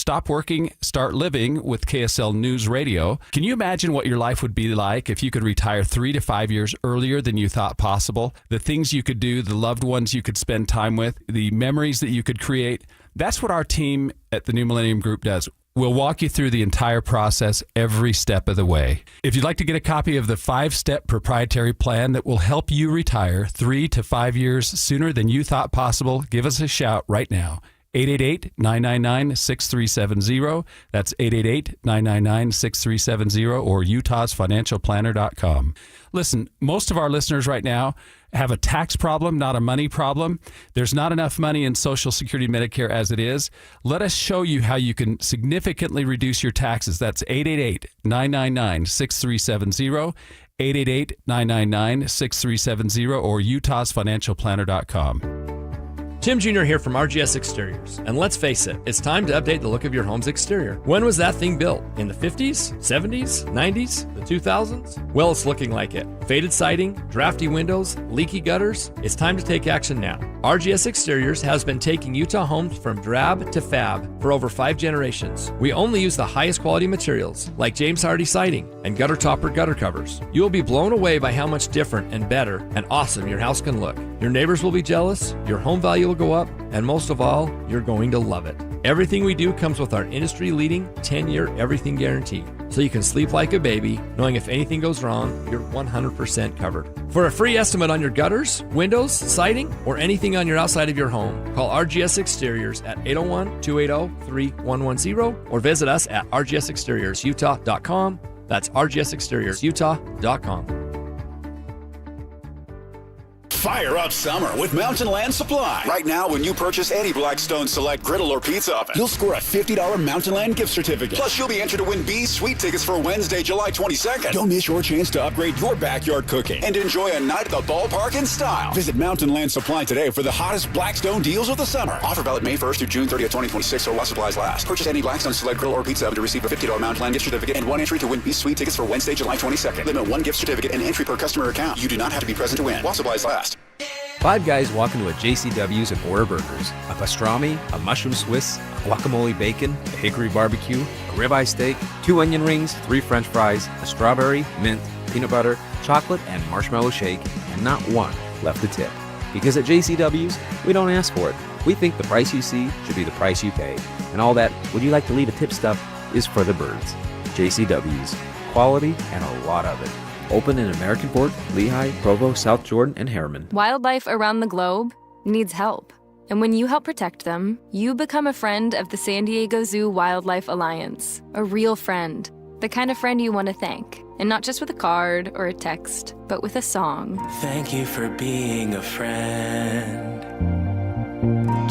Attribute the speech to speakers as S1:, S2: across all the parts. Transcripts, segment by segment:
S1: Stop working, start living with KSL News Radio. Can you imagine what your life would be like if you could retire 3 to 5 years earlier than you thought possible? The things you could do, the loved ones you could spend time with, the memories that you could create. That's what our team at the New Millennium Group does. We'll walk you through the entire process every step of the way. If you'd like to get a copy of the 5-step proprietary plan that will help you retire 3 to 5 years sooner than you thought possible, give us a shout right now. 888-999-6370. That's 888-999-6370 or utahsfinancialplanner.com. Listen, most of our listeners right now have a tax problem, not a money problem. There's not enough money in Social Security and Medicare as it is. Let us show you how you can significantly reduce your taxes. That's 888-999-6370, 888-999-6370 or utahsfinancialplanner.com.
S2: Tim Jr. here from RGS Exteriors. And let's face it, it's time to update the look of your home's exterior. When was that thing built? In the 50s, 70s, 90s, the 2000s? Well, it's looking like it. Faded siding, drafty windows, leaky gutters. It's time to take action now. RGS Exteriors has been taking Utah homes from drab to fab for over 5 generations. We only use the highest quality materials like James Hardy siding and gutter topper gutter covers. You will be blown away by how much different and better and awesome your house can look. Your neighbors will be jealous, your home value will go up, and most of all, you're going to love it. Everything we do comes with our industry-leading 10-year everything guarantee, so you can sleep like a baby, knowing if anything goes wrong, you're 100% covered. For a free estimate on your gutters, windows, siding, or anything on your outside of your home, call RGS Exteriors at 801-280-3110 or visit us at rgsexteriorsutah.com. That's rgsexteriorsutah.com.
S3: Fire up summer with Mountain Land Supply. Right now, when you purchase any Blackstone Select griddle or pizza oven, you'll score a $50 Mountain Land gift certificate. Plus, you'll be entered to win B's Sweet tickets for Wednesday, July 22nd. Don't miss your chance to upgrade your backyard cooking and enjoy a night at the ballpark in style. Visit Mountain Land Supply today for the hottest Blackstone deals of the summer. Offer valid May 1st through June 30th, 2026 or while supplies last. Purchase any Blackstone Select griddle or pizza oven to receive a $50 Mountain Land gift certificate and 1 entry to win B's Sweet tickets for Wednesday, July 22nd. Limit 1 gift certificate and entry per customer account. You do not have to be present to win while supplies last.
S4: 5 guys walk into a JCW's and order burgers. A pastrami, a mushroom Swiss, a guacamole bacon, a hickory barbecue, a ribeye steak, 2 onion rings, 3 french fries, a strawberry, mint, peanut butter, chocolate, and marshmallow shake, and not one left to tip. Because at JCW's, we don't ask for it. We think the price you see should be the price you pay. And all that, would you like to leave a tip stuff, is for the birds. JCW's. Quality and a lot of it. Open in American Fork, Lehigh, Provo, South Jordan, and Harriman.
S5: Wildlife around the globe needs help. And when you help protect them, you become a friend of the San Diego Zoo Wildlife Alliance. A real friend. The kind of friend you want to thank. And not just with a card or a text, but with a song.
S6: Thank you for being a friend.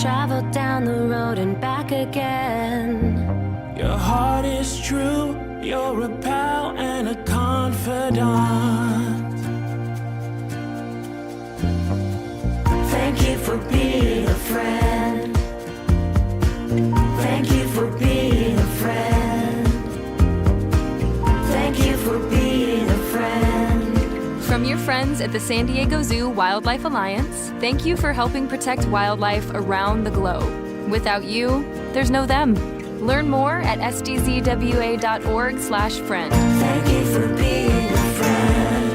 S7: Travel down the road and back again.
S6: Your heart is true. You're a pal and a confidant.
S7: Thank you for being a friend. Thank you for being a friend. Thank you for being a friend.
S5: From your friends at the San Diego Zoo Wildlife Alliance, thank you for helping protect wildlife around the globe. Without you, there's no them. Learn more at sdzwa.org/friend.
S7: Thank you for being a friend.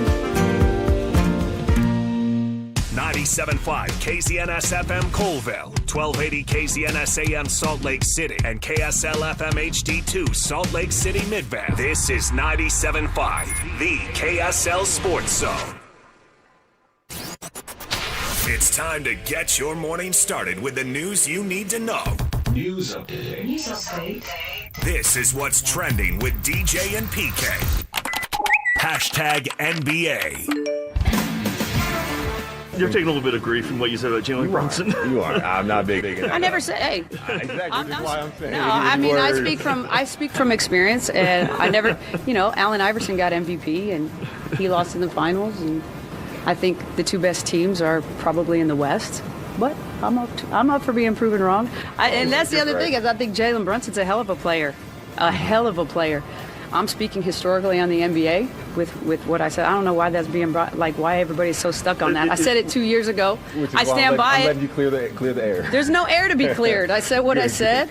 S8: 97.5 KZNS FM Colville, 1280 KZNS AM Salt Lake City, and KSL FM HD2 Salt Lake City Midvale. This is 97.5, the KSL Sports Zone. It's time to get your morning started with the news you need to know.
S3: News update.
S7: News update.
S8: This is what's trending with DJ and PK. Hashtag NBA.
S9: You're taking a little bit of grief from what you said about Jalen Brunson.
S10: You are. I'm not big in that.
S11: I never said, hey.
S10: Exactly. That's why I'm saying.
S11: No, I mean, I speak from experience, and I never, Allen Iverson got MVP, and he lost in the finals, and I think the 2 best teams are probably in the West. But I'm up for being proven wrong. And that's the other thing is I think Jalen Brunson's a hell of a player. A hell of a player. I'm speaking historically on the NBA with what I said. I don't know why that's being brought, like why everybody's so stuck on that. I said it 2 years ago. I stand by it.
S10: I'm letting you clear the air.
S11: There's no air to be cleared. I said what I said.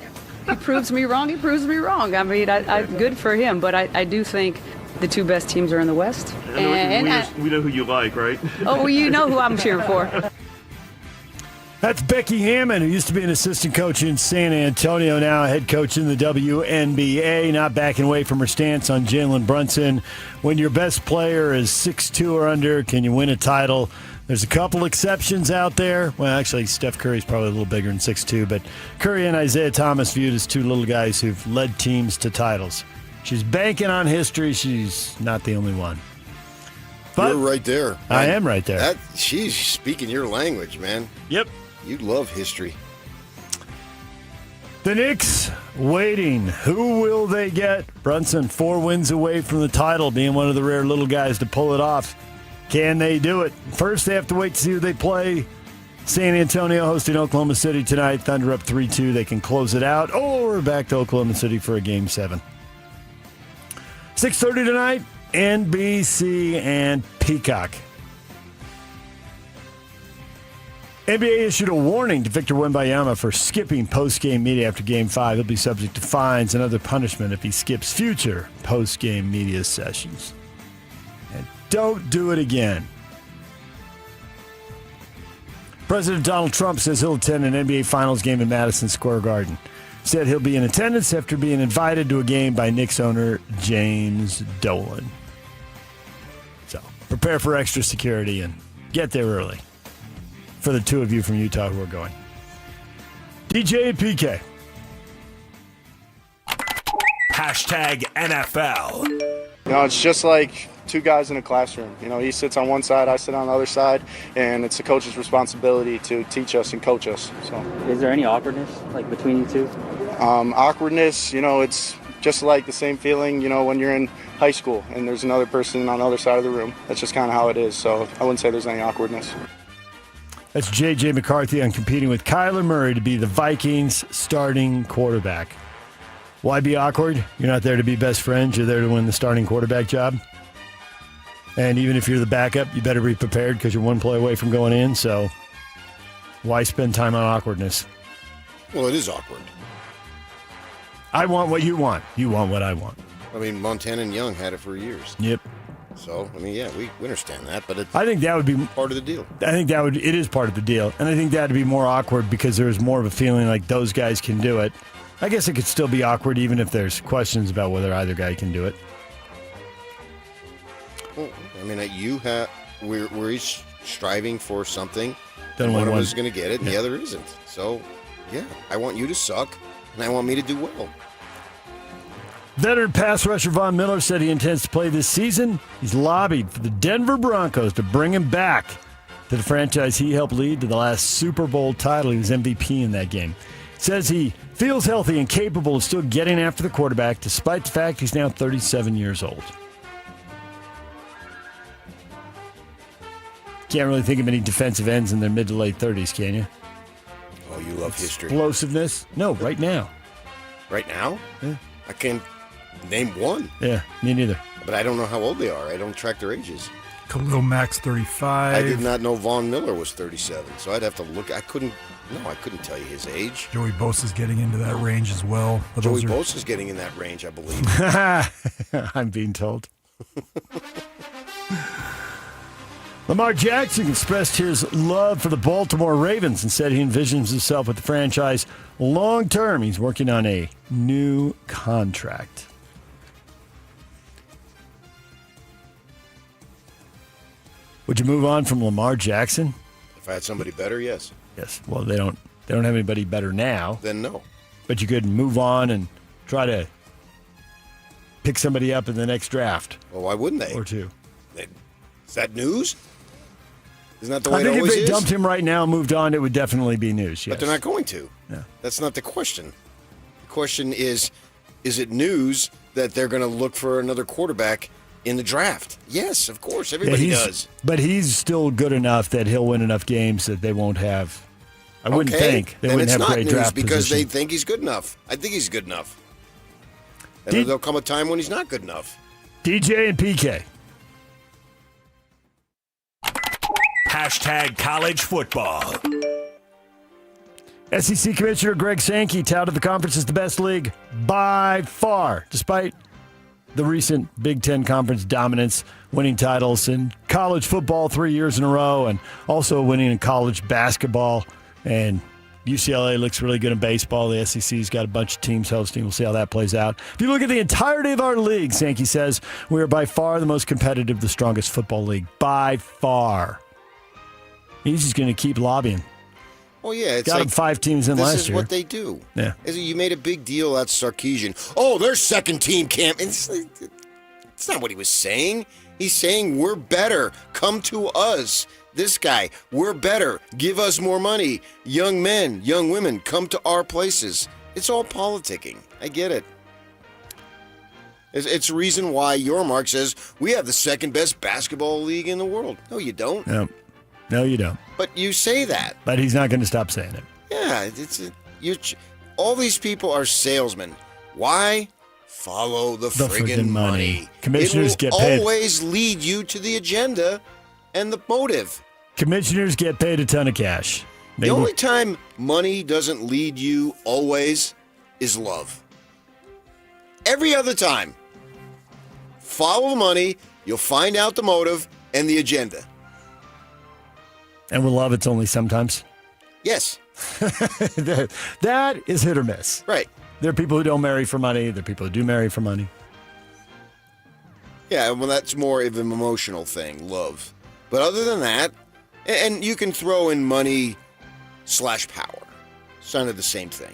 S11: he proves me wrong. He proves me wrong. I mean, I good for him, but I do think the two best teams are in the West.
S9: We know who you like, right?
S11: Oh, you know who I'm cheering for.
S12: That's Becky Hammond, who used to be an assistant coach in San Antonio, now a head coach in the WNBA, not backing away from her stance on Jalen Brunson. When your best player is 6'2" or under, can you win a title? There's a couple exceptions out there. Well, actually, Steph Curry's probably a little bigger than 6'2", but Curry and Isaiah Thomas viewed as two little guys who've led teams to titles. She's banking on history. She's not the only one. But
S13: you're right there.
S12: I am right there.
S13: She's speaking your language, man.
S12: Yep.
S13: You love history.
S12: The Knicks waiting. Who will they get? Brunson 4 wins away from the title, being one of the rare little guys to pull it off. Can they do it? First, they have to wait to see who they play. San Antonio hosting Oklahoma City tonight. Thunder up 3-2. They can close it out. Or back to Oklahoma City for a Game 7. 6:30 tonight, NBC and Peacock. NBA issued a warning to Victor Wembanyama for skipping post-game media after Game 5. He'll be subject to fines and other punishment if he skips future post-game media sessions. And don't do it again. President Donald Trump says he'll attend an NBA Finals game in Madison Square Garden. Said he'll be in attendance after being invited to a game by Knicks owner James Dolan. So prepare for extra security and get there early. For the two of you from Utah who are going. DJ and PK.
S8: Hashtag NFL.
S14: You know, it's just like two guys in a classroom. You know, he sits on one side, I sit on the other side, and it's the coach's responsibility to teach us and coach us. So,
S15: is there any awkwardness like between you two?
S14: Awkwardness, you know, it's just like the same feeling, you know, when you're in high school and there's another person on the other side of the room. That's just kind of how it is. So I wouldn't say there's any awkwardness.
S12: That's J.J. McCarthy on competing with Kyler Murray to be the Vikings' starting quarterback. Why be awkward? You're not there to be best friends. You're there to win the starting quarterback job. And even if you're the backup, you better be prepared because you're one play away from going in. So why spend time on awkwardness?
S13: Well, it is awkward.
S12: I want what you want. You want what I want.
S13: I mean, Montana and Young had it for years.
S12: Yep.
S13: So, I mean, yeah, we understand that, but
S12: I think that would be
S13: part of the deal.
S12: It is part of the deal. And I think that would be more awkward because there's more of a feeling like those guys can do it. I guess it could still be awkward even if there's questions about whether either guy can do it.
S13: Well, I mean, we're each striving for something.
S12: Then
S13: one of us is going to get it and the other isn't. So, yeah, I want you to suck and I want me to do well.
S12: Veteran pass rusher Von Miller said he intends to play this season. He's lobbied for the Denver Broncos to bring him back to the franchise he helped lead to the last Super Bowl title. He was MVP in that game. Says he feels healthy and capable of still getting after the quarterback despite the fact he's now 37 years old. Can't really think of any defensive ends in their mid to late 30s, can you?
S13: Oh, you love history.
S12: Explosiveness? No, right now.
S13: Right now?
S12: Yeah.
S13: I can't name one.
S12: Yeah, me neither.
S13: But I don't know how old they are. I don't track their ages.
S16: Khalil Mack's 35.
S13: I did not know Von Miller was 37, so I'd have to look. I couldn't tell you his age.
S16: Joey Bosa's getting into that range as well. But
S13: Joey Bosa's getting in that range, I believe.
S12: I'm being told. Lamar Jackson expressed his love for the Baltimore Ravens and said he envisions himself with the franchise long term. He's working on a new contract. Would you move on from Lamar Jackson?
S13: If I had somebody better, yes.
S12: Yes. Well, they don't have anybody better now.
S13: Then no.
S12: But you could move on and try to pick somebody up in the next draft.
S13: Well, why wouldn't they?
S12: Or two.
S13: Is that news? Isn't that the way
S12: I think
S13: it always
S12: if they
S13: is?
S12: dumped him right now and moved on, it would definitely be news, yes.
S13: But they're not going to.
S12: No.
S13: That's not the question. The question is it news that they're going to look for another quarterback in the draft? Yes, of course. Everybody does.
S12: But he's still good enough that he'll win enough games that they won't have. I wouldn't think they wouldn't have great draft position.
S13: Because they think he's good enough. I think he's good enough. And there'll come a time when he's not good enough.
S12: DJ and PK.
S8: Hashtag college football.
S12: SEC Commissioner Greg Sankey touted the conference as the best league by far, despite the recent Big Ten Conference dominance, winning titles in college football 3 years in a row, and also winning in college basketball. And UCLA looks really good in baseball. The SEC's got a bunch of teams hosting. We'll see how that plays out. If you look at the entirety of our league, Sankey says, we are by far the most competitive, the strongest football league. By far. He's just going to keep lobbying.
S13: Well, yeah. It's
S12: got
S13: like,
S12: him 5 teams in last year.
S13: This is what they do.
S12: Yeah.
S13: You made a big deal out of Sarkisian. Oh, their second team camp. It's not what he was saying. He's saying we're better. Come to us. This guy, we're better. Give us more money. Young men, young women, come to our places. It's all politicking. I get it. It's a reason why your mark says we have the second best basketball league in the world. No, you don't.
S12: No, you don't.
S13: But you say that.
S12: But he's not going to stop saying it.
S13: Yeah, all these people are salesmen. Why? Follow the friggin' money.
S12: Commissioners
S13: it will
S12: get paid.
S13: Always lead you to the agenda and the motive.
S12: Commissioners get paid a ton of cash.
S13: The only time money doesn't lead you always is love. Every other time, follow the money, you'll find out the motive and the agenda.
S12: And with love, it's only sometimes?
S13: Yes.
S12: That is hit or miss.
S13: Right.
S12: There are people who don't marry for money. There are people who do marry for money.
S13: Yeah, well, that's more of an emotional thing, love. But other than that, and you can throw in money / power. It's kind of the same thing.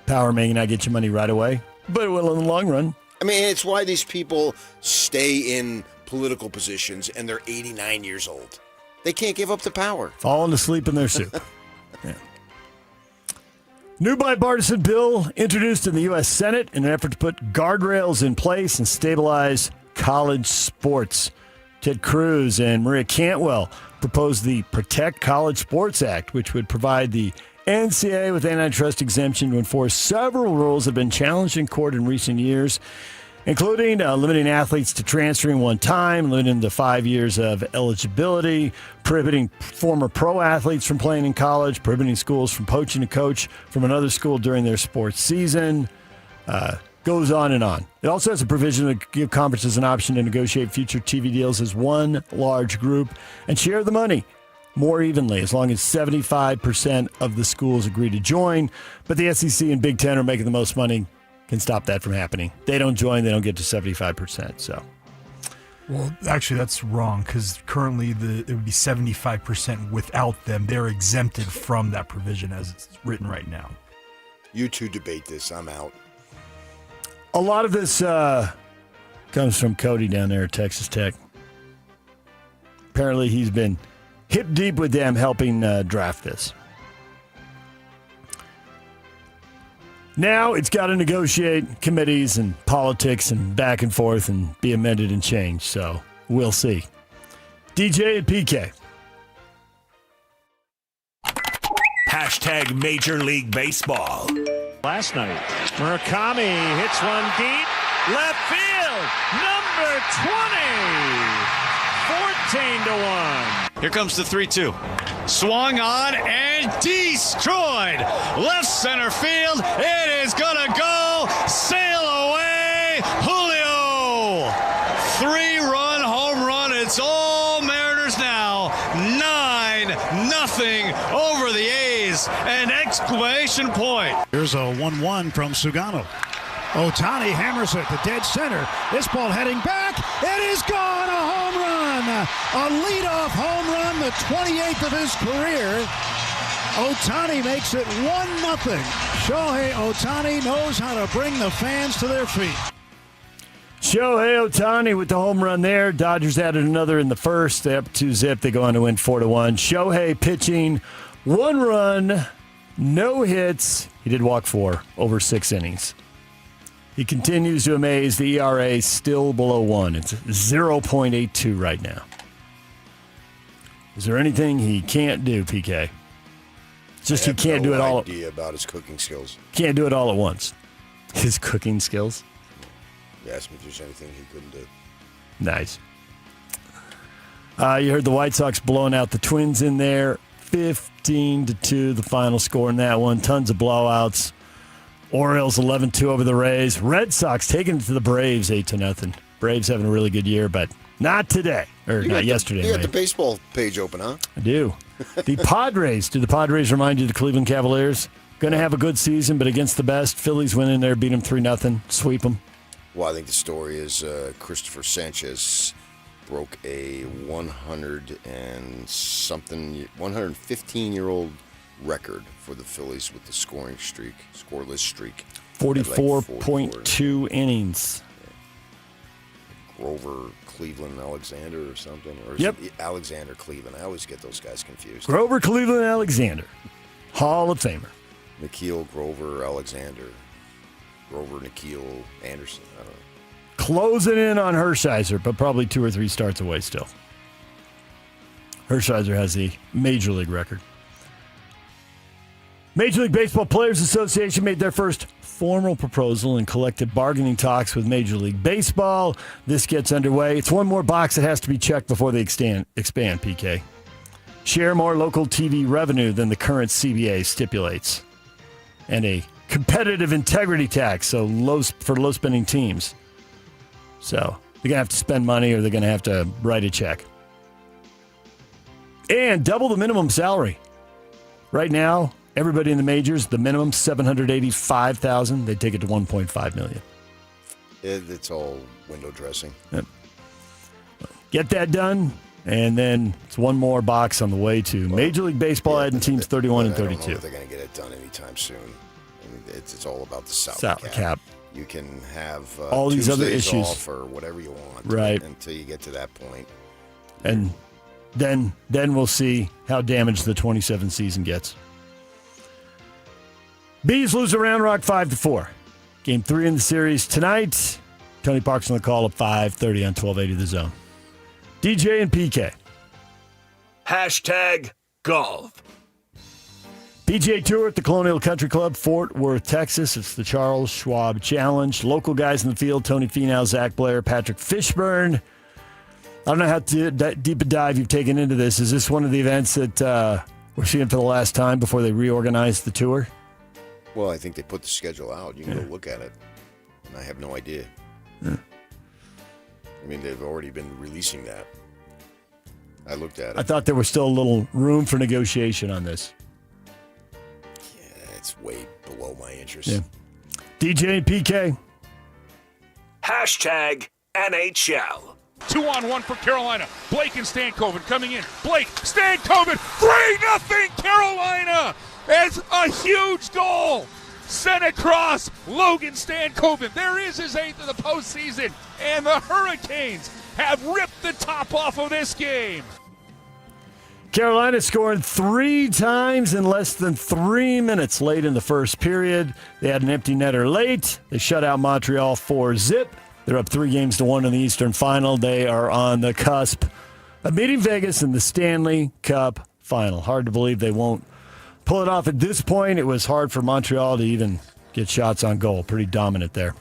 S12: Power may not get you money right away, but it will in the long run.
S13: I mean, it's why these people stay in political positions and they're 89 years old. They can't give up the power.
S12: Falling asleep in their soup. Yeah. New bipartisan bill introduced in the U.S. Senate in an effort to put guardrails in place and stabilize college sports. Ted Cruz and Maria Cantwell proposed the Protect College Sports Act, which would provide the NCAA with antitrust exemption to enforce several rules that have been challenged in court in recent years, including limiting athletes to transferring one time, limiting the 5 years of eligibility, prohibiting former pro athletes from playing in college, prohibiting schools from poaching a coach from another school during their sports season. Goes on and on. It also has a provision to give conferences an option to negotiate future TV deals as one large group and share the money more evenly, as long as 75% of the schools agree to join. But the SEC and Big Ten are making the most money, can stop that from happening. They don't join, they don't get to 75%. So,
S16: well, actually, that's wrong, because currently it would be 75% without them. They're exempted from that provision as it's written right now.
S13: You two debate this. I'm out.
S12: A lot of this comes from Cody down there at Texas Tech. Apparently, he's been hip deep with them helping draft this. Now it's got to negotiate committees and politics and back and forth and be amended and changed. So we'll see. DJ and PK.
S8: Hashtag Major League Baseball.
S17: Last night, Murakami hits one deep. Left field, number 20. 14-1.
S18: Here comes the 3-2. Swung on and destroyed. Left center field. It is going to go. Sail away. Julio. 3-run home run. It's all Mariners now. 9-0 over the A's. An exclamation point.
S19: Here's a 1-1 from Sugano. Ohtani hammers it to dead center. This ball heading back. It is gone. A home run. A leadoff home run, the 28th of his career. Ohtani makes it 1-0. Shohei Ohtani knows how to bring the fans to their feet.
S12: Shohei Ohtani with the home run there. Dodgers added another in the first. They're up 2-0. They go on to win 4-1. Shohei pitching, 1 run, no hits. He did walk 4 over 6 innings. He continues to amaze. The ERA still below 1. It's 0.82 right now. Is there anything he can't do, PK? It's just he can't do it all.
S13: Idea about his cooking skills.
S12: Can't do it all at once. His cooking skills.
S13: You asked me if there's anything he couldn't do.
S12: Nice. You heard the White Sox blowing out the Twins in there, 15-2, the final score in that one. Tons of blowouts. Orioles 11-2 over the Rays. Red Sox taking it to the Braves 8-0. Braves having a really good year, but not today. Or not yesterday.
S13: You got the baseball page open, huh?
S12: I do. The Padres. Do the Padres remind you of the Cleveland Cavaliers? Going to have a good season, but against the best. Phillies went in there, beat them 3-0, sweep them.
S13: Well, I think the story is Christopher Sanchez broke a 115-year-old record for the Phillies with the scoreless streak.
S12: 44.2 innings.
S13: Grover Cleveland Alexander or something. Or
S12: Yep.
S13: Alexander Cleveland. I always get those guys confused.
S12: Grover Cleveland Alexander. Hall of Famer.
S13: Nikhil Grover Alexander. Grover Nikhil Anderson. I don't know.
S12: Closing in on Hershiser, but probably 2 or 3 starts away still. Hershiser has the Major League record. Major League Baseball Players Association made their first formal proposal in collective bargaining talks with Major League Baseball. This gets underway. It's one more box that has to be checked before they expand, PK. Share more local TV revenue than the current CBA stipulates. And a competitive integrity tax, so for low-spending teams. So they're going to have to spend money or they're going to have to write a check. And double the minimum salary. Right now, everybody in the majors, the minimum $785,000. They take it to $1.5 million.
S13: It's all window dressing.
S12: Yep. Get that done, and then it's one more box on the way to Major League Baseball adding teams 31 and 32.
S13: I don't know if they're going to get it done anytime soon. I mean, it's all about the salary
S12: cap.
S13: You can have
S12: all these other issues
S13: off or whatever you want,
S12: right?
S13: Until you get to that point,
S12: and then we'll see how damaged the 27 season gets. Bees lose to Round Rock 5-4. Game 3 in the series tonight. Tony Park's on the call at 5:30 on 1280 The Zone. DJ and PK.
S8: #golf.
S12: PGA Tour at the Colonial Country Club, Fort Worth, Texas. It's the Charles Schwab Challenge. Local guys in the field, Tony Finau, Zach Blair, Patrick Fishburne. I don't know how deep a dive you've taken into this. Is this one of the events that we're seeing for the last time before they reorganize the tour?
S13: Well, I think they put the schedule out. You can go look at it. And I have no idea.
S12: Yeah.
S13: I mean, they've already been releasing that. I looked at it.
S12: I thought there was still a little room for negotiation on this.
S13: It's way below my interest.
S12: Yeah. DJ and PK.
S8: #NHL.
S20: 2-on-1 for Carolina. Blake and Stankoven coming in. Blake, Stankoven, 3-0 Carolina! It's a huge goal. Sent across Logan Stankoven. There is his 8th of the postseason. And the Hurricanes have ripped the top off of this game.
S12: Carolina scoring 3 times in less than 3 minutes late in the first period. They had an empty netter late. They shut out Montreal 4-0. They're up 3-1 in the Eastern Final. They are on the cusp of meeting Vegas in the Stanley Cup Final. Hard to believe they won't pull it off at this point. It was hard for Montreal to even get shots on goal. Pretty dominant there.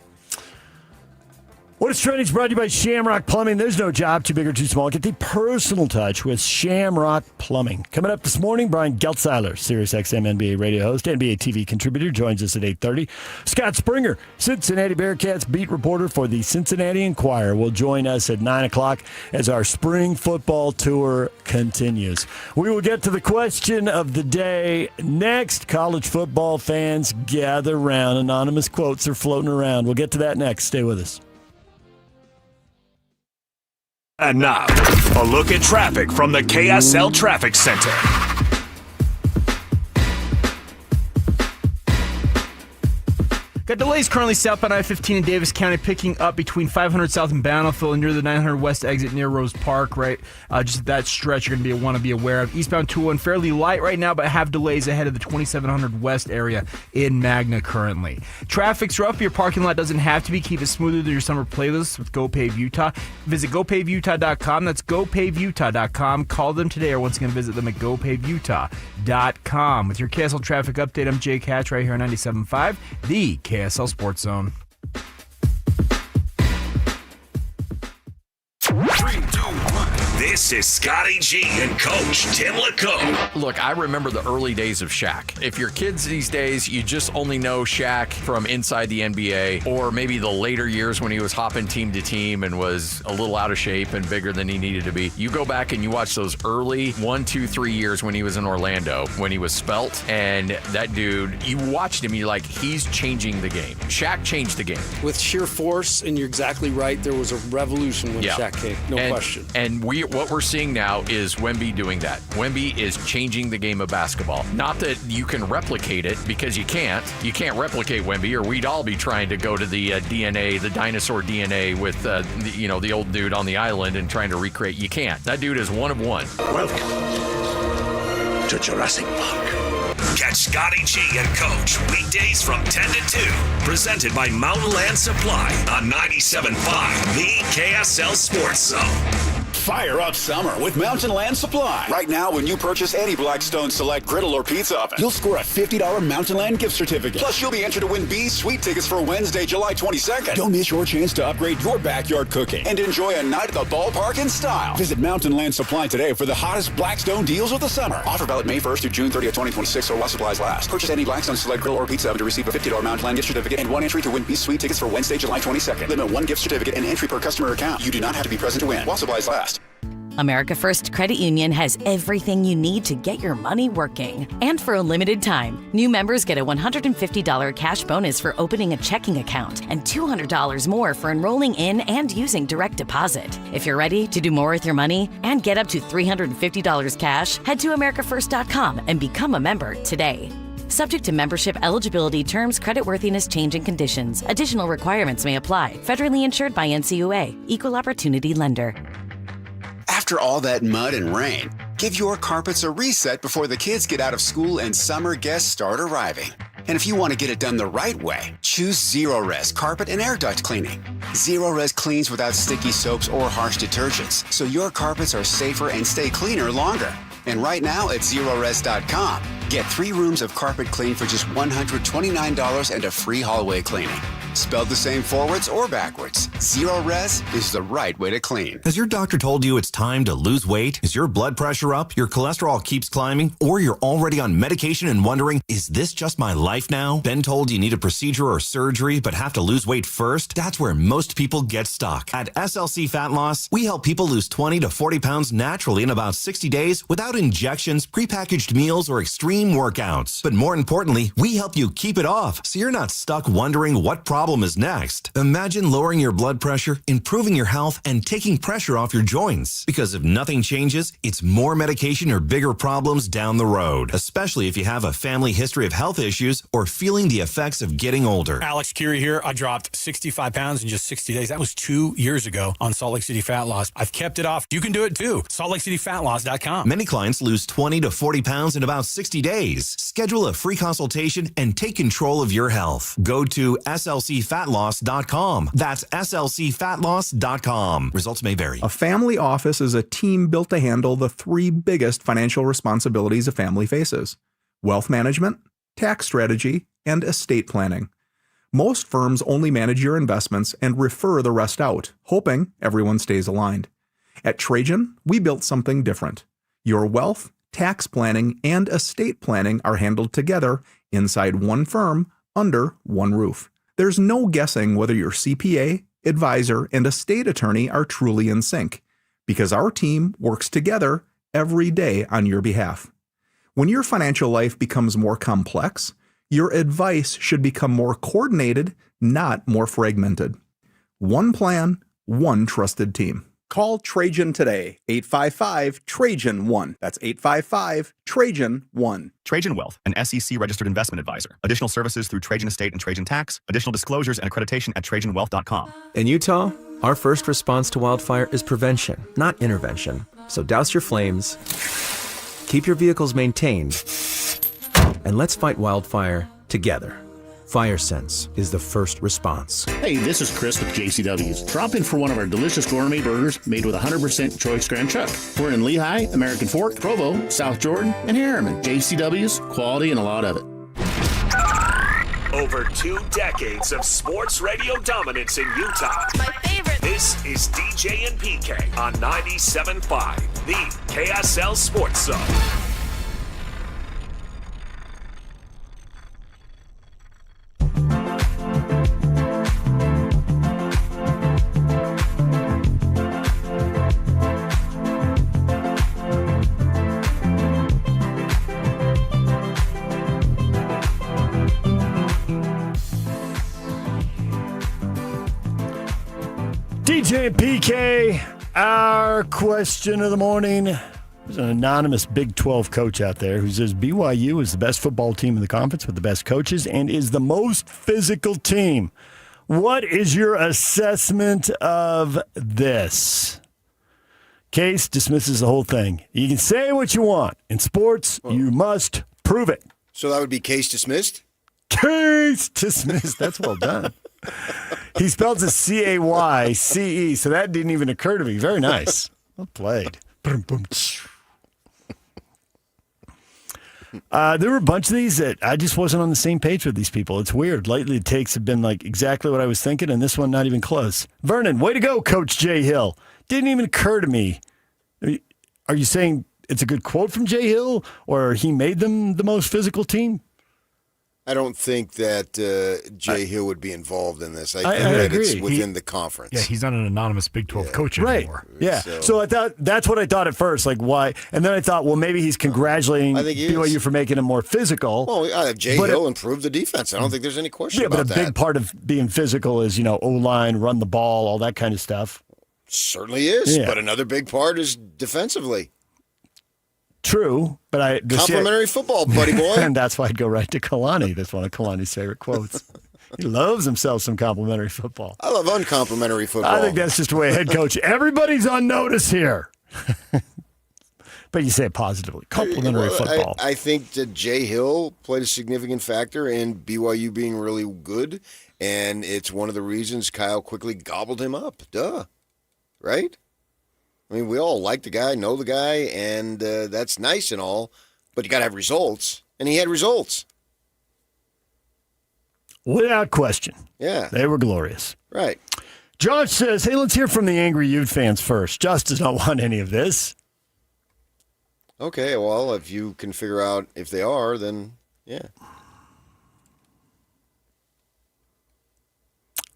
S12: What is Trending is brought to you by Shamrock Plumbing. There's no job too big or too small. Get the personal touch with Shamrock Plumbing. Coming up this morning, Brian Geltzeiler, SiriusXM NBA radio host, NBA TV contributor, joins us at 8:30. Scott Springer, Cincinnati Bearcats beat reporter for the Cincinnati Enquirer, will join us at 9 o'clock as our spring football tour continues. We will get to the question of the day next. College football fans, gather round. Anonymous quotes are floating around. We'll get to that next. Stay with us.
S8: And now, a look at traffic from the KSL Traffic Center.
S21: Got delays currently southbound I-15 in Davis County, picking up between 500 south and Bountiful and near the 900 west exit near Rose Park, right? Just that stretch you're going to want to be aware of. Eastbound 201 fairly light right now, but have delays ahead of the 2700 west area in Magna currently. Traffic's rough. Your parking lot doesn't have to be. Keep it smoother than your summer playlist with GoPave Utah. Visit GoPaveUtah.com. That's GoPaveUtah.com. Call them today or once again visit them at GoPaveUtah.com. With your KSL traffic update, I'm Jake Hatch right here on 97.5, the KSL Sports Zone.
S8: 3, 2, 1. This is Scotty G and Coach Tim LeComb.
S2: Look, I remember the early days of Shaq. If your kids these days, you just only know Shaq from inside the NBA, or maybe the later years when he was hopping team to team and was a little out of shape and bigger than he needed to be. You go back and you watch those early 1, 2, 3 years when he was in Orlando, when he was svelte, and that dude, you watched him, you're like, he's changing the game. Shaq changed the game.
S1: With sheer force, and you're exactly right, there was a revolution when Shaq came, no question.
S2: And what we're seeing now is Wemby doing that. Wemby is changing the game of basketball. Not that you can replicate it, because you can't. You can't replicate Wemby, or we'd all be trying to go to the DNA, the dinosaur DNA with the old dude on the island and trying to recreate. You can't. That dude is one of one.
S8: Welcome to Jurassic Park. Catch Scotty G and Coach weekdays from 10 to 2. Presented by Mountain Land Supply on 97.5, the KSL Sports Zone.
S3: Fire up summer with Mountain Land Supply. Right now, when you purchase any Blackstone Select griddle or pizza oven, you'll score a $50 Mountain Land gift certificate. Plus, you'll be entered to win B's Sweet Tickets for Wednesday, July 22nd. Don't miss your chance to upgrade your backyard cooking and enjoy a night at the ballpark in style. Visit Mountain Land Supply today for the hottest Blackstone deals of the summer. Offer valid May 1st through June 30th, 2026, or while supplies last. Purchase any Blackstone Select griddle or pizza oven to receive a $50 Mountain Land gift certificate and one entry to win B's Sweet Tickets for Wednesday, July 22nd. Limit one gift certificate and entry per customer account. You do not have to be present to win while supplies last.
S22: America First Credit Union has everything you need to get your money working. And for a limited time, new members get a $150 cash bonus for opening a checking account and $200 more for enrolling in and using direct deposit. If you're ready to do more with your money and get up to $350 cash, head to americaFirst.com and become a member today. Subject to membership eligibility, terms, creditworthiness, change, and conditions. Additional requirements may apply. Federally insured by NCUA. Equal Opportunity Lender.
S3: After all that mud and rain, give your carpets a reset before the kids get out of school and summer guests start arriving. And if you want to get it done the right way, choose Zero-Res Carpet and Air Duct Cleaning. Zero-Res cleans without sticky soaps or harsh detergents, so your carpets are safer and stay cleaner longer. And right now at Zerores.com, get 3 rooms of carpet clean for just $129 and a free hallway cleaning. Spelled the same forwards or backwards, Zero-Res is the right way to clean.
S23: Has your doctor told you it's time to lose weight? Is your blood pressure up? Your cholesterol keeps climbing? Or you're already on medication and wondering, is this just my life now? Been told you need a procedure or surgery but have to lose weight first? That's where most people get stuck. At SLC Fat Loss, we help people lose 20 to 40 pounds naturally in about 60 days without injections, prepackaged meals, or extreme workouts. But more importantly, we help you keep it off so you're not stuck wondering what problem is next. Imagine lowering your blood pressure, improving your health, and taking pressure off your joints. Because if nothing changes, it's more medication or bigger problems down the road, especially if you have a family history of health issues or feeling the effects of getting older.
S24: Alex Curie here. I dropped 65 pounds in just 60 days. That was 2 years ago on Salt Lake City Fat Loss. I've kept it off. You can do it too. SaltLakeCityFatLoss.com.
S23: Many clients lose 20 to 40 pounds in about 60 days. Schedule a free consultation and take control of your health. Go to SLCFatLoss.com. That's SLCFatLoss.com. Results may vary.
S25: A family office is a team built to handle the 3 biggest financial responsibilities a family faces: wealth management, tax strategy, and estate planning. Most firms only manage your investments and refer the rest out, hoping everyone stays aligned. At Trajan, we built something different. Your wealth, tax planning, and estate planning are handled together inside one firm under one roof. There's no guessing whether your CPA, advisor, and estate attorney are truly in sync, because our team works together every day on your behalf. When your financial life becomes more complex, your advice should become more coordinated, not more fragmented. One plan, one trusted team. Call Trajan today, 855-TRAJAN-1. That's 855-TRAJAN-1.
S26: Trajan Wealth, an SEC-registered investment advisor. Additional services through Trajan Estate and Trajan Tax. Additional disclosures and accreditation at TrajanWealth.com.
S27: In Utah, our first response to wildfire is prevention, not intervention. So douse your flames, keep your vehicles maintained, and let's fight wildfire together. FireSense is the first response.
S28: Hey, this is Chris with JCW's. Drop in for one of our delicious gourmet burgers made with 100% choice Grand Chuck. We're in Lehigh, American Fork, Provo, South Jordan, and Harriman. JCW's, quality and a lot of it.
S8: Over 2 decades of sports radio dominance in Utah. My favorite. This This is DJ and PK on 97.5, the KSL Sports Zone.
S12: DJ and PK, our question of the morning. There's an anonymous Big 12 coach out there who says BYU is the best football team in the conference with the best coaches and is the most physical team. What is your assessment of this? Case dismisses the whole thing. You can say what you want. In sports, you must prove it.
S13: So that would be case dismissed?
S12: Case dismissed. That's well done. He spells it C-A-Y-C-E, so that didn't even occur to me. Very nice. Well played. There were a bunch of these that I just wasn't on the same page with these people. It's weird. Lately, the takes have been like exactly what I was thinking, and this one not even close. Vernon, way to go, Coach Jay Hill. Didn't even occur to me. Are you saying it's a good quote from Jay Hill, or he made them the most physical team?
S13: I don't think that Jay Hill would be involved in this. I think that
S12: agree.
S13: it's within the conference.
S16: Yeah, he's not an anonymous Big 12 coach anymore.
S12: Yeah. So I thought that's what I thought at first. Like, why? And then I thought, well, maybe he's congratulating BYU for making him more physical.
S13: Well, Jay Hill improved the defense. I don't think there's any question about that.
S12: Yeah, but a big part of being physical is, O-line, run the ball, all that kind of stuff.
S13: Certainly is.
S12: Yeah.
S13: But another big part is defensively.
S12: True, but
S13: complimentary football, buddy boy.
S12: And that's why I'd go right to Kalani. That's one of Kalani's favorite quotes. He loves himself some complimentary football.
S13: I love uncomplimentary football.
S12: I think that's just the way a head coach. Everybody's on notice here. But you say it positively. Complimentary football.
S13: I think that Jay Hill played a significant factor in BYU being really good, and it's one of the reasons Kyle quickly gobbled him up. Duh. Right? I mean, we all like the guy, know the guy, and that's nice and all, but you got to have results, and he had results.
S12: Without question.
S13: Yeah.
S12: They were glorious.
S13: Right.
S12: Josh says, hey, let's hear from the angry Ute fans first. Josh does not want any of this.
S13: Okay, well, if you can figure out if they are, then yeah.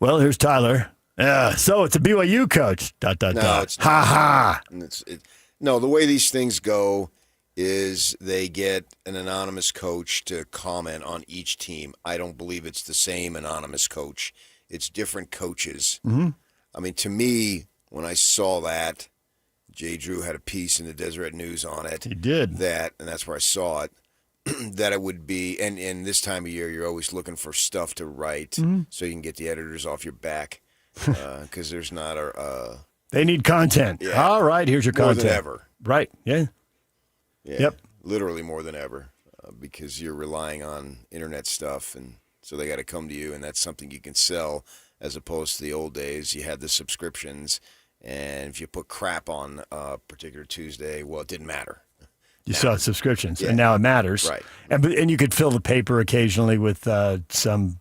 S12: Well, here's Tyler. So it's a BYU coach. ...
S13: No, it's not.
S12: Ha ha.
S13: No, the way these things go is they get an anonymous coach to comment on each team. I don't believe it's the same anonymous coach. It's different coaches.
S12: Mm-hmm.
S13: I mean, to me, when I saw that, Jay Drew had a piece in the Deseret News on it.
S12: He did.
S13: And that's where I saw it, that it would be, and this time of year, you're always looking for stuff to write so you can get the editors off your back. Because there's not a...
S12: they need content.
S13: Yeah.
S12: All right, here's your content.
S13: More than ever.
S12: Right, yeah. Yep.
S13: Literally more than ever, because you're relying on internet stuff, and so they got to come to you, and that's something you can sell, as opposed to the old days. You had the subscriptions, and if you put crap on a particular Tuesday, well, it didn't matter.
S12: You saw subscriptions, and now it matters.
S13: Right.
S12: And you could fill the paper occasionally with some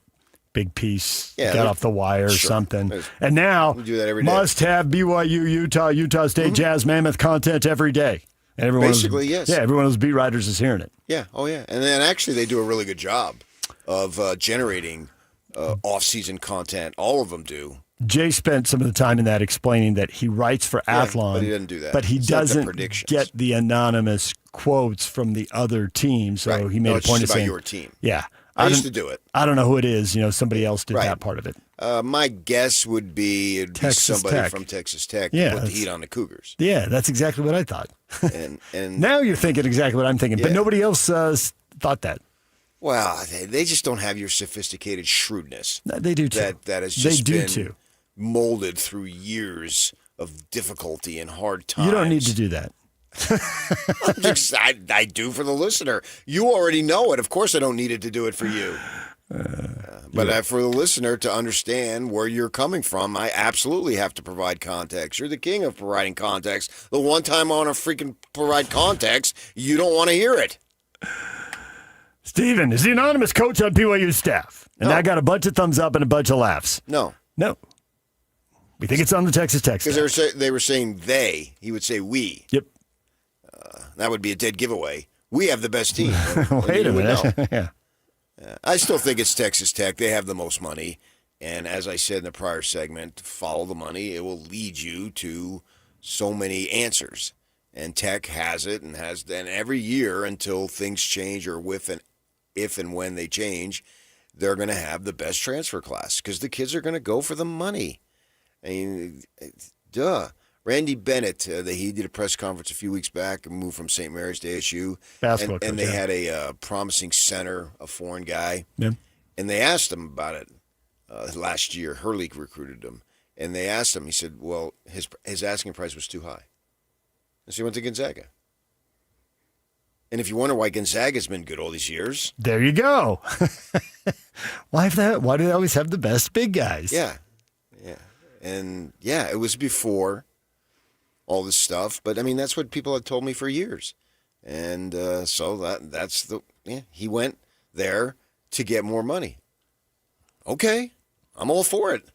S12: big piece got off the wire or something. And now
S13: do that every day.
S12: Must have BYU, Utah State Jazz, Mammoth content every day. And everyone
S13: Basically, yes.
S12: Yeah, every one of those beat writers is hearing it.
S13: Yeah, oh yeah. And then actually they do a really good job of generating off-season content. All of them do.
S12: Jay spent some of the time in that explaining that he writes for Athlon.
S13: But he doesn't do that.
S12: But he
S13: It's not the
S12: doesn't
S13: predictions.
S12: get the anonymous quotes from the other team. So
S13: Right.
S12: he made
S13: No,
S12: a
S13: it's
S12: point
S13: just
S12: of
S13: about
S12: saying,
S13: your team.
S12: Yeah.
S13: I used to do it.
S12: I don't know who it is. Somebody else did
S13: Right.
S12: that part of it.
S13: My guess would be it'd
S12: Texas
S13: be somebody
S12: Tech.
S13: from Texas Tech
S12: Yeah,
S13: to put the
S12: that's-
S13: heat on the Cougars.
S12: Yeah, that's exactly what I thought.
S13: And
S12: Now you're thinking exactly what I'm thinking, but
S13: Yeah.
S12: nobody else thought that.
S13: well, they just don't have your sophisticated shrewdness.
S12: No, they do too.
S13: That has
S12: They
S13: just
S12: do
S13: been
S12: too.
S13: molded through years of difficulty and hard times.
S12: You don't need to do that.
S13: I do for the listener. You already know it. Of course, I don't need it to do it for you. But for the listener to understand where you're coming from, I absolutely have to provide context. You're the king of providing context. The one time I want to freaking provide context, you don't want to hear it.
S12: Steven is the anonymous coach on BYU staff. And I got a bunch of thumbs up and a bunch of laughs.
S13: No.
S12: We think it's on the Texas Tech staff.
S13: Because they were saying they. He would say we.
S12: Yep.
S13: That would be a dead giveaway. We have the best team.
S12: Wait a minute. Yeah.
S13: I still think it's Texas Tech. They have the most money. And as I said in the prior segment, follow the money. It will lead you to so many answers. And Tech has it and has then every year until things change or if and when they change, they're going to have the best transfer class because the kids are going to go for the money. I mean, duh. Randy Bennett, he did a press conference a few weeks back and moved from St. Mary's to ASU.
S12: Basketball
S13: and
S12: coach,
S13: they had a promising center, a foreign guy.
S12: Yeah.
S13: And they asked him about it last year. Hurley recruited him. And they asked him, he said, well, his asking price was too high. And so he went to Gonzaga. And if you wonder why Gonzaga's been good all these years.
S12: There you go. Why do they always have the best big guys?
S13: Yeah. Yeah. And, yeah, it was before all this stuff. But, I mean, that's what people had told me for years. And so he went there to get more money. Okay. I'm all for it.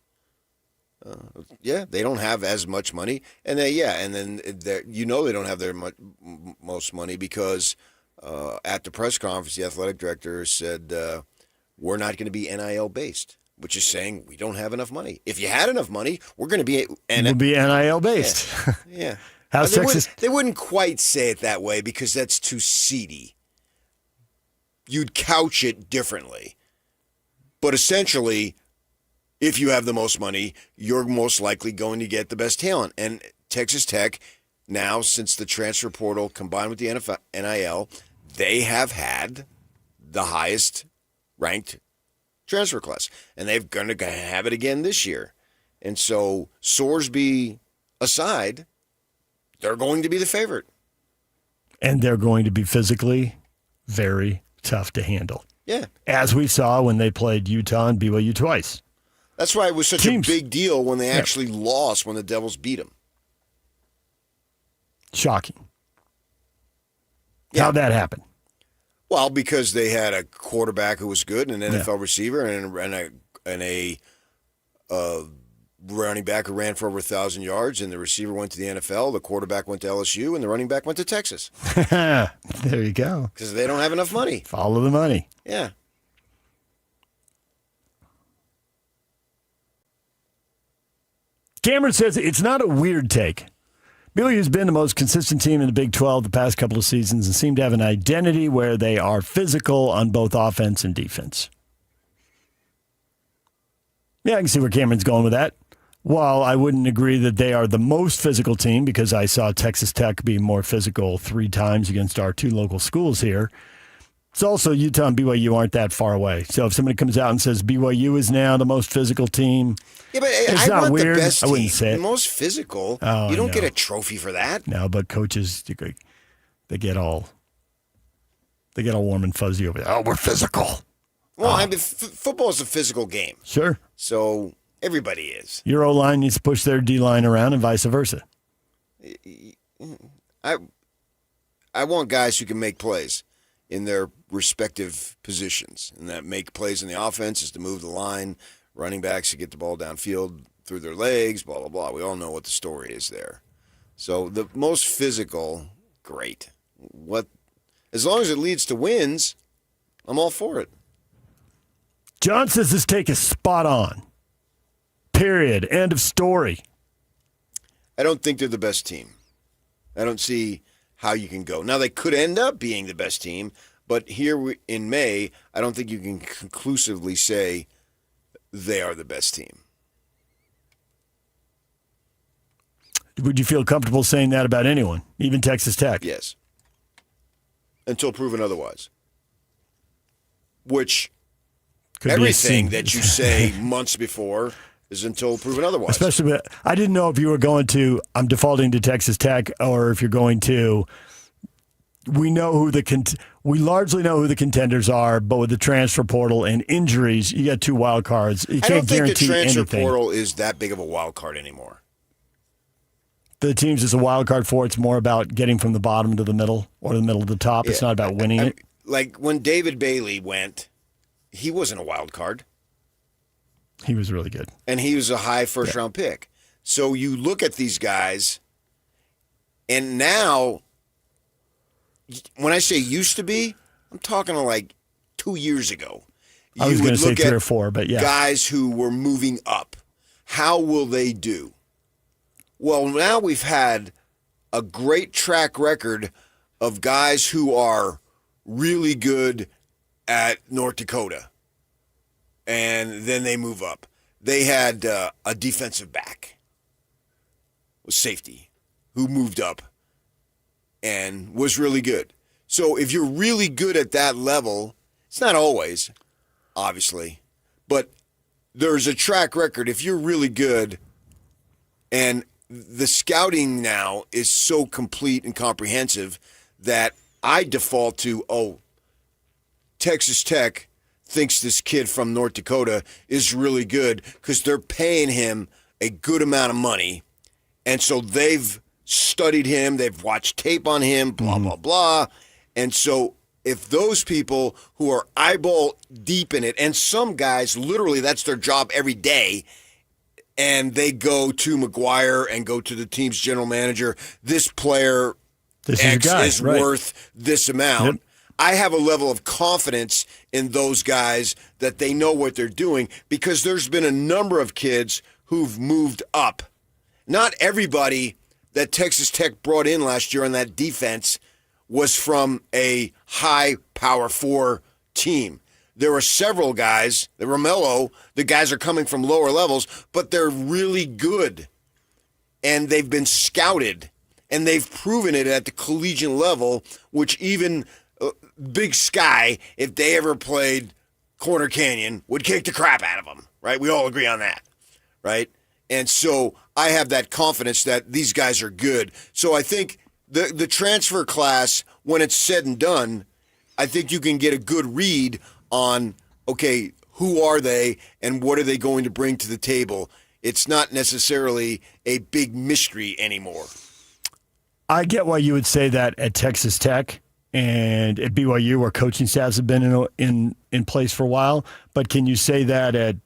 S13: They don't have as much money, and they don't have their most money because at the press conference, the athletic director said we're not going to be NIL based, which is saying we don't have enough money. If you had enough money, we're going to be
S12: NIL based.
S13: Yeah.
S12: How's Texas?
S13: They wouldn't quite say it that way because that's too seedy. You'd couch it differently, but essentially. If you have the most money, you're most likely going to get the best talent. And Texas Tech, now since the transfer portal combined with the NIL, they have had the highest ranked transfer class. And they're going to have it again this year. And so, Sorsby aside, they're going to be the favorite.
S12: And they're going to be physically very tough to handle.
S13: Yeah.
S12: As we saw when they played Utah and BYU twice.
S13: That's why it was such a big deal when they actually lost when the Devils beat them.
S12: Shocking. How'd that happen?
S13: Well, because they had a quarterback who was good, and an NFL receiver, and a running back who ran for over 1,000 yards, and the receiver went to the NFL, the quarterback went to LSU, and the running back went to Texas.
S12: There you go.
S13: Because they don't have enough money.
S12: Follow the money.
S13: Yeah.
S12: Cameron says it's not a weird take. BYU's been the most consistent team in the Big 12 the past couple of seasons and seem to have an identity where they are physical on both offense and defense. Yeah, I can see where Cameron's going with that. While I wouldn't agree that they are the most physical team because I saw Texas Tech be more physical 3 times against our 2 local schools here, it's also Utah and BYU aren't that far away. So if somebody comes out and says BYU is now the most physical team,
S13: yeah, but
S12: it's
S13: I
S12: not
S13: want
S12: weird.
S13: the best
S12: I wouldn't
S13: team.
S12: say it.
S13: The most physical.
S12: Oh,
S13: you don't
S12: no.
S13: get a trophy for that.
S12: No, but coaches, they get all warm and fuzzy over there. Oh, we're physical.
S13: Well, I mean, football is a physical game.
S12: Sure.
S13: So everybody is.
S12: Your O-line needs to push their D-line around and vice versa.
S13: I want guys who can make plays in their respective positions. And that make plays in the offense is to move the line, running backs to get the ball downfield through their legs, blah, blah, blah. We all know what the story is there. So the most physical, great. As long as it leads to wins, I'm all for it.
S12: John says this take is spot on. Period. End of story.
S13: I don't think they're the best team. I don't see how you can go. Now, they could end up being the best team, but here in May, I don't think you can conclusively say they are the best team.
S12: Would you feel comfortable saying that about anyone, even Texas Tech?
S13: Yes. Until proven otherwise. Which,
S12: Could
S13: everything that you say months before is until proven otherwise.
S12: Especially, I didn't know if you were going to, I'm defaulting to Texas Tech, or if you're going to, we largely know who the contenders are, but with the transfer portal and injuries, you got 2 wild cards. You can't guarantee anything.
S13: I don't think the transfer portal is that big of a wild card anymore.
S12: The teams is a wild card for. It's more about getting from the bottom to the middle or the middle to the top. It's not about winning it.
S13: Like when David Bailey went, he wasn't a wild card.
S12: He was really good.
S13: And he was a high first-round pick. So you look at these guys, and now, when I say used to be, I'm talking like 2 years ago.
S12: I was going to say 3 or 4, but yeah.
S13: Guys who were moving up. How will they do? Well, now we've had a great track record of guys who are really good at North Dakota, and then they move up. They had a defensive back, with safety, who moved up and was really good. So if you're really good at that level, it's not always, obviously, but there's a track record. If you're really good, and the scouting now is so complete and comprehensive that I default to, Texas Tech thinks this kid from North Dakota is really good because they're paying him a good amount of money. And so they've studied him, they've watched tape on him, blah, blah, blah. And so if those people who are eyeball deep in it, and some guys, literally that's their job every day, and they go to McGuire and go to the team's general manager, this player X is worth this amount. Yep. I have a level of confidence in those guys that they know what they're doing because there's been a number of kids who've moved up. Not everybody that Texas Tech brought in last year on that defense was from a high Power 4 team. There were several guys, the Romello, the guys are coming from lower levels, but they're really good. And they've been scouted, and they've proven it at the collegiate level, which even Big Sky, if they ever played Corner Canyon, would kick the crap out of them, right? We all agree on that, right? And so I have that confidence that these guys are good. So I think the transfer class, when it's said and done, I think you can get a good read on, okay, who are they and what are they going to bring to the table? It's not necessarily a big mystery anymore.
S12: I get why you would say that at Texas Tech and at BYU, where coaching staffs have been in place for a while. But can you say that at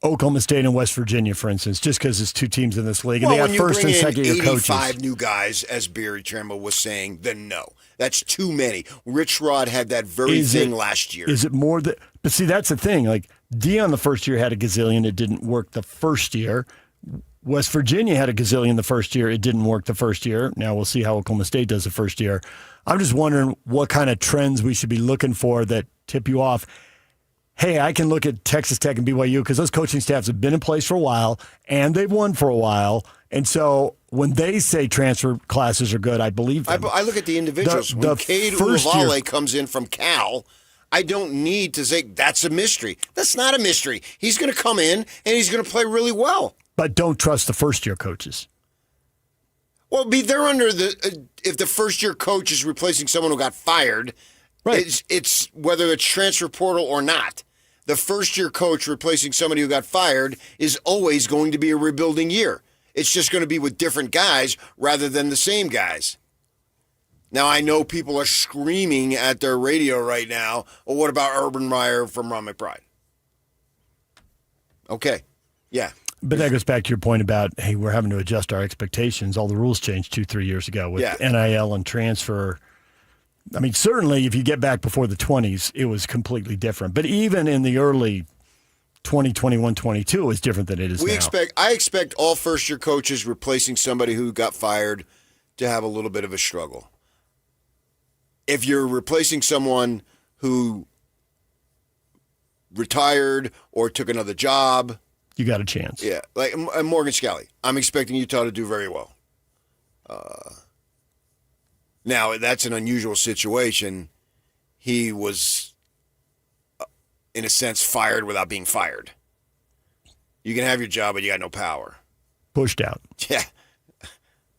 S12: Oklahoma State and West Virginia, for instance, just because it's two teams in this league and they got first and second year coaches?
S13: 85 new guys, as Barry Tremble was saying, then no. That's too many. Rich Rod had that very thing last year.
S12: Is it more that? But see, that's the thing. Like Dion the first year had a gazillion. It didn't work the first year. West Virginia had a gazillion the first year. It didn't work the first year. Now we'll see how Oklahoma State does the first year. I'm just wondering what kind of trends we should be looking for that tip you off. Hey, I can look at Texas Tech and BYU because those coaching staffs have been in place for a while and they've won for a while. And so when they say transfer classes are good, I believe them.
S13: I look at the individuals. When Cade Uvalale comes in from Cal, I don't need to say that's a mystery. That's not a mystery. He's going to come in and he's going to play really well.
S12: But don't trust the first-year coaches.
S13: Well, they're under if the first-year coach is replacing someone who got fired, right? It's whether it's transfer portal or not. The first-year coach replacing somebody who got fired is always going to be a rebuilding year. It's just going to be with different guys rather than the same guys. Now, I know people are screaming at their radio right now, well, what about Urban Meyer from Ron McBride? Okay, yeah.
S12: But that goes back to your point about, hey, we're having to adjust our expectations. All the rules changed 2-3 years ago with NIL and transfer. I mean, certainly if you get back before the 20s, it was completely different. But even in the early 2021, 22, it was different than it is now.
S13: I expect all first-year coaches replacing somebody who got fired to have a little bit of a struggle. If you're replacing someone who retired or took another job,
S12: you got a chance.
S13: Yeah, like Morgan Scalley. I'm expecting Utah to do very well. Now, that's an unusual situation. He was, in a sense, fired without being fired. You can have your job, but you got no power.
S12: Pushed out.
S13: Yeah.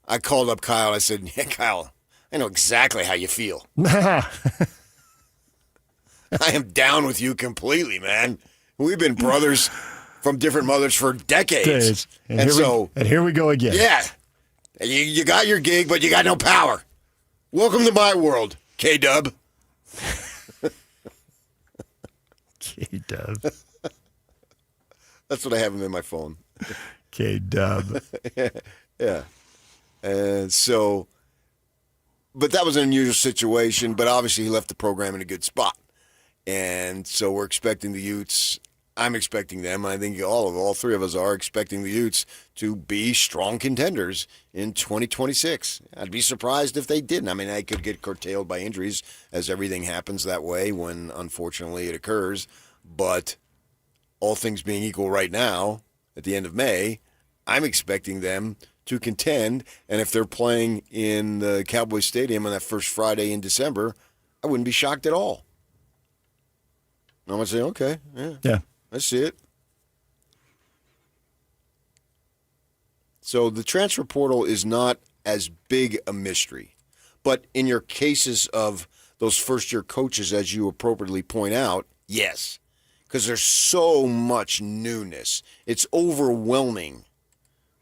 S13: I called up Kyle. I said, yeah, Kyle, I know exactly how you feel. I am down with you completely, man. We've been brothers from different mothers for decades.
S12: And here we go again.
S13: Yeah. You got your gig, but you got no power. Welcome to my world, K-Dub.
S12: K-Dub.
S13: That's what I have him in my phone.
S12: K-Dub.
S13: Yeah. And so, but that was an unusual situation, but obviously he left the program in a good spot. And so we're expecting the Utes. I'm expecting them. I think all three of us are expecting the Utes to be strong contenders in 2026. I'd be surprised if they didn't. I mean, they could get curtailed by injuries, as everything happens that way when, unfortunately, it occurs. But all things being equal right now, at the end of May, I'm expecting them to contend. And if they're playing in the Cowboys Stadium on that first Friday in December, I wouldn't be shocked at all. I'm going to say, okay, yeah. I see it. So the transfer portal is not as big a mystery. But in your cases of those first-year coaches, as you appropriately point out, yes. Because there's so much newness. It's overwhelming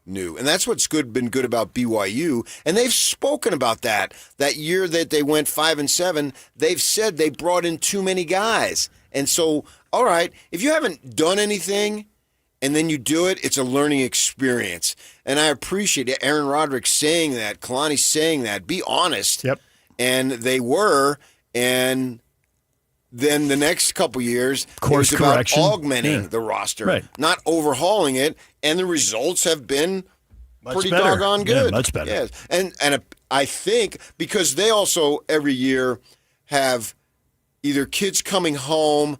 S13: new. And that's what's been good about BYU. And they've spoken about that. That year that they went 5-7, they've said they brought in too many guys. And so, all right, if you haven't done anything and then you do it, it's a learning experience. And I appreciate Aaron Roderick saying that, Kalani saying that. Be honest.
S12: Yep.
S13: And they were. And then the next couple years,
S12: course
S13: it was
S12: correction.
S13: about augmenting the roster,
S12: right.
S13: not overhauling it. And the results have been pretty
S12: better.
S13: doggone good.
S12: Yeah, much better.
S13: Yes. And I think because they also every year have either kids coming home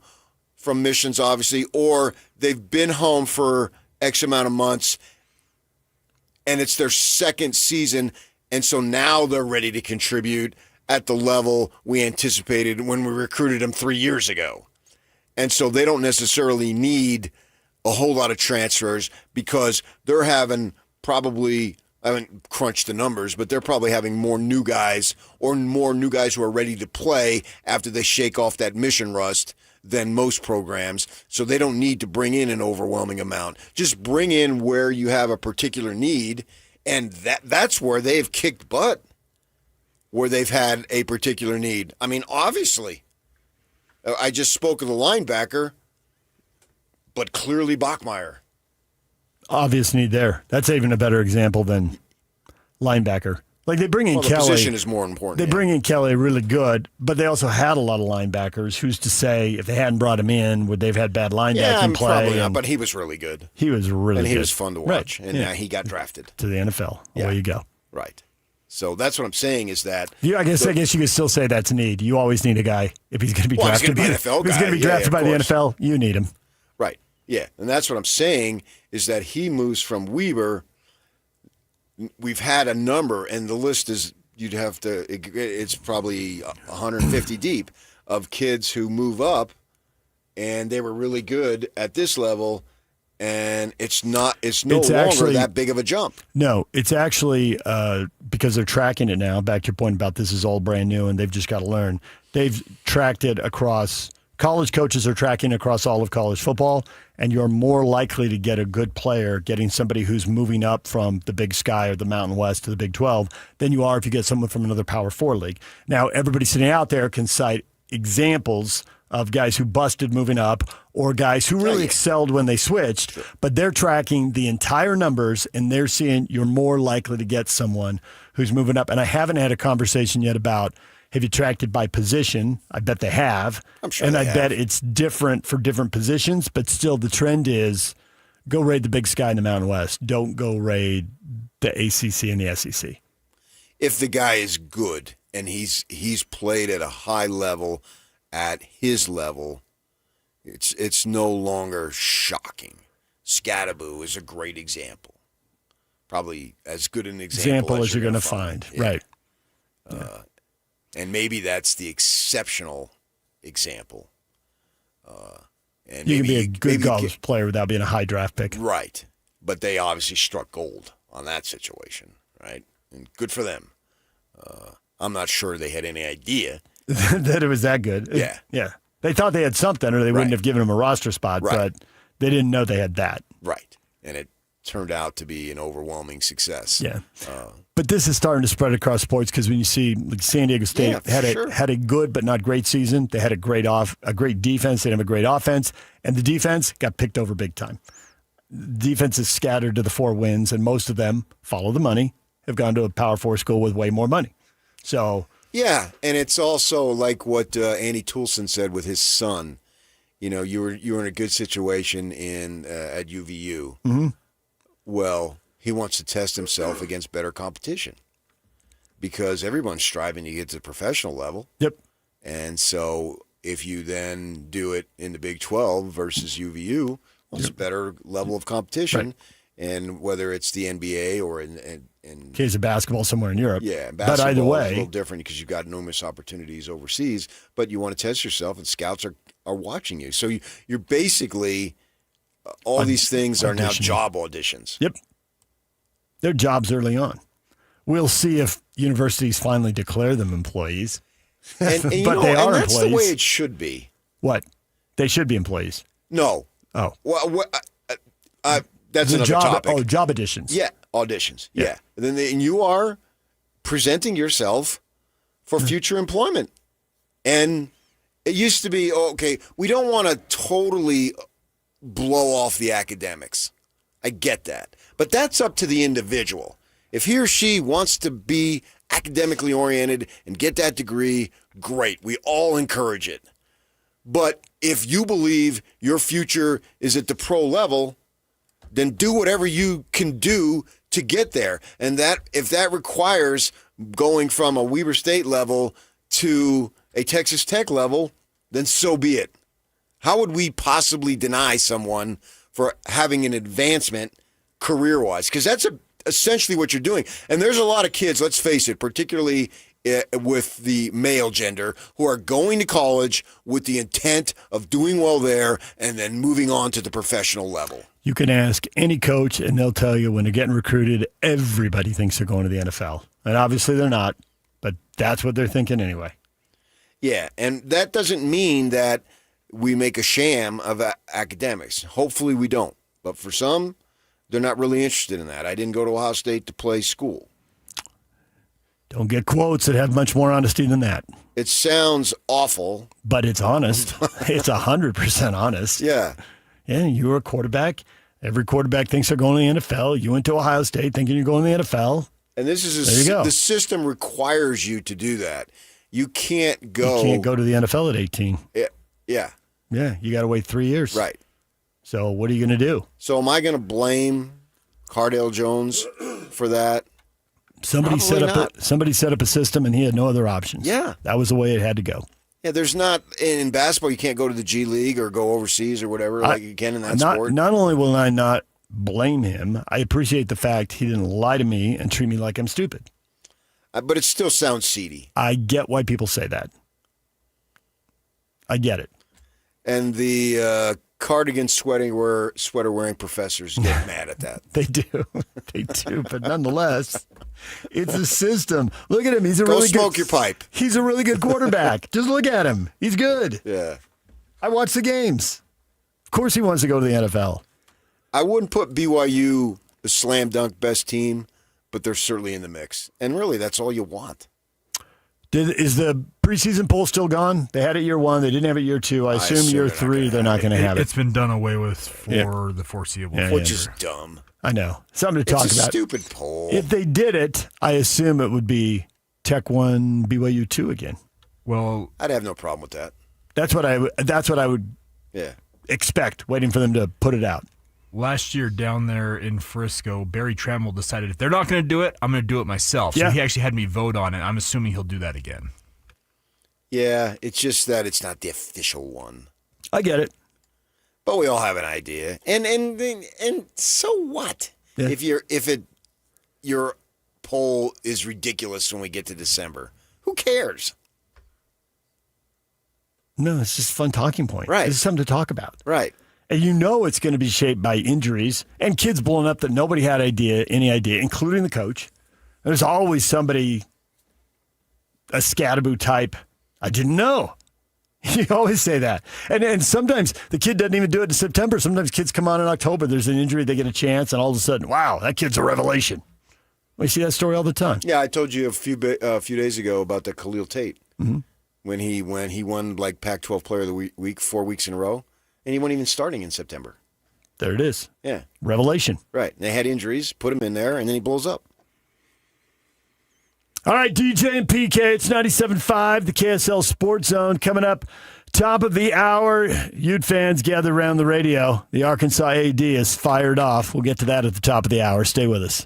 S13: from missions, obviously, or they've been home for X amount of months, and it's their second season, and so now they're ready to contribute at the level we anticipated when we recruited them 3 years ago. And so they don't necessarily need a whole lot of transfers because they're having probably, I haven't crunched the numbers, but they're probably having more new guys or more new guys who are ready to play after they shake off that mission rust than most programs. So they don't need to bring in an overwhelming amount. Just bring in where you have a particular need, and that's where they've kicked butt, where they've had a particular need. I mean, obviously, I just spoke of the linebacker, but clearly Bachmeier.
S12: Obvious need there. That's even a better example than linebacker. Like they bring in
S13: the
S12: Kelly.
S13: Position is more important.
S12: They bring in Kelly really good, but they also had a lot of linebackers. Who's to say if they hadn't brought him in, would they've had bad linebacking play?
S13: Probably not, but he was really good.
S12: He was really good.
S13: And he was fun to watch.
S12: Right.
S13: And now he got drafted.
S12: To the NFL. Away you go.
S13: Right. So that's what I'm saying is that.
S12: I guess you could still say that's a need. You always need a guy if he's going to be drafted.
S13: He's going to be
S12: drafted by the NFL, you need him.
S13: Right. Yeah. And that's what I'm saying is that he moves from Weber. We've had a number, and the list is, it's probably 150 deep of kids who move up, and they were really good at this level, and it's no longer actually that big of a jump.
S12: No, it's actually because they're tracking it now. Back to your point about this is all brand new, and they've just got to learn. They've tracked it across. College coaches are tracking across all of college football, and you're more likely to get a good player getting somebody who's moving up from the Big Sky or the Mountain West to the Big 12 than you are if you get someone from another Power 4 league. Now, everybody sitting out there can cite examples of guys who busted moving up or guys who really excelled when they switched, but they're tracking the entire numbers, and they're seeing you're more likely to get someone who's moving up. And I haven't had a conversation yet about have you tracked it by position? I bet they have.
S13: I'm sure
S12: and
S13: they
S12: I
S13: have.
S12: bet it's different for different positions, but still the trend is go raid the Big Sky in the Mountain West. Don't go raid the ACC and the SEC.
S13: If the guy is good and he's played at a high level, at his level, it's no longer shocking. Scattaboo is a great example. Probably as good an example
S12: as you're going to find.
S13: Yeah.
S12: Right.
S13: And maybe that's the exceptional example. And
S12: you can be a good college player without being a high draft pick.
S13: Right. But they obviously struck gold on that situation, right? And good for them. I'm not sure they had any idea
S12: that it was that good.
S13: Yeah.
S12: Yeah. They thought they had something or they wouldn't have given him a roster spot, but they didn't know they had that.
S13: Right. And it turned out to be an overwhelming success.
S12: Yeah. But this is starting to spread across sports because when you see like San Diego State had a good but not great season, they had a great defense, they didn't have a great offense, and the defense got picked over big time. defense is scattered to the 4 wins, and most of them follow the money, have gone to a Power 4 school with way more money. So
S13: yeah, and it's also like what Andy Toulson said with his son. You know, you were in a good situation at UVU.
S12: Mm-hmm.
S13: Well, he wants to test himself against better competition because everyone's striving to get to the professional level.
S12: Yep.
S13: And so if you then do it in the Big 12 versus UVU, well, it's a better level of competition.
S12: Right.
S13: And whether it's the NBA or in
S12: case of basketball somewhere in Europe.
S13: Yeah,
S12: but either
S13: basketball
S12: way,
S13: is a little different because you've got numerous opportunities overseas, but you want to test yourself, and scouts are watching you. So you're basically, all these things are now job auditions.
S12: Yep. They're jobs early on. We'll see if universities finally declare them employees.
S13: And
S12: but they are
S13: that's
S12: employees.
S13: The way it should be.
S12: What? They should be employees.
S13: No.
S12: Oh.
S13: Well, that's
S12: the
S13: another
S12: job,
S13: topic.
S12: Oh, job auditions.
S13: Yeah, auditions. Yeah. And you are presenting yourself for future employment. And it used to be, okay, we don't want to totally blow off the academics. I get that. But that's up to the individual. If he or she wants to be academically oriented and get that degree, great. We all encourage it. But if you believe your future is at the pro level, then do whatever you can do to get there. And that if that requires going from a Weber State level to a Texas Tech level, then so be it. How would we possibly deny someone for having an advancement career-wise? Because that's essentially what you're doing. And there's a lot of kids, let's face it, particularly with the male gender, who are going to college with the intent of doing well there and then moving on to the professional level.
S12: You can ask any coach, and they'll tell you when they're getting recruited, everybody thinks they're going to the NFL. And obviously they're not, but that's what they're thinking anyway.
S13: Yeah, and that doesn't mean that we make a sham of academics. Hopefully we don't. But for some, they're not really interested in that. I didn't go to Ohio State to play school.
S12: Don't get quotes that have much more honesty than that.
S13: It sounds awful.
S12: But it's honest. It's 100% honest.
S13: Yeah.
S12: Yeah, you were a quarterback. Every quarterback thinks they're going to the NFL. You went to Ohio State thinking you're going to the NFL.
S13: And this is
S12: there you go.
S13: The system requires you to do that. You can't go.
S12: You can't go to the NFL at 18.
S13: Yeah.
S12: Yeah, you got to wait 3 years.
S13: Right.
S12: So what are you going to do?
S13: So am I going to blame Cardale Jones for that?
S12: Somebody set up a system, and he had no other options.
S13: Yeah.
S12: That was the way it had to go.
S13: Yeah, there's not in basketball. You can't go to the G League or go overseas or whatever like you can in that sport.
S12: Not only will I not blame him, I appreciate the fact he didn't lie to me and treat me like I'm stupid.
S13: But it still sounds seedy.
S12: I get why people say that. I get it.
S13: And the cardigan sweater wearing professors get mad at that.
S12: They do. They do. But nonetheless, it's a system. Look at him. He's a
S13: Go
S12: really
S13: smoke
S12: good,
S13: your pipe.
S12: He's a really good quarterback. Just look at him. He's good.
S13: Yeah.
S12: I watch the games. Of course he wants to go to the NFL.
S13: I wouldn't put BYU the slam dunk best team, but they're certainly in the mix. And really, that's all you want.
S12: Is the preseason poll still gone? They had it year 1. They didn't have it year 2. I assume year 3 they're not going to have it.
S16: It's been done away with for the foreseeable future.
S13: Which is dumb.
S12: I know. Something to talk
S13: it's a
S12: about.
S13: Stupid poll.
S12: If they did it, I assume it would be Tech 1, BYU 2 again.
S16: Well,
S13: I'd have no problem with that.
S12: That's what I would expect, waiting for them to put it out.
S21: Last year down there in Frisco, Barry Trammell decided if they're not going to do it, I'm going to do it myself. So he actually had me vote on it. I'm assuming he'll do that again.
S13: Yeah, it's just that it's not the official one.
S12: I get it.
S13: But we all have an idea. And so what?
S12: Yeah.
S13: If your poll is ridiculous when we get to December, who cares?
S12: No, it's just a fun talking point.
S13: Right.
S12: It's something to talk about.
S13: Right.
S12: And you know it's going to be shaped by injuries and kids blowing up that nobody had any idea, including the coach. There's always somebody, a scatterboo type, I didn't know. You always say that. And sometimes the kid doesn't even do it in September. Sometimes kids come on in October. There's an injury, they get a chance, and all of a sudden, wow, that kid's a revelation. We see that story all the time.
S13: Yeah, I told you a few days ago about the Khalil Tate.
S12: Mm-hmm.
S13: When he won like Pac-12 Player of the Week 4 weeks in a row. And he wasn't even starting in September.
S12: There it is.
S13: Yeah.
S12: Revelation.
S13: Right. They had injuries, put him in there, and then he blows up.
S12: All right, DJ and PK, it's 97.5, the KSL Sports Zone. Coming up, top of the hour, Ute fans gather around the radio. The Arkansas AD is fired off. We'll get to that at the top of the hour. Stay with us.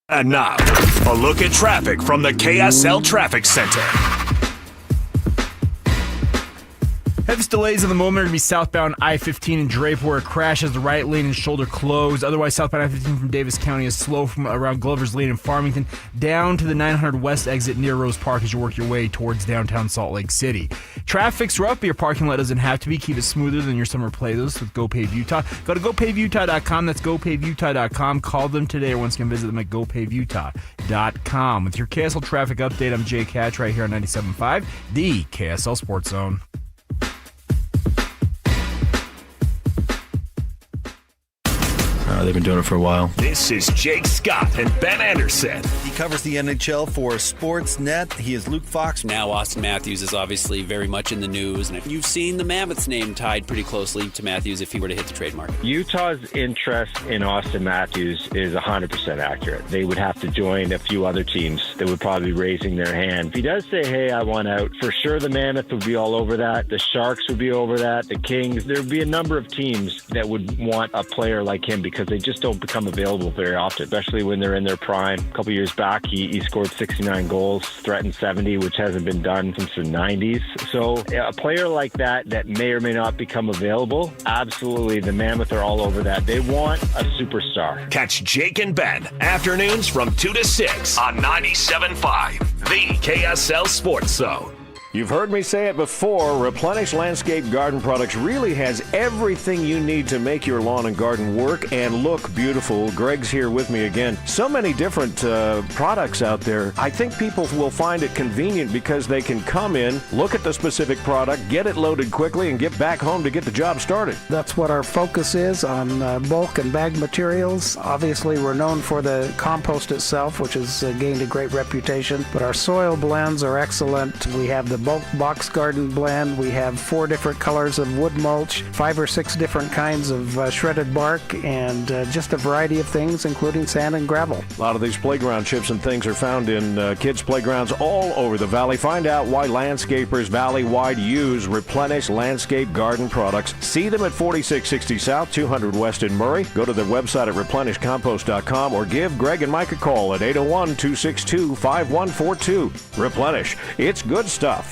S8: And now, a look at traffic from the KSL Traffic Center.
S21: Heaviest delays at the moment are going to be southbound I-15 in Draper, where a crash has the right lane and shoulder closed. Otherwise, southbound I-15 from Davis County is slow from around Glover's Lane in Farmington down to the 900 West exit near Rose Park as you work your way towards downtown Salt Lake City. Traffic's rough, but your parking lot doesn't have to be. Keep it smoother than your summer playlist with GoPave Utah. Go to GoPaveUtah.com. That's GoPaveUtah.com. Call them today or once again visit them at GoPaveUtah.com. With your KSL traffic update, I'm Jay Catch right here on 97.5, the KSL Sports Zone.
S4: They've been doing it for a while.
S8: This is Jake Scott and Ben Anderson.
S5: He covers the NHL for Sportsnet. He is Luke Fox.
S6: Now Austin Matthews is obviously very much in the news, and if you've seen the Mammoth's name tied pretty closely to Matthews if he were to hit the trade market.
S7: Utah's interest in Austin Matthews is 100% accurate. They would have to join a few other teams that would probably be raising their hand. If he does say, hey, I want out, for sure the Mammoth would be all over that. The Sharks would be over that. The Kings. There would be a number of teams that would want a player like him because they just don't become available very often, especially when they're in their prime. A couple years back, he scored 69 goals, threatened 70, which hasn't been done since the 90s. So a player like that may or may not become available, absolutely, the Mammoth are all over that. They want a superstar.
S8: Catch Jake and Ben, afternoons from 2 to 6 on 97.5, the KSL Sports Zone.
S9: You've heard me say it before, Replenish Landscape Garden Products really has everything you need to make your lawn and garden work and look beautiful. Greg's here with me again. So many different products out there. I think people will find it convenient because they can come in, look at the specific product, get it loaded quickly, and get back home to get the job started.
S10: That's what our focus is on bulk and bag materials. Obviously, we're known for the compost itself, which has gained a great reputation, but our soil blends are excellent. We have the bulk box garden blend. We have 4 different colors of wood mulch, 5 or 6 different kinds of shredded bark, and just a variety of things, including sand and gravel.
S9: A lot of these playground chips and things are found in kids' playgrounds all over the valley. Find out why landscapers valley-wide use Replenish Landscape Garden Products. See them at 4660 South, 200 West in Murray. Go to their website at replenishcompost.com or give Greg and Mike a call at 801-262-5142. Replenish. It's good stuff.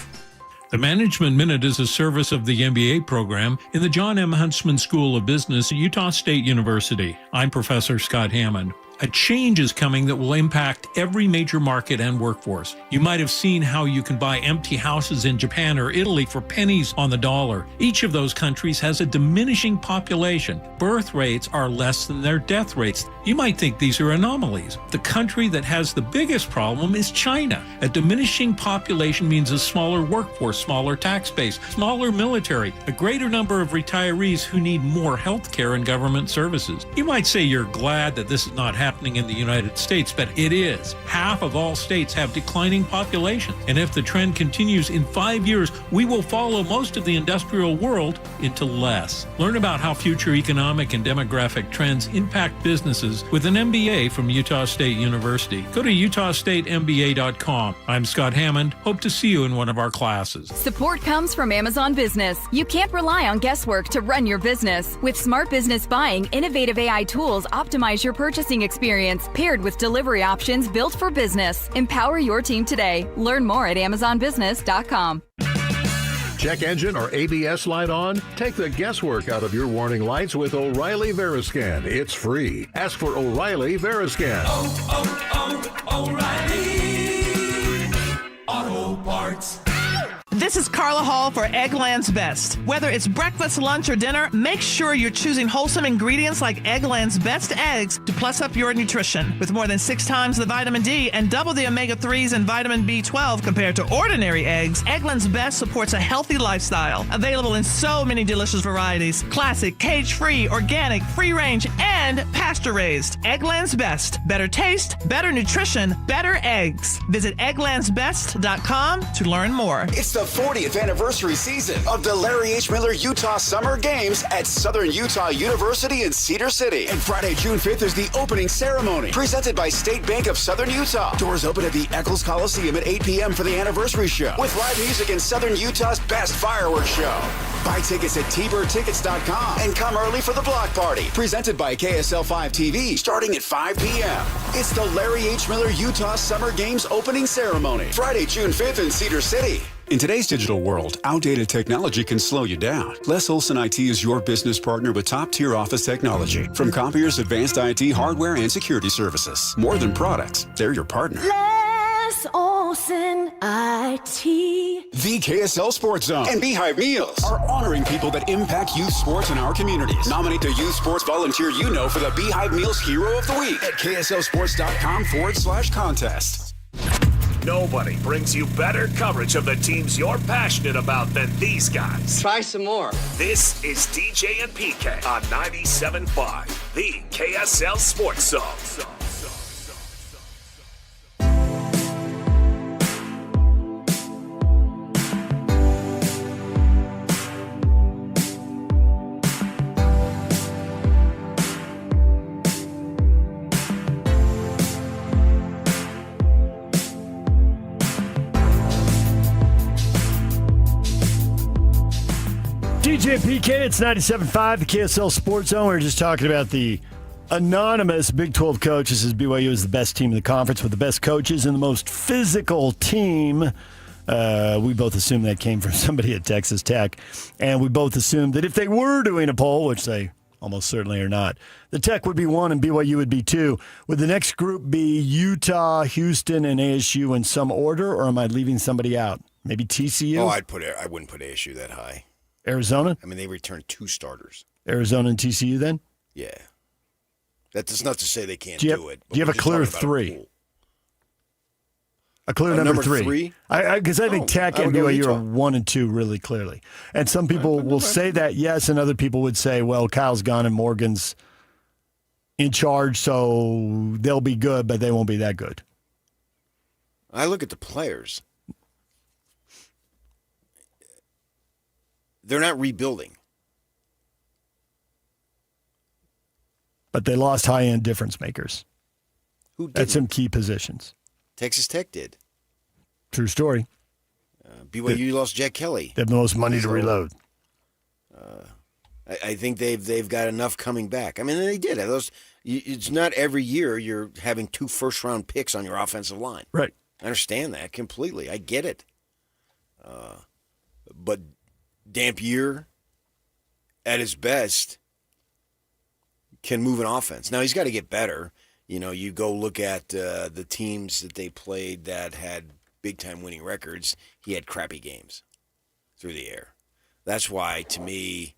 S11: The Management Minute is a service of the MBA program in the John M. Huntsman School of Business at Utah State University. I'm Professor Scott Hammond. A change is coming that will impact every major market and workforce. You might have seen how you can buy empty houses in Japan or Italy for pennies on the dollar. Each of those countries has a diminishing population. Birth rates are less than their death rates. You might think these are anomalies. The country that has the biggest problem is China. A diminishing population means a smaller workforce, smaller tax base, smaller military, a greater number of retirees who need more health care and government services. You might say you're glad that this is not happening in the United States, but it is. Half of all states have declining populations. And if the trend continues in 5 years, we will follow most of the industrial world into less. Learn about how future economic and demographic trends impact businesses with an MBA from Utah State University. Go to utahstatemba.com. I'm Scott Hammond. Hope to see you in one of our classes.
S15: Support comes from Amazon Business. You can't rely on guesswork to run your business. With Smart Business Buying, innovative AI tools optimize your purchasing experience paired with delivery options built for business. Empower your team today. Learn more at amazonbusiness.com.
S29: Check engine or ABS light on? Take the guesswork out of your warning lights with O'Reilly Veriscan. It's free. Ask for O'Reilly Veriscan.
S30: O'Reilly Auto Parts.
S31: This is Carla Hall for Eggland's Best. Whether it's breakfast, lunch, or dinner, make sure you're choosing wholesome ingredients like Eggland's Best eggs to plus up your nutrition. With more than 6 times the vitamin D and double the omega-3s and vitamin B12 compared to ordinary eggs, Eggland's Best supports a healthy lifestyle. Available in so many delicious varieties. Classic, cage-free, organic, free-range, and pasture-raised. Eggland's Best. Better taste, better nutrition, better eggs. Visit egglandsbest.com to learn more.
S3: It's the 40th anniversary season of the Larry H. Miller Utah Summer Games at Southern Utah University in Cedar City. And Friday, June 5th is the opening ceremony presented by State Bank of Southern Utah. Doors open at the Eccles Coliseum at 8 p.m. for the anniversary show with live music and Southern Utah's best fireworks show. Buy tickets at tbirdtickets.com and come early for the block party. Presented by KSL 5 TV, starting at 5 p.m. It's the Larry H. Miller Utah Summer Games opening ceremony, Friday, June 5th in Cedar City. In today's digital world, outdated technology can slow you down. Les Olson IT is your business partner with top-tier office technology. From copiers, advanced IT, hardware, and security services. More than products, they're your partner.
S1: Les Olson IT.
S3: The KSL Sports Zone and Beehive Meals are honoring people that impact youth sports in our communities. Nominate the youth sports volunteer you know for the Beehive Meals Hero of the Week at kslsports.com/contest.
S8: Nobody brings you better coverage of the teams you're passionate about than these guys.
S2: Try some more.
S8: This is DJ and PK on 97.5, the KSL Sports Zone.
S12: DJ PK, it's 97.5, the KSL Sports Zone. We were just talking about the anonymous Big 12 coach. This is BYU is the best team in the conference with the best coaches and the most physical team. We both assumed that came from somebody at Texas Tech. And we both assumed that if they were doing a poll, which they almost certainly are not, the Tech would be 1 and BYU would be 2. Would the next group be Utah, Houston, and ASU in some order, or am I leaving somebody out? Maybe TCU?
S13: Oh, I wouldn't put ASU that high.
S12: Arizona?
S13: I mean, they returned 2 starters.
S12: Arizona and TCU then?
S13: Yeah. That's not to say they can't
S12: do
S13: it.
S12: Do you have a clear 3? A clear number 3? Because I think Tech and BYU are 1 and 2 really clearly. And some people will say that, yes, and other people would say, well, Kyle's gone and Morgan's in charge, so they'll be good, but they won't be that good.
S13: I look at the players. They're not rebuilding.
S12: But they lost high-end difference makers.
S13: Who did?
S12: At some key positions.
S13: Texas Tech did.
S12: True story.
S13: BYU lost Jack Kelly.
S12: They have the most money to reload.
S13: I think they've got enough coming back. I mean, they did. It's not every year you're having 2 first-round picks on your offensive line.
S12: Right.
S13: I understand that completely. I get it. But Dampier, at his best, can move an offense. Now, he's got to get better. You know, you go look at the teams that they played that had big-time winning records. He had crappy games through the air. That's why, to me,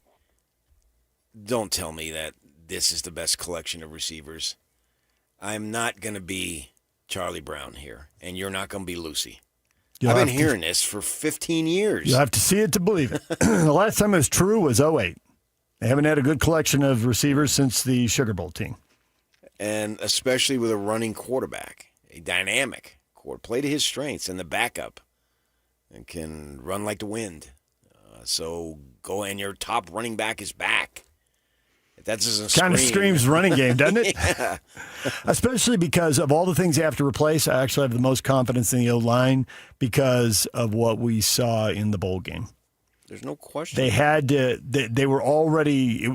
S13: don't tell me that this is the best collection of receivers. I'm not going to be Charlie Brown here, and you're not going to be Lucy. I've been hearing this for 15 years.
S12: You have to see it to believe it. The last time it was true was 2008. They haven't had a good collection of receivers since the Sugar Bowl team.
S13: And especially with a running quarterback, a dynamic quarterback, play to his strengths, and the backup and can run like the wind. So go, and your top running back is back. That doesn't
S12: kind of screams running game, doesn't it?
S13: Yeah.
S12: Especially because of all the things they have to replace. I actually have the most confidence in the O-line because of what we saw in the bowl game.
S13: There's no question.
S12: They had to. They were already.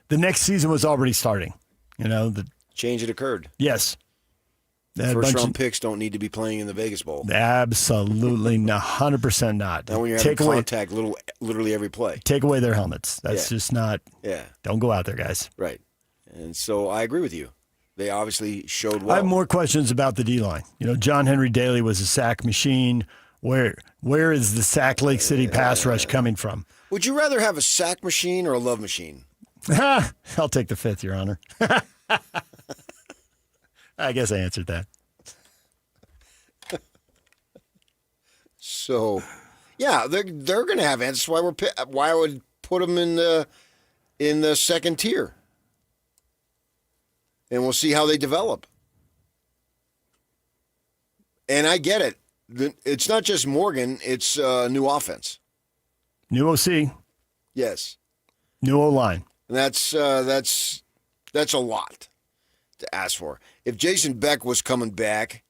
S12: The next season was already starting. You know, the
S13: change had occurred.
S12: Yes.
S13: First-round picks don't need to be playing in the Vegas Bowl.
S12: Absolutely, 100% not.
S13: Now when you're having contact literally every play.
S12: Take away their helmets. That's just not.
S13: Yeah.
S12: Don't go out there, guys.
S13: Right. And so I agree with you. They obviously showed well.
S12: I have more questions about the D-line. You know, John Henry Daly was a sack machine. Where is the Sac Lake City pass rush coming from?
S13: Would you rather have a sack machine or a love machine?
S12: I'll take the 5th, Your Honor. I guess I answered that.
S13: So, yeah, they're going to have answers. Why I would put them in the second tier, and we'll see how they develop. And I get it. it's not just Morgan, it's new offense.
S12: New OC.
S13: Yes.
S12: New O-line.
S13: And that's a lot to ask for. If Jason Beck was coming back,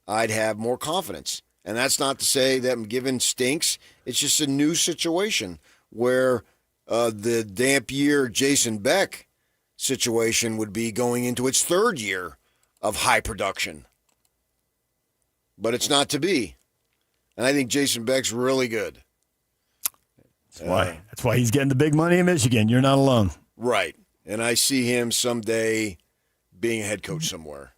S13: I'd have more confidence. And that's not to say that McGivern stinks. It's just a new situation where the damp year Jason Beck situation would be going into its third year of high production. But it's not to be. And I think Jason Beck's really good.
S12: That's why he's getting the big money in Michigan. You're not alone.
S13: Right. And I see him someday being a head coach somewhere.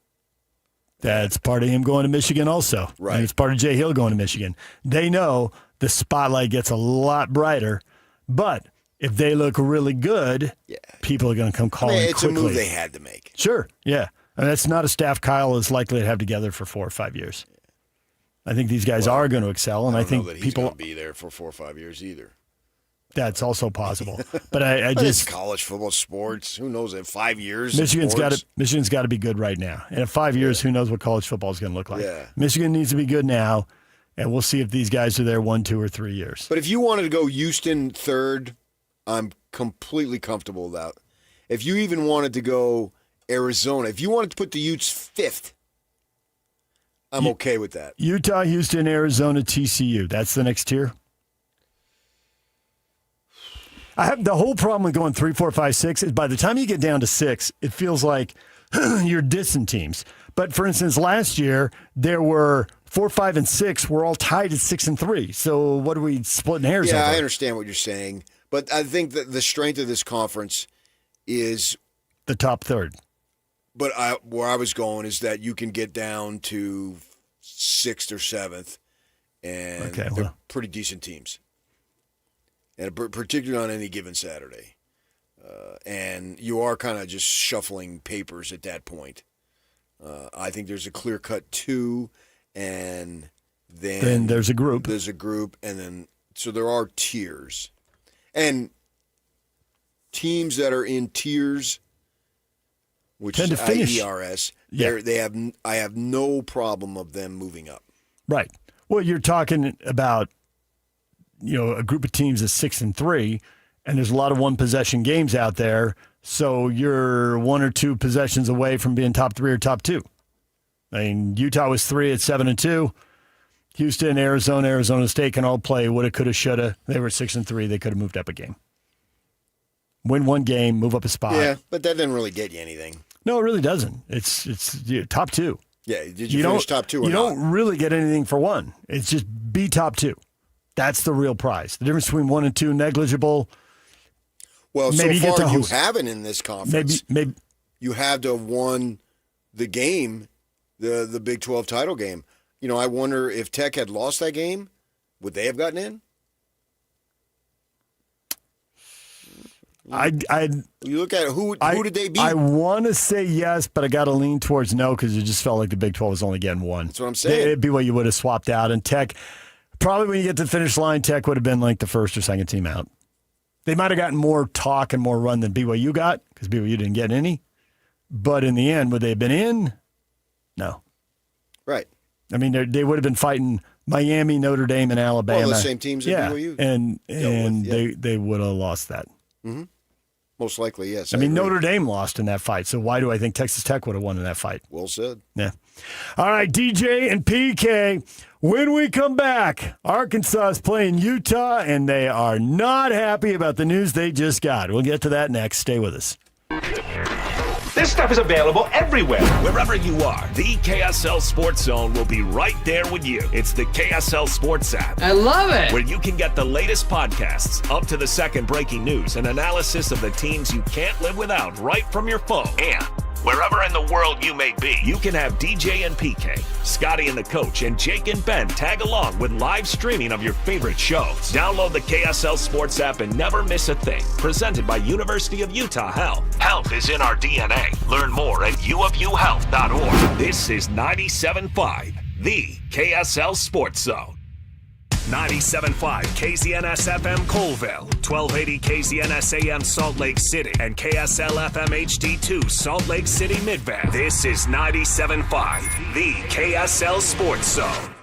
S12: That's part of him going to Michigan also.
S13: Right.
S12: And it's part of Jay Hill going to Michigan. They know the spotlight gets a lot brighter, but if they look really good, people are going to come calling
S13: it's
S12: quickly.
S13: a move they had to make.
S12: Sure, yeah. And that's not a staff Kyle is likely to have together for 4 or 5 years. I think these guys are going to excel, and I think
S13: know that he's
S12: people
S13: going to be there for 4 or 5 years either.
S12: That's also possible. But I
S13: But
S12: just
S13: it's college football, sports. Who knows? In 5 years,
S12: Michigan's
S13: sports?
S12: got to be good right now. And in 5 years, who knows what college football is going to look like?
S13: Yeah.
S12: Michigan needs to be good now, and we'll see if these guys are there 1, 2, or 3 years.
S13: But if you wanted to go Houston third, I'm completely comfortable with that. If you even wanted to go Arizona, if you wanted to put the Utes fifth, I'm okay with that.
S12: Utah, Houston, Arizona, TCU. That's the next tier. I have the whole problem with going 3, 4, 5, 6 is by the time you get down to 6, it feels like you're dissing teams. But for instance, last year there were 4, 5, and 6 were all tied at 6 and 3. So what are we splitting hairs over?
S13: Yeah, I understand what you're saying, but I think that the strength of this conference is
S12: the top third.
S13: But where I was going is that you can get down to 6th or 7th, and they're pretty decent teams. And particularly on any given Saturday. And you are kind of just shuffling papers at that point. I think there's a clear-cut 2, and then
S12: there's a group.
S13: There's a group, and then so there are tiers. And teams that are in tiers, which
S12: tend
S13: is
S12: to finish.
S13: IERS, I have no problem of them moving up.
S12: Right. Well, you're talking about a group of teams that's 6 and 3, and there's a lot of one-possession games out there, so you're 1 or 2 possessions away from being top 3 or top 2. I mean, Utah was 3 at 7 and 2. Houston, Arizona State can all play woulda, coulda, shoulda. They were 6 and 3. They could have moved up a game. Win 1 game, move up a spot.
S13: Yeah, but that doesn't really get you anything.
S12: No, it really doesn't. It's top 2.
S13: Yeah, did you finish top 2 or not?
S12: You don't really get anything for 1. It's just be top 2. That's the real prize. The difference between 1 and 2, negligible.
S13: Well,
S12: maybe
S13: so far you haven't in this conference.
S12: Maybe
S13: you have to have won the game, the Big 12 title game. I wonder if Tech had lost that game, would they have gotten in? You look at it, who did they beat?
S12: I want to say yes, but I got to lean towards no because it just felt like the Big 12 was only getting 1.
S13: That's what I'm saying.
S12: BYU would have swapped out, and Tech. Probably when you get to the finish line, Tech would have been like the first or second team out. They might have gotten more talk and more run than BYU got because BYU didn't get any. But in the end, would they have been in? No.
S13: Right.
S12: I mean, they would have been fighting Miami, Notre Dame, and Alabama.
S13: Well, the same teams as BYU.
S12: And they would have lost that.
S13: Mm-hmm. Most likely, yes.
S12: I mean, Notre Dame lost in that fight, so why do I think Texas Tech would have won in that fight?
S13: Well said.
S12: Yeah. All right, DJ and PK, when we come back, Arkansas is playing Utah, and they are not happy about the news they just got. We'll get to that next. Stay with us.
S8: This stuff is available everywhere. Wherever you are, the KSL Sports Zone will be right there with you. It's the KSL Sports app.
S2: I love it.
S8: Where you can get the latest podcasts, up to the second breaking news, and analysis of the teams you can't live without right from your phone. And wherever in the world you may be, you can have DJ and PK, Scotty and the coach, and Jake and Ben tag along with live streaming of your favorite shows. Download the KSL Sports app and never miss a thing. Presented by University of Utah Health. Health is in our DNA. Learn more at uofuhealth.org. This is 97.5, the KSL Sports Zone. 97.5 KZNS FM Colville, 1280 KZNS AM Salt Lake City, and KSL FM HD2 Salt Lake City Midvan. This is 97.5, the KSL Sports Zone.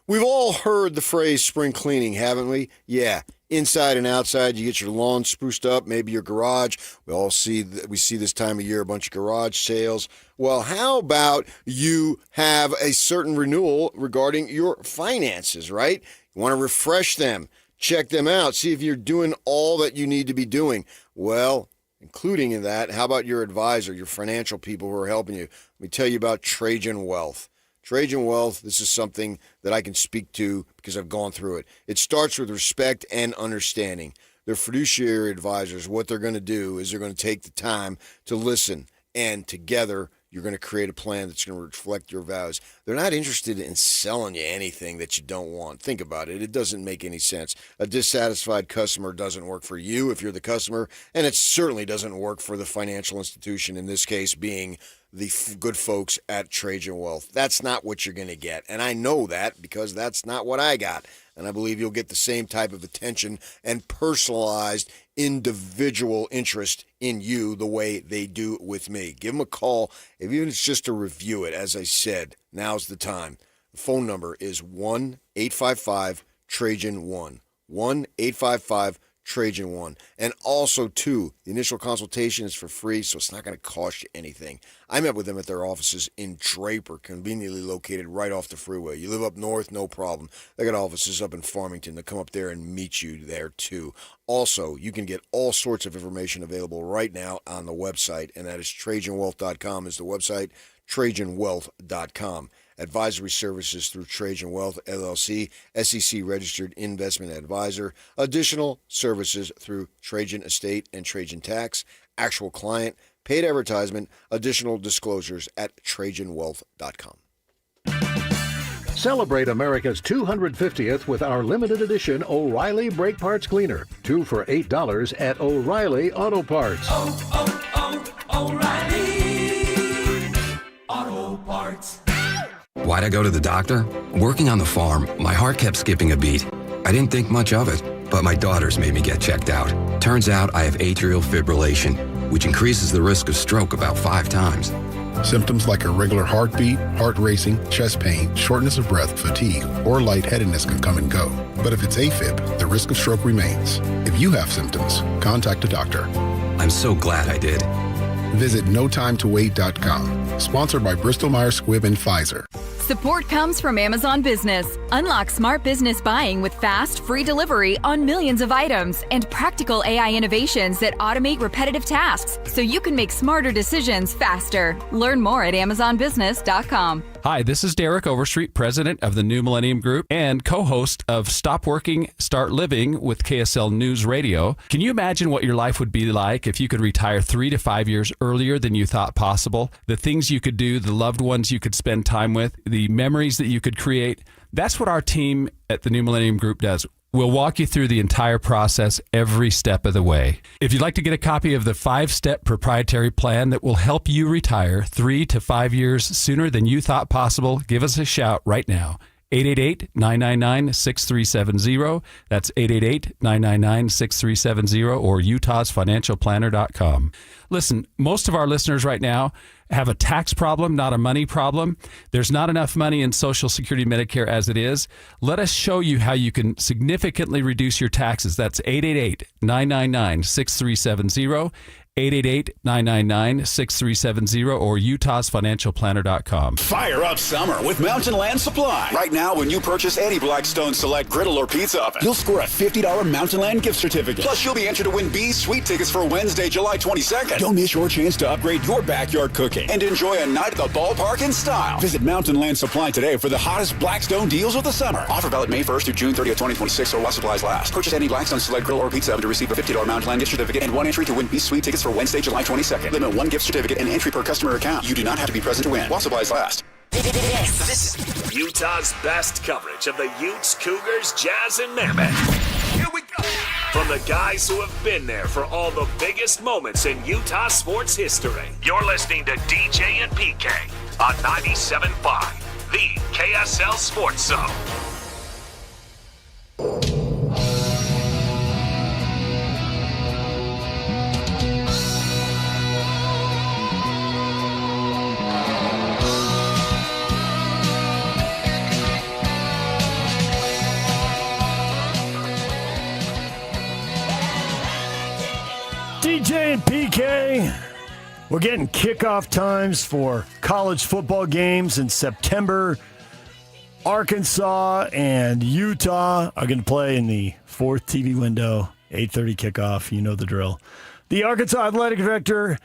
S13: We've all heard the phrase spring cleaning, haven't we? Yeah. Inside and outside, you get your lawn spruced up, maybe your garage. We see this time of year a bunch of garage sales. Well, how about you have a certain renewal regarding your finances, right? You want to refresh them, check them out, see if you're doing all that you need to be doing. Well, including in that, how about your advisor, your financial people who are helping you? Let me tell you about Trajan Wealth. Trajan Wealth, this is something that I can speak to because I've gone through it. It starts with respect and understanding. Their fiduciary advisors, what they're going to do is they're going to take the time to listen, and together you're going to create a plan that's going to reflect your values. They're not interested in selling you anything that you don't want. Think about it. It doesn't make any sense. A dissatisfied customer doesn't work for you if you're the customer, and it certainly doesn't work for the financial institution, in this case being the good folks at Trajan Wealth. That's not what you're going to get, and I know that because that's not what I got. And I believe you'll get the same type of attention and personalized individual interest in you the way they do with me. Give them a call, even if it's just to review it. As I said, now's the time. The phone number is 1-855-TRAJAN-1. 1-855-TRAJAN-1. And also, too, the initial consultation is for free, so it's not going to cost you anything. I met with them at their offices in Draper, conveniently located right off the freeway. You live up north, no problem. They got offices up in Farmington. They'll come up there and meet you there, too. Also, you can get all sorts of information available right now on the website, and that is TrajanWealth.com is the website, TrajanWealth.com. Advisory services through Trajan Wealth, LLC, SEC-registered investment advisor. Additional services through Trajan Estate and Trajan Tax. Actual client, paid advertisement, additional disclosures at TrajanWealth.com.
S29: Celebrate America's 250th with our limited edition O'Reilly Brake Parts Cleaner. 2 for $8 at O'Reilly Auto Parts.
S30: O'Reilly Auto Parts.
S2: Why'd I go to the doctor? Working on the farm, my heart kept skipping a beat. I didn't think much of it, but my daughters made me get checked out. Turns out I have atrial fibrillation, which increases the risk of stroke about 5 times.
S14: Symptoms like irregular heartbeat, heart racing, chest pain, shortness of breath, fatigue, or lightheadedness can come and go. But if it's AFib, the risk of stroke remains. If you have symptoms, contact a doctor.
S2: I'm so glad I did.
S14: Visit NoTimeToWait.com. Sponsored by Bristol-Myers Squibb and Pfizer.
S15: Support comes from Amazon Business. Unlock smart business buying with fast, free delivery on millions of items and practical AI innovations that automate repetitive tasks so you can make smarter decisions faster. Learn more at AmazonBusiness.com.
S17: Hi, this is Derek Overstreet, president of the New Millennium Group and co-host of Stop Working, Start Living with KSL News Radio. Can you imagine what your life would be like if you could retire 3 to 5 years earlier than you thought possible? The things you could do, the loved ones you could spend time with, the memories that you could create. That's what our team at the New Millennium Group does. We'll walk you through the entire process every step of the way. If you'd like to get a copy of the 5-step proprietary plan that will help you retire 3 to 5 years sooner than you thought possible, give us a shout right now. 888-999-6370. That's 888-999-6370 or utahsfinancialplanner.com. Listen, most of our listeners right now have a tax problem, not a money problem. There's not enough money in Social Security Medicare as it is. Let us show you how you can significantly reduce your taxes. That's 888-999-6370. 888-999-6370 or utahsfinancialplanner.com.
S3: Fire up summer with Mountain Land Supply. Right now, when you purchase any Blackstone Select griddle or pizza oven, you'll score a $50 Mountain Land gift certificate. Plus, you'll be entered to win B's Sweet Tickets for Wednesday, July 22nd. Don't miss your chance to upgrade your backyard cooking and enjoy a night at the ballpark in style. Visit Mountain Land Supply today for the hottest Blackstone deals of the summer. Offer valid May 1st through June 30th, 2026 or while supplies last. Purchase any Blackstone Select griddle or pizza oven to receive a $50 Mountain Land gift certificate and 1 entry to win B's Sweet Tickets for Wednesday, July 22nd. Limit 1 gift certificate and entry per customer account. You do not have to be present to win while supplies last.
S8: This is Utah's best coverage of the Utes, Cougars, Jazz, and Mammoth. Here we go. From the guys who have been there for all the biggest moments in Utah sports history. You're listening to DJ and PK on 97.5, the KSL Sports Zone.
S12: We're getting kickoff times for college football games in September. Arkansas and Utah are going to play in the fourth TV window, 8:30 kickoff. You know the drill. The Arkansas Athletic Director...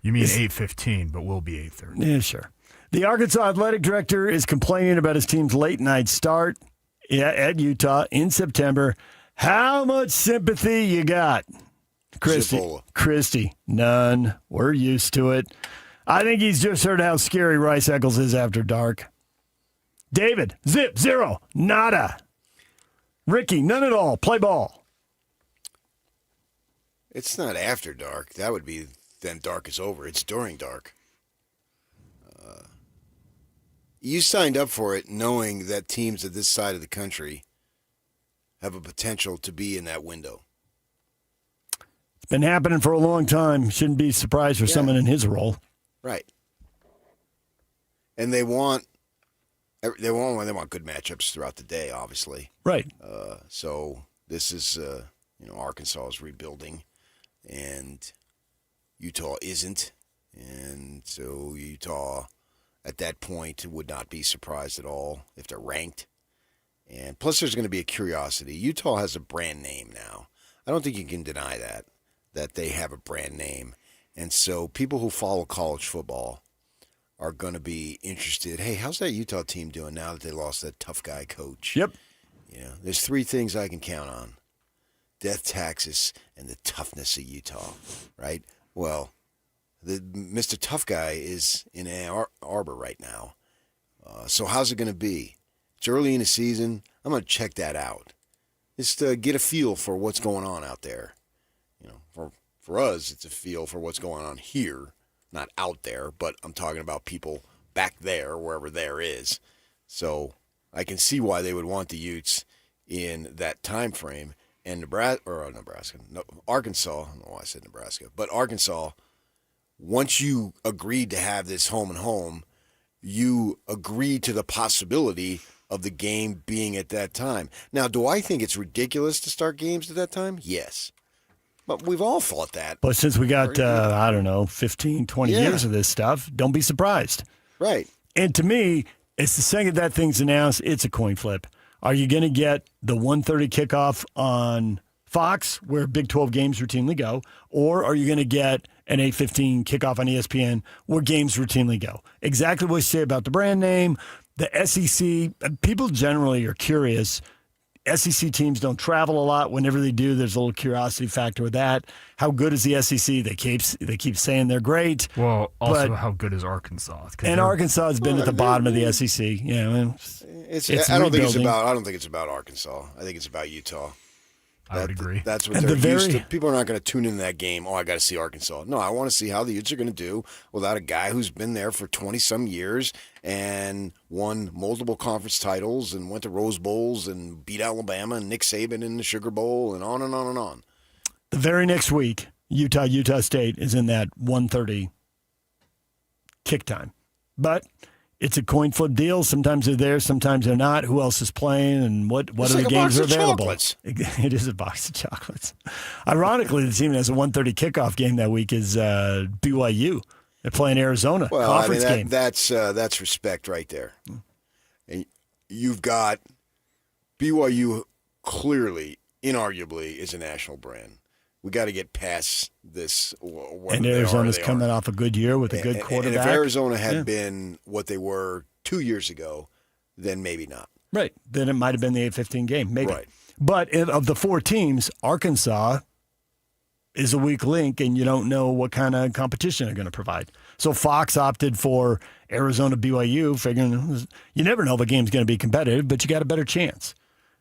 S21: You mean 8:15, but we'll be 8:30.
S12: Yeah, sure. The Arkansas Athletic Director is complaining about his team's late-night start at Utah in September. How much sympathy you got? Christy, none. We're used to it. I think he's just heard how scary Rice Eccles is after dark. David, zip, zero, nada. Ricky, none at all. Play ball.
S13: It's not after dark. That would be then dark is over. It's during dark. You signed up for it knowing that teams at this side of the country have a potential to be in that window.
S12: It's been happening for a long time. Shouldn't be surprised for someone in his role.
S13: Right. And they want good matchups throughout the day, obviously.
S12: Right.
S13: So this is, Arkansas is rebuilding, and Utah isn't. And so Utah, at that point, would not be surprised at all if they're ranked. And plus, there's going to be a curiosity. Utah has a brand name now. I don't think you can deny that they have a brand name. And so people who follow college football are going to be interested. Hey, how's that Utah team doing now that they lost that tough guy coach?
S12: Yep.
S13: There's three things I can count on: death, taxes, and the toughness of Utah, right? Well, the Mr. Tough Guy is in Ann Arbor right now. So how's it going to be? It's early in the season. I'm going to check that out. Just to get a feel for what's going on out there. For us, it's a feel for what's going on here, not out there, but I'm talking about people back there, wherever there is. So I can see why they would want the Utes in that time frame. And Arkansas, I don't know why I said Nebraska, but Arkansas, once you agreed to have this home and home, you agreed to the possibility of the game being at that time. Now, do I think it's ridiculous to start games at that time? Yes. But we've all thought that.
S12: But since we got, 15, 20 years of this stuff, don't be surprised.
S13: Right.
S12: And to me, it's the second that thing's announced, it's a coin flip. Are you going to get the 1:30 kickoff on Fox, where Big 12 games routinely go, or are you going to get an 8:15 kickoff on ESPN, where games routinely go? Exactly what you say about the brand name, the SEC. People generally are curious. SEC teams don't travel a lot. Whenever they do, there's a little curiosity factor with that. How good is the SEC? They keep saying they're great.
S21: Well, also how good is Arkansas?
S12: And Arkansas has been at the bottom of the SEC.
S13: I don't think it's about Arkansas. I think it's about Utah.
S21: I would agree.
S13: That's what they're used to. People are not going to tune into that game. Oh, I got to see Arkansas. No, I want to see how the Utes are going to do without a guy who's been there for 20-some years and won multiple conference titles and went to Rose Bowls and beat Alabama and Nick Saban in the Sugar Bowl and on and on and on.
S12: The very next week, Utah State is in that 1:30 kick time. But it's a coin flip deal. Sometimes they're there, sometimes they're not. Who else is playing, and what
S13: it's
S12: are
S13: like
S12: the games are available?
S13: Chocolates.
S12: It is a box of chocolates. Ironically, the team that has a 1:30 kickoff game that week is BYU. They're playing Arizona, conference game.
S13: That's respect right there. And you've got BYU clearly, inarguably, is a national brand. We got to get past this.
S12: And Arizona's coming off a good year with a good quarterback.
S13: And if Arizona had been what they were 2 years ago, then maybe not.
S12: Right. Then it might have been the 8:15 game, maybe.
S13: Right.
S12: But of the four teams, Arkansas is a weak link, and you don't know what kind of competition they're going to provide. So Fox opted for Arizona BYU, figuring you never know if a game's going to be competitive, but you got a better chance.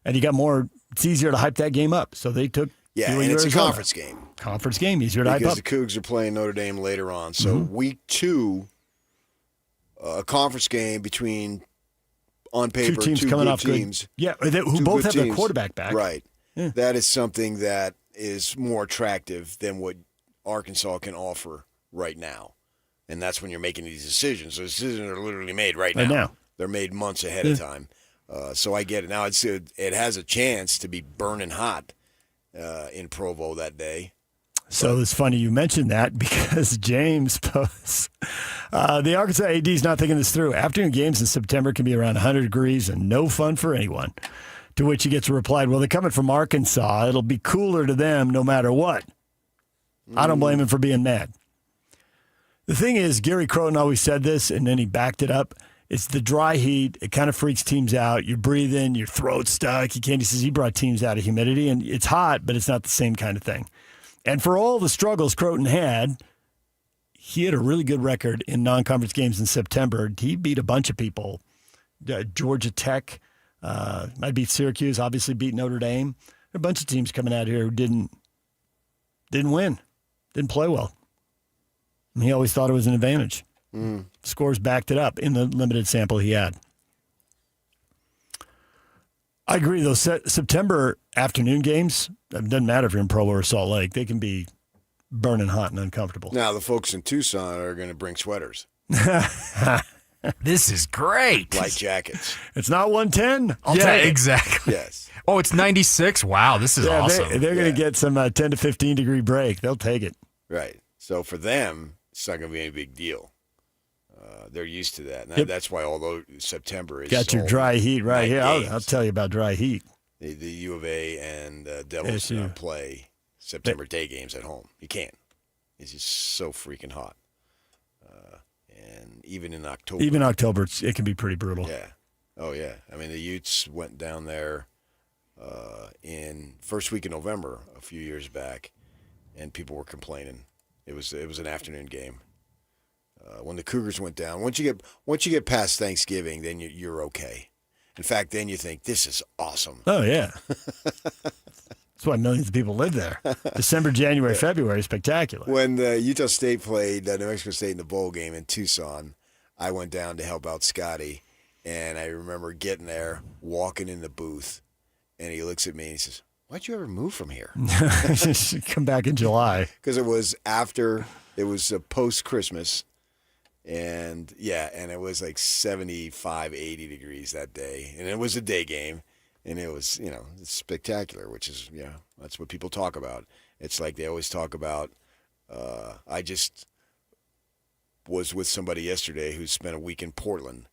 S12: And you got more, it's easier to hype that game up. So they took
S13: Yeah,
S12: BYU
S13: and it's
S12: Arizona.
S13: a conference game.
S12: Conference game, easier to hype up.
S13: Because the Cougs are playing Notre Dame later on. So week 2, a conference game between, on paper,
S12: two teams coming
S13: good
S12: off
S13: teams.
S12: Good. Yeah, who both have their quarterback back.
S13: Right.
S12: Yeah.
S13: That is something that is more attractive than what Arkansas can offer right now. And that's when you're making these decisions. So decisions are literally made right now. They're made months ahead of time. So I get it. Now it has a chance to be burning hot in Provo that day.
S12: So it's funny you mentioned that because James posts, the Arkansas AD is not thinking this through. Afternoon games in September can be around 100 degrees and no fun for anyone. To which he gets replied, well, they're coming from Arkansas. It'll be cooler to them no matter what. I don't blame him for being mad. The thing is, Gary Croton always said this, and then he backed it up. It's the dry heat. It kind of freaks teams out. You're breathing, your throat's stuck. He says he brought teams out of humidity, and it's hot, but it's not the same kind of thing. And for all the struggles Croton had, he had a really good record in non-conference games in September. He beat a bunch of people. Georgia Tech, might beat Syracuse, obviously beat Notre Dame. There are a bunch of teams coming out here who didn't win, didn't play well. And he always thought it was an advantage. Scores backed it up in the limited sample he had. I agree, those September afternoon games, it doesn't matter if you're in Provo or Salt Lake, they can be burning hot and uncomfortable.
S13: Now, the folks in Tucson are going to bring sweaters.
S21: This is great.
S13: Light jackets.
S12: It's not 110.
S21: I'll take it. Exactly.
S13: Yes.
S21: Oh, it's 96. Wow, this is awesome.
S12: They're going to get some 10 to 15 degree break. They'll take it.
S13: Right. So for them, it's not going to be any big deal. They're used to that. And that's why, although September is
S12: got your dry heat right here. I'll tell you about dry heat.
S13: The U of A and Devils play September day games at home. You can't. It's just so freaking hot. And even in October.
S12: Even October, it can be pretty brutal.
S13: Yeah. Oh, yeah. I mean, the Utes went down there in first week of November a few years back, and people were complaining. It was an afternoon game. When the Cougars went down, once you get past Thanksgiving, then you're okay. In fact, then you think this is awesome.
S12: Oh yeah, that's why millions of people live there. December, January, February, spectacular.
S13: When Utah State played New Mexico State in the bowl game in Tucson, I went down to help out Scotty, and I remember getting there, walking in the booth, and he looks at me and he says, "Why'd you ever move from here?"
S12: Come back in July
S13: because it was post Christmas. And, it was like 75, 80 degrees that day. And it was a day game. And it was, it's spectacular, which is, that's what people talk about. It's like they always talk about, I just was with somebody yesterday who spent a week in Portland.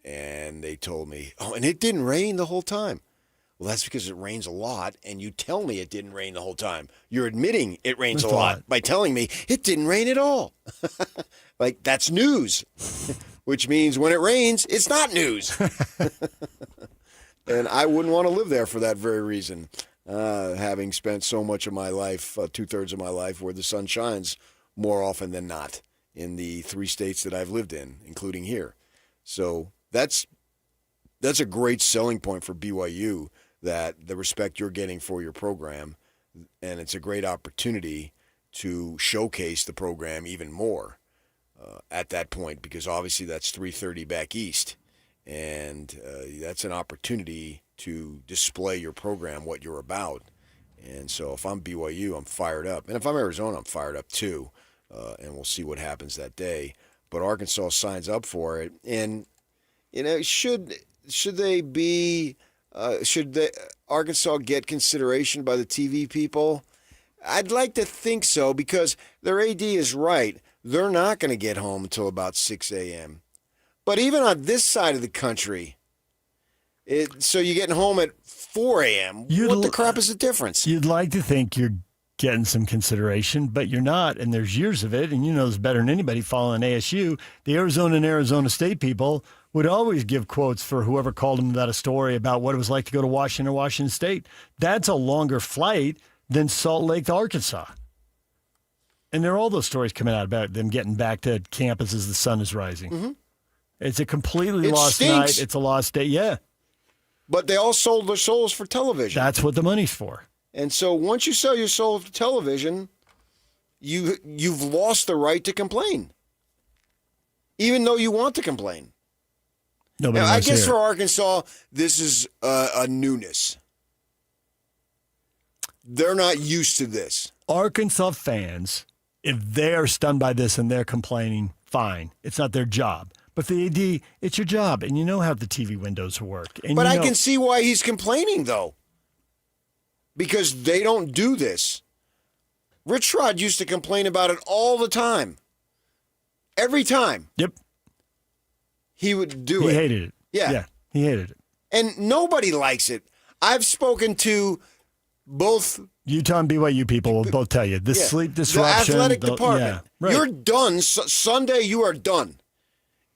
S13: And they told me, and it didn't rain the whole time. Well, that's because it rains a lot, and you tell me it didn't rain the whole time. You're admitting it rains a lot by telling me it didn't rain at all. Like, that's news, which means when it rains, it's not news. And I wouldn't want to live there for that very reason, having spent so much of my life, 2/3 of my life, where the sun shines more often than not in the 3 states that I've lived in, including here. So that's a great selling point for BYU, that the respect you're getting for your program, and it's a great opportunity to showcase the program even more at that point, because obviously that's 3:30 back east, and that's an opportunity to display your program, what you're about. And so if I'm BYU, I'm fired up. And if I'm Arizona, I'm fired up too, and we'll see what happens that day. But Arkansas signs up for it, and should Arkansas get consideration by the TV people? I'd like to think so, because their AD is right. They're not going to get home until about 6 a.m. But even on this side of the country, so you're getting home at 4 a.m. What the crap is the difference?
S12: You'd like to think you're getting some consideration, but you're not, and there's years of it, and you know this better than anybody following ASU. The Arizona and Arizona State people would always give quotes for whoever called them about a story about what it was like to go to Washington or Washington State. That's a longer flight than Salt Lake to Arkansas. And there are all those stories coming out about them getting back to campus as the sun is rising.
S13: Mm-hmm.
S12: It's a completely lost night. It's a lost day. Yeah.
S13: But they all sold their souls for television.
S12: That's what the money's for.
S13: And so once you sell your soul for television, you've lost the right to complain, even though you want to complain.
S12: Nobody
S13: now, I guess for Arkansas, this is a newness. They're not used to this.
S12: Arkansas fans, if they're stunned by this and they're complaining, fine. It's not their job. But the AD, it's your job, and you know how the TV windows work. And
S13: but I can see why he's complaining, though, because they don't do this. Rich Rod used to complain about it all the time. Every time.
S12: Yep.
S13: He would do it.
S12: He hated it.
S13: Yeah.
S12: He hated it.
S13: And nobody likes it. I've spoken to both
S12: Utah and BYU people will both tell you this sleep disruption.
S13: The athletic department.
S12: Yeah, right.
S13: You're done. Sunday, you are done.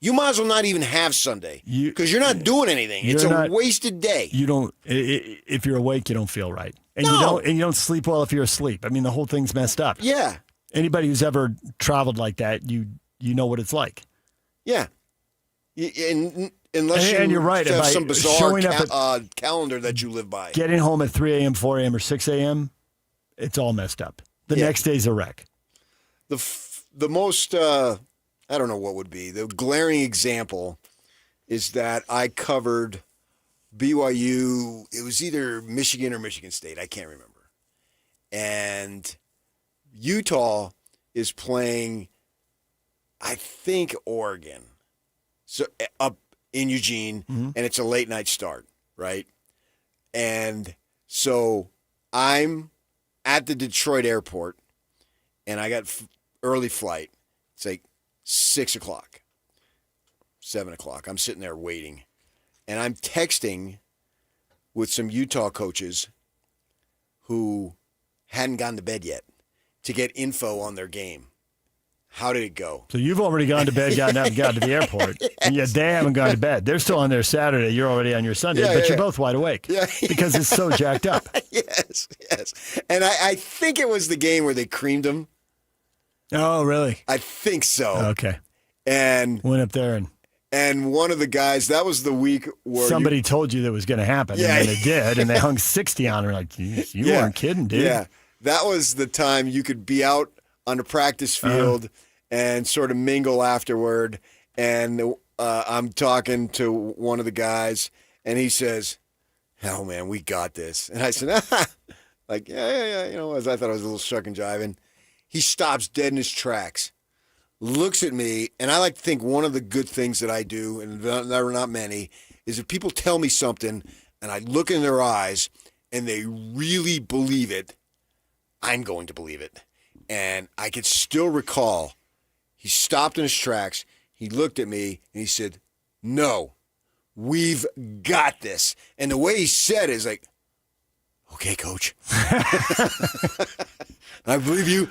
S13: You might as well not even have Sunday because you're not doing anything. It's a wasted day.
S12: You don't. If you're awake, you don't feel right, and
S13: No.
S12: you don't sleep well if you're asleep. I mean, the whole thing's messed up.
S13: Yeah.
S12: Anybody who's ever traveled like that, you know what it's like.
S13: Yeah. Unless
S12: you're right,
S13: have
S12: by
S13: some bizarre
S12: showing up
S13: calendar that you live by.
S12: Getting home at 3 a.m., 4 a.m., or 6 a.m., it's all messed up. The next day's a wreck.
S13: The most, I don't know what would be, the glaring example is that I covered BYU. It was either Michigan or Michigan State. I can't remember. And Utah is playing, I think, Oregon. So up in Eugene, and it's a late night start, right? And so I'm at the Detroit airport, and I got early flight. It's like 6 o'clock, 7 o'clock. I'm sitting there waiting, and I'm texting with some Utah coaches who hadn't gone to bed yet to get info on their game. How did it go?
S12: So you've already gone to bed, gotten up, and gotten to the airport, and yet they haven't gone to bed. They're still on their Saturday. You're already on your Sunday, but you're both wide awake because it's so jacked up.
S13: Yes. And I think it was the game where they creamed them.
S12: Oh, really?
S13: I think so.
S12: Okay.
S13: And
S12: went up there
S13: and one of the guys, that was the week where
S12: somebody told you that was going to happen, and then it did, and they hung 60 on her. Like, you weren't kidding, dude.
S13: Yeah, that was the time you could be out on the practice field and sort of mingle afterward. And I'm talking to one of the guys, and he says, "Oh man, we got this." And I said, like, yeah. You know, as I thought I was a little shuck and jiving. He stops dead in his tracks, looks at me, and I like to think one of the good things that I do, and there are not many, is if people tell me something and I look in their eyes and they really believe it, I'm going to believe it. And I could still recall, he stopped in his tracks, he looked at me, and he said, "No, we've got this." And the way he said it is like, "Okay, coach." I believe you.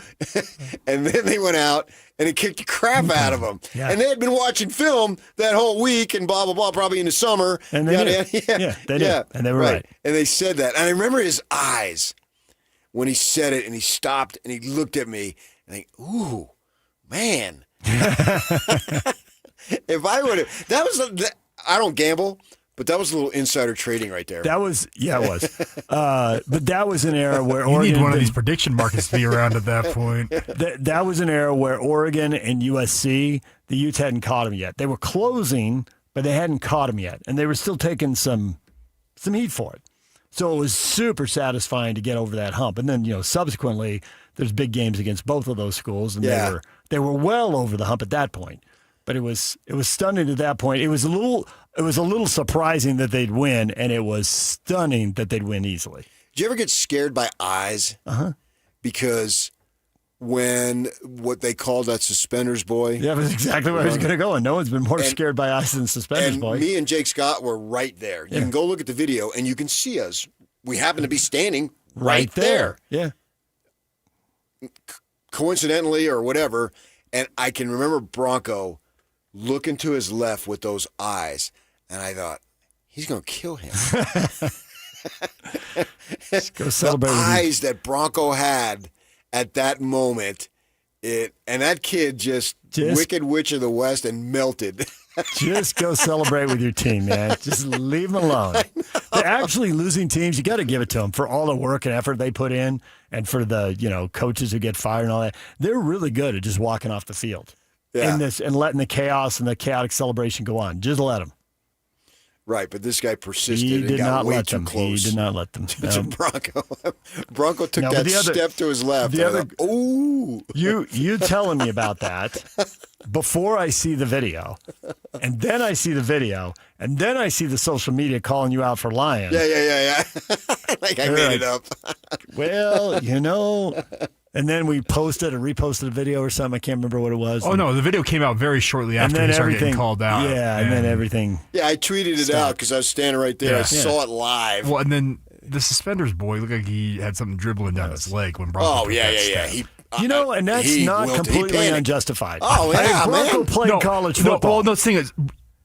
S13: And then they went out and it kicked the crap out of them.
S12: Yeah.
S13: And they had been watching film that whole week and blah, blah, blah, probably in the summer.
S12: And they did. Yeah, they did. And they were right.
S13: And they said that. And I remember his eyes when he said it, and he stopped and he looked at me and I, ooh, man. If I would have, that was, I don't gamble, but that was a little insider trading right there.
S12: That was, it was. But that was an era where
S21: you
S12: Oregon
S21: need one of these prediction markets to be around at that point.
S12: That was an era where Oregon and USC, the Utes hadn't caught them yet. They were closing, but they hadn't caught them yet, and they were still taking some heat for it. So it was super satisfying to get over that hump. And then, subsequently, there's big games against both of those schools, and they were well over the hump at that point. But it was stunning at that point. It was a little surprising that they'd win, and it was stunning that they'd win easily.
S13: Did you ever get scared by eyes? Because when what they called that suspenders boy.
S12: Yeah, that's exactly where I was going to go. And no one's been more scared by eyes than suspenders boy.
S13: Me and Jake Scott were right there. You can go look at the video, and you can see us. We happen to be standing right there.
S12: Yeah.
S13: Coincidentally or whatever, and I can remember Bronco looking to his left with those eyes, and I thought, he's going to kill him.
S12: Go celebrate
S13: the
S12: with
S13: eyes that Bronco had at that moment, and that kid just Wicked Witch of the West and melted.
S12: Just go celebrate with your team, man. Just leave them alone. They're actually losing teams. You got to give it to them for all the work and effort they put in, and for the coaches who get fired and all that. They're really good at just walking off the field and letting the chaos and the chaotic celebration go on. Just let them.
S13: Right, but this guy persisted and got way too close.
S12: He did not let them.
S13: To Bronco. Bronco took that step to his left.
S12: You telling me about that before I see the video, and then I see the video, and then I see the social media calling you out for lying.
S13: Yeah. Like I made it up.
S12: Well, And then we posted or reposted a video or something. I can't remember what it was.
S21: Oh, no, the video came out very shortly after he started getting called out.
S12: Yeah, and then everything.
S13: Yeah, I tweeted it out because I was standing right there. I saw it live.
S21: Well, and then the suspenders boy looked like he had something dribbling down his leg when Bronco put that step.
S12: And that's not completely unjustified.
S13: Oh, yeah,
S12: Bronco played college football.
S21: Well, no, the thing is,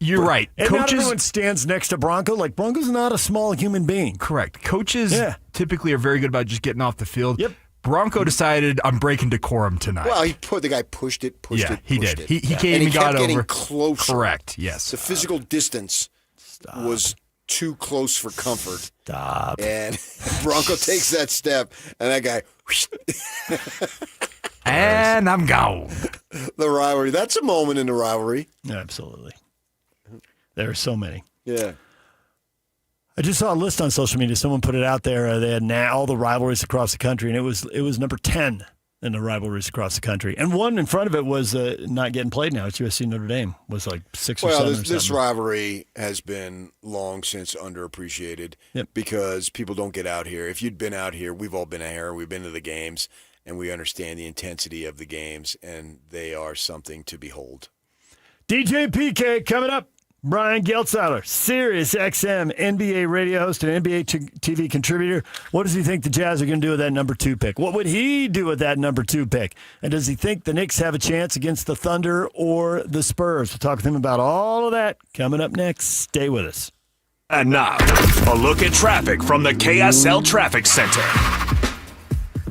S21: you're right.
S12: And
S21: Coaches,
S12: not everyone stands next to Bronco. Like, Bronco's not a small human being.
S21: Correct. Coaches typically are very good about just getting off the field.
S12: Yep.
S21: Bronco decided, I'm breaking decorum tonight.
S13: Well, the guy pushed it.
S21: He did.
S13: It.
S21: He came and got
S13: getting
S21: over.
S13: Closer.
S21: Correct, yes.
S13: The physical distance was too close for comfort.
S12: Stop.
S13: And Bronco takes that step, and that guy...
S21: and I'm gone.
S13: The rivalry. That's a moment in the rivalry.
S12: Absolutely. There are so many.
S13: Yeah.
S12: I just saw a list on social media. Someone put it out there. They had all the rivalries across the country, and it was number 10 in the rivalries across the country. And one in front of it was not getting played now. It's USC Notre Dame. Was like 6 or 7 or something.
S13: This rivalry has been long since underappreciated because people don't get out here. If you'd been out here, we've all been out here. We've been to the games, and we understand the intensity of the games, and they are something to behold.
S12: DJ PK coming up. Brian Geltzeiler, Sirius XM NBA radio host and NBA TV contributor. What does he think the Jazz are going to do with that number 2 pick? What would he do with that number 2 pick? And does he think the Knicks have a chance against the Thunder or the Spurs? We'll talk with him about all of that coming up next. Stay with us.
S8: And now, a look at traffic from the KSL Traffic Center.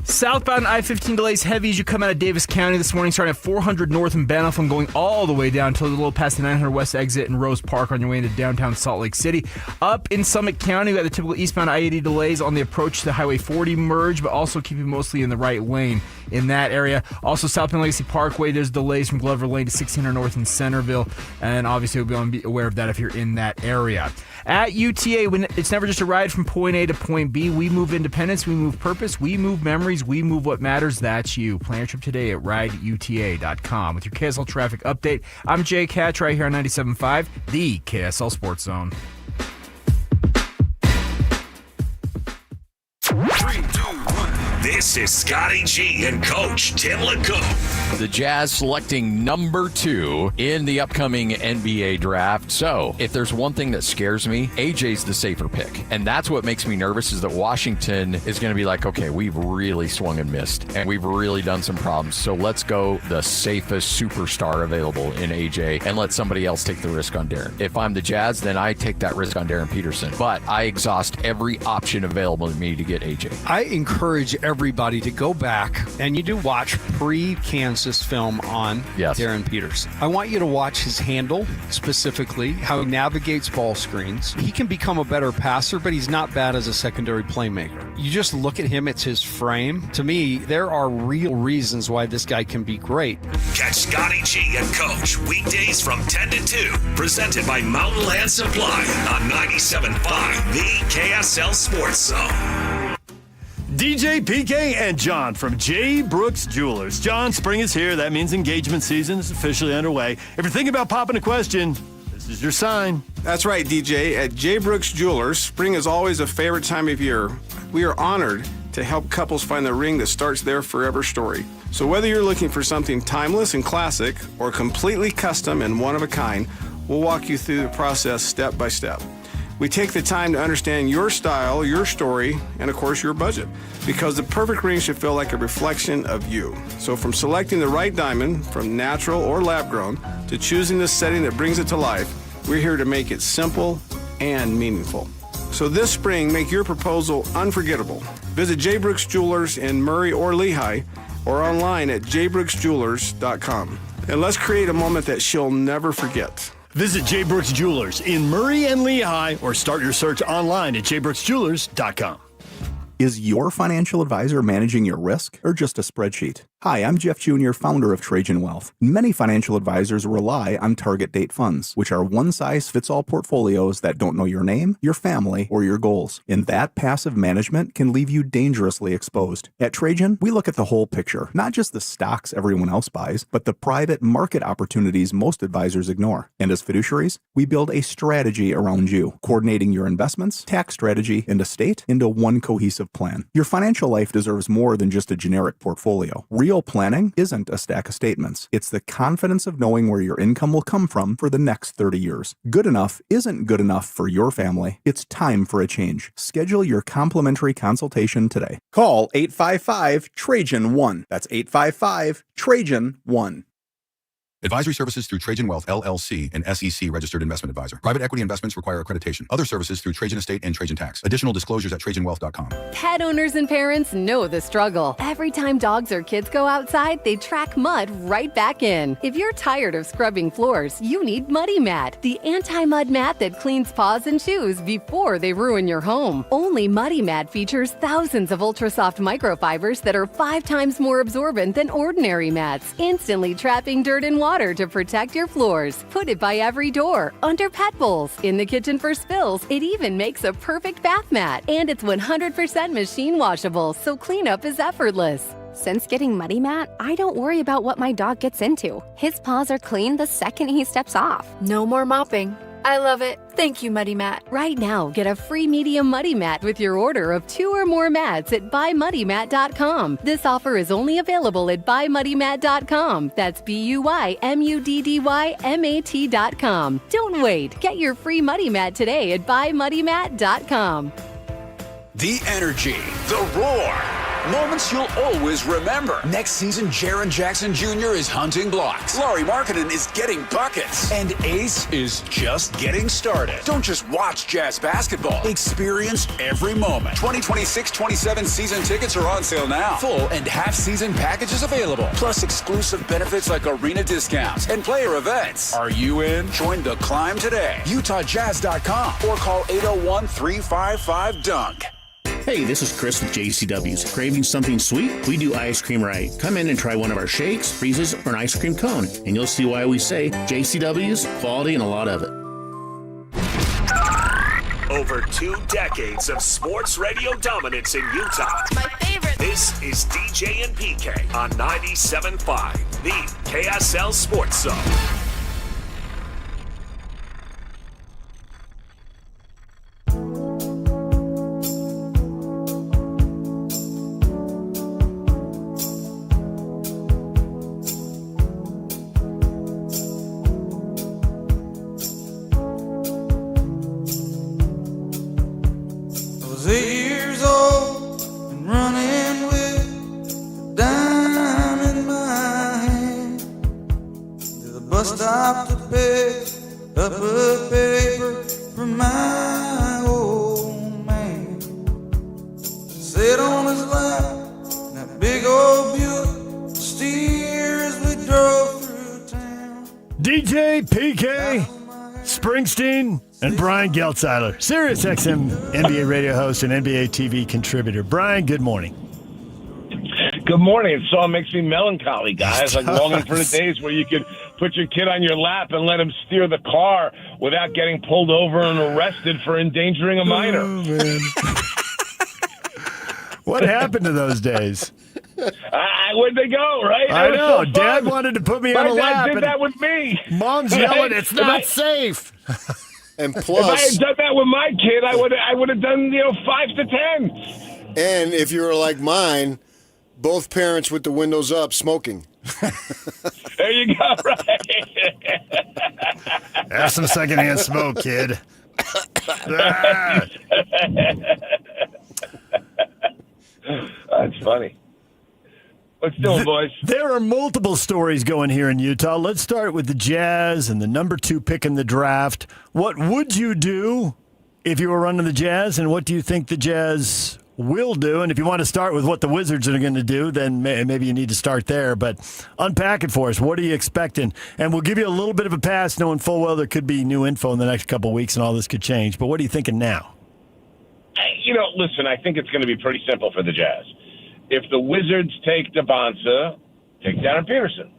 S21: Southbound I-15 delays heavy as you come out of Davis County this morning, starting at 400 north in Mammoth and going all the way down to a little past the 900 west exit in Rose Park on your way into downtown Salt Lake City. Up in Summit County, we got the typical eastbound I-80 delays on the approach to Highway 40 merge, but also keeping mostly in the right lane in that area. Also, southbound Legacy Parkway, there's delays from Glover Lane to 1600 north in Centerville, and obviously we'll be aware of that if you're in that area. At UTA, it's never just a ride from point A to point B. We move independence, we move purpose, we move memories, we move what matters. That's you. Plan your trip today at rideuta.com. With your KSL traffic update, I'm Jay Catch right here on 97.5, the KSL Sports Zone.
S8: 3, 2, 1. This is Scotty G and Coach Tim LeCoux.
S16: The Jazz selecting number 2 in the upcoming NBA draft. So, if there's one thing that scares me, AJ's the safer pick. And that's what makes me nervous is that Washington is going to be like, okay, we've really swung and missed, and we've really done some problems. So let's go the safest superstar available in AJ and let somebody else take the risk on Darren. If I'm the Jazz, then I take that risk on Darren Peterson. But I exhaust every option available to me to get AJ.
S18: I encourage everybody to go back and you do watch pre-Kansas film on Darren Peterson. I want you to watch his handle, specifically how he navigates ball screens. He can become a better passer, but he's not bad as a secondary playmaker. You just look at him, it's his frame. To me, there are real reasons why this guy can be great.
S8: Catch Scotty G and Coach weekdays from 10 to 2, presented by Mountain Land Supply on 97.5, the KSL Sports Zone.
S12: DJ PK and John from J. Brooks Jewelers. John, spring is here. That means engagement season is officially underway. If you're thinking about popping a question, this is your sign.
S19: That's right, DJ. At J. Brooks Jewelers, spring is always a favorite time of year. We are honored to help couples find the ring that starts their forever story. So whether you're looking for something timeless and classic or completely custom and one of a kind, we'll walk you through the process step by step. We take the time to understand your style, your story, and of course your budget, because the perfect ring should feel like a reflection of you. So from selecting the right diamond, from natural or lab grown, to choosing the setting that brings it to life, we're here to make it simple and meaningful. So this spring, make your proposal unforgettable. Visit J. Brooks Jewelers in Murray or Lehigh, or online at jbrooksjewelers.com. And let's create a moment that she'll never forget.
S12: Visit J. Brooks Jewelers in Murray and Lehigh, or start your search online at jbrooksjewelers.com.
S20: Is your financial advisor managing your risk or just a spreadsheet?
S4: Hi, I'm Jeff Jr., founder of Trajan Wealth. Many financial advisors rely on target date funds, which are one-size-fits-all portfolios that don't know your name, your family, or your goals. And that passive management can leave you dangerously exposed. At Trajan, we look at the whole picture, not just the stocks everyone else buys, but the private market opportunities most advisors ignore. And as fiduciaries, we build a strategy around you, coordinating your investments, tax strategy, and estate into one cohesive plan. Your financial life deserves more than just a generic portfolio. Real planning isn't a stack of statements. It's the confidence of knowing where your income will come from for the next 30 years. Good enough isn't good enough for your family. It's time for a change. Schedule your complimentary consultation today. Call 855-TRAJAN-1. That's 855-TRAJAN-1.
S5: Advisory services through Trajan Wealth, LLC, an SEC registered investment advisor. Private equity investments require accreditation. Other services through Trajan Estate and Trajan Tax. Additional disclosures at TrajanWealth.com.
S6: Pet owners and parents know the struggle. Every time dogs or kids go outside, they track mud right back in. If you're tired of scrubbing floors, you need Muddy Mat, the anti-mud mat that cleans paws and shoes before they ruin your home. Only Muddy Mat features thousands of ultra-soft microfibers that are 5 times more absorbent than ordinary mats, instantly trapping dirt and water to protect your floors. Put it by every door, under pet bowls, in the kitchen for spills. It even makes a perfect bath mat. And it's 100% machine washable, so cleanup is effortless.
S20: Since getting Muddy Mat, I don't worry about what my dog gets into. His paws are clean the second he steps off.
S6: No more mopping. I love it. Thank you, Muddy Mat. Right now, get a free medium Muddy Mat with your order of 2 or more mats at buymuddymat.com. This offer is only available at buymuddymat.com. That's BUYMUDDYMAT.com. Don't wait. Get your free Muddy Mat today at buymuddymat.com.
S3: The energy, the roar. Moments you'll always remember. Next season, Jaren Jackson Jr. is hunting blocks. Laurie Markkinen is getting buckets. And Ace is just getting started. Don't just watch Jazz basketball. Experience every moment. 2026-27 season tickets are on sale now. Full and half-season packages available. Plus exclusive benefits like arena discounts and player events. Are you in? Join the climb today. UtahJazz.com or call 801-355-DUNK.
S22: Hey, this is Chris with JCW's. Craving something sweet? We do ice cream right. Come in and try one of our shakes, freezes, or an ice cream cone, and you'll see why we say JCW's, quality, and a lot of it.
S8: Over 2 decades of sports radio dominance in Utah. My favorite. This is DJ and PK on 97.5, the KSL Sports Zone.
S23: Stop to pick up a paper from my old man. Sit on his lap in that big old Buick steer as we drove through town.
S12: DJ, PK, Springsteen, and Brian Geltzeiler, Sirius XM NBA radio host and NBA TV contributor. Brian, good morning.
S24: Good morning. It song makes me melancholy, guys. Like longing for the days where you could put your kid on your lap and let him steer the car without getting pulled over and arrested for endangering a minor.
S12: Oh, man. What happened to those days?
S24: Where'd they go, right?
S12: I know. So Dad wanted to put me on a lap.
S24: Dad did that with me.
S12: Mom's yelling, it's not safe.
S13: And plus,
S24: if I had done that with my kid, I would have done 5 to 10.
S13: And if you were like mine, both parents with the windows up smoking.
S24: There you go, right?
S12: Have some secondhand smoke, kid.
S24: That's funny. What's doing, boys?
S12: There are multiple stories going here in Utah. Let's start with the Jazz and the number 2 pick in the draft. What would you do if you were running the Jazz, and what do you think the Jazz will do? And if you want to start with what the Wizards are going to do, then maybe you need to start there. But unpack it for us. What are you expecting? And we'll give you a little bit of a pass, knowing full well there could be new info in the next couple of weeks and all this could change. But what are you thinking now?
S24: Listen, I think it's going to be pretty simple for the Jazz. If the Wizards take DeBonsa, take Darren Peterson.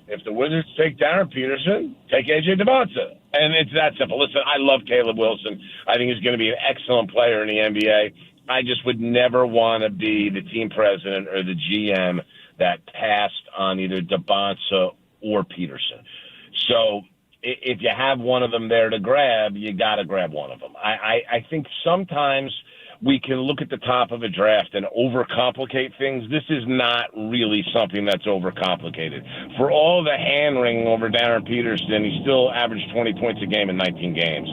S24: If the Wizards take Darren Peterson, take A.J. DeBonsa. And it's that simple. Listen, I love Caleb Wilson. I think he's going to be an excellent player in the NBA. I just would never want to be the team president or the GM that passed on either DeBonsa or Peterson. So if you have one of them there to grab, you got to grab one of them. I think sometimes we can look at the top of a draft and overcomplicate things. This is not really something that's overcomplicated. For all the hand-wringing over Darren Peterson, he still averaged 20 points a game in 19 games,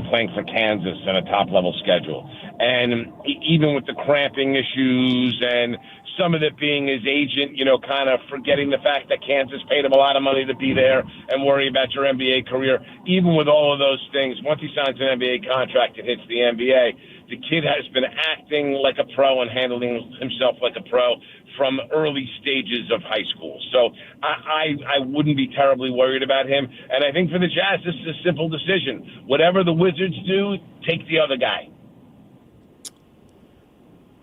S24: playing for Kansas on a top-level schedule. And even with the cramping issues and some of it being his agent, kind of forgetting the fact that Kansas paid him a lot of money to be there and worry about your NBA career. Even with all of those things, once he signs an NBA contract and hits the NBA, the kid has been acting like a pro and handling himself like a pro from early stages of high school. So I wouldn't be terribly worried about him. And I think for the Jazz, this is a simple decision. Whatever the Wizards do, take the other guy.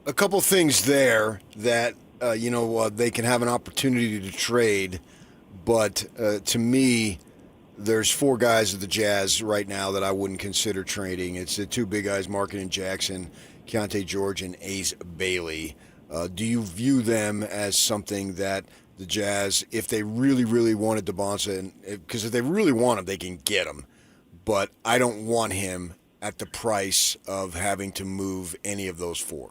S13: A couple things there that, they can have an opportunity to trade. But to me, there's four guys of the Jazz right now that I wouldn't consider trading. It's the two big guys, Markkanen Jackson, Keontae George, and Ace Bailey. Do you view them as something that the Jazz, if they really, really wanted DeBonsa, because if they really want him, they can get him. But I don't want him at the price of having to move any of those four.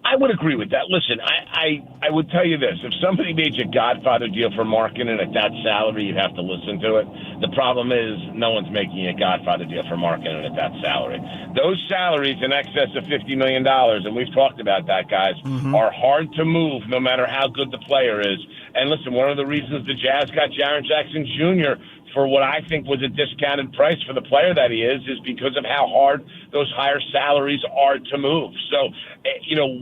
S24: I would agree with that. Listen, I would tell you this. If somebody made you a Godfather deal for Markkanen at that salary, you'd have to listen to it. The problem is no one's making you a Godfather deal for Markkanen at that salary. Those salaries in excess of $50 million, and we've talked about that, guys, are hard to move no matter how good the player is. And listen, one of the reasons the Jazz got Jaren Jackson Jr. for what I think was a discounted price for the player that he is because of how hard those higher salaries are to move. So,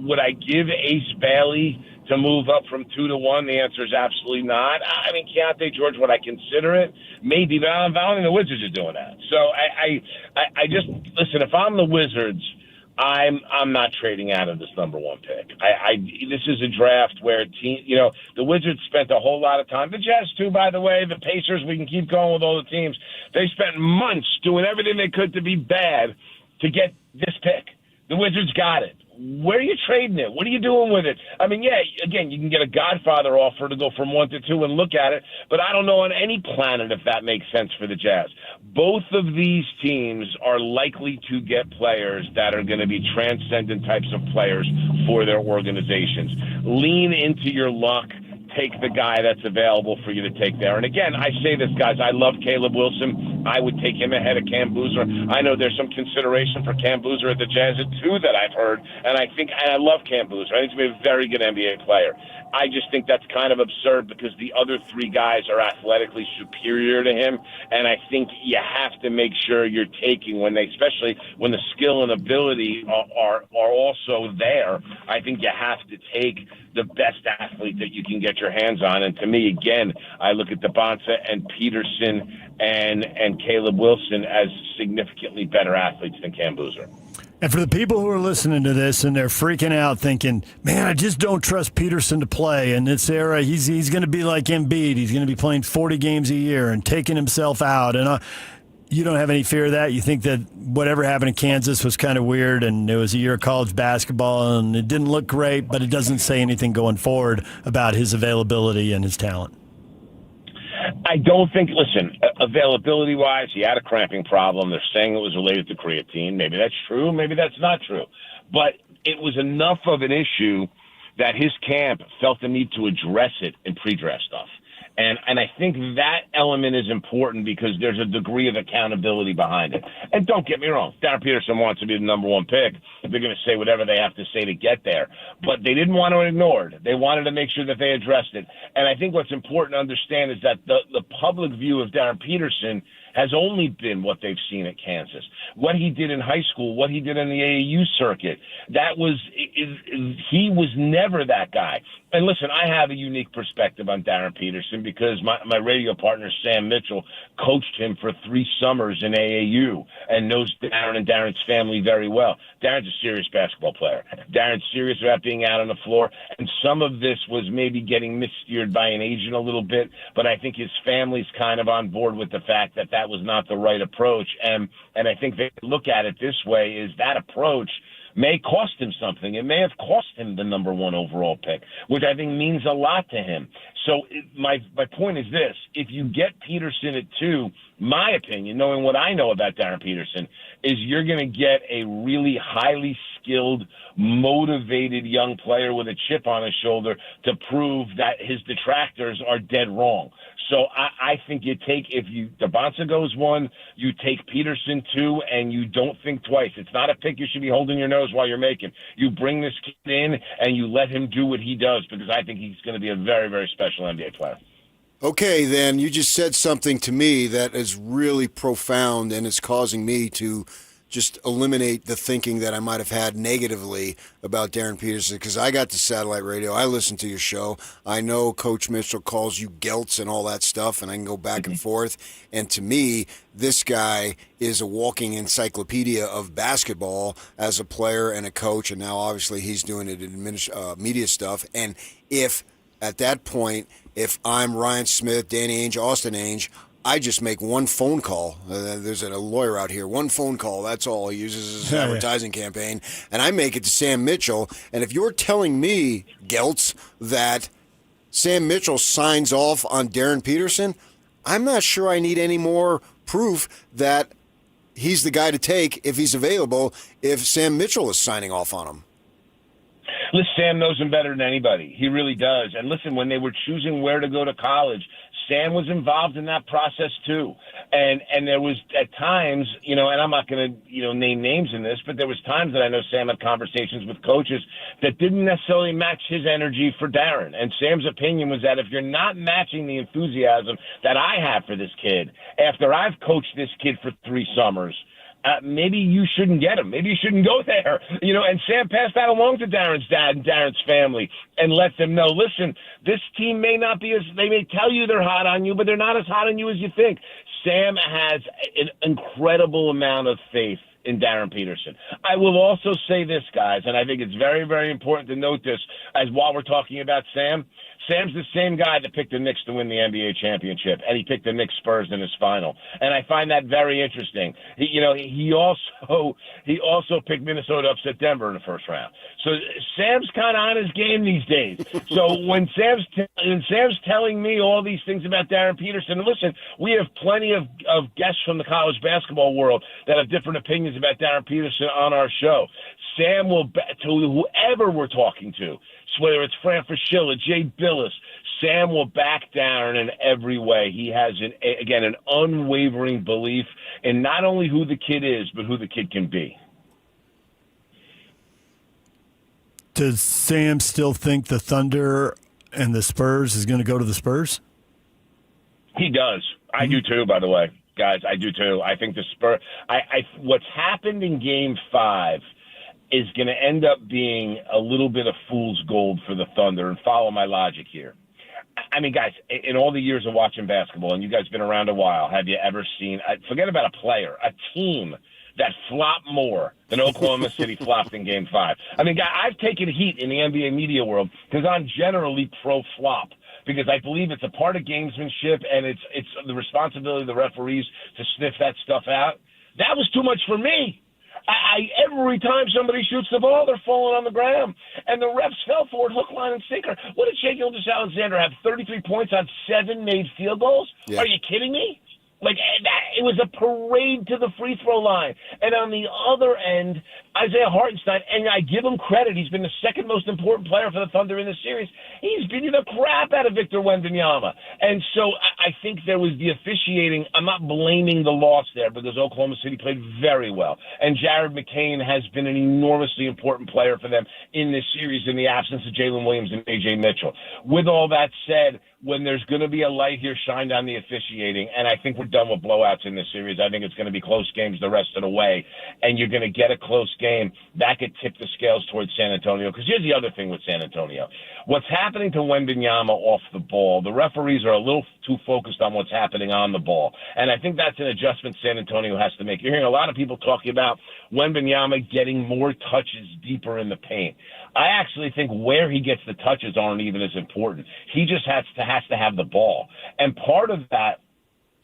S24: would I give Ace Bailey to move up from 2 to 1? The answer is absolutely not. I mean, Keontae George, would I consider it? Maybe, but I don't think the Wizards are doing that. So I just, listen, if I'm the Wizards, I'm not trading out of this number 1 pick. This is a draft where the Wizards spent a whole lot of time. The Jazz too, by the way. The Pacers. We can keep going with all the teams. They spent months doing everything they could to be bad to get this pick. The Wizards got it. Where are you trading it? What are you doing with it? I mean, yeah, again, you can get a Godfather offer to go from 1 to 2 and look at it, but I don't know on any planet if that makes sense for the Jazz. Both of these teams are likely to get players that are going to be transcendent types of players for their organizations. Lean into your luck. Take the guy that's available for you to take there. And again, I say this, guys, I love Caleb Wilson. I would take him ahead of Cam Boozer. I know there's some consideration for Cam Boozer at the Jazz too that I've heard, and I love Cam Boozer. I think he's going to be a very good NBA player. I just think that's kind of absurd because the other three guys are athletically superior to him, and I think you have to make sure you're taking especially when the skill and ability are also there. I think you have to take the best athlete that you can get your hands on. And to me, again, I look at DeBonsa and Peterson and Caleb Wilson as significantly better athletes than Cam Boozer.
S12: And for the people who are listening to this and they're freaking out thinking, man, I just don't trust Peterson to play. In this era, he's going to be like Embiid. He's going to be playing 40 games a year and taking himself out. And you don't have any fear of that? You think that whatever happened in Kansas was kind of weird and it was a year of college basketball and it didn't look great, but it doesn't say anything going forward about his availability and his talent?
S24: I don't think, listen, availability-wise, he had a cramping problem. They're saying it was related to creatine. Maybe that's true. Maybe that's not true. But it was enough of an issue that his camp felt the need to address it in pre-draft stuff. And I think that element is important because there's a degree of accountability behind it. And don't get me wrong, Darren Peterson wants to be the number 1 pick. They're going to say whatever they have to say to get there. But they didn't want to ignore it. They wanted to make sure that they addressed it. And I think what's important to understand is that the public view of Darren Peterson has only been what they've seen at Kansas. What he did in high school, what he did in the AAU circuit, he was never that guy. And listen, I have a unique perspective on Darren Peterson because my radio partner partner, Sam Mitchell, coached him for 3 summers in AAU and knows Darren and Darren's family very well. Darren's a serious basketball player. Darren's serious about being out on the floor, and some of this was maybe getting missteered by an agent a little bit, but I think his family's kind of on board with the fact that that was not the right approach. And I think they look at it this way, is that approach may cost him something. It may have cost him the number 1 overall pick, which I think means a lot to him. So my point is this. If you get Peterson at 2, my opinion, knowing what I know about Darren Peterson, is you're going to get a really highly skilled, motivated young player with a chip on his shoulder to prove that his detractors are dead wrong. So I think if Dabonsa goes 1, you take Peterson 2, and you don't think twice. It's not a pick you should be holding your nose while you're making. You bring this kid in and you let him do what he does, because I think he's going to be a very, very special NBA player.
S13: Okay, then you just said something to me that is really profound, and it's causing me to just eliminate the thinking that I might have had negatively about Darren Peterson, because I got to satellite radio. I listen to your show. I know Coach Mitchell calls you gelts and all that stuff, and I can go back and forth. And to me, this guy is a walking encyclopedia of basketball as a player and a coach, and now obviously he's doing it in media stuff. And if, at that point, if I'm Ryan Smith, Danny Ainge, Austin Ainge, I just make one phone call. There's a lawyer out here. One phone call. That's all he uses as an advertising campaign. And I make it to Sam Mitchell. And if you're telling me, Geltz, that Sam Mitchell signs off on Darren Peterson, I'm not sure I need any more proof that he's the guy to take if he's available, if Sam Mitchell is signing off on him.
S24: Listen, Sam knows him better than anybody. He really does. And listen, when they were choosing where to go to college, Sam was involved in that process too. And there was at times, and I'm not going to, name names in this, but there was times that I know Sam had conversations with coaches that didn't necessarily match his energy for Darren. And Sam's opinion was that if you're not matching the enthusiasm that I have for this kid, after I've coached this kid for 3 summers, maybe you shouldn't get him. Maybe you shouldn't go there. And Sam passed that along to Darren's dad and Darren's family and let them know, listen, this team may not be they may tell you they're hot on you, but they're not as hot on you as you think. Sam has an incredible amount of faith in Darren Peterson. I will also say this, guys, and I think it's very, very important to note this as while we're talking about Sam. Sam's the same guy that picked the Knicks to win the NBA championship, and he picked the Knicks Spurs in his final. And I find that very interesting. He also picked Minnesota upset Denver in the first round. So Sam's kind of on his game these days. So when Sam's telling me all these things about Darren Peterson, and listen, we have plenty of guests from the college basketball world that have different opinions about Darren Peterson on our show. Sam will, to whoever we're talking to, whether it's Fran Fraschilla, Jay Billis, Sam will back Darren in every way. He has, an unwavering belief in not only who the kid is, but who the kid can be.
S12: Does Sam still think the Thunder and the Spurs is going to go to the Spurs?
S24: He does. I do too, by the way. Guys, I do too. I think the Spurs – what's happened in Game 5 is going to end up being a little bit of fool's gold for the Thunder, and follow my logic here. I mean, guys, in all the years of watching basketball, and you guys have been around a while, have you ever seen, forget about a player, a team that flopped more than Oklahoma City flopped in Game 5? I mean, guys, I've taken heat in the NBA media world because I'm generally pro-flop, because I believe it's a part of gamesmanship, and it's the responsibility of the referees to sniff that stuff out. That was too much for me. Every time somebody shoots the ball, they're falling on the ground. And the refs fell for it, hook, line, and sinker. What did Shai Gilgeous-Alexander have, 33 points on 7 made field goals? Yeah. Are you kidding me? It was a parade to the free throw line. And on the other end, Isaiah Hartenstein, and I give him credit, he's been the second most important player for the Thunder in the series. He's beating the crap out of Victor Wembanyama. And so I think there was the officiating. I'm not blaming the loss there because Oklahoma City played very well. And Jared McCain has been an enormously important player for them in this series in the absence of Jalen Williams and A.J. Mitchell. With all that said, when there's going to be a light here shined on the officiating, and I think we're done with blowouts in this series. I think it's going to be close games the rest of the way, and you're going to get a close game. That could tip the scales towards San Antonio, because here's the other thing with San Antonio. What's happening to Wembanyama off the ball, the referees are a little too focused on what's happening on the ball, and I think that's an adjustment San Antonio has to make. You're hearing a lot of people talking about Wembanyama getting more touches deeper in the paint. I actually think where he gets the touches aren't even as important. He just has to have the ball. And part of that,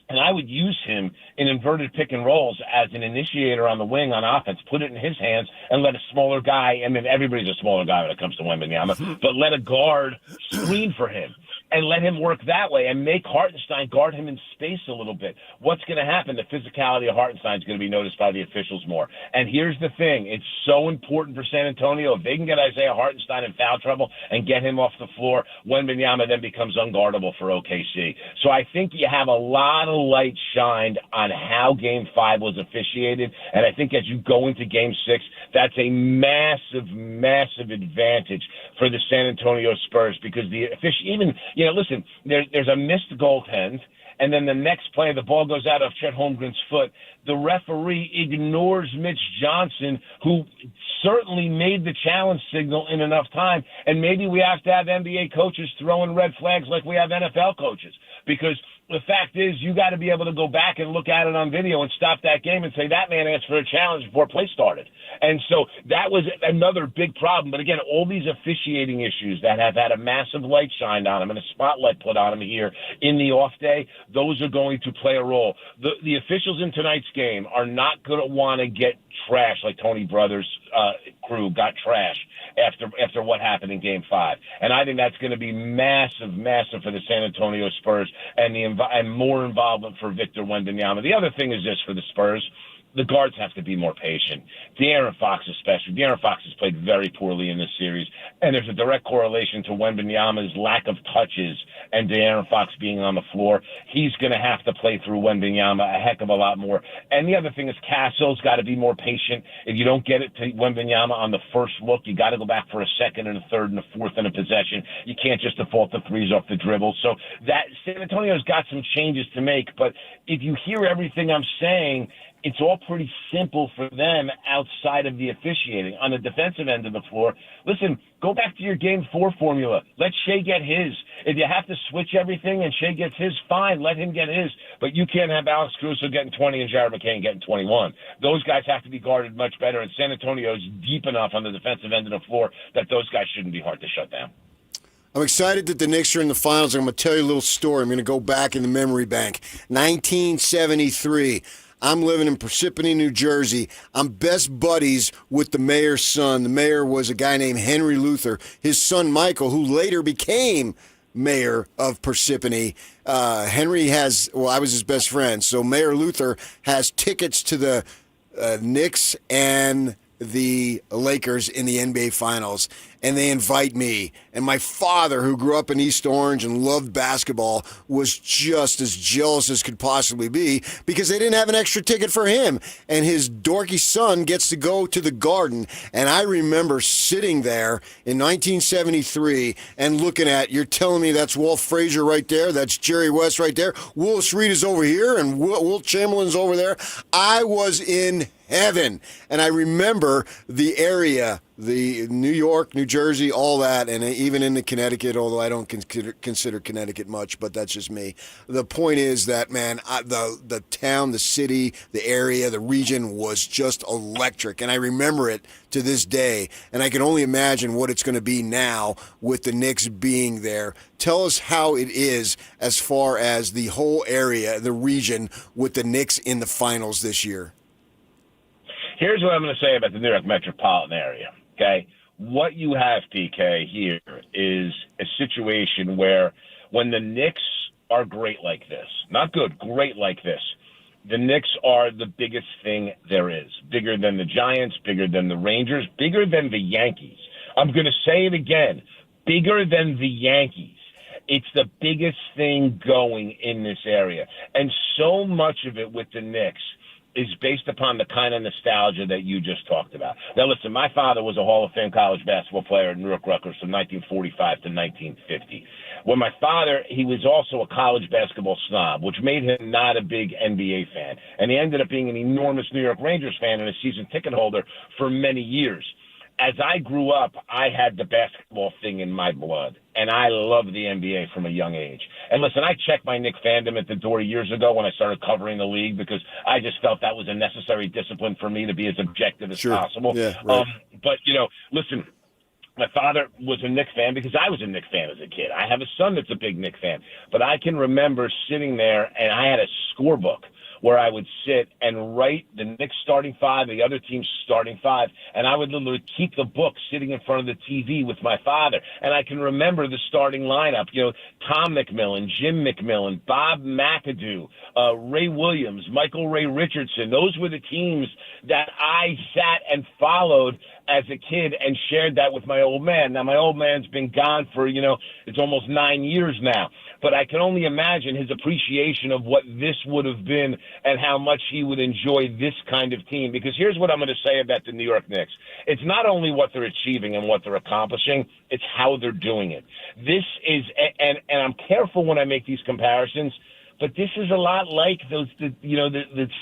S24: and I would use him in inverted pick and rolls as an initiator on the wing on offense, put it in his hands and let a smaller guy, I mean, everybody's a smaller guy when it comes to Wembanyama, but let a guard screen for him and let him work that way and make Hartenstein guard him in space a little bit. What's going to happen? The physicality of Hartenstein is going to be noticed by the officials more. And here's the thing. It's so important for San Antonio. If they can get Isaiah Hartenstein in foul trouble and get him off the floor, Wembanyama then becomes unguardable for OKC. So I think you have a lot of light shined on how Game 5 was officiated. And I think as you go into Game 6, that's a massive, massive advantage for the San Antonio Spurs, because the even, you know, listen, there's a missed goaltend, and then the next play, the ball goes out of Chet Holmgren's foot. The referee ignores Mitch Johnson, who certainly made the challenge signal in enough time. And maybe we have to have NBA coaches throwing red flags like we have NFL coaches, because the fact is, you got to be able to go back and look at it on video and stop that game and say that man asked for a challenge before play started. And so that was another big problem. But again, all these officiating issues that have had a massive light shined on them and a spotlight put on them here in the off day, those are going to play a role. The officials in tonight's game are not going to want to get trashed like Tony Brothers' crew got trashed after what happened in Game 5. And I think that's going to be massive, massive for the San Antonio Spurs and more involvement for Victor Wembanyama. The other thing is this for the Spurs. The guards have to be more patient. De'Aaron Fox especially. De'Aaron Fox has played very poorly in this series, and there's a direct correlation to Wembanyama's lack of touches and De'Aaron Fox being on the floor. He's going to have to play through Wembanyama a heck of a lot more. And the other thing is Castle's got to be more patient. If you don't get it to Wembanyama on the first look, you got to go back for a second and a third and a fourth and a possession. You can't just default to threes off the dribble. So that San Antonio's got some changes to make, but if you hear everything I'm saying, it's all pretty simple for them outside of the officiating. On the defensive end of the floor, listen, go back to your Game 4 formula. Let Shea get his. If you have to switch everything and Shea gets his, fine, let him get his. But you can't have Alex Caruso getting 20 and Jared McCain getting 21. Those guys have to be guarded much better, and San Antonio's deep enough on the defensive end of the floor that those guys shouldn't be hard to shut down.
S13: I'm excited that the Knicks are in the finals. I'm going to tell you a little story. I'm going to go back in the memory bank. 1973. I'm living in Parsippany, New Jersey. I'm best buddies with the mayor's son. The mayor was a guy named Henry Luther. His son, Michael, who later became mayor of Parsippany. Henry I was his best friend. So Mayor Luther has tickets to the Knicks and the Lakers in the NBA Finals, and they invite me. And my father, who grew up in East Orange and loved basketball, was just as jealous as could possibly be because they didn't have an extra ticket for him. And his dorky son gets to go to the Garden. And I remember sitting there in 1973 and looking at, you're telling me that's Walt Frazier right there, that's Jerry West right there, Willis Reed is over here, and Wilt Chamberlain's over there. I was in heaven. And I remember the area, the New York, New Jersey, all that, and even into Connecticut, although I don't consider Connecticut much, but that's just me. The point is that, man, the town, the city, the area, the region was just electric, and I remember it to this day, and I can only imagine what it's going to be now with the Knicks being there. Tell us how it is as far as the whole area, the region, with the Knicks in the finals this year.
S24: Here's what I'm going to say about the New York metropolitan area, okay? What you have, PK, here is a situation where when the Knicks are great like this, not good, great like this, the Knicks are the biggest thing there is. Bigger than the Giants, bigger than the Rangers, bigger than the Yankees. I'm going to say it again, bigger than the Yankees. It's the biggest thing going in this area. And so much of it with the Knicks is based upon the kind of nostalgia that you just talked about. Now, listen, my father was a Hall of Fame college basketball player at Newark Rutgers from 1945 to 1950. When my father, he was also a college basketball snob, which made him not a big NBA fan. And he ended up being an enormous New York Rangers fan and a season ticket holder for many years. As I grew up, I had the basketball thing in my blood, and I loved the NBA from a young age. And listen, I checked my Knick fandom at the door years ago when I started covering the league because I just felt that was a necessary discipline for me to be as objective as possible.
S13: Yeah, right.
S24: But, listen, my father was a Knick fan because I was a Knick fan as a kid. I have a son that's a big Knick fan. But I can remember sitting there, and I had a scorebook where I would sit and write the Knicks starting five, the other team's starting five, and I would literally keep the book sitting in front of the TV with my father. And I can remember the starting lineup, Tom McMillan, Jim McMillan, Bob McAdoo, Ray Williams, Michael Ray Richardson. Those were the teams that I sat and followed as a kid and shared that with my old man. Now, my old man's been gone for, it's almost 9 years now. But I can only imagine his appreciation of what this would have been and how much he would enjoy this kind of team. Because here's what I'm going to say about the New York Knicks. It's not only what they're achieving and what they're accomplishing, it's how they're doing it. This is, and I'm careful when I make these comparisons, but this is a lot like the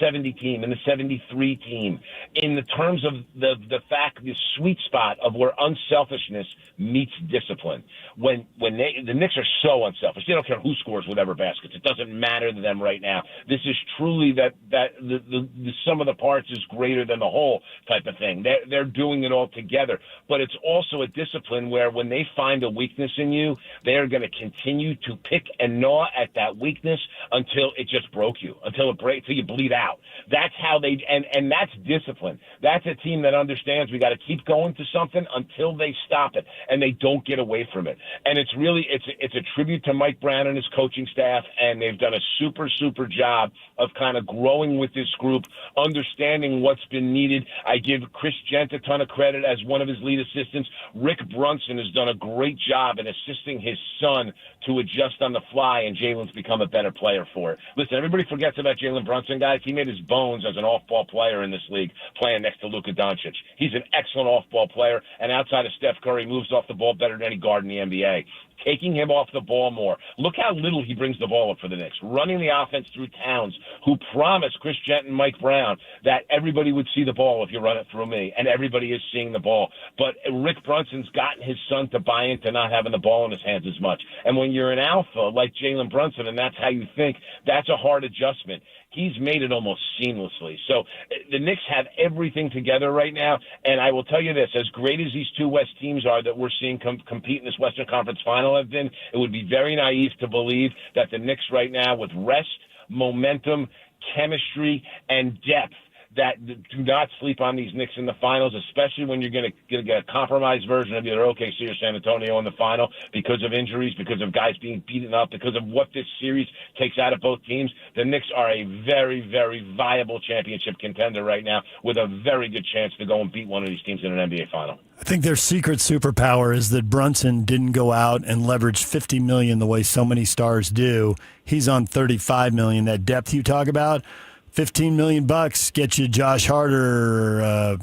S24: 70 team and the 73 team in the terms of the sweet spot of where unselfishness meets discipline. When the Knicks are so unselfish, they don't care who scores whatever baskets. It doesn't matter to them right now. This is truly that the sum of the parts is greater than the whole type of thing. They're doing it all together, but it's also a discipline where when they find a weakness in you, they are going to continue to pick and gnaw at that weakness until it just broke you, until you bleed out. That's how they, and that's discipline. That's a team that understands we got to keep going to something until they stop it, and they don't get away from it. And it's really, it's a tribute to Mike Brown and his coaching staff, and they've done a super, super job of kind of growing with this group, understanding what's been needed. I give Chris Gent a ton of credit as one of his lead assistants. Rick Brunson has done a great job in assisting his son to adjust on the fly, and Jalen's become a better player for it. Listen, everybody forgets about Jalen Brunson, guys. He made his bones as an off-ball player in this league, playing next to Luka Doncic. He's an excellent off-ball player, and outside of Steph Curry, moves off the ball better than any guard in the NBA. Taking him off the ball more. Look how little he brings the ball up for the Knicks. Running the offense through Towns, who promised Chris Gent and Mike Brown that everybody would see the ball if you run it through me, and everybody is seeing the ball. But Rick Brunson's gotten his son to buy into not having the ball in his hands as much. And when you're an alpha like Jalen Brunson and that's how you think, that's a hard adjustment. He's made it almost seamlessly. So the Knicks have everything together right now, and I will tell you this, as great as these two West teams are that we're seeing compete in this Western Conference Final have been, it would be very naive to believe that the Knicks right now, with rest, momentum, chemistry, and depth, that do not sleep on these Knicks in the finals, especially when you're going to get a compromised version of either OKC or San Antonio in the final because of injuries, because of guys being beaten up, because of what this series takes out of both teams. The Knicks are a very, very viable championship contender right now with a very good chance to go and beat one of these teams in an NBA final.
S12: I think their secret superpower is that Brunson didn't go out and leverage $50 million the way so many stars do. He's on $35 million. That depth you talk about, $15 million gets you Josh Hart or,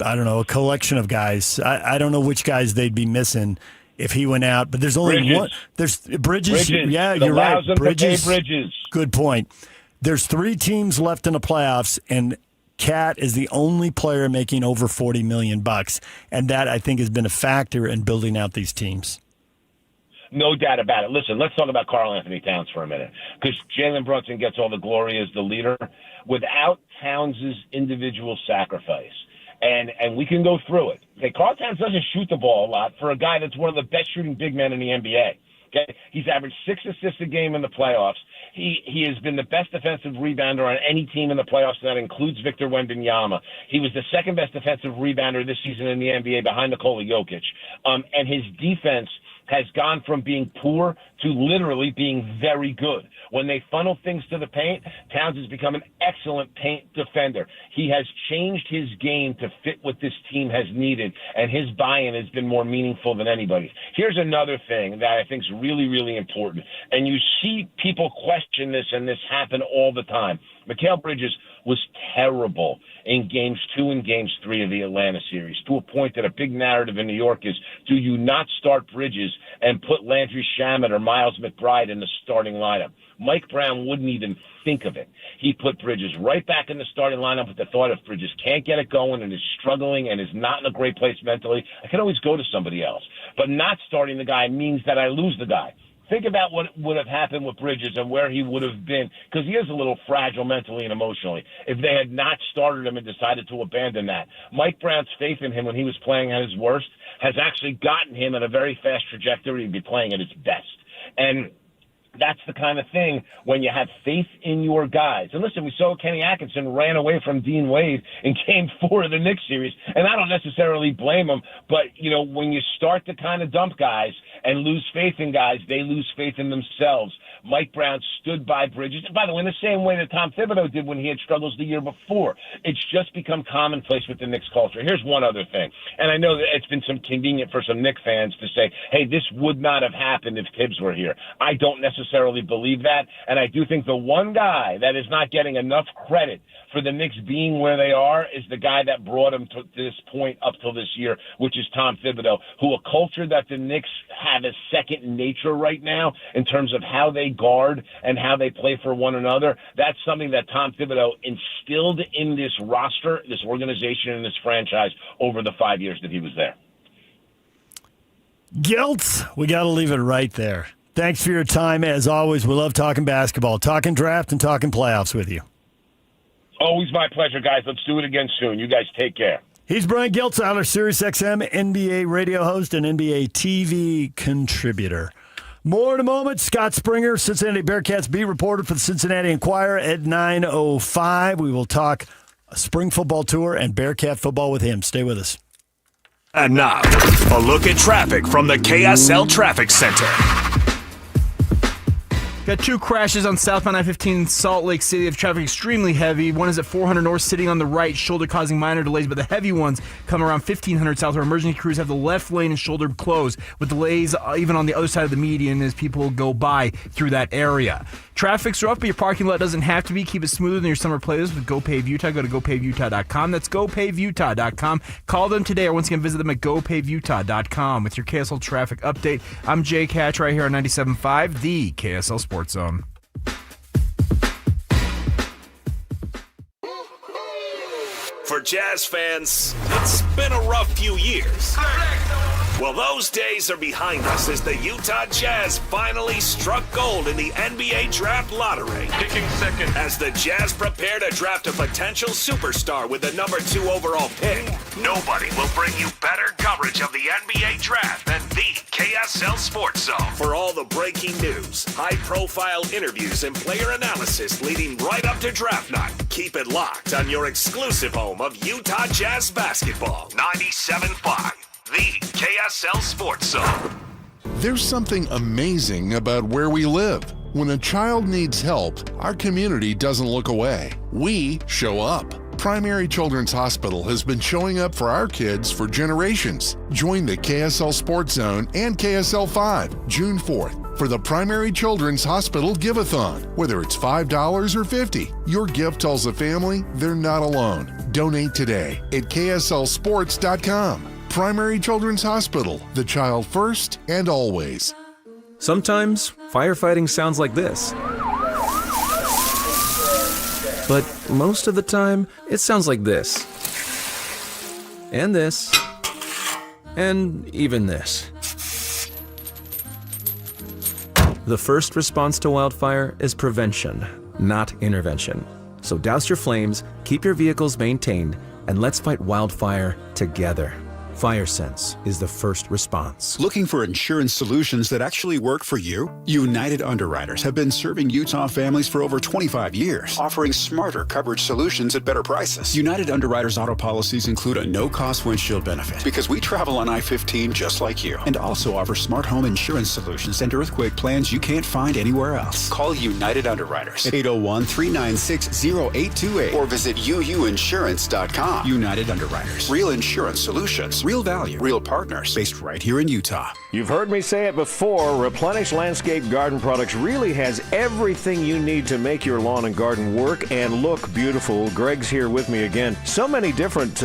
S12: I don't know, a collection of guys. I don't know which guys they'd be missing if he went out, but there's only one. There's Bridges. Yeah, you're right. Bridges. Good point. There's 3 teams left in the playoffs, and Cat is the only player making over $40 million, and that I think has been a factor in building out these teams.
S24: No doubt about it. Listen, let's talk about Karl Anthony Towns for a minute, because Jalen Brunson gets all the glory as the leader. Without Towns' individual sacrifice, and we can go through it. Okay, Karl Towns doesn't shoot the ball a lot for a guy that's one of the best shooting big men in the NBA. Okay, he's averaged 6 assists a game in the playoffs. He has been the best defensive rebounder on any team in the playoffs, and that includes Victor Wembanyama. He was the second best defensive rebounder this season in the NBA behind Nikola Jokic. And his defense has gone from being poor to literally being very good. When they funnel things to the paint, Towns has become an excellent paint defender. He has changed his game to fit what this team has needed, and his buy-in has been more meaningful than anybody's. Here's another thing that I think is really, really important, and you see people question this, and this happen all the time. Mikal Bridges was terrible in Games 2 and Games 3 of the Atlanta series, to a point that a big narrative in New York is, do you not start Bridges and put Landry Shamet or Miles McBride in the starting lineup? Mike Brown wouldn't even think of it. He put Bridges right back in the starting lineup with the thought, if Bridges can't get it going and is struggling and is not in a great place mentally, I can always go to somebody else. But not starting the guy means that I lose the guy. Think about what would have happened with Bridges and where he would have been, because he is a little fragile mentally and emotionally, if they had not started him and decided to abandon that. Mike Brown's faith in him when he was playing at his worst has actually gotten him at a very fast trajectory to be playing at his best. And that's the kind of thing when you have faith in your guys. And listen, we saw Kenny Atkinson ran away from Dean Wade in Game 4 of the Knicks series, and I don't necessarily blame him, but, you know, when you start to kind of dump guys and lose faith in guys, they lose faith in themselves. Mike Brown stood by Bridges, and by the way, in the same way that Tom Thibodeau did when he had struggles the year before. It's just become commonplace with the Knicks culture. Here's one other thing, and I know that it's been some convenient for some Knicks fans to say, hey, this would not have happened if Tibbs were here. I don't necessarily believe that, and I do think the one guy that is not getting enough credit for the Knicks being where they are is the guy that brought them to this point up till this year, which is Tom Thibodeau, who a culture that the Knicks have as second nature right now in terms of how they guard and how they play for one another. That's something that Tom Thibodeau instilled in this roster, this organization, and this franchise over the 5 years that he was there.
S12: Guilt, we got to leave it right there. Thanks for your time. As always, we love talking basketball, talking draft, and talking playoffs with you.
S24: Always my pleasure, guys. Let's do it again soon. You guys take care.
S12: He's Brian Geltzeiler, SiriusXM NBA radio host and NBA TV contributor. More in a moment. Scott Springer, Cincinnati Bearcats beat reporter for the Cincinnati Enquirer at 9:05. We will talk a spring football tour and Bearcat football with him. Stay with us.
S8: And now, a look at traffic from the KSL Traffic Center.
S21: Got two crashes on southbound I-15 in Salt Lake City. Of traffic extremely heavy. One is at 400 North, sitting on the right shoulder, causing minor delays, but the heavy ones come around 1500 South, where emergency crews have the left lane and shoulder closed, with delays even on the other side of the median as people go by through that area. Traffic's rough, but your parking lot doesn't have to be. Keep it smoother than your summer playlist with GoPave Utah. Go to GoPaveUtah.com. That's GoPaveUtah.com. Call them today, or once again, visit them at GoPaveUtah.com. With your KSL traffic update, I'm Jake Hatch right here on 97.5, the KSL Sports Zone.
S8: For Jazz fans, it's been a rough few years. Well, those days are behind us as the Utah Jazz finally struck gold in the NBA Draft Lottery. Picking second. As the Jazz prepare to draft a potential superstar with the number 2 overall pick, nobody will bring you better coverage of the NBA Draft than the KSL Sports Zone. For all the breaking news, high-profile interviews, and player analysis leading right up to draft night, keep it locked on your exclusive home of Utah Jazz basketball, 97.5. The KSL Sports Zone.
S1: There's something amazing about where we live. When a child needs help, our community doesn't look away. We show up. Primary Children's Hospital has been showing up for our kids for generations. Join the KSL Sports Zone and KSL 5, June 4th, for the Primary Children's Hospital Give-a-thon. Whether it's $5 or $50, your gift tells the family they're not alone. Donate today at KSLSports.com. Primary Children's Hospital, the child first and always.
S7: Sometimes firefighting sounds like this. But most of the time, it sounds like this. And this. And even this. The first response to wildfire is prevention, not intervention. So douse your flames, keep your vehicles maintained, and let's fight wildfire together.
S2: FireSense is the first response.
S3: Looking for insurance solutions that actually work for you? United Underwriters have been serving Utah families for over 25 years, offering smarter coverage solutions at better prices. United Underwriters auto policies include a no-cost windshield benefit because we travel on I-15 just like you, and also offer smart home insurance solutions and earthquake plans you can't find anywhere else. Call United Underwriters at 801-396-0828 or visit uuinsurance.com. United Underwriters. Real insurance solutions. Real value. Real partners. Based right here in Utah.
S9: You've heard me say it before. Replenish Landscape Garden Products really has everything you need to make your lawn and garden work and look beautiful. Greg's here with me again. So many different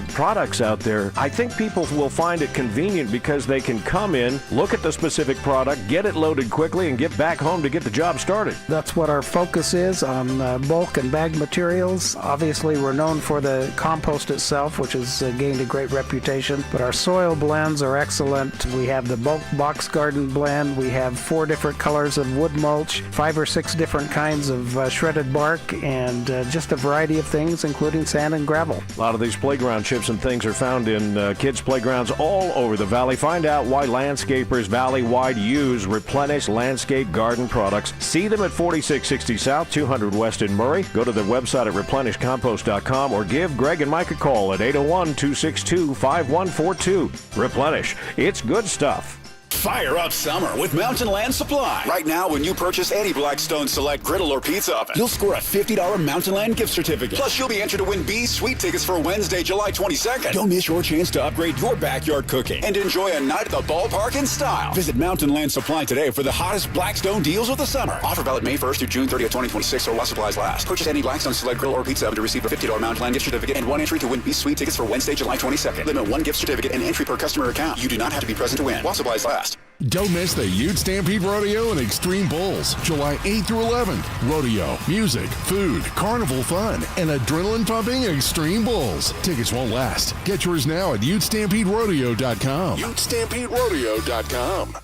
S9: products out there. I think people will find it convenient because they can come in, look at the specific product, get it loaded quickly, and get back home to get the job started.
S10: That's what our focus is on bulk and bag materials. Obviously, we're known for the compost itself, which has gained a great reputation, but our soil blends are excellent. We have the bulk box garden blend. We have 4 different colors of wood mulch, 5 or 6 different kinds of shredded bark, and just a variety of things, including sand and gravel.
S9: A lot of these playground chips and things are found in kids' playgrounds all over the valley. Find out why landscapers valley-wide use Replenish Landscape Garden Products. See them at 4660 South, 200 West in Murray. Go to their website at replenishcompost.com or give Greg and Mike a call at 801-262-5142. Replenish. It's good stuff.
S3: Fire up summer with Mountain Land Supply. Right now, when you purchase any Blackstone Select griddle or pizza oven, you'll score a $50 Mountain Land gift certificate. Plus, you'll be entered to win B's Sweet Tickets for Wednesday, July 22nd. Don't miss your chance to upgrade your backyard cooking and enjoy a night at the ballpark in style. Visit Mountain Land Supply today for the hottest Blackstone deals of the summer. Offer valid May 1st through June 30th, 2026, or while supplies last. Purchase any Blackstone Select griddle or pizza oven to receive a $50 Mountain Land gift certificate and 1 entry to win B's Sweet Tickets for Wednesday, July 22nd. Limit 1 gift certificate and entry per customer account. You do not have to be present to win. While supplies last.
S1: Don't miss the Utes Stampede Rodeo and Extreme Bulls, July 8th through 11th. Rodeo, music, food, carnival fun, and adrenaline-pumping Extreme Bulls. Tickets won't last. Get yours now at UtesStampedeRodeo.com. UtesStampedeRodeo.com.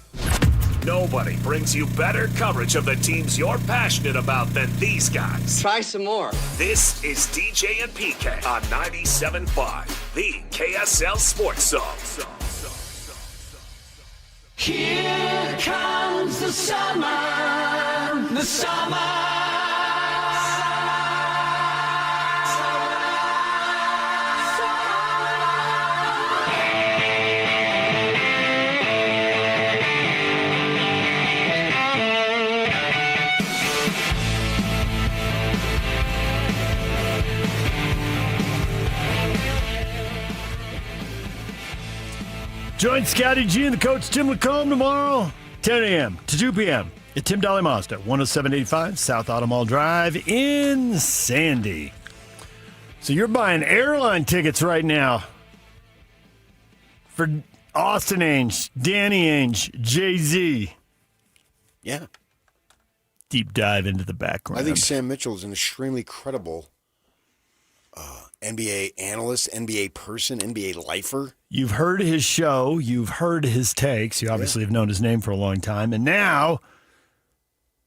S8: Nobody brings you better coverage of the teams you're passionate about than these guys.
S11: Try some more.
S8: This is DJ and PK on 97.5, the KSL Sports Zone.
S11: Here comes the summer, the summer.
S12: Join Scotty G and the coach Tim Lacombe tomorrow, 10 a.m. to 2 p.m. at Tim Dolly Mazda, 10785 South Automall Drive in Sandy. So you're buying airline tickets right now for Austin Ainge, Danny Ainge, Jay-Z.
S13: Yeah.
S12: Deep dive into the background.
S13: I think Sam Mitchell is an extremely credible NBA analyst, NBA person, NBA lifer.
S12: You've heard his show. You've heard his takes. You obviously have known his name for a long time. And now,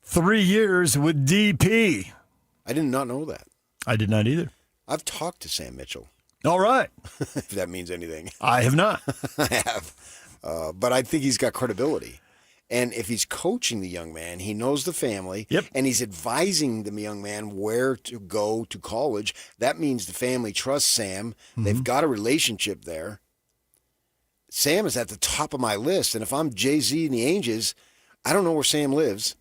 S12: 3 years with DP.
S13: I did not know that.
S12: I did not either.
S13: I've talked to Sam Mitchell.
S12: All right.
S13: If that means anything.
S12: I have not.
S13: I have. But I think he's got credibility. And if he's coaching the young man, he knows the family, and he's advising the young man where to go to college. That means the family trusts Sam. Mm-hmm. They've got a relationship there. Sam is at the top of my list, and if I'm Jay-Z and the Ainges, I don't know where Sam lives,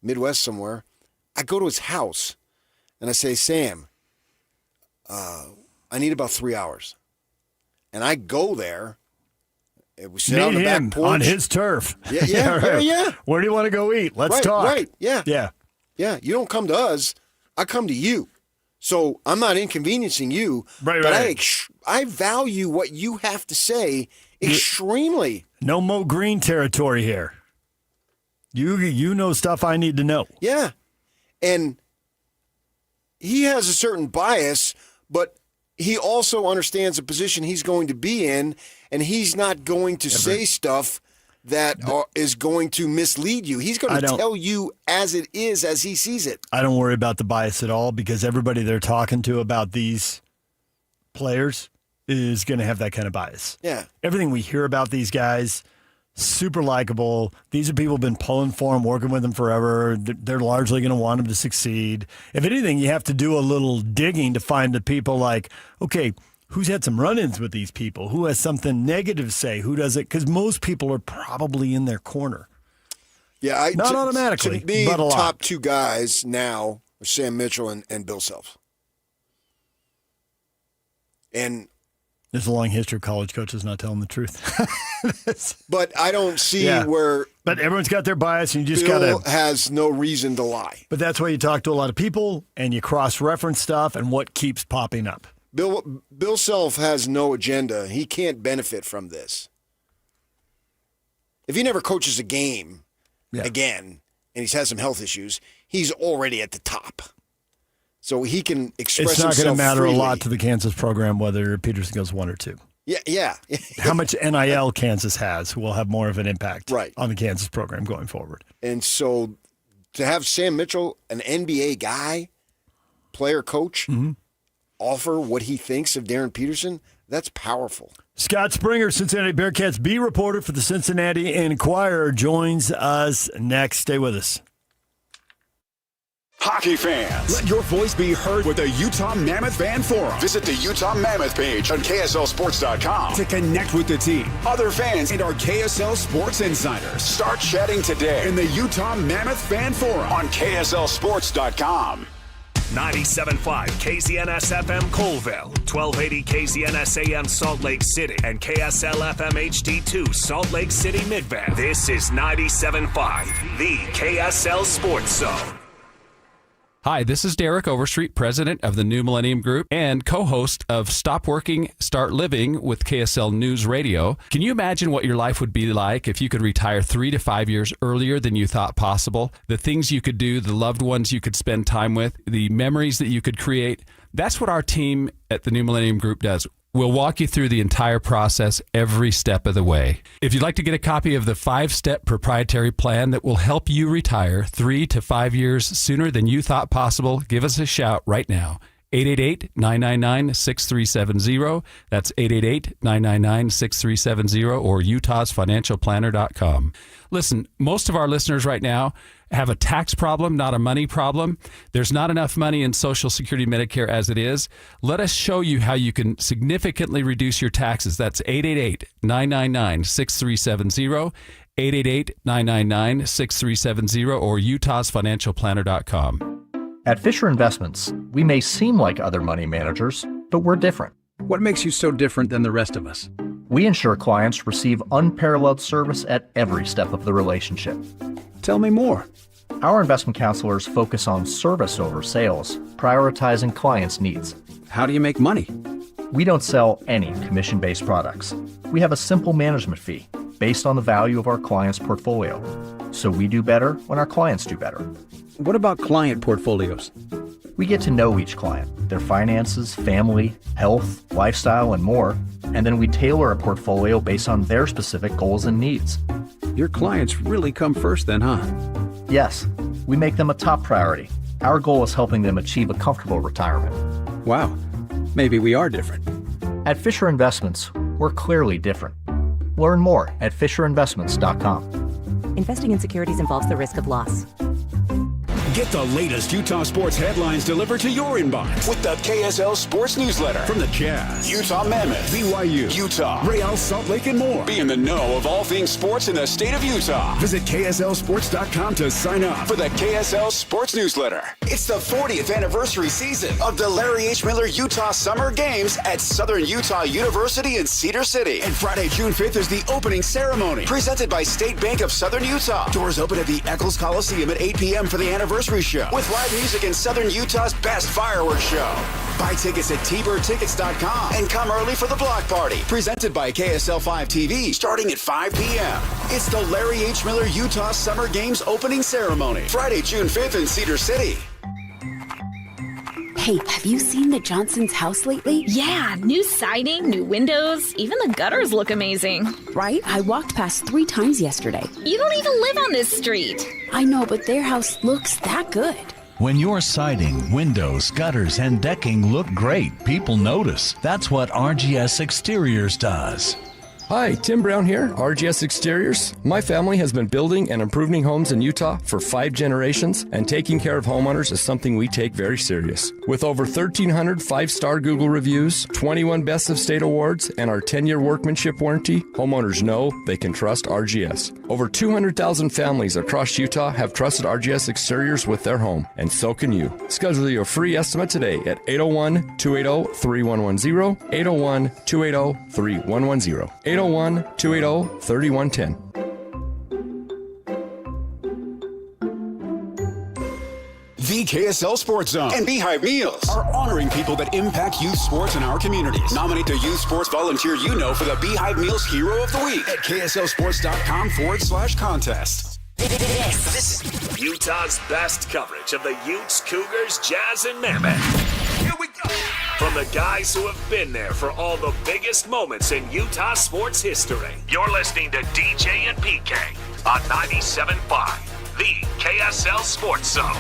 S13: Midwest somewhere. I go to his house, and I say, Sam, I need about 3 hours. And I go there. We sit on the back porch.
S12: On his turf.
S13: Yeah.
S12: Where do you want to go eat? Let's talk.
S13: Right, yeah. Yeah, you don't come to us. I come to you. So I'm not inconveniencing you.
S12: Right.
S13: I value what you have to say extremely.
S12: No Mo Green territory here. You know stuff I need to know.
S13: Yeah. And he has a certain bias, but he also understands the position he's going to be in, and he's not going to say stuff that is going to mislead you. He's going to tell you as it is, as he sees it.
S12: I don't worry about the bias at all because everybody they're talking to about these players is going to have that kind of bias.
S13: Yeah.
S12: Everything we hear about these guys, super likable. These are people who've been pulling for them, working with them forever. They're largely going to want them to succeed. If anything, you have to do a little digging to find the people like, okay, who's had some run-ins with these people? Who has something negative to say? Who does it? Because most people are probably in their corner.
S13: Yeah,
S12: not automatically,
S13: To me,
S12: but a lot.
S13: top two guys now are Sam Mitchell and Bill Self. And
S12: there's a long history of college coaches not telling the truth.
S13: But I don't see where.
S12: But everyone's got their bias, and you just
S13: Bill
S12: got to.
S13: has no reason to lie.
S12: But that's why you talk to a lot of people, and you cross-reference stuff, and what keeps popping up.
S13: Bill Self has no agenda. He can't benefit from this. If he never coaches a game again, and he's had some health issues, he's already at the top. So he can express himself
S12: It's not going to matter
S13: freely.
S12: a lot to the Kansas program whether Peterson goes 1 or 2.
S13: Yeah.
S12: How much NIL Kansas has will have more of an impact on the Kansas program going forward.
S13: And so to have Sam Mitchell, an NBA guy, player, coach, offer what he thinks of Darren Peterson, that's powerful.
S12: Scott Springer, Cincinnati Bearcats beat reporter for the Cincinnati Enquirer, joins us next. Stay with us.
S3: Hockey fans, let your voice be heard with the Utah Mammoth Fan Forum. Visit the Utah Mammoth page on KSLSports.com to connect with the team, other fans, and our KSL Sports insiders. Start chatting today in the Utah Mammoth Fan Forum on KSLSports.com.
S8: 97.5 KZNS FM Colville, 1280 KZNS AM Salt Lake City, and KSL FM HD2 Salt Lake City Midvale. This is 97.5, the KSL Sports Zone.
S14: Hi, this is Derek Overstreet, president of the New Millennium Group and co-host of Stop Working, Start Living with KSL News Radio. Can you imagine what your life would be like if you could retire 3 to 5 years earlier than you thought possible? The things you could do, the loved ones you could spend time with, the memories that you could create. That's what our team at the New Millennium Group does. We'll walk you through the entire process every step of the way. If you'd like to get a copy of the 5-step proprietary plan that will help you retire 3 to 5 years sooner than you thought possible, give us a shout right now. 888-999-6370. That's 888-999-6370 or utahsfinancialplanner.com. Listen, most of our listeners right now have a tax problem, not a money problem. There's not enough money in Social Security Medicare as it is. Let us show you how you can significantly reduce your taxes. That's 888-999-6370, 888-999-6370 or utahsfinancialplanner.com.
S15: At Fisher Investments, we may seem like other money managers, but we're different.
S16: What makes you so different than the rest of us?
S15: We ensure clients receive unparalleled service at every step of the relationship.
S16: Tell me more.
S15: Our investment counselors focus on service over sales, prioritizing clients' needs.
S16: How do you make money?
S15: We don't sell any commission-based products. We have a simple management fee based on the value of our clients' portfolio. So we do better when our clients do better.
S16: What about client portfolios?
S15: We get to know each client, their finances, family, health, lifestyle, and more, and then we tailor a portfolio based on their specific goals and needs.
S16: Your clients really come first then, huh?
S15: Yes, we make them a top priority. Our goal is helping them achieve a comfortable retirement.
S16: Wow, maybe we are different.
S15: At Fisher Investments, we're clearly different. Learn more at FisherInvestments.com.
S17: Investing in securities involves the risk of loss.
S3: Get the latest Utah sports headlines delivered to your inbox with the KSL Sports Newsletter. From the Jazz, Utah Mammoth, BYU, Utah, Real Salt Lake, and more. Be in the know of all things sports in the state of Utah. Visit KSLSports.com to sign up for the KSL Sports Newsletter. It's the 40th anniversary season of the Larry H. Miller Utah Summer Games at Southern Utah University in Cedar City. And Friday, June 5th is the opening ceremony presented by State Bank of Southern Utah. Doors open at the Eccles Coliseum at 8 p.m. for the anniversary show with live music and Southern Utah's best fireworks show. Buy tickets at tbirdtickets.com and come early for the block party presented by KSL 5 TV starting at 5 p.m. It's the Larry H. Miller Utah Summer Games opening ceremony Friday, June 5th in Cedar City.
S25: Hey, have you seen the Johnson's house lately?
S26: Yeah, new siding, new windows, even the gutters look amazing.
S25: Right? I walked past 3 times yesterday.
S26: You don't even live on this street.
S25: I know, but their house looks that good.
S4: When your siding, windows, gutters, and decking look great, people notice. That's what RGS Exteriors does.
S5: Hi, Tim Brown here, RGS Exteriors. My family has been building and improving homes in Utah for 5 generations, and taking care of homeowners is something we take very serious. With over 1,300 5-star Google reviews, 21 Best of State awards, and our 10-year workmanship warranty, homeowners know they can trust RGS. Over 200,000 families across Utah have trusted RGS Exteriors with their home, and so can you. Schedule your free estimate today at 801-280-3110, 801-280-3110. 801-280-3110.
S3: The KSL Sports Zone and Beehive Meals are honoring people that impact youth sports in our communities. Nominate the youth sports volunteer you know for the Beehive Meals Hero of the Week at KSLSports.com/contest.
S8: This is Utah's best coverage of the Utes, Cougars, Jazz, and Mammoth. Here we go. From the guys who have been there for all the biggest moments in Utah sports history. You're listening to DJ and PK on 97.5, the KSL Sports Zone.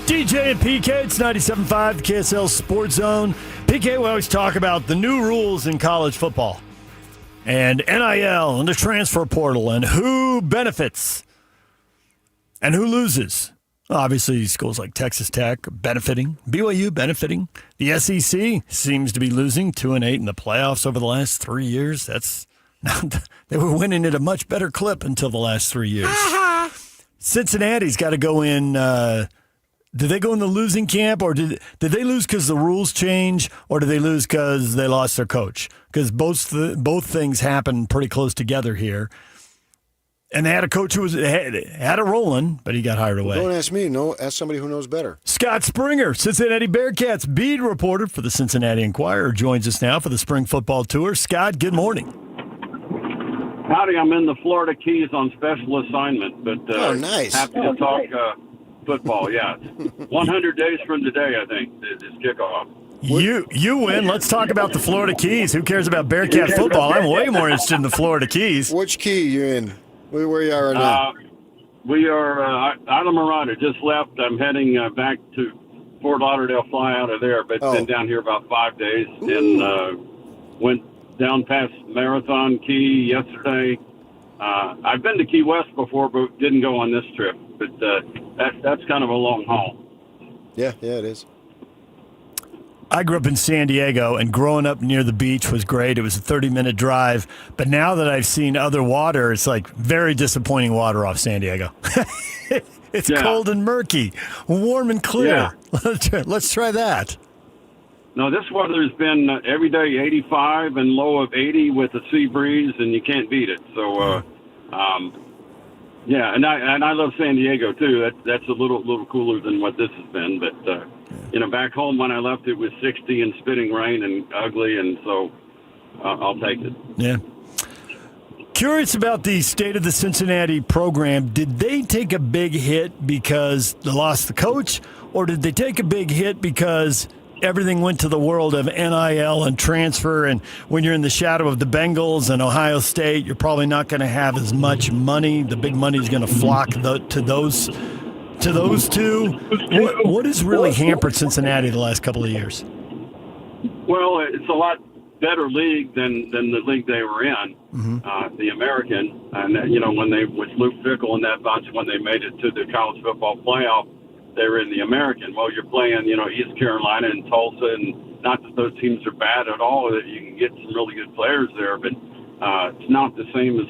S12: DJ and PK, it's 97.5, the KSL Sports Zone. PK, we always talk about the new rules in college football and NIL and the transfer portal and who benefits and who loses. Obviously, schools like Texas Tech benefiting, BYU benefiting. The SEC seems to be losing 2-8 in the playoffs over the last 3 years. They were winning at a much better clip until the last 3 years. Cincinnati's got to go in. Did they go in the losing camp, or did they lose because the rules change, or did they lose because they lost their coach? Because both things happened pretty close together here. And they had a coach who had it rolling, but he got hired away.
S13: Don't ask me. No, ask somebody who knows better.
S12: Scott Springer, Cincinnati Bearcats beat reporter for the Cincinnati Enquirer, joins us now for the spring football tour. Scott, good morning.
S6: Howdy, I'm in the Florida Keys on special assignment, but
S13: nice.
S6: Happy to talk football. Yeah, 100 days from today, I think, is kickoff.
S12: You win. Let's talk about the Florida Keys. Who cares about Bearcat football? I'm way more interested in the Florida Keys.
S13: Which key you're in? Where you are right now?
S6: We are Islamorada. Just left. I'm heading back to Fort Lauderdale. Fly out of there, but been down here about 5 days and went down past Marathon Key yesterday. I've been to Key West before, but didn't go on this trip. But that's kind of a long haul.
S13: Yeah, it is.
S12: I grew up in San Diego, and growing up near the beach was great. It was a 30-minute drive. But now that I've seen other water, it's like very disappointing water off San Diego. It's cold and murky, warm and clear. Yeah. Let's try that.
S6: No, this weather's been every day 85 and low of 80 with a sea breeze, and you can't beat it. So, and I love San Diego too. That's a little cooler than what this has been. But back home when I left, it was 60 and spitting rain and ugly, and so I'll take it.
S12: Yeah. Curious about the state of the Cincinnati program. Did they take a big hit because they lost the coach, or did they take a big hit because everything went to the world of NIL and transfer, and when you're in the shadow of the Bengals and Ohio State, you're probably not going to have as much money. The big money is going to flock to those two. What has really hampered Cincinnati the last couple of years?
S6: Well, it's a lot better league than the league they were in, the American. And, with Luke Fickell and that bunch, when they made it to the college football playoff, they were in the American. Well, you're playing, East Carolina and Tulsa, and not that those teams are bad at all. That you can get some really good players there, but it's not the same as,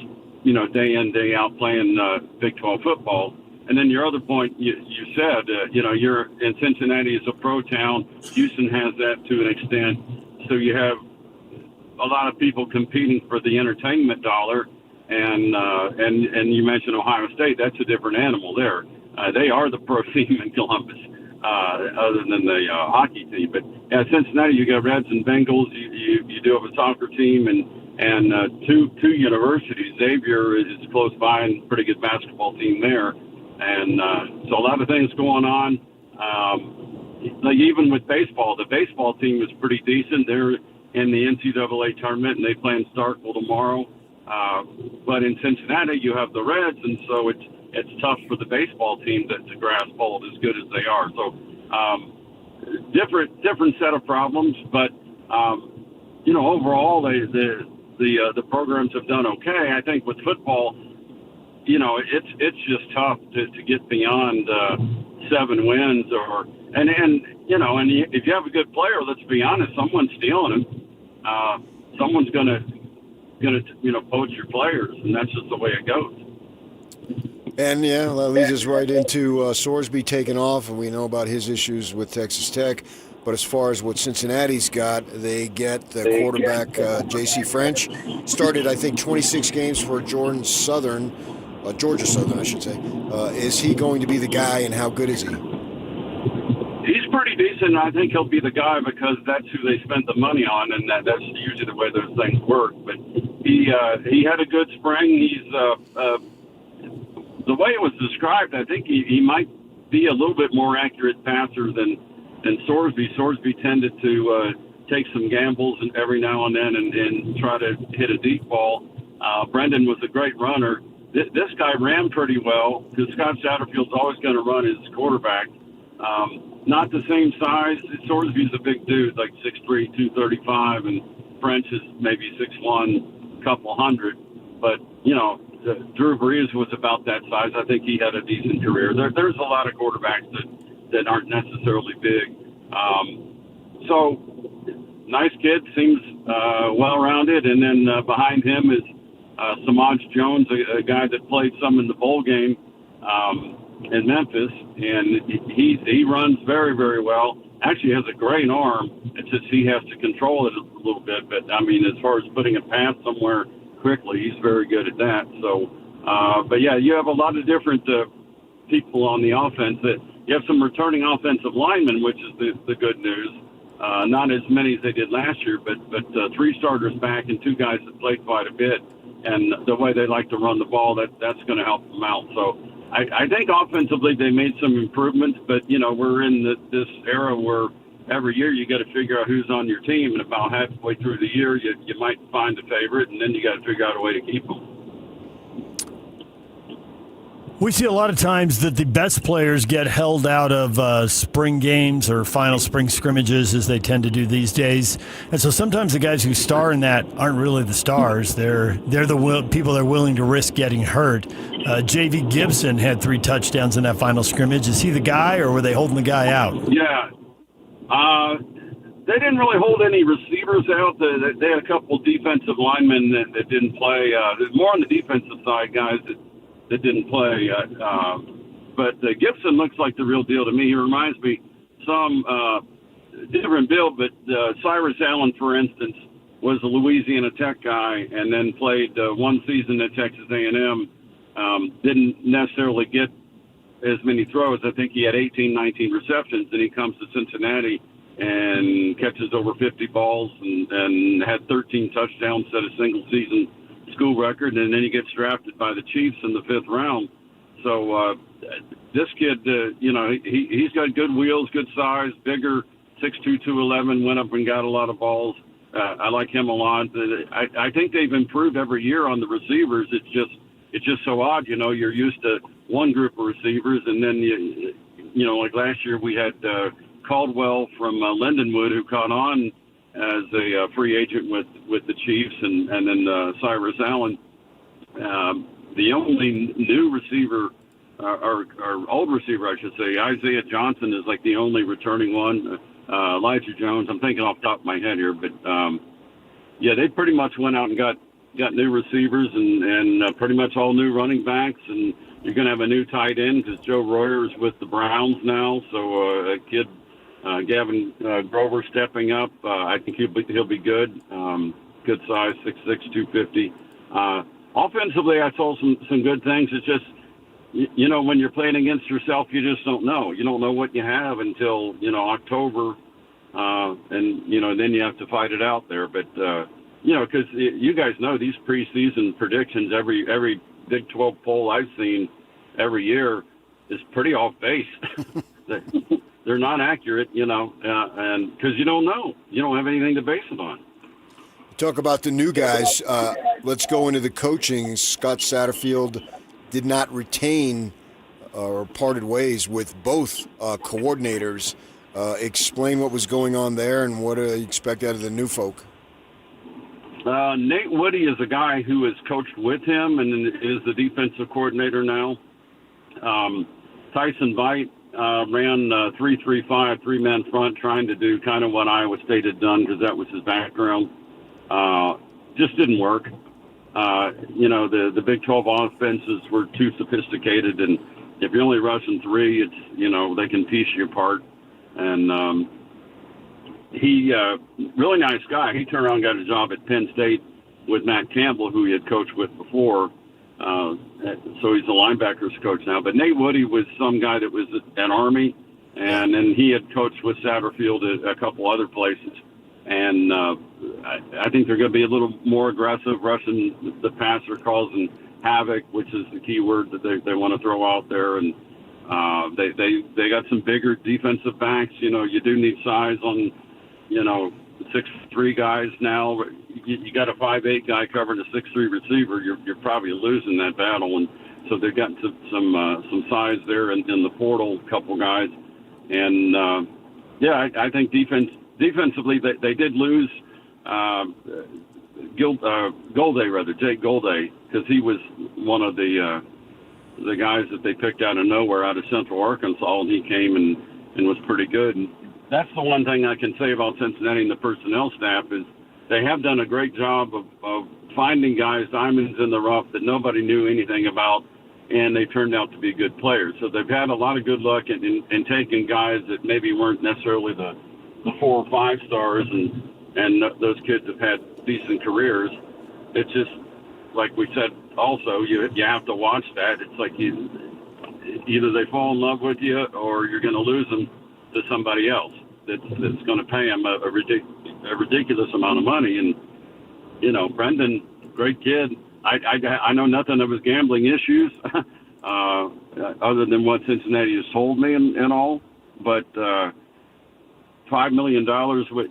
S6: day in, day out playing Big 12 football. And then your other point, you said, you're in Cincinnati is a pro town. Houston has that to an extent. So you have a lot of people competing for the entertainment dollar. And you mentioned Ohio State. That's a different animal there. They are the pro team in Columbus, other than the hockey team. But at Cincinnati, you got Reds and Bengals. You do have a soccer team and two universities. Xavier is close by and pretty good basketball team there. And so a lot of things going on. Like even with baseball, the baseball team is pretty decent. They're in the NCAA tournament, and they play in Starkville tomorrow. But in Cincinnati, you have the Reds, and so it's tough for the baseball team to grasp hold as good as they are. So different set of problems, but overall the programs have done okay. I think with football, it's just tough to get beyond 7 wins and if you have a good player, let's be honest, someone's stealing him. Someone's gonna poach your players, and that's just the way it goes.
S13: And that leads us right into Sorsby taking off, and we know about his issues with Texas Tech. But as far as what Cincinnati's got, they get the quarterback J.C. French. Started, I think, 26 games for Georgia Southern, I should say. Is he going to be the guy, and how good is he?
S6: He's pretty decent. I think he'll be the guy because that's who they spent the money on, and that's usually the way those things work. But he had a good spring. He's the way it was described, I think he might be a little bit more accurate passer than Sorsby. Sorsby tended to take some gambles every now and then and try to hit a deep ball. Brendan was a great runner. This guy ran pretty well because Scott Satterfield's always going to run his quarterback. Not the same size. Sorsby's a big dude, like 6'3", 235, and French is maybe 6'1", couple hundred. But, Drew Brees was about that size. I think he had a decent career. There's a lot of quarterbacks that aren't necessarily big. So, nice kid, seems well-rounded. And then behind him is Samaj Jones, a guy that played some in the bowl game in Memphis. And he runs very, very well. Actually has a great arm. It's just he has to control it a little bit. But, as far as putting a pass somewhere quickly, he's very good at that. So, you have a lot of different people on the offense. That you have some returning offensive linemen, which is the good news. Not as many as they did last year, but 3 starters back and 2 guys that played quite a bit. And the way they like to run the ball, that's going to help them out. So I think offensively they made some improvements, but, we're in this era where every year you got to figure out who's on your team, and about halfway through the year you might find a favorite, and then you got to figure out a way to keep them.
S12: We see a lot of times that the best players get held out of spring games or final spring scrimmages, as they tend to do these days. And so sometimes the guys who star in that aren't really the stars. They're the people that are willing to risk getting hurt. J.V. Gibson had 3 touchdowns in that final scrimmage. Is he the guy, or were they holding the guy out?
S6: Yeah. They didn't really hold any receivers out. They had a couple defensive linemen that didn't play. There's more on the defensive side, guys that didn't play. But Gibson looks like the real deal to me. He reminds me some different build, but Cyrus Allen, for instance, was a Louisiana Tech guy and then played 1 season at Texas A&M. Didn't necessarily get as many throws. I think he had 18, 19 receptions. Then he comes to Cincinnati and catches over 50 balls and had 13 touchdowns, set a single-season school record, and then he gets drafted by the Chiefs in the 5th round. So this kid, he's got good wheels, good size, bigger, 6'2", 211, went up and got a lot of balls. I like him a lot. I think they've improved every year on the receivers. It's just so odd, you're used to one group of receivers, and then, like last year we had Caldwell from Lindenwood, who caught on as a free agent with the Chiefs, and then Cyrus Allen. The only new receiver, or old receiver, I should say, Isaiah Johnson, is like the only returning one. Elijah Jones, I'm thinking off the top of my head here, but they pretty much went out and got new receivers and pretty much all new running backs, and you're going to have a new tight end because Joe Royer is with the Browns now, so a kid, Gavin Grover, stepping up. I think he'll be good. Good size, 6'6", 250. Offensively, I saw some good things. It's just, when you're playing against yourself, you just don't know. You don't know what you have until, October, and then you have to fight it out there. But because you guys know these preseason predictions, every Big 12 poll I've seen every year is pretty off base. They're not accurate, and because you don't know, you don't have anything to base it on.
S13: Talk about the new guys. Let's go into the coaching. Scott Satterfield did not retain or parted ways with both coordinators. Explain what was going on there and what do you expect out of the new folk?
S6: Nate Woody is a guy who has coached with him and is the defensive coordinator now. Tyson Veit ran 3-3-5, three-man front, trying to do kind of what Iowa State had done because that was his background. Just didn't work. The Big 12 offenses were too sophisticated, and if you're only rushing three, it's they can piece you apart. And he really nice guy. He turned around and got a job at Penn State with Matt Campbell, who he had coached with before. So he's a linebackers coach now. But Nate Woody was some guy that was at Army, and then he had coached with Satterfield at a couple other places. And I think they're going to be a little more aggressive, rushing the passer, causing havoc, which is the key word that they want to throw out there. And they got some bigger defensive backs. You do need size on, 6'3" guys now. You got a 5'8" guy covering a 6'3" receiver. You're probably losing that battle. And so they've got some size there in the portal, a couple guys. And I think defensively, they did lose Jake Golday, because he was one of the guys that they picked out of nowhere out of Central Arkansas, and he came and was pretty good. And that's the one thing I can say about Cincinnati and the personnel staff is they have done a great job of finding guys, diamonds in the rough that nobody knew anything about, and they turned out to be good players. So they've had a lot of good luck in taking guys that maybe weren't necessarily the 4 or 5 stars, and those kids have had decent careers. It's just, like we said also, you have to watch that. It's like either they fall in love with you or you're going to lose them to somebody else that's going to pay them a ridiculous amount of money. And, Brendan, great kid. I know nothing of his gambling issues other than what Cincinnati has told me and all, but $5 million,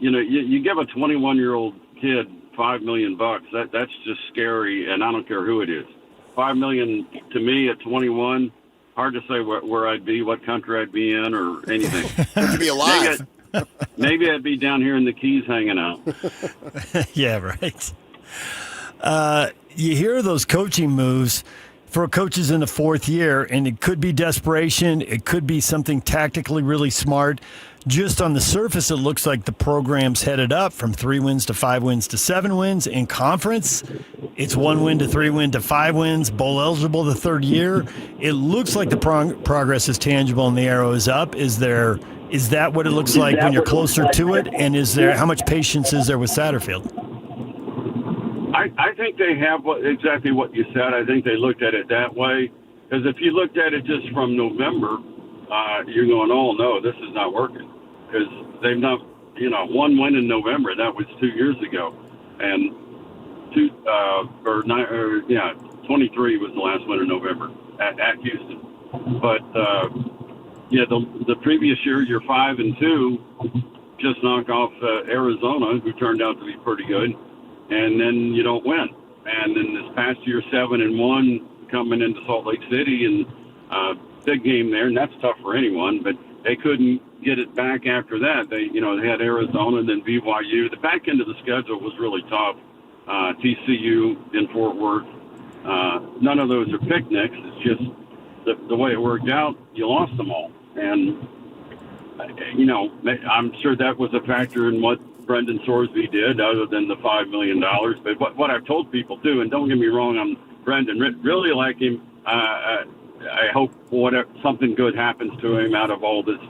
S6: you give a 21-year-old kid $5 million, that's just scary, and I don't care who it is. $5 million to me at 21, hard to say where I'd be, what country I'd be in, or anything.
S13: To be alive.
S6: Maybe I'd be down here in the Keys hanging out.
S12: Yeah, right. You hear those coaching moves for coaches in the 4th year, and it could be desperation. It could be something tactically really smart. Just on the surface, it looks like the program's headed up from 3 wins to 5 wins to 7 wins. In conference, it's 1 win to 3 win to 5 wins. Bowl eligible the 3rd year. It looks like the progress is tangible and the arrow is up. Is that what it looks like when you're closer to it? And how much patience is there with Satterfield?
S6: I think they have exactly what you said. I think they looked at it that way. Because if you looked at it just from November, you're going, oh, no, this is not working. Because they've not, 1 win in November. That was 2 years ago. And 23 was the last win in November at Houston. But, the previous year, you're 5-2, just knock off Arizona, who turned out to be pretty good. And then you don't win. And then this past year, 7-1, coming into Salt Lake City, and big game there, and that's tough for anyone. But they couldn't get it back after that. They had Arizona, and then BYU. The back end of the schedule was really tough. TCU in Fort Worth. None of those are picnics. It's just the way it worked out. You lost them all, and I'm sure that was a factor in what Brendan Sorsby did, other than the $5 million. But what I've told people too, and don't get me wrong, I'm Brendan, really like him. I hope something good happens to him out of all this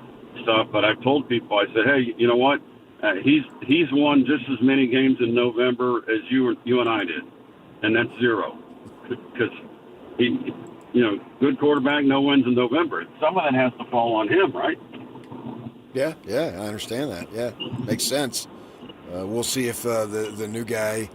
S6: stuff. But I've told people, I said, hey, you know what? He's won just as many games in November as you and I did, and that's 0. Because he, good quarterback, no wins in November. Some of that has to fall on him, right?
S13: Yeah, I understand that. Yeah, makes sense. We'll see if the new guy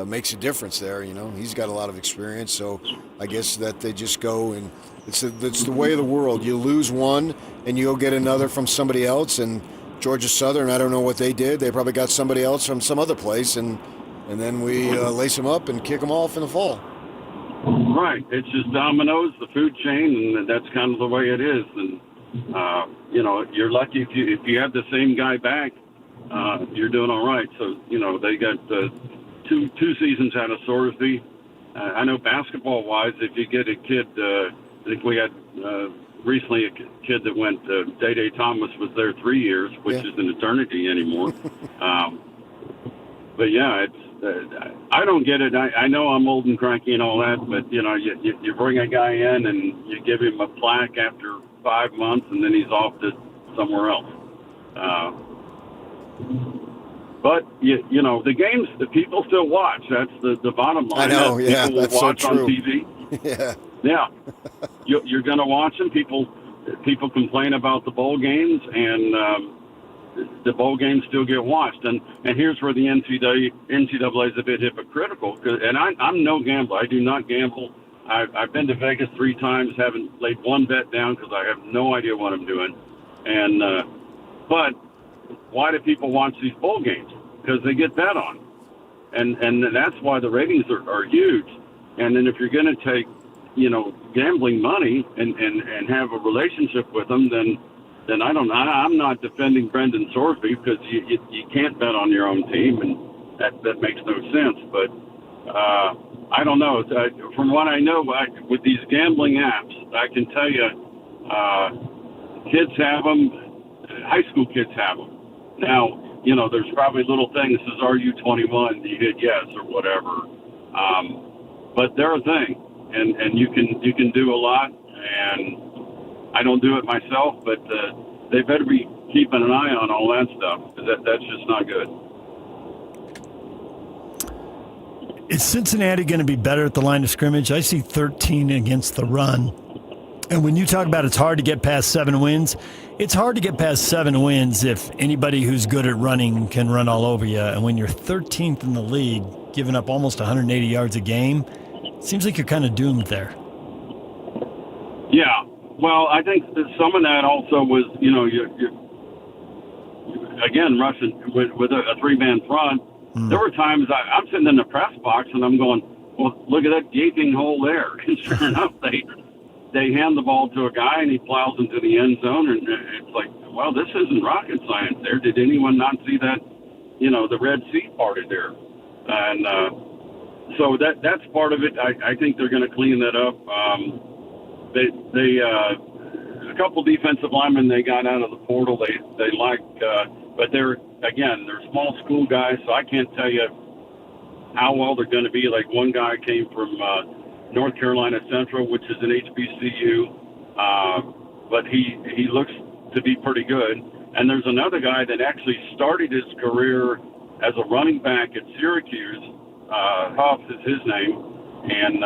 S13: makes a difference there. He's got a lot of experience, so I guess that they just go and it's the way of the world. You lose one, and you go get another from somebody else. And Georgia Southern, I don't know what they did. They probably got somebody else from some other place, and then we lace them up and kick them off in the fall.
S6: Right. It's just dominoes, the food chain, and that's kind of the way it is. And you're lucky if you have the same guy back. You're doing all right. So they got two seasons out of Sorsby. I know basketball-wise, if you get a kid, I think we had recently a kid that went. Day Thomas was there 3 years, which is an eternity anymore. But yeah, it's I don't get it. I know I'm old and cranky and all that, but you bring a guy in and you give him a plaque after 5 months, and then he's off to somewhere else. But the games, the people still watch. That's the bottom line.
S13: I know, yeah,
S6: people
S13: that's
S6: will watch
S13: so true.
S6: on TV.
S13: Yeah.
S6: You're going to watch them. People complain about the bowl games, and the bowl games still get watched. And here's where the NCAA is a bit hypocritical. And I'm no gambler. I do not gamble. I've been to Vegas 3 times, haven't laid one bet down because I have no idea what I'm doing. And but why do people watch these bowl games? Because they get bet on, and that's why the ratings are huge. And then if you're going to take gambling money and have a relationship with them, then I'm not defending Brendan Sorsby because you can't bet on your own team, and that makes no sense. But I don't know. From what I know, with these gambling apps, I can tell you, kids have them. High school kids have them. Now, there's probably little things as are you 21? Do you hit yes or whatever? But they're a thing, and you can do a lot. And I don't do it myself, but they better be keeping an eye on all that stuff. That's just not good.
S12: Is Cincinnati going to be better at the line of scrimmage? I see 13 against the run. And when you talk about it's hard to get past 7 wins, it's hard to get past 7 wins if anybody who's good at running can run all over you. And when you're 13th in the league, giving up almost 180 yards a game, it seems like you're kind of doomed there.
S6: Yeah. Well, I think that some of that also was, you're again, rushing with a 3-man front. There were times I'm sitting in the press box and I'm going, well, look at that gaping hole there. And sure enough, they hand the ball to a guy and he plows into the end zone, and it's like, well, this isn't rocket science there. Did anyone not see that, the Red Sea parted there? And so that's part of it. I think they're going to clean that up. They a couple defensive linemen they got out of the portal they like, but they're small school guys, so I can't tell you how well they're going to be. Like one guy came from North Carolina Central, which is an HBCU, but he looks to be pretty good. And there's another guy that actually started his career as a running back at Syracuse. Huff is his name, and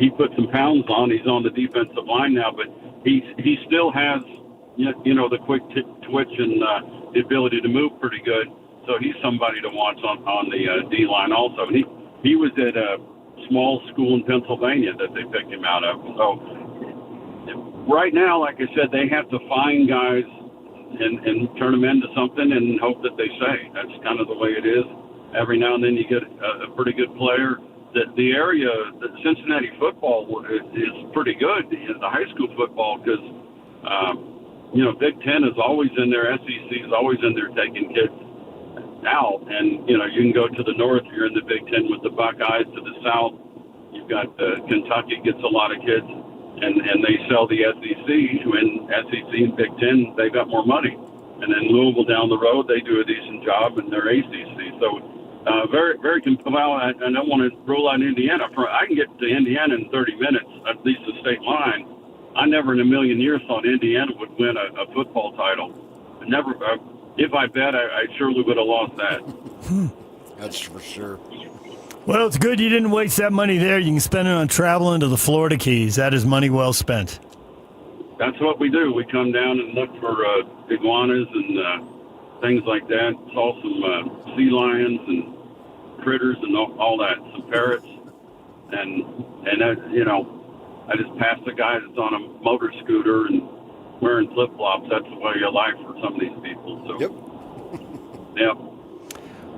S6: he put some pounds on. He's on the defensive line now, but he still has the quick twitch and the ability to move pretty good. So he's somebody to watch on the D line also. And he was at a small school in Pennsylvania that they picked him out of. So right now, like I said, they have to find guys and turn them into something and hope that they stay. That's kind of the way it is. Every now and then you get a pretty good player. The area, the Cincinnati football is pretty good, the high school football, because, Big Ten is always in there. SEC is always in there taking kids out. And, you can go to the north, you're in the Big Ten with the Buckeyes. To the south, you've got Kentucky gets a lot of kids, and they sell the SEC. When SEC and Big Ten, they got more money. And then Louisville down the road, they do a decent job in their ACC. So very, very well, I don't want to rule out Indiana. I can get to Indiana in 30 minutes, at least the state line. I never in a million years thought Indiana would win a football title. Never. If I bet, I surely would have lost that.
S13: That's for sure.
S12: Well, it's good you didn't waste that money there. You can spend it on traveling to the Florida Keys. That is money well spent.
S6: that's what we do. We come down and look for iguanas and things like that. Saw some sea lions and critters and all that, some parrots, and I just passed a guy that's on a motor scooter and wearing flip flops. That's the way of life for some of these people. So, yep.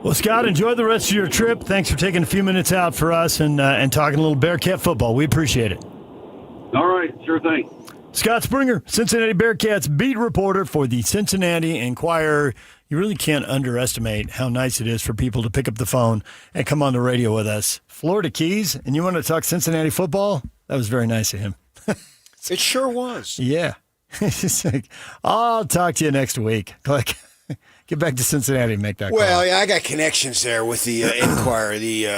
S12: Well, Scott, enjoy the rest of your trip. Thanks for taking a few minutes out for us and talking a little Bearcat football. We appreciate it.
S6: All right, sure thing.
S12: Scott Springer, Cincinnati Bearcats beat reporter for the Cincinnati Enquirer. You really can't underestimate how nice it is for people to pick up the phone and come on the radio with us. Florida Keys, and you want to talk Cincinnati football? That was very nice of him.
S13: It sure was.
S12: Yeah. It's like, I'll talk to you next week. Like, get back to Cincinnati and make that
S13: Well,
S12: call.
S13: yeah, I got connections there with the Enquirer. The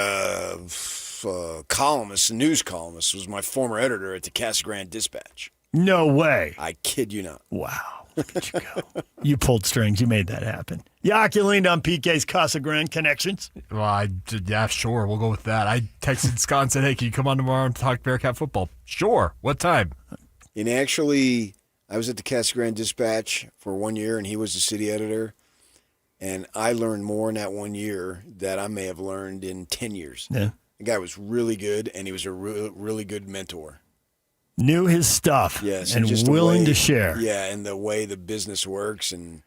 S13: columnist, the news columnist, was my former editor at the Casa Grande Dispatch.
S12: No way.
S13: I kid you not.
S12: Wow. Look at you go. You pulled strings. You made that happen. Yak, you leaned on PK's Casa Grande connections.
S21: Well, yeah, sure. We'll go with that. I texted Scott and said, hey, can you come on tomorrow and talk Bearcat football? Sure. What time?
S13: And actually, I was at the Casa Grande Dispatch for 1 year, and he was the city editor. And I learned more in that 1 year that I may have learned in 10 years.
S12: Yeah.
S13: The guy was really good, and he was a really good mentor.
S12: Knew his stuff.
S13: Yes,
S12: and
S13: just
S12: willing to share.
S13: Yeah, and the way the business works and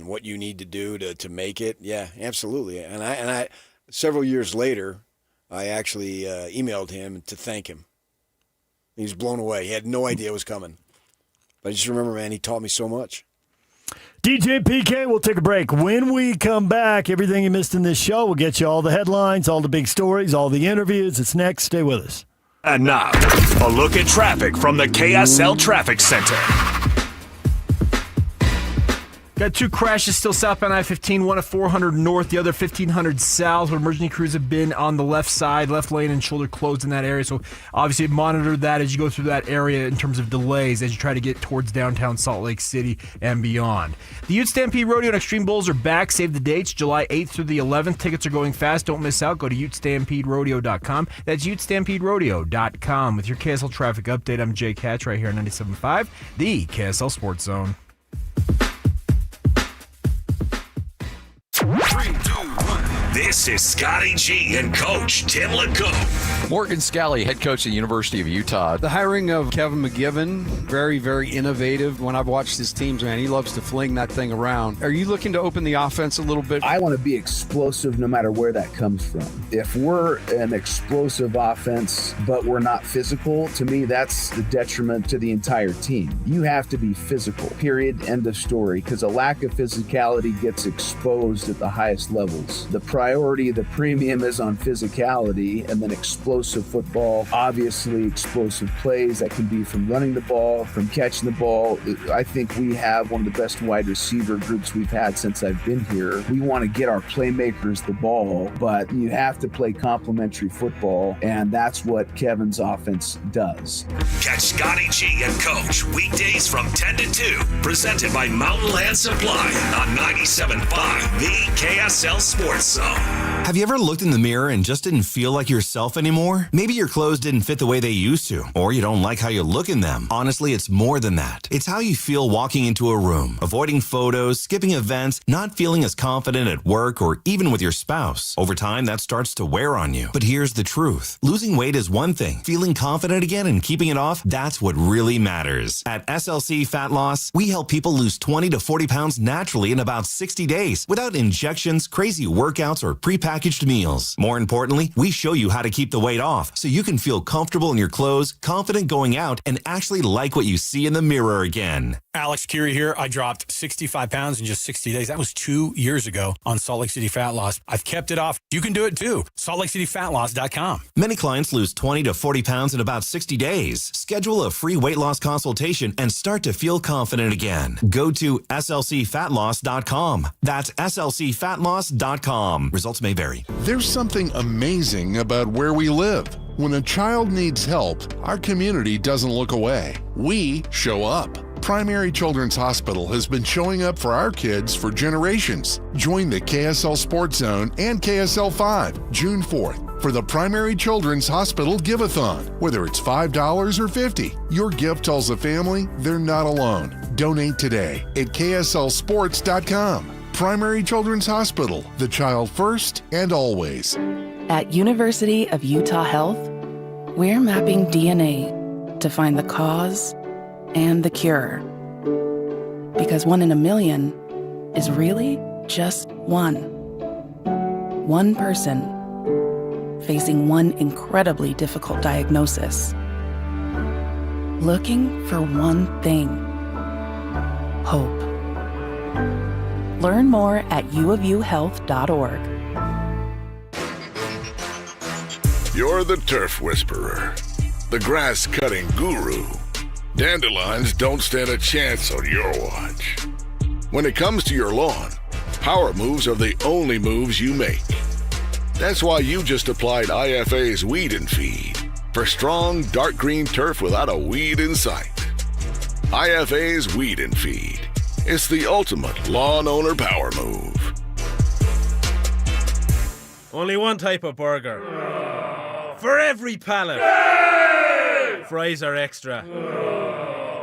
S13: what you need to do to make it. Yeah, absolutely. And I several years later, I actually emailed him to thank him. He was blown away. He had no idea it was coming. But I just remember, man, he taught me so much.
S12: DJ PK, we'll take a break. When we come back, everything you missed in this show, we'll get you all the headlines, all the big stories, all the interviews. It's next. Stay with us.
S8: And now, a look at traffic from the KSL Traffic Center.
S21: Got two crashes still southbound I-15, one at 400 north, the other 1500 south, where emergency crews have been on the left side, left lane and shoulder closed in that area. So obviously monitor that as you go through that area in terms of delays as you try to get towards downtown Salt Lake City and beyond. The Utes Stampede Rodeo and Extreme Bowls are back. Save the dates, July 8th through the 11th. Tickets are going fast. Don't miss out. Go to UtesStampedeRodeo.com. That's UtesStampedeRodeo.com. With your KSL traffic update, I'm Jake Hatch right here on 97.5, the KSL Sports Zone.
S8: 3, 2, 1. This is Scotty G and Coach Tim LeCoux.
S18: Morgan Scally, head coach at the University of Utah. The hiring of Kevin McGibbon, very, very innovative. When I've watched his teams, man, he loves to fling that thing around. Are you looking to open the offense a little bit?
S19: I want to be explosive no matter where that comes from. If we're an explosive offense, but we're not physical, to me, that's the detriment to the entire team. You have to be physical, period, end of story, because a lack of physicality gets exposed at the highest levels. The priority, the premium is on physicality, and then explosive football, obviously explosive plays that can be from running the ball, from catching the ball. I think we have one of the best wide receiver groups we've had since I've been here. We want to get our playmakers the ball, but you have to play complementary football, and that's what Kevin's offense does.
S8: Catch Scotty G and Coach weekdays from 10 to 2, presented by Mountain Land Supply on 97.5, the KSL Sports Zone.
S20: Have you ever looked in the mirror and just didn't feel like yourself anymore? Maybe your clothes didn't fit the way they used to, or you don't like how you look in them. Honestly, it's more than that. It's how you feel walking into a room, avoiding photos, skipping events, not feeling as confident at work or even with your spouse. Over time, that starts to wear on you. But here's the truth. Losing weight is one thing. Feeling confident again and keeping it off, that's what really matters. At SLC Fat Loss, we help people lose 20 to 40 pounds naturally in about 60 days without injections, crazy workouts, or prepackaged meals. More importantly, we show you how to keep the weight off so you can feel comfortable in your clothes, confident going out, and actually like what you see in the mirror again.
S22: Alex Curie here. I dropped 65 pounds in just 60 days. That was 2 years ago on Salt Lake City Fat Loss. I've kept it off. You can do it too. SaltLakeCityFatLoss.com.
S20: Many clients lose 20 to 40 pounds in about 60 days. Schedule a free weight loss consultation and start to feel confident again. Go to SLCFatLoss.com. That's SLCFatLoss.com. Results may vary.
S1: There's something amazing about where we live. When a child needs help, our community doesn't look away. We show up. Primary Children's Hospital has been showing up for our kids for generations. Join the KSL Sports Zone and KSL 5, June 4th. for the Primary Children's Hospital Give-a-thon. Whether it's $5 or $50, your gift tells the family they're not alone. Donate today at kslsports.com. Primary Children's Hospital, the child first and always.
S2: At University of Utah Health, we're mapping DNA to find the cause and the cure. Because 1 in a million is really just one. One person facing one incredibly difficult diagnosis. Looking for one thing: hope. Learn more at uofuhealth.org.
S7: You're the turf whisperer, the grass-cutting guru. Dandelions don't stand a chance on your watch. When it comes to your lawn, power moves are the only moves you make. That's why you just applied IFA's Weed and Feed for strong, dark green turf without a weed in sight. IFA's Weed and Feed. It's the ultimate lawn owner power move.
S9: Only one type of burger. For every pallet. Fries are extra.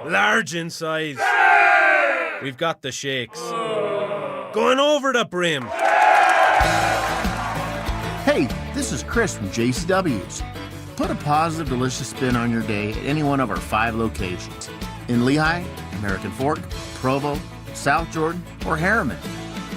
S9: Large in size. We've got the shakes. Going over the brim.
S10: Hey, this is Chris from JCW's. Put a positive, delicious spin on your day at any one of our 5 locations. In Lehigh, American Fork, Provo, South Jordan, or Harriman.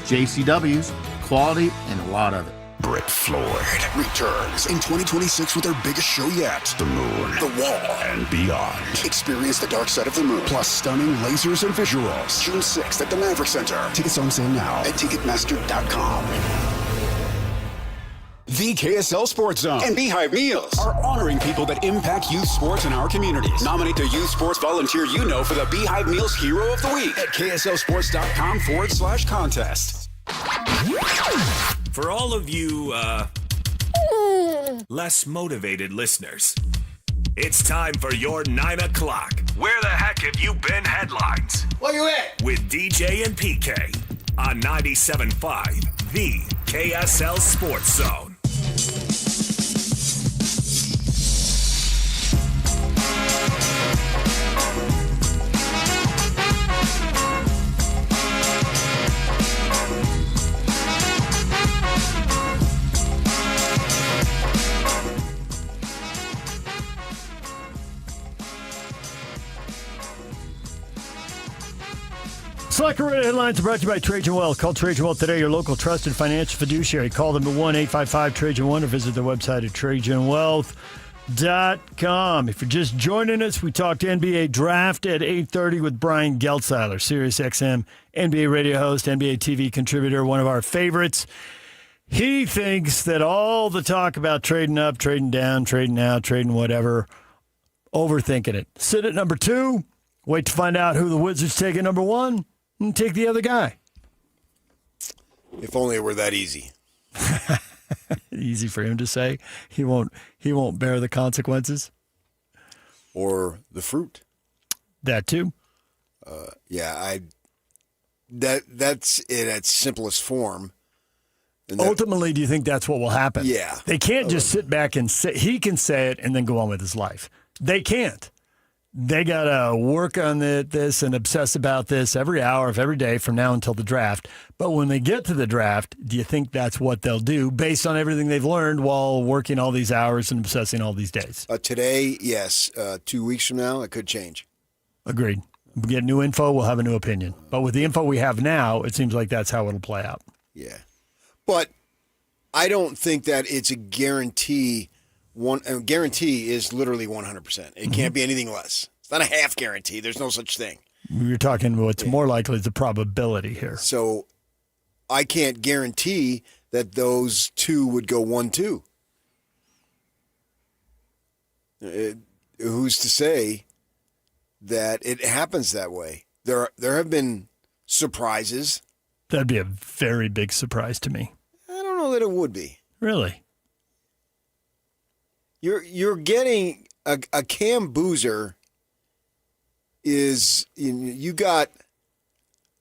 S10: JCW's, quality and a lot of it.
S3: Britt Floyd returns in 2026 with their biggest show yet. The Moon, The Wall, and beyond. Experience the dark side of the moon, plus stunning lasers and visuals. June 6th at the Maverick Center. Tickets on sale now at Ticketmaster.com. The KSL Sports Zone and Beehive Meals are honoring people that impact youth sports in our communities. Nominate the youth sports volunteer you know for the Beehive Meals Hero of the Week at KSLSports.com/contest.
S8: For all of you, less motivated listeners, it's time for your 9 o'clock. Where the heck have you been headlines?
S13: Where you at?
S8: With DJ and PK on 97.5, the KSL Sports Zone.
S12: Slacker Radio headlines are brought to you by Trajan Wealth. Call Trajan Wealth today, your local trusted financial fiduciary. Call them at 1-855-TRAJAN1 or visit their website at TrajanWealth.com. If you're just joining us, we talked NBA draft at 8:30 with Brian Geltzeiler, SiriusXM NBA radio host, NBA TV contributor, one of our favorites. He thinks that all the talk about trading up, trading down, trading out, trading whatever, overthinking it. Sit at number 2, wait to find out who the Wizards take at number 1. And take the other guy.
S13: If only it were that easy.
S12: Easy for him to say. He won't bear the consequences.
S13: Or the fruit.
S12: That too.
S13: That's in its simplest form.
S12: Ultimately, do you think that's what will happen?
S13: Yeah.
S12: They can't just sit back and say, he can say it and then go on with his life. They can't. They got to work on this and obsess about this every hour of every day from now until the draft. But when they get to the draft, do you think that's what they'll do based on everything they've learned while working all these hours and obsessing all these days?
S13: Today, yes. 2 weeks from now, it could change.
S12: Agreed. We get new info, we'll have a new opinion. But with the info we have now, it seems like that's how it'll play out.
S13: Yeah. But I don't think that it's a guarantee. A guarantee is literally 100%. It can't be anything less. It's not a half guarantee. There's no such thing.
S12: You're talking what's more likely is the probability here.
S13: So I can't guarantee that those two would go 1-2. Who's to say that it happens that way? There have been surprises.
S12: That'd be a very big surprise to me.
S13: I don't know that it would be.
S12: Really?
S13: You're getting a Cam Boozer is you got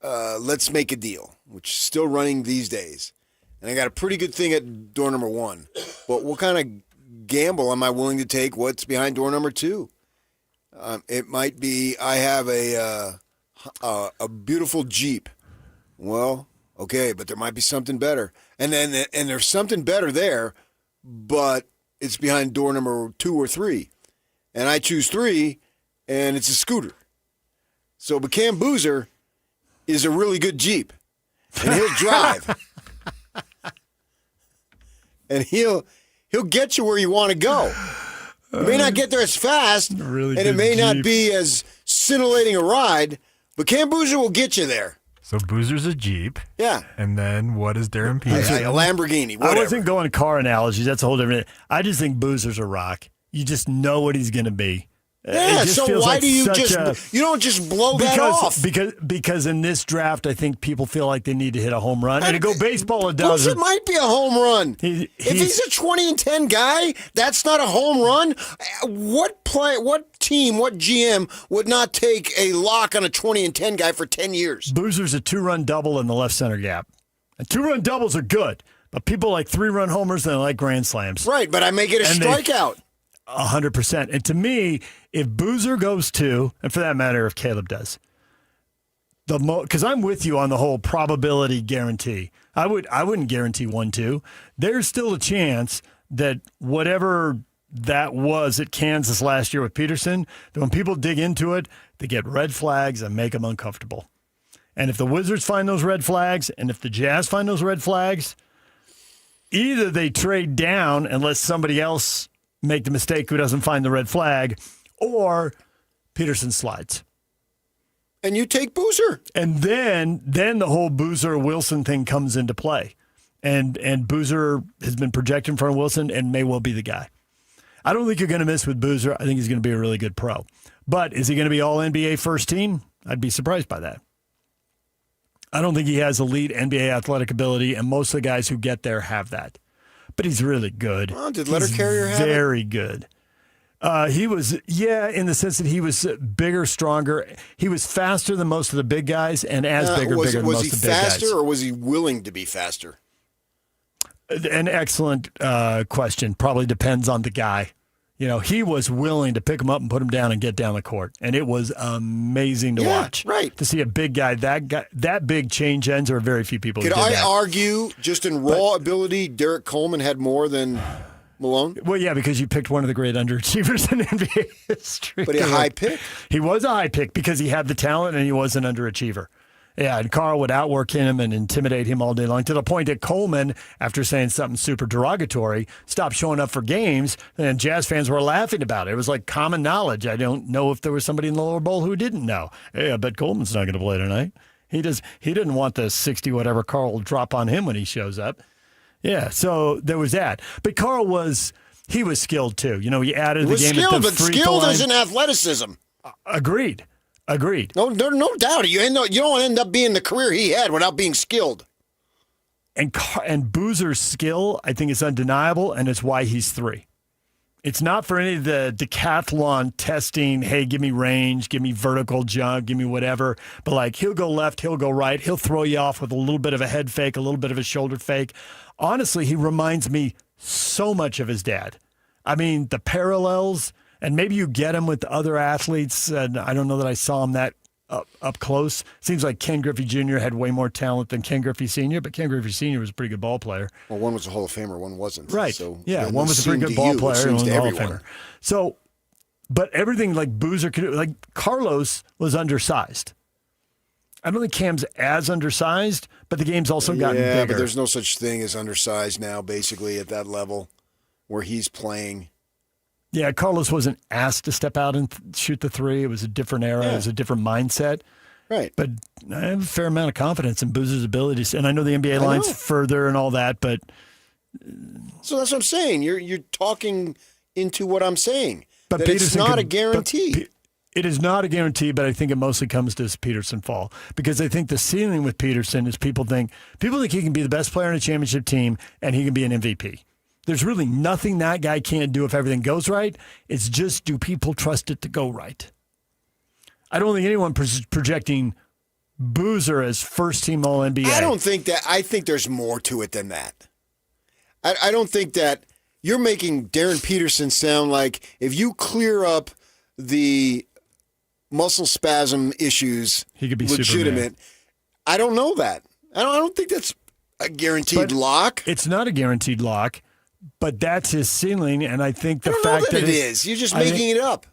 S13: Let's Make a Deal, which is still running these days. and I got a pretty good thing at door number 1. But what kind of gamble am I willing to take? What's behind door number 2? It might be I have a beautiful Jeep. Well, okay, but there might be something better, and there's something better there, but it's behind door number 2 or 3, and I choose 3, and it's a scooter. So, but Cam Boozer is a really good Jeep, and he'll drive, and he'll get you where you want to go. You may not get there as fast, and it may not be as scintillating a ride, but Cam Boozer will get you there.
S11: So Boozer's a Jeep.
S13: Yeah.
S11: And then what is Darren Peterson?
S13: A Lamborghini, whatever.
S12: I wasn't going car analogies. That's a whole different. I just think Boozer's a rock. You just know what he's going to be.
S13: Yeah, so why do you you don't just blow that off?
S12: Because in this draft, I think people feel like they need to hit a home run. And to go baseball, it does.
S13: It might be a home run. If he's a 20-10 guy, that's not a home run. What team, what GM would not take a lock on a 20-10 guy for 10 years?
S12: Boozer's a 2-run double in the left center gap. And 2-run doubles are good, but people like 3-run homers and they like grand slams.
S13: Right, but I may get a strikeout.
S12: 100%. And to me, if Boozer goes 2, and for that matter, if Caleb does, because I'm with you on the whole probability guarantee. I wouldn't guarantee 1-2. There's still a chance that whatever that was at Kansas last year with Peterson, that when people dig into it, they get red flags and make them uncomfortable. And if the Wizards find those red flags, and if the Jazz find those red flags, either they trade down and let somebody else make the mistake who doesn't find the red flag, or Peterson slides.
S13: And you take Boozer.
S12: And then the whole Boozer-Wilson thing comes into play. And Boozer has been projected in front of Wilson and may well be the guy. I don't think you're going to miss with Boozer. I think he's going to be a really good pro. But is he going to be all-NBA first team? I'd be surprised by that. I don't think he has elite NBA athletic ability, and most of the guys who get there have that. But he's really good.
S13: Oh, did Letter Carrier have
S12: very good. He was, in the sense that he was bigger, stronger. He was faster than most of the big guys, and bigger than most of the big guys.
S13: Was he faster, or was he willing to be faster?
S12: An excellent question. Probably depends on the guy. He was willing to pick him up and put him down and get down the court, and it was amazing to watch.
S13: Right.
S12: To see a big guy that big change ends, or very few people.
S13: Could I argue, just in raw ability, Derek Coleman had more than Malone?
S12: Well, yeah, because you picked one of the great underachievers in NBA history.
S13: But a high pick?
S12: He was a high pick because he had the talent and he was an underachiever. Yeah, and Carl would outwork him and intimidate him all day long, to the point that Coleman, after saying something super derogatory, stopped showing up for games, and Jazz fans were laughing about it. It was like common knowledge. I don't know if there was somebody in the lower bowl who didn't know. Hey, I bet Coleman's not going to play tonight. He didn't want the 60-whatever Carl will drop on him when he shows up. Yeah, so there was that. But Carl was skilled too. He added the game at the free throw line.
S13: But skilled isn't athleticism.
S12: Agreed.
S13: No doubt. You don't end up being the career he had without being skilled.
S12: And Boozer's skill, I think, is undeniable, and it's why he's 3. It's not for any of the decathlon testing, hey, give me range, give me vertical jump, give me whatever. But, like, he'll go left, he'll go right. He'll throw you off with a little bit of a head fake, a little bit of a shoulder fake. Honestly, he reminds me so much of his dad. I mean, the parallels, and maybe you get him with other athletes, and I don't know that I saw him that up close. Seems like Ken Griffey Jr. had way more talent than Ken Griffey Sr., but Ken Griffey Sr. was a pretty good ball player.
S13: Well, one was a Hall of Famer, one wasn't.
S12: Right.
S13: So,
S12: yeah, one was a pretty good ball player and one was a Hall of Famer. So, but everything like Boozer could do, like Carlos was undersized. I don't think Cam's as undersized, but the game's also gotten bigger.
S13: Yeah, but there's no such thing as undersized now, basically, at that level where he's playing.
S12: Yeah, Carlos wasn't asked to step out and shoot the 3. It was a different era. It was a different mindset.
S13: Right.
S12: But I have a fair amount of confidence in Boozer's abilities. And I know the NBA line's further and all that, but...
S13: So that's what I'm saying. You're talking into what I'm saying.
S12: But
S13: that it's not a guarantee.
S12: It is not a guarantee, but I think it mostly comes to his Peterson fall. Because I think the ceiling with Peterson is people think he can be the best player in a championship team and he can be an MVP. There's really nothing that guy can't do if everything goes right. It's just, do people trust it to go right? I don't think anyone projecting Boozer as first-team All-NBA.
S13: I don't think that. I think there's more to it than that. I don't think that you're making Darren Peterson sound like if you clear up the muscle spasm issues,
S12: he could be
S13: legitimate.
S12: Superman.
S13: I don't know that. I don't think that's a guaranteed lock.
S12: It's not a guaranteed lock, but that's his ceiling, and I think the
S13: I don't
S12: fact
S13: know that
S12: that
S13: it is. You're just making it up.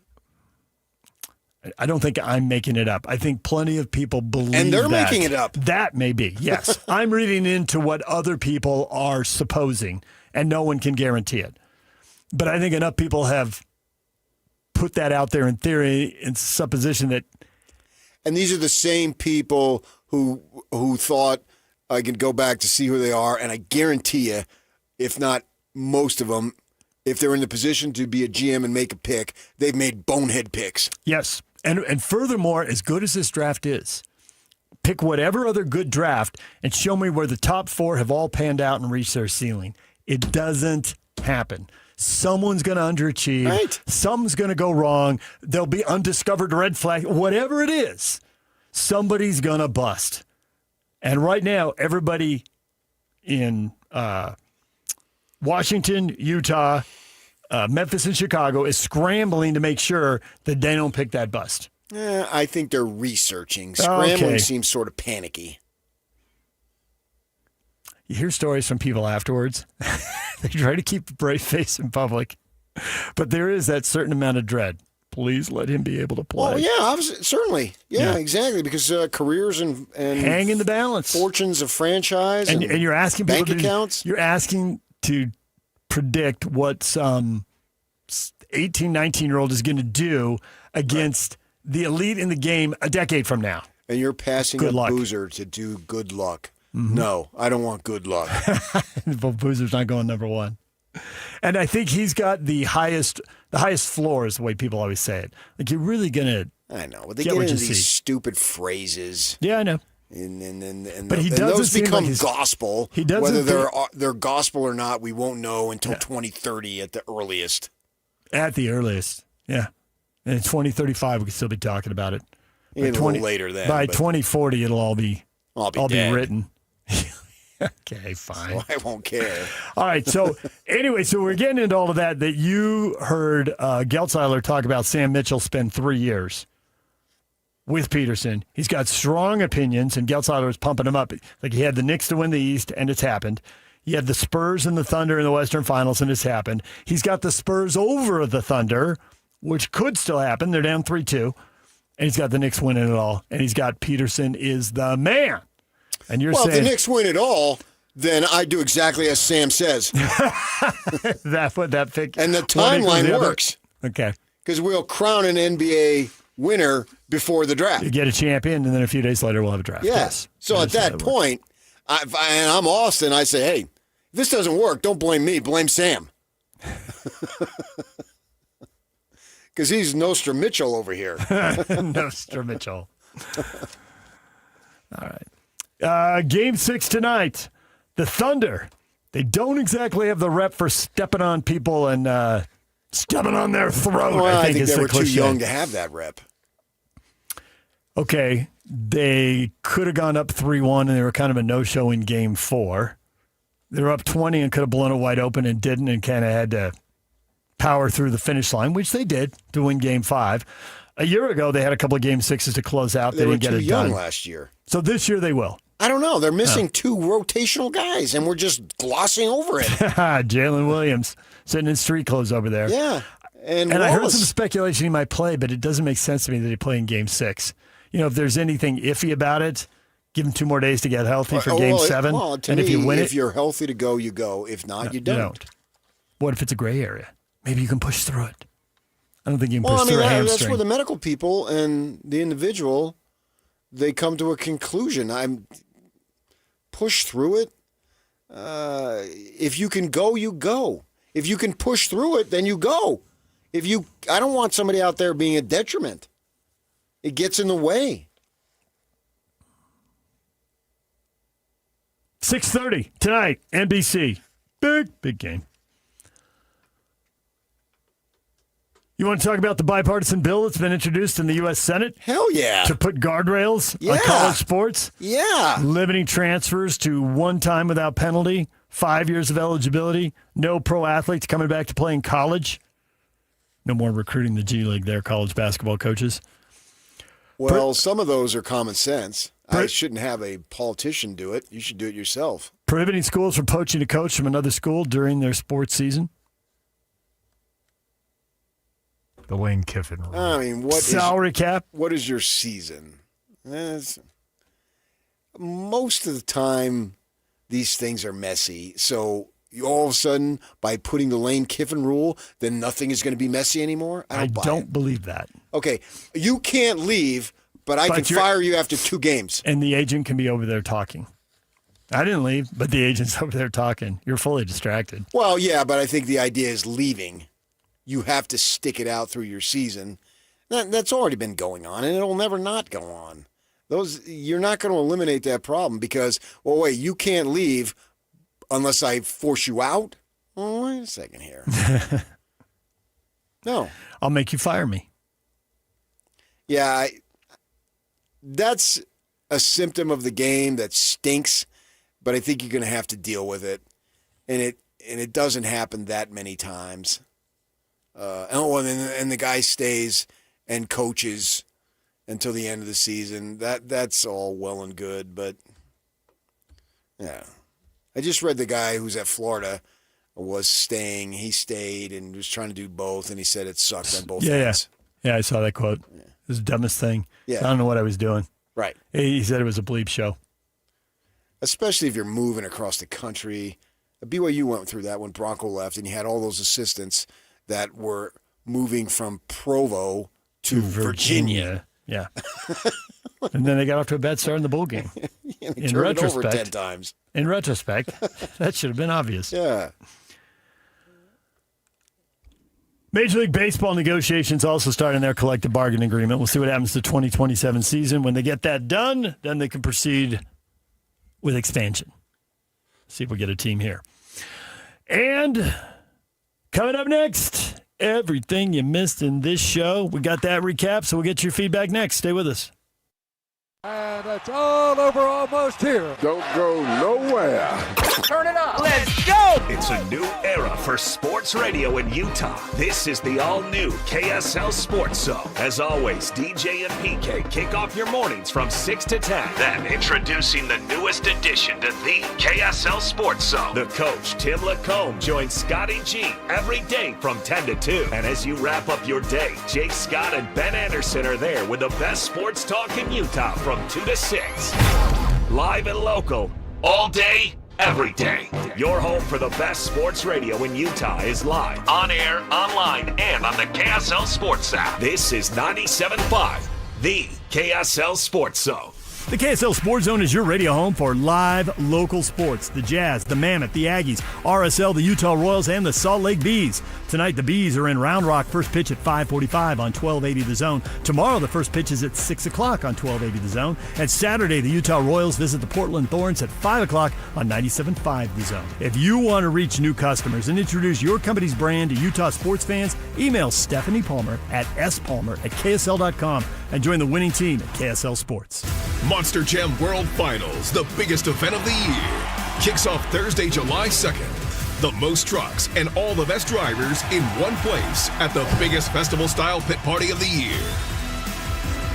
S12: I don't think I'm making it up. I think plenty of people believe
S13: And they're
S12: that.
S13: making it up.
S12: That may be, yes. I'm reading into what other people are supposing, and no one can guarantee it. But I think enough people have put that out there in theory, in supposition that...
S13: And these are the same people who thought I could go back to see who they are, and I guarantee you, if not most of them, if they're in the position to be a GM and make a pick, they've made bonehead picks.
S12: Yes. And furthermore, as good as this draft is, pick whatever other good draft and show me where the top 4 have all panned out and reached their ceiling. It doesn't happen. Someone's going to underachieve.
S13: Right.
S12: Something's going to go wrong. There'll be undiscovered red flag. Whatever it is, somebody's going to bust. And right now, everybody in Washington, Utah, Memphis, and Chicago is scrambling to make sure that they don't pick that bust.
S13: I think they're researching. Scrambling seems sort of panicky.
S12: You hear stories from people afterwards. They try to keep a brave face in public. But there is that certain amount of dread. Please let him be able to play.
S13: Well, yeah, certainly. Yeah, exactly. Because careers and
S12: hang in the balance.
S13: Fortunes of franchise and
S12: you're asking
S13: bank
S12: people
S13: accounts.
S12: You're asking to predict what some 18, 19-year-old is going to do against the elite in the game a decade from now.
S13: And you're passing
S12: Good
S13: a
S12: luck.
S13: Boozer to do good luck.
S12: Mm-hmm.
S13: No, I don't want good luck.
S12: Well, Boozer's not going number 1. And I think he's got the highest floor is the way people always say it. Like you're really going to
S13: I know. But they get into these stupid phrases.
S12: Yeah, I know.
S13: And
S12: but he doesn't
S13: those
S12: seem
S13: become
S12: like
S13: gospel.
S12: He doesn't
S13: Whether they're gospel or not, we won't know until 2030 at the earliest.
S12: At the earliest, yeah. And in 2035, we could still be talking about it.
S13: Maybe a little later then.
S12: By 2040, it'll all be
S13: dead.
S12: written. Okay, fine.
S13: So I won't care.
S12: All right. So anyway, we're getting into all of that you heard Geltzeiler talk about Sam Mitchell spend 3 years with Peterson. He's got strong opinions, and Geltzeiler was pumping him up. Like he had the Knicks to win the East, and it's happened. He had the Spurs and the Thunder in the Western Finals, and it's happened. He's got the Spurs over the Thunder, which could still happen. They're down 3-2. And he's got the Knicks winning it all. And he's got Peterson is the man. And you're saying...
S13: if the Knicks win it all, then I do exactly as Sam says.
S12: that pick.
S13: And the timeline works.
S12: Okay.
S13: Because we'll crown an NBA winner before the draft.
S12: You get a champion, and then a few days later we'll have a draft.
S13: Yes. So at that point, and I'm Austin, I say, hey, if this doesn't work, don't blame me. Blame Sam. Because he's Nostra Mitchell over here.
S12: Nostra Mitchell. All right. Game 6 tonight. The Thunder. They don't exactly have the rep for stepping on people and stepping on their throat.
S13: Well, I think
S12: is
S13: they were
S12: cliche.
S13: too young to have that rep.
S12: Okay. They could have gone up 3-1, and they were kind of a no-show in Game 4. They were up 20 and could have blown it wide open and didn't, and kind of had to power through the finish line, which they did to win Game 5. A year ago, they had a couple of Game 6s to close out. They didn't get it done.
S13: They were too young last year.
S12: So this year they will.
S13: I don't know. They're missing 2 rotational guys, and we're just glossing over it.
S12: Jalen Williams sitting in street clothes over there.
S13: Yeah. And
S12: I heard some speculation he might play, but it doesn't make sense to me that he play in Game 6. You know, if there's anything iffy about it, give him 2 more days to get healthy for Game 7.
S13: And if you win if you're healthy to go, you go. If not, you don't.
S12: What if it's a gray area? Maybe you can push through it. I don't think you can push through a hamstring.
S13: That's where the medical people and the individual, they come to a conclusion. Push through it. If you can go, you go. If you can push through it, then you go. I don't want somebody out there being a detriment. It gets in the way.
S12: 6:30 tonight, NBC. Big game. You want to talk about the bipartisan bill that's been introduced in the U.S. Senate?
S13: Hell yeah.
S12: To put guardrails on college sports?
S13: Yeah.
S12: Limiting transfers to 1 time without penalty, 5 years of eligibility, no pro athletes coming back to play in college. No more recruiting the G League there, college basketball coaches.
S13: Well, some of those are common sense. I shouldn't have a politician do it. You should do it yourself.
S12: Prohibiting schools from poaching a coach from another school during their sports season.
S11: The Lane Kiffin rule.
S13: I mean,
S12: salary cap?
S13: What is your season? Most of the time, these things are messy. So all of a sudden, by putting the Lane Kiffin rule, then nothing is going to be messy anymore?
S12: I don't believe that.
S13: Okay, you can't leave, but I can fire you after 2 games.
S12: And the agent can be over there talking. I didn't leave, but the agent's over there talking. You're fully distracted.
S13: Well, yeah, but I think the idea is leaving. You have to stick it out through your season. That's already been going on, and it'll never not go on. You're not going to eliminate that problem because, well, wait, you can't leave unless I force you out? Oh, wait a second here. No.
S12: I'll make you fire me.
S13: Yeah, that's a symptom of the game that stinks, but I think you're going to have to deal with it. And it doesn't happen that many times. And the guy stays and coaches until the end of the season. That's all well and good, but yeah. I just read the guy who's at Florida was staying. He stayed and was trying to do both, and he said it sucked on both ends.
S12: Yeah, I saw that quote. Yeah. It was the dumbest thing.
S13: Yeah.
S12: I don't know what I was doing.
S13: Right.
S12: He said it was a bleep show.
S13: Especially if you're moving across the country. BYU went through that when Bronco left, and you had all those assistants that were moving from Provo to Virginia.
S12: Yeah. And then they got off to a bad start in the bowl game.
S13: Yeah, they turned it over 10 times.
S12: In retrospect, that should have been obvious.
S13: Yeah.
S12: Major League Baseball negotiations also starting their collective bargaining agreement. We'll see what happens to the 2027 season. When they get that done, then they can proceed with expansion. See if we get a team here. And coming up next, everything you missed in this show. We got that recap, so we'll get your feedback next. Stay with us.
S14: And it's all over almost here.
S7: Don't go nowhere.
S14: Turn it up. Let's go.
S8: It's a new era for sports radio in Utah. This is the all-new KSL Sports Zone. As always, DJ and PK kick off your mornings from 6 to 10. Then introducing the newest addition to the KSL Sports Zone. The coach, Tim Lacombe, joins Scotty G every day from 10 to 2. And as you wrap up your day, Jake Scott and Ben Anderson are there with the best sports talk in Utah from 2 to 6. Live and local, all day, every day. Your home for the best sports radio in Utah is live, on air, online, and on the KSL Sports app. This is 97.5, the KSL Sports Zone.
S12: The KSL Sports Zone is your radio home for live local sports. The Jazz, the Mammoth, the Aggies, RSL, the Utah Royals, and the Salt Lake Bees. Tonight, the Bees are in Round Rock. First pitch at 5:45 on 1280 The Zone. Tomorrow, the first pitch is at 6 o'clock on 1280 The Zone. And Saturday, the Utah Royals visit the Portland Thorns at 5 o'clock on 97.5 The Zone. If you want to reach new customers and introduce your company's brand to Utah sports fans, email Stephanie Palmer at spalmer@ksl.com and join the winning team at KSL Sports.
S15: Monster Jam World Finals, the biggest event of the year, kicks off Thursday, July 2nd. The most trucks and all the best drivers in one place at the biggest festival-style pit party of the year.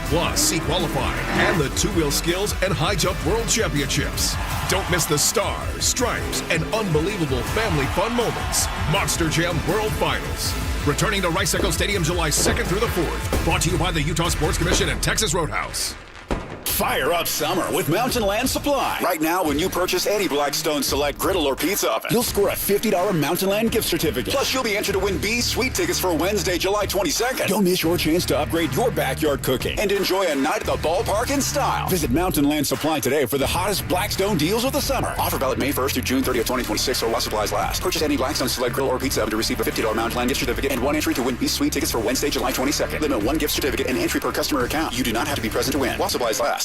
S15: Plus, see qualifying and the two-wheel skills and high jump world championships. Don't miss the stars, stripes, and unbelievable family fun moments. Monster Jam World Finals. Returning to Rice Echo Stadium July 2nd through the 4th. Brought to you by the Utah Sports Commission and Texas Roadhouse.
S3: Fire up summer with Mountain Land Supply. Right now, when you purchase any Blackstone Select griddle or pizza oven, you'll score a $50 Mountain Land gift certificate. Plus, you'll be entered to win B's Sweet tickets for Wednesday, July 22nd. Don't miss your chance to upgrade your backyard cooking and enjoy a night at the ballpark in style. Visit Mountain Land Supply today for the hottest Blackstone deals of the summer. Offer valid May 1st through June 30th, 2026, or while supplies last. Purchase any Blackstone Select griddle or pizza oven to receive a $50 Mountain Land gift certificate and one entry to win B's Sweet tickets for Wednesday, July 22nd. Limit one gift certificate and entry per customer account. You do not have to be present to win. While supplies last.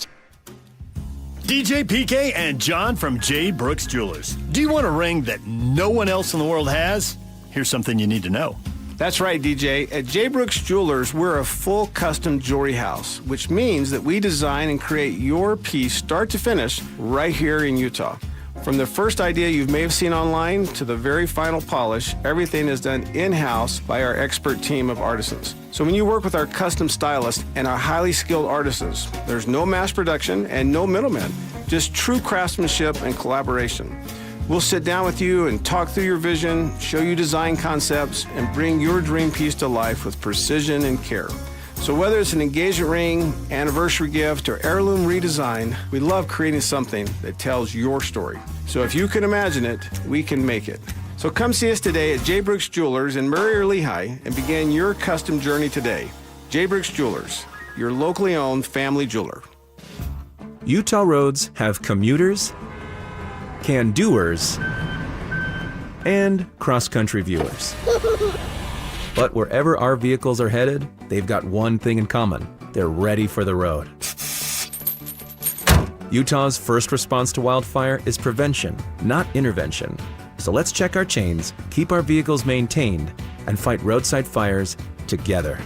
S12: DJ PK and John from J. Brooks Jewelers. Do you want a ring that no one else in the world has? Here's something you need to know.
S16: That's right, DJ. At J. Brooks Jewelers, we're a full custom jewelry house, which means that we design and create your piece start to finish right here in Utah. From the first idea you may have seen online to the very final polish, everything is done in-house by our expert team of artisans. So when you work with our custom stylists and our highly skilled artisans, there's no mass production and no middlemen, just true craftsmanship and collaboration. We'll sit down with you and talk through your vision, show you design concepts, and bring your dream piece to life with precision and care. So whether it's an engagement ring, anniversary gift, or heirloom redesign, we love creating something that tells your story. So if you can imagine it, we can make it. So come see us today at J. Brooks Jewelers in Murray or Lehigh and begin your custom journey today. J. Brooks Jewelers, your locally owned family jeweler.
S17: Utah roads have commuters, can-doers, and cross-country viewers. But wherever our vehicles are headed, they've got one thing in common. They're ready for the road. Utah's first response to wildfire is prevention, not intervention. So let's check our chains, keep our vehicles maintained, and fight roadside fires together.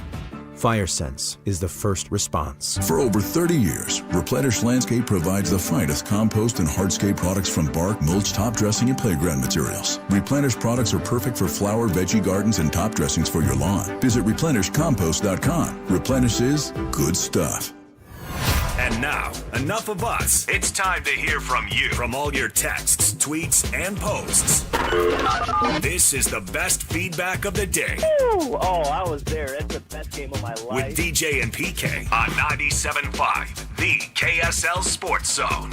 S17: FireSense is the first response.
S23: For over 30 years, Replenish Landscape provides the finest compost and hardscape products from bark, mulch, top dressing, and playground materials. Replenish products are perfect for flower, veggie gardens, and top dressings for your lawn. Visit replenishcompost.com. Replenish is good stuff.
S8: And now, enough of us. It's time to hear from you. From all your texts, tweets, and posts. This is the best feedback of the day.
S24: Ooh, oh, I was there. It's the best game of my life.
S8: With DJ and PK on 97.5, the KSL Sports Zone.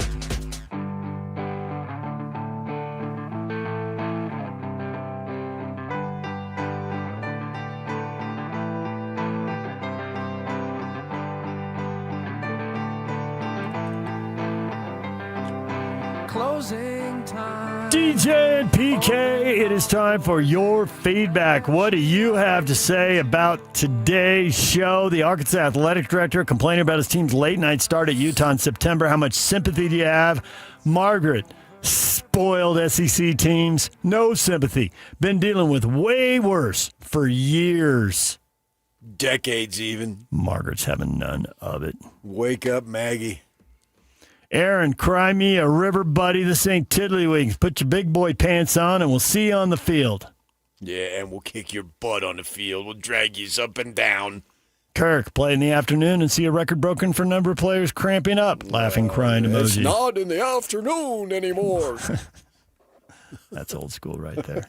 S12: Closing time. DJ and PK, it is time for your feedback. What do you have to say about today's show? The Arkansas athletic director complaining about his team's late night start at Utah in September. How much sympathy do you have? Margaret, spoiled SEC teams, no sympathy. Been dealing with way worse for years.
S25: Decades even.
S12: Margaret's having none of it.
S25: Wake up, Maggie.
S12: Aaron, cry me a river, buddy. This ain't tiddlywinks. Put your big boy pants on, and we'll see you on the field.
S25: Yeah, and we'll kick your butt on the field. We'll drag you up and down.
S12: Kirk, play in the afternoon and see a record broken for a number of players cramping up. Laughing, crying emoji.
S25: It's not in the afternoon anymore.
S12: That's old school right there.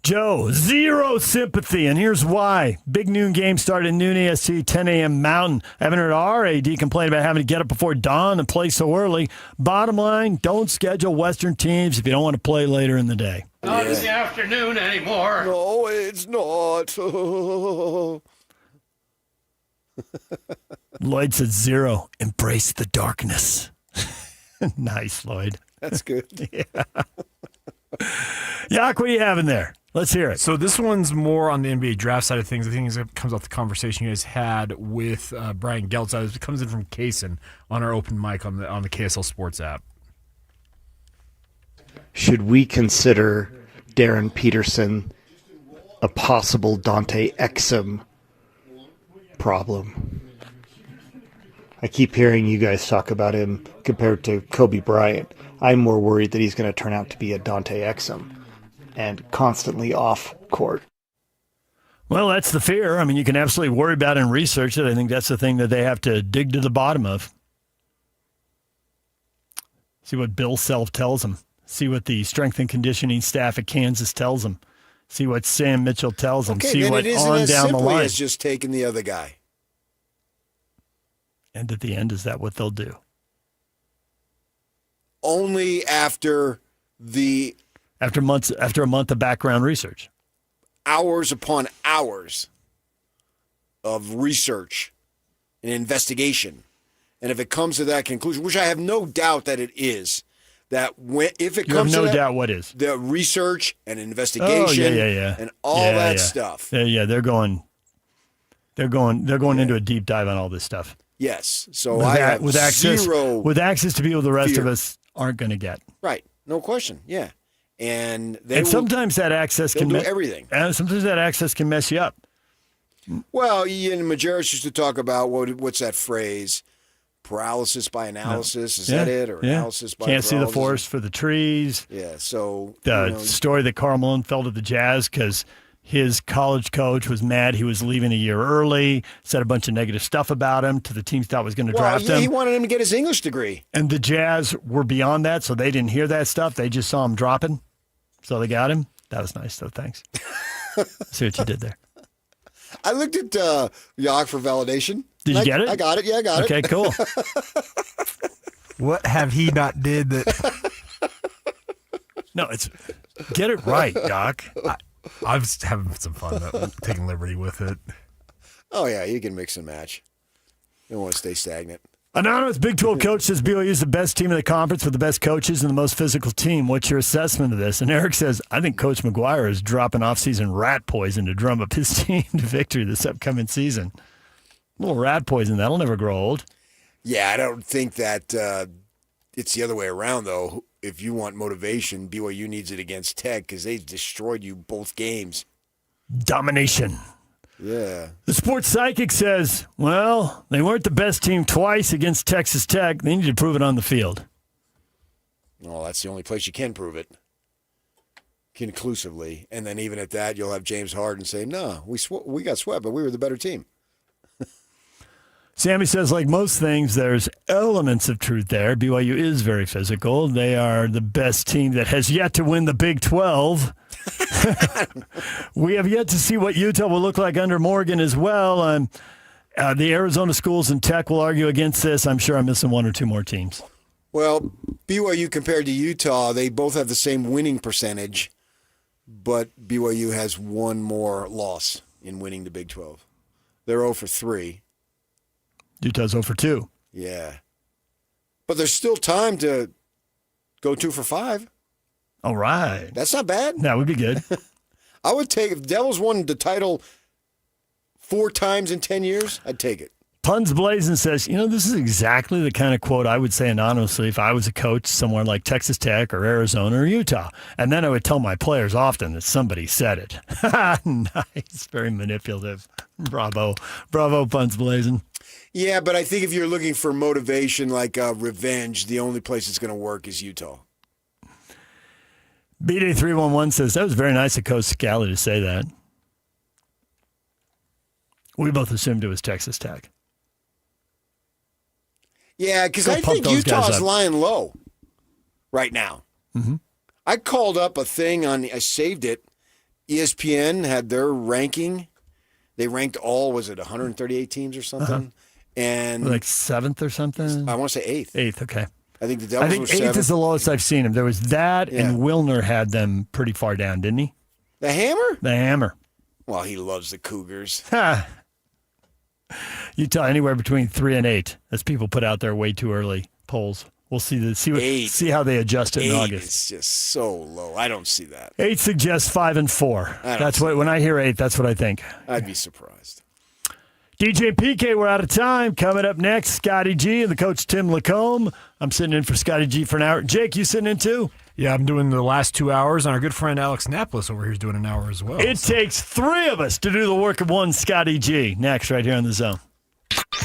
S12: Joe, zero sympathy, and here's why. Big noon game started at noon EST, 10 a.m. Mountain. I haven't heard our AD complain about having to get up before dawn and play so early. Bottom line, don't schedule Western teams if you don't want to play later in the day.
S24: Not in the afternoon anymore.
S25: No, it's not.
S12: Lloyd said zero. Embrace the darkness. Nice, Lloyd.
S25: That's good.
S12: Yeah. Yak, what are you having there? Let's hear it.
S21: So this one's more on the NBA draft side of things. I think it comes off the conversation you guys had with Brian Geltz. It comes in from Kaysen on our open mic on the KSL Sports app.
S26: Should we consider Darren Peterson a possible Dante Exum problem? I keep hearing you guys talk about him compared to Kobe Bryant. I'm more worried that he's going to turn out to be a Dante Exum and constantly off court.
S12: Well, that's the fear. I mean, you can absolutely worry about it and research it. I think that's the thing that they have to dig to the bottom of. See what Bill Self tells them. See what the strength and conditioning staff at Kansas tells them. See what Sam Mitchell tells them.
S25: Okay,
S12: see
S25: then
S12: what
S25: it isn't
S12: on
S25: as
S12: down the
S25: simply
S12: line.
S25: as just taking the other guy.
S12: And at the end, is that what they'll do?
S25: Only after
S12: after a month of background research.
S25: Hours upon hours of research and investigation. And if it comes to that conclusion, which I have no doubt that it is, that if it comes to that,
S12: doubt what is
S25: the research and investigation and all that stuff.
S12: Yeah, they're going into a deep dive on all this stuff.
S25: Yes. So
S12: with access to people the rest of us aren't going to get.
S25: Right. No question. Yeah. And
S12: sometimes that access
S25: can
S12: do
S25: everything.
S12: And sometimes that access can mess you up.
S25: Well, Ian Majerus used to talk about what's that phrase? Paralysis by analysis. Is that it? Or analysis by
S12: Can't
S25: paralysis?
S12: see the forest for the trees.
S25: Yeah, so...
S12: The story that Karl Malone fell to the Jazz because his college coach was mad he was leaving a year early, said a bunch of negative stuff about him to the team thought was going to draft him.
S25: He wanted him to get his English degree.
S12: And the Jazz were beyond that, so they didn't hear that stuff. They just saw him dropping, so they got him. That was nice, though. Thanks. See what you did there.
S25: I looked at Yock for validation.
S12: Did you get it?
S25: I got it. Yeah, I got it.
S12: Okay, cool.
S11: What have he not did that?
S12: No, it's get it right, Doc.
S11: I was having some fun taking liberty with it.
S25: Oh, yeah, you can mix and match. You don't want to stay stagnant.
S12: Anonymous Big 12 coach says BYU is the best team in the conference with the best coaches and the most physical team. What's your assessment of this? And Eric says, I think Coach McGuire is dropping off-season rat poison to drum up his team to victory this upcoming season. A little rat poison, that'll never grow old.
S25: Yeah, I don't think that it's the other way around, though. If you want motivation, BYU needs it against Tech because they destroyed you both games.
S12: Domination.
S25: Yeah.
S12: The sports psychic says, well, they weren't the best team twice against Texas Tech. They need to prove it on the field.
S25: Well, that's the only place you can prove it conclusively. And then even at that, you'll have James Harden say, no, we got swept, but we were the better team.
S12: Sammy says, like most things, there's elements of truth there. BYU is very physical. They are the best team that has yet to win the Big 12. We have yet to see what Utah will look like under Morgan as well. The Arizona schools and Tech will argue against this. I'm sure I'm missing one or two more teams.
S25: Well, BYU compared to Utah, they both have the same winning percentage, but BYU has one more loss in winning the Big 12. They're 0 for 3.
S12: Utah's 0 for 2.
S25: Yeah. But there's still time to go 2 for 5.
S12: All right.
S25: That's not bad.
S12: That would be good.
S25: I would take, if the Devils won the title 4 times in 10 years, I'd take it.
S12: Puns Blazing says, this is exactly the kind of quote I would say anonymously if I was a coach somewhere like Texas Tech or Arizona or Utah. And then I would tell my players often that somebody said it. Nice. Very manipulative. Bravo. Bravo, Puns Blazing.
S25: Yeah, but I think if you're looking for motivation like revenge, the only place it's going to work is Utah.
S12: BD311 says, that was very nice of Coach Scally to say that. We both assumed it was Texas Tech.
S25: Yeah, because I think Utah is lying low right now.
S12: Mm-hmm.
S25: I called up a thing I saved it. ESPN had their ranking. They ranked all, was it 138 teams or something?
S12: Uh-huh.
S25: And
S12: like 7th or something?
S25: I want to say 8th.
S12: 8th, okay.
S25: I think the Devils were
S12: 8th
S25: 7th.
S12: is the lowest I've seen them. There was that, and Wilner had them pretty far down, didn't he?
S25: The Hammer?
S12: The Hammer.
S25: Well, he loves the Cougars.
S12: Utah anywhere between 3 and 8, as people put out their way too early polls. We'll see how they adjust it in August.
S25: It's just so low. I don't see that.
S12: 8 suggests 5 and 4. That's what when I hear 8, that's what I think.
S25: I'd be surprised.
S12: DJ PK, we're out of time. Coming up next, Scotty G and the coach Tim Lacombe. I'm sitting in for Scotty G for an hour. Jake, you sitting in too?
S11: Yeah, I'm doing the last 2 hours, and our good friend Alex Napolis over here is doing an hour as well.
S12: It takes 3 of us to do the work of one Scotty G. Next, right here on The Zone.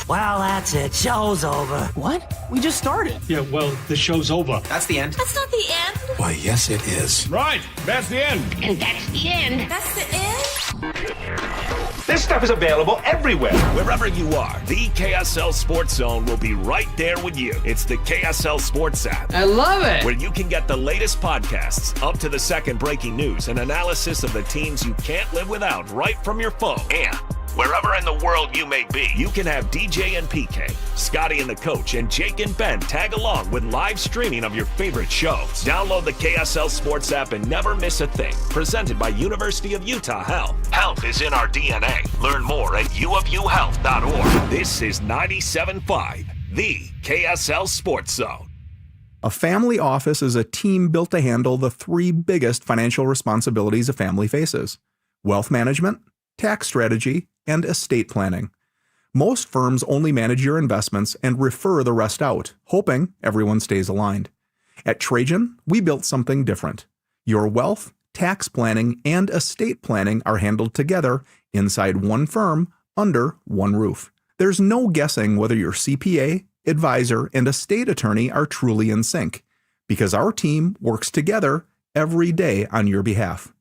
S4: Well, that's it. Show's over.
S5: What? We just started. Yeah, well, the show's over.
S4: That's the end.
S5: That's not the end. Why, yes, it is. Right. That's the end. And that's the end. That's the end?
S8: This stuff is available everywhere. Wherever you are, the KSL Sports Zone will be right there with you. It's the KSL Sports app.
S5: I love it.
S8: Where you can get the latest podcasts, up to the second breaking news, and analysis of the teams you can't live without right from your phone. And wherever in the world you may be, you can have DJ and PK, Scotty and the coach, and Jake and Ben tag along with live streaming of your favorite shows. Download the KSL Sports app and never miss a thing. Presented by University of Utah Health. Health is in our DNA. Learn more at uofuhealth.org. This is 97.5, the KSL Sports Zone.
S6: A family office is a team built to handle the 3 biggest financial responsibilities a family faces: wealth management, tax strategy, and estate planning. Most firms only manage your investments and refer the rest out, hoping everyone stays aligned. At Trajan, we built something different. Your wealth, tax planning, and estate planning are handled together inside one firm under one roof. There's no guessing whether your CPA, advisor, and estate attorney are truly in sync, because our team works together every day on your behalf.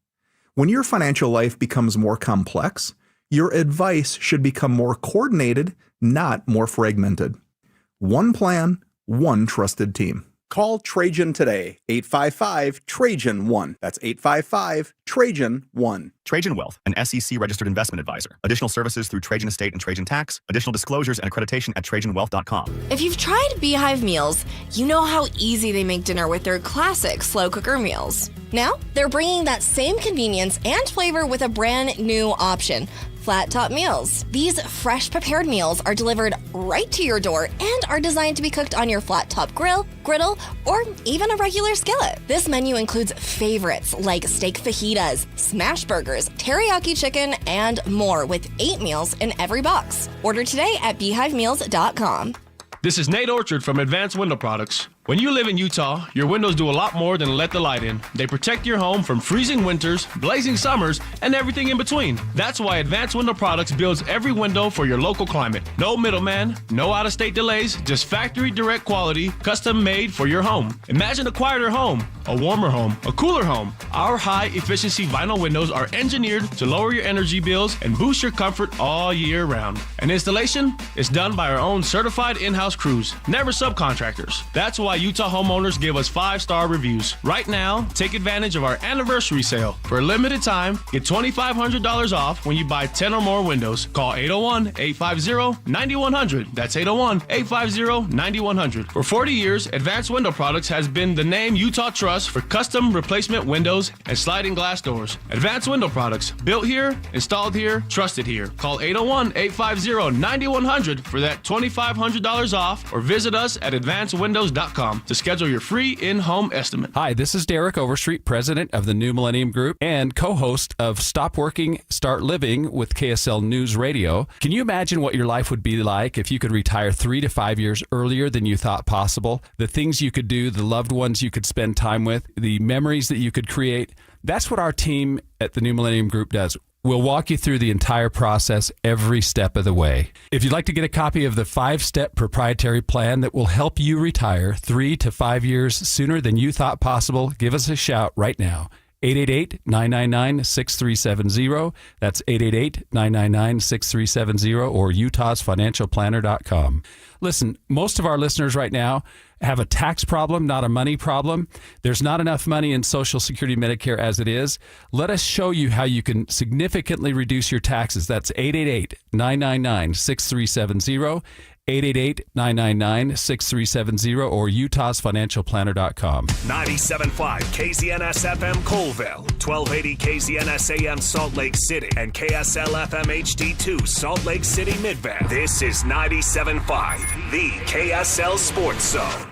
S6: When your financial life becomes more complex, your advice should become more coordinated, not more fragmented. One plan, one trusted team. Call Trajan today, 855-TRAJAN-1. That's 855-TRAJAN-1.
S1: Trajan Wealth, an SEC-registered investment advisor. Additional services through Trajan Estate and Trajan Tax. Additional disclosures and accreditation at TrajanWealth.com.
S2: If you've tried Beehive meals, you know how easy they make dinner with their classic slow cooker meals. Now, they're bringing that same convenience and flavor with a brand new option. Flat Top Meals. These fresh prepared meals are delivered right to your door and are designed to be cooked on your flat top grill, griddle, or even a regular skillet. This menu includes favorites like steak fajitas, smash burgers, teriyaki chicken, and more with 8 meals in every box. Order today at beehivemeals.com.
S18: This is Nate Orchard from Advanced Window Products. When you live in Utah, your windows do a lot more than let the light in. They protect your home from freezing winters, blazing summers, and everything in between. That's why Advanced Window Products builds every window for your local climate. No middleman, no out-of-state delays, just factory direct quality, custom made for your home. Imagine a quieter home, a warmer home, a cooler home. Our high-efficiency vinyl windows are engineered to lower your energy bills and boost your comfort all year round. And installation is done by our own certified in-house crews, never subcontractors. That's why Utah homeowners give us 5-star reviews. Right now, take advantage of our anniversary sale. For a limited time, get $2,500 off when you buy 10 or more windows. Call 801-850-9100. That's 801-850-9100. For 40 years, Advanced Window Products has been the name Utah trusts for custom replacement windows and sliding glass doors. Advanced Window Products, built here, installed here, trusted here. Call 801-850-9100 for that $2,500 off, or visit us at advancedwindows.com to schedule your free in-home estimate.
S19: Hi, this is Derek Overstreet, president of the New Millennium Group and co-host of Stop Working, Start Living with KSL News Radio. Can you imagine what your life would be like if you could retire 3 to 5 years earlier than you thought possible? The things you could do, the loved ones you could spend time with, the memories that you could create. That's what our team at the New Millennium Group does. We'll walk you through the entire process every step of the way. If you'd like to get a copy of the 5-step proprietary plan that will help you retire 3 to 5 years sooner than you thought possible, give us a shout right now. 888-999-6370. That's 888-999-6370 or utahsfinancialplanner.com. Listen, most of our listeners right now have a tax problem, not a money problem. There's not enough money in Social Security Medicare as it is. Let us show you how you can significantly reduce your taxes. That's 888-999-6370. 888-999-6370 or utahsfinancialplanner.com.
S8: 97.5 KZNS FM Colville, 1280 KZNS AM Salt Lake City, and KSL FM HD2 Salt Lake City Midvale. This is 97.5, the KSL Sports Zone.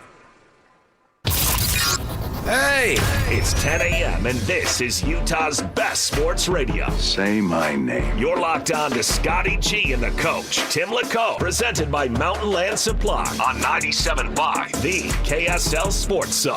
S8: Hey, it's 10 a.m. and this is Utah's best sports radio.
S20: Say my name.
S8: You're locked on to Scotty G and the coach, Tim LeComb, presented by Mountain Land Supply on 97.5, the KSL Sports Zone.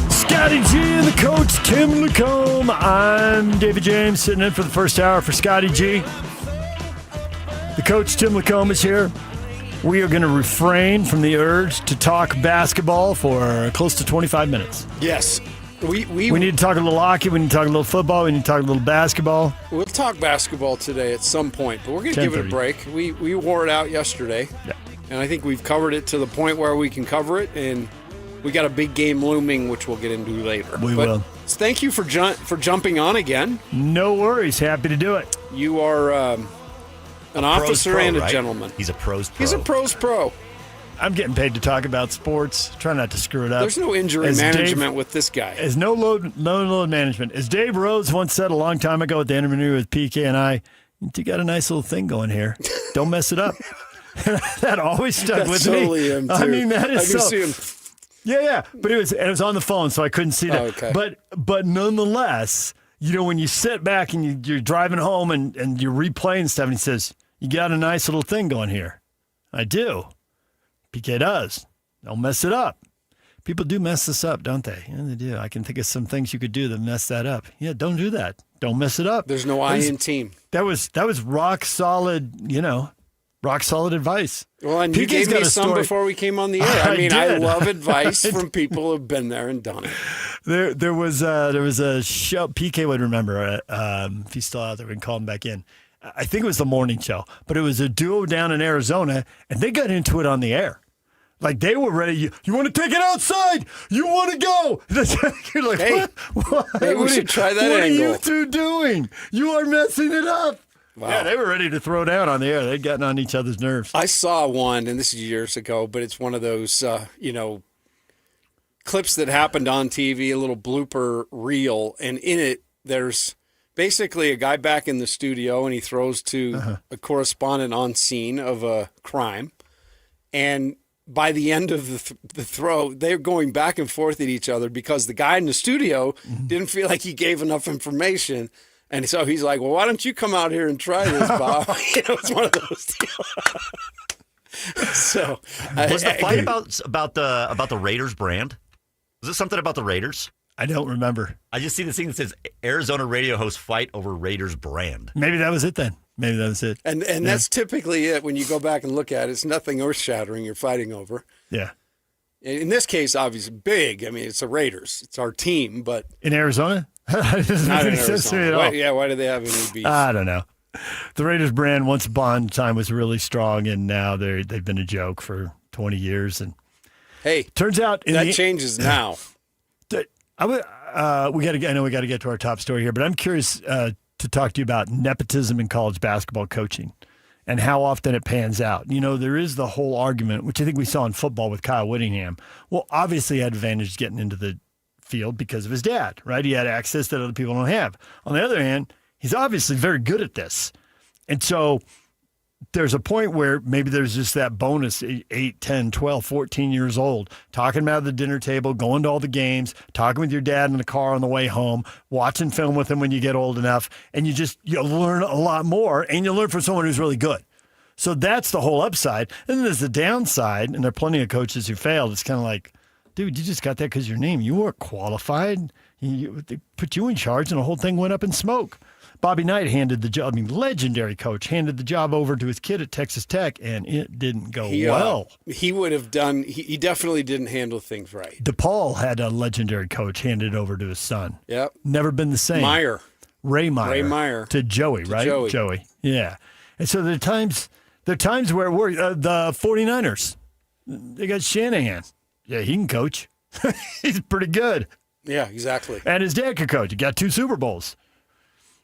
S12: Scotty G and the coach, Tim LeComb. I'm David James, sitting in for the first hour for Scotty G. The coach, Tim LeComb, is here. We are going to refrain from the urge to talk basketball for close to 25 minutes.
S25: Yes. We
S12: need to talk a little hockey. We need to talk a little football. We need to talk a little basketball.
S22: We'll talk basketball today at some point, but we're going to give it a break. We wore it out yesterday, and I think we've covered it to the point where we can cover it, and we got a big game looming, which we'll get into later.
S12: We will.
S22: Thank you for jumping on again.
S12: No worries. Happy to do it.
S22: You are an officer and a gentleman.
S20: He's a pros pro.
S22: He's a pros pro.
S12: I'm getting paid to talk about sports. Try not to screw it up.
S22: There's no injury management with this guy.
S12: There's no load management. As Dave Rose once said a long time ago at the interview with PK and I, you got a nice little thing going here. Don't mess it up. That always stuck with
S22: totally
S12: me.
S22: Him too.
S12: I mean, that is
S22: I can
S12: so.
S22: see him.
S12: Yeah. But it was on the phone, so I couldn't see that.
S22: Oh, okay.
S12: But nonetheless, when you sit back and you're driving home and you're replaying stuff, and he says, you got a nice little thing going here. I do. PK does. Don't mess it up. People do mess this up, don't they? Yeah, they do. I can think of some things you could do that mess that up. Yeah, don't do that. Don't mess it up.
S22: There's no I in team.
S12: That was rock solid, rock solid advice.
S22: Well, and you gave me some before we came on the air. I mean, I love advice from people who've been there and done it.
S12: There was a show. PK would remember if he's still out there. We can call him back in. I think it was the morning show, but it was a duo down in Arizona, and they got into it on the air. Like they were ready. You want to take it outside? You want to go? You're like,
S22: hey,
S12: what?
S22: Maybe we should try that
S12: what
S22: angle.
S12: What are you two doing? You are messing it up.
S22: Wow.
S12: Yeah, they were ready to throw down on the air. They'd gotten on each other's nerves.
S22: I saw one, and this is years ago, but it's one of those, clips that happened on TV, a little blooper reel, and in it, there's basically a guy back in the studio, and he throws to a correspondent on scene of a crime, and by the end of the throw, they're going back and forth at each other because the guy in the studio didn't feel like he gave enough information. And so he's like, well, why don't you come out here and try this, Bob? It's one of those deals. So
S7: was the fight about the Raiders brand? Was it something about the Raiders?
S12: I don't remember.
S7: I just see the thing that says Arizona radio hosts fight over Raiders brand.
S12: Maybe that was it then. Maybe that was it.
S22: And that's typically it when you go back and look at it. It's nothing earth-shattering you're fighting over.
S12: Yeah.
S22: In this case, obviously, big. I mean, it's the Raiders. It's our team, but...
S12: In Arizona?
S22: Not in Arizona. Why do they have any beef?
S12: I don't know. The Raiders brand, once upon a time, was really strong, and now they've been a joke for 20 years. And
S22: hey,
S12: turns out...
S22: that changes now.
S12: I know we got to get to our top story here, but I'm curious to talk to you about nepotism in college basketball coaching and how often it pans out. There is the whole argument, which I think we saw in football with Kyle Whittingham. Well, obviously he had advantage getting into the field because of his dad, right? He had access that other people don't have. On the other hand, he's obviously very good at this. And so there's a point where maybe there's just that bonus, 8, 10, 12, 14 years old, talking about the dinner table, going to all the games, talking with your dad in the car on the way home, watching film with him when you get old enough, and you learn a lot more, and you learn from someone who's really good. So that's the whole upside. And then there's the downside, and there are plenty of coaches who failed. It's kind of like, dude, you just got that because your name. You weren't qualified. They put you in charge, and the whole thing went up in smoke. Bobby Knight handed the job, legendary coach, handed the job over to his kid at Texas Tech, and it didn't go well.
S22: He would have done, he definitely didn't handle things right.
S12: DePaul had a legendary coach handed over to his son.
S22: Yep.
S12: Never been the same. Ray Meyer. To Joey, right? Joey. Yeah. And so there are times where the 49ers, they got Shanahan. Yeah, he can coach. He's pretty good.
S22: Yeah, exactly.
S12: And his dad could coach. He got 2 Super Bowls.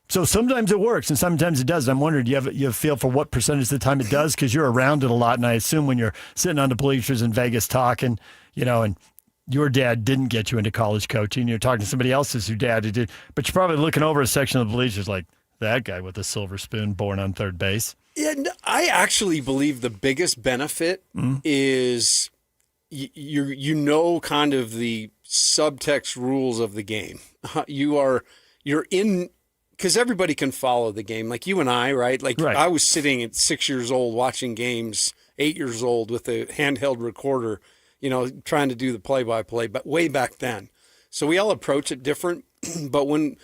S12: So sometimes it works and sometimes it doesn't. I'm wondering, do you have a feel for what percentage of the time it does? Because you're around it a lot, and I assume when you're sitting on the bleachers in Vegas talking, and your dad didn't get you into college coaching, you're talking to somebody else's who dad did, but you're probably looking over a section of the bleachers like, that guy with a silver spoon born on third base.
S22: Yeah, I actually believe the biggest benefit is you kind of the subtext rules of the game. You're in... Because everybody can follow the game, like you and I, right? Like I was sitting at 6 years old watching games, 8 years old with a handheld recorder, trying to do the play-by-play, but way back then. So we all approach it different, but when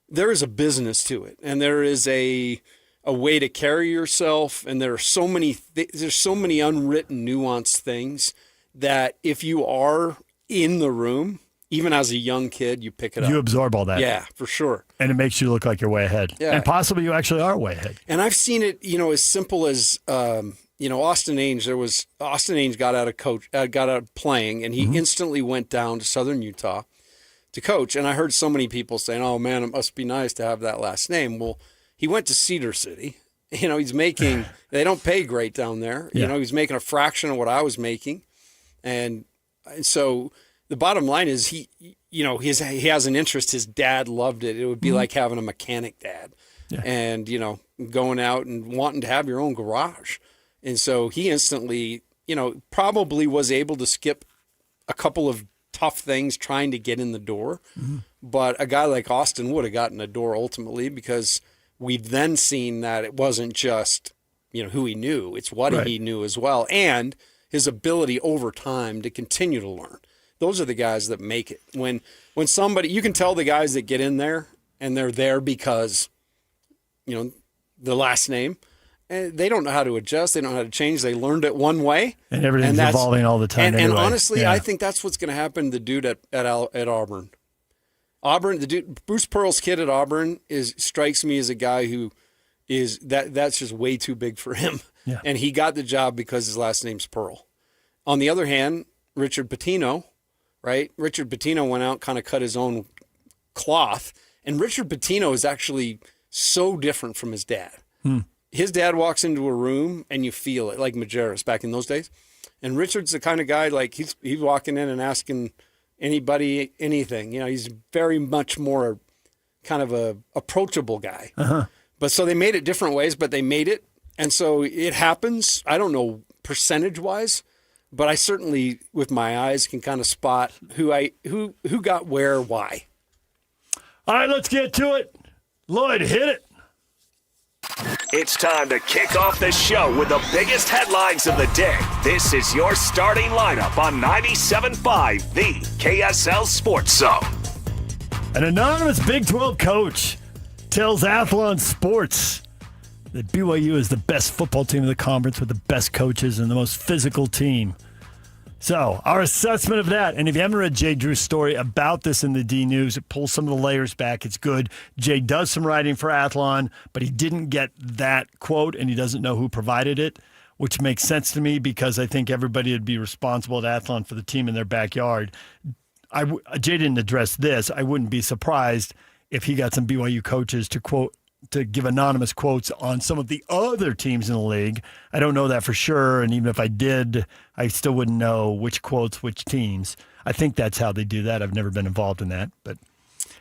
S22: there is a business to it, and there is a way to carry yourself, and there are so many there's so many unwritten, nuanced things that if you are in the room, even as a young kid, you pick it up.
S12: You absorb all that.
S22: Yeah, for sure.
S12: And it makes you look like you're way ahead.
S22: Yeah.
S12: And possibly you actually are way ahead.
S22: And I've seen it, as simple as, Austin Ainge. Austin Ainge got out of playing, and he instantly went down to Southern Utah to coach. And I heard so many people saying, oh, man, it must be nice to have that last name. Well, he went to Cedar City, He's making, they don't pay great down there.
S12: Yeah.
S22: He's making a fraction of what I was making. And so the bottom line is he has an interest. His dad loved it. It would be like having a mechanic dad and, going out and wanting to have your own garage. And so he instantly, probably was able to skip a couple of tough things trying to get in the door. Mm-hmm. But a guy like Austin would have gotten the door ultimately, because we've then seen that it wasn't just, who he knew. It's what he knew as well. And his ability over time to continue to learn. Those are the guys that make it. When somebody, you can tell the guys that get in there and they're there because, the last name, and they don't know how to adjust. They don't know how to change. They learned it one way.
S12: And everything's evolving all the time.
S22: And honestly, I think that's what's going to happen to the dude at Auburn. The dude, Bruce Pearl's kid at Auburn strikes me as a guy who is that's just way too big for him.
S12: Yeah.
S22: And he got the job because his last name's Pearl. On the other hand, Richard Pitino, right? Richard Pitino went out, kind of cut his own cloth. And Richard Pitino is actually so different from his dad. His dad walks into a room and you feel it, like Majerus back in those days. And Richard's the kind of guy, like he's walking in and asking anybody anything. He's very much more kind of a approachable guy.
S12: Uh-huh.
S22: But so they made it different ways, but they made it. And so it happens. I don't know percentage-wise, but I certainly, with my eyes, can kind of spot who got where, why.
S12: All right, let's get to it. Lloyd, hit it.
S8: It's time to kick off the show with the biggest headlines of the day. This is your starting lineup on 97.5, the KSL Sports Zone.
S12: An anonymous Big 12 coach tells Athlon Sports that BYU is the best football team in the conference with the best coaches and the most physical team. So, our assessment of that, and if you haven't read Jay Drew's story about this in the D News, it pulls some of the layers back. It's good. Jay does some writing for Athlon, but he didn't get that quote, and he doesn't know who provided it, which makes sense to me because I think everybody would be responsible at Athlon for the team in their backyard. Jay didn't address this. I wouldn't be surprised if he got some BYU coaches to give anonymous quotes on some of the other teams in the league. I don't know that for sure, and even if I did, I still wouldn't know which quotes, which teams. I think that's how they do that. I've never been involved in that, but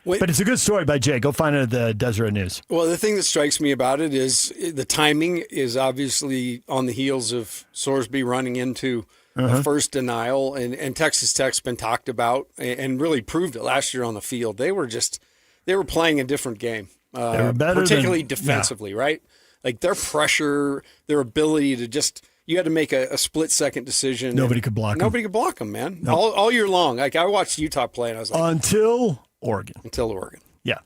S12: it's a good story by Jay. Go find it at the Deseret News.
S22: Well, the thing that strikes me about it is the timing is obviously on the heels of Sorsby running into a first denial, and Texas Tech's been talked about and really proved it last year on the field. They were playing a different game.
S12: They were better
S22: particularly defensively, right? Like their pressure, their ability to you had to make a split-second decision.
S12: Nobody could block them.
S22: Nobody could block them, man.
S12: Nope.
S22: All year long. Like I watched Utah play, and I was like,
S12: Until Oregon. Yeah.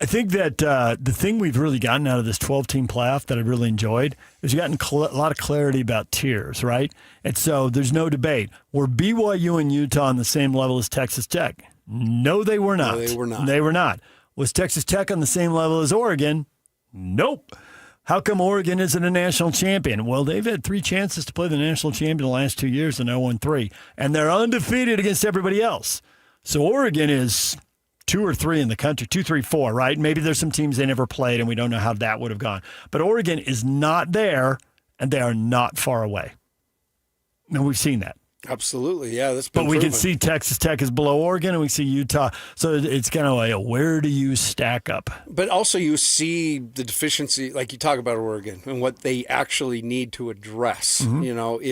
S12: I think that the thing we've really gotten out of this 12-team playoff that I really enjoyed is you've gotten a lot of clarity about tiers, right? And so there's no debate. Were BYU and Utah on the same level as Texas Tech? No, they were not.
S22: No, they were not.
S12: They were not. Was Texas Tech on the same level as Oregon? Nope. How come Oregon isn't a national champion? Well, they've had 3 chances to play the national champion the last 2 years and they won 3. And they're undefeated against everybody else. So Oregon is 2 or 3 in the country, 2, 3, 4, right? Maybe there's some teams they never played and we don't know how that would have gone. But Oregon is not there and they are not far away. And we've seen that.
S22: Absolutely, yeah. That's been
S12: But we
S22: proven.
S12: can see Texas Tech is below Oregon, and we see Utah. So it's kind of like, where do you stack up?
S22: But also you see the deficiency, like you talk about Oregon, and what they actually need to address.
S12: Mm-hmm.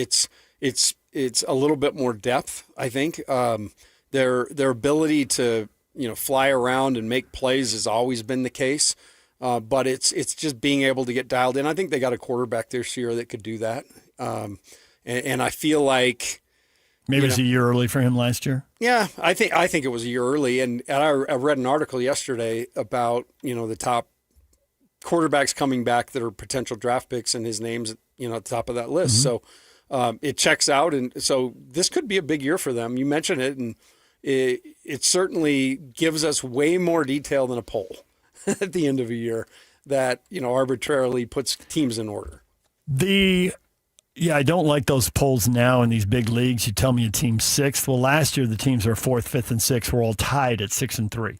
S22: It's a little bit more depth, I think. Their ability to fly around and make plays has always been the case. But it's just being able to get dialed in. I think they got a quarterback this year that could do that. And I feel like
S12: maybe it's a year early for him last year.
S22: Yeah, I think it was a year early, and I read an article yesterday about the top quarterbacks coming back that are potential draft picks, and his name's at the top of that list.
S12: Mm-hmm.
S22: So it checks out, and so this could be a big year for them. You mentioned it, and it certainly gives us way more detail than a poll at the end of a year that arbitrarily puts teams in order.
S12: Yeah, I don't like those polls now in these big leagues. You tell me a team's 6th. Well, last year the teams are 4th, 5th, and 6th were all tied at 6 and 3.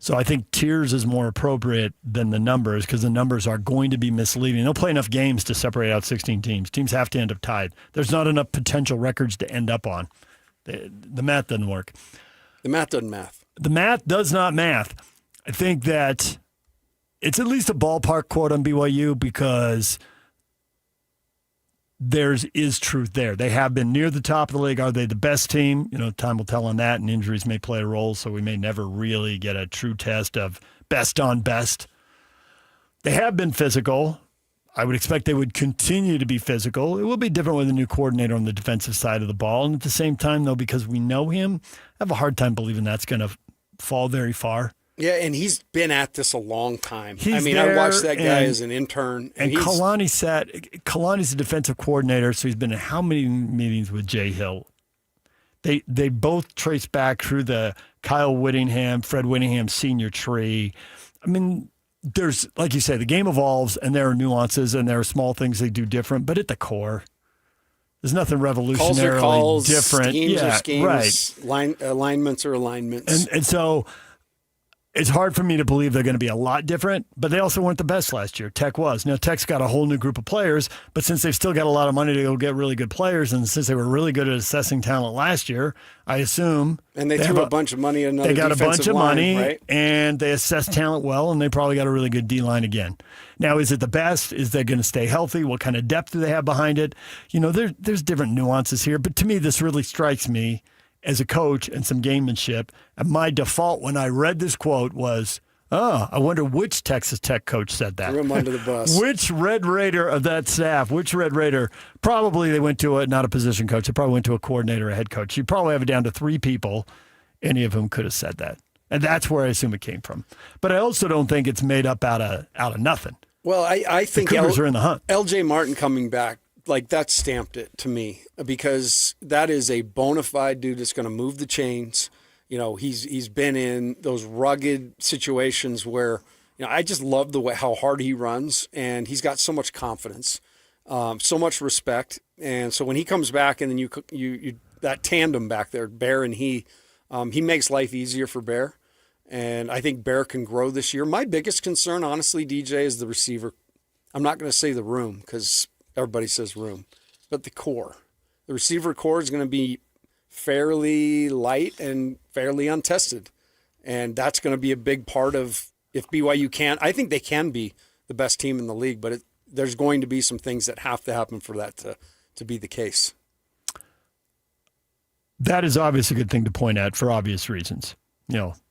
S12: So I think tiers is more appropriate than the numbers because the numbers are going to be misleading. They'll play enough games to separate out 16 teams. Teams have to end up tied. There's not enough potential records to end up on. The math doesn't work.
S22: The math doesn't math.
S12: The math does not math. I think that it's at least a ballpark quote on BYU because there is truth there. They have been near the top of the league. Are they the best team? Time will tell on that, and injuries may play a role, so we may never really get a true test of best on best. They have been physical. I would expect they would continue to be physical. It will be different with a new coordinator on the defensive side of the ball. And at the same time, though, because we know him, I have a hard time believing that's going to fall very far.
S22: Yeah, and he's been at this a long time.
S12: I
S22: watched that guy as an intern.
S12: And Kalani's a defensive coordinator, so he's been in how many meetings with Jay Hill? They both trace back through the Kyle Whittingham, Fred Whittingham senior tree. There's, like you say, the game evolves, and there are nuances, and there are small things they do different, but at the core, there's nothing revolutionarily different.
S22: Schemes are schemes. Right. Alignments are alignments.
S12: And so it's hard for me to believe they're going to be a lot different, but they also weren't the best last year. Tech was. Now, Tech's got a whole new group of players, but since they've still got a lot of money to go get really good players, and since they were really good at assessing talent last year, I assume.
S22: And they threw a bunch of money at another defensive line. They got a bunch of money,
S12: right? And they assessed talent well, and they probably got a really good D-line again. Now, is it the best? Is they going to stay healthy? What kind of depth do they have behind it? There's different nuances here, but to me, this really strikes me as a coach and some gamemanship. And my default when I read this quote was, I wonder which Texas Tech coach said that.
S22: Threw him under the bus.
S12: Which Red Raider of that staff, which Red Raider, probably they went to not a position coach, they probably went to a coordinator, a head coach. You probably have it down to 3 people, any of whom could have said that. And that's where I assume it came from. But I also don't think it's made up out of nothing.
S22: Well, I think
S12: the Cougars are in the hunt.
S22: LJ Martin coming back, that stamped it to me because that is a bona fide dude that's going to move the chains. He's been in those rugged situations where, I just love the way how hard he runs, and he's got so much confidence, so much respect. And so when he comes back, and then you that tandem back there, Bear and he makes life easier for Bear. And I think Bear can grow this year. My biggest concern, honestly, DJ, is the receiver. I'm not going to say the room because everybody says room, but the core. The receiver core is going to be fairly light and fairly untested. And that's going to be a big part of if BYU can. I think they can be the best team in the league, but there's going to be some things that have to happen for that to be the case.
S12: That is obviously a good thing to point at for obvious reasons.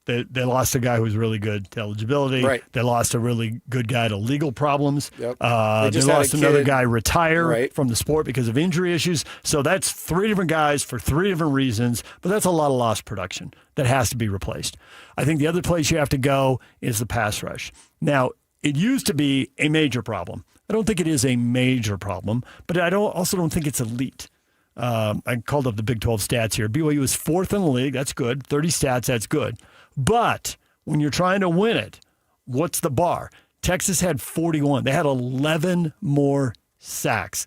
S12: They lost a guy who was really good to eligibility.
S22: Right.
S12: They lost a really good guy to legal problems.
S22: Yep.
S12: They lost another guy retire from the sport because of injury issues. So that's 3 different guys for 3 different reasons, but that's a lot of lost production that has to be replaced. I think the other place you have to go is the pass rush. Now, it used to be a major problem. I don't think it is a major problem, but I also don't think it's elite. I called up the Big 12 stats here. BYU is 4th in the league. That's good. 30 stats, that's good. But when you're trying to win it, what's the bar? Texas had 41. They had 11 more sacks.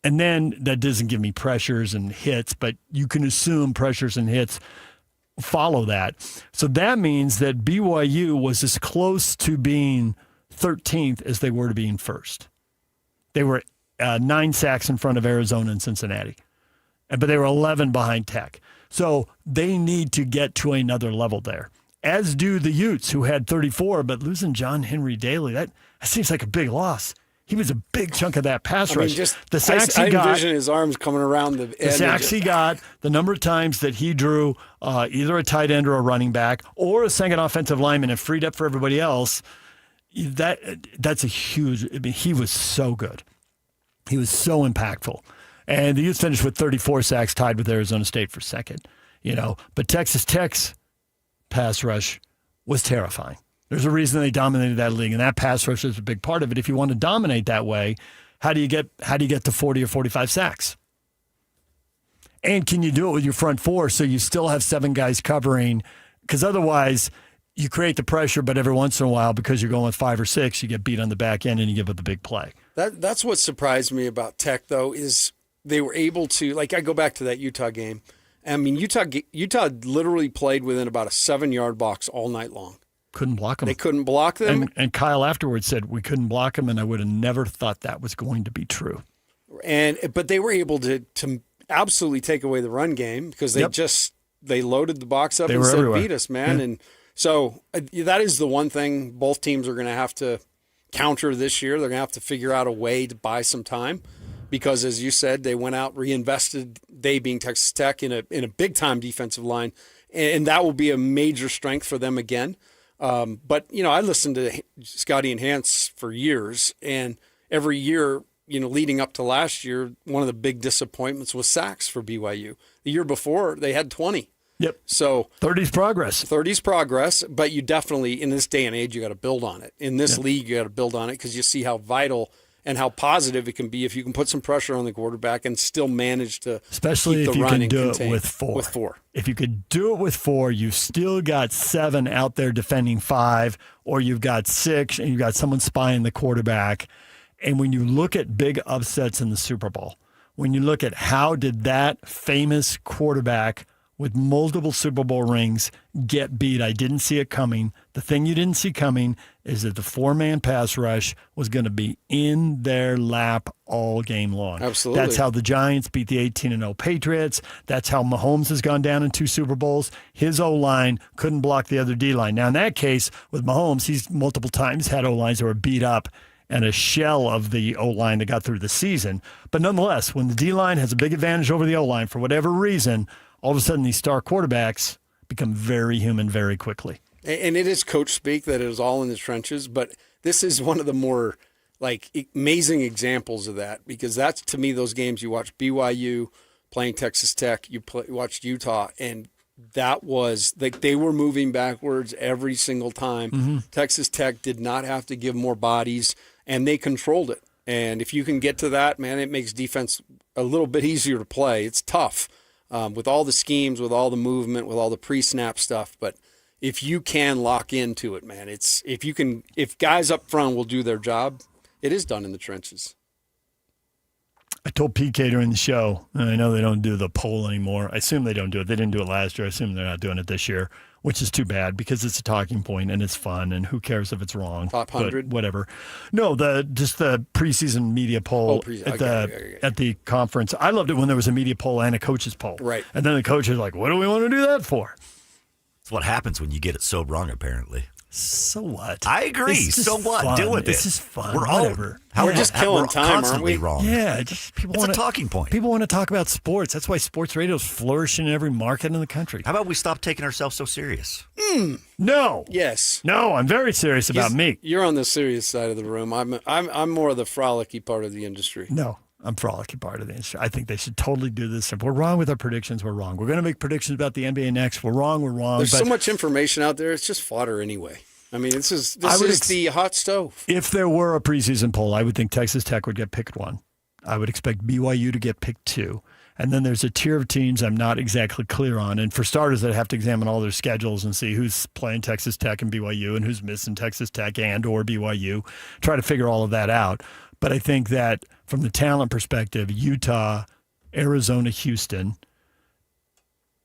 S12: And then that doesn't give me pressures and hits, but you can assume pressures and hits follow that. So that means that BYU was as close to being 13th as they were to being first. They were 9 sacks in front of Arizona and Cincinnati, but they were 11 behind Tech. So they need to get to another level there, as do the Utes, who had 34, but losing John Henry Daly, that seems like a big loss. He was a big chunk of that pass rush.
S22: The sacks he got, I envision his arms coming around the edge.
S12: The sacks he got, the number of times that he drew either a tight end or a running back or a second offensive lineman and freed up for everybody else, that's a huge – he was so good. He was so impactful. And the Utes finished with 34 sacks, tied with Arizona State for second. But Texas Tech's pass rush was terrifying. There's a reason they dominated that league, and that pass rush is a big part of it. If you want to dominate that way, how do you get to 40 or 45 sacks? And can you do it with your front 4 so you still have 7 guys covering? Because otherwise, you create the pressure, but every once in a while, because you're going with 5 or 6, you get beat on the back end and you give up the big play.
S22: That's what surprised me about Tech, though, is they were able to, I go back to that Utah game. I mean, Utah literally played within about a 7-yard box all night long.
S12: couldn't block them.
S22: They couldn't block them.
S12: And Kyle afterwards said, we couldn't block them, and I would have never thought that was going to be true.
S22: But they were able to absolutely take away the run game because they loaded the box up and said, everywhere. Beat us, man. Yeah. And so that is the one thing both teams are going to have to counter this year. They're going to have to figure out a way to buy some time because, as you said, they went out, reinvested, they being Texas Tech, in a big-time defensive line, and that will be a major strength for them again. But, I listened to Scotty and Hans for years, and every year, leading up to last year, one of the big disappointments was sacks for BYU. The year before, they had 20.
S12: Yep.
S22: So
S12: 30's progress.
S22: 30's progress, but you definitely, in this day and age, you got to build on it. In this league, you got to build on it because you see how vital and how positive it can be if you can put some pressure on the quarterback and still manage to
S12: especially
S22: keep
S12: if
S22: the
S12: you
S22: run
S12: can
S22: and
S12: do
S22: contain.
S12: it with four.
S22: With four.
S12: If you could do it with four, you've still got 7 out there defending 5, or you've got 6 and you've got someone spying the quarterback. And when you look at big upsets in the Super Bowl, when you look at how did that famous quarterback with multiple Super Bowl rings get beat, I didn't see it coming. The thing you didn't see coming is that the 4-man pass rush was going to be in their lap all game long.
S22: Absolutely.
S12: That's how the Giants beat the 18-0 Patriots. That's how Mahomes has gone down in 2 Super Bowls. His O-line couldn't block the other D-line. Now, in that case, with Mahomes, he's multiple times had O-lines that were beat up and a shell of the O-line that got through the season. But nonetheless, when the D-line has a big advantage over the O-line for whatever reason, all of a sudden these star quarterbacks become very human very quickly.
S22: And it is coach speak that it is all in the trenches, but this is one of the more amazing examples of that because that's, to me, those games you watch BYU playing Texas Tech, you watched Utah, and that was they were moving backwards every single time. Mm-hmm. Texas Tech did not have to give more bodies, and they controlled it. And if you can get to that, man, it makes defense a little bit easier to play. It's tough. With all the schemes, with all the movement, with all the pre-snap stuff. But if you can lock into it, man, if guys up front will do their job, it is done in the trenches.
S12: I told PK during the show, and I know they don't do the poll anymore. I assume they don't do it. They didn't do it last year. I assume they're not doing it this year, which is too bad because it's a talking point and it's fun, and who cares if it's wrong?
S22: Top 100?
S12: Whatever. No, just the preseason media poll at the conference. I loved it when there was a media poll and a coach's poll.
S22: Right.
S12: And then the coach is like, what do we want to do that for?
S7: It's what happens when you get it so wrong, apparently.
S12: So what?
S7: I agree. So what?
S12: Fun.
S7: Deal with it.
S12: This is fun.
S7: We're
S12: whatever.
S22: We're just killing time, aren't we?
S7: Wrong.
S12: Yeah, just people
S7: it's a talking point.
S12: People want to talk about sports. That's why sports radio is flourishing in every market in the country.
S7: How about we stop taking ourselves so serious?
S12: No.
S22: Yes.
S12: No, I'm very serious about me.
S22: You're on the serious side of the room. I'm more of the frolicky part of the industry.
S12: No, I'm frolicky part of the industry. I think they should totally do this. If we're wrong with our predictions, we're wrong. We're going to make predictions about the NBA next. We're wrong.
S22: There's so much information out there. It's just fodder anyway. I mean, this is the hot stove.
S12: If there were a preseason poll, I would think Texas Tech would get picked 1. I would expect BYU to get picked 2. And then there's a tier of teams I'm not exactly clear on. And for starters, I'd have to examine all their schedules and see who's playing Texas Tech and BYU and who's missing Texas Tech and or BYU. Try to figure all of that out. But I think that from the talent perspective, Utah, Arizona, Houston,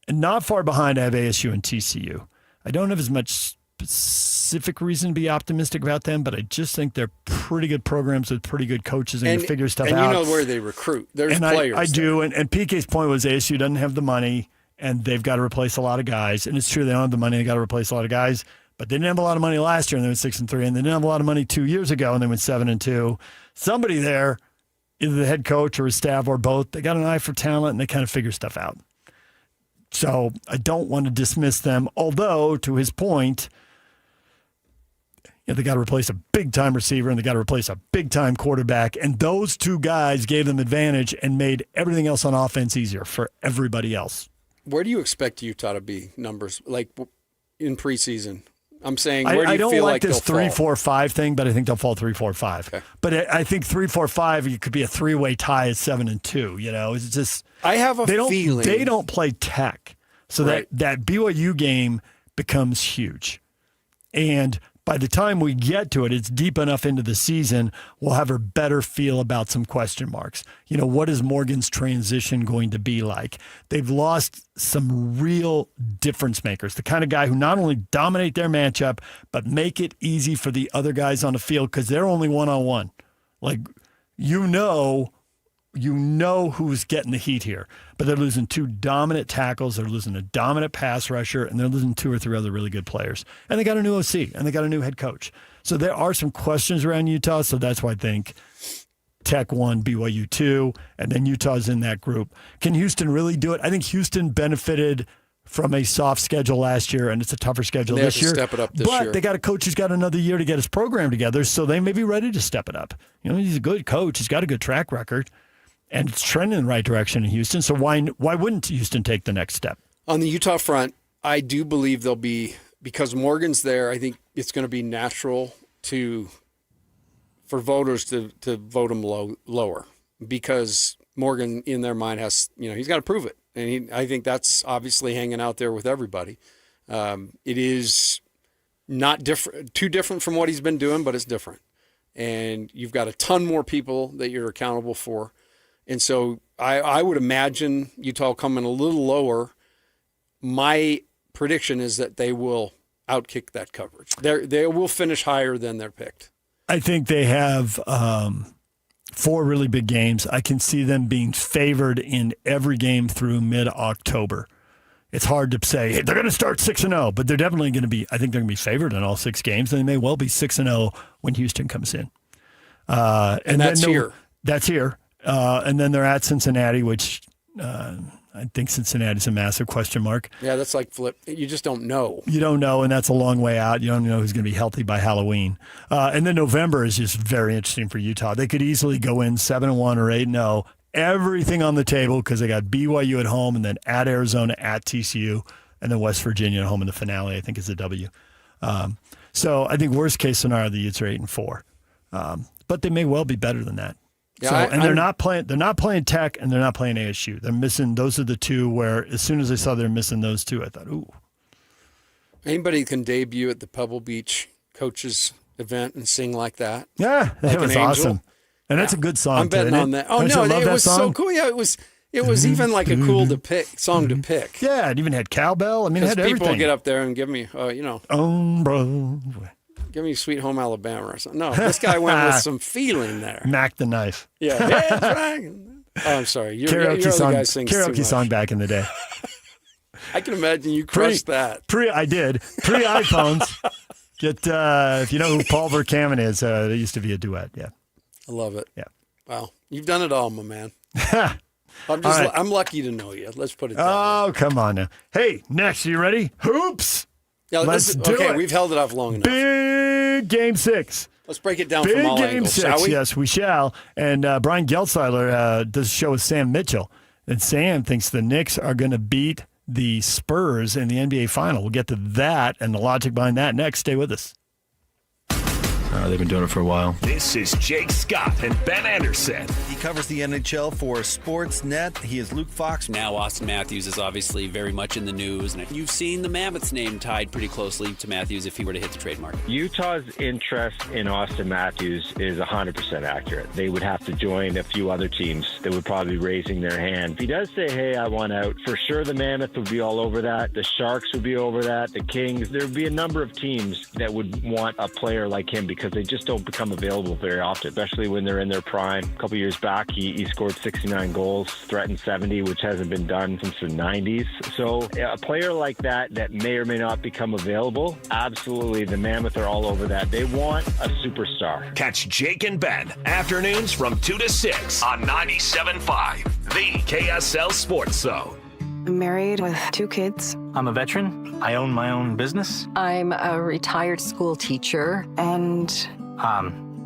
S12: and not far behind, I have ASU and TCU. I don't have as much specific reason to be optimistic about them, but I just think they're pretty good programs with pretty good coaches and can figure stuff out.
S22: And you know where they recruit. There's players.
S12: I do, and PK's point was ASU doesn't have the money, and they've got to replace a lot of guys. And it's true, they don't have the money, they got to replace a lot of guys, but they didn't have a lot of money last year, and they went 6-3, and they didn't have a lot of money 2 years ago, and they went 7-2. Somebody there, either the head coach or his staff or both, they got an eye for talent, and they kind of figure stuff out. So I don't want to dismiss them, although, to his point, they got to replace a big-time receiver and they got to replace a big-time quarterback. And those 2 guys gave them advantage and made everything else on offense easier for everybody else.
S22: Where do you expect Utah to be numbers, like in preseason? I'm saying, where do you
S12: don't
S22: feel
S12: like
S22: like
S12: this
S22: they'll
S12: 3-4-5 thing, but I think they'll fall 3-4-5. Okay. But I think 3-4-5, it could be a 3-way tie at 7-2. You know, it's just
S22: I have a feeling
S12: they don't play Tech, so
S22: right.
S12: that BYU game becomes huge, and by the time we get to it, it's deep enough into the season, we'll have a better feel about some question marks. What is Morgan's transition going to be like? They've lost some real difference makers, the kind of guy who not only dominate their matchup, but make it easy for the other guys on the field because they're only one-on-one. Like, you know who's getting the heat here. But they're losing 2 dominant tackles, they're losing a dominant pass rusher, and they're losing 2 or 3 other really good players. And they got a new OC, and they got a new head coach. So there are some questions around Utah, so that's why I think Tech 1, BYU 2, and then Utah's in that group. Can Houston really do it? I think Houston benefited from a soft schedule last year, and it's a tougher schedule this year.
S22: They have to step it up this year.
S12: But they got a coach who's got another year to get his program together, so they may be ready to step it up. He's a good coach. He's got a good track record. And it's trending in the right direction in Houston. So why wouldn't Houston take the next step?
S22: On the Utah front, I do believe they'll be, because Morgan's there, I think it's going to be natural for voters to vote him lower, because Morgan in their mind has, he's got to prove it. And I think that's obviously hanging out there with everybody. It is not too different from what he's been doing, but it's different. And you've got a ton more people that you're accountable for. And so I would imagine Utah coming a little lower. My prediction is that they will outkick that coverage. They will finish higher than they're picked.
S12: I think they have 4 really big games. I can see them being favored in every game through mid-October. It's hard to say, hey, they're going to start 6-0, but they're definitely going to be, I think they're going to be favored in all 6 games, and they may well be 6-0 when Houston comes in.
S22: And that's here.
S12: That's here. And then they're at Cincinnati, which I think Cincinnati's a massive question mark.
S22: Yeah, that's like flip. You just don't know.
S12: You don't know, and that's a long way out. You don't know who's going to be healthy by Halloween. And then November is just very interesting for Utah. They could easily go in 7-1 or 8-0, everything on the table because they got BYU at home and then at Arizona, at TCU, and then West Virginia at home in the finale, I think is a W. So I think worst case scenario, the Utes are 8-4. But they may well be better than that.
S22: Yeah,
S12: they're not playing Tech and they're not playing ASU. They're missing, those are the 2 where as soon as I saw they're missing those 2, I thought, ooh.
S22: Anybody can debut at the Pebble Beach coaches event and sing like that.
S12: Yeah,
S22: like
S12: that was awesome. And that's a good song.
S22: I'm betting on that. Oh no, it was so cool. Yeah, it was even like a cool song to pick.
S12: Yeah, it even had cowbell. I mean, it had everything.
S22: People get up there and give me, give me Sweet Home Alabama or something. No, this guy went with some feeling there.
S12: Mac the Knife.
S22: Yeah. That's right. Oh, I'm sorry.
S12: Karaoke song back in the day.
S22: I can imagine you crushed that.
S12: I did. Pre-iPhones. If you know who Paul Verkaman is, there used to be a duet. Yeah.
S22: I love it.
S12: Yeah.
S22: Wow. You've done it all, my man. I'm lucky to know you. Let's put it that way.
S12: Oh, come on now. Hey, next, you ready? Hoops.
S22: Yeah,
S12: let's do it.
S22: We've held it off long enough.
S12: Big Game 6.
S22: Let's break it down from all angles, shall we?
S12: Yes, we shall. And Brian Geltzeiler does a show with Sam Mitchell. And Sam thinks the Knicks are going to beat the Spurs in the NBA Final. We'll get to that and the logic behind that next. Stay with us.
S9: They've been doing it for a while.
S8: This is Jake Scott and Ben Anderson.
S10: He covers the NHL for Sportsnet. He is Luke Fox.
S13: Now Austin Matthews is obviously very much in the news, and you've seen the Mammoth's name tied pretty closely to Matthews if he were to hit the trade market.
S14: Utah's interest in Austin Matthews is 100% accurate. They would have to join a few other teams that would probably be raising their hand. If he does say, hey, I want out, for sure the Mammoth would be all over that. The Sharks would be over that. The Kings. There would be a number of teams that would want a player like him because they just don't become available very often, especially when they're in their prime. A couple years back, he scored 69 goals, threatened 70, which hasn't been done since the 90s. So a player like that may or may not become available, absolutely, the Mammoth are all over that. They want a superstar.
S8: Catch Jake and Ben, afternoons from 2 to 6 on 97.5, the KSL Sports Zone.
S15: I'm married with 2 kids.
S20: I'm a veteran. I own my own business.
S27: I'm a retired school teacher. And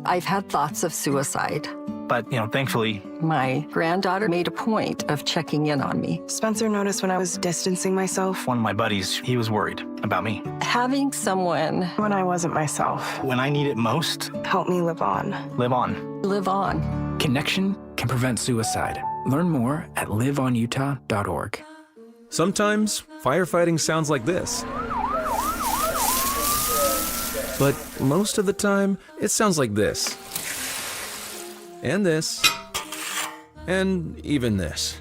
S27: I've had thoughts of suicide.
S20: But, thankfully,
S27: my granddaughter made a point of checking in on me.
S15: Spencer noticed when I was distancing myself.
S20: One of my buddies, he was worried about me.
S27: Having someone
S15: when I wasn't myself.
S20: When I need it most.
S15: Help me live on.
S20: Live on.
S27: Live on.
S28: Connection can prevent suicide. Learn more at liveonutah.org.
S17: Sometimes firefighting sounds like this. But most of the time, it sounds like this. And this. And even this.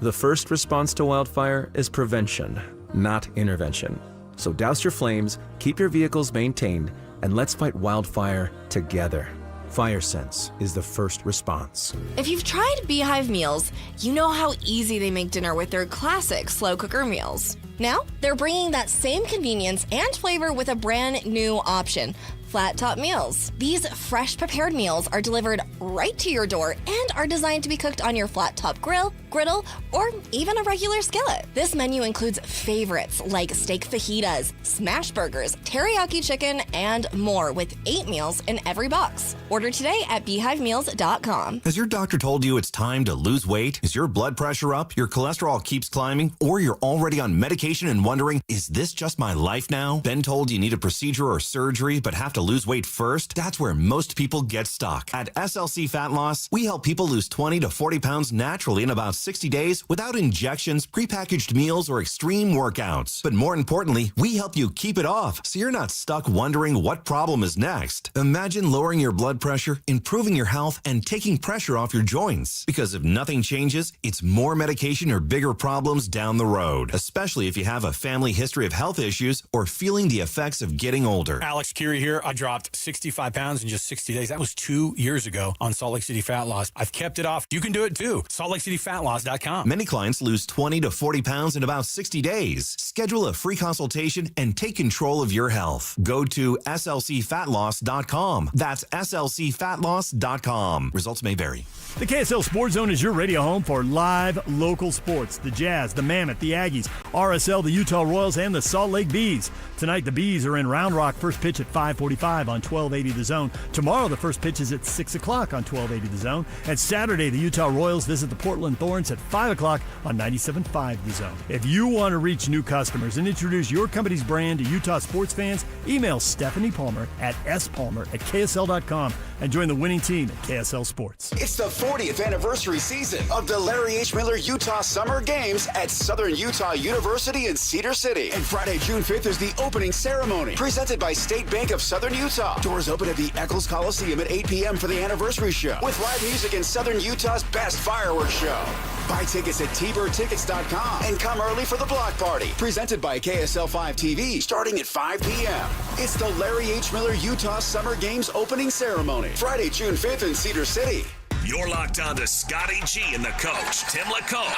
S17: The first response to wildfire is prevention, not intervention. So douse your flames, keep your vehicles maintained, and let's fight wildfire together. Fire Sense is the first response.
S2: If you've tried Beehive meals, you know how easy they make dinner with their classic slow cooker meals. Now, they're bringing that same convenience and flavor with a brand new option. Flat top meals. These fresh prepared meals are delivered right to your door and are designed to be cooked on your flat top grill, griddle, or even a regular skillet. This menu includes favorites like steak fajitas, smash burgers, teriyaki chicken, and more with 8 meals in every box. Order today at beehivemeals.com.
S3: Has your doctor told you it's time to lose weight? Is your blood pressure up? Your cholesterol keeps climbing? Or you're already on medication and wondering, is this just my life now? Been told you need a procedure or surgery but have to lose weight first? That's where most people get stuck. At SLC Fat Loss, we help people lose 20 to 40 pounds naturally in about 60 days without injections, prepackaged meals, or extreme workouts. But more importantly, we help you keep it off so you're not stuck wondering what problem is next. Imagine lowering your blood pressure, improving your health, and taking pressure off your joints. Because if nothing changes, it's more medication or bigger problems down the road, especially if you have a family history of health issues or feeling the effects of getting older.
S4: Alex Curie here. I dropped 65 pounds in just 60 days. That was 2 years ago on Salt Lake City Fat Loss. I've kept it off. You can do it too. SaltLakeCityFatLoss.com.
S3: Many clients lose 20 to 40 pounds in about 60 days. Schedule a free consultation and take control of your health. Go to slcfatloss.com. That's slcfatloss.com. Results may vary.
S12: The KSL Sports Zone is your radio home for live local sports. The Jazz, the Mammoth, the Aggies, RSL, the Utah Royals, and the Salt Lake Bees. Tonight, the Bees are in Round Rock. First pitch at 5:45 on 1280 The Zone. Tomorrow, the first pitch is at 6 o'clock on 1280 The Zone. And Saturday, the Utah Royals visit the Portland Thorns at 5 o'clock on 97.5 The Zone. If you want to reach new customers and introduce your company's brand to Utah sports fans, email Stephanie Palmer at spalmer@ksl.com and join the winning team at KSL Sports.
S11: It's the 40th anniversary season of the Larry H. Miller Utah Summer Games at Southern Utah University in Cedar City. And Friday, June 5th is the opening ceremony presented by State Bank of Southern Utah. Doors open at the Eccles Coliseum at 8 p.m. for the anniversary show with live music and Southern Utah's best fireworks show. Buy tickets at tbirdtickets.com and come early for the block party presented by KSL 5 TV starting at 5 p.m. It's the Larry H. Miller Utah Summer Games opening ceremony Friday, June 5th in Cedar City.
S8: You're locked on to Scotty G and the coach, Tim LaCoste.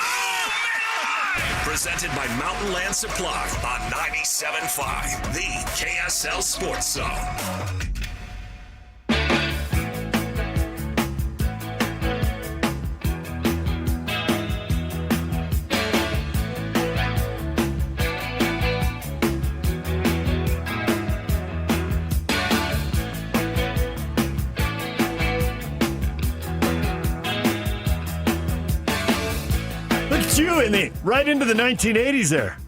S8: Presented by Mountain Land Supply on 97.5, the KSL Sports Zone.
S12: You in it, right into the 1980s there.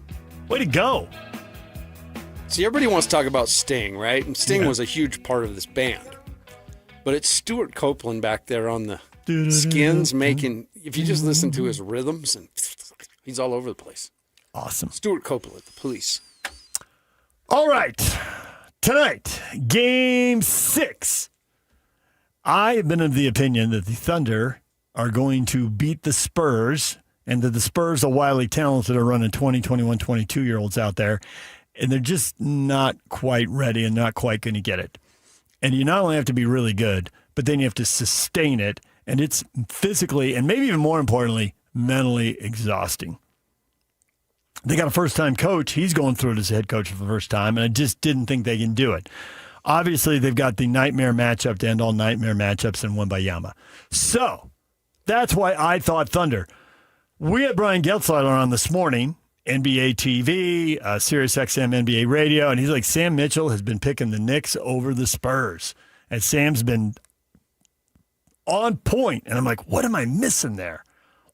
S12: Way to go.
S22: See, everybody wants to talk about Sting, right? And Sting was a huge part of this band. But it's Stuart Copeland back there on the skins making, if you just listen to his rhythms, and he's all over the place.
S12: Awesome.
S22: Stuart Copeland, the Police.
S12: All right. Tonight, Game 6. I have been of the opinion that the Thunder are going to beat the Spurs, and that the Spurs are wildly talented, are running 20, 21, 22-year-olds out there, and they're just not quite ready and not quite going to get it. And you not only have to be really good, but then you have to sustain it, and it's physically and maybe even more importantly, mentally exhausting. They got a first-time coach. He's going through it as a head coach for the first time, and I just didn't think they can do it. Obviously, they've got the nightmare matchup to end all nightmare matchups in Wembayama. So that's why I thought Thunder. We had Brian Geltzleiler on this morning, NBA TV, SiriusXM NBA radio, and he's like, Sam Mitchell has been picking the Knicks over the Spurs. And Sam's been on point. And I'm like, what am I missing there?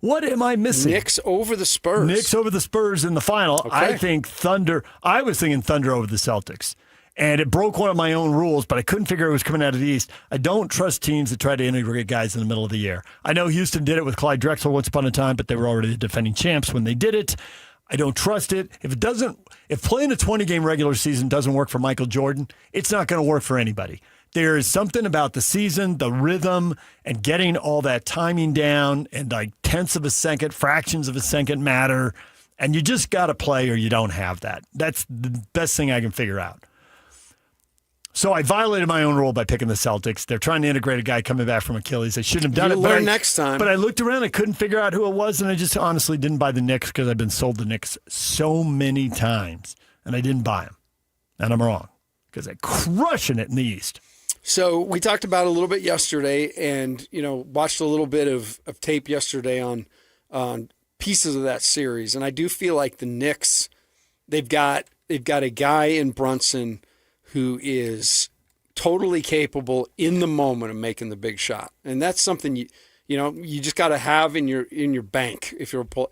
S12: What am I missing?
S22: Knicks over the Spurs.
S12: Knicks over the Spurs in the final. Okay. I think Thunder. I was thinking Thunder over the Celtics. And it broke one of my own rules, but I couldn't figure it was coming out of the East. I don't trust teams that try to integrate guys in the middle of the year. I know Houston did it with Clyde Drexler once upon a time, but they were already the defending champs when they did it. I don't trust it. If playing a 20-game regular season doesn't work for Michael Jordan, it's not going to work for anybody. There is something about the season, the rhythm, and getting all that timing down, and like tenths of a second, fractions of a second matter, and you just got to play or you don't have that. That's the best thing I can figure out. So I violated my own rule by picking the Celtics. They're trying to integrate a guy coming back from Achilles. They shouldn't have done it.
S22: Learn next time.
S12: But I looked around. I couldn't figure out who it was, and I just honestly didn't buy the Knicks because I've been sold the Knicks so many times, and I didn't buy them. And I'm wrong because they're crushing it in the East.
S22: So we talked about it a little bit yesterday, and watched a little bit of tape yesterday on pieces of that series. And I do feel like the Knicks, they've got a guy in Brunson who is totally capable in the moment of making the big shot, and that's something you just got to have in your bank.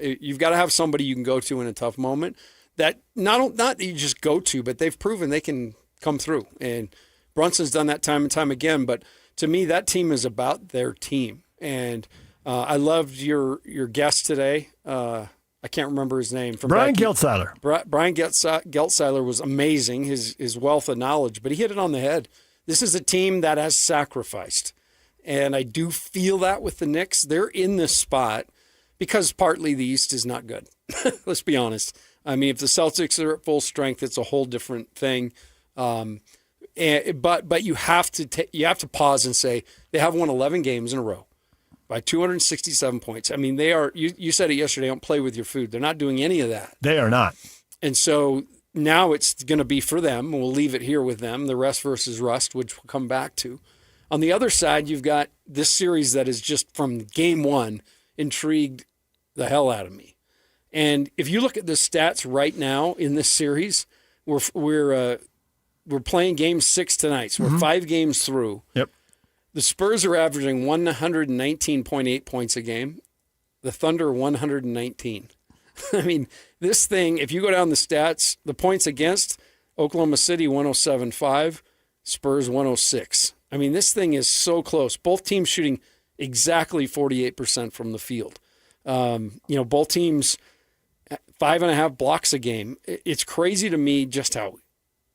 S22: You've got to have somebody you can go to in a tough moment. That not that you just go to, but they've proven they can come through. And Brunson's done that time and time again. But to me, that team is about their team. And I loved your guest today. I can't remember his name.
S12: Brian Geltzeiler.
S22: Brian Geltzeiler was amazing, his wealth of knowledge, but he hit it on the head. This is a team that has sacrificed. And I do feel that with the Knicks. They're in this spot because partly the East is not good. Let's be honest. I mean, if the Celtics are at full strength, it's a whole different thing. But you have to pause and say they have won 11 games in a row by 267 points. I mean, they are. You said it yesterday. Don't play with your food. They're not doing any of that.
S12: They are not.
S22: And so now it's going to be for them. We'll leave it here with them. The rest versus rust, which we'll come back to. On the other side, you've got this series that is just from game one intrigued the hell out of me. And if you look at the stats right now in this series, we're playing game 6 tonight. So we're 5 games through.
S12: Yep.
S22: The Spurs are averaging 119.8 points a game. The Thunder 119. I mean, this thing, if you go down the stats, the points against, Oklahoma City 107.5, Spurs 106. I mean, this thing is so close. Both teams shooting exactly 48% from the field. Both teams 5.5 blocks a game. It's crazy to me just how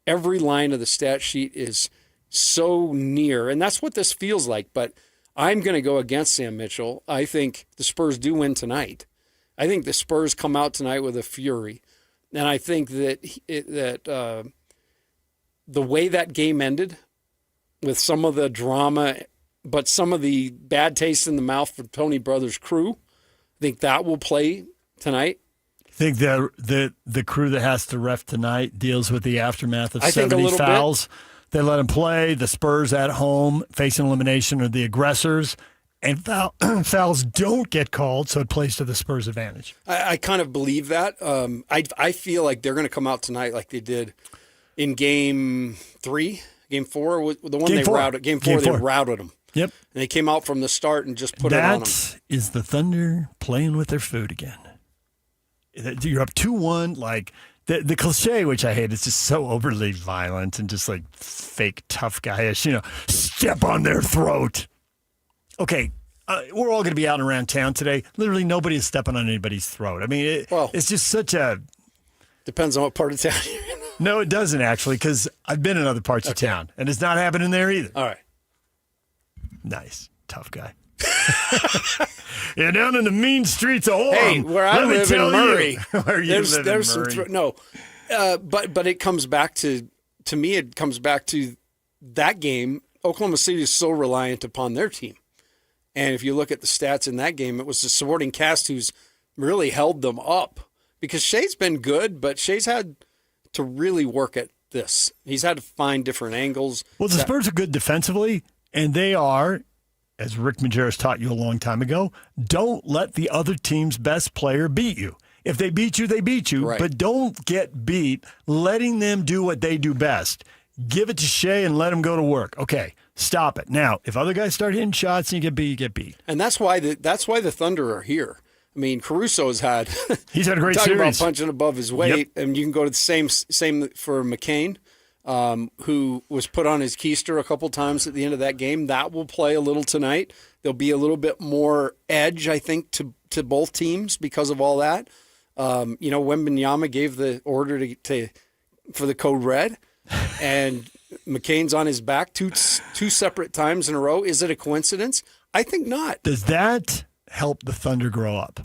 S22: every line of the stat sheet is so near, and that's what this feels like. But I'm going to go against Sam Mitchell. I think the Spurs do win tonight. I think the Spurs come out tonight with a fury, and I think that the way that game ended, with some of the drama, but some of the bad taste in the mouth for Tony Brothers' crew, I think that will play tonight.
S12: Think the crew that has to ref tonight deals with the aftermath of 70 fouls. They let them play. The Spurs at home facing elimination are the aggressors, and fouls don't get called, so it plays to the Spurs' advantage.
S22: I kind of believe that. I feel like they're going to come out tonight like they did in Game 3, Game 4, the one they routed. Game 4, they routed them.
S12: Yep.
S22: And they came out from the start and just put it on them.
S12: That is the Thunder playing with their food again. You're up 2-1, like the cliche, which I hate, is just so overly violent and just like fake tough guyish, step on their throat. Okay, we're all going to be out and around town today. Literally nobody is stepping on anybody's throat. I mean, it's just such a...
S22: Depends on what part of town you're in.
S12: No, it doesn't actually, because I've been in other parts of town, and it's not happening there either.
S22: All right.
S12: Nice. Tough guy. Yeah, down in the mean streets of Orem.
S22: Hey, where I live in Murray.
S12: Where you live in Murray.
S22: But it comes back to me, it comes back to that game. Oklahoma City is so reliant upon their team. And if you look at the stats in that game, it was the supporting cast who's really held them up. Because Shea's been good, but Shea's had to really work at this. He's had to find different angles.
S12: Well, the Spurs are good defensively, and they are, as Rick Majerus taught you a long time ago, don't let the other team's best player beat you. If they beat you, they beat you,
S22: right.
S12: But don't get beat letting them do what they do best. Give it to Shea and let him go to work. Okay, stop it. Now, if other guys start hitting shots and you get beat, you get beat.
S22: And that's why the Thunder are here. I mean, Caruso's had
S12: he's had a great
S22: talking
S12: series.
S22: About punching above his weight, and you can go to the same for McCain, who was put on his keister a couple times at the end of that game. That will play a little tonight. There'll be a little bit more edge, I think, to both teams because of all that. Wembanyama gave the order for the code red, and McCain's on his back two separate times in a row. Is it a coincidence? I think not.
S12: Does that help the Thunder grow up?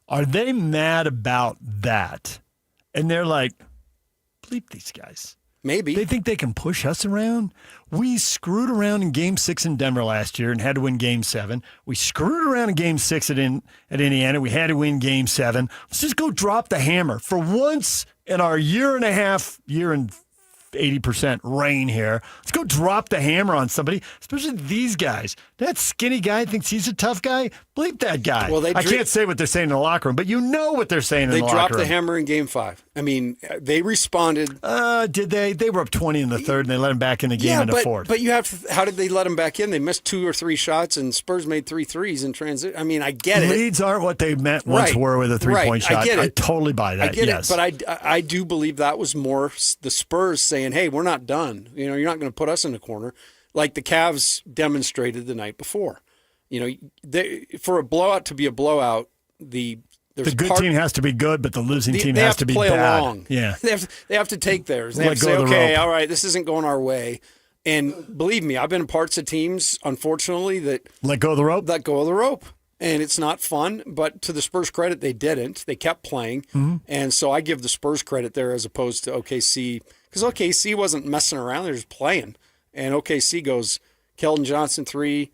S12: Are they mad about that? And they're like, bleep these guys.
S22: Maybe.
S12: They think they can push us around? We screwed around in Game 6 in Denver last year and had to win Game 7. We screwed around in Game 6 at Indiana. We had to win Game 7. Let's just go drop the hammer. For once in our year and 80% reign here, let's go drop the hammer on somebody, especially these guys. That skinny guy thinks he's a tough guy. Bleep that guy. Well, I can't say what they're saying in the locker room, but you know what they're saying in the locker room.
S22: They dropped the hammer in Game 5. I mean, they responded.
S12: Did they? They were up 20 in the third, and they let him back in the game in the fourth.
S22: But how did they let him back in? They missed 2 or 3 shots, and Spurs made 3 threes in transit. I mean, I get it.
S12: Leads aren't what they meant once were with a three-point shot.
S22: I get it.
S12: I totally buy that.
S22: I get it, but I do believe that was more the Spurs saying, hey, we're not done. You're not going to put us in the corner like the Cavs demonstrated the night before. For a blowout to be a blowout, the
S12: good team has to be good, but the losing team
S22: has
S12: to be
S22: play
S12: bad.
S22: Along.
S12: Yeah,
S22: they have to take theirs. They have to say, okay, all right, this isn't going our way. And believe me, I've been in parts of teams, unfortunately, that
S12: let go of the rope.
S22: And it's not fun. But to the Spurs' credit, they didn't. They kept playing, and so I give the Spurs credit there as opposed to OKC, because OKC wasn't messing around; they're just playing. And OKC goes Keldon Johnson 3.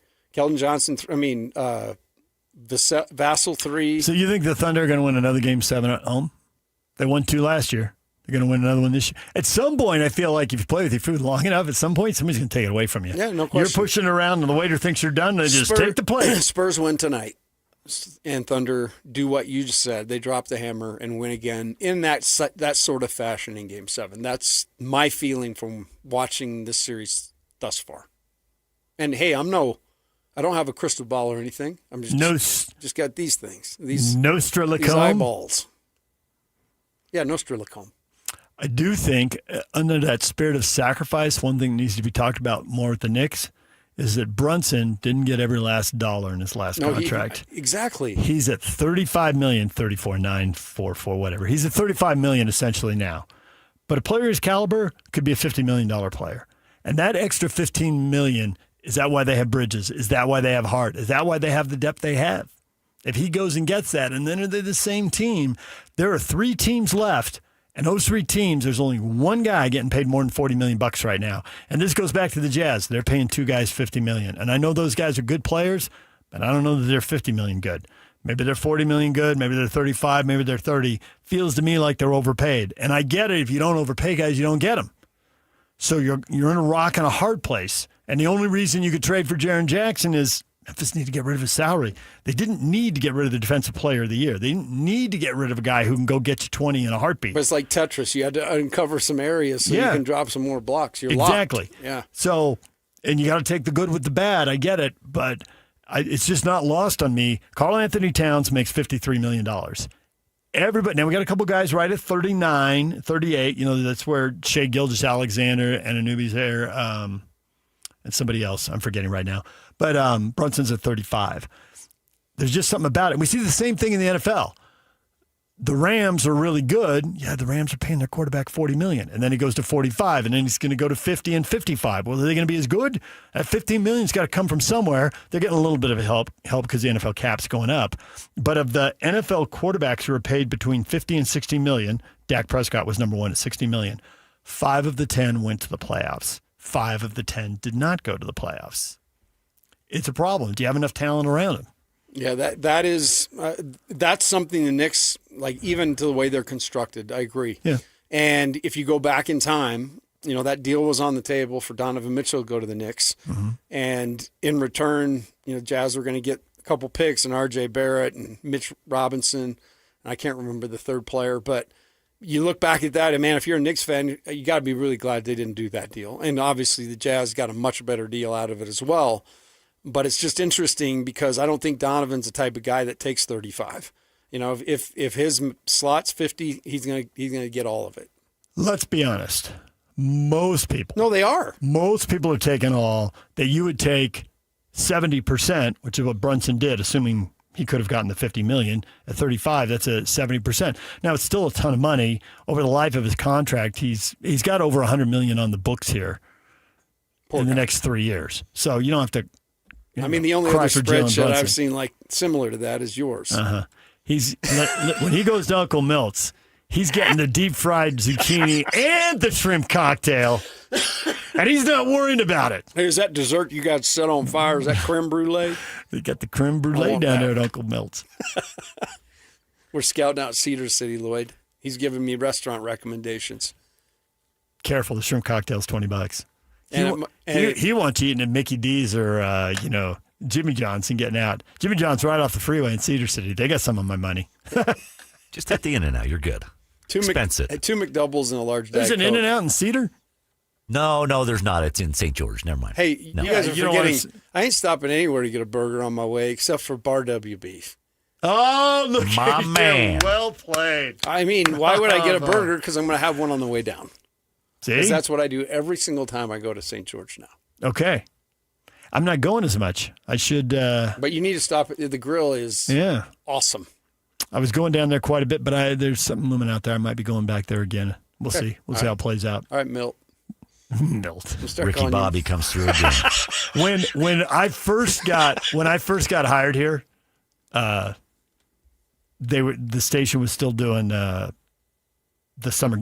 S22: Vassell 3.
S12: So you think the Thunder are going to win another Game 7 at home? They won 2 last year. They're going to win another one this year. At some point, I feel like if you play with your food long enough, at some point, somebody's going to take it away from you.
S22: Yeah, no question.
S12: You're pushing around, and the waiter thinks you're done, and they just take the plate.
S22: Spurs win tonight, and Thunder do what you just said. They drop the hammer and win again in that sort of fashion in Game 7. That's my feeling from watching this series thus far. And, hey, I don't have a crystal ball or anything. I'm just got these things. These eyeballs. Yeah, Nostrilacome.
S12: I do think under that spirit of sacrifice, one thing that needs to be talked about more with the Knicks is that Brunson didn't get every last dollar in his last contract.
S22: Exactly.
S12: He's at $35 million, $34,944, whatever. He's at $35 million essentially now. But a player his caliber could be a $50 million player. And that extra $15 million, is that why they have Bridges? Is that why they have Hart? Is that why they have the depth they have? If he goes and gets that, and then they're the same team, there are 3 teams left, and those 3 teams, there's only one guy getting paid more than $40 million right now. And this goes back to the Jazz. They're paying 2 guys $50 million. And I know those guys are good players, but I don't know that they're $50 million good. Maybe they're $40 million good. Maybe they're 35. Maybe they're 30. Feels to me like they're overpaid. And I get it. If you don't overpay guys, you don't get them. So you're in a rock and a hard place. And the only reason you could trade for Jaren Jackson is Memphis need to get rid of his salary. They didn't need to get rid of the defensive player of the year. They didn't need to get rid of a guy who can go get you 20 in a heartbeat.
S22: But it's like Tetris. You had to uncover some areas so you can drop some more blocks. You're
S12: exactly.
S22: Locked. Yeah.
S12: So, and you got to take the good with the bad. I get it, but it's just not lost on me. Karl Anthony Towns makes $53 million. Everybody, now we got a couple guys right at 39, 38. That's where Shai Gilgeous-Alexander and Anunoby's there, and somebody else I'm forgetting right now. But Brunson's at 35. There's just something about it. We see the same thing in the NFL. The Rams are really good. Yeah, the Rams are paying their quarterback $40 million, and then he goes to 45, and then he's going to go to 50 and 55. Well, are they going to be as good? That $15 million's got to come from somewhere. They're getting a little bit of help because the NFL cap's going up. But of the NFL quarterbacks who are paid between $50 and $60 million, Dak Prescott was number 1 at $60 million. 5 of the 10 went to the playoffs. 5 of the 10 did not go to the playoffs. It's a problem. Do you have enough talent around him?
S22: Yeah, that's something the Knicks, like, even to the way they're constructed, I agree.
S12: Yeah.
S22: And if you go back in time, that deal was on the table for Donovan Mitchell to go to the Knicks.
S12: Mm-hmm.
S22: And in return, Jazz were going to get a couple picks and R.J. Barrett and Mitch Robinson. And I can't remember the third player, but you look back at that, and, man, if you're a Knicks fan, you got to be really glad they didn't do that deal. And obviously the Jazz got a much better deal out of it as well. But it's just interesting because I don't think Donovan's the type of guy that takes 35. If his slot's 50, he's gonna get all of it.
S12: Let's be honest. Most people.
S22: No, they are.
S12: Most people are taking all that you would take 70%, which is what Brunson did, assuming he could have gotten the $50 million. At 35, that's a 70%. Now, it's still a ton of money. Over the life of his contract, he's got over $100 million on the books here in the next 3 years. So you don't have to.
S22: I mean, the only other spreadsheet I've seen like similar to that is yours.
S12: When he goes to Uncle Milt's, he's getting the deep fried zucchini and the shrimp cocktail, and he's not worrying about it.
S22: Hey, is that dessert you got set on fire? Is that creme brulee?
S12: They got the creme brulee down there at Uncle Milt's.
S22: We're scouting out Cedar City, Lloyd. He's giving me restaurant recommendations.
S12: Careful, the shrimp cocktail's $20.
S22: And
S12: He wants you eating at Mickey D's or Jimmy John's and getting out. Jimmy John's right off the freeway in Cedar City. They got some of my money.
S7: Just at the In-N-Out, you're good. Expensive.
S22: Two McDoubles and a large
S12: There's
S22: Diet
S12: an
S22: Coke.
S12: In-N-Out in Cedar?
S7: No, there's not. It's in St. George. Never mind.
S22: Hey,
S7: No.
S22: you guys are forgetting. I ain't stopping anywhere to get a burger on my way except for Bar W Beef.
S12: Oh, look
S7: My
S12: at you.
S7: man.
S12: Well played.
S22: I mean, why would I get a burger? Because I'm going to have one on the way down.
S12: See?
S22: Because that's what I do every single time I go to St. George now.
S12: Okay. I'm not going as much. I should.
S22: But you need to stop. The grill is awesome.
S12: I was going down there quite a bit, but there's something looming out there. I might be going back there again. We'll see. We'll see how it plays out.
S22: All right, Milt.
S12: Milt.
S7: Ricky Bobby comes through again.
S12: When I first got hired here, the station was still doing the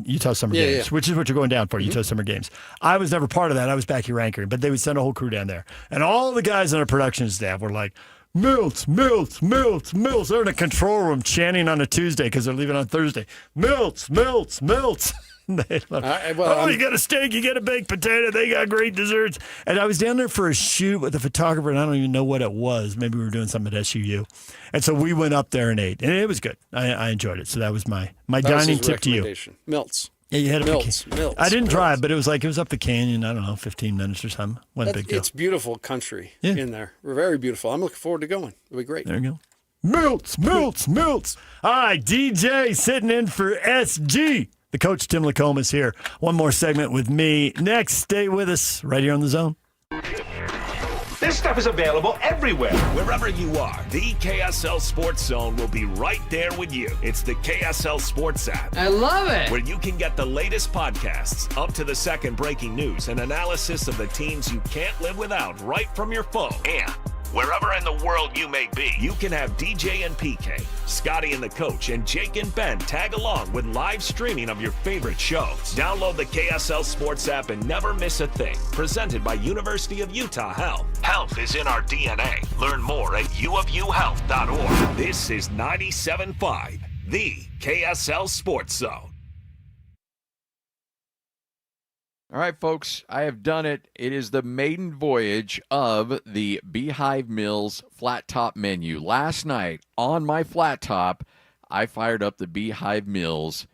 S12: Utah Summer Games, which is what you're going down for, Utah Summer Games. I was never part of that. I was back here anchoring, but they would send a whole crew down there. And all the guys on our production staff were like, Milts. They're in a control room chanting on a Tuesday because they're leaving on Thursday. Milts. You get a steak, you get a baked potato, they got great desserts. And I was down there for a shoot with a photographer, and I don't even know what it was. Maybe we were doing something at SUU. And so we went up there and ate, and it was good. I enjoyed it. So that was my dining tip to you.
S22: Milts.
S12: Yeah, you had a
S22: Milts.
S12: I didn't drive, but it was up the canyon, I don't know, 15 minutes or something. Wasn't a big deal.
S22: It's beautiful country in there. We're very beautiful. I'm looking forward to going. It'll be great.
S12: There you go. Milts. All right, DJ sitting in for SG. The coach, Tim Lacombe, is here. One more segment with me. Next, stay with us right here on The Zone.
S8: This stuff is available everywhere. Wherever you are, the KSL Sports Zone will be right there with you. It's the KSL Sports app.
S1: I love it.
S8: Where you can get the latest podcasts, up to the second breaking news, and analysis of the teams you can't live without right from your phone. And wherever in the world you may be, you can have DJ and PK, Scotty and the coach, and Jake and Ben tag along with live streaming of your favorite shows. Download the KSL Sports app and never miss a thing. Presented by University of Utah Health. Health is in our DNA. Learn more at uofuhealth.org. This is 97.5, the KSL Sports Zone.
S5: All right, folks, I have done it. It is the maiden voyage of the Beehive Mills flat top menu. Last night on my flat top, I fired up the Beehive Mills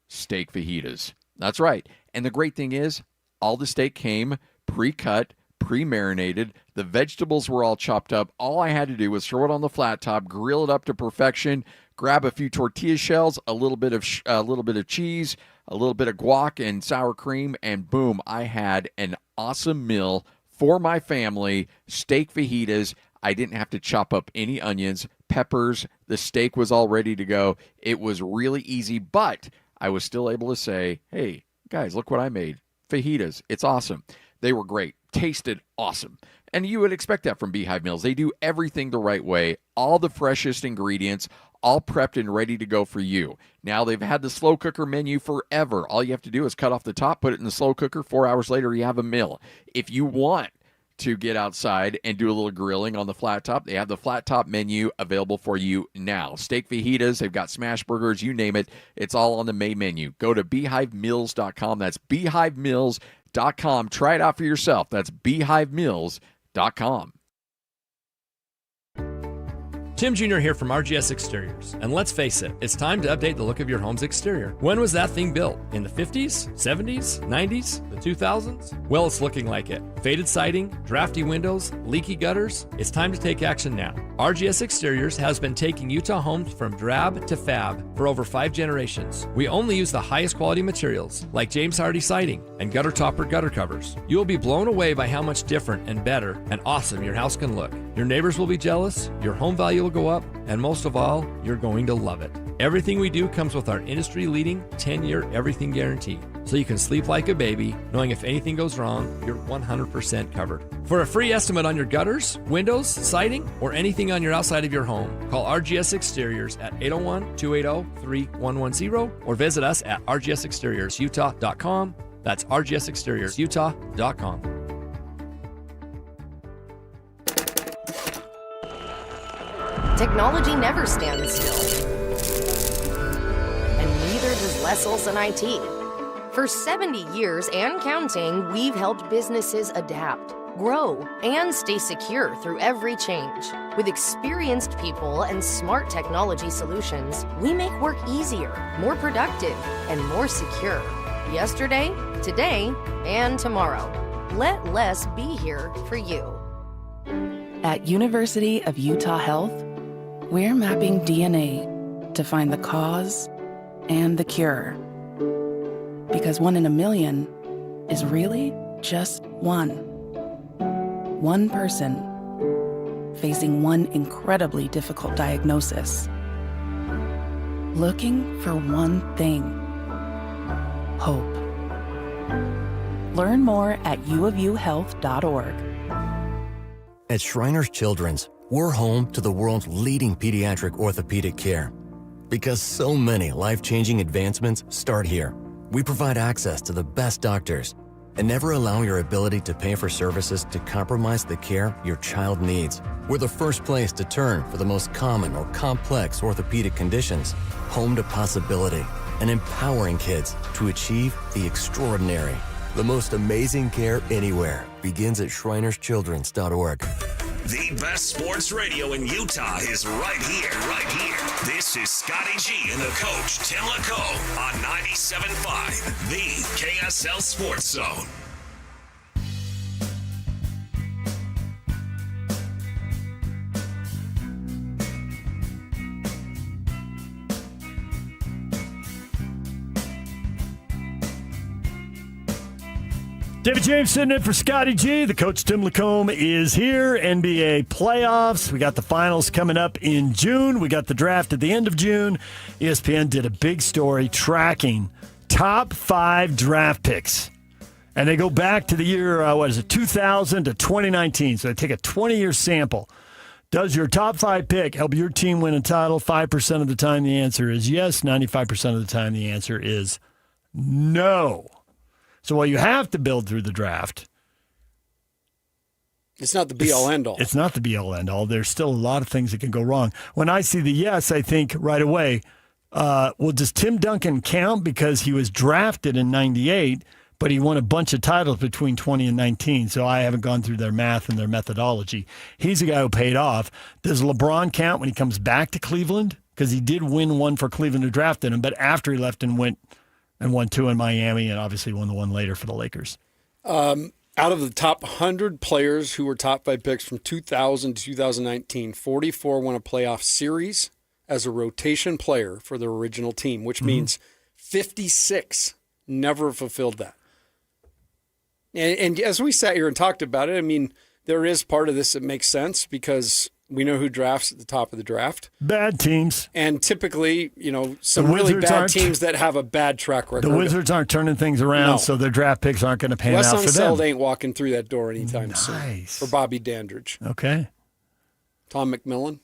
S5: steak fajitas. That's right. And the great thing is, all the steak came pre-cut, pre-marinated. The vegetables were all chopped up. All I had to do was throw it on the flat top, grill it up to perfection, grab a few tortilla shells, a little bit of cheese, a little bit of guac and sour cream, and boom, I had an awesome meal for my family. Steak fajitas. I didn't have to chop up any onions, peppers. The steak was all ready to go. It was really easy, but I was still able to say, hey, guys, look what I made. Fajitas. It's awesome. They were great. Tasted awesome. And you would expect that from Beehive Mills. They do everything the right way. All the freshest ingredients, all prepped and ready to go for you. Now, they've had the slow cooker menu forever. All you have to do is cut off the top, put it in the slow cooker. 4 hours later, you have a meal. If you want to get outside and do a little grilling on the flat top, they have the flat top menu available for you now. Steak fajitas, they've got smash burgers, you name it. It's all on the main menu. Go to beehivemills.com. That's beehivemills.com. Try it out for yourself. That's beehivemills.com.
S6: Tim Jr. here from RGS Exteriors. And let's face it, it's time to update the look of your home's exterior. When was that thing built? In the 50s, 70s, 90s? The 2000s? Well, it's looking like it. Faded siding, drafty windows, leaky gutters. It's time to take action now. RGS Exteriors has been taking Utah homes from drab to fab for over 5 generations. We only use the highest quality materials like James Hardy siding and gutter topper gutter covers. You will be blown away by how much different and better and awesome your house can look. Your neighbors will be jealous, your home value will go up, and most of all, you're going to love it. Everything we do comes with our industry-leading 10-year everything guarantee, so you can sleep like a baby, knowing if anything goes wrong, you're 100% covered. For a free estimate on your gutters, windows, siding, or anything on your outside of your home, call RGS Exteriors at 801-280-3110 or visit us at rgsexteriorsutah.com. That's rgsexteriorsutah.com.
S1: Technology never stands still. And neither does Les Olson IT. For 70 years and counting, we've helped businesses adapt, grow, and stay secure through every change. With experienced people and smart technology solutions, we make work easier, more productive, and more secure. Yesterday, today, and tomorrow. Let Les be here for you.
S16: At University of Utah Health, we're mapping DNA to find the cause and the cure. Because 1 in a million is really just one. One person facing one incredibly difficult diagnosis. Looking for one thing: hope. Learn more at uofuhealth.org.
S18: At Shriners Children's, we're home to the world's leading pediatric orthopedic care. Because so many life-changing advancements start here. We provide access to the best doctors and never allow your ability to pay for services to compromise the care your child needs. We're the first place to turn for the most common or complex orthopedic conditions. Home to possibility and empowering kids to achieve the extraordinary. The most amazing care anywhere begins at shrinerschildrens.org.
S8: The best sports radio in Utah is right here, right here. This is Scotty G and the coach, Tim LaCombe, on 97.5, the KSL Sports Zone.
S12: David James sitting in for Scotty G. The coach, Tim LaCombe, is here. NBA playoffs. We got the finals coming up in June. We got the draft at the end of June. ESPN did a big story tracking top 5 draft picks. And they go back to the year, 2000 to 2019. So they take a 20-year sample. Does your top 5 pick help your team win a title? 5% of the time the answer is yes. 95% of the time the answer is no. So while you have to build through the draft,
S22: it's not the be-all, end-all.
S12: It's not the be-all, end-all. There's still a lot of things that can go wrong. When I see the yes, I think right away, well, does Tim Duncan count because he was drafted in 98, but he won a bunch of titles between 20 and 19, so I haven't gone through their math and their methodology. He's a guy who paid off. Does LeBron count when he comes back to Cleveland? Because he did win one for Cleveland who drafted him, but after he left and went and won 2 in Miami, and obviously won the one later for the Lakers.
S22: Out of the top 100 players who were top 5 picks from 2000 to 2019, 44 won a playoff series as a rotation player for their original team, which means 56 never fulfilled that. And as we sat here and talked about it, I mean, there is part of this that makes sense because we know who drafts at the top of the draft.
S12: Bad teams.
S22: And typically, some really bad teams that have a bad track record.
S12: The Wizards aren't turning things around, so their draft picks aren't going to pan out for them.
S22: Wes Unseld ain't walking through that door anytime soon for Bobby Dandridge.
S12: Okay.
S22: Tom McMillan.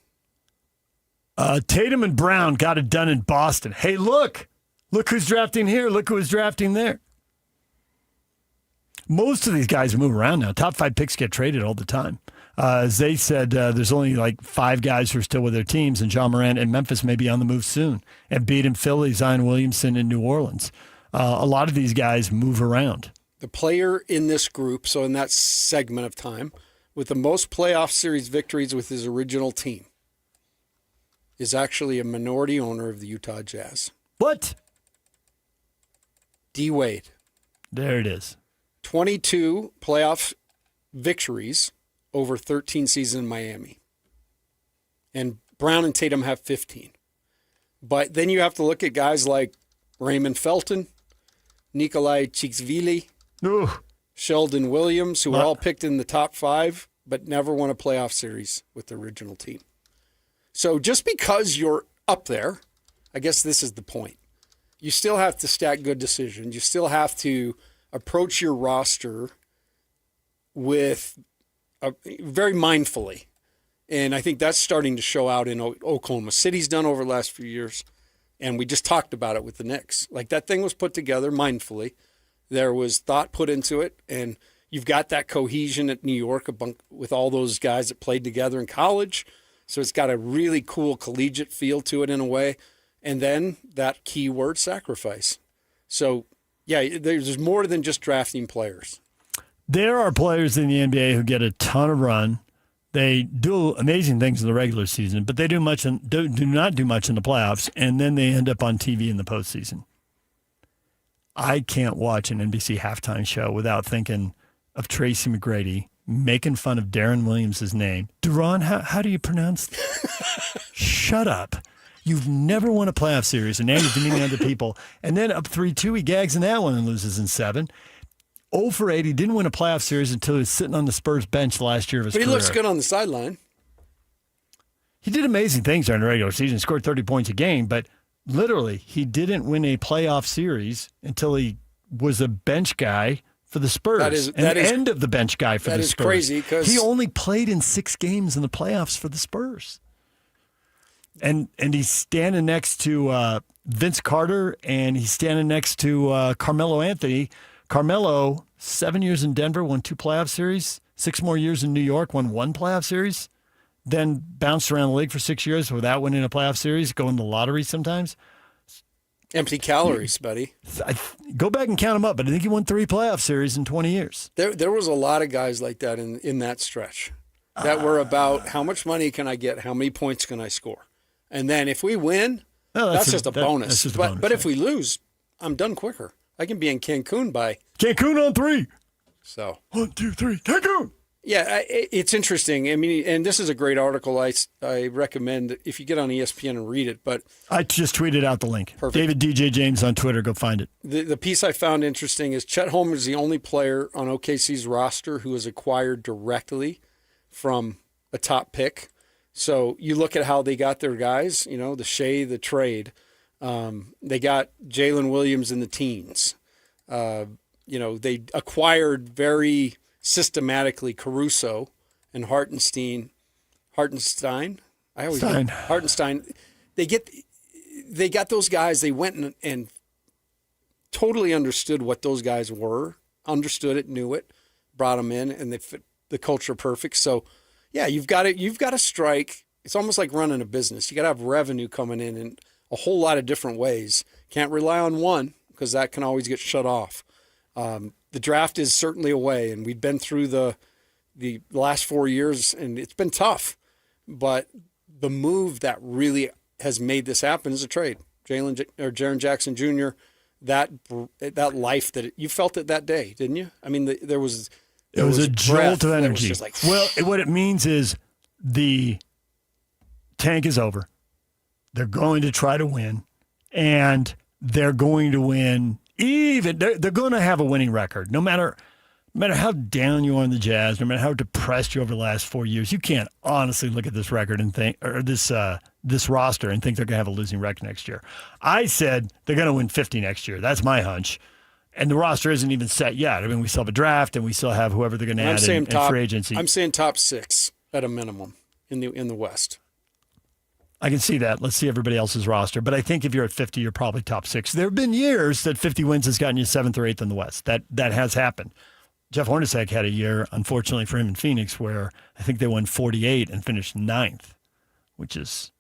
S12: Tatum and Brown got it done in Boston. Hey, look who's drafting here. Look who is drafting there. Most of these guys move around now. Top 5 picks get traded all the time. As they said, there's only like 5 guys who are still with their teams, and John Morant and Memphis may be on the move soon. Embiid in Philly, Zion Williamson in New Orleans. A lot of these guys move around.
S22: The player in this group, so in that segment of time, with the most playoff series victories with his original team, is actually a minority owner of the Utah Jazz.
S12: What?
S22: D. Wade.
S12: There it is.
S22: 22 playoff victories over 13 seasons in Miami. And Brown and Tatum have 15. But then you have to look at guys like Raymond Felton, Nikolai Tchikvili, Sheldon Williams, who were all picked in the top 5, but never won a playoff series with the original team. So just because you're up there, I guess this is the point. You still have to stack good decisions. You still have to approach your roster with very mindfully. And I think that's starting to show out in Oklahoma City's done over the last few years. And we just talked about it with the Knicks. Like, that thing was put together mindfully. There was thought put into it. And you've got that cohesion at New York with all those guys that played together in college. So it's got a really cool collegiate feel to it in a way. And then that keyword, sacrifice. So, yeah, there's more than just drafting players.
S12: There are players in the NBA who get a ton of run. They do amazing things in the regular season, but they do not do much in the playoffs, and then they end up on TV in the postseason. I can't watch an NBC halftime show without thinking of Tracy McGrady making fun of Darren Williams' name. Duran, how do you pronounce that? Shut up. You've never won a playoff series, and now you're demeaning other people. And then up 3-2, he gags in that one and loses in 7. 0 for 8. He didn't win a playoff series until he was sitting on the Spurs bench the last year of his career.
S22: But he looks good on the sideline.
S12: He did amazing things during the regular season, scored 30 points a game, but literally he didn't win a playoff series until he was a bench guy for the Spurs. That is end of the bench guy for the Spurs.
S22: That is crazy because
S12: he only played in 6 games in the playoffs for the Spurs. And he's standing next to Vince Carter, and he's standing next to Carmelo Anthony. Carmelo, 7 years in Denver, won 2 playoff series. 6 more years in New York, won 1 playoff series. Then bounced around the league for 6 years without winning a playoff series, going to the lottery sometimes.
S22: Empty calories, buddy.
S12: Go back and count them up, but I think he won 3 playoff series in 20 years.
S22: There was a lot of guys like that in that stretch that were about how much money can I get, how many points can I score? And then if we win, that's just a bonus.
S12: That's just a bonus.
S22: But if we lose, I'm done quicker. I can be in Cancun by
S12: Cancun on 3.
S22: So
S12: 1, 2, 3, Cancun.
S22: Yeah, it's interesting. I mean, and this is a great article. I recommend if you get on ESPN and read it. But
S12: I just tweeted out the link.
S22: Perfect.
S12: David DJ James on Twitter. Go find it.
S22: The piece I found interesting is Chet Holmgren is the only player on OKC's roster who was acquired directly from a top pick. So you look at how they got their guys. You know, the Shea, the trade. They got Jalen Williams in the teens. They acquired very systematically Caruso and Hartenstein. Hartenstein. They got those guys. They went and totally understood what those guys were, understood it, knew it, brought them in, and they fit the culture perfect. So, yeah, you've got to strike. It's almost like running a business. You got to have revenue coming in a whole lot of different ways. Can't rely on one because that can always get shut off. The draft is certainly a way, and we've been through the last 4 years, and it's been tough. But the move that really has made this happen is a trade. Jaren Jackson Jr., that life that you felt it that day, didn't you? I mean, there was
S12: a jolt of energy.
S22: Well,
S12: what it means is the tank is over. They're going to try to win, and they're going to win. They're going to have a winning record, no matter how down you are on the Jazz, no matter how depressed you are over the last 4 years. You can't honestly look at this record and think, or this roster and think they're going to have a losing record next year. I said they're going to win 50 next year. That's my hunch, and the roster isn't even set yet. I mean, we still have a draft, and we still have whoever they're going to add in free agency.
S22: I'm saying top 6 at a minimum in the West.
S12: I can see that. Let's see everybody else's roster. But I think if you're at 50, you're probably top 6. There have been years that 50 wins has gotten you 7th or 8th in the West. That has happened. Jeff Hornacek had a year, unfortunately for him in Phoenix, where I think they won 48 and finished 9th, which is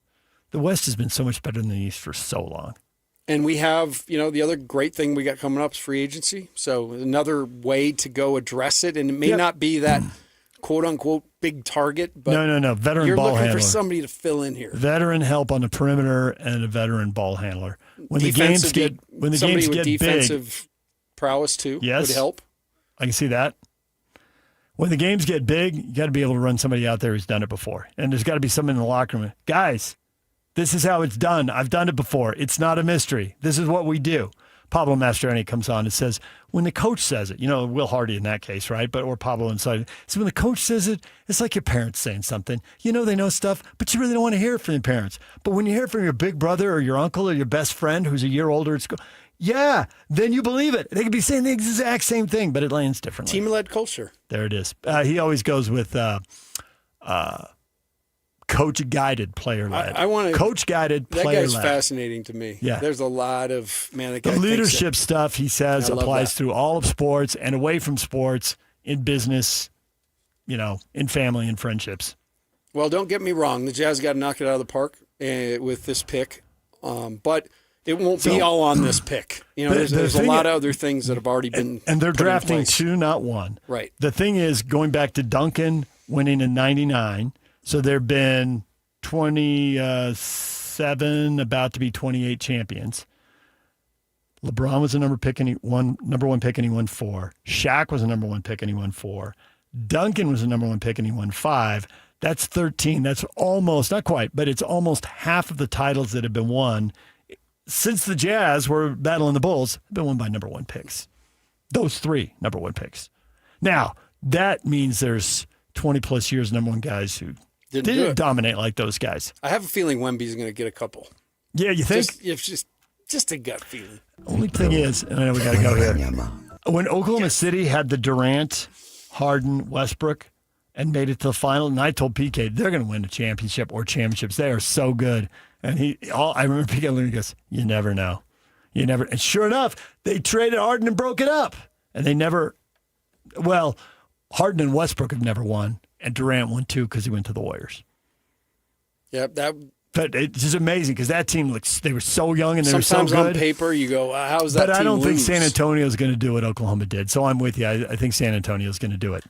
S12: the West has been so much better than the East for so long.
S22: And we have, the other great thing we got coming up is free agency. So another way to go address it. And it may not be that quote-unquote big target, but
S12: no. Veteran
S22: you're
S12: ball
S22: looking
S12: handler.
S22: For somebody to fill in here.
S12: Veteran help on the perimeter and a veteran ball handler. When the games get big,
S22: defensive prowess too would help.
S12: I can see that. When the games get big, you got to be able to run somebody out there who's done it before. And there's got to be someone in the locker room. Guys, this is how it's done. I've done it before. It's not a mystery. This is what we do. Pablo Mastroeni comes on and says, when the coach says it, Will Hardy in that case, right? Or Pablo inside. So when the coach says it, it's like your parents saying something. They know stuff, but you really don't want to hear it from your parents. But when you hear it from your big brother or your uncle or your best friend who's a year older at school, then you believe it. They could be saying the exact same thing, but it lands differently.
S22: Team-led culture.
S12: There it is. He always goes with coach-guided, player-led.
S22: I want to.
S12: Coach-guided, player-led.
S22: That guy's fascinating to me.
S12: Yeah.
S22: There's a lot of, the
S12: leadership stuff, he says, applies through all of sports and away from sports, in business, in family and friendships.
S22: Well, don't get me wrong. The Jazz got to knock it out of the park with this pick. But it won't be all on this pick. There's a lot of other things that have already been
S12: and they're
S22: put in
S12: drafting
S22: place.
S12: 2, not 1.
S22: Right.
S12: The thing is, going back to Duncan winning in 99, so there have been 27, about to be 28 champions. LeBron was the number one pick, and he won 4. Shaq was the number 1 pick, and he won 4. Duncan was the number 1 pick, and he won 5. That's 13. That's almost, not quite, but it's almost half of the titles that have been won since the Jazz were battling the Bulls have been won by number 1 picks. Those 3 number 1 picks. Now, that means there's 20-plus years number 1 guys who didn't dominate like those guys.
S22: I have a feeling Wemby's going to get a couple.
S12: Yeah, you think?
S22: Just a gut feeling.
S12: Only thing is, and I know we got to go here. When Oklahoma City had the Durant, Harden, Westbrook, and made it to the final, and I told PK, they're going to win a championship or championships. They are so good. And I remember PK literally goes, you never know. You never. And sure enough, they traded Harden and broke it up. And they never, Harden and Westbrook have never won. And Durant won 2 because he went to the Warriors.
S22: Yeah,
S12: But it's just amazing because that team they were so young and they were so good.
S22: Sometimes on paper you go, how's that
S12: But
S22: team
S12: I don't think
S22: lose?
S12: San Antonio is going to do what Oklahoma did. So I'm with you. I think San Antonio is going to do it.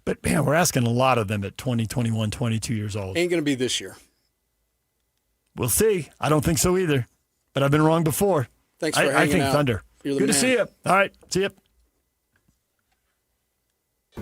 S12: But, man, we're asking a lot of them at 20, 21, 22 years old.
S22: Ain't going to be this year.
S12: We'll see. I don't think so either. But I've been wrong before.
S22: Thanks for hanging
S12: I think
S22: out.
S12: Thunder.
S22: You're the
S12: Good to
S22: man.
S12: see you. All right. See you.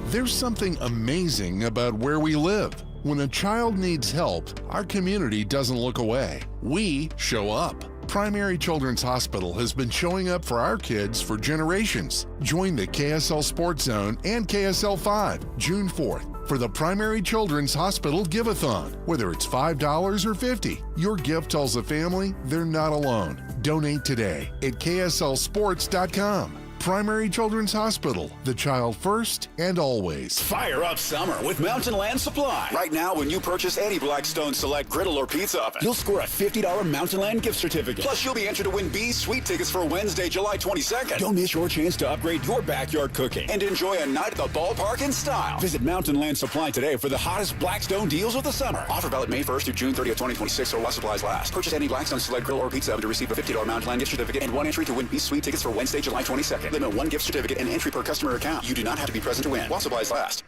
S9: There's something amazing about where we live. When a child needs help, our community doesn't look away. We show up. Primary Children's Hospital has been showing up for our kids for generations. Join the KSL Sports Zone and KSL 5 June 4th for the Primary Children's Hospital Give-a-thon. Whether it's $5 or $50, your gift tells the family they're not alone. Donate today at kslsports.com. Primary Children's Hospital, the child first and always.
S11: Fire up summer with Mountain Land Supply. Right now, when you purchase any Blackstone Select griddle or pizza oven, you'll score a $50 Mountain Land gift certificate. Plus, you'll be entered to win B's Sweet tickets for Wednesday, July 22nd. Don't miss your chance to upgrade your backyard cooking and enjoy a night at the ballpark in style. Visit Mountain Land Supply today for the hottest Blackstone deals of the summer. Offer valid May 1st through June 30th, 2026, or while supplies last. Purchase any Blackstone Select griddle or pizza oven to receive a $50 Mountain Land gift certificate and 1 entry to win B's Sweet tickets for Wednesday, July 22nd. Limit 1 gift certificate and entry per customer account. You do not have to be present to win. While supplies last.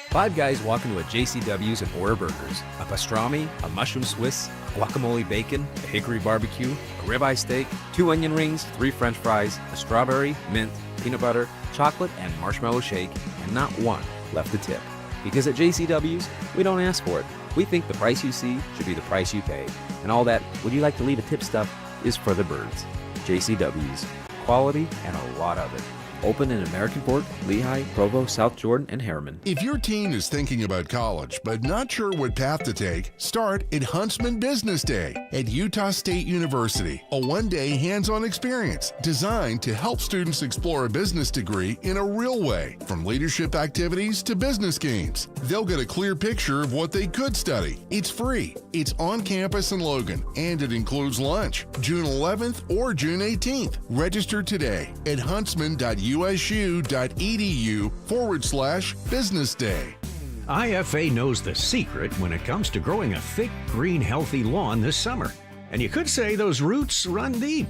S10: 5 guys walk into a JCW's and order burgers. A pastrami, a mushroom Swiss, guacamole bacon, a hickory barbecue, a ribeye steak, 2 onion rings, 3 french fries, a strawberry, mint, peanut butter, chocolate, and marshmallow shake, and not one left to tip. Because at JCW's, we don't ask for it. We think the price you see should be the price you pay. And all that, would you like to leave a tip stuff, is for the birds. JCW's. Quality and a lot of it. Open in American Fork, Lehigh, Provo, South Jordan, and Harriman.
S9: If your teen is thinking about college but not sure what path to take, start at Huntsman Business Day at Utah State University, a one-day hands-on experience designed to help students explore a business degree in a real way, from leadership activities to business games. They'll get a clear picture of what they could study. It's free, it's on campus in Logan, and it includes lunch, June 11th or June 18th. Register today at huntsman.usu.edu/business day.
S19: IFA knows the secret when it comes to growing a thick, green, healthy lawn this summer. And you could say those roots run deep.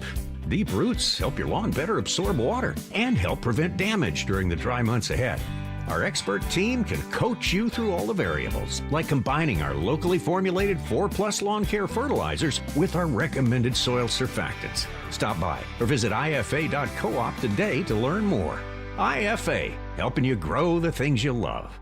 S19: Deep roots help your lawn better absorb water and help prevent damage during the dry months ahead. Our expert team can coach you through all the variables, like combining our locally formulated 4+ lawn care fertilizers with our recommended soil surfactants. Stop by or visit ifa.coop today to learn more. IFA, helping you grow the things you love.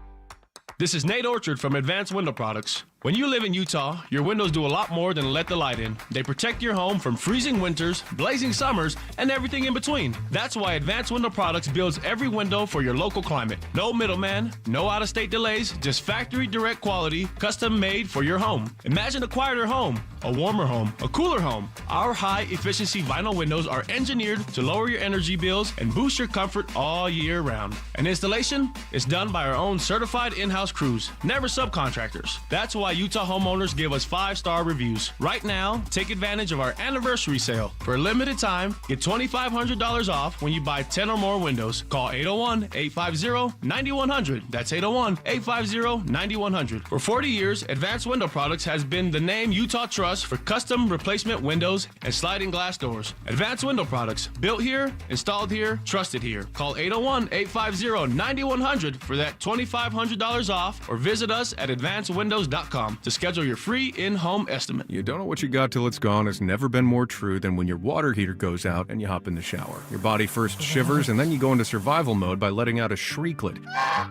S13: This is Nate Orchard from Advanced Window Products. When you live in Utah, your windows do a lot more than let the light in. They protect your home from freezing winters, blazing summers, and everything in between. That's why Advanced Window Products builds every window for your local climate. No middleman, no out-of-state delays, just factory direct quality, custom made for your home. Imagine a quieter home, a warmer home, a cooler home. Our high-efficiency vinyl windows are engineered to lower your energy bills and boost your comfort all year round. And installation is done by our own certified in-house crews, never subcontractors. That's why Utah homeowners give us 5-star reviews. Right now, take advantage of our anniversary sale. For a limited time, get $2,500 off when you buy 10 or more windows. Call 801-850-9100. That's 801-850-9100. For 40 years, Advanced Window Products has been the name Utah trusts for custom replacement windows and sliding glass doors. Advanced Window Products, built here, installed here, trusted here. Call 801-850-9100 for that $2,500 off, or visit us at advancedwindows.com to schedule your free in-home estimate.
S10: You don't know what you got till it's gone has never been more true than when your water heater goes out and you hop in the shower. Your body first shivers and then you go into survival mode by letting out a shrieklet,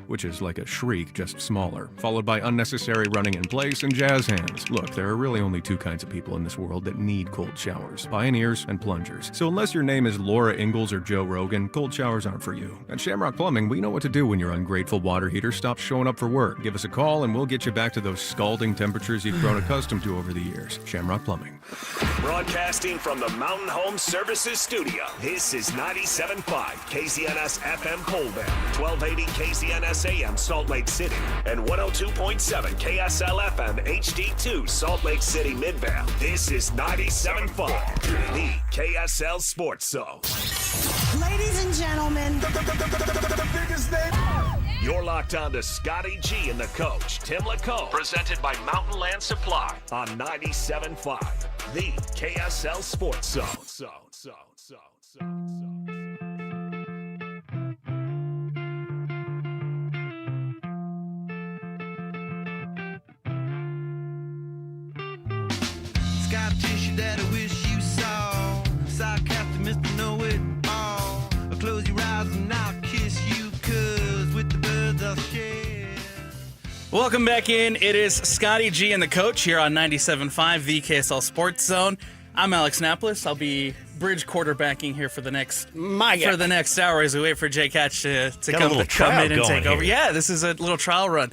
S10: which is like a shriek, just smaller, followed by unnecessary running in place and jazz hands. Look, there are really only two kinds of people in this world that need cold showers: pioneers and plungers. So unless your name is Laura Ingalls or Joe Rogan, cold showers aren't for you. At Shamrock Plumbing, we know what to do when your ungrateful water heater stops showing up for work. Give us a call and we'll get you back to those scalding temperatures you've grown accustomed to over the years. Shamrock Plumbing.
S8: Broadcasting from the Mountain Home Services Studio, this is 97.5 KZNS FM Colville, 1280 KZNS AM Salt Lake City, and 102.7 KSL FM HD2 Salt Lake City Midvale. This is 97.5, the KSL Sports Zone.
S14: Ladies and gentlemen, the biggest name.
S8: You're locked on to Scotty G and the coach, Tim Lacombe, presented by Mountain Land Supply on 97.5, the KSL Sports Zone.
S15: Sky tissue that I wish you saw. Sarcastic Mr. Know-It-All. Close your eyes and I'll kiss you, 'cause with the birds I'll share.
S21: Welcome back in. It is Scotty G and the coach here on 97.5, the KSL Sports Zone. I'm Alex Napolis. I'll be bridge quarterbacking here for the next hour as we wait for Jay Catch to come in and take over. Yeah, this is a little trial run.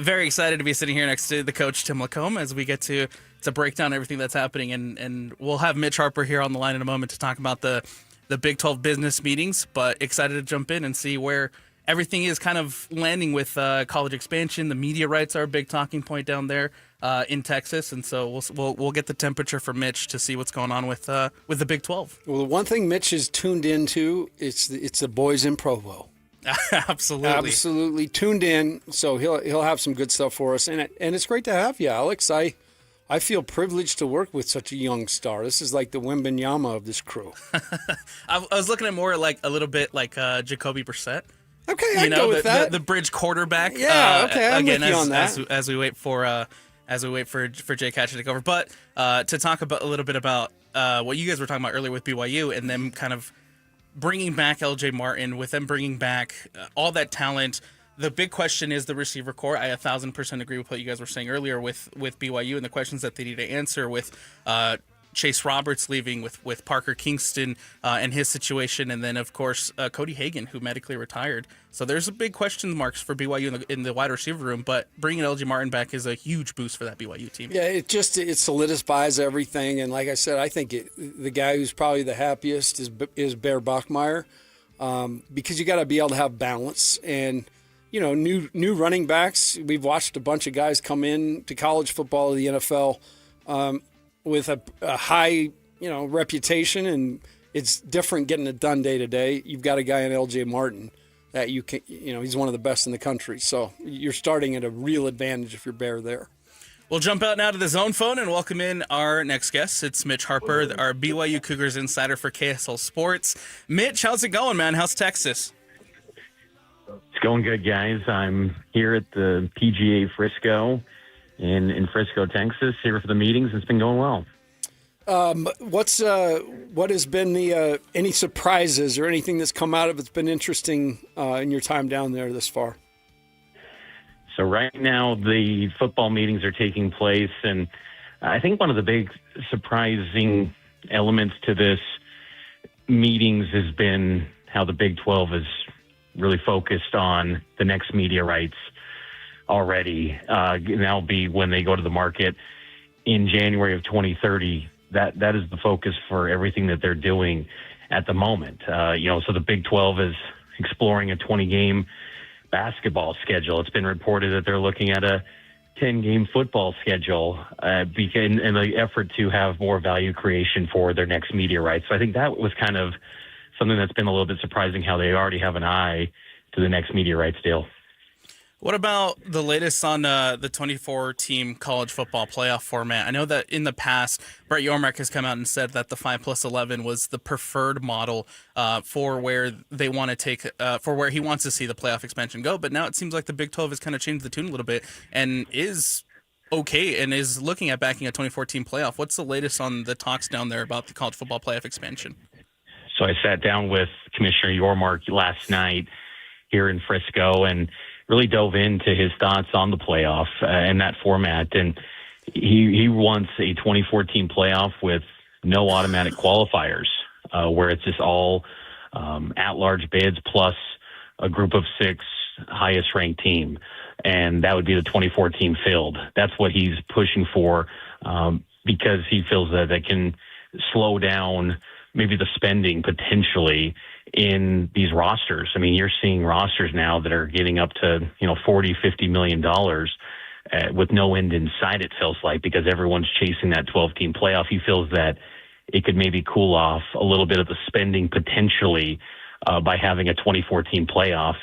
S21: Very excited to be sitting here next to the coach, Tim Lacombe, as we get to break down everything that's happening. And we'll have Mitch Harper here on the line in a moment to talk about the Big 12 business meetings, but excited to jump in and see where everything is kind of landing with college expansion. The media rights are a big talking point down there in Texas, and so we'll get the temperature from Mitch to see what's going on with the Big 12.
S22: Well, the one thing Mitch is tuned into, it's the boys in Provo.
S21: Absolutely
S22: tuned in. So he'll have some good stuff for us, and it's great to have you, Alex. I feel privileged to work with such a young star. This is like the Wembanyama of this crew.
S21: I was looking at more like a little bit like Jacoby Brissett.
S22: Okay, I go with that.
S21: The bridge quarterback.
S22: Yeah, okay, I'm
S21: again,
S22: with you on that.
S21: As we wait for Jay Catch to take over, but to talk about a little bit about what you guys were talking about earlier with BYU and them kind of bringing back LJ Martin, with them bringing back all that talent. The big question is the receiver core. I 1,000% agree with what you guys were saying earlier with BYU and the questions that they need to answer with Chase Roberts leaving, with Parker Kingston and his situation, and then, of course, Cody Hagan, who medically retired. So there's a big question marks for BYU in the wide receiver room, but bringing LJ Martin back is a huge boost for that BYU team.
S22: Yeah, it solidifies everything, and like I said, I think the guy who's probably the happiest is Bear Bachmeier, because you got to be able to have balance. And new running backs. We've watched a bunch of guys come in to college football, the NFL, with a high, reputation, and it's different getting it done day to day. You've got a guy in LJ Martin that you can, he's one of the best in the country. So you're starting at a real advantage if you're Bear there.
S21: We'll jump out now to the zone phone and welcome in our next guest. It's Mitch Harper, our BYU Cougars insider for KSL Sports. Mitch, how's it going, man? How's Texas?
S23: It's going good, guys. I'm here at the PGA Frisco in Frisco, Texas, here for the meetings. It's been going well.
S22: What has been the any surprises or anything that's come out of it's been interesting in your time down there this far?
S23: So right now the football meetings are taking place, and I think one of the big surprising elements to this meetings has been how the Big 12 is really focused on the next media rights already. And that'll be when they go to the market in January of 2030. That is the focus for everything that they're doing at the moment. So the Big 12 is exploring a 20-game basketball schedule. It's been reported that they're looking at a 10-game football schedule in the effort to have more value creation for their next media rights. So I think that was kind of something that's been a little bit surprising, how they already have an eye to the next media rights deal.
S21: What about the latest on the 24-team college football playoff format? I know that in the past, Brett Yormark has come out and said that the 5+11 was the preferred model for where they want to take, for where he wants to see the playoff expansion go. But now it seems like the Big 12 has kind of changed the tune a little bit and is okay and is looking at backing a 24-team playoff. What's the latest on the talks down there about the college football playoff expansion?
S23: So I sat down with Commissioner Yormark last night here in Frisco and really dove into his thoughts on the playoff and that format. And he wants a 24-team playoff with no automatic qualifiers, where it's just all at-large bids plus a group of 6 highest-ranked team. And that would be the 24-team field. That's what he's pushing for because he feels that it can slow down maybe the spending potentially in these rosters. I mean, you're seeing rosters now that are getting up to, $40-50 million with no end in sight, it feels like, because everyone's chasing that 12-team playoff. He feels that it could maybe cool off a little bit of the spending potentially by having a 24-team playoff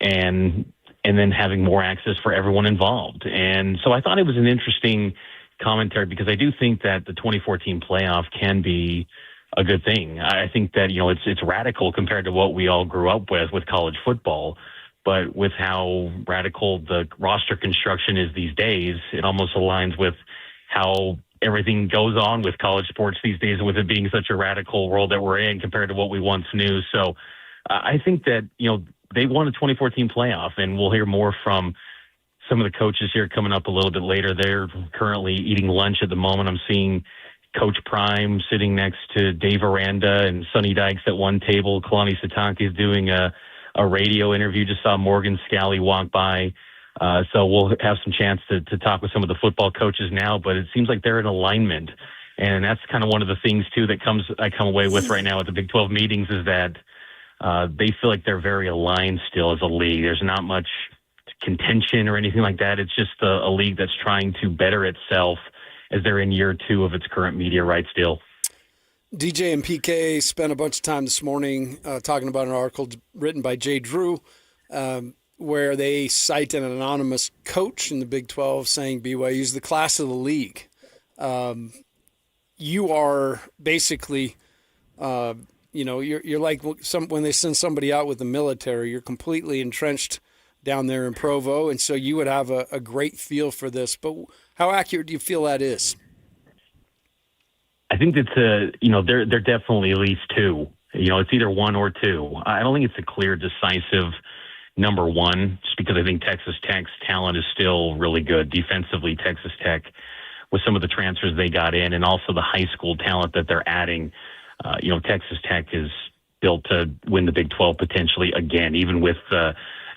S23: and then having more access for everyone involved. And so I thought it was an interesting commentary because I do think that the 24-team playoff can be a good thing. I think that, it's radical compared to what we all grew up with college football, but with how radical the roster construction is these days, it almost aligns with how everything goes on with college sports these days, with it being such a radical world that we're in compared to what we once knew. So I think that, they want a 24-team playoff, and we'll hear more from some of the coaches here coming up a little bit later. They're currently eating lunch at the moment. I'm seeing Coach Prime sitting next to Dave Aranda and Sonny Dykes at one table. Kalani Sitake is doing a radio interview. Just saw Morgan Scalley walk by. So we'll have some chance to talk with some of the football coaches now, but it seems like they're in alignment. And that's kind of one of the things, too, that I come away with right now at the Big 12 meetings is that they feel like they're very aligned still as a league. There's not much contention or anything like that. It's just a league that's trying to better itself as they're in year 2 of its current media rights deal.
S22: DJ and PK spent a bunch of time this morning talking about an article written by Jay Drew where they cite an anonymous coach in the Big 12 saying BYU is the class of the league. You are basically, you're like when they send somebody out with the military, you're completely entrenched down there in Provo, and so you would have a great feel for this. But how accurate do you feel that is?
S23: I think it's they're definitely at least 2. It's either 1 or 2. I don't think it's a clear, decisive number 1, just because I think Texas Tech's talent is still really good. Defensively, Texas Tech, with some of the transfers they got in and also the high school talent that they're adding, Texas Tech is built to win the Big 12 potentially again, even with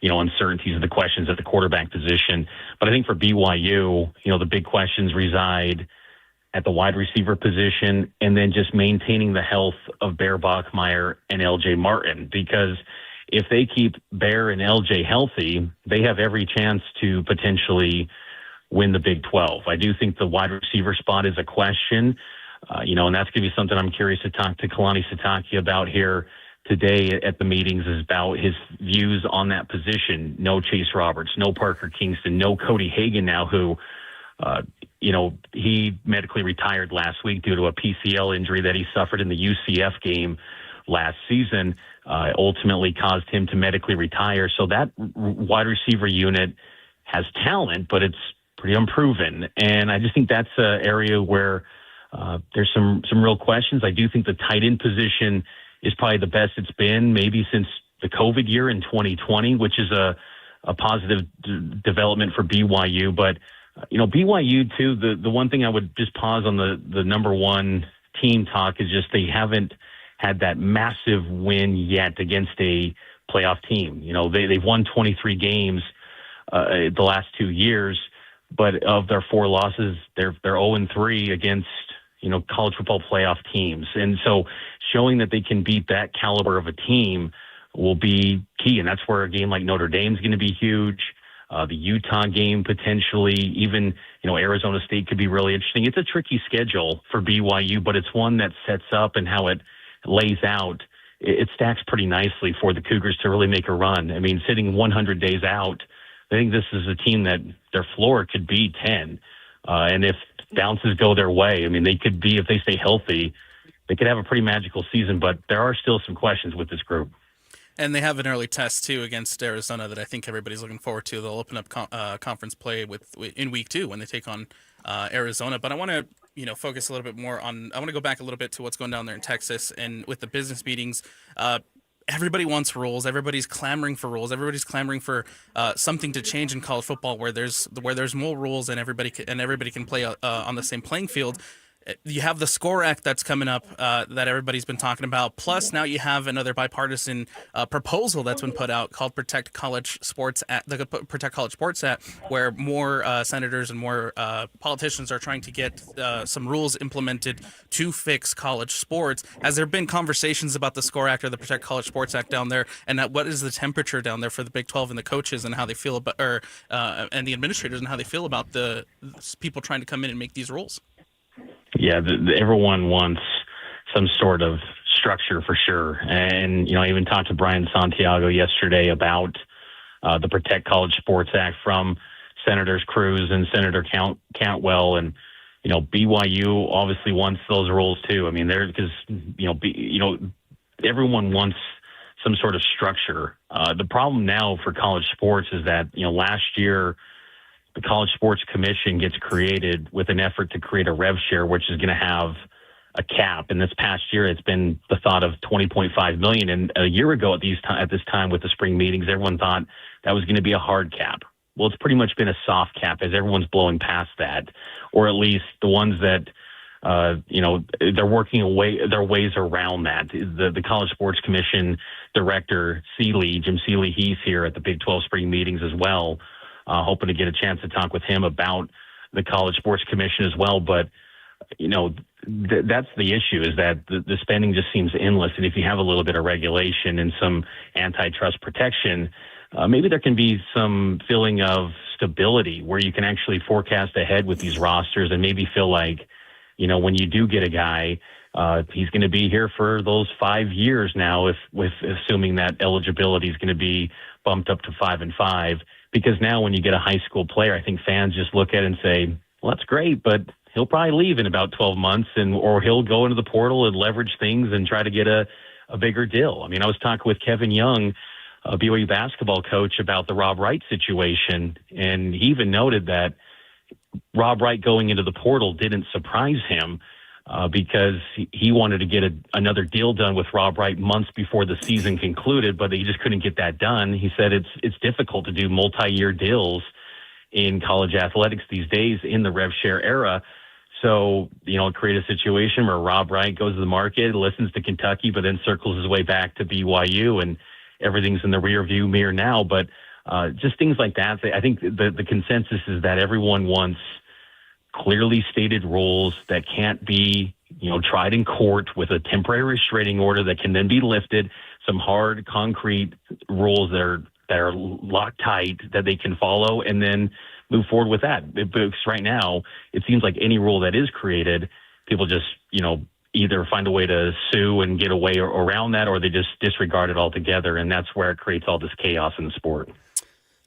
S23: uncertainties of the questions at the quarterback position. But I think for BYU, the big questions reside at the wide receiver position and then just maintaining the health of Bear Bachmeier and LJ Martin, because if they keep Bear and LJ healthy, they have every chance to potentially win the Big 12. I do think the wide receiver spot is a question, and that's going to be something I'm curious to talk to Kalani Sitake about here today at the meetings, is about his views on that position. No Chase Roberts, no Parker Kingston, no Cody Hagan now, who, he medically retired last week due to a PCL injury that he suffered in the UCF game last season, ultimately caused him to medically retire. So that wide receiver unit has talent, but it's pretty unproven. And I just think that's an area where There's some real questions. I do think the tight end position is probably the best it's been maybe since the COVID year in 2020, which is a positive development for BYU. But, BYU, too, the one thing I would just pause on the number one team talk is just they haven't had that massive win yet against a playoff team. They've won 23 games the last 2 years, but of their 4 losses, they're 0-3 against, college football playoff teams. And so showing that they can beat that caliber of a team will be key. And that's where a game like Notre Dame's going to be huge. The Utah game potentially, even, Arizona State could be really interesting. It's a tricky schedule for BYU, but it's one that sets up and how it lays out. It stacks pretty nicely for the Cougars to really make a run. I mean, sitting 100 days out, I think this is a team that their floor could be 10. And if bounces go their way, they could be, if they stay healthy, they could have a pretty magical season, but there are still some questions with this group.
S21: And they have an early test, too, against Arizona that I think everybody's looking forward to. They'll open up conference play in week 2 when they take on Arizona. But I want to focus a little bit more on – I want to go back a little bit to what's going down there in Texas. And with the business meetings, everybody wants rules. Everybody's clamoring for rules. Everybody's clamoring for something to change in college football where there's more rules and everybody can play on the same playing field. You have the SCORE Act that's coming up that everybody's been talking about. Plus, now you have another bipartisan proposal that's been put out called Protect College Sports Act, the Protect College Sports Act, where more senators and more politicians are trying to get some rules implemented to fix college sports. Has there been conversations about the SCORE Act or the Protect College Sports Act down there, and what is the temperature down there for the Big 12 and the coaches and how they feel about, and the administrators and how they feel about the people trying to come in and make these rules?
S23: Yeah, everyone wants some sort of structure for sure. And, I even talked to Brian Santiago yesterday about the Protect College Sports Act from Senators Cruz and Senator Cantwell. And, BYU obviously wants those rules too. Everyone wants some sort of structure. The problem now for college sports is that, last year, the College Sports Commission gets created with an effort to create a rev share, which is going to have a cap. And this past year, it's been the thought of $20.5 million. And a year ago at this time with the spring meetings, everyone thought that was going to be a hard cap. Well, it's pretty much been a soft cap as everyone's blowing past that, or at least the ones that, they're working their ways around that. The College Sports Commission director, Jim Seeley, he's here at the Big 12 spring meetings as well. Hoping to get a chance to talk with him about the College Sports Commission as well. But, that's the issue, is that the spending just seems endless. And if you have a little bit of regulation and some antitrust protection, maybe there can be some feeling of stability where you can actually forecast ahead with these rosters and maybe feel like, when you do get a guy, he's going to be here for those 5 years now, with assuming that eligibility is going to be bumped up to 5 and 5. Because now when you get a high school player, I think fans just look at it and say, well, that's great, but he'll probably leave in about 12 months or he'll go into the portal and leverage things and try to get a bigger deal. I was talking with Kevin Young, a BYU basketball coach, about the Rob Wright situation. And he even noted that Rob Wright going into the portal didn't surprise him because he wanted to get another deal done with Rob Wright months before the season concluded, but he just couldn't get that done. He said it's difficult to do multi-year deals in college athletics these days in the rev share era. So, create a situation where Rob Wright goes to the market, listens to Kentucky, but then circles his way back to BYU, and everything's in the rear view mirror now. But just things like that. I think the consensus is that everyone wants clearly stated rules that can't be, tried in court with a temporary restraining order that can then be lifted, some hard, concrete rules that are locked tight that they can follow and then move forward with that. Because right now, it seems like any rule that is created, people just, either find a way to sue and get away around that, or they just disregard it altogether. And that's where it creates all this chaos in the sport.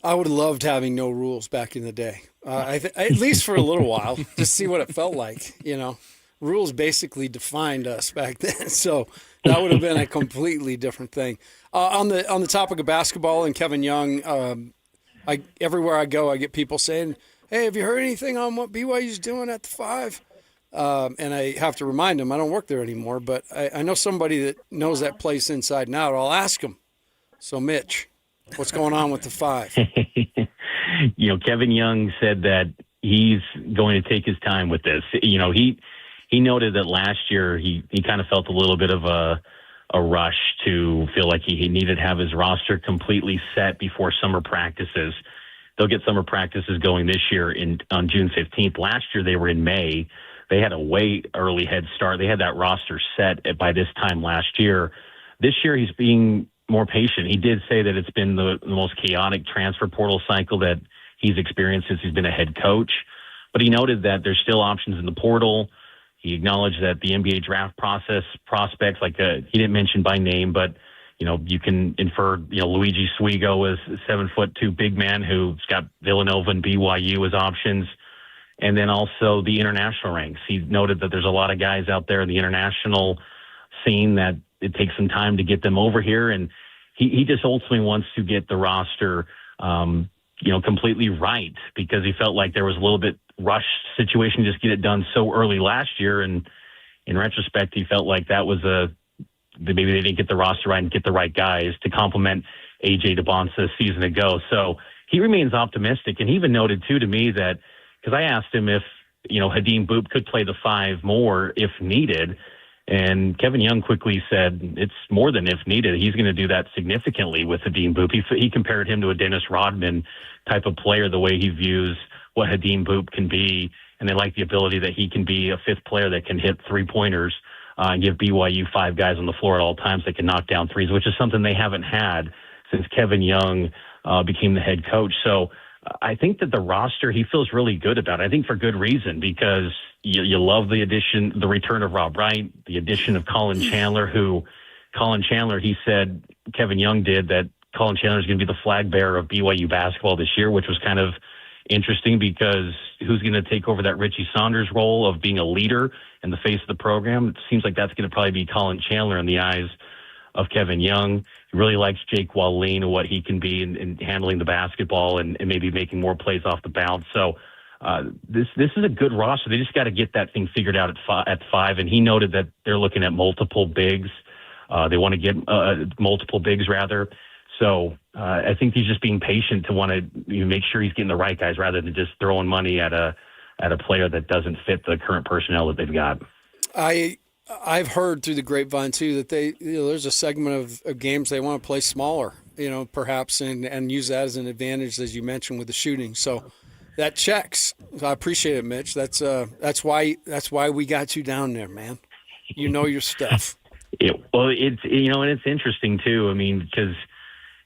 S22: I would have loved having no rules back in the day, at least for a little while, just see what it felt like. Rules basically defined us back then, so that would have been a completely different thing. On the topic of basketball and Kevin Young, everywhere I go, I get people saying, "Hey, have you heard anything on what BYU's doing at the 5?" and I have to remind him I don't work there anymore, but I know somebody that knows that place inside and out. I'll ask him. So, Mitch, what's going on with the 5?
S23: Kevin Young said that he's going to take his time with this. He noted that last year he kind of felt a little bit of a rush to feel like he needed to have his roster completely set before summer practices. They'll get summer practices going this year on June 15th. Last year they were in May. They had a way early head start. They had that roster set by this time last year. This year he's being more patient. He did say that it's been the most chaotic transfer portal cycle that he's experienced since he's been a head coach. But he noted that there's still options in the portal. He acknowledged that the NBA draft process prospects, he didn't mention by name, but you can infer, Luigi Swigo is a 7'2" big man who's got Villanova and BYU as options. And then also the international ranks. He noted that there's a lot of guys out there in the international scene that it takes some time to get them over here. And he just ultimately wants to get the roster, completely right, because he felt like there was a little bit rushed situation, just get it done so early last year. And in retrospect, he felt like that was maybe they didn't get the roster right and get the right guys to complement AJ DeBonsa a season ago. So he remains optimistic. And he even noted too to me that, because I asked him if, Hadim Boop could play the 5 more if needed. And Kevin Young quickly said it's more than if needed. He's going to do that significantly with Hadim Boop. He compared him to a Dennis Rodman type of player, the way he views what Hadim Boop can be. And they like the ability that he can be a 5th player that can hit 3-pointers and give BYU 5 guys on the floor at all times that can knock down threes, which is something they haven't had since Kevin Young became the head coach. So I think that the roster, he feels really good about it. I think for good reason, because you love the return of Rob Wright, the addition of Colin Chandler, he said, Kevin Young did, that Colin Chandler is going to be the flag bearer of BYU basketball this year, which was kind of interesting because who's going to take over that Richie Saunders role of being a leader and the face of the program? It seems like that's going to probably be Colin Chandler in the eyes of Kevin Young. He really likes Jake Wallin and what he can be in handling the basketball and maybe making more plays off the bounce. So this is a good roster. They just got to get that thing figured out at 5. And he noted that they're looking at multiple bigs. They want to get multiple bigs rather. So I think he's just being patient to want to make sure he's getting the right guys rather than just throwing money at a player that doesn't fit the current personnel that they've got.
S22: I've heard through the grapevine too that there's a segment of games they want to play smaller, perhaps and use that as an advantage, as you mentioned, with the shooting. So that checks. So I appreciate it, Mitch. That's why we got you down there, man. You know your stuff.
S23: And it's interesting too. I mean, because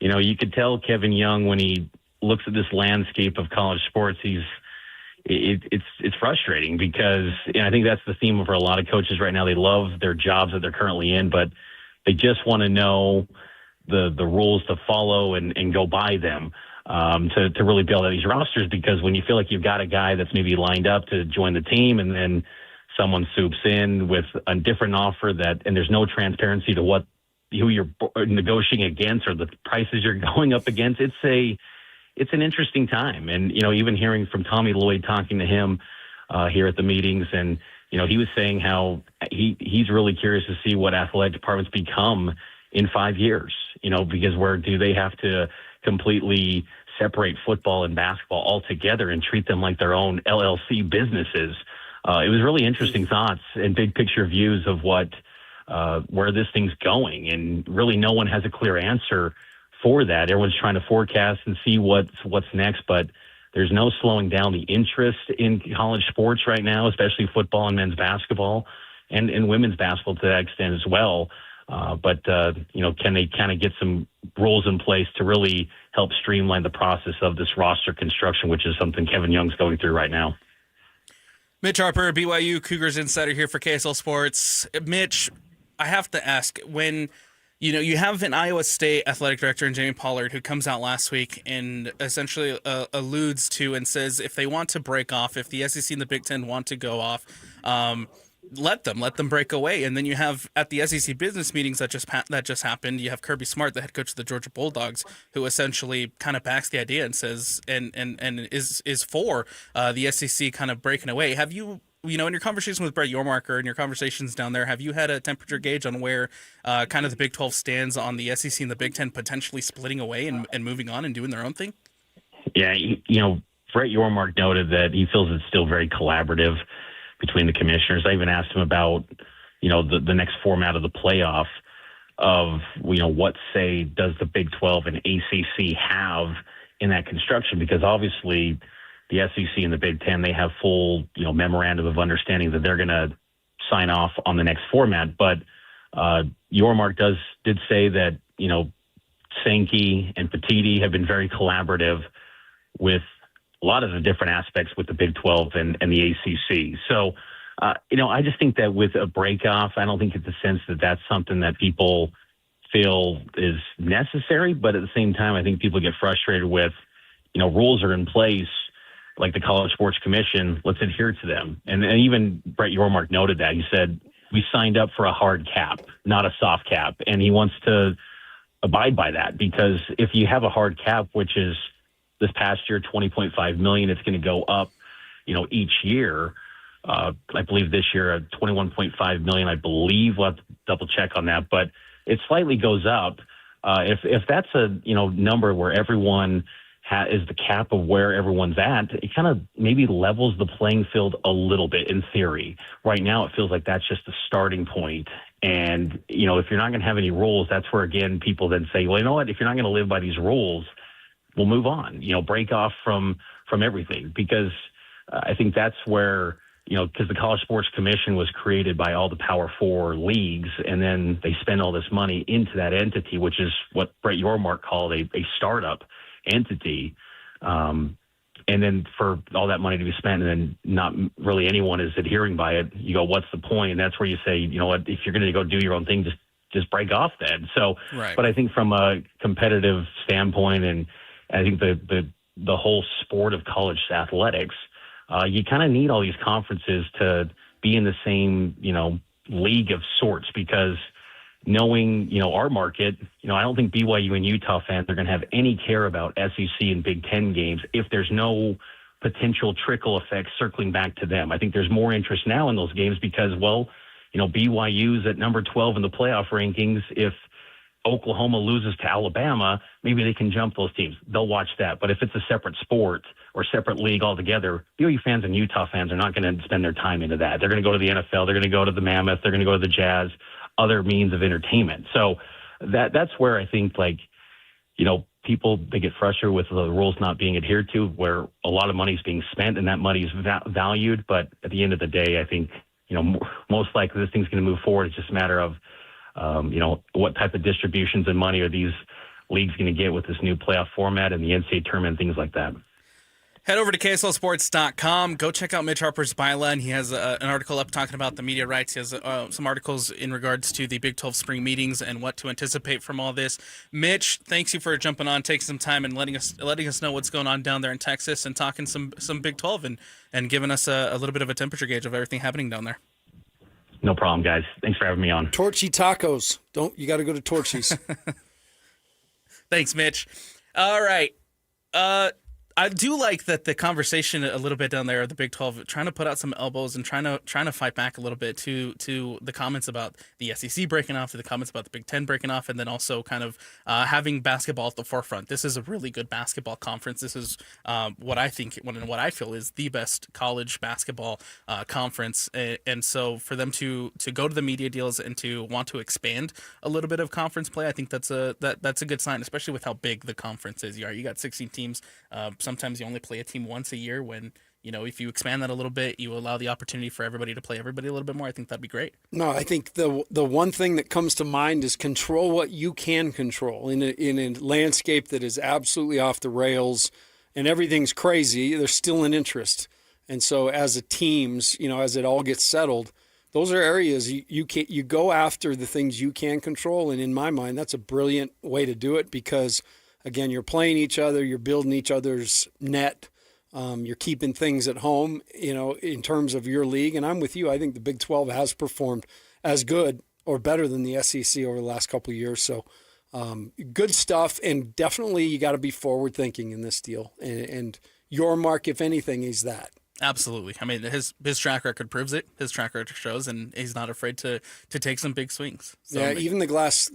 S23: you could tell Kevin Young when he looks at this landscape of college sports, it's frustrating because I think that's the theme for a lot of coaches right now. They love their jobs that they're currently in, but they just want to know the rules to follow and go by them to really build out these rosters. Because when you feel like you've got a guy that's maybe lined up to join the team and then someone swoops in with a different offer and there's no transparency to who you're negotiating against or the prices you're going up against, it's an interesting time. And, even hearing from Tommy Lloyd, talking to him here at the meetings, and, he was saying how he's really curious to see what athletic departments become in 5 years, because where do they have to completely separate football and basketball altogether and treat them like their own LLC businesses? It was really interesting thoughts and big picture views of where this thing's going. And really no one has a clear answer for that. Everyone's trying to forecast and see what's next, but there's no slowing down the interest in college sports right now, especially football and men's basketball and women's basketball to that extent as well. But can they kind of get some rules in place to really help streamline the process of this roster construction, which is something Kevin Young's going through right now?
S21: Mitch Harper, BYU Cougars insider here for KSL Sports. Mitch, I have to ask, when you have an Iowa State athletic director in Jamie Pollard who comes out last week and essentially alludes to and says if they want to break off, if the SEC and the Big Ten want to go off, let them break away. And then you have at the SEC business meetings that just happened, you have Kirby Smart, the head coach of the Georgia Bulldogs, who essentially kind of backs the idea and says and is for the SEC kind of breaking away. in your conversation with Brett Yormark, in your conversations down there, have you had a temperature gauge on where kind of the Big 12 stands on the SEC and the Big 10 potentially splitting away and moving on and doing their own thing?
S23: Yeah, Brett Yormark noted that he feels it's still very collaborative between the commissioners. I even asked him about, the next format of the playoff of, what say does the Big 12 and ACC have in that construction? Because obviously the SEC and the Big 10, they have full, memorandum of understanding that they're going to sign off on the next format. But Yormark did say that, Sankey and Petiti have been very collaborative with a lot of the different aspects with the Big 12 and the ACC. So, I just think that with a break-off, I don't think it's a sense that that's something that people feel is necessary. But at the same time, I think people get frustrated with, rules are in place, like the College Sports Commission, let's adhere to them. And even Brett Yormark noted that. He said, we signed up for a hard cap, not a soft cap. And he wants to abide by that, because if you have a hard cap, which is this past year, $20.5 million, it's going to go up, each year. I believe this year, $21.5 million, I believe. We'll have to double check on that, but it slightly goes up. If that's a, number where everyone is the cap of where everyone's at, it kind of maybe levels the playing field a little bit in theory. Right now, it feels like that's just the starting point. And, if you're not going to have any rules, that's where, again, people then say, well, you know what, if you're not going to live by these rules, we'll move on, break off from everything. Because I think that's where, because the College Sports Commission was created by all the Power Four leagues, and then they spend all this money into that entity, which is what Brett Yormark called a startup entity. And then for all that money to be spent and then not really anyone is adhering by it, you go, what's the point? And that's where you say, you know what, if you're going to go do your own thing, just break off then. So,
S21: right.
S23: But I think from a competitive standpoint, and I think the whole sport of college athletics, you kind of need all these conferences to be in the same, league of sorts, because knowing, our market, I don't think BYU and Utah fans are going to have any care about SEC and Big Ten games if there's no potential trickle effect circling back to them. I think there's more interest now in those games because, BYU's at number 12 in the playoff rankings. If Oklahoma loses to Alabama, maybe they can jump those teams. They'll watch that. But if it's a separate sport or separate league altogether, BYU fans and Utah fans are not going to spend their time into that. They're going to go to the NFL. They're going to go to the Mammoth. They're going to go to the Jazz, other means of entertainment. So that's where I think, people, they get frustrated with the rules not being adhered to, where a lot of money is being spent and that money is valued. But at the end of the day, I think, most likely this thing's going to move forward. It's just a matter of, what type of distributions and money are these leagues going to get with this new playoff format and the NCAA tournament, things like that.
S21: Head over to KSLSports.com. Go check out Mitch Harper's byline. He has an article up talking about the media rights. He has some articles in regards to the Big 12 spring meetings and what to anticipate from all this. Mitch, thanks you for jumping on, taking some time, and letting us know what's going on down there in Texas and talking some Big 12 and giving us a little bit of a temperature gauge of everything happening down there.
S23: No problem, guys. Thanks for having me on.
S22: Torchy tacos. You got to go to Torchy's.
S21: Thanks, Mitch. All right. I do like that the conversation a little bit down there at the Big 12, trying to put out some elbows and trying to fight back a little bit to the comments about the SEC breaking off, to the comments about the Big 10 breaking off, and then also kind of having basketball at the forefront. This is a really good basketball conference. This is what I feel is the best college basketball conference, and so for them to go to the media deals and to want to expand a little bit of conference play, I think that's a good sign, especially with how big the conference is. You got 16 teams. Sometimes you only play a team once a year. When, if you expand that a little bit, you allow the opportunity for everybody to play everybody a little bit more. I think that'd be great. No,
S22: I think the one thing that comes to mind is control what you can control. In a landscape that is absolutely off the rails and everything's crazy, there's still an interest. And so as a teams, as it all gets settled, those are areas you go after the things you can control. And in my mind, that's a brilliant way to do it because, again, you're playing each other, you're building each other's net, you're keeping things at home, in terms of your league. And I'm with you. I think the Big 12 has performed as good or better than the SEC over the last couple of years. So good stuff. And definitely you got to be forward thinking in this deal. And Yormark, if anything, is that.
S21: Absolutely. I mean, his track record proves it. His track record shows, and he's not afraid to take some big swings. So,
S22: yeah, even the glass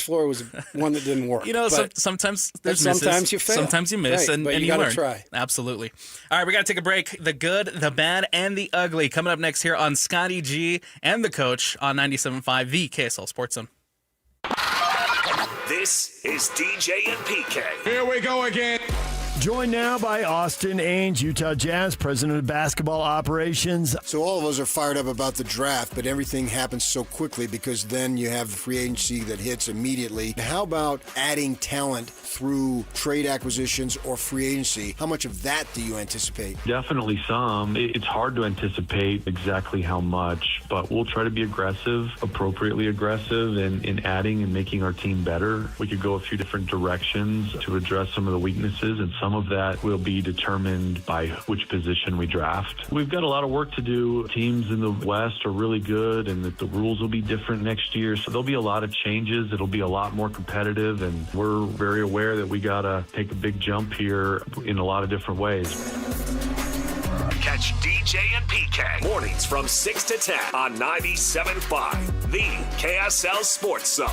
S22: floor was one that didn't work.
S21: Sometimes there's misses.
S22: Sometimes you fail.
S21: Sometimes you miss,
S22: right,
S21: and
S22: you
S21: learn.
S22: gotta try.
S21: Absolutely. All right, we got to take a break. The good, the bad, and the ugly coming up next here on Scotty G and the Coach on 97.5, the KSL Sports Zone.
S8: This is DJ and PK.
S2: Here we go again.
S12: Joined now by Austin Ainge, Utah Jazz, president of basketball operations.
S17: So all of us are fired up about the draft, but everything happens so quickly because then you have the free agency that hits immediately. How about adding talent through trade acquisitions or free agency? How much of that do you anticipate?
S20: Definitely some. It's hard to anticipate exactly how much, but we'll try to be aggressive, appropriately aggressive in adding and making our team better. We could go a few different directions to address some of the weaknesses, and some of that will be determined by which position we draft. We've got a lot of work to do. Teams in the West are really good, and that the rules will be different next year. So there'll be a lot of changes. It'll be a lot more competitive, and we're very aware that we got to take a big jump here in a lot of different ways.
S8: Catch DJ and PK mornings from 6 to 10 on 97.5, the KSL Sports Zone.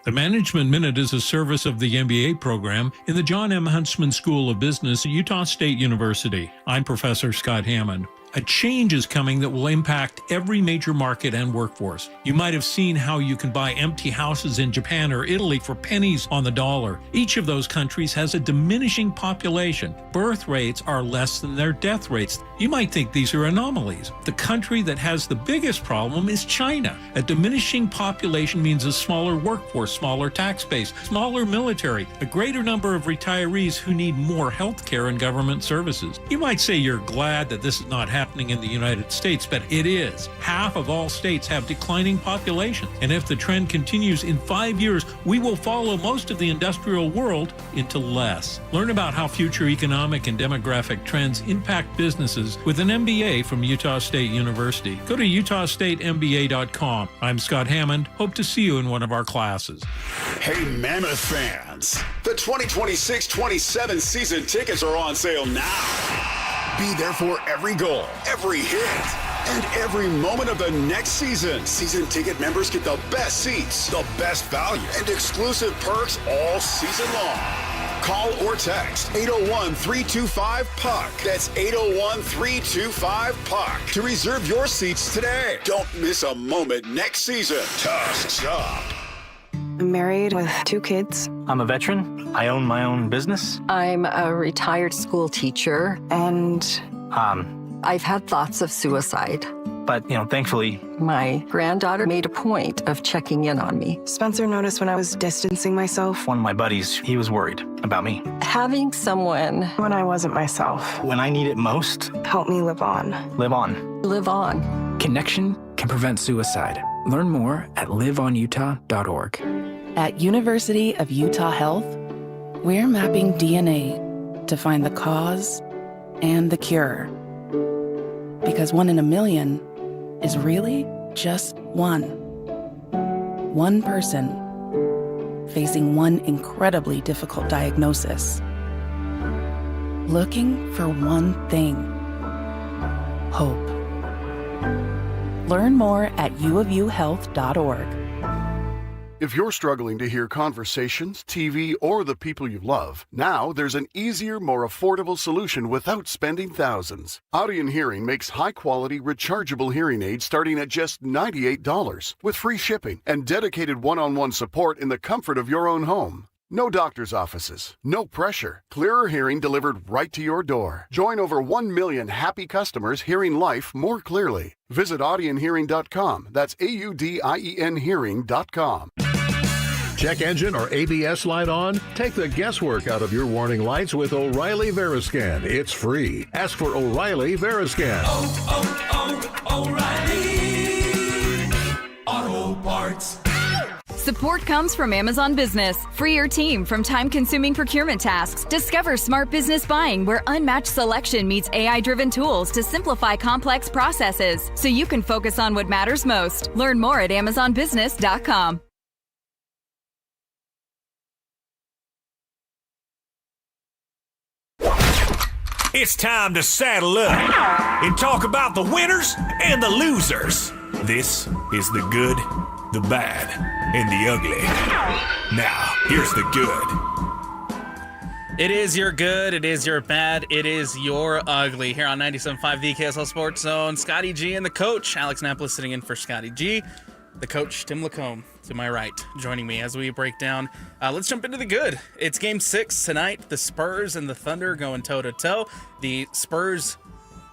S24: The Management Minute is a service of the MBA program in the John M. Huntsman School of Business at Utah State University. I'm Professor Scott Hammond. A change is coming that will impact every major market and workforce. You might have seen how you can buy empty houses in Japan or Italy for pennies on the dollar. Each of those countries has a diminishing population. Birth rates are less than their death rates. You might think these are anomalies. The country that has the biggest problem is China. A diminishing population means a smaller workforce, smaller tax base, smaller military, a greater number of retirees who need more health care and government services. You might say you're glad that this is not happening in the United States, but it is. Half of all states have declining populations, and if the trend continues in 5 years, we will follow most of the industrial world into less. Learn about how future economic and demographic trends impact businesses with an MBA from Utah State University. Go to utahstatemba.com. I'm Scott Hammond. Hope to see you in one of our classes.
S11: Hey, Mammoth fans, the 2026-27 season tickets are on sale now. Be there for every goal, every hit, and every moment of the next season. Season ticket members get the best seats, the best value, and exclusive perks all season long. Call or text 801-325-PUCK. That's 801-325-PUCK to reserve your seats today. Don't miss a moment next season. Tusk's up.
S25: I'm married with 2 kids.
S26: I'm a veteran. I own my own business.
S27: I'm a retired school teacher.
S25: And
S27: I've had thoughts of suicide.
S26: But, thankfully,
S27: my granddaughter made a point of checking in on me.
S25: Spencer noticed when I was distancing myself.
S26: One of my buddies, he was worried about me.
S27: Having someone
S25: when I wasn't myself.
S26: When I need it most.
S25: Help me live on.
S26: Live on.
S27: Live on.
S28: Connection can prevent suicide. Learn more at liveonutah.org.
S16: At University of Utah Health, we're mapping DNA to find the cause and the cure. Because 1 in a million is really just one. One person facing one incredibly difficult diagnosis. Looking for one thing: hope. Learn more at uofuhealth.org.
S29: If you're struggling to hear conversations, TV, or the people you love, now there's an easier, more affordable solution without spending thousands. Audion Hearing makes high-quality, rechargeable hearing aids starting at just $98 with free shipping and dedicated one-on-one support in the comfort of your own home. No doctor's offices, no pressure. Clearer hearing delivered right to your door. Join over 1 million happy customers hearing life more clearly. Visit audionhearing.com. That's AUDIEN hearing.com.
S2: Check engine or ABS light on? Take the guesswork out of your warning lights with O'Reilly Veriscan. It's free. Ask for O'Reilly Veriscan.
S30: O'Reilly Auto Parts.
S31: Support comes from Amazon Business. Free your team from time-consuming procurement tasks. Discover smart business buying where unmatched selection meets AI-driven tools to simplify complex processes so you can focus on what matters most. Learn more at amazonbusiness.com.
S8: It's time to saddle up and talk about the winners and the losers. This is the good, the bad, and the ugly. Now, here's the good.
S21: It is your good, it is your bad, it is your ugly. Here on 97.5, the KSL Sports Zone, Scotty G and the coach, Alex Napolis, sitting in for Scotty G. The coach, Tim Lacombe, to my right, joining me as we break down. Let's jump into the good. It's Game 6 tonight. The Spurs and the Thunder going toe-to-toe. The Spurs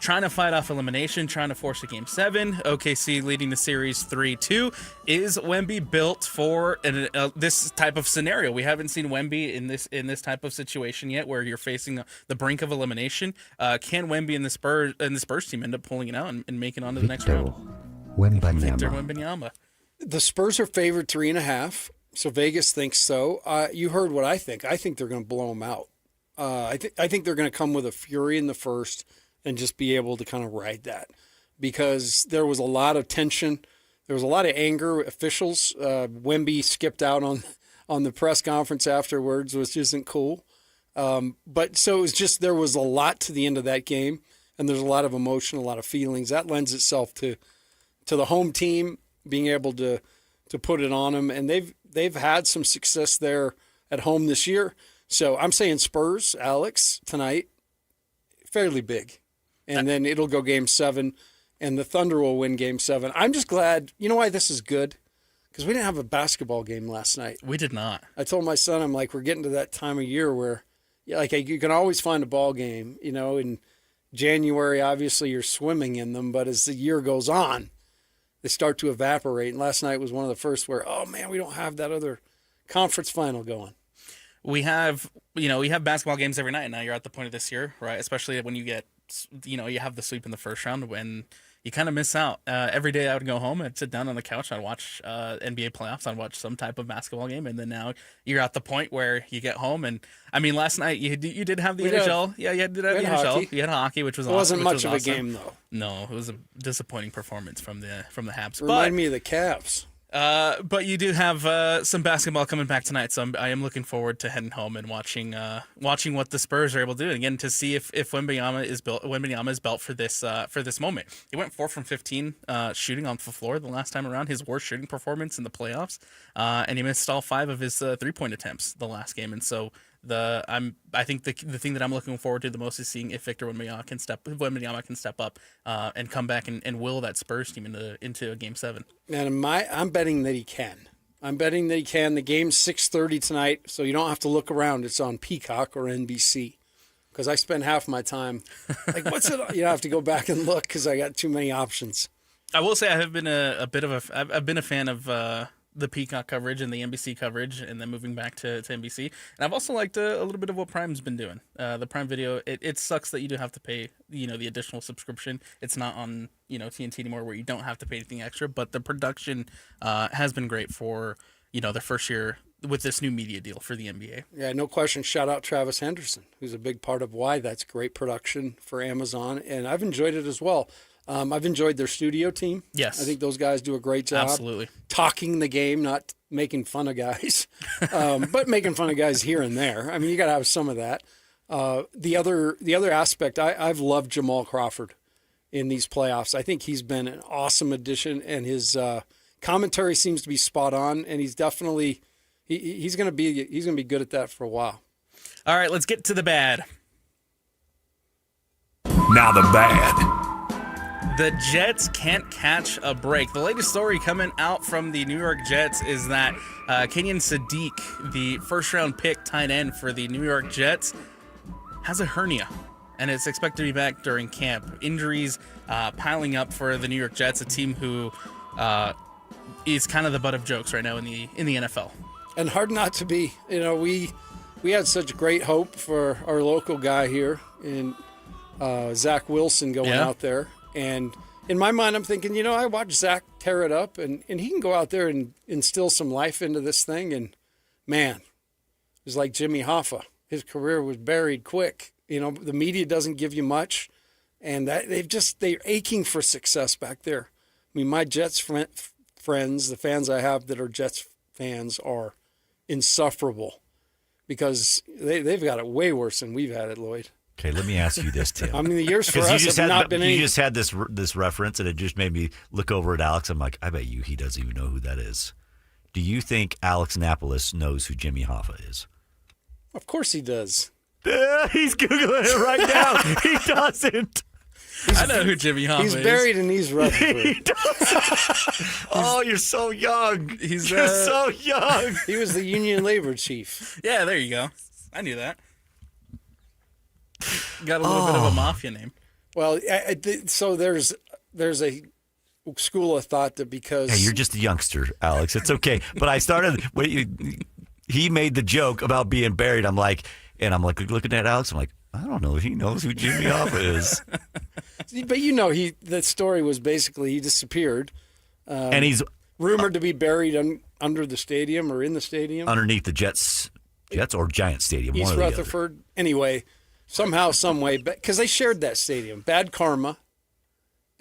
S21: trying to fight off elimination, trying to force a Game 7. OKC leading the series 3-2. Is Wemby built for this type of scenario? We haven't seen Wemby in this type of situation yet, where you're facing the brink of elimination. Can Wemby and the Spurs team end up pulling it out and making it onto the next round? Victor Wembanyama.
S22: The Spurs are favored 3.5, so Vegas thinks so. You heard what I think. I think they're going to blow them out. I think they're going to come with a fury in the first and just be able to kind of ride that, because there was a lot of tension. There was a lot of anger. Officials, Wemby skipped out on the press conference afterwards, which isn't cool. But so it was just, there was a lot to the end of that game, and there's a lot of emotion, a lot of feelings. That lends itself to the home team being able to put it on them, and they've had some success there at home this year. So I'm saying Spurs, Alex, tonight, fairly big. And then it'll go Game 7, and the Thunder will win Game 7. I'm just glad. You know why this is good? Because we didn't have a basketball game last night.
S21: We did not.
S22: I told my son, I'm like, we're getting to that time of year where, like, you can always find a ball game. You know, in January, obviously, you're swimming in them, but as the year goes on, they start to evaporate. And last night was one of the first where, oh man, we don't have that other conference final going.
S21: We have basketball games every night now. You're at the point of this year, right? Especially when you get, you have the sweep in the first round, when you kind of miss out. Every day I would go home and sit down on the couch. I'd watch NBA playoffs. I'd watch some type of basketball game. And then now you're at the point where you get home. And I mean, last night you did have the NHL. Yeah, you did have the NHL.
S22: Hockey.
S21: You had hockey, which was awesome.
S22: It wasn't much of
S21: awesome.
S22: A game, though.
S21: No, it was a disappointing performance from the Habs.
S22: Remind me of the Cavs.
S21: But you do have some basketball coming back tonight, so I am looking forward to heading home and watching what the Spurs are able to do, and again to see if Wembanyama is built for this moment. He went 4 from 15 shooting on the floor the last time around, his worst shooting performance in the playoffs, and he missed all 5 of his 3-point attempts the last game, and so. I think the thing that I'm looking forward to the most is seeing if Victor Wembanyama can step up and come back and will that Spurs team into a Game 7.
S22: And I'm betting that he can. The game's 6:30 tonight, so you don't have to look around. It's on Peacock or NBC. Because I spend half my time like, what's it? You have to go back and look because I got too many options.
S21: I will say I have been I've been a fan of the Peacock coverage and the NBC coverage, and then moving back to NBC. And I've also liked a little bit of what Prime's been doing. The Prime Video, it sucks that you do have to pay, the additional subscription. It's not on, TNT anymore where you don't have to pay anything extra, but the production has been great for, their first year with this new media deal for the NBA.
S22: Yeah, no question. Shout out Travis Henderson, who's a big part of why that's great production for Amazon, and I've enjoyed it as well. I've enjoyed their studio team.
S21: Yes.
S22: I think those guys do a great job.
S21: Absolutely.
S22: Talking the game, not making fun of guys, but making fun of guys here and there. I mean, you got to have some of that. The other aspect, I've loved Jamal Crawford in these playoffs. I think he's been an awesome addition, and his commentary seems to be spot on, and he's definitely he's going to be good at that for a while.
S21: All right, let's get to the bad.
S8: Now the bad.
S21: The Jets can't catch a break. The latest story coming out from the New York Jets is that Kenyon Sadiq, the first-round pick tight end for the New York Jets, has a hernia, and it's expected to be back during camp. Injuries piling up for the New York Jets, a team who is kind of the butt of jokes right now in the NFL.
S22: And hard not to be. We had such great hope for our local guy here in Zach Wilson going out there. And in my mind, I'm thinking, I watched Zach tear it up, and he can go out there and instill some life into this thing. And, man, it was like Jimmy Hoffa. His career was buried quick. The media doesn't give you much, and they're aching for success back there. I mean, my Jets friends, the fans I have that are Jets fans, are insufferable because they've got it way worse than we've had it, Lloyd.
S1: Okay, let me ask you this, Tim.
S22: I mean, the years for us have not been any.
S1: You just had this reference, and it just made me look over at Alex. I'm like, I bet you he doesn't even know who that is. Do you think Alex Annapolis knows who Jimmy Hoffa is?
S22: Of course he does.
S1: He's Googling it right now. He doesn't.
S21: I know who Jimmy Hoffa is.
S22: He's buried in East Rutherford.
S1: He doesn't. You're so young. You're so young.
S22: He was the Union Labor Chief.
S21: Yeah, there you go. I knew that. Got a little bit of a mafia name.
S22: Well, so there's a school of thought that because
S1: hey, you're just a youngster, Alex. It's okay. But I started when he made the joke about being buried. I'm like looking at Alex. I'm like, I don't know if he knows who Jimmy Hoffa is.
S22: But the story was basically he disappeared,
S1: and he's
S22: rumored to be buried under the stadium or in the stadium
S1: underneath the Jets or Giant Stadium.
S22: East
S1: one or
S22: Rutherford.
S1: The other.
S22: Anyway. Somehow, some way, because they shared that stadium. Bad karma.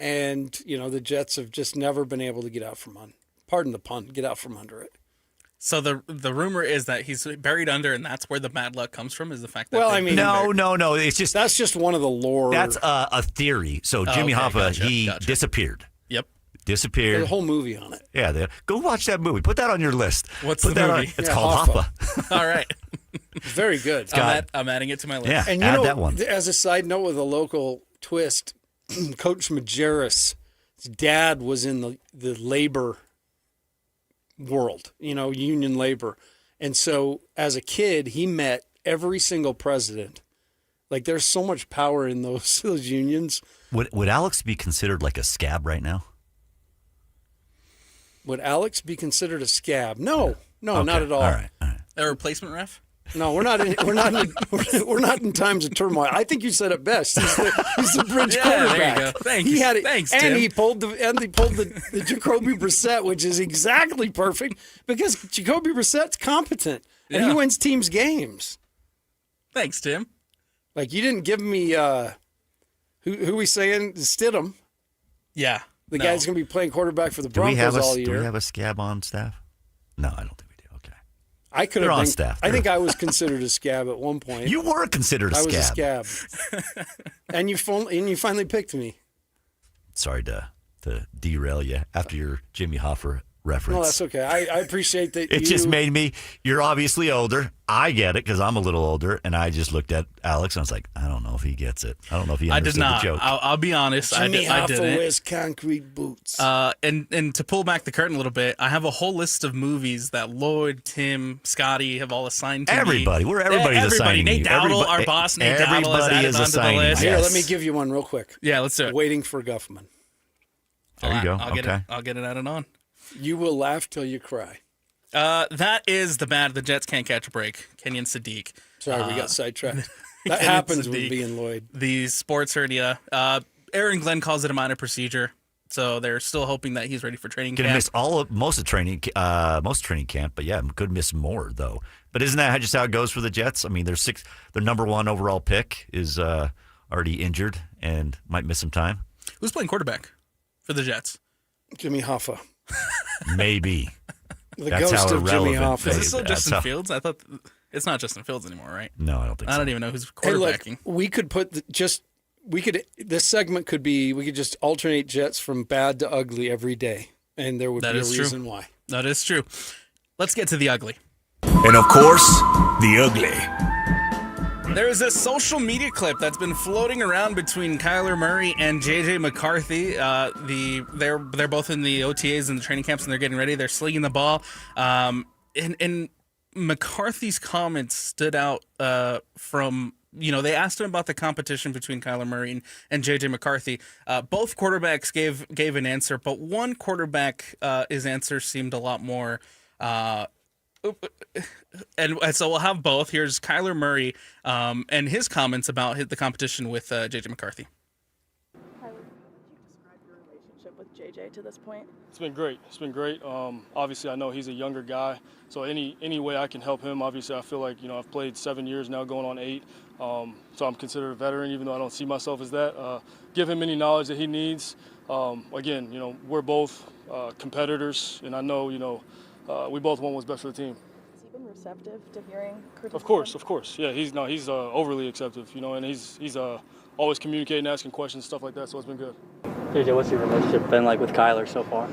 S22: And, the Jets have just never been able to get out from under. Pardon the pun, get out from under it.
S21: So the rumor is that he's buried under, and that's where the bad luck comes from, is the fact that...
S22: Well, I mean...
S1: No. It's just...
S22: That's just one of the lore...
S1: That's a theory. So Jimmy Hoffa, gotcha. Disappeared.
S21: Yep.
S1: Disappeared.
S22: There's a whole movie on it.
S1: Yeah, go watch that movie. Put that on your list.
S21: What's the movie?
S1: It's called Hoffa.
S21: All right.
S22: It's very good.
S21: I'm adding it to my list.
S1: Yeah,
S22: and
S1: add that one.
S22: As a side note with a local twist, Coach Majerus, his dad was in the labor world, union labor. And so as a kid, he met every single president. Like there's so much power in those unions.
S1: Would Alex be considered like a scab right now?
S22: Would Alex be considered a scab? No,
S1: okay.
S22: Not at all.
S1: All right.
S21: A replacement ref?
S22: No, we're not in times of turmoil. I think you said it best. He's the bridge quarterback.
S21: There you go. Thanks,
S22: and
S21: Tim.
S22: he pulled the Jacoby Brissett, which is exactly perfect because Jacoby Brissett's competent and he wins teams games.
S21: Thanks, Tim.
S22: Like you didn't give me who we saying Stidham.
S21: Yeah,
S22: the guy's going to be playing quarterback for the Broncos all year.
S1: Do we have a scab on staff? No, I don't think.
S22: I could have
S1: on
S22: been,
S1: staff.
S22: I think I was considered a scab at one point.
S1: You were considered a scab.
S22: I was a scab. and you finally picked me.
S1: Sorry to derail you after your Jimmy Hoffa reference.
S22: No, that's okay. I appreciate that.
S1: It just made me. You're obviously older. I get it because I'm a little older, and I just looked at Alex and I was like, I don't know if he gets it. I don't know if he understood the joke.
S21: I'll be honest.
S22: Jimmy
S21: I didn't.
S22: Hoffa wears concrete boots.
S21: And to pull back the curtain a little bit, I have a whole list of movies that Lloyd, Tim, Scotty have all assigned to
S1: everybody.
S21: me.
S1: Everybody's assigning
S21: Nate
S1: me.
S21: Dowdle, our boss, Nate Dowdle, has added onto the list.
S22: Here, let me give you one real quick.
S21: Yeah, let's do it.
S22: Waiting for Guffman.
S1: There you go.
S21: I'll get it added on.
S22: You will laugh till you cry.
S21: That is the Jets can't catch a break. Kenyon Sadiq.
S22: Sorry, we got sidetracked. That happens with being Lloyd.
S21: The sports hernia. Aaron Glenn calls it a minor procedure, so they're still hoping that he's ready for training camp.
S1: Gonna miss most of training camp, but yeah, could miss more though. But isn't that just how it goes for the Jets? I mean, their number one overall pick is already injured and might miss some time.
S21: Who's playing quarterback for the Jets?
S22: Jimmy Hoffa.
S1: Maybe.
S22: That's ghost of Jimmy Hoffa.
S21: Is it still Justin Fields? I thought it's not Justin Fields anymore, right?
S1: No, I don't think so.
S21: I don't even know who's
S22: Hey,
S21: quarterbacking.
S22: look, we could this segment could be, we could just alternate Jets from bad to ugly every day, and there would be a reason why.
S21: That is true. Let's get to the ugly.
S8: And of course, the ugly.
S21: There's a social media clip that's been floating around between Kyler Murray and JJ McCarthy. They're both in the OTAs and the training camps, and they're getting ready. They're slinging the ball. And McCarthy's comments stood out from, they asked him about the competition between Kyler Murray and JJ McCarthy. Both quarterbacks gave an answer, but one quarterback, his answer seemed a lot more and so we'll have both. Here's Kyler Murray and his comments about the competition with JJ McCarthy.
S3: Kyler, could you describe your relationship with JJ to this point?
S4: It's been great. Obviously, I know he's a younger guy, so any way I can help him. Obviously, I feel like I've played 7 years now, going on 8. So I'm considered a veteran, even though I don't see myself as that. Give him any knowledge that he needs. Again, we're both competitors, and I know we both want what's best for the team.
S3: Has he been receptive to hearing criticism?
S4: Of course. Yeah, he's overly acceptive, and he's always communicating, asking questions, stuff like that. So it's been good.
S5: JJ, what's your relationship been like with Kyler so far?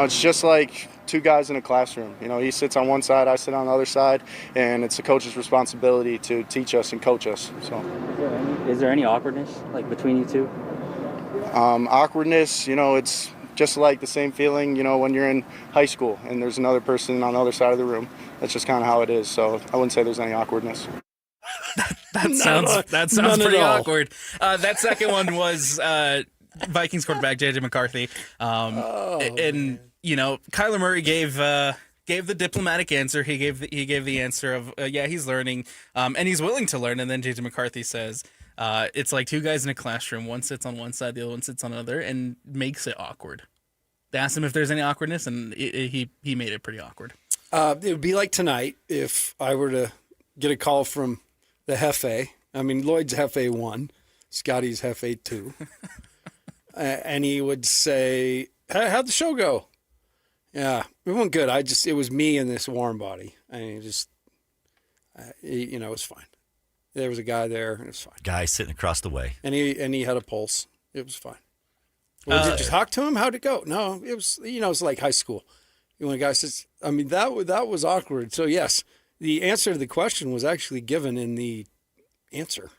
S6: It's just like two guys in a classroom. He sits on one side, I sit on the other side, and it's the coach's responsibility to teach us and coach us. So,
S5: is there any awkwardness like between you two?
S6: Awkwardness, it's just like the same feeling, when you're in high school and there's another person on the other side of the room. That's just kind of how it is. So I wouldn't say there's any awkwardness.
S21: That sounds pretty awkward. That second one was Vikings quarterback JJ McCarthy, and Kyler Murray gave the diplomatic answer. He gave the answer of he's learning, and he's willing to learn. And then JJ McCarthy says it's like two guys in a classroom. One sits on one side, the other one sits on another, and makes it awkward. They asked him if there's any awkwardness, and he made it pretty awkward.
S22: It would be like tonight if I were to get a call from the Hefe. I mean, Lloyd's Hefe 1, Scotty's Hefe 2. And he would say, how'd the show go? Yeah, it went good. It was me and this warm body. I mean, it was fine. There was a guy there, and it was fine.
S1: Guy sitting across the way.
S22: And he had a pulse. It was fine. Well, did you talk to him? How'd it go? No, it was, it's like high school. When a guy says, I mean, that was awkward. So, yes, the answer to the question was actually given in the answer.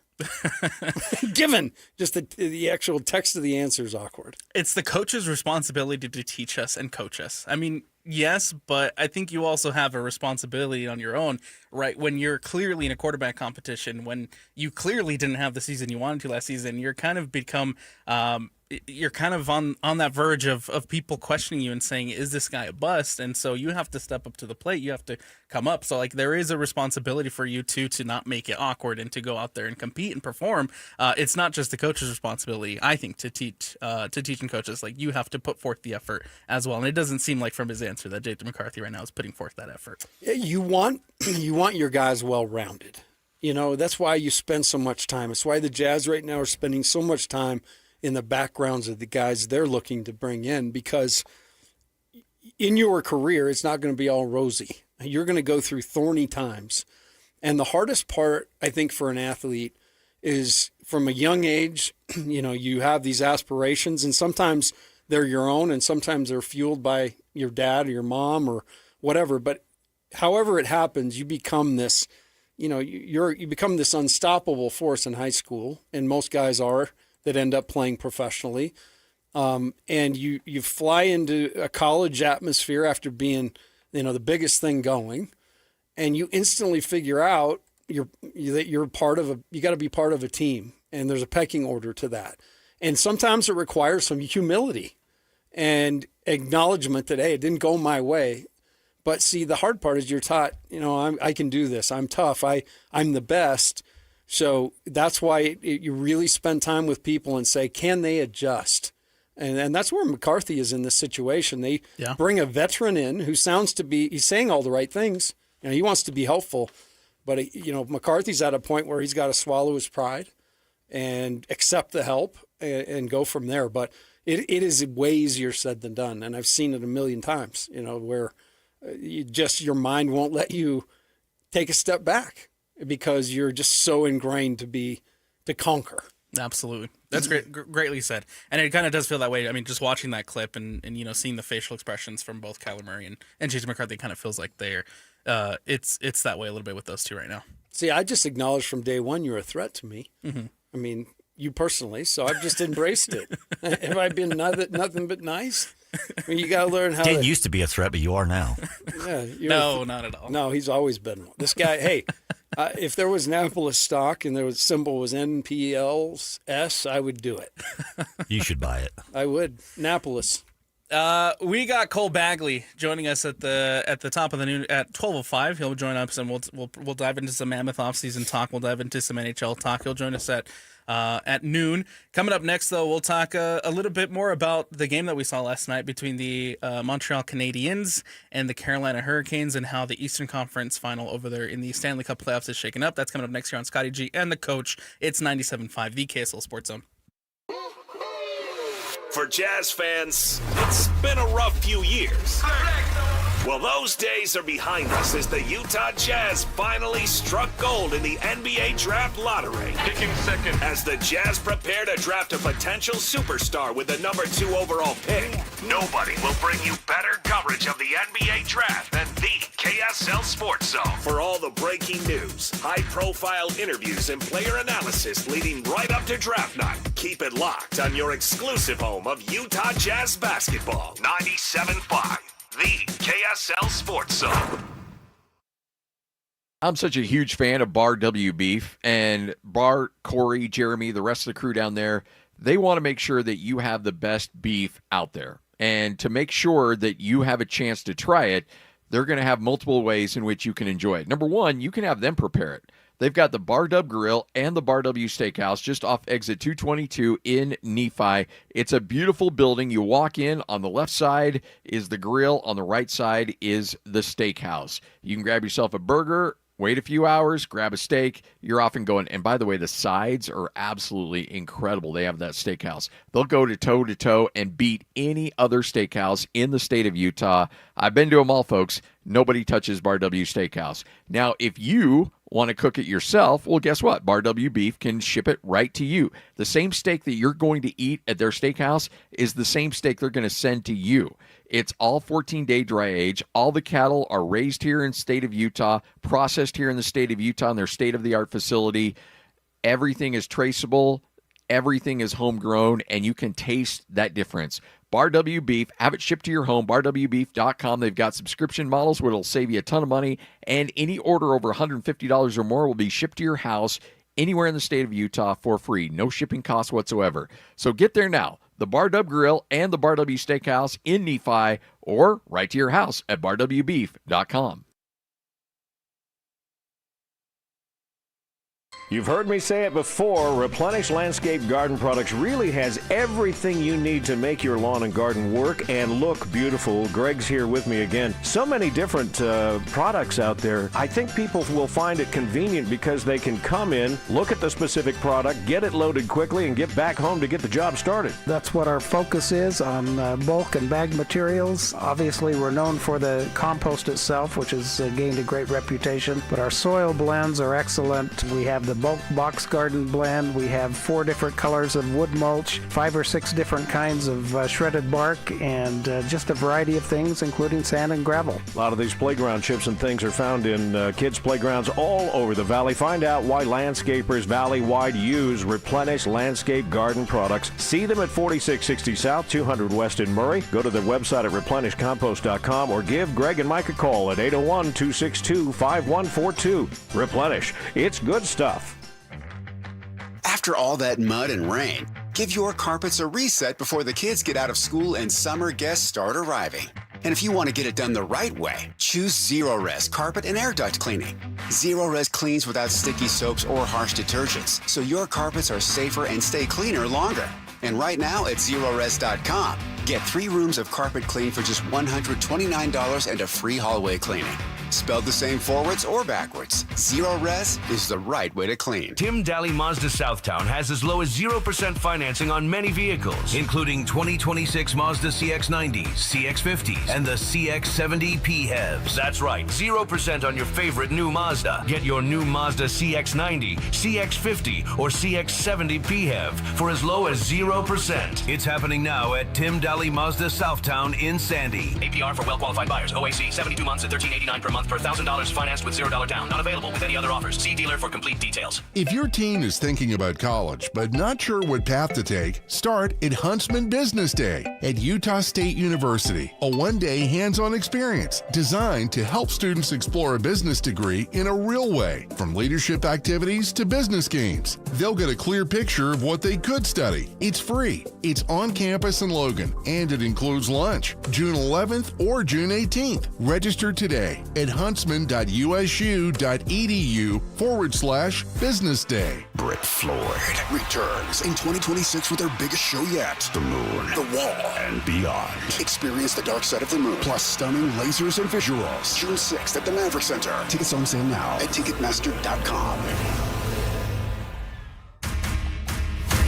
S22: Given. Just the actual text of the answer is awkward.
S21: It's the coach's responsibility to teach us and coach us. I mean, yes, but I think you also have a responsibility on your own, right? When you're clearly in a quarterback competition, when you clearly didn't have the season you wanted to last season, you're kind of become you're kind of on that verge of people questioning you and saying, is this guy a bust? And so you have to step up to the plate. You have to come up. So like there is a responsibility for you to not make it awkward and to go out there and compete and perform. It's not just the coach's responsibility, I think, to teach and coach us. Like you have to put forth the effort as well. And it doesn't seem like from his answer that JJ McCarthy right now is putting forth that effort.
S22: You want your guys well-rounded. That's why you spend so much time. It's why the Jazz right now are spending so much time in the backgrounds of the guys they're looking to bring in, because in your career, it's not going to be all rosy. You're going to go through thorny times. And the hardest part, I think, for an athlete is from a young age, you have these aspirations, and sometimes they're your own, and sometimes they're fueled by your dad or your mom or whatever. But however it happens, you become this, you become this unstoppable force in high school, and most guys are, that end up playing professionally. And you fly into a college atmosphere after being, the biggest thing going, and you instantly figure out that you're part of you got to be part of a team, and there's a pecking order to that. And sometimes it requires some humility and acknowledgement that, hey, it didn't go my way. But see, the hard part is you're taught, I can do this. I'm tough. I'm the best. So that's why you really spend time with people and say, can they adjust? And that's where McCarthy is in this situation. They bring a veteran in who sounds to be, he's saying all the right things. He wants to be helpful. But, McCarthy's at a point where he's got to swallow his pride and accept the help and go from there. But it is way easier said than done. And I've seen it a million times, where your mind won't let you take a step back, because you're just so ingrained to conquer.
S21: Absolutely. That's greatly said. And it kind of does feel that way. I mean, just watching that clip and seeing the facial expressions from both Kyler Murray and JJ McCarthy, kind of feels like they're it's that way a little bit with those two right now.
S22: See, I just acknowledged from day one you're a threat to me. Mm-hmm. I mean, you personally, so I've just embraced it. Have I been nothing but nice? I mean, you got to learn how.
S1: Dan used to be a threat, but you are now.
S22: Yeah,
S21: no, not at all.
S22: No, he's always been one. This guy, hey, if there was Annapolis stock and the symbol was NPLS, I would do it.
S1: You should buy it.
S22: I would. Annapolis.
S21: We got Cole Bagley joining us at the top of the noon at 12:05. He'll join us and we'll dive into some Mammoth offseason talk. We'll dive into some NHL talk. He'll join us at noon. Coming up next, though, we'll talk a little bit more about the game that we saw last night between the Montreal Canadiens and the Carolina Hurricanes, and how the Eastern Conference final over there in the Stanley Cup playoffs is shaken up. That's coming up next here on Scotty G and the Coach. It's 97.5, the KSL Sports Zone.
S8: For Jazz fans, it's been a rough few years. Well, those days are behind us as the Utah Jazz finally struck gold in the NBA Draft Lottery.
S20: Picking second.
S8: As the Jazz prepare to draft a potential superstar with the number 2 overall pick, nobody will bring you better coverage of the NBA Draft than the KSL Sports Zone. For all the breaking news, high-profile interviews, and player analysis leading right up to draft night, keep it locked on your exclusive home of Utah Jazz basketball. 97.5. The KSL Sports Zone.
S7: I'm such a huge fan of Bar W Beef, and Bart, Corey, Jeremy, the rest of the crew down there, they want to make sure that you have the best beef out there. And to make sure that you have a chance to try it, they're going to have multiple ways in which you can enjoy it. Number one, you can have them prepare it. They've got the Bar W Grill and the Bar W Steakhouse just off exit 222 in Nephi. It's a beautiful building. You walk in, on the left side is the grill, on the right side is the steakhouse. You can grab yourself a burger, wait a few hours, grab a steak, you're off and going. And by the way, the sides are absolutely incredible. They have that steakhouse. They'll go to toe and beat any other steakhouse in the state of Utah. I've been to them all, folks. Nobody touches Bar W Steakhouse. Now, if you want to cook it yourself, well, guess what? Bar W Beef can ship it right to you. The same steak that you're going to eat at their steakhouse is the same steak they're going to send to you. It's all 14-day dry age. All the cattle are raised here in the state of Utah, processed here in the state of Utah in their state-of-the-art facility. Everything is traceable. Everything is homegrown, and you can taste that difference. Bar W Beef, have it shipped to your home, barwbeef.com. They've got subscription models where it'll save you a ton of money, and any order over $150 or more will be shipped to your house anywhere in the state of Utah for free. No shipping costs whatsoever. So get there now. The Bar W Grill and the Bar W Steakhouse in Nephi, or right to your house at barwbeef.com.
S9: You've heard me say it before, Replenish Landscape Garden Products really has everything you need to make your lawn and garden work and look beautiful. Greg's here with me again. So many different products out there. I think people will find it convenient because they can come in, look at the specific product, get it loaded quickly, and get back home to get the job started.
S10: That's what our focus is on bulk and bag materials. Obviously, we're known for the compost itself, which has gained a great reputation, but our soil blends are excellent. We have the bulk box garden blend. We have 4 different colors of wood mulch, 5 or 6 different kinds of shredded bark, and just a variety of things, including sand and gravel.
S9: A lot of these playground chips and things are found in kids' playgrounds all over the valley. Find out why landscapers valley-wide use Replenish Landscape Garden Products. See them at 4660 South, 200 West in Murray. Go to their website at replenishcompost.com or give Greg and Mike a call at 801-262-5142. Replenish. It's good stuff.
S11: After all that mud and rain, give your carpets a reset before the kids get out of school and summer guests start arriving. And if you want to get it done the right way, choose Zero-Res Carpet and Air Duct Cleaning. Zero-Res cleans without sticky soaps or harsh detergents, so your carpets are safer and stay cleaner longer. And right now at Zerores.com, get 3 rooms of carpet clean for just $129 and a free hallway cleaning. Spelled the same forwards or backwards, Zero-Res is the right way to clean.
S12: Tim Daly Mazda Southtown has as low as 0% financing on many vehicles, including 2026 Mazda CX-90s, CX-50s, and the CX-70 PHEVs. That's right, 0% on your favorite new Mazda. Get your new Mazda CX-90, CX-50, or CX-70 PHEV for as low as 0%. It's happening now at Tim Daly Mazda Southtown in Sandy.
S13: APR for well-qualified buyers. OAC 72 months at $13.89 per month per $1,000 financed with $0 down. Not available with any other offers. See dealer for complete details.
S14: If your teen is thinking about college but not sure what path to take, start at Huntsman Business Day at Utah State University, a one-day hands-on experience designed to help students explore a business degree in a real way, from leadership activities to business games. They'll get a clear picture of what they could study. It's free. It's on campus in Logan, and it includes lunch, June 11th or June 18th. Register today at huntsman.usu.edu/business day.
S11: Britt Floyd returns in 2026 with their biggest show yet, The Moon, The Wall, and Beyond. Experience the dark side of the moon, plus stunning lasers and visuals. June 6th at the Maverick Center. Tickets on sale now at Ticketmaster.com.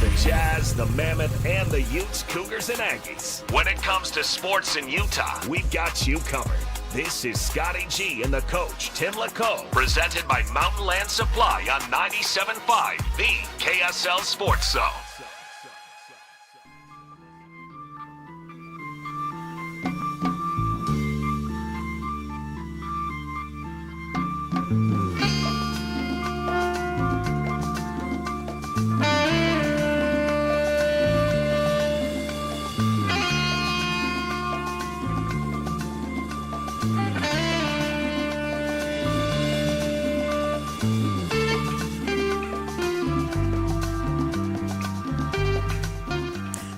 S8: The Jazz, the Mammoth, and the Utes, Cougars, and Aggies. When it comes to sports in Utah, we've got you covered. This is Scotty G and the coach, Tim Lacombe, presented by Mountain Land Supply on 97.5, the KSL Sports Zone.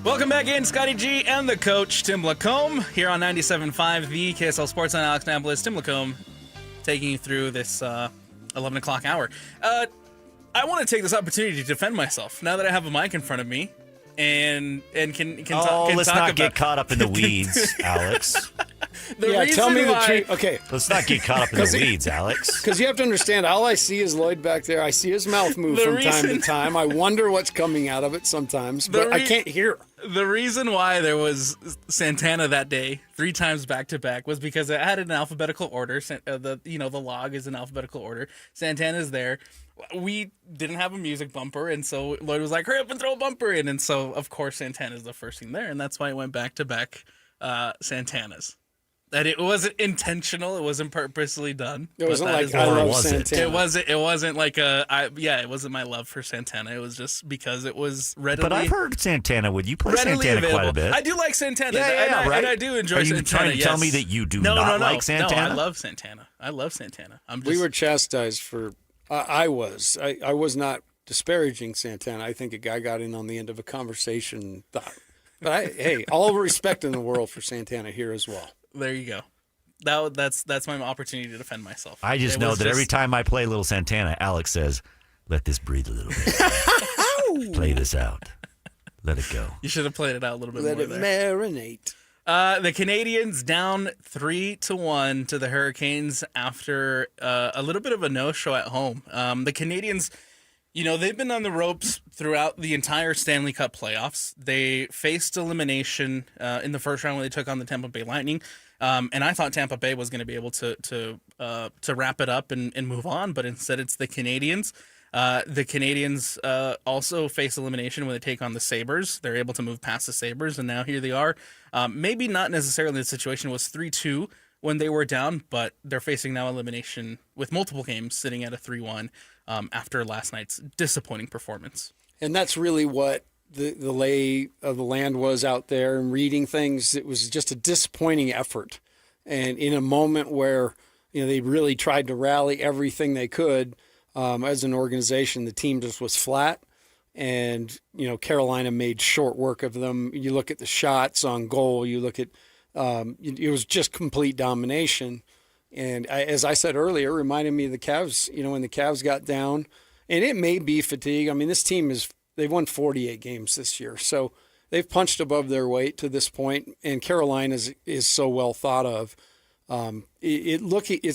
S21: Welcome back in, Scotty G and the coach, Tim Lacombe, here on 97.5, the KSL Sports Zone. Alex Napolis, Tim Lacombe, taking you through this 11 o'clock hour. I want to take this opportunity to defend myself now that I have a mic in front of me and can talk.
S1: Let's not get caught up in the weeds, Alex.
S22: Tell me the truth. Okay.
S1: Let's not get caught up in the weeds, Alex.
S22: Because you have to understand, all I see is Lloyd back there. I see his mouth move from time to time. I wonder what's coming out of it sometimes, but I can't hear.
S21: The reason why there was Santana that day 3 times back to back was because it had an alphabetical order. The log is in alphabetical order. Santana's there. We didn't have a music bumper, and so Lloyd was like, "Hurry up and throw a bumper in!" And so, of course, Santana's the first thing there, and that's why it went back to back Santana's. That it wasn't intentional. It wasn't purposely done.
S22: It wasn't like I love Santana.
S21: It wasn't like it wasn't my love for Santana. It was just because it was readily.
S1: But I've heard Santana. Would you play Santana
S21: available.
S1: quite a bit?
S21: I do like Santana.
S1: Yeah, right.
S21: And I do enjoy
S1: Are you
S21: Santana.
S1: trying to tell me that you do not like Santana?
S21: No, I love Santana. I love Santana.
S22: We were chastised for. I was not disparaging Santana. I think a guy got in on the end of a conversation. But hey, all respect in the world for Santana here as well.
S21: There you go. That's my opportunity to defend myself.
S1: I just know that every time I play Little Santana, Alex says, "Let this breathe a little bit. Play this out. Let it go."
S21: You should have played it out a little bit
S22: more.
S21: Let
S22: it marinate.
S21: The Canadians down 3-1 to the Hurricanes after a little bit of a no-show at home. The Canadians, they've been on the ropes throughout the entire Stanley Cup playoffs. They faced elimination in the first round when they took on the Tampa Bay Lightning. And I thought Tampa Bay was going to be able to wrap it up and move on, but instead it's the Canadians. The Canadians also face elimination when they take on the Sabres. They're able to move past the Sabres, and now here they are. Maybe not necessarily the situation was 3-2 when they were down, but they're facing now elimination with multiple games sitting at a 3-1 after last night's disappointing performance.
S22: And that's really what the lay of the land was out there, and reading things. It was just a disappointing effort. And in a moment where, they really tried to rally everything they could as an organization, the team just was flat. And, Carolina made short work of them. You look at the shots on goal, you look at, it was just complete domination. And as I said earlier, it reminded me of the Cavs, when the Cavs got down. And it may be fatigue. I mean, this team they've won 48 games this year. So they've punched above their weight to this point, and Carolina is so well thought of. It's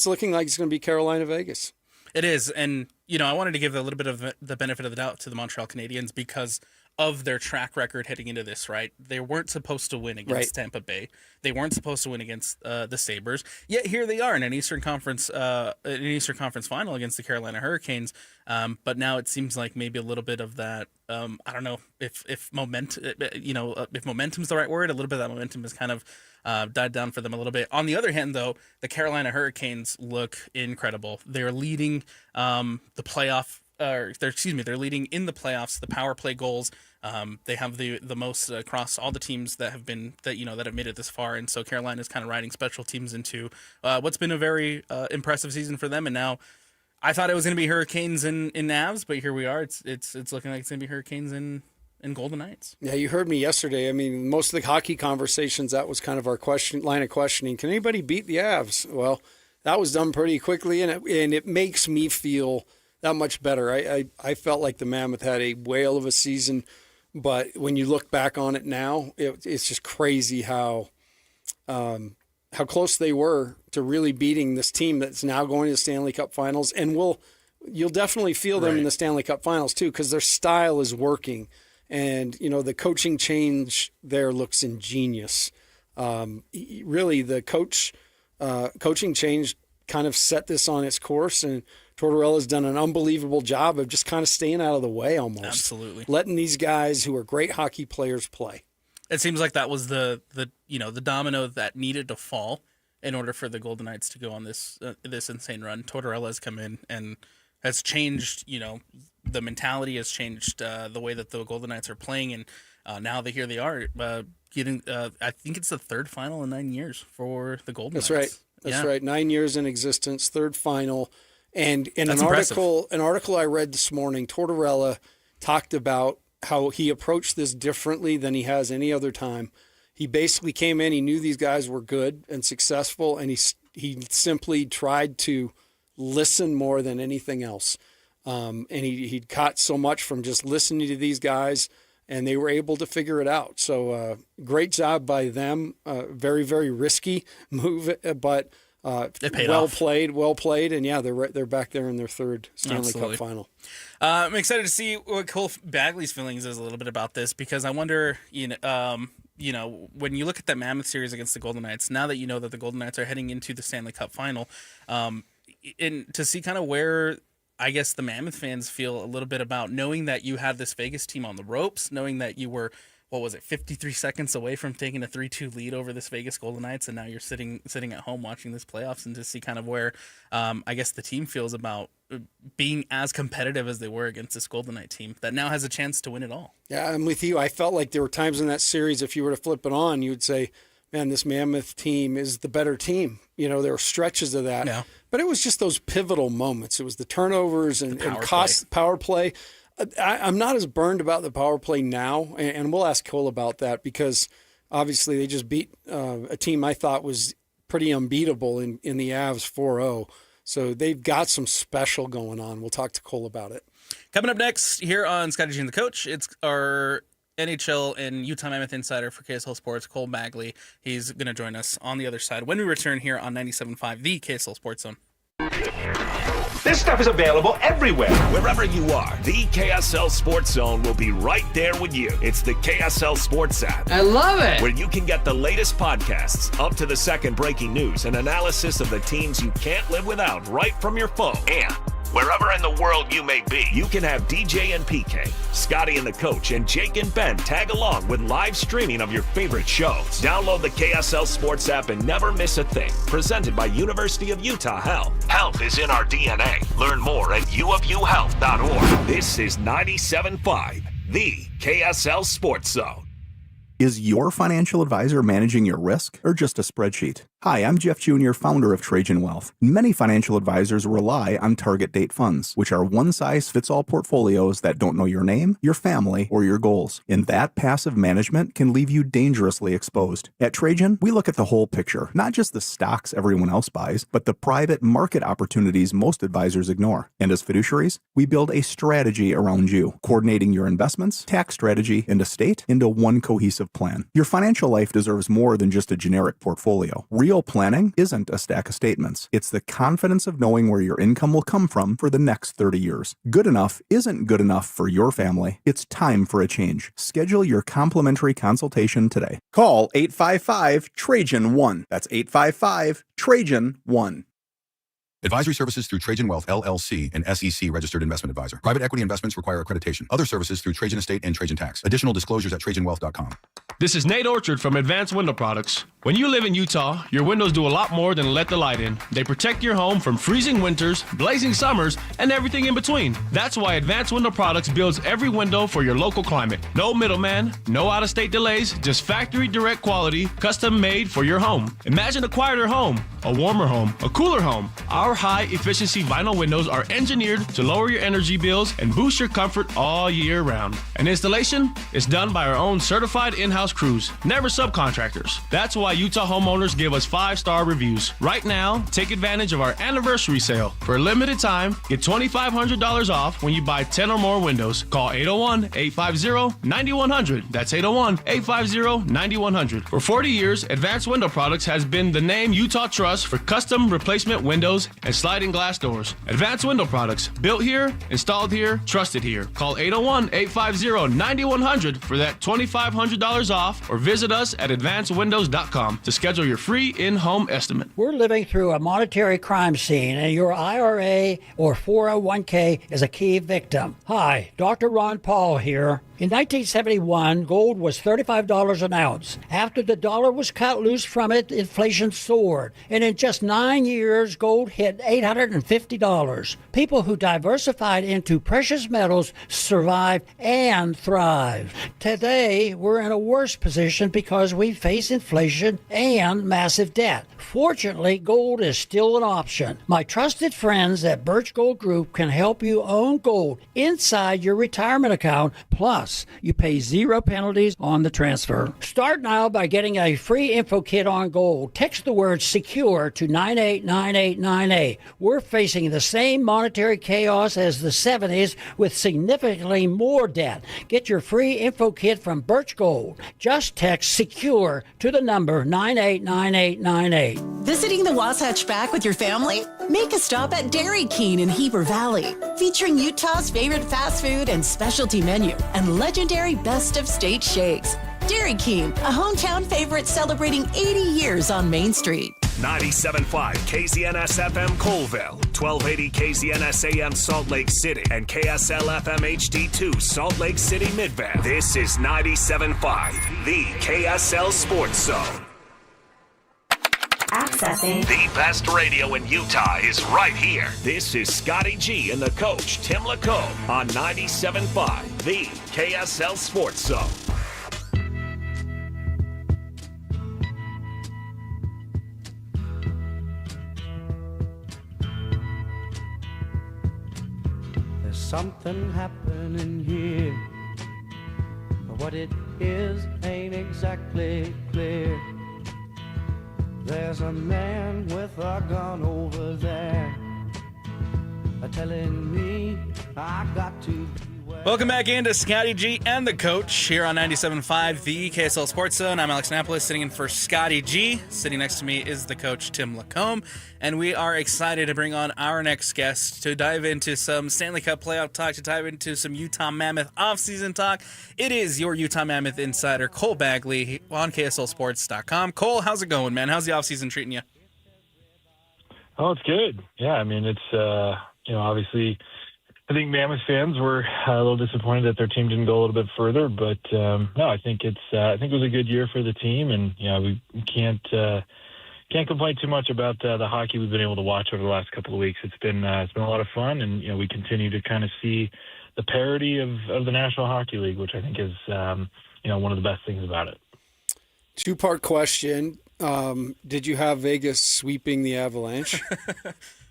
S22: looking like it's going to be Carolina-Vegas.
S21: It is, and I wanted to give a little bit of the benefit of the doubt to the Montreal Canadiens because of their track record heading into this, right? They weren't supposed to win against Tampa Bay. They weren't supposed to win against the Sabres. Yet here they are in an Eastern Conference final against the Carolina Hurricanes. But now it seems like maybe a little bit of that. I don't know if momentum's the right word. A little bit of that momentum has kind of died down for them a little bit. On the other hand, though, the Carolina Hurricanes look incredible. They're leading the playoff. They're leading in the playoffs. The power play goals. They have the most across all the teams that have made it this far. And so Carolina is kind of riding special teams into what's been a very impressive season for them. And now I thought it was going to be Hurricanes in Avs, but here we are. It's looking like it's going to be Hurricanes in Golden Knights.
S22: Yeah, you heard me yesterday. I mean, most of the hockey conversations, that was kind of our line of questioning. Can anybody beat the Avs? Well, that was done pretty quickly, and it makes me feel that much better. I felt like the Mammoth had a whale of a season, but when you look back on it now, it's just crazy how close they were to really beating this team that's now going to the Stanley Cup Finals, and you'll definitely feel them in the Stanley Cup Finals too, because their style is working, and the coaching change there looks ingenious. Really, the coach coaching change kind of set this on its course, and Tortorella's done an unbelievable job of just kind of staying out of the way almost.
S21: Absolutely.
S22: Letting these guys who are great hockey players play.
S21: It seems like that was the domino that needed to fall in order for the Golden Knights to go on this insane run. Tortorella has come in and has changed, the mentality has changed the way that the Golden Knights are playing, and now here they are getting. I think it's the third final in 9 years for the Golden Knights.
S22: That's right. That's right. 9 years in existence, third final, and in
S21: That's
S22: an
S21: impressive.
S22: article I read this morning, Tortorella talked about how he approached this differently than he has any other time. He basically came in, he knew these guys were good and successful, and he simply tried to listen more than anything else. And he caught so much from just listening to these guys, and they were able to figure it out. So great job by them. Very, very risky move, but well played. And yeah, they're back there in their third Stanley Cup final.
S21: I'm excited to see what Cole Bagley's feelings is a little bit about this, because I wonder, when you look at that Mammoth series against the Golden Knights, now that you know that the Golden Knights are heading into the Stanley Cup final, and to see kind of where I guess the Mammoth fans feel a little bit about knowing that you had this Vegas team on the ropes, knowing that you were, 53 seconds away from taking a 3-2 lead over this Vegas Golden Knights, and now you're sitting at home watching this playoffs, and to see kind of where I guess the team feels about being as competitive as they were against this Golden Knight team that now has a chance to win it all.
S22: Yeah, I'm with you. I felt like there were times in that series, if you were to flip it on, you would say, man, this Mammoth team is the better team. There were stretches of that.
S21: Yeah.
S22: But it was just those pivotal moments. It was the turnovers and power play. I'm not as burned about the power play now, and we'll ask Cole about that, because obviously they just beat a team I thought was pretty unbeatable in the Avs 4-0. So they've got some special going on. We'll talk to Cole about it.
S21: Coming up next here on Scotty G and the Coach, it's our NHL and Utah Mammoth insider for KSL Sports, Cole Bagley. He's going to join us on the other side when we return here on 97.5, the KSL Sports Zone.
S8: This stuff is available everywhere. Wherever you are, the KSL Sports Zone will be right there with you. It's the KSL Sports app.
S15: I love it.
S8: Where you can get the latest podcasts, up to the second breaking news, and analysis of the teams you can't live without right from your phone. And wherever in the world you may be, you can have DJ and PK, Scotty and the Coach, and Jake and Ben tag along with live streaming of your favorite shows. Download the KSL Sports app and never miss a thing. Presented by University of Utah Health. Health is in our DNA. Learn more at uofuhealth.org. This is 97.5, the KSL Sports Zone.
S16: Is your financial advisor managing your risk or just a spreadsheet? Hi, I'm Jeff Jr., founder of Trajan Wealth. Many financial advisors rely on target date funds, which are one-size-fits-all portfolios that don't know your name, your family, or your goals. And that passive management can leave you dangerously exposed. At Trajan, we look at the whole picture, not just the stocks everyone else buys, but the private market opportunities most advisors ignore. And as fiduciaries, we build a strategy around you, coordinating your investments, tax strategy, and estate into one cohesive plan. Your financial life deserves more than just a generic portfolio. Real planning isn't a stack of statements. It's the confidence of knowing where your income will come from for the next 30 years. Good enough isn't good enough for your family. It's time for a change. Schedule your complimentary consultation today. Call 855-TRAJAN-1. That's 855-TRAJAN-1.
S17: Advisory services through Trajan Wealth, LLC, an SEC registered investment advisor. Private equity investments require accreditation. Other services through Trajan Estate and Trajan Tax. Additional disclosures at TrajanWealth.com.
S18: This is Nate Orchard from Advanced Window Products. When you live in Utah, your windows do a lot more than let the light in. They protect your home from freezing winters, blazing summers, and everything in between. That's why Advanced Window Products builds every window for your local climate. No middleman, no out-of-state delays, just factory direct quality, custom made for your home. Imagine a quieter home, a warmer home, a cooler home. Our high-efficiency vinyl windows are engineered to lower your energy bills and boost your comfort all year round. And installation is done by our own certified in-house crews, never subcontractors. That's why Utah homeowners give us 5-star reviews. Right now, take advantage of our anniversary sale. For a limited time, get $2,500 off when you buy 10 or more windows. Call 801-850-9100. That's 801-850-9100. For 40 years, Advanced Window Products has been the name Utah trusts for custom replacement windows and sliding glass doors. Advanced Window Products, built here, installed here, trusted here. Call 801-850-9100 for that $2,500 off or visit us at advancedwindows.com to schedule your free in-home estimate.
S2: We're living through a monetary crime scene, and your IRA or 401k is a key victim. Hi, Dr. Ron Paul here. In 1971, gold was $35 an ounce. After the dollar was cut loose from it, inflation soared. And in just 9 years, gold hit $850. People who diversified into precious metals survived and thrived. Today, we're in a worse position because we face inflation and massive debt. Fortunately, gold is still an option. My trusted friends at Birch Gold Group can help you own gold inside your retirement account. Plus, you pay 0 penalties on the transfer. Start now by getting a free info kit on gold. Text the word SECURE to 989898. We're facing the same monetary chaos as the 70s with significantly more debt. Get your free info kit from Birch Gold. Just text SECURE to the number 989898.
S15: Visiting the Wasatch Back with your family? Make a stop at Dairy King in Heber Valley, featuring Utah's favorite fast food and specialty menu and legendary best of state shakes. Dairy King, a hometown favorite celebrating 80 years on Main Street.
S8: 97.5 KZNS FM Colville, 1280 KZNS AM Salt Lake City, and KSL FM HD2 Salt Lake City Midvan. This is 97.5, the KSL Sports Zone.
S19: Accessing
S8: the best radio in Utah is right here. This is Scotty G and the coach, Tim Lacombe, on 97.5, the KSL Sports Zone.
S23: There's something happening here, but what it is ain't exactly clear. There's a man with a gun over there telling me I got to beware.
S21: Welcome back into Scotty G and the coach here on 97.5, the KSL Sports Zone. I'm Alex Napolis, sitting in for Scotty G. Sitting next to me is the coach, Tim Lacombe. And we are excited to bring on our next guest to dive into some Stanley Cup playoff talk, to dive into some Utah Mammoth offseason talk. It is your Utah Mammoth insider, Cole Bagley, on KSLSports.com. Cole, how's it going, man? How's the offseason treating you?
S20: Oh, it's good. Yeah, I mean, it's, obviously, I think Mammoth fans were a little disappointed that their team didn't go a little bit further, but no, I think it was a good year for the team, and we can't complain too much about the hockey we've been able to watch over the last couple of weeks. It's been a lot of fun, and we continue to kind of see the parity of the National Hockey League, which I think is one of the best things about it.
S22: Two-part question. Did you have Vegas sweeping the Avalanche?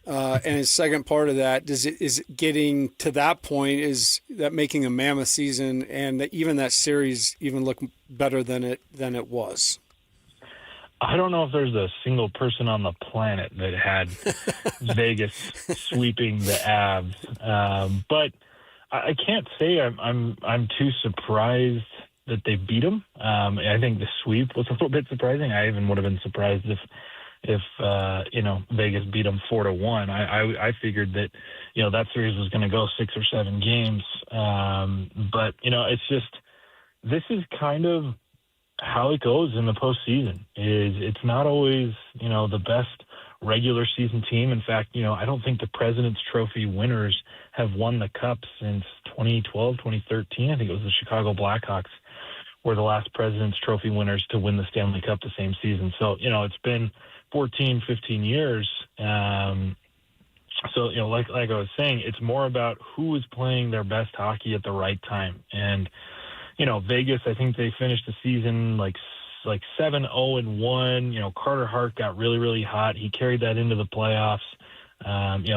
S22: And his second part of that, is it getting to that point, is that making a Mammoth season and even that series even look better than it was?
S20: I don't know if there's a single person on the planet that had Vegas sweeping the Avs, but I can't say I'm too surprised that they beat them. I think the sweep was a little bit surprising. I even would have been surprised if Vegas beat them 4-1. I figured that that series was going to go 6 or 7 games. But it's just, this is kind of how it goes in the postseason. It's not always the best regular season team. In fact, I don't think the President's Trophy winners have won the Cup since 2012, 2013. I think it was the Chicago Blackhawks were the last President's Trophy winners to win the Stanley Cup the same season. So it's been 14, 15 years. So, like I was saying, it's more about who is playing their best hockey at the right time. And, Vegas, I think they finished the season like 7-0-1. Carter Hart got really, really hot. He carried that into the playoffs.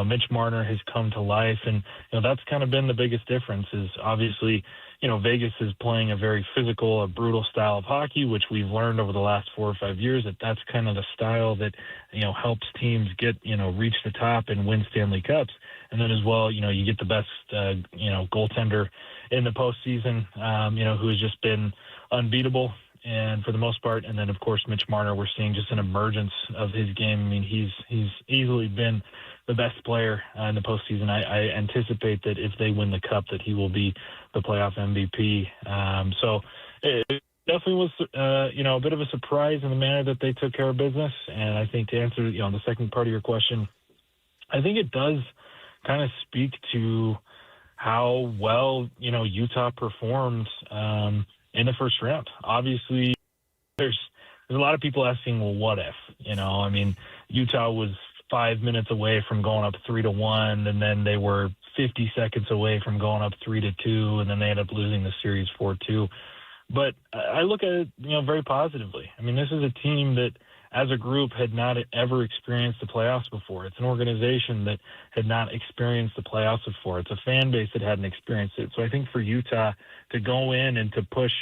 S20: Mitch Marner has come to life. And, that's kind of been the biggest difference is obviously, Vegas is playing a very physical, a brutal style of hockey, which we've learned over the last 4 or 5 years that's kind of the style that, helps teams get, reach the top and win Stanley Cups. And then as well, you get the best, goaltender in the postseason, who has just been unbeatable and for the most part. And then, of course, Mitch Marner, we're seeing just an emergence of his game. I mean, he's easily been the best player in the postseason. I anticipate that if they win the Cup, that he will be the playoff MVP. So
S3: definitely was, a bit of a surprise in the manner that they took care of business. And I think to answer, the second part of your question, I think it does kind of speak to how well, Utah performed in the first round. Obviously, there's a lot of people asking, well, what if? Utah was 5 minutes away from going up 3-1, and then they were 50 seconds away from going up 3-2, and then they ended up losing the series 4-2. But I look at it, very positively. This is a team that, as a group, had not ever experienced the playoffs before. It's an organization that had not experienced the playoffs before. It's a fan base that hadn't experienced it. So I think for Utah to go in and to push,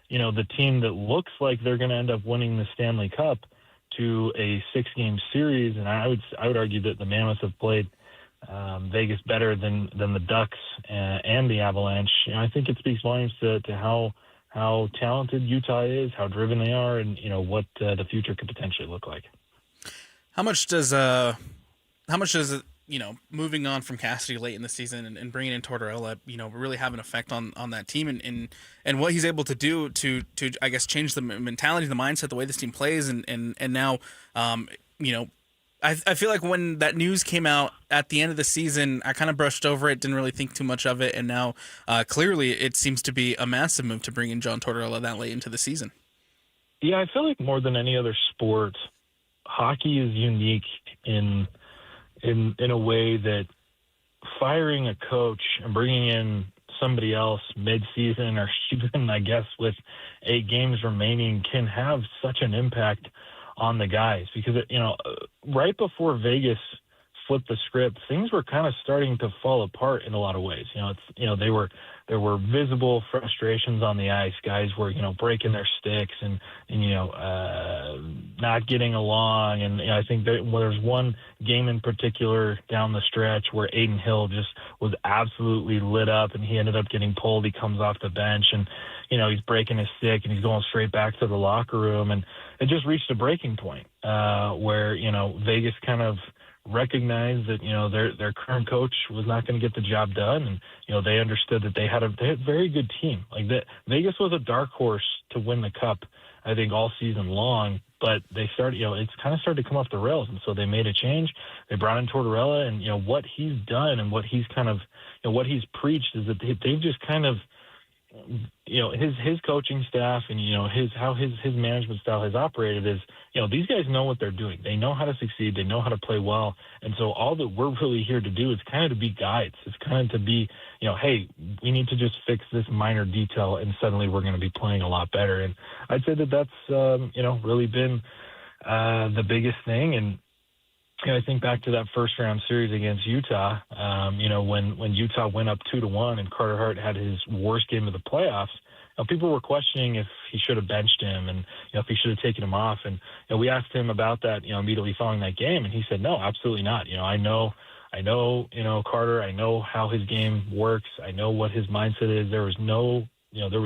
S3: the team that looks like they're going to end up winning the Stanley Cup to a 6-game series, and I would argue that the Mammoth have played Vegas better than the Ducks and the Avalanche. I think it speaks volumes to how talented Utah is, how driven they are, and what the future could potentially look like.
S21: How much does it, moving on from Cassidy late in the season and bringing in Tortorella, really have an effect on that team and what he's able to do to I guess change the mentality, the mindset, the way this team plays, and now I feel like when that news came out at the end of the season, I kind of brushed over it, didn't really think too much of it, and now clearly it seems to be a massive move to bring in John Tortorella that late into the season.
S3: Yeah, I feel like more than any other sport, hockey is unique in a way that firing a coach and bringing in somebody else mid-season or even, I guess, with 8 games remaining can have such an impact on the guys because, right before Vegas flipped the script, things were kind of starting to fall apart in a lot of ways. There were visible frustrations on the ice. Guys were, breaking their sticks and not getting along. And I think there's one game in particular down the stretch where Aiden Hill just was absolutely lit up and he ended up getting pulled. He comes off the bench and, he's breaking his stick and he's going straight back to the locker room. And it just reached a breaking point where, Vegas kind of recognized that, their current coach was not going to get the job done. And, they understood that they had a very good team. Like that, Vegas was a dark horse to win the cup, I think, all season long. But they started, it's kind of started to come off the rails. And so they made a change. They brought in Tortorella, and, what he's done and what he's kind of, what he's preached is that they've just kind of, his coaching staff and, how his management style has operated is, these guys know what they're doing. They know how to succeed. They know how to play well. And so all that we're really here to do is kind of to be guides. It's kind of to be, hey, we need to just fix this minor detail and suddenly we're going to be playing a lot better. And I'd say that that's, really been the biggest thing. And, I think back to that first round series against Utah, when Utah went up 2-1 and Carter Hart had his worst game of the playoffs, people were questioning if he should have benched him and, if he should have taken him off. And we asked him about that, immediately following that game. And he said, no, absolutely not. I know, Carter, I know how his game works. I know what his mindset is. There was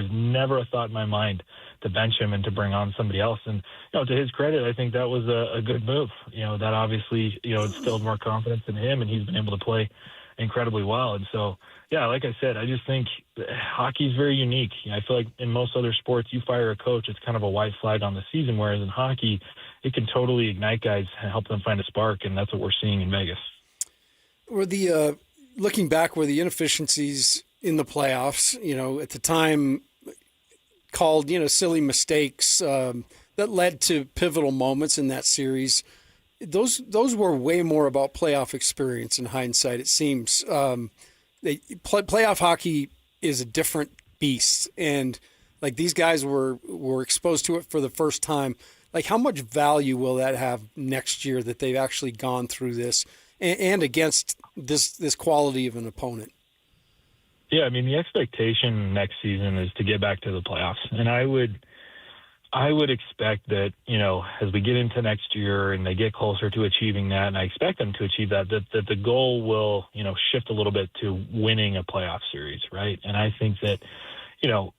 S3: never a thought in my mind to bench him and to bring on somebody else. And, to his credit, I think that was a good move. That obviously, instilled more confidence in him, and he's been able to play incredibly well. And so, yeah, like I said, I just think hockey is very unique. I feel like in most other sports, you fire a coach, it's kind of a white flag on the season, whereas in hockey, it can totally ignite guys and help them find a spark, and that's what we're seeing in Vegas.
S22: Looking back, were the inefficiencies in the playoffs, at the time called, silly mistakes that led to pivotal moments in that series. Those were way more about playoff experience in hindsight, it seems. Playoff hockey is a different beast. And like these guys were exposed to it for the first time. Like how much value will that have next year that they've actually gone through this and against this quality of an opponent?
S3: Yeah, the expectation next season is to get back to the playoffs. And I would expect that, as we get into next year and they get closer to achieving that, and I expect them to achieve that the goal will, shift a little bit to winning a playoff series, right? And I think that,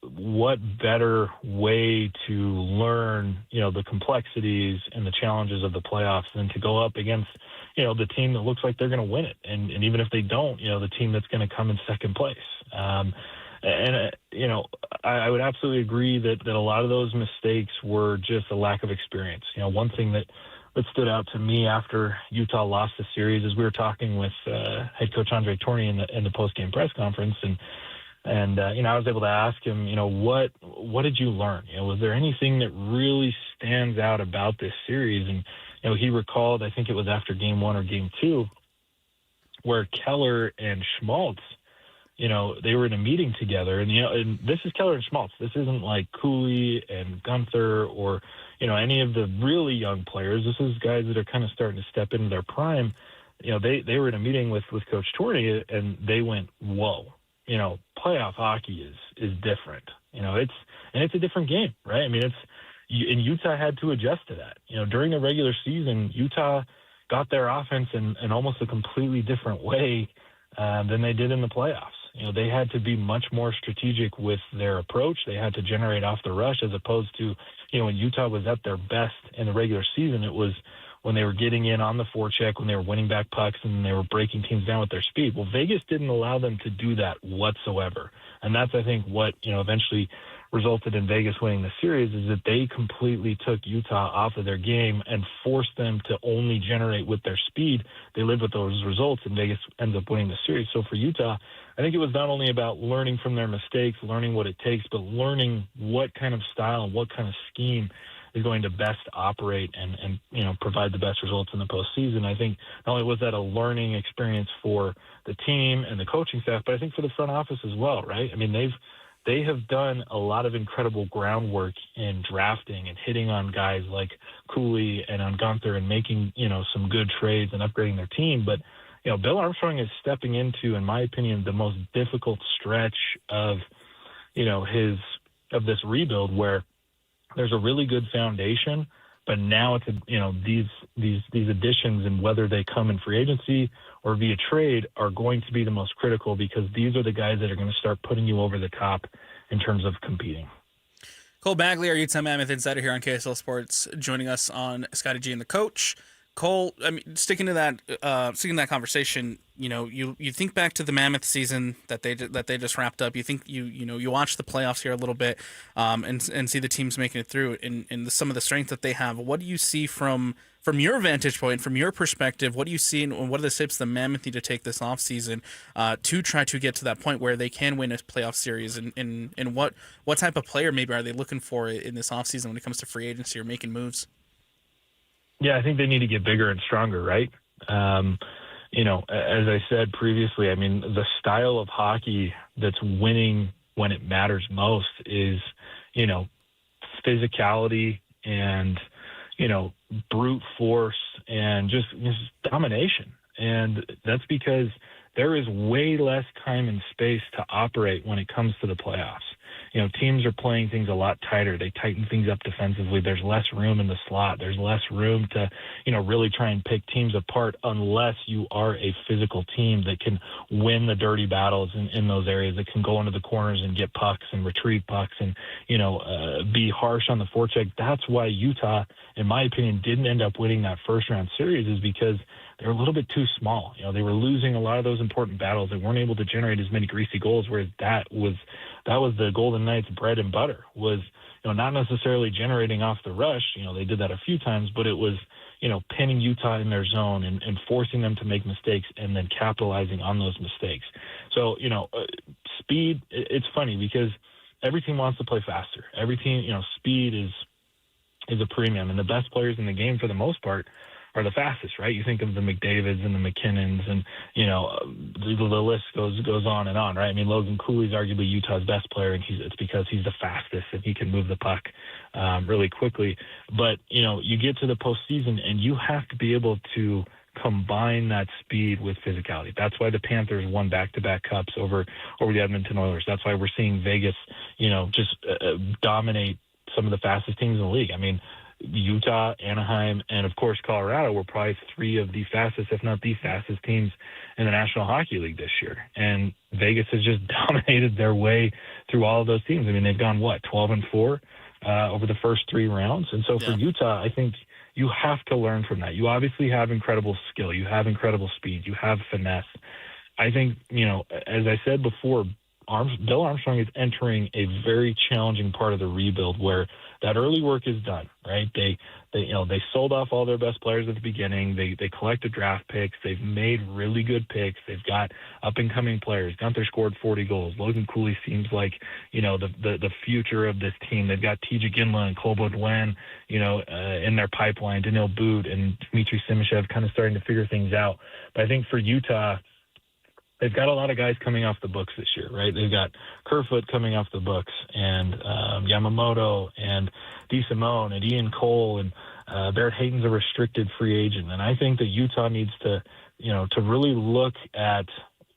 S3: what better way to learn, the complexities and the challenges of the playoffs than to go up against, the team that looks like they're going to win it. And even if they don't, the team that's going to come in second place. And I would absolutely agree that a lot of those mistakes were just a lack of experience. One thing that stood out to me after Utah lost the series is we were talking with head coach Andre Tourney in the post-game press conference, and I was able to ask him, what did you learn? Was there anything that really stands out about this series? And he recalled, I think it was after game 1 or game 2, where Keller and Schmaltz, they were in a meeting together, and this is Keller and Schmaltz. This isn't like Cooley and Gunther or any of the really young players. This is guys that are kind of starting to step into their prime. They were in a meeting with Coach Tourney, and they went, whoa. Playoff hockey is different. It's a different game, right? I mean, and Utah had to adjust to that. During the regular season, Utah got their offense in almost a completely different way than they did in the playoffs. They had to be much more strategic with their approach. They had to generate off the rush, as opposed to, when Utah was at their best in the regular season, it was when they were getting in on the forecheck, when they were winning back pucks, and they were breaking teams down with their speed. Well, Vegas didn't allow them to do that whatsoever. And that's, I think, what, eventually resulted in Vegas winning the series, is that they completely took Utah off of their game and forced them to only generate with their speed. They lived with those results, and Vegas ends up winning the series. So for Utah, I think it was not only about learning from their mistakes, learning what it takes, but learning what kind of style and what kind of scheme is going to best operate and provide the best results in the postseason. I think not only was that a learning experience for the team and the coaching staff, but I think for the front office as well, right? I mean, they have done a lot of incredible groundwork in drafting and hitting on guys like Cooley and on Gunther and making, some good trades and upgrading their team. But, Bill Armstrong is stepping into, in my opinion, the most difficult stretch of, of this rebuild, where there's a really good foundation, but now it's these additions, and whether they come in free agency or via trade, are going to be the most critical, because these are the guys that are going to start putting you over the top in terms of competing.
S21: Cole Bagley, our Utah Mammoth insider here on KSL Sports, joining us on Scotty G and the Coach. Cole, I mean, sticking to that conversation, you think back to the Mammoth season that they just wrapped up. You think you watch the playoffs here a little bit, and see the teams making it through, and some of the strength that they have. What do you see from your vantage point, from your perspective? What do you see, and what are the steps the Mammoth need to take this offseason to try to get to that point where they can win a playoff series? And what type of player maybe are they looking for in this offseason when it comes to free agency or making moves?
S3: Yeah, I think they need to get bigger and stronger, right? As I said previously, I mean, the style of hockey that's winning when it matters most is, physicality and, brute force and just domination. And that's because there is way less time and space to operate when it comes to the playoffs. Teams are playing things a lot tighter. They tighten things up defensively. There's less room in the slot. There's less room to, really try and pick teams apart, unless you are a physical team that can win the dirty battles in those areas, that can go into the corners and get pucks and retrieve pucks and, be harsh on the forecheck. That's why Utah, in my opinion, didn't end up winning that first round series, is because they're a little bit too small. They were losing a lot of those important battles. They weren't able to generate as many greasy goals, whereas that was the Golden Knights' bread and butter, was, not necessarily generating off the rush. They did that a few times, but it was, pinning Utah in their zone and forcing them to make mistakes and then capitalizing on those mistakes. So, speed, it's funny because every team wants to play faster. Every team, speed is a premium, and the best players in the game for the most part are the fastest, right? You think of the McDavids and the McKinnons, and the list goes on and on, right? I mean, Logan Cooley's arguably Utah's best player, and it's because he's the fastest and he can move the puck really quickly. But you get to the postseason, and you have to be able to combine that speed with physicality. That's why the Panthers won back-to-back cups over the Edmonton Oilers. That's why we're seeing Vegas, just dominate some of the fastest teams in the league. I mean, Utah, Anaheim, and of course Colorado were probably three of the fastest, if not the fastest teams in the National Hockey League this year. And Vegas has just dominated their way through all of those teams. I mean, they've gone, 12-4 over the first three rounds. And so for Utah, I think you have to learn from that. You obviously have incredible skill. You have incredible speed. You have finesse. I think, as I said before, Bill Armstrong is entering a very challenging part of the rebuild where that early work is done, right? They sold off all their best players at the beginning. They collected draft picks. They've made really good picks. They've got up-and-coming players. Gunther scored 40 goals. Logan Cooley seems like, the future of this team. They've got TJ Ginla and Cole Baudouin, in their pipeline. Daniil Boot and Dmitry Simashev kind of starting to figure things out. But I think for Utah, they've got a lot of guys coming off the books this year, right? They've got Kerfoot coming off the books, and Yamamoto, and DeSimone, and Ian Cole, and Barrett Hayton's a restricted free agent. And I think that Utah needs to, to really look at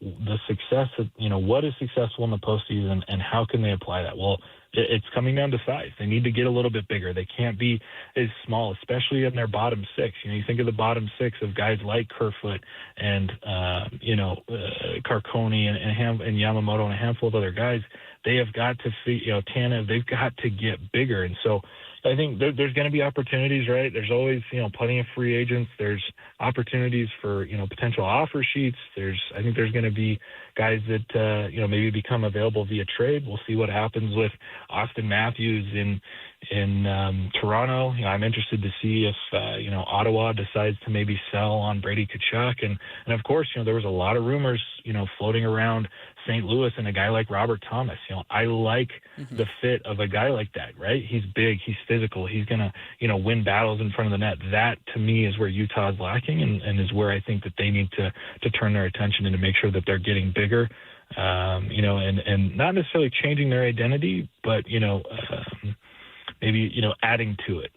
S3: the success of, what is successful in the postseason and how can they apply that? Well, it's coming down to size. They need to get a little bit bigger. They can't be as small, especially in their bottom six. You think of the bottom six of guys like Kerfoot and, Carconi and Yamamoto and a handful of other guys. They have got to Tanev, they've got to get bigger. And so I think there's going to be opportunities, right? There's always, plenty of free agents. There's opportunities for, potential offer sheets. I think there's going to be guys that, maybe become available via trade. We'll see what happens with Austin Matthews in Toronto. I'm interested to see if, Ottawa decides to maybe sell on Brady Tkachuk. And of course, there was a lot of rumors, floating around St. Louis and a guy like Robert Thomas. I like the fit of a guy like that, right? He's big, he's physical, he's going to, win battles in front of the net. That, to me, is where Utah is lacking and is where I think that they need to turn their attention and to make sure that they're getting bigger, and not necessarily changing their identity, but, maybe, adding to it.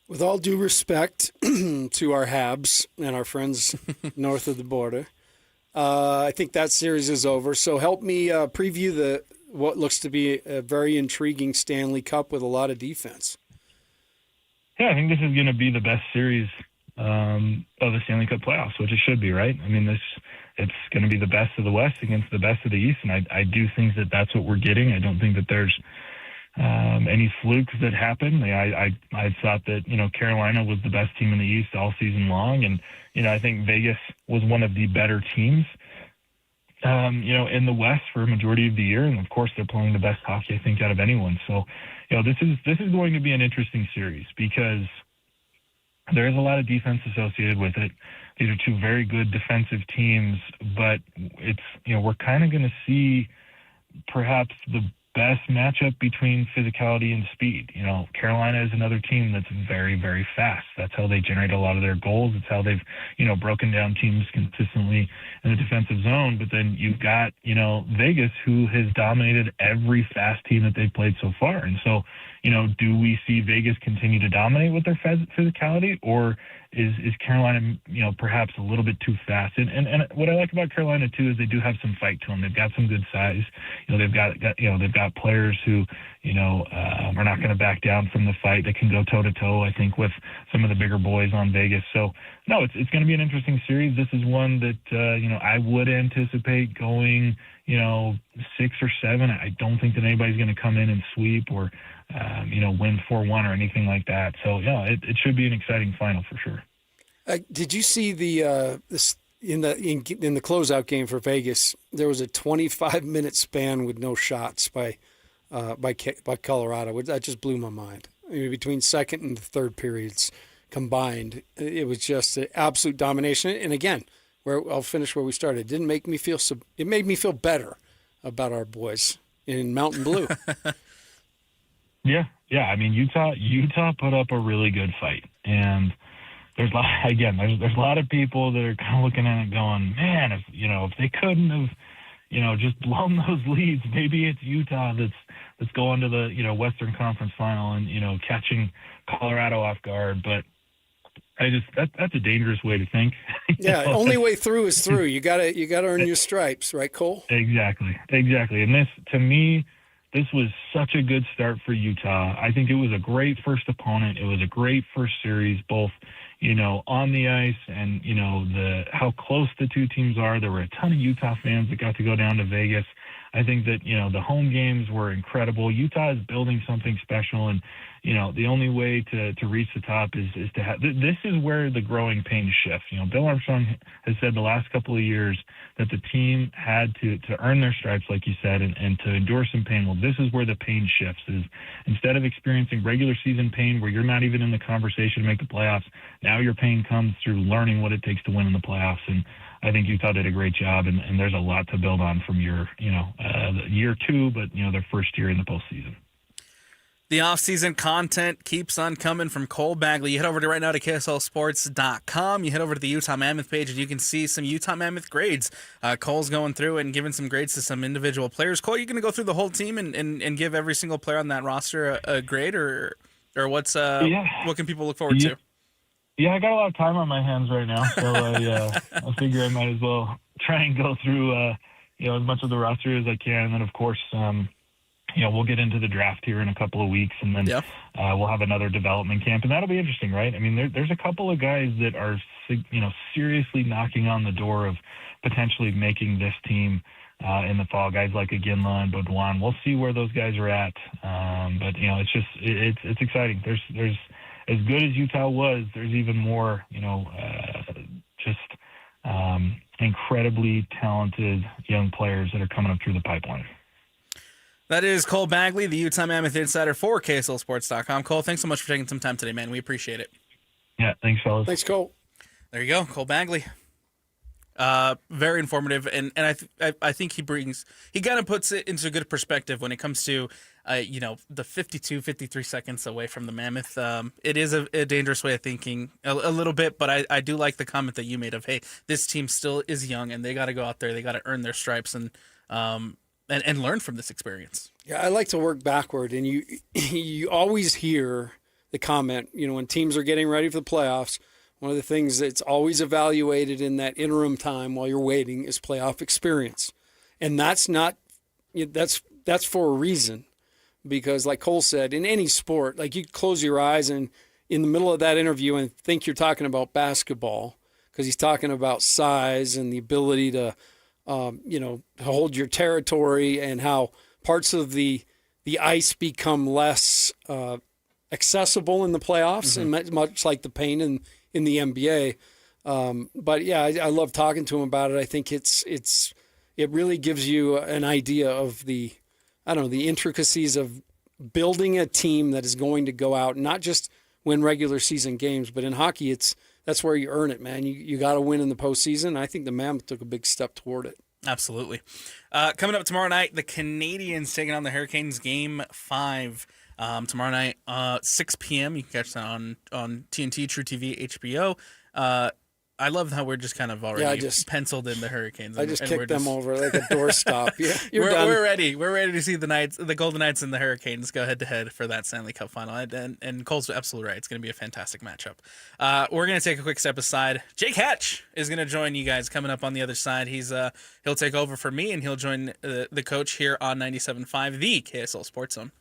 S22: With all due respect to our Habs and our friends north of the border, I think that series is over. So help me preview what looks to be a very intriguing Stanley Cup with a lot of defense.
S3: Yeah, I think this is going to be the best series of the Stanley Cup playoffs, which it should be, right? I mean, it's going to be the best of the West against the best of the East, and I do think that that's what we're getting. I don't think that there's any flukes that happen. I thought that, Carolina was the best team in the East all season long. And, I think Vegas was one of the better teams, in the West for a majority of the year. And of course they're playing the best hockey, I think, out of anyone. So, this is going to be an interesting series because there is a lot of defense associated with it. These are two very good defensive teams, but it's, we're kind of going to see perhaps the best matchup between physicality and speed. Carolina is another team that's very, very fast. That's how they generate a lot of their goals. It's how they've, broken down teams consistently in the defensive zone. But then you've got, Vegas, who has dominated every fast team that they've played so far. And so, do we see Vegas continue to dominate with their physicality, or is Carolina, perhaps a little bit too fast? And what I like about Carolina too is they do have some fight to them. They've got some good size. They've got players who, are not going to back down from the fight. They can go toe to toe, I think, with some of the bigger boys on Vegas. So no, it's going to be an interesting series. This is one that, I would anticipate going, 6 or 7. I don't think that anybody's going to come in and sweep or, win 4-1 or anything like that. So yeah, it should be an exciting final for sure.
S22: Did you see in the closeout game for Vegas? There was a 25-minute span with no shots by Colorado. That just blew my mind. I mean, between second and third periods combined, it was just an absolute domination. And again, I'll finish where we started. It made me feel better about our boys in Mountain Blue.
S3: Yeah. I mean, Utah put up a really good fight, and there's a lot of people that are kind of looking at it going, man, if they couldn't have, just blown those leads, maybe it's Utah that's going to the, Western Conference Final and, catching Colorado off guard. But that's a dangerous way to think.
S22: Yeah, only way through is through. You gotta earn your stripes, right, Cole?
S3: Exactly. And this, to me, this was such a good start for Utah. I think it was a great first opponent. It was a great first series, both, on the ice and, how close the two teams are. There were a ton of Utah fans that got to go down to Vegas. I think that, the home games were incredible. Utah is building something special, and, the only way to reach the top is to have – this is where the growing pains shift. Bill Armstrong has said the last couple of years that the team had to earn their stripes, like you said, and to endure some pain. Well, this is where the pain shifts, is instead of experiencing regular season pain where you're not even in the conversation to make the playoffs, now your pain comes through learning what it takes to win in the playoffs. And I think Utah did a great job, and there's a lot to build on from year 2, but, their first year in the postseason.
S21: The off-season content keeps on coming from Cole Bagley. You head over to right now to KSLSports.com. You head over to the Utah Mammoth page, and you can see some Utah Mammoth grades. Cole's going through and giving some grades to some individual players. Cole, you're going to go through the whole team and give every single player on that roster a grade, or what's what can people look forward to?
S3: Yeah, I got a lot of time on my hands right now, so I figure I might as well try and go through as much of the roster as I can, and then of course. We'll get into the draft here in a couple of weeks, and then we'll have another development camp, and that'll be interesting, right? I mean, there's a couple of guys that are, seriously knocking on the door of potentially making this team in the fall. Guys like Aginla and Baudouin. We'll see where those guys are at, but it's exciting. There's as good as Utah was. There's even more, incredibly talented young players that are coming up through the pipeline.
S21: That is Cole Bagley, the Utah Mammoth insider for KSLSports.com. Cole, thanks so much for taking some time today, man. We appreciate it.
S3: Yeah, thanks, fellas.
S22: Thanks, Cole.
S21: There you go, Cole Bagley. Very informative, and I think he kind of puts it into a good perspective when it comes to the 53 seconds away from the Mammoth. It is a dangerous way of thinking a little bit, but I do like the comment that you made of, hey, this team still is young and they got to go out there, they got to earn their stripes and learn from this experience.
S22: Yeah, I like to work backward, and you always hear the comment, when teams are getting ready for the playoffs, one of the things that's always evaluated in that interim time while you're waiting is playoff experience. And that's for a reason, because like Cole said, in any sport, like you close your eyes and in the middle of that interview and think you're talking about basketball, because he's talking about size and the ability to hold your territory, and how parts of the ice become less accessible in the playoffs, and much like the pain in the NBA. But yeah, I love talking to him about it. I think it really gives you an idea of the intricacies of building a team that is going to go out, not just win regular season games, but in hockey, that's where you earn it, man. You got to win in the postseason. I think the Mammoth took a big step toward it.
S21: Absolutely. Coming up tomorrow night, the Canadians taking on the Hurricanes, Game 5. Tomorrow night, 6 p.m. You can catch that on TNT, True TV, HBO. I love how we're just kind of already penciled in the Hurricanes.
S22: I just kicked them over like a doorstop. Yeah,
S21: we're ready. We're ready to see the Golden Knights and the Hurricanes go head to head for that Stanley Cup final. And Cole's absolutely right. It's going to be a fantastic matchup. We're going to take a quick step aside. Jake Hatch is going to join you guys coming up on the other side. He'll take over for me, and he'll join the coach here on 97.5, the KSL Sports Zone.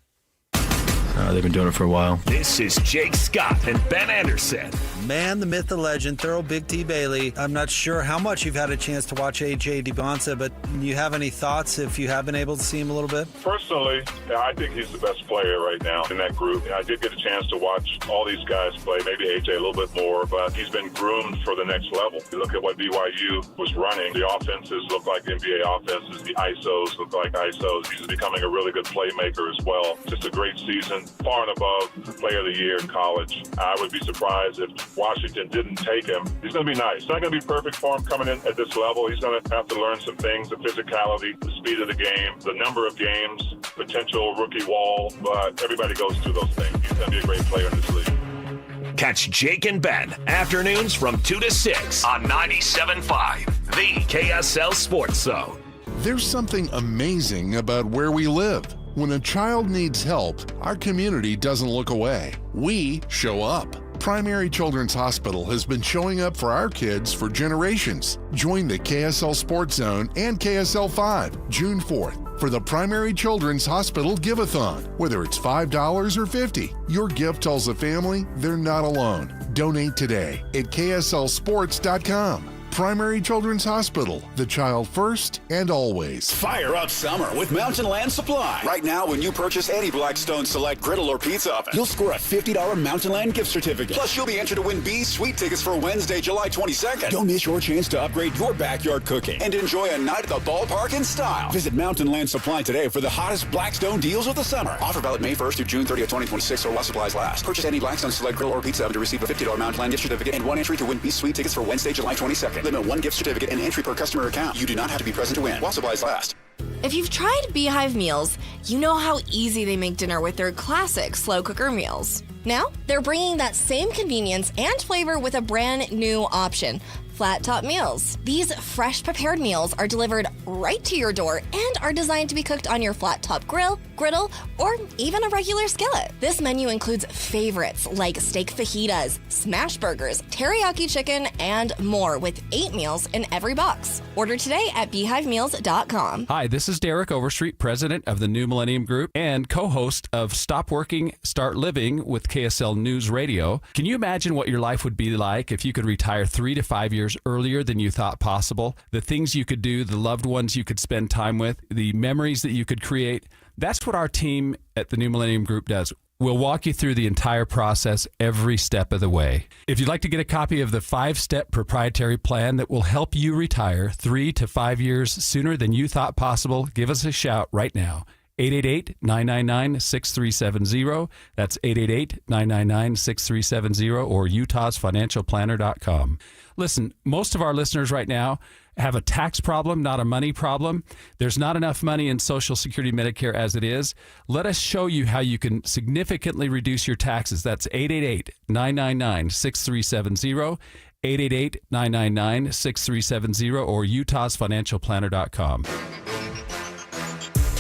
S4: They've been doing it for a while.
S8: This is Jake Scott and Ben Anderson.
S5: Man, the myth, the legend, Thurl Big T Bailey. I'm not sure how much you've had a chance to watch AJ DiBonsa, but do you have any thoughts if you have been able to see him a little bit?
S19: Personally, I think he's the best player right now in that group. I did get a chance to watch all these guys play, maybe AJ a little bit more, but he's been groomed for the next level. You look at what BYU was running. The offenses look like NBA offenses. The ISOs look like ISOs. He's becoming a really good playmaker as well. Just a great season, far and above Player of the Year in college. I would be surprised if Washington didn't take him. He's going to be nice. It's not going to be perfect for him coming in at this level. He's going to have to learn some things, the physicality, the speed of the game, the number of games, potential rookie wall, but everybody goes through those things. He's going to be a great player in this league.
S8: Catch Jake and Ben afternoons from 2 to 6 on 97.5, the KSL Sports Zone.
S14: There's something amazing about where we live. When a child needs help, our community doesn't look away. We show up. Primary Children's Hospital has been showing up for our kids for generations. Join the KSL Sports Zone and KSL 5 June 4th for the Primary Children's Hospital Give-a-thon. Whether it's $5 or $50, your gift tells the family they're not alone. Donate today at KSLSports.com. Primary Children's Hospital, the child first and always.
S11: Fire up summer with Mountain Land Supply. Right now, when you purchase any Blackstone Select griddle or pizza oven, you'll score a $50 Mountain Land gift certificate. Plus, you'll be entered to win B's Sweet tickets for Wednesday, July 22nd. Don't miss your chance to upgrade your backyard cooking and enjoy a night at the ballpark in style. Visit Mountain Land Supply today for the hottest Blackstone deals of the summer. Offer valid May 1st through June 30th, 2026, or while supplies last. Purchase any Blackstone Select griddle or pizza oven to receive a $50 Mountain Land gift certificate and one entry to win B's Sweet tickets for Wednesday, July 22nd. Limit one gift certificate and entry per customer account. You do not have to be present to win while supplies last.
S6: If you've tried Beehive meals, you know how easy they make dinner with their classic slow cooker meals. Now, they're bringing that same convenience and flavor with a brand new option, Flat Top Meals. These fresh prepared meals are delivered right to your door and are designed to be cooked on your flat top grill, griddle, or even a regular skillet. This menu includes favorites like steak fajitas, smash burgers, teriyaki chicken, and more with 8 meals in every box. Order today at beehivemeals.com.
S7: Hi, this is Derek Overstreet, president of the New Millennium Group and co-host of Stop Working, Start Living with KSL News Radio. Can you imagine what your life would be like if you could retire 3 to 5 years earlier than you thought possible? The things you could do, the loved ones you could spend time with, the memories that you could create. That's what our team at the New Millennium Group does. We'll walk you through the entire process every step of the way. If you'd like to get a copy of the 5-step proprietary plan that will help you retire 3 to 5 years sooner than you thought possible, give us a shout right now. 888-999-6370. That's 888-999-6370 or utahsfinancialplanner.com. Listen, most of our listeners right now have a tax problem, not a money problem. There's not enough money in Social Security Medicare as it is. Let us show you how you can significantly reduce your taxes. That's 888-999-6370, 888-999-6370 or utahsfinancialplanner.com.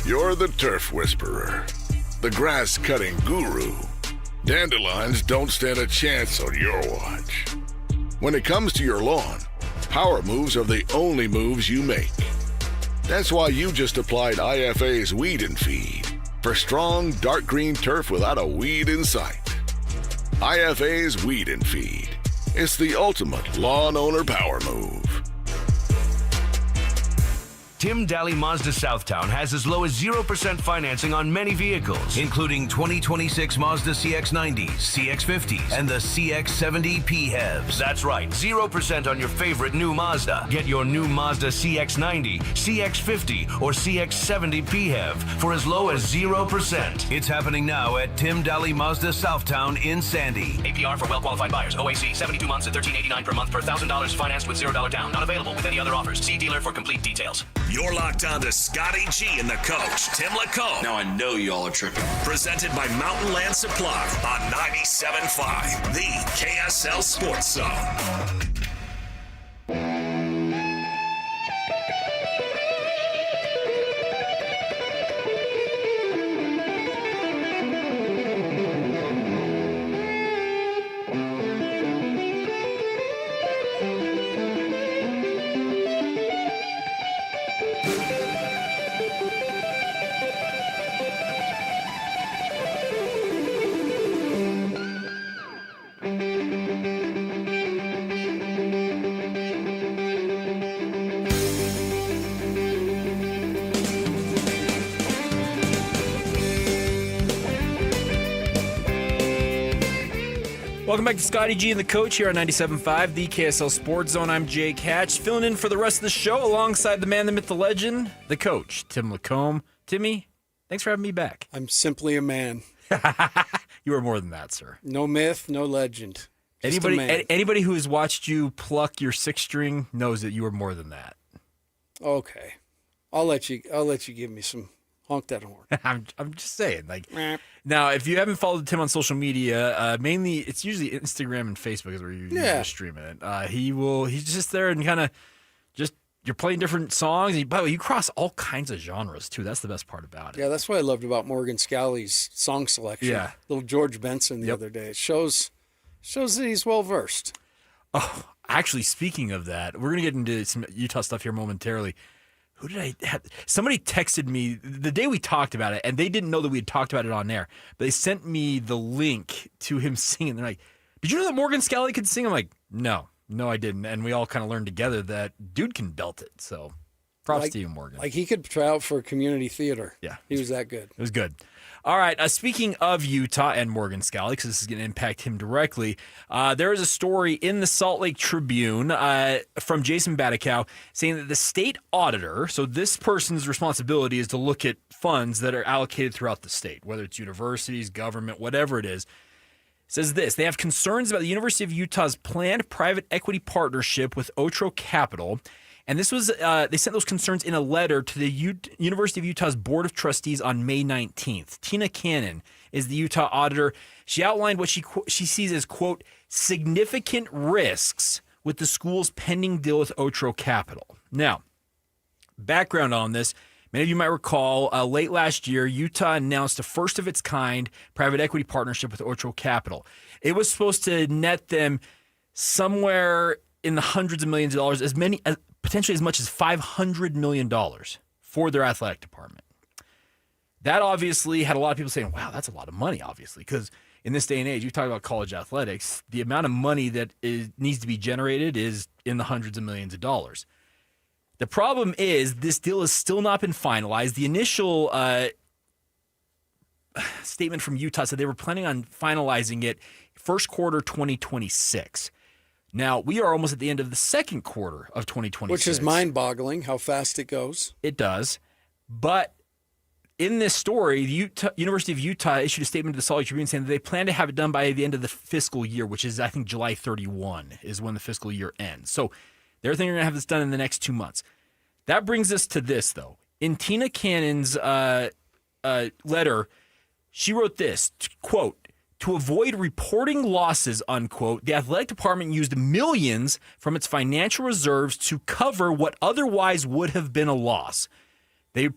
S10: You're the turf whisperer, the grass-cutting guru. Dandelions don't stand a chance on your watch. When it comes to your lawn, power moves are the only moves you make. That's why you just applied IFA's Weed and Feed for strong, dark green turf without a weed in sight. IFA's Weed and Feed. It's the ultimate lawn owner power move.
S12: Tim Daly Mazda Southtown has as low as 0% financing on many vehicles, including 2026 Mazda CX-90s, CX-50s, and the CX-70 PHEVs. That's right, 0% on your favorite new Mazda. Get your new Mazda CX-90, CX-50, or CX-70 PHEV for as low as 0%. It's happening now at Tim Daly Mazda Southtown in Sandy.
S13: APR for well-qualified buyers. OAC, 72 months at $13.89 per month per $1,000 financed with $0 down. Not available with any other offers. See dealer for complete details.
S8: You're locked on to Scotty G and the coach, Tim Lacombe.
S24: Now I know y'all are tripping.
S8: Presented by Mountain Land Supply on 97.5, the KSL Sports Zone.
S25: Welcome back to Scotty G and the coach here on 97.5, the KSL Sports Zone. I'm Jake Hatch, filling in for the rest of the show alongside the man, the myth, the legend, the coach, Tim Lacombe. Timmy, thanks for having me back.
S22: I'm simply a man.
S25: You are more than that, sir.
S22: No myth, no legend. Just a man.
S25: Anybody who has watched you pluck your 6-string knows that you are more than that.
S22: Okay, I'll let you give me some. Honk that horn.
S25: I'm just saying, like. Now, if you haven't followed Tim on social media, mainly it's usually Instagram and Facebook is where you're usually streaming it. He's just there and kind of just you're playing different songs. By the way, you cross all kinds of genres too. That's the best part about it.
S22: Yeah, that's what I loved about Morgan Scalley's song selection.
S25: Yeah,
S22: little George Benson the other day. It shows that he's well versed.
S25: Oh, actually, speaking of that, we're gonna get into some Utah stuff here momentarily. Who did I have? Somebody texted me the day we talked about it, and they didn't know that we had talked about it on air. But they sent me the link to him singing. They're like, "Did you know that Morgan Scalley could sing?" I'm like, "No, No, I didn't. And we all kind of learned together that dude can belt it. So props to you, Morgan.
S22: Like he could try out for community theater.
S25: Yeah.
S22: He was that good.
S25: It was good. All right. Speaking of Utah and Morgan Scally, because this is going to impact him directly, there is a story in the Salt Lake Tribune from Jason Baticow saying that the state auditor, so this person's responsibility is to look at funds that are allocated throughout the state, whether it's universities, government, whatever it is, says this. They have concerns about the University of Utah's planned private equity partnership with Otro Capital. And this was they sent those concerns in a letter to the University of Utah's Board of Trustees on May 19th. Tina Cannon is the Utah auditor. She outlined what she sees as, quote, significant risks with the school's pending deal with Otro Capital. Now, background on this, many of you might recall late last year, Utah announced a first-of-its-kind private equity partnership with Otro Capital. It was supposed to net them somewhere in the hundreds of millions of dollars, potentially as much as $500 million for their athletic department. That obviously had a lot of people saying, wow, that's a lot of money, obviously, because in this day and age, you talk about college athletics, the amount of money that needs to be generated is in the hundreds of millions of dollars. The problem is this deal has still not been finalized. The initial statement from Utah said they were planning on finalizing it first quarter 2026. Now, we are almost at the end of the second quarter of 2026.
S22: Which is mind-boggling how fast it goes.
S25: It does. But in this story, the University of Utah issued a statement to the Salt Lake Tribune saying that they plan to have it done by the end of the fiscal year, which is, I think, July 31 is when the fiscal year ends. So they're thinking they're going to have this done in the next 2 months. That brings us to this, though. In Tina Cannon's letter, she wrote this, quote, to avoid reporting losses, unquote, the athletic department used millions from its financial reserves to cover what otherwise would have been a loss. The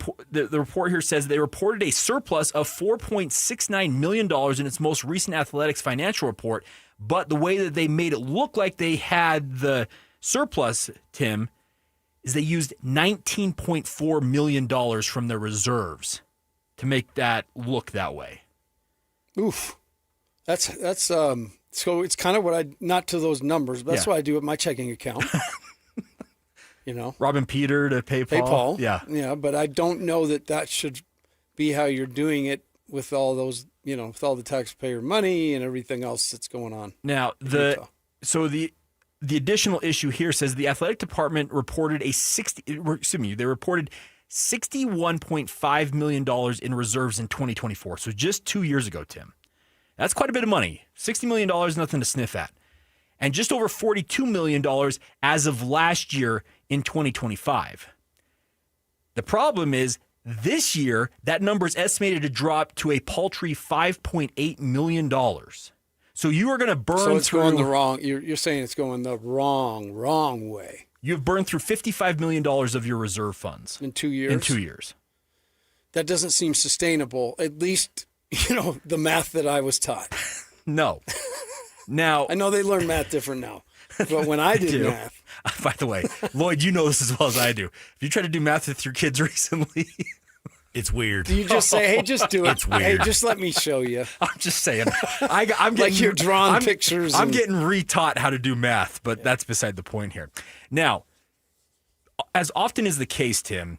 S25: report here says they reported a surplus of $4.69 million in its most recent athletics financial report, but the way that they made it look like they had the surplus, Tim, is they used $19.4 million from their reserves to make that look that way.
S22: Oof. That's so it's kind of what not to those numbers, but that's what I do with my checking account.
S25: Robbing Peter to pay Paul.
S22: Yeah, but I don't know that should be how you're doing it with all those, with all the taxpayer money and everything else that's going on.
S25: Now, the additional issue here says the athletic department reported they reported $61.5 million in reserves in 2024. So just 2 years ago, Tim. That's quite a bit of money. $60 million is nothing to sniff at. And just over $42 million as of last year in 2025. The problem is this year, that number is estimated to drop to a paltry $5.8 million. So you are going to burn through...
S22: So it's going the wrong... You're saying it's going the wrong way.
S25: You've burned through $55 million of your reserve funds.
S22: In 2 years?
S25: In 2 years.
S22: That doesn't seem sustainable, at least... the math that I was taught.
S25: No. Now
S22: I know they learn math different now, but when I did math.
S25: By the way, Lloyd, you know this as well as I do. If you try to do math with your kids recently, it's weird.
S22: Do you just say, "Hey, just do it"?
S25: It's weird.
S22: Hey, just let me show you.
S25: I'm just saying. I'm getting
S22: like you're drawing pictures.
S25: I'm getting retaught how to do math, but that's beside the point here. Now, as often is the case, Tim.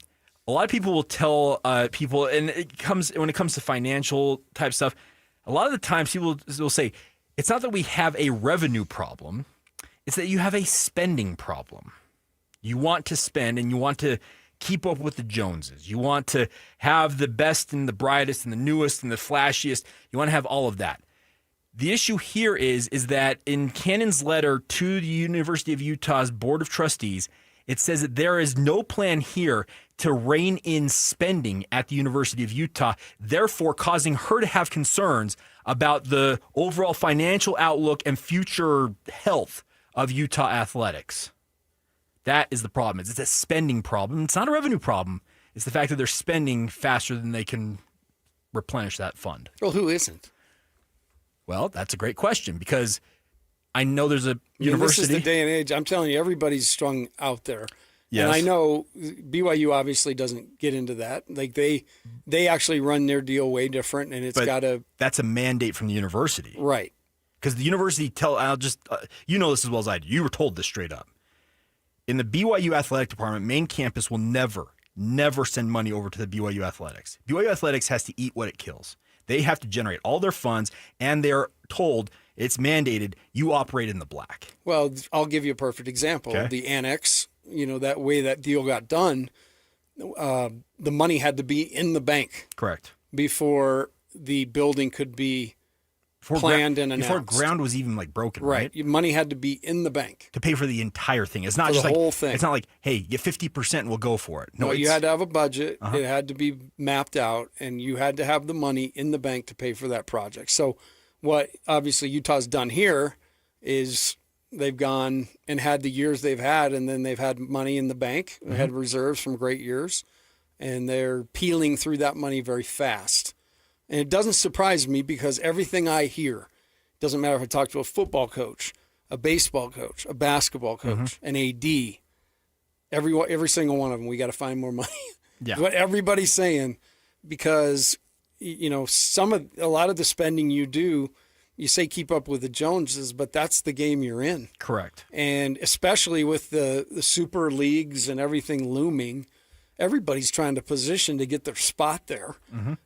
S25: A lot of people will tell people, and when it comes to financial type stuff, a lot of the times people will say, it's not that we have a revenue problem, it's that you have a spending problem. You want to spend and you want to keep up with the Joneses. You want to have the best and the brightest and the newest and the flashiest. You want to have all of that. The issue here is that in Cannon's letter to the University of Utah's Board of Trustees, it says that there is no plan here to rein in spending at the University of Utah, therefore causing her to have concerns about the overall financial outlook and future health of Utah athletics. That is the problem. It's a spending problem. It's not a revenue problem. It's the fact that they're spending faster than they can replenish that fund.
S22: Well, who isn't?
S25: Well, that's a great question because I know there's a university.
S22: This is the day and age. I'm telling you, everybody's strung out there. Yes. And I know BYU obviously doesn't get into that. Like they actually run their deal way different, and it's got to.
S25: That's a mandate from the university,
S22: right?
S25: because the university you know this as well as I do. You were told this straight up. In the BYU athletic department, main campus will never send money over to the BYU Athletics. BYU Athletics has to eat what it kills. They have to generate all their funds, and they're told it's mandated you operate in the black.
S22: Well, I'll give you a perfect example.
S25: Okay.
S22: The annex, that way that deal got done, the money had to be in the bank.
S25: Correct.
S22: Before the building could be planned and announced.
S25: Before ground was even broken, right?
S22: Money had to be in the bank
S25: to pay for the entire thing. It's not
S22: for
S25: just
S22: the whole thing.
S25: It's not like, hey, get 50% and we'll go for it.
S22: No, you had to have a budget. It had to be mapped out, and you had to have the money in the bank to pay for that project. So what obviously Utah's done here is they've gone and had the years they've had, and then they've had money in the bank. They had reserves from great years, and they're peeling through that money very fast. And it doesn't surprise me because everything I hear, doesn't matter if I talk to a football coach, a baseball coach, a basketball coach, an AD, every single one of them, we got to find more money.
S25: Yeah.
S22: What everybody's saying, because a lot of the spending you do, you say keep up with the Joneses, but that's the game you're in.
S25: Correct.
S22: And especially with the super leagues and everything looming, everybody's trying to position to get their spot there.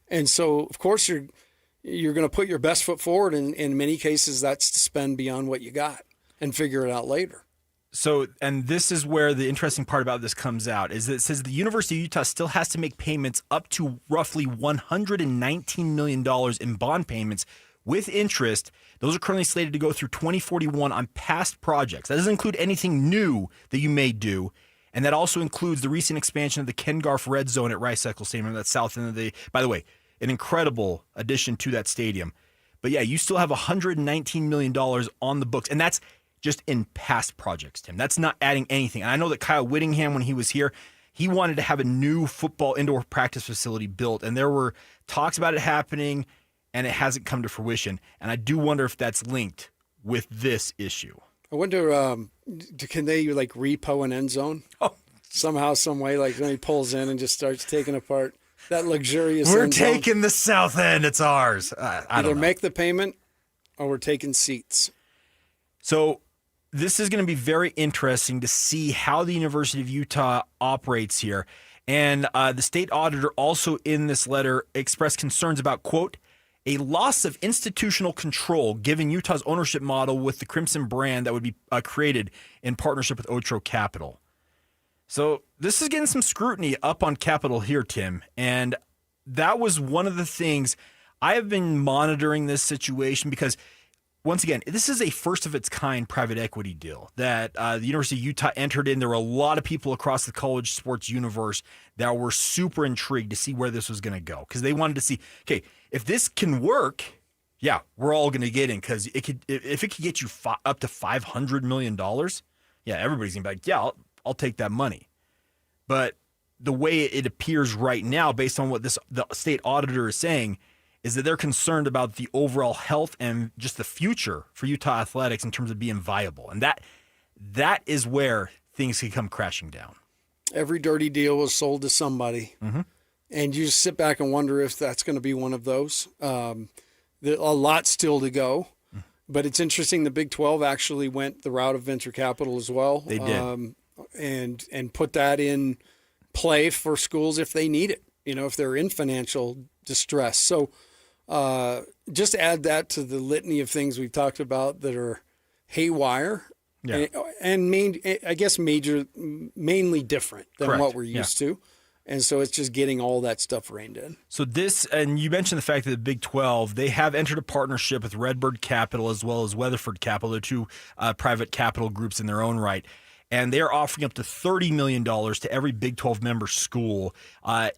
S22: And so, of course, you're going to put your best foot forward. And in many cases, that's to spend beyond what you got and figure it out later.
S25: So, and this is where the interesting part about this comes out, is that it says the University of Utah still has to make payments up to roughly $119 million in bond payments with interest. Those are currently slated to go through 2041 on past projects. That doesn't include anything new that you may do. And that also includes the recent expansion of the Ken Garff Red Zone at Rice-Eccles Stadium, that's south end of the, by the way, an incredible addition to that stadium. But yeah, you still have $119 million on the books, and that's just in past projects, Tim. That's not adding anything. And I know that Kyle Whittingham, when he was here, he wanted to have a new football indoor practice facility built, and there were talks about it happening, and it hasn't come to fruition. And I do wonder if that's linked with this issue.
S22: I wonder, can they repo an end zone?
S25: Oh,
S22: somehow, some way, when he pulls in and just starts taking apart that luxurious
S25: We're
S22: end zone.
S25: taking the south end. It's ours. I
S22: Either
S25: don't know.
S22: make the payment or we're taking seats.
S25: So this is going to be very interesting to see how the University of Utah operates here. And the state auditor also in this letter expressed concerns about, quote, a loss of institutional control given Utah's ownership model with the Crimson brand that would be created in partnership with Otro Capital. So this is getting some scrutiny up on Capitol here, Tim. And that was one of the things I have been monitoring this situation because, once again, this is a first of its kind private equity deal that the University of Utah entered in. There were a lot of people across the college sports universe that were super intrigued to see where this was going to go because they wanted to see, okay, if this can work, yeah, we're all going to get in because if it could get you up to $500 million, yeah, everybody's going to be like, yeah, I'll take that money. But the way it appears right now, based on what the state auditor is saying, is that they're concerned about the overall health and just the future for Utah athletics in terms of being viable. And that is where things can come crashing down.
S22: Every dirty deal was sold to somebody. And you just sit back and wonder if that's going to be one of those. There's a lot still to go. But it's interesting, the Big 12 actually went the route of venture capital as well.
S25: They did.
S22: And put that in play for schools if they need it, if they're in financial distress. So just add that to the litany of things we've talked about that are haywire and mainly different than
S25: Correct.
S22: what we're used to. And so it's just getting all that stuff reined in.
S25: So this, and you mentioned the fact that the Big 12, they have entered a partnership with Redbird Capital as well as Weatherford Capital. They're two private capital groups in their own right. And they're offering up to $30 million to every Big 12 member school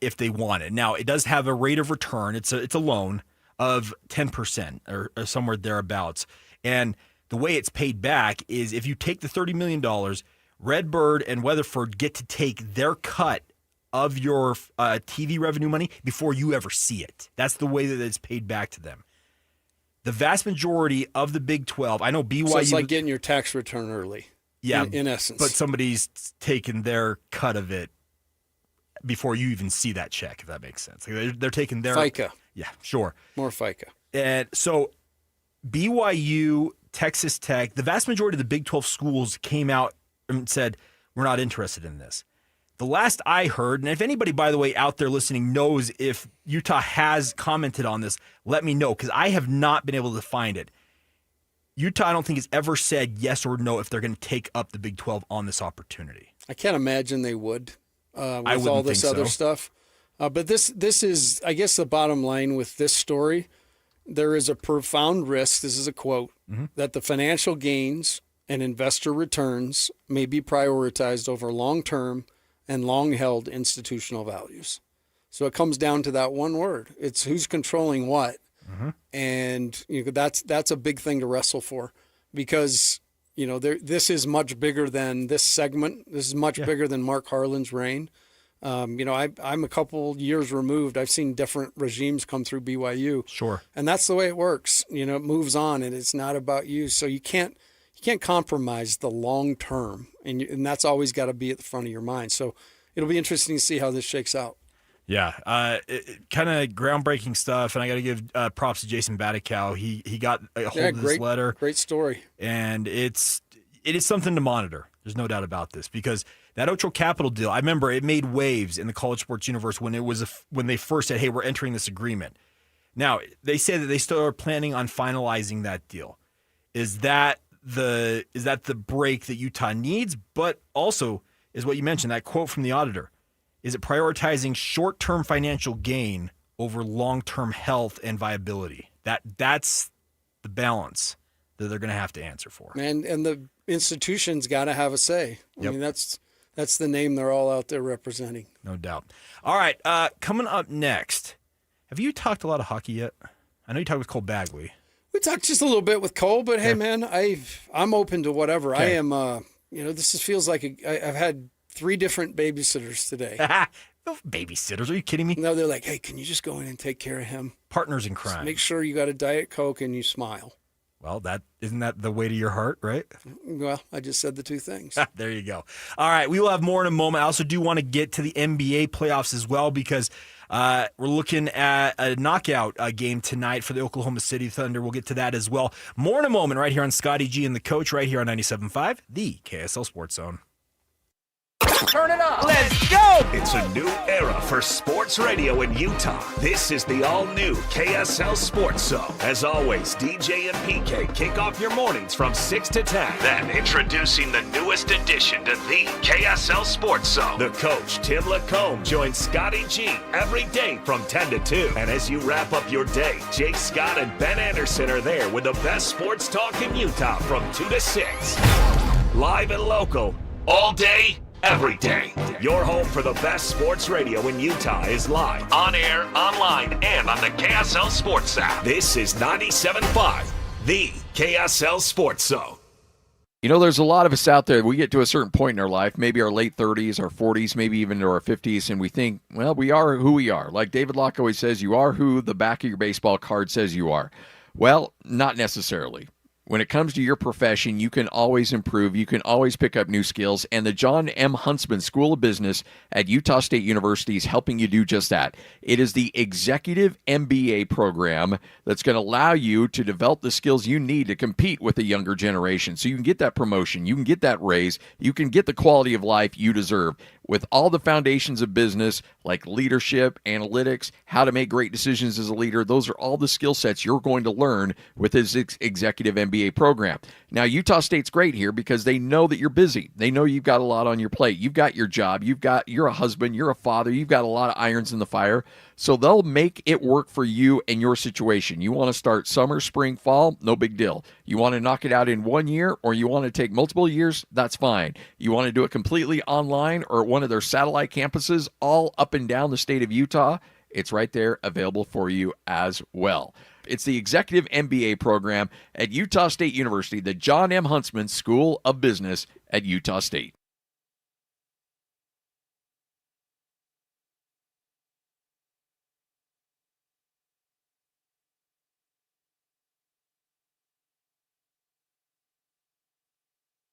S25: if they want it. Now, it does have a rate of return. It's a loan of 10% or somewhere thereabouts. And the way it's paid back is if you take the $30 million, Redbird and Weatherford get to take their cut of your TV revenue money before you ever see it. That's the way that it's paid back to them. The vast majority of the Big 12, I know BYU...
S22: So it's like getting your tax return early.
S25: Yeah,
S22: in essence.
S25: But somebody's taking their cut of it before you even see that check, if that makes sense. They're taking their...
S22: FICA.
S25: Yeah, sure.
S22: More FICA.
S25: And so BYU, Texas Tech, the vast majority of the Big 12 schools came out and said, we're not interested in this. The last I heard, and if anybody, by the way, out there listening knows if Utah has commented on this, let me know, because I have not been able to find it. Utah, I don't think, has ever said yes or no if they're going to take up the Big 12 on this opportunity.
S22: I can't imagine they would with all this other stuff. But this is, I guess, the bottom line with this story. There is a profound risk, this is a quote, that the financial gains and investor returns may be prioritized over long-term and long-held institutional values. So it comes down to that one word. It's who's controlling what. And that's a big thing to wrestle for, because this is much bigger than this segment. This is much bigger than Mark Harlan's reign. I'm a couple years removed. I've seen different regimes come through BYU.
S25: Sure.
S22: And that's the way it works. It moves on, and it's not about you. So you can't compromise the long term, and that's always got to be at the front of your mind. So it'll be interesting to see how this shakes out.
S25: Yeah, kind of groundbreaking stuff, and I got to give props to Jason Badikow. He got a hold of this letter.
S22: Great story. And
S25: it is something to monitor. There's no doubt about this, because that Ocho Capital deal, I remember it made waves in the college sports universe when they first said, hey, we're entering this agreement. Now, they say that they still are planning on finalizing that deal. Is that the break that Utah needs? But also, is what you mentioned, that quote from the auditor. Is it prioritizing short-term financial gain over long-term health and viability? That's the balance that they're going to have to answer for.
S22: And the institution's got to have a say. I mean, that's the name they're all out there representing.
S25: No doubt. All right, coming up next, have you talked a lot of hockey yet? I know you talked with Cole Bagley.
S22: We talked just a little bit with Cole, but hey, man, I'm open to whatever.
S25: Okay.
S22: I am. This feels like I've had 3 different babysitters today.
S25: No babysitters? Are you kidding me?
S22: No, they're like, hey, can you just go in and take care of him?
S25: Partners in crime.
S22: Just make sure you got a Diet Coke and you smile.
S25: Well, isn't that the way to your heart, right?
S22: Well, I just said the 2 things.
S25: There you go. All right, we will have more in a moment. I also do want to get to the NBA playoffs as well, because we're looking at a knockout game tonight for the Oklahoma City Thunder. We'll get to that as well. More in a moment right here on Scotty G and the Coach, right here on 97.5, the KSL Sports Zone.
S13: Turn it up. Let's go. It's a new era for sports radio in Utah. This is the all-new KSL Sports Zone. As always, DJ and PK kick off your mornings from 6 to 10. Then introducing the newest addition to the KSL Sports Zone. The coach, Tim Lacombe, joins Scotty G every day from 10 to 2. And as you wrap up your day, Jake Scott and Ben Anderson are there with the best sports talk in Utah from 2 to 6. Live and local, all day, every day. Your home for the best sports radio in Utah is live, on air, online, and on the KSL Sports app. This is 97.5, the KSL Sports Zone.
S1: There's a lot of us out there. We get to a certain point in our life, maybe our late 30s, our 40s, maybe even into our 50s, and we think, well, we are who we are. Like David Locke always says, you are who the back of your baseball card says you are. Well, not necessarily. When it comes to your profession, you can always improve. You can always pick up new skills. And the John M. Huntsman School of Business at Utah State University is helping you do just that. It is the executive MBA program that's going to allow you to develop the skills you need to compete with the younger generation. So you can get that promotion, you can get that raise, you can get the quality of life you deserve. With all the foundations of business like leadership, analytics, how to make great decisions as a leader, those are all the skill sets you're going to learn with this executive MBA program. Now, Utah State's great here because they know that you're busy. They know you've got a lot on your plate. You've got your job. You're a husband. You're a father. You've got a lot of irons in the fire. So they'll make it work for you and your situation. You want to start summer, spring, fall? No big deal. You want to knock it out in 1 year, or you want to take multiple years? That's fine. You want to do it completely online or at one of their satellite campuses all up and down the state of Utah? It's right there available for you as well. It's the Executive MBA program at Utah State University, the John M. Huntsman School of Business at Utah State.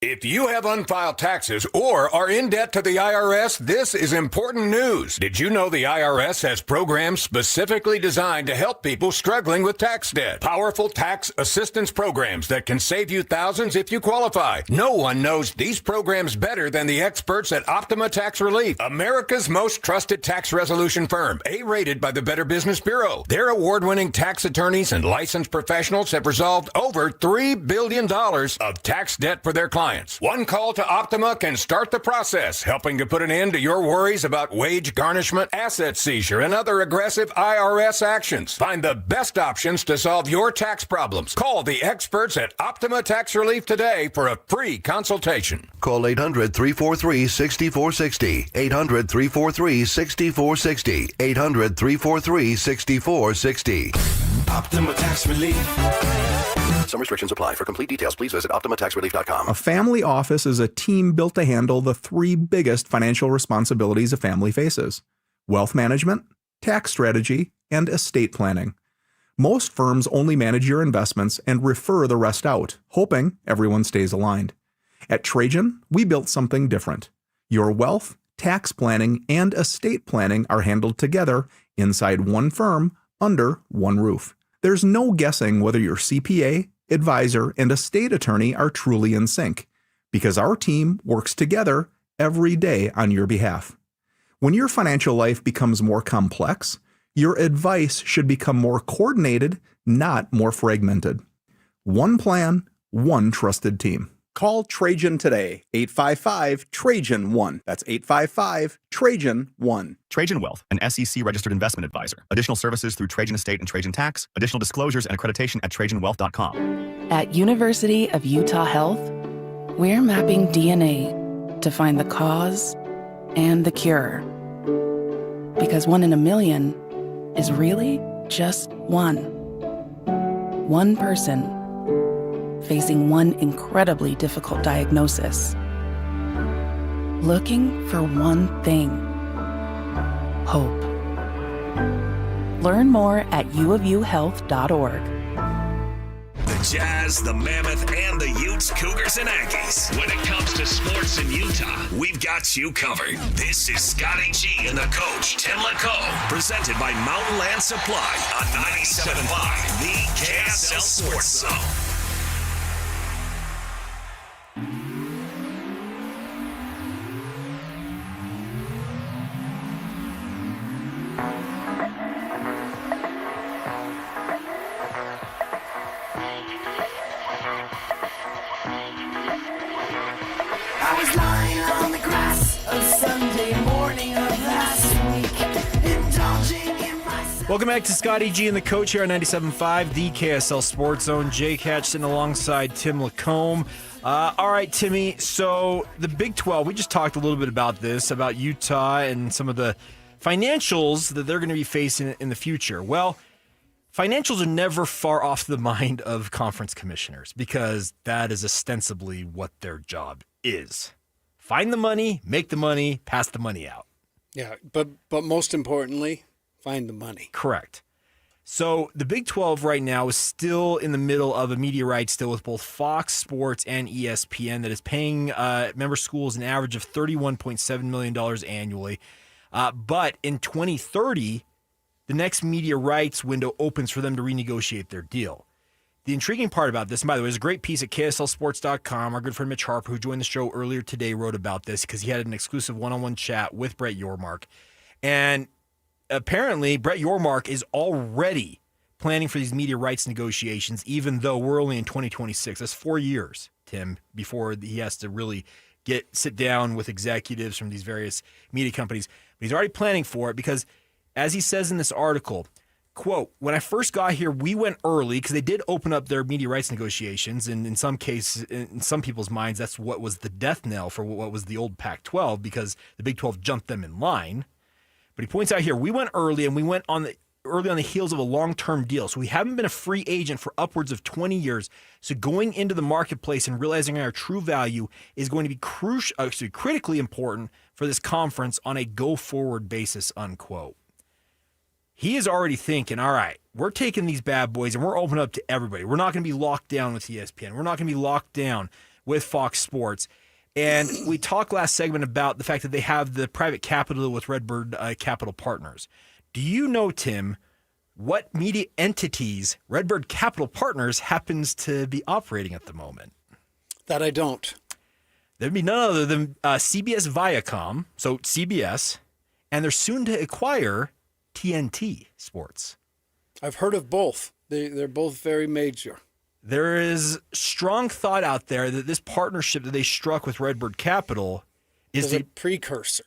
S9: If you have unfiled taxes or are in debt to the IRS, this is important news. Did you know the IRS has programs specifically designed to help people struggling with tax debt? Powerful tax assistance programs that can save you thousands if you qualify. No one knows these programs better than the experts at Optima Tax Relief, America's most trusted tax resolution firm, A-rated by the Better Business Bureau. Their award-winning tax attorneys and licensed professionals have resolved over $3 billion of tax debt for their clients. One call to Optima can start the process, helping to put an end to your worries about wage garnishment, asset seizure, and other aggressive IRS actions. Find the best options to solve your tax problems. Call the experts at Optima Tax Relief today for a free consultation.
S16: Call 800-343-6460. 800-343-6460. 800-343-6460.
S17: Optima Tax Relief.
S16: Some restrictions apply. For complete details, please visit OptimaTaxRelief.com.
S18: A family office is a team built to handle the three biggest financial responsibilities a family faces: wealth management, tax strategy, and estate planning. Most firms only manage your investments and refer the rest out, hoping everyone stays aligned. At Trajan, we built something different. Your wealth, tax planning, and estate planning are handled together inside one firm under one roof. There's no guessing whether your CPA, advisor, and estate attorney are truly in sync, because our team works together every day on your behalf. When your financial life becomes more complex, your advice should become more coordinated, not more fragmented. One plan, one trusted team. Call Trajan today, 855-TRAJAN-1. That's 855-TRAJAN-1.
S24: Trajan Wealth, an SEC-registered investment advisor. Additional services through Trajan Estate and Trajan Tax. Additional disclosures and accreditation at TrajanWealth.com.
S26: At University of Utah Health, we're mapping DNA to find the cause and the cure. Because 1 in a million is really just one. One person facing one incredibly difficult diagnosis. Looking for one thing: hope. Learn more at uofuhealth.org.
S8: The Jazz, the Mammoth, and the Utes, Cougars, and Aggies. When it comes to sports in Utah, we've got you covered. This is Scotty G and the coach, Tim LaCombe, presented by Mountain Land Supply on 97.5, the KSL Sports Zone.
S25: Welcome back to Scotty G and the coach here on 97.5, the KSL Sports Zone. Jake Hatch sitting alongside Tim LaCombe. All right, Timmy, so the Big 12, we just talked a little bit about this, about Utah and some of the financials that they're going to be facing in the future. Well, financials are never far off the mind of conference commissioners because that is ostensibly what their job is. Find the money, make the money, pass the money out.
S22: Yeah, but most importantly, find the money.
S25: Correct. So the Big 12 right now is still in the middle of a media rights deal with both Fox Sports and ESPN that is paying member schools an average of $31.7 million annually. But in 2030, the next media rights window opens for them to renegotiate their deal. The intriguing part about this, and by the way, there's a great piece at KSLSports.com. Our good friend Mitch Harper, who joined the show earlier today, wrote about this because he had an exclusive one-on-one chat with Brett Yormark. And apparently, Brett Yormark is already planning for these media rights negotiations, even though we're only in 2026. That's 4 years, Tim, before he has to really sit down with executives from these various media companies. But he's already planning for it because, as he says in this article, quote, when I first got here, we went early because they did open up their media rights negotiations. And in some cases, in some people's minds, that's what was the death knell for what was the old Pac-12 because the Big 12 jumped them in line. But he points out here, we went early and we went early on the heels of a long-term deal. So we haven't been a free agent for upwards of 20 years. So going into the marketplace and realizing our true value is going to be critically important for this conference on a go-forward basis, unquote. He is already thinking, all right, we're taking these bad boys and we're opening up to everybody. We're not going to be locked down with ESPN. We're not going to be locked down with Fox Sports. And we talked last segment about the fact that they have the private capital with Redbird Capital Partners. Do you know, Tim, what media entities Redbird Capital Partners happens to be operating at the moment?
S22: That I don't.
S25: There'd be none other than CBS Viacom, so CBS, and they're soon to acquire TNT Sports.
S22: I've heard of both. They're both very major.
S25: There is strong thought out there that this partnership that they struck with Redbird Capital is
S22: a precursor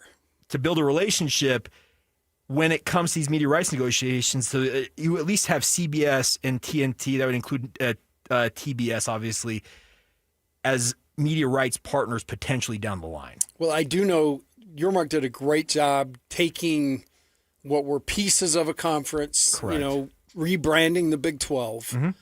S25: to build a relationship when it comes to these media rights negotiations. So you at least have CBS and TNT, that would include TBS, obviously, as media rights partners potentially down the line.
S22: Well, I do know Yormark did a great job taking what were pieces of a conference,
S25: Correct.
S22: Rebranding the Big 12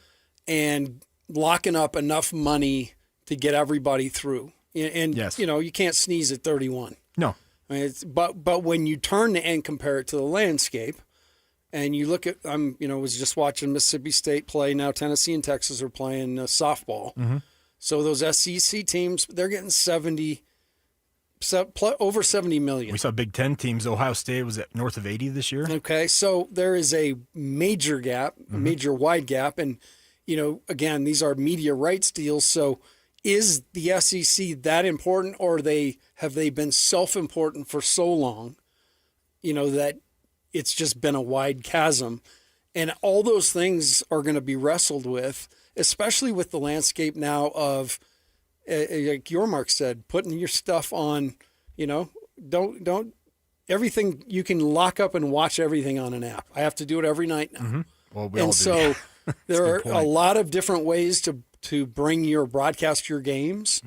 S22: and locking up enough money to get everybody through. And
S25: yes.
S22: You can't sneeze at 31.
S25: No.
S22: I mean, but when you turn and compare it to the landscape, and you look at, was just watching Mississippi State play. Now Tennessee and Texas are playing softball.
S25: Mm-hmm.
S22: So those SEC teams, they're getting over 70 million.
S25: We saw Big Ten teams. Ohio State was at north of 80 this year.
S22: Okay, so there is a major gap, a major wide gap. And, again, these are media rights deals. So is the SEC that important, or have they been self-important for so long, that it's just been a wide chasm? And all those things are going to be wrestled with, especially with the landscape now of, like Yormark said, putting your stuff on, don't everything, you can lock up and watch everything on an app. I have to do it every night now.
S25: Mm-hmm. Well, we all do.
S22: So there are a lot of different ways to bring broadcast your games.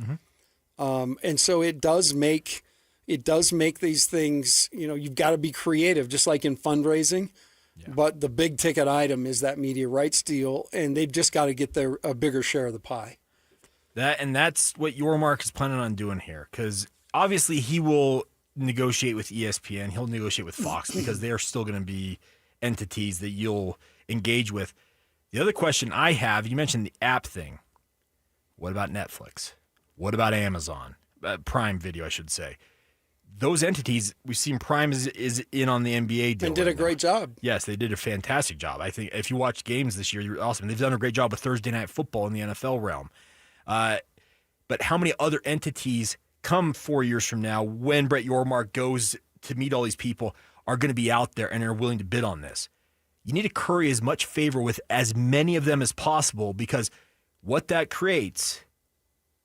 S22: And so it does make these things, you've got to be creative, just like in fundraising. Yeah. But the big ticket item is that media rights deal, and they've just got to get a bigger share of the pie.
S25: That's what Yormark is planning on doing here, because obviously he will negotiate with ESPN. He'll negotiate with Fox because they are still going to be entities that you'll engage with. The other question I have, you mentioned the app thing. What about Netflix? What about Amazon? Prime Video, I should say. Those entities, we've seen Prime is in on the NBA deal.
S22: And did a great job.
S25: Yes, they did a fantastic job. I think if you watch games this year, you're awesome. They've done a great job with Thursday Night Football in the NFL realm. But how many other entities come 4 years from now when Brett Yormark goes to meet all these people are going to be out there and are willing to bid on this? You need to curry as much favor with as many of them as possible, because what that creates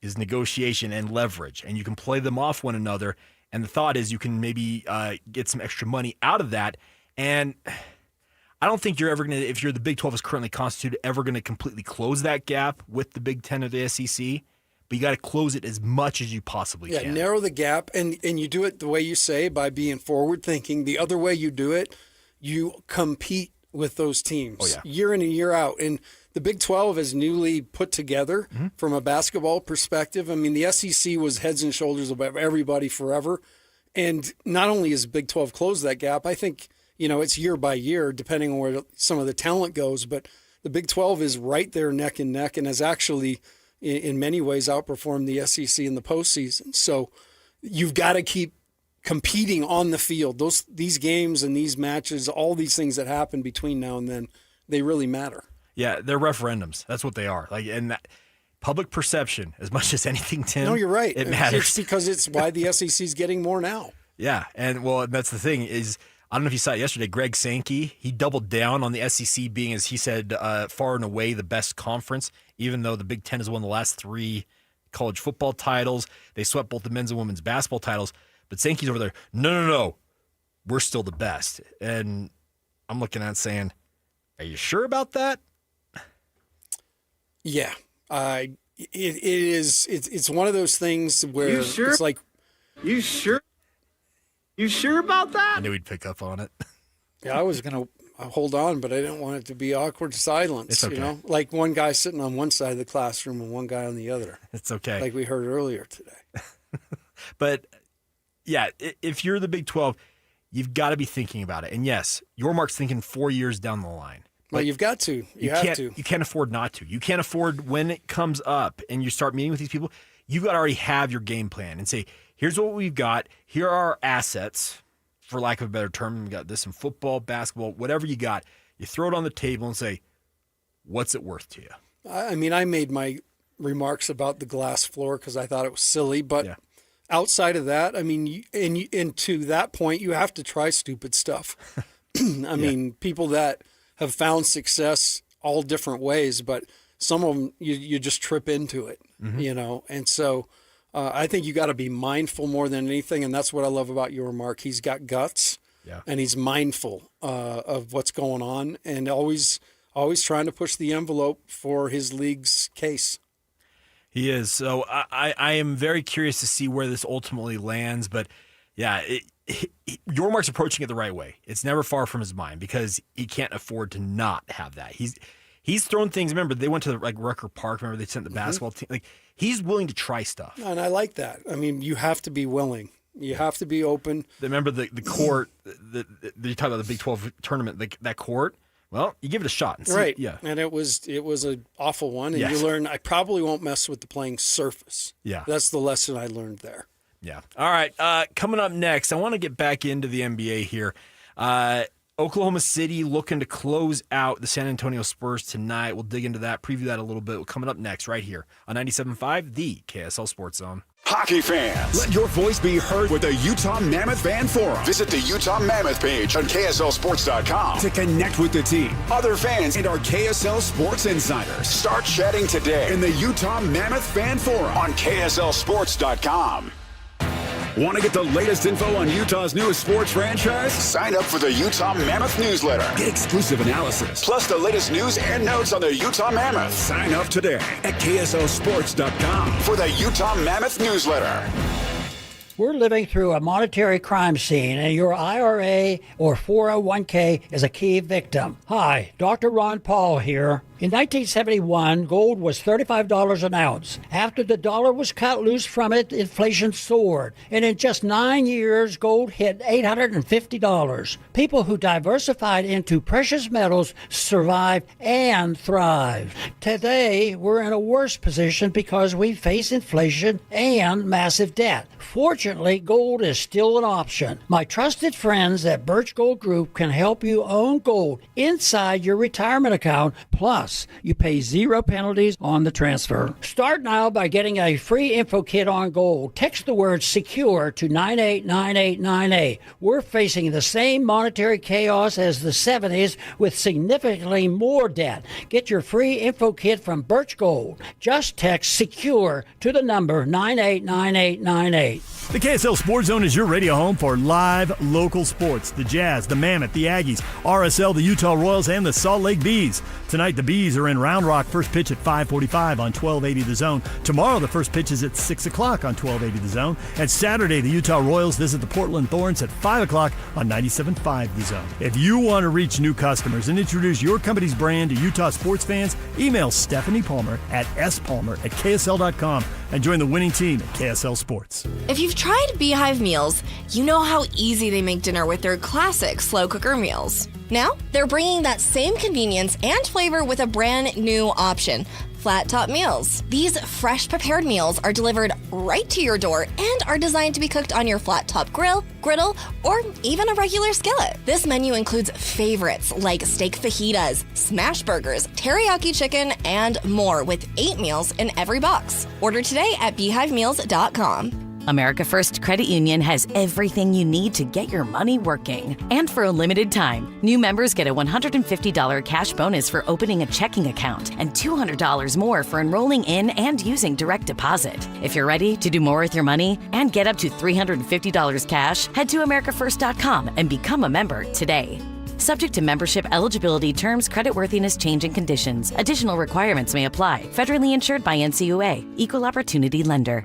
S25: is negotiation and leverage, and you can play them off one another. And the thought is you can maybe get some extra money out of that. And I don't think you're ever going to, if you're the Big 12 is currently constituted, ever going to completely close that gap with the Big 10 or the SEC. But you got to close it as much as you possibly can.
S22: Yeah, narrow the gap. And you do it the way you say, by being forward thinking. The other way you do it, you compete with those teams year in and year out. And the Big 12 is newly put together from a basketball perspective. I mean, the SEC was heads and shoulders above everybody forever. And not only has Big 12 closed that gap, I think, it's year by year, depending on where some of the talent goes. But the Big 12 is right there neck and neck and has actually, in many ways, outperformed the SEC in the postseason. So you've got to keep competing on the field. These games and these matches, all these things that happen between now and then, they really matter.
S25: Yeah, they're referendums. That's what they are. And that public perception, as much as anything, Tim.
S22: No, you're right.
S25: It matters.
S22: It's because it's why the SEC is getting more now.
S25: Yeah, and that's the thing is, I don't know if you saw it yesterday, Greg Sankey, he doubled down on the SEC being, as he said, far and away the best conference, even though the Big Ten has won the last 3 college football titles. They swept both the men's and women's basketball titles. But Sankey's over there, no, we're still the best. And I'm looking at it saying, are you sure about that?
S22: Yeah. It's one of those things where it's like,
S2: You sure about that?
S25: I knew he'd pick up on it.
S22: Yeah, I was going to hold on, but I didn't want it to be awkward silence.
S25: It's okay.
S22: Like one guy sitting on one side of the classroom and one guy on the other.
S25: It's okay.
S22: Like we heard earlier today.
S25: But yeah, if you're the Big 12, you've got to be thinking about it. And yes, Yormark's thinking 4 years down the line.
S22: Well, you've got to. You have to.
S25: You can't afford not to. You can't afford, when it comes up and you start meeting with these people, you've got to already have your game plan and say, here's what we've got. Here are our assets, for lack of a better term. We got this in football, basketball, whatever you got. You throw it on the table and say, what's it worth to you?
S22: I mean, I made my remarks about the glass floor because I thought it was silly, but outside of that, I mean, and to that point, you have to try stupid stuff. I mean, people that have found success all different ways, but some of them you just trip into it, you know? And so I think you got to be mindful more than anything. And that's what I love about your Mark. He's got guts and he's mindful of what's going on and always trying to push the envelope for his league's case.
S25: He is. So I am very curious to see where this ultimately lands. But yeah, Yormark's approaching it the right way. It's never far from his mind because he can't afford to not have that. He's thrown things. Remember, they went to Rucker Park. Remember, they sent the basketball team. Like, he's willing to try stuff.
S22: And I like that. I mean, you have to be willing. You have to be open.
S25: Remember the court. You talk about the Big 12 tournament. That court. Well, you give it a shot. And see,
S22: right.
S25: Yeah.
S22: And it was an awful one. And you learn, I probably won't mess with the playing surface.
S25: Yeah.
S22: That's the lesson I learned there.
S25: Yeah. All right. Coming up next, I want to get back into the NBA here. Oklahoma City looking to close out the San Antonio Spurs tonight. We'll dig into that, preview that a little bit. Coming up next right here on 97.5, the KSL Sports Zone.
S11: Hockey fans, let your voice be heard with the Utah Mammoth Fan Forum. Visit the Utah Mammoth page on KSLSports.com to connect with the team, other fans, and our KSL Sports insiders. Start chatting today in the Utah Mammoth Fan Forum on KSLSports.com. Want to get the latest info on Utah's newest sports franchise? Sign up for the Utah Mammoth newsletter. Get exclusive analysis, plus the latest news and notes on the Utah Mammoth. Sign up today at KSLSports.com for the Utah Mammoth newsletter.
S3: We're living through a monetary crime scene, and your IRA or 401k is a key victim. Hi, Dr. Ron Paul here. In 1971, gold was $35 an ounce. After the dollar was cut loose from it, inflation soared. And in just 9 years, gold hit $850. People who diversified into precious metals survived and thrived. Today, we're in a worse position because we face inflation and massive debt. Fortunately, gold is still an option. My trusted friends at Birch Gold Group can help you own gold inside your retirement account. Plus, you pay 0 penalties on the transfer. Start now by getting a free info kit on gold. Text the word SECURE to 989898. We're facing the same monetary chaos as the 70s with significantly more debt. Get your free info kit from Birch Gold. Just text SECURE to the number 989898.
S15: The KSL Sports Zone is your radio home for live local sports. The Jazz, the Mammoth, the Aggies, RSL, the Utah Royals, and the Salt Lake Bees. Tonight, the Bees are in Round Rock. First pitch at 5:45 on 1280 The Zone. Tomorrow, the first pitch is at 6 o'clock on 1280 The Zone. And Saturday, the Utah Royals visit the Portland Thorns at 5 o'clock on 97.5 The Zone. If you want to reach new customers and introduce your company's brand to Utah sports fans, email Stephanie Palmer at spalmer@ksl.com and join the winning team at KSL Sports.
S6: If you've tried Beehive meals, you know how easy they make dinner with their classic slow cooker meals. Now, they're bringing that same convenience and flavor with a brand new option, flat top meals. These fresh prepared meals are delivered right to your door and are designed to be cooked on your flat top grill, griddle, or even a regular skillet. This menu includes favorites like steak fajitas, smash burgers, teriyaki chicken, and more with 8 meals in every box. Order today at beehivemeals.com.
S17: America First Credit Union has everything you need to get your money working. And for a limited time, new members get a $150 cash bonus for opening a checking account and $200 more for enrolling in and using direct deposit. If you're ready to do more with your money and get up to $350 cash, head to americafirst.com and become a member today. Subject to membership eligibility, terms, creditworthiness, change, and conditions. Additional requirements may apply. Federally insured by NCUA. Equal Opportunity Lender.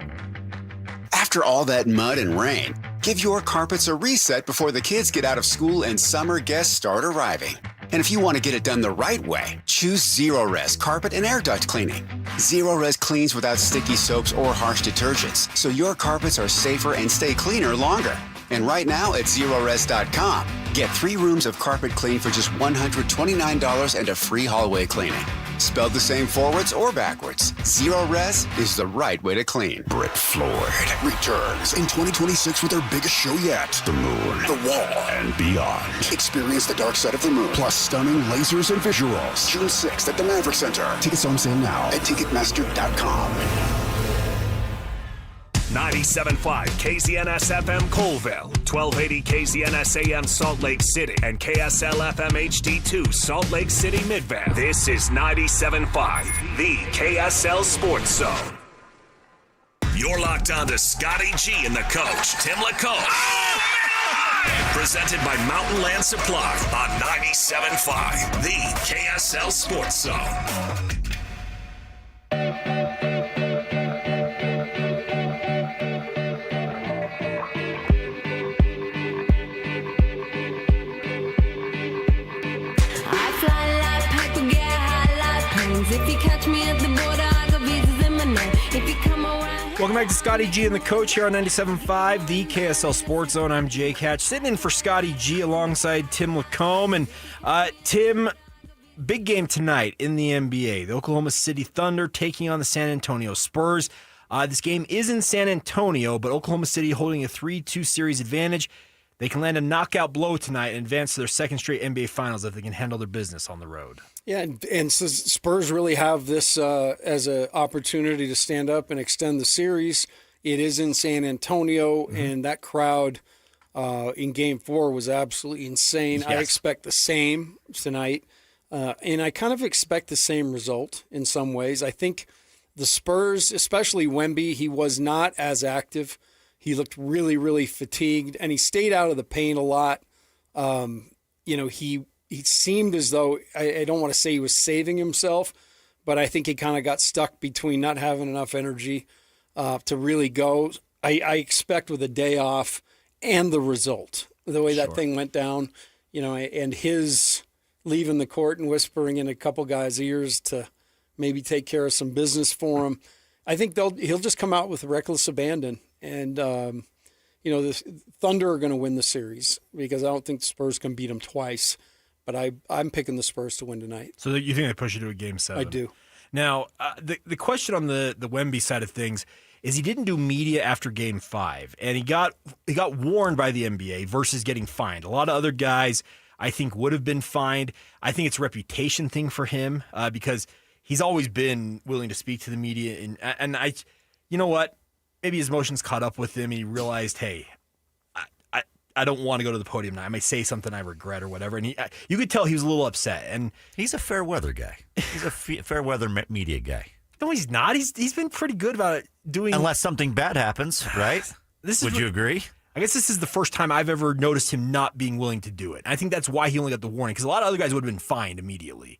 S11: After all that mud and rain, give your carpets a reset before the kids get out of school and summer guests start arriving. And if you want to get it done the right way, choose Zero Res Carpet and Air Duct Cleaning. Zero Res cleans without sticky soaps or harsh detergents, so your carpets are safer and stay cleaner longer. And right now at ZeroRes.com, get 3 rooms of carpet clean for just $129 and a free hallway cleaning. Spelled the same forwards or backwards, Zero Res is the right way to clean.
S10: Brett Floyd returns in 2026 with their biggest show yet, The Moon, The Wall, and Beyond. Experience the dark side of the moon, plus stunning lasers and visuals. June 6th at the Maverick Center. Tickets on sale now at Ticketmaster.com.
S8: 97.5 KZNS FM Colville, 1280 KZNS AM Salt Lake City, and KSL FM HD2 Salt Lake City Midvale. This is 97.5, the KSL Sports Zone. You're locked on to Scotty G and the coach, Tim LaCombe. Presented by Mountain Land Supply on 97.5, the KSL Sports Zone.
S4: If you catch me at the border, I got visas in my name. If you come around.
S25: Welcome back to Scotty G and the coach here on 97.5, the KSL Sports Zone. I'm Jake Hatch, sitting in for Scotty G alongside Tim LaCombe. And Tim, big game tonight in the NBA. The Oklahoma City Thunder taking on the San Antonio Spurs. This game is in San Antonio, but Oklahoma City holding a 3-2 series advantage. They can land a knockout blow tonight and advance to their second straight NBA Finals if they can handle their business on the road.
S22: Yeah, and so Spurs really have this as an opportunity to stand up and extend the series. It is in San Antonio, and that crowd in Game 4 was absolutely insane. Yes. I expect the same tonight, and I kind of expect the same result in some ways. I think the Spurs, especially Wemby, he was not as active. He looked really, really fatigued, and he stayed out of the paint a lot. He seemed as though, I don't want to say he was saving himself, but I think he kind of got stuck between not having enough energy to really go. I expect with a day off and the result, the way that thing went down, and his leaving the court and whispering in a couple guys' ears to maybe take care of some business for him. I think he'll just come out with reckless abandon. And, the Thunder are going to win the series because I don't think the Spurs can beat them twice. But I'm picking the Spurs to win tonight.
S25: So you think they push it to a Game 7?
S22: I do.
S25: Now, the question on the Wemby side of things is he didn't do media after Game 5, and he got warned by the NBA versus getting fined. A lot of other guys, I think, would have been fined. I think it's a reputation thing for him because he's always been willing to speak to the media. And you know what? Maybe his emotions caught up with him, and he realized, hey, I don't want to go to the podium now. I may say something I regret or whatever. And you could tell he was a little upset. And he's a fair weather guy. He's a fair weather media guy. No, he's not. He's been pretty good about it doing.
S5: Unless something bad happens, right? Would you agree?
S25: I guess this is the first time I've ever noticed him not being willing to do it. I think that's why he only got the warning, because a lot of other guys would have been fined immediately.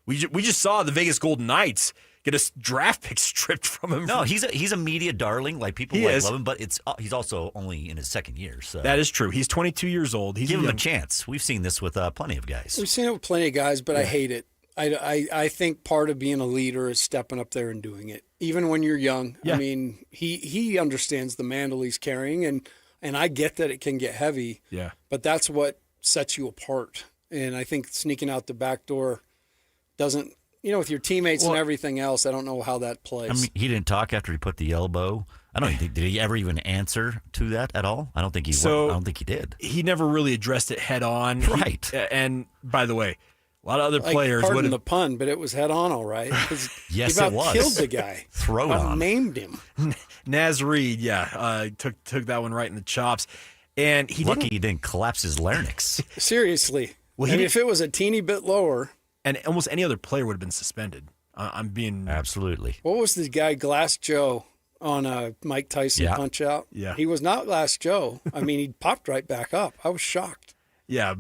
S25: We just saw the Vegas Golden Knights get a draft pick stripped from him.
S5: No, he's a media darling. Like people love him, but he's also only in his second year. So
S25: that is true. He's 22 years old.
S5: Give him a chance. We've seen this with plenty of guys.
S22: We've seen it with plenty of guys, but I hate it. I think part of being a leader is stepping up there and doing it, even when you're young. Yeah. I mean, he understands the mantle he's carrying, and I get that it can get heavy.
S25: Yeah.
S22: But that's what sets you apart. And I think sneaking out the back door doesn't. With your teammates and everything else, I don't know how that plays.
S5: I mean, he didn't talk after he put the elbow. I don't think did he ever even answer to that at all? I don't think he did.
S25: He never really addressed it head on.
S5: Right.
S25: And by the way, a lot of other players would
S22: pardon the pun, but it was head on, all right.
S5: Yes,
S22: he
S5: it was.
S22: Killed the guy.
S5: Throw on.
S22: Named him.
S25: Naz Reid, took that one right in the chops, and he
S5: didn't collapse his larynx.
S22: Seriously. Well, if it was a teeny bit lower.
S25: And almost any other player would have been suspended. I'm being...
S5: Absolutely.
S22: What was the guy, Glass Joe, on Mike Tyson Punch-Out?
S25: Yeah.
S22: He was not Glass Joe. I mean, he popped right back up. I was shocked.
S25: Yeah.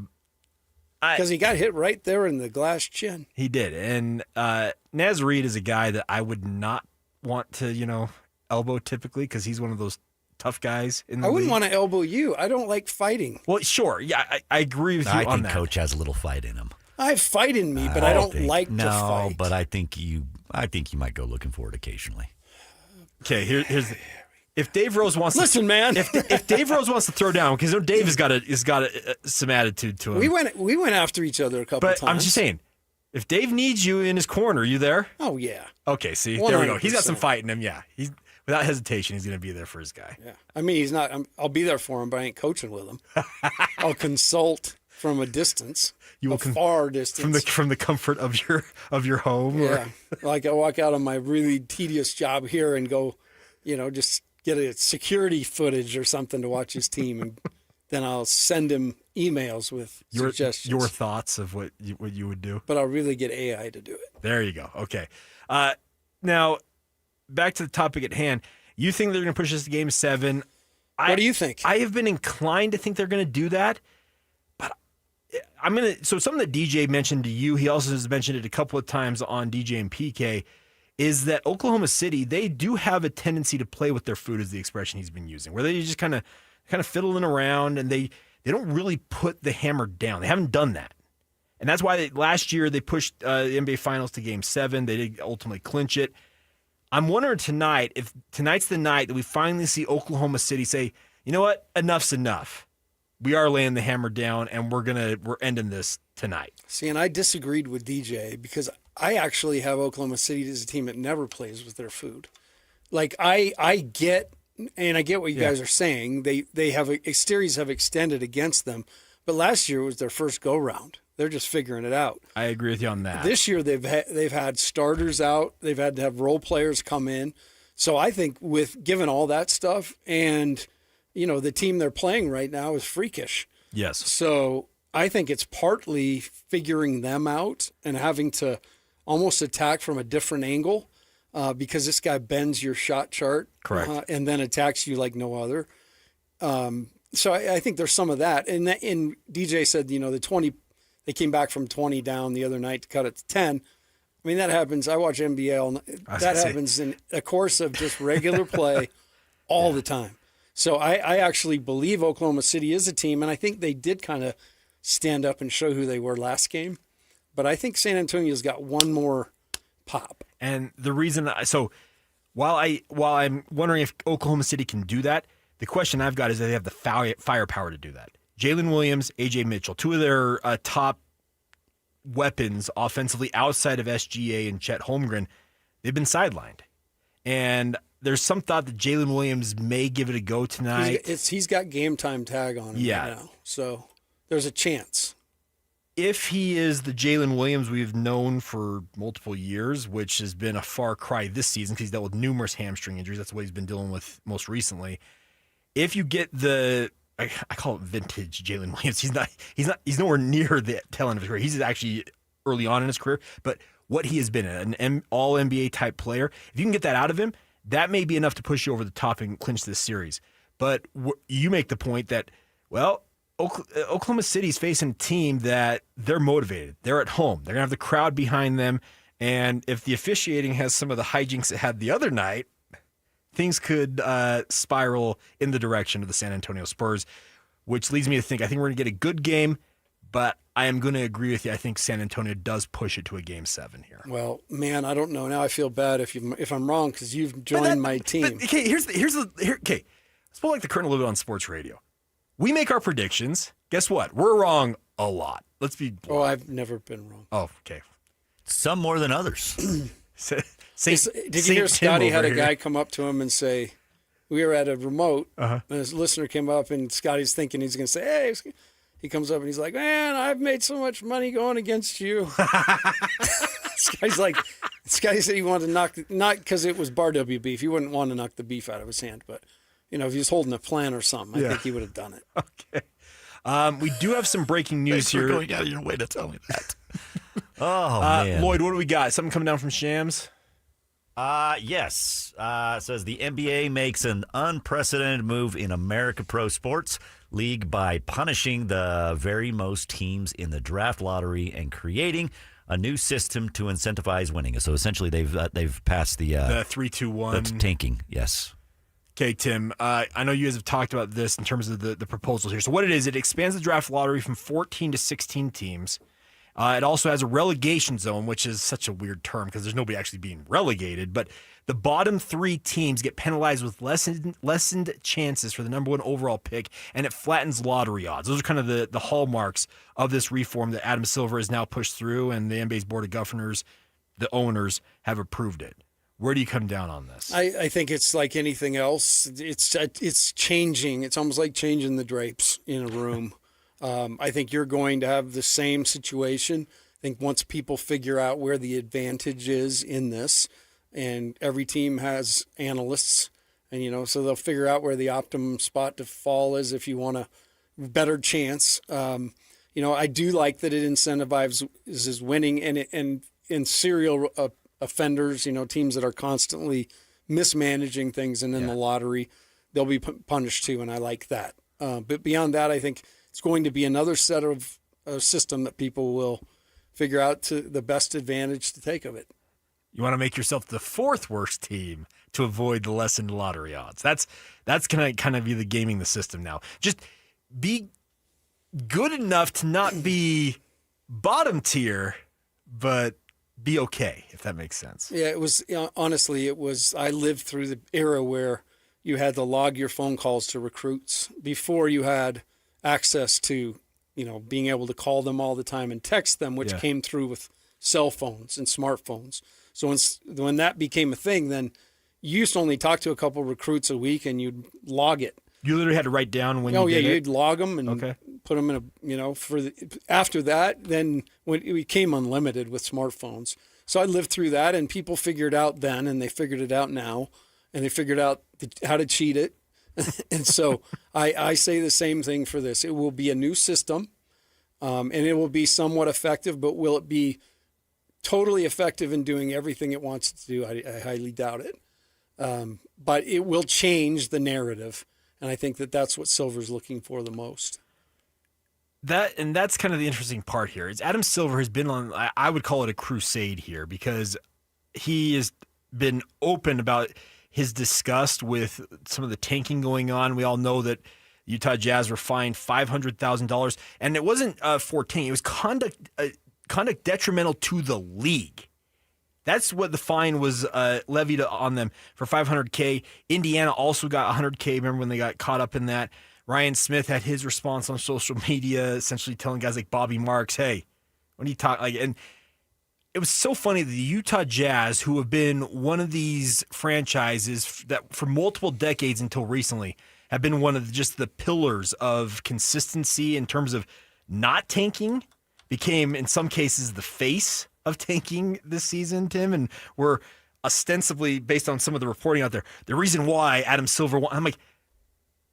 S22: Because he got hit right there in the glass chin.
S25: He did. And Naz Reid is a guy that I would not want to, elbow typically because he's one of those tough guys in the league.
S22: I wouldn't want to elbow you. I don't like fighting.
S25: Well, sure. Yeah, I agree with you on that.
S5: I think Coach has a little fight in him.
S22: I have fight in me, but I don't like to fight.
S5: No, but I think you might go looking for it occasionally.
S25: Okay, here's If Dave Rose wants
S22: listen, man.
S25: If Dave Rose wants to throw down, because Dave has got some attitude to him.
S22: We went after each other a couple times.
S25: But I'm just saying, if Dave needs you in his corner, are you there?
S22: Oh yeah.
S25: Okay, see,
S22: 100%.
S25: there we go. He's got some fight in him. Yeah, he's without hesitation, he's going to be there for his guy.
S22: Yeah, I mean, he's not. I'll be there for him, but I ain't coaching with him. I'll consult from a distance.
S25: You will
S22: far distance
S25: from the comfort of your home.
S22: Yeah, like I walk out on my really tedious job here and go, just get a security footage or something to watch his team, and then I'll send him emails with suggestions.
S25: Your thoughts of what you would do.
S22: But I'll really get AI to do it.
S25: There you go. Okay. Now, back to the topic at hand. You think they're going to push this to Game 7?
S22: What do you think?
S25: I have been inclined to think they're going to do that. So something that DJ mentioned to you, he also has mentioned it a couple of times on DJ and PK, is that Oklahoma City, they do have a tendency to play with their food, is the expression he's been using, where they just kind of fiddling around and they don't really put the hammer down. They haven't done that. And that's why last year they pushed the NBA Finals to Game 7. They did ultimately clinch it. I'm wondering tonight, if tonight's the night that we finally see Oklahoma City say, you know what, enough's enough. We are laying the hammer down, and we're ending this tonight.
S22: See, and I disagreed with DJ because I actually have Oklahoma City as a team that never plays with their food. Like I get what you guys are saying. They have a series have extended against them, but last year was their first go round. They're just figuring it out.
S25: I agree with you on that.
S22: This year they've had starters out. They've had to have role players come in. So I think given all that stuff and the team they're playing right now is freakish.
S25: Yes.
S22: So I think it's partly figuring them out and having to almost attack from a different angle because this guy bends your shot chart.
S25: Correct.
S22: And then attacks you like no other. So I think there's some of that. And DJ said, the 20, they came back from 20 down the other night to cut it to 10. I mean, that happens. I watch NBA all night. That happens in a course of just regular play all the time. So I actually believe Oklahoma City is a team, and I think they did kind of stand up and show who they were last game. But I think San Antonio's got one more pop.
S25: And the reason, while I'm wondering if Oklahoma City can do that, the question I've got is that they have the firepower to do that. Jalen Williams, A.J. Mitchell, two of their top weapons offensively outside of SGA and Chet Holmgren, they've been sidelined. And there's some thought that Jalen Williams may give it a go tonight.
S22: He's got game time tag on him right now. So there's a chance.
S25: If he is the Jalen Williams we've known for multiple years, which has been a far cry this season because he's dealt with numerous hamstring injuries. That's what he's been dealing with most recently. If you get I call it vintage Jalen Williams. He's nowhere near the tail end of his career. He's actually early on in his career, but what he has been, an all NBA type player, if you can get that out of him, that may be enough to push you over the top and clinch this series. But you make the point that, well, Oklahoma City's facing a team that they're motivated. They're at home. They're going to have the crowd behind them. And if the officiating has some of the hijinks it had the other night, things could spiral in the direction of the San Antonio Spurs, which leads me to think I think we're going to get a good game, but I am going to agree with you. I think San Antonio does push it to a Game 7 here.
S22: Well, man, I don't know. Now I feel bad if I'm wrong because you've joined my team.
S25: Okay, okay. Let's pull like the curtain a little bit on sports radio. We make our predictions. Guess what? We're wrong a lot. Let's be blunt.
S22: Oh, I've never been wrong.
S25: Oh, okay.
S5: Some more than others.
S22: Did you hear Scotty had a guy come up to him and say, we were at a remote, and his listener came up, and Scotty's thinking he's going to say, hey, he comes up and he's like, man, I've made so much money going against you. Scotty said he wanted to not because it was bar W beef. He wouldn't want to knock the beef out of his hand, but if he was holding a plan or something, I think he would have done it.
S25: Okay. We do have some breaking news here.
S5: You're going out of your way to tell me that. Oh, man.
S25: Lloyd, what do we got? Something coming down from Shams?
S5: Yes. Says the NBA makes an unprecedented move in America Pro Sports League by punishing the very most teams in the draft lottery and creating a new system to incentivize winning. So essentially, they've passed the
S25: 3-2-1
S5: the tanking. Yes.
S25: Okay, Tim. I know you guys have talked about this in terms of the proposals here. So what it is, it expands the draft lottery from 14 to 16 teams. It also has a relegation zone, which is such a weird term because there's nobody actually being relegated. But the bottom 3 teams get penalized with lessened chances for the number 1 overall pick, and it flattens lottery odds. Those are kind of the hallmarks of this reform that Adam Silver has now pushed through, and the NBA's Board of Governors, the owners, have approved it. Where do you come down on this?
S22: I think it's like anything else. It's changing. It's almost like changing the drapes in a room. I think you're going to have the same situation. I think once people figure out where the advantage is in this, and every team has analysts, and so they'll figure out where the optimum spot to fall is if you want a better chance. I do like that it incentivizes winning and in serial offenders, teams that are constantly mismanaging things, and in the lottery, they'll be punished too, and I like that. But beyond that, I think it's going to be another set of system that people will figure out to the best advantage to take of it.
S25: You want to make yourself the 4th worst team to avoid the lessened lottery odds. That's going to kind of be the gaming the system now. Just be good enough to not be bottom tier, but be okay, if that makes sense.
S22: Yeah, it was, honestly, I lived through the era where you had to log your phone calls to recruits before you had access to, being able to call them all the time and text them, which came through with cell phones and smartphones. So when that became a thing, then you used to only talk to a couple recruits a week, and you'd log it.
S25: You literally had to write down when you did it?
S22: You'd log them and put them in after that, then when it became unlimited with smartphones. So I lived through that, and people figured out then, and they figured it out now, and they figured out how to cheat it. And so I say the same thing for this. It will be a new system, and it will be somewhat effective, but will it be totally effective in doing everything it wants to do? I highly doubt it. But it will change the narrative. And I think that's what Silver's looking for the most.
S25: That's kind of the interesting part here. Is Adam Silver has been on, I would call it a crusade here, because he has been open about his disgust with some of the tanking going on. We all know that Utah Jazz were fined $500,000, and it wasn't for tanking. It was conduct detrimental to the league. That's what the fine was levied on them for $500K. Indiana also got $100K. Remember when they got caught up in that? Ryan Smith had his response on social media, essentially telling guys like Bobby Marks, "Hey, when you talk and it was so funny that the Utah Jazz, who have been one of these franchises that for multiple decades until recently have been one of just the pillars of consistency in terms of not tanking, became in some cases the face of tanking this season, Tim, and were ostensibly, based on some of the reporting out there, the reason why Adam Silver I'm like,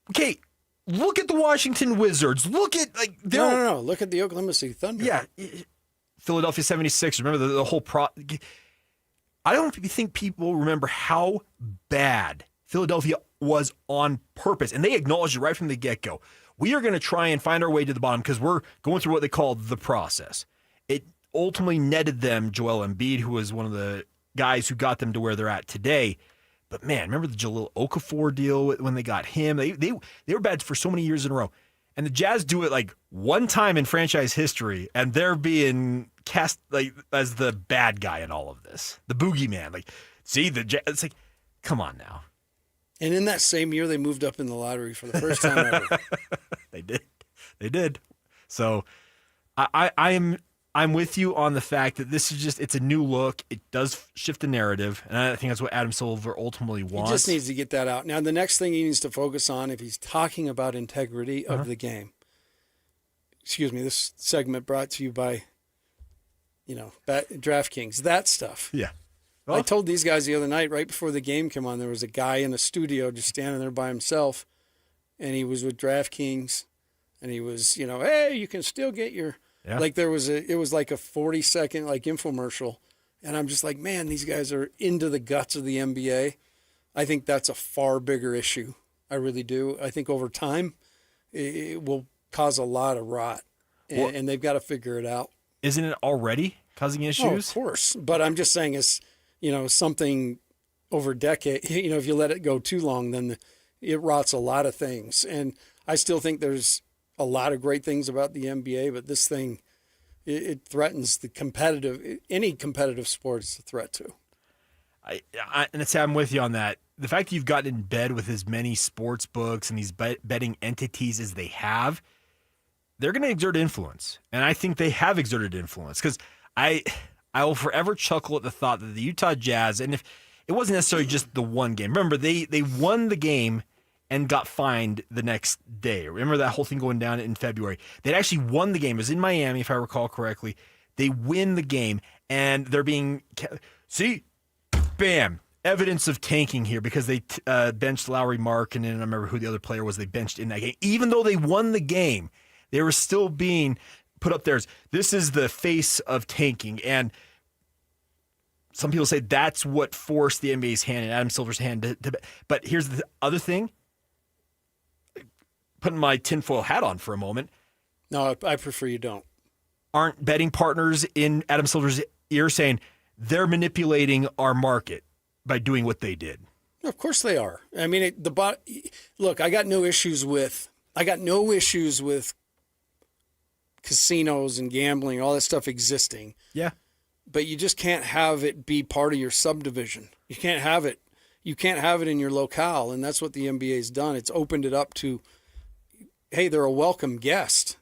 S25: okay, look at the Washington Wizards. Look at
S22: No. Look at the Oklahoma City Thunder.
S1: Yeah.
S25: Philadelphia 76ers. Remember the whole I don't think people remember how bad Philadelphia was on purpose, and they acknowledged it right from the get-go. We are going to try and find our way to the bottom because we're going through what they call the process. It ultimately netted them Joel Embiid, who was one of the guys who got them to where they're at today. But man, remember the Jahlil Okafor deal when they got him? They were bad for so many years in a row. And the Jazz do it like one time in franchise history, and they're being cast like as the bad guy in all of this, the boogeyman. Like, see the Jazz? It's like, come on now.
S22: And in that same year, they moved up in the lottery for the first time ever.
S25: They did. So I'm with you on the fact that this is it's a new look. It does shift the narrative, and I think that's what Adam Silver ultimately wants.
S22: He just needs to get that out. Now, the next thing he needs to focus on, if he's talking about integrity of the game, this segment brought to you by, DraftKings, that stuff.
S25: Yeah.
S22: Well, I told these guys the other night, right before the game came on, there was a guy in a studio just standing there by himself, and he was with DraftKings, and he was, hey, you can still get your... Yeah. Like it was like a 40-second infomercial, and I'm just like, man, these guys are into the guts of the NBA. I think that's a far bigger issue. I really do. I think over time, it will cause a lot of rot, and they've got to figure it out.
S25: Isn't it already causing issues?
S22: Oh, of course, but I'm just saying it's something over decade. If you let it go too long, then it rots a lot of things, and I still think there's a lot of great things about the NBA, but this thing, it threatens any competitive sport is a threat to.
S25: And I'm with you on that. The fact that you've gotten in bed with as many sports books and these betting entities as they have, they're going to exert influence. And I think they have exerted influence because I will forever chuckle at the thought that the Utah Jazz, and if it wasn't necessarily just the one game. Remember, they won the game and got fined the next day. Remember that whole thing going down in February? They'd actually won the game. It was in Miami, if I recall correctly. They win the game, and they're being see, bam, evidence of tanking here because they benched Lowry Mark, and then I remember who the other player was they benched in that game. Even though they won the game, they were still being put up there as this is the face of tanking. And some people say that's what forced the NBA's hand and Adam Silver's hand. But here's the other thing. Putting my tinfoil hat on for a moment.
S22: No, I prefer you don't.
S25: Aren't betting partners in Adam Silver's ear saying they're manipulating our market by doing what they did?
S22: Of course they are. I mean, look, I got no issues with casinos and gambling, all that stuff existing.
S25: Yeah.
S22: But you just can't have it be part of your subdivision. You can't have it. You can't have it in your locale, and that's what the NBA's done. It's opened it up to, hey, they're a welcome guest.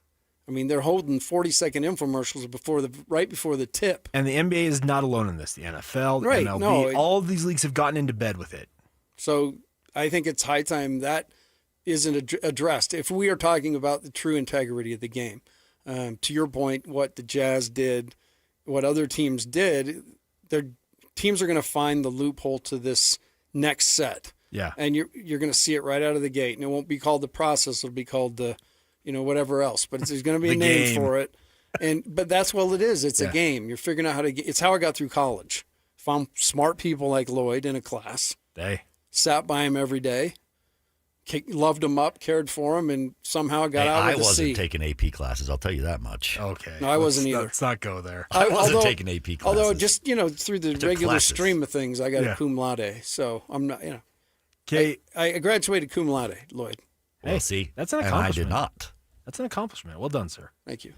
S22: I mean, they're holding 40-second infomercials right before the tip.
S25: And the NBA is not alone in this. The NFL, the
S22: right,
S25: MLB, all of these leagues have gotten into bed with it.
S22: So I think it's high time that isn't addressed. If we are talking about the true integrity of the game, to your point, what the Jazz did, what other teams did, their teams are going to find the loophole to this next set.
S25: Yeah.
S22: And you're going to see it right out of the gate. And it won't be called the process. It'll be called the, whatever else. But there's going to be a name for it. But that's what it is. It's a game. You're figuring out how to get. It's how I got through college. Found smart people like Lloyd in a class. Sat by him every day. Loved him up, cared for him, and somehow got out with a C.
S5: I wasn't taking AP classes, I'll tell you that much.
S25: Okay.
S22: No, I wasn't either.
S25: Let's not go there.
S5: I wasn't taking AP classes.
S22: Although just, through the regular stream of things, I got a cum laude. So I'm not,
S25: Okay.
S22: I graduated cum laude, Lloyd.
S5: Well, see,
S25: that's an accomplishment.
S5: And I did not.
S25: That's an accomplishment. Well done, sir.
S22: Thank you.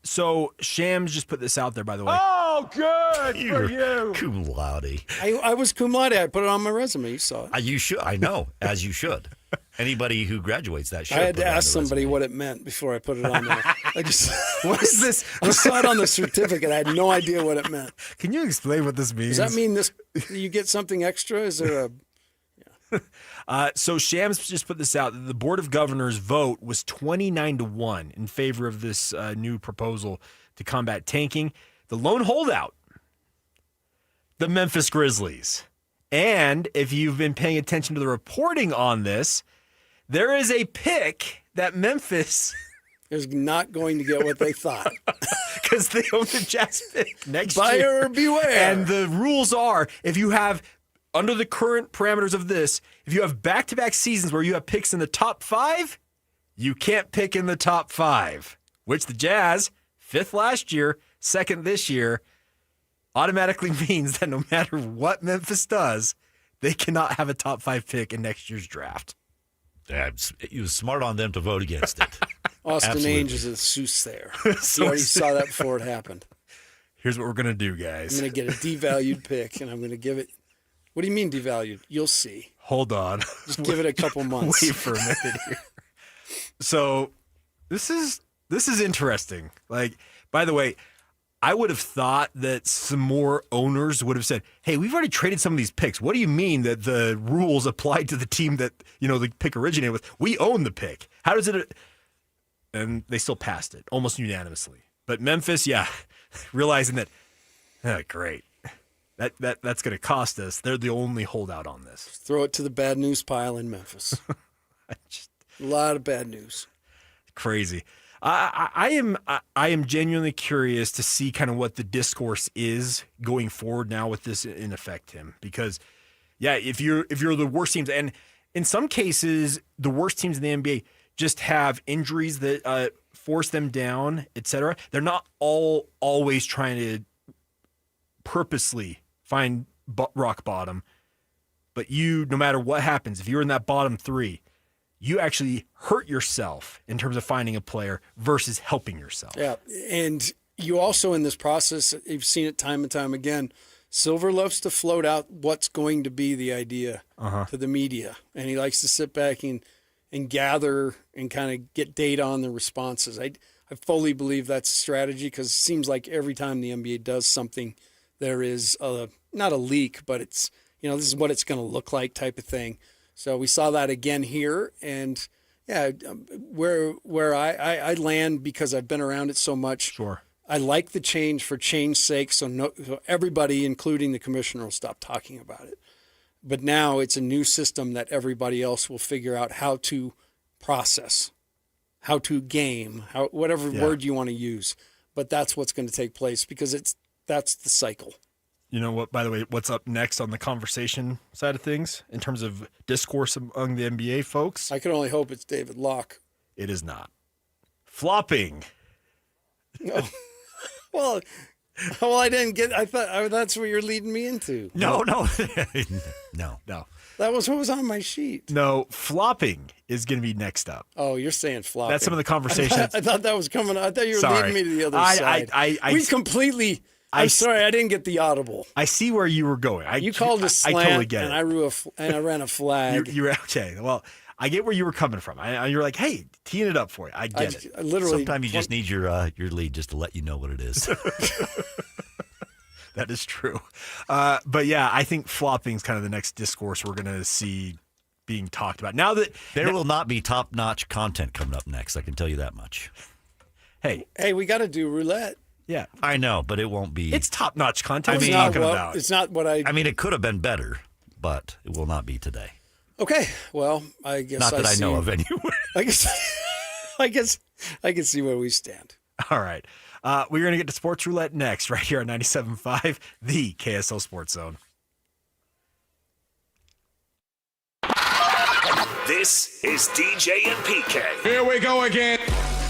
S25: So Shams just put this out there, by the way.
S22: Oh, good for you.
S5: Cum laude.
S22: I was cum laude. I put it on my resume. You saw it.
S5: You should. I know, as you should. Anybody who graduates that should.
S22: I had to ask somebody what it meant before I put it on there. What is this? I saw it on the certificate. I had no idea what it meant.
S25: Can you explain what this means?
S22: Does that mean you get something extra? Is there a...
S25: So Shams just put this out. The Board of Governors vote was 29-1 in favor of this new proposal to combat tanking. The lone holdout, the Memphis Grizzlies. And if you've been paying attention to the reporting on this, there is a pick that Memphis
S22: is not going to get what they thought.
S25: Because they own the Jazz pick next
S22: year.
S25: Buyer
S22: beware.
S25: And the rules are, if you have, under the current parameters of this, if you have back-to-back seasons where you have picks in the top 5, you can't pick in the top 5, which the Jazz, 5th last year, 2nd this year, automatically means that no matter what Memphis does, they cannot have a top 5 pick in next year's draft.
S5: It was smart on them to vote against it.
S22: Austin
S5: Absolutely.
S22: Ainge is a soothsayer. You already saw that before it happened.
S25: Here's what we're going to do, guys.
S22: I'm going to get a devalued pick, and I'm going to give it... What do you mean devalued? You'll see.
S25: Hold on.
S22: Just give it a couple months.
S25: Wait for a minute here. So this is interesting. Like, by the way, I would have thought that some more owners would have said, hey, we've already traded some of these picks. What do you mean that the rules apply to the team that, the pick originated with? We own the pick. How does it? And they still passed it almost unanimously. But Memphis, realizing that, great. That's going to cost us. They're the only holdout on this.
S22: Throw it to the bad news pile in Memphis. A lot of bad news.
S25: Crazy. I am genuinely curious to see kind of what the discourse is going forward now with this in effect, Tim. Because, if you're the worst teams, and in some cases the worst teams in the NBA just have injuries that force them down, etc. They're not always trying to purposely find rock bottom, but no matter what happens, if you're in that bottom 3, you actually hurt yourself in terms of finding a player versus helping yourself.
S22: Yeah, and you also, in this process, you've seen it time and time again, Silver loves to float out what's going to be the idea to the media. And he likes to sit back and gather and kind of get data on the responses. I fully believe that's a strategy, because it seems like every time the NBA does something, there is not a leak, but it's, this is what it's going to look like type of thing. So we saw that again here. And yeah, where I land, because I've been around it so much.
S25: Sure.
S22: I like the change for change's sake, so everybody, including the commissioner, will stop talking about it. But now it's a new system that everybody else will figure out how to process, how to game, whatever word you want to use. But that's what's going to take place, because that's the cycle.
S25: You know what, by the way, what's up next on the conversation side of things in terms of discourse among the NBA folks?
S22: I can only hope it's David Locke.
S25: It is not. Flopping.
S22: No. Well, I didn't get. I thought that's what you're leading me into.
S25: No.
S22: That was what was on my sheet.
S25: No, flopping is going to be next up.
S22: Oh, you're saying flopping.
S25: That's some of the conversations.
S22: I thought that was coming. I thought you were leading me to the other side. I'm sorry, I didn't get the audible.
S25: I see where you were going.
S22: You called a slant,
S25: I totally get it.
S22: And I ran a flag.
S25: You're okay. Well, I get where you were coming from. You're like, hey, teeing it up for you. I get it.
S5: Sometimes you just need your lead just to let you know what it is.
S25: That is true. But yeah, I think flopping is kind of the next discourse we're going to see being talked about. Now that
S5: there will not be top-notch content coming up next, I can tell you that much.
S22: Hey, we got to do roulette.
S25: Yeah,
S5: I know, but it won't be.
S25: It's top-notch content.
S22: It's not what I
S5: mean, it could have been better, but it will not be today.
S22: Okay, well, I guess
S5: not that I know of anyway.
S22: I guess I can see where we stand.
S25: All right, we're going to get to Sports Roulette next, right here on 97.5, the KSL Sports Zone.
S8: This is DJ and PK.
S7: Here we go again.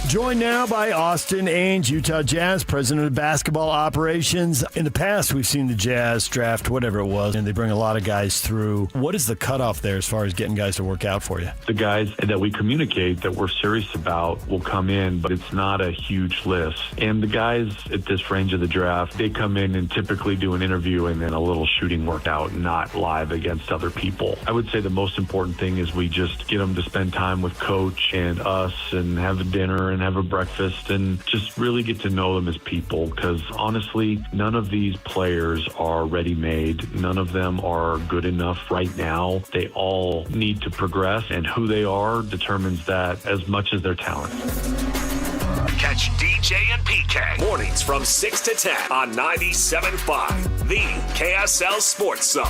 S15: Joined now by Austin Ainge, Utah Jazz, president of basketball operations. In the past, we've seen the Jazz draft whatever it was, and they bring a lot of guys through. What is the cutoff there as far as getting guys to work out for you?
S14: The guys that we communicate that we're serious about will come in, but it's not a huge list. And the guys at this range of the draft, they come in and typically do an interview and then a little shooting workout, not live against other people. I would say the most important thing is we just get them to spend time with coach and us and have a dinner and have a breakfast and just really get to know them as people, because honestly, none of these players are ready-made. None of them are good enough right now. They all need to progress, and who they are determines that as much as their talent.
S8: Catch DJ and PK mornings from 6 to 10 on 97.5, the KSL Sports Zone.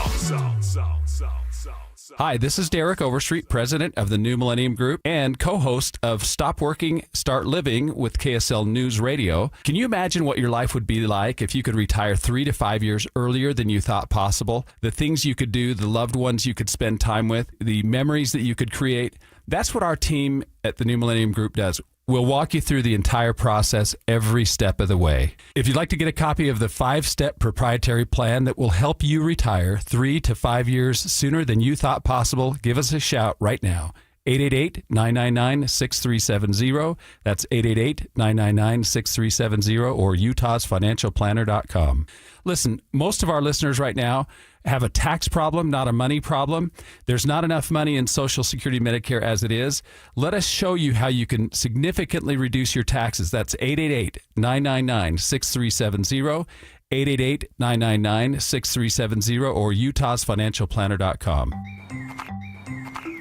S19: Hi, this is Derek Overstreet, president of the New Millennium Group and co-host of Stop Working, Start Living with KSL News Radio. Can you imagine what your life would be like if you could retire 3 to 5 years earlier than you thought possible? The things you could do, the loved ones you could spend time with, the memories that you could create. That's what our team at the New Millennium Group does. We'll walk you through the entire process every step of the way. If you'd like to get a copy of the 5-step proprietary plan that will help you retire 3 to 5 years sooner than you thought possible, give us a shout right now. 888-999-6370. That's 888-999-6370 or utahsfinancialplanner.com. Listen, most of our listeners right now have a tax problem, not a money problem. There's not enough money in Social Security Medicare as it is. Let us show you how you can significantly reduce your taxes. That's 888-999-6370, 888-999-6370 or utahsfinancialplanner.com.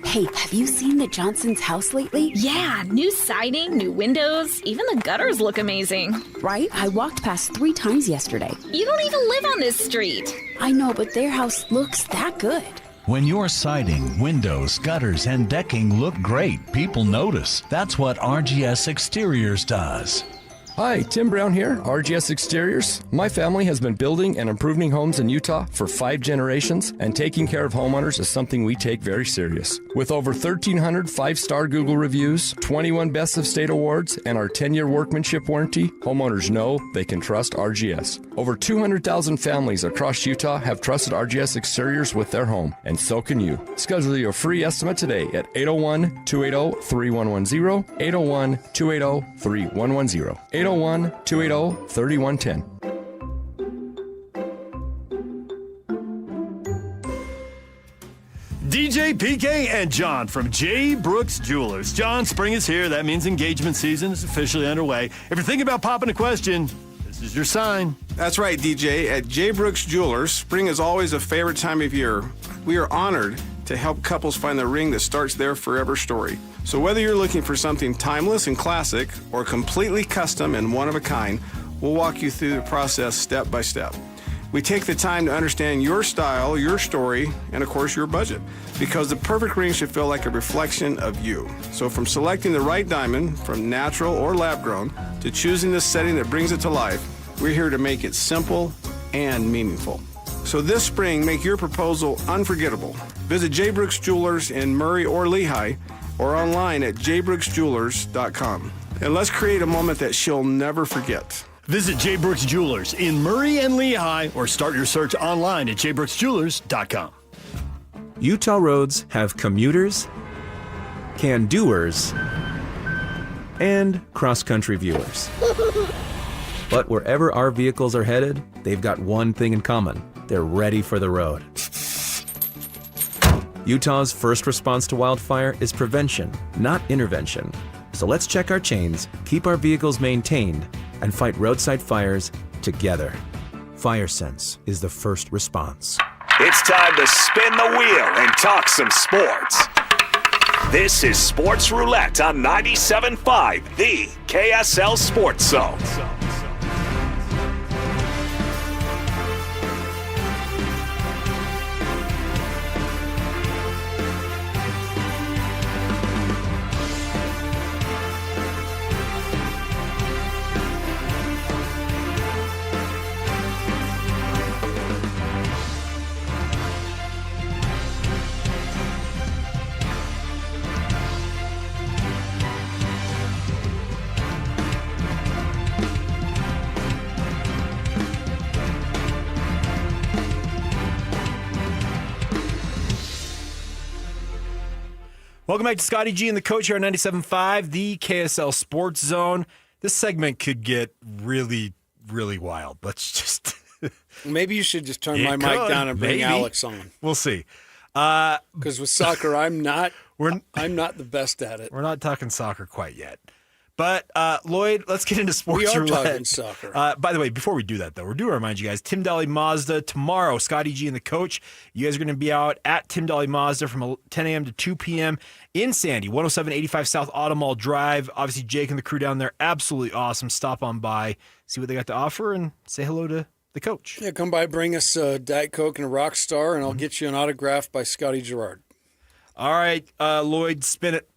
S20: Hey, have you seen the Johnson's house lately?
S21: Yeah, new siding, new windows, even the gutters look amazing.
S20: Right? I walked past 3 times yesterday.
S21: You don't even live on this street.
S20: I know, but their house looks that good.
S23: When your siding, windows, gutters, and decking look great, people notice. That's what RGS Exteriors does.
S27: Hi, Tim Brown here, RGS Exteriors. My family has been building and improving homes in Utah for 5 generations, and taking care of homeowners is something we take very serious. With over 1,300 5-star Google reviews, 21 Best of State awards, and our 10-year workmanship warranty, homeowners know they can trust RGS. Over 200,000 families across Utah have trusted RGS Exteriors with their home, and so can you. Schedule your free estimate today at 801-280-3110, 801-280-3110, 801-280-3110.
S15: DJ, PK, and John from J. Brooks Jewelers. John, spring is here. That means engagement season is officially underway. If you're thinking about popping a question, this is your sign.
S7: That's right, DJ. At J. Brooks Jewelers, spring is always a favorite time of year. We are honored to help couples find the ring that starts their forever story. So whether you're looking for something timeless and classic or completely custom and one of a kind, we'll walk you through the process step by step. We take the time to understand your style, your story, and of course your budget, because the perfect ring should feel like a reflection of you. So from selecting the right diamond, from natural or lab grown, to choosing the setting that brings it to life, we're here to make it simple and meaningful. So this spring, make your proposal unforgettable. Visit J. Brooks Jewelers in Murray or Lehigh, or online at jbrooksjewelers.com. And let's create a moment that she'll never forget.
S15: Visit J. Brooks Jewelers in Murray and Lehigh, or start your search online at jbrooksjewelers.com.
S9: Utah roads have commuters, can-doers, and cross-country viewers. But wherever our vehicles are headed, they've got one thing in common. They're ready for the road. Utah's first response to wildfire is prevention, not intervention. So let's check our chains, keep our vehicles maintained, and fight roadside fires together. FireSense is the first response.
S8: It's time to spin the wheel and talk some sports. This is Sports Roulette on 97.5, the KSL Sports Zone.
S25: Welcome back to Scotty G and the Coach here on 97.5, the KSL Sports Zone. This segment could get really, really wild. Let's just...
S22: Maybe you should just turn my mic down and bring Alex on.
S25: We'll see.
S22: Because with soccer, I'm not the best at it.
S25: We're not talking soccer quite yet. But, Lloyd, let's get into Sports
S22: We are
S25: Roulette.
S22: talking soccer.
S25: By the way, before we do that, though, we do remind you guys, Tim Daly Mazda tomorrow, Scotty G and the Coach. You guys are going to be out at Tim Daly Mazda from 10 a.m. to 2 p.m. in Sandy, 10785 South Automall Drive. Obviously, Jake and the crew down there, absolutely awesome. Stop on by, see what they got to offer, and say hello to the coach.
S22: Yeah, come by, bring us a Diet Coke and a Rock Star, and I'll get you an autograph by Scotty Gerard.
S25: All right, Lloyd, spin it.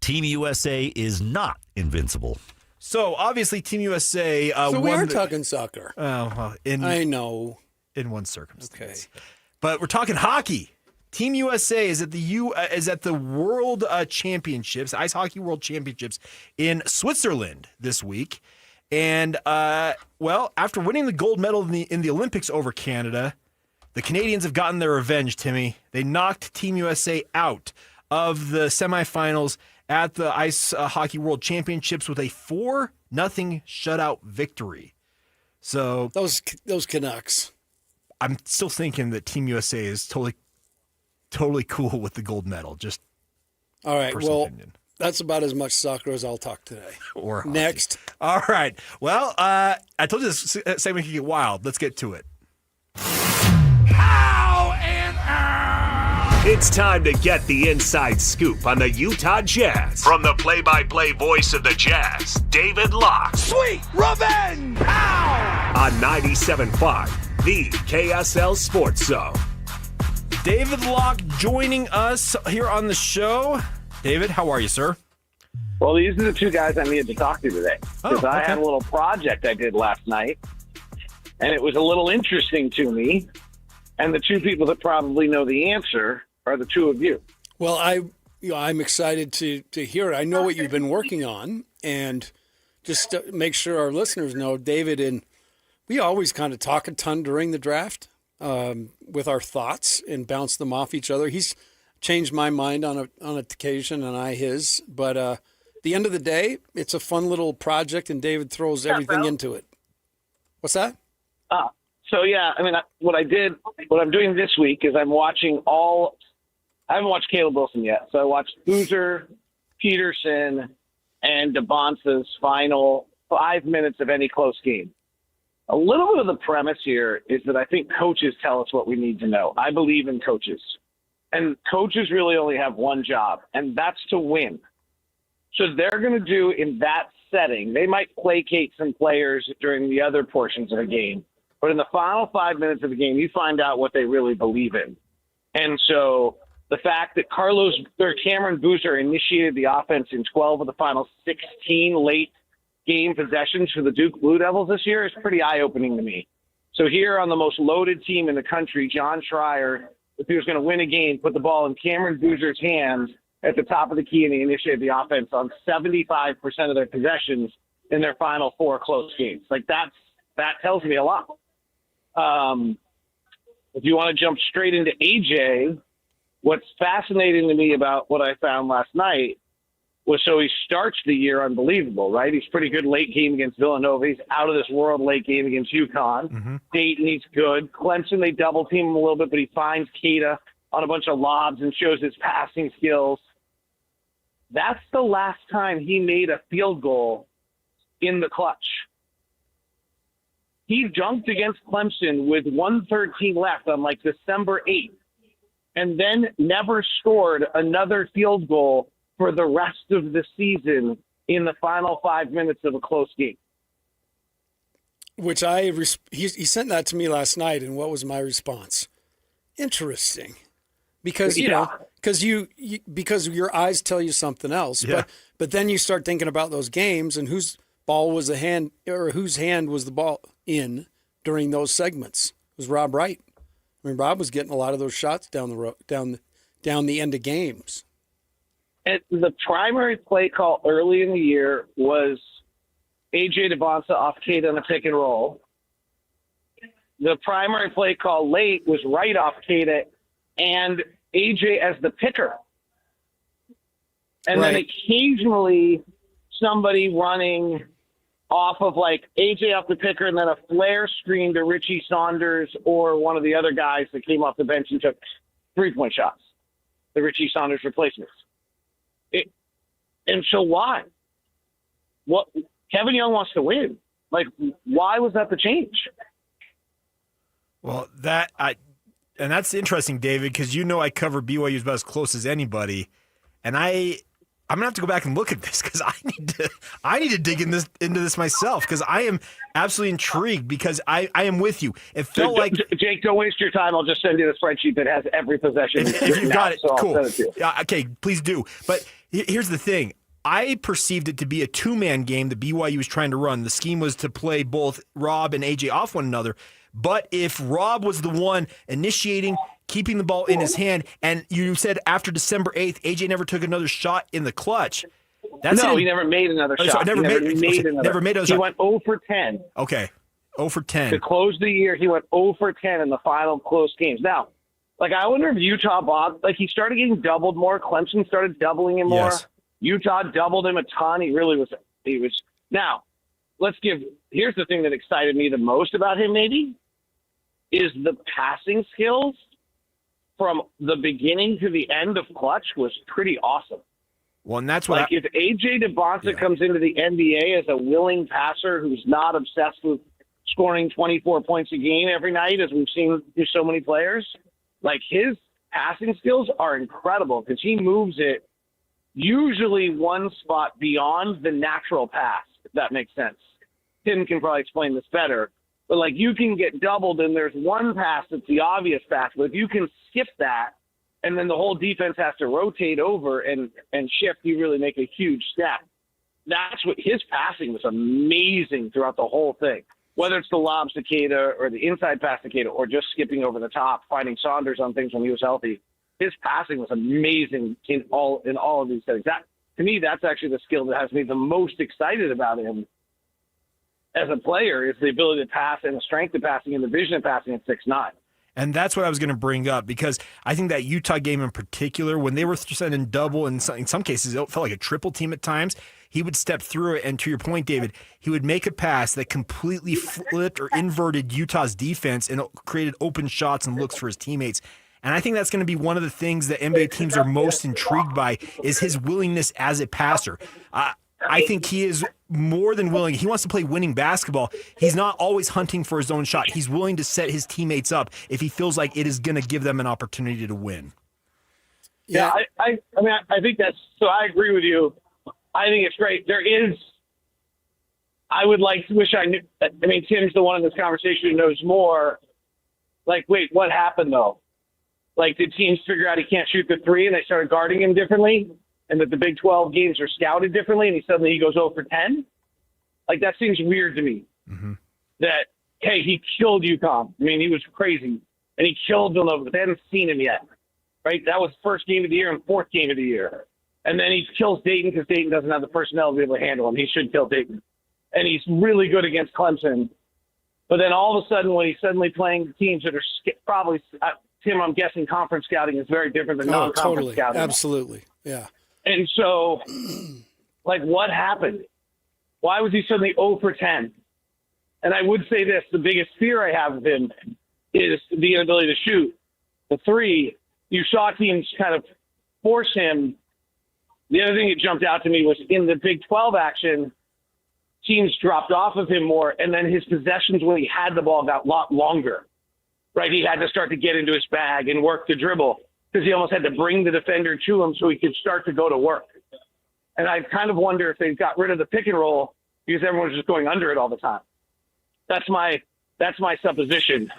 S5: Team USA is not invincible.
S25: So, obviously, Team USA
S22: so we are talking soccer.
S25: I
S22: know.
S25: In one circumstance.
S22: Okay.
S25: But we're talking hockey. Team USA is at the World Championships, Ice Hockey World Championships in Switzerland this week. And, after winning the gold medal in the Olympics over Canada, the Canadians have gotten their revenge, Timmy. They knocked Team USA out of the semifinals at the Ice Hockey World Championships with a 4-0 shutout victory. So
S22: those Canucks.
S25: I'm still thinking that Team USA is totally cool with the gold medal. Just
S22: all right. Well,
S25: opinion.
S22: That's about as much soccer as I'll talk today.
S25: Or hockey.
S22: Next.
S25: All right. Well, I told you this segment could get wild. Let's get to it.
S8: It's time to get the inside scoop on the Utah Jazz. From the play-by-play voice of the Jazz, David Locke.
S2: Sweet revenge! Ow!
S8: On 97.5, the KSL Sports Zone.
S25: David Locke joining us here on the show. David, how are you, sir?
S12: Well, these are the two guys I needed to talk to today. Because I had a little project I did last night, and it was a little interesting to me. And the two people that probably know the answer are the two of you.
S22: Well, I'm excited to hear it. I know what you've been working on, and just to make sure our listeners know, David and we always kind of talk a ton during the draft with our thoughts and bounce them off each other. He's changed my mind on occasion, and I his. But at the end of the day, it's a fun little project, and David throws everything into it. What's that?
S12: So yeah, I mean, what I'm doing this week is I'm watching I haven't watched Caleb Wilson yet, so I watched Boozer, Peterson, and DeBonce's final 5 minutes of any close game. A little bit of the premise here is that I think coaches tell us what we need to know. I believe in coaches. And coaches really only have one job, and that's to win. So they're going to do in that setting, they might placate some players during the other portions of a game. But in the final 5 minutes of the game, you find out what they really believe in. And so the fact that Cameron Boozer initiated the offense in 12 of the final 16 late game possessions for the Duke Blue Devils this year is pretty eye-opening to me. So here on the most loaded team in the country, John Schreier, if he was going to win a game, put the ball in Cameron Boozer's hands at the top of the key, and he initiated the offense on 75% of their possessions in their final 4 close games. Like that tells me a lot. If you want to jump straight into AJ, what's fascinating to me about what I found last night was he starts the year unbelievable, right? He's pretty good late game against Villanova. He's out of this world late game against UConn.
S25: Mm-hmm.
S12: Dayton, he's good. Clemson, they double team him a little bit, but he finds Keita on a bunch of lobs and shows his passing skills. That's the last time he made a field goal in the clutch. He jumped against Clemson with 1:13 left on December 8th and then never scored another field goal for the rest of the season in the final 5 minutes of a close game.
S22: Which he sent that to me last night, and what was my response? Interesting. Because, because your eyes tell you something else.
S25: Yeah.
S22: But then you start thinking about those games and whose ball was the hand, or whose hand was the ball in during those segments. It was Rob Wright. I mean, Rob was getting a lot of those shots down the road, down the end of games.
S12: And the primary play call early in the year was A.J. DeBonce off Keita on a pick and roll. The primary play call late was Wright off Keita and A.J. as the picker. And then occasionally somebody running off of A.J. off the picker and then a flare screen to Richie Saunders or one of the other guys that came off the bench and took 3-point shots, the Richie Saunders replacements. And so why? What Kevin Young wants to win. Why was that the change?
S25: Well, and that's interesting, David, because I cover BYU about as close as anybody, and I'm gonna have to go back and look at this because I need to dig into this myself because I am absolutely intrigued because I am with you. It felt like
S12: Jake, don't waste your time. I'll just send you the spreadsheet that has every possession.
S25: If you've got it,
S12: so
S25: cool.
S12: I'll send it to you.
S25: Okay, please do. But here's the thing. I perceived it to be a 2-man game that BYU was trying to run. The scheme was to play both Rob and AJ off one another. But if Rob was the one initiating, keeping the ball in his hand, and you said after December 8th, AJ never took another shot in the clutch.
S12: He never made another shot.
S25: Never made another
S12: He went 0 for 10.
S25: Okay, 0 for 10.
S12: To close the year, he went 0 for 10 in the final close games. Now, I wonder if Utah Bob, he started getting doubled more. Clemson started doubling him more.
S25: Yes.
S12: Utah doubled him a ton. He was. Now, here's the thing that excited me the most about him maybe is the passing skills from the beginning to the end of clutch was pretty awesome.
S25: Well, and that's what
S12: if A.J. DeBonce comes into the NBA as a willing passer who's not obsessed with scoring 24 points a game every night, as we've seen through so many players, his passing skills are incredible because he moves it usually one spot beyond the natural pass, if that makes sense. Tim can probably explain this better. But, you can get doubled, and there's one pass that's the obvious pass. But if you can skip that, and then the whole defense has to rotate over and shift, you really make a huge step. That's what his passing was amazing throughout the whole thing. Whether it's the lobs to Keita or the inside pass to Keita or just skipping over the top, finding Saunders on things when he was healthy, his passing was amazing in all of these settings. To me, that's actually the skill that has me the most excited about him as a player is the ability to pass and the strength of passing and the vision of passing at 6'9".
S25: And that's what I was going to bring up, because I think that Utah game in particular, when they were sending double, in some cases it felt like a triple team at times, he would step through it. And to your point, David, he would make a pass that completely flipped or inverted Utah's defense and created open shots and looks for his teammates. And I think that's going to be one of the things that NBA teams are most intrigued by, is his willingness as a passer. I think he is more than willing. He wants to play winning basketball. He's not always hunting for his own shot. He's willing to set his teammates up if he feels like it is going to give them an opportunity to win.
S12: Yeah, I mean, I think that's – so I agree with you. I think it's great. There is – I would wish I knew – I mean, Tim's the one in this conversation who knows more. Like, wait, what happened, though? Like, did teams figure out he can't shoot the three and they started guarding him differently? And that the Big 12 games are scouted differently, and he goes 0 for 10? Like, that seems weird to me.
S25: Mm-hmm.
S12: That, hey, he killed UConn. I mean, he was crazy. And he killed Villanova, but they hadn't seen him yet. Right? That was first game of the year and fourth game of the year. And then he kills Dayton because Dayton doesn't have the personnel to be able to handle him. He should kill Dayton. And he's really good against Clemson. But then all of a sudden, when he's suddenly playing teams that are probably, Tim, I'm guessing conference scouting is very different than non-conference scouting.
S22: Absolutely. Yeah.
S12: And so, like, what happened? Why was he suddenly 0 for 10? And I would say this, the biggest fear I have of him is the inability to shoot. The three, you saw teams kind of force him. The other thing that jumped out to me was in the Big 12 action, teams dropped off of him more, and then his possessions when he had the ball got a lot longer. Right? He had to start to get into his bag and work the dribble, because he almost had to bring the defender to him so he could start to go to work. And I kind of wonder if they got rid of the pick and roll because everyone was just going under it all the time. That's my supposition,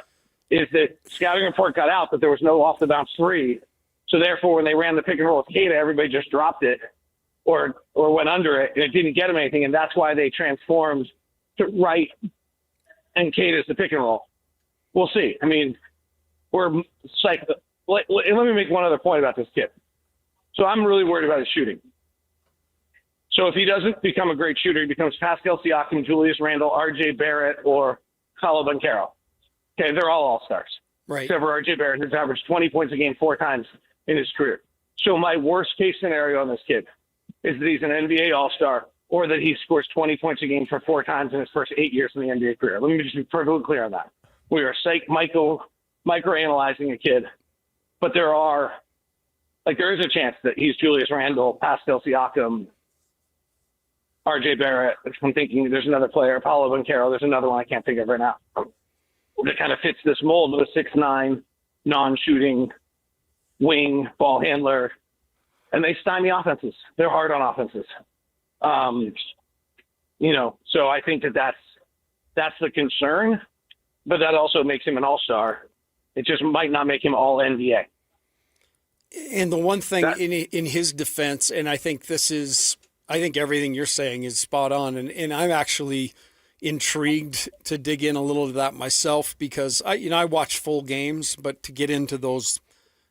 S12: is that scouting report got out that there was no off-the-bounce three. So therefore, when they ran the pick and roll with Kada, everybody just dropped it or went under it, and it didn't get them anything. And that's why they transformed to Wright and Kada as the pick and roll. We'll see. I mean, let me make one other point about this kid. So I'm really worried about his shooting. So if he doesn't become a great shooter, he becomes Pascal Siakam, Julius Randle, R.J. Barrett, or Paolo Banchero. Okay, they're all all-stars.
S22: Right.
S12: Except for R.J. Barrett, who's averaged 20 points a game 4 times in his career. So my worst-case scenario on this kid is that he's an NBA all-star, or that he scores 20 points a game for 4 times in his first 8 years in the NBA career. Let me just be perfectly clear on that. We are microanalyzing a kid. But there is a chance that he's Julius Randle, Pascal Siakam, R.J. Barrett. I'm thinking there's another player, Paolo Banchero. There's another one I can't think of right now that kind of fits this mold of a 6'9", non-shooting wing ball handler. And they stymie offenses. They're hard on offenses. So I think that's the concern. But that also makes him an all-star. It just might not make him all NBA.
S22: And the one thing in his defense, and I think everything you're saying is spot on. And I'm actually intrigued to dig in a little to that myself, because I watch full games, but to get into those,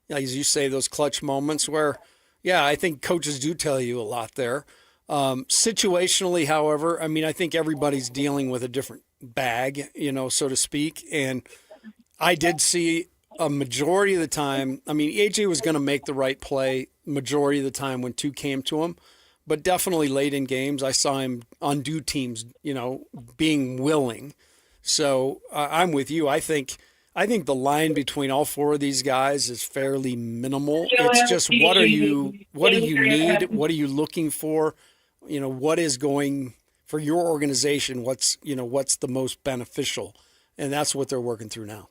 S22: as you say, those clutch moments where, I think coaches do tell you a lot there. Situationally, however, I mean, I think everybody's dealing with a different bag, so to speak. And I did see a majority of the time, I mean, AJ was going to make the right play majority of the time when 2 came to him, but definitely late in games, I saw him undo teams, being willing. So I'm with you. I think the line between all 4 of these guys is fairly minimal. It's just what do you need? What are you looking for? What is going for your organization? What's the most beneficial? And that's what they're working through now.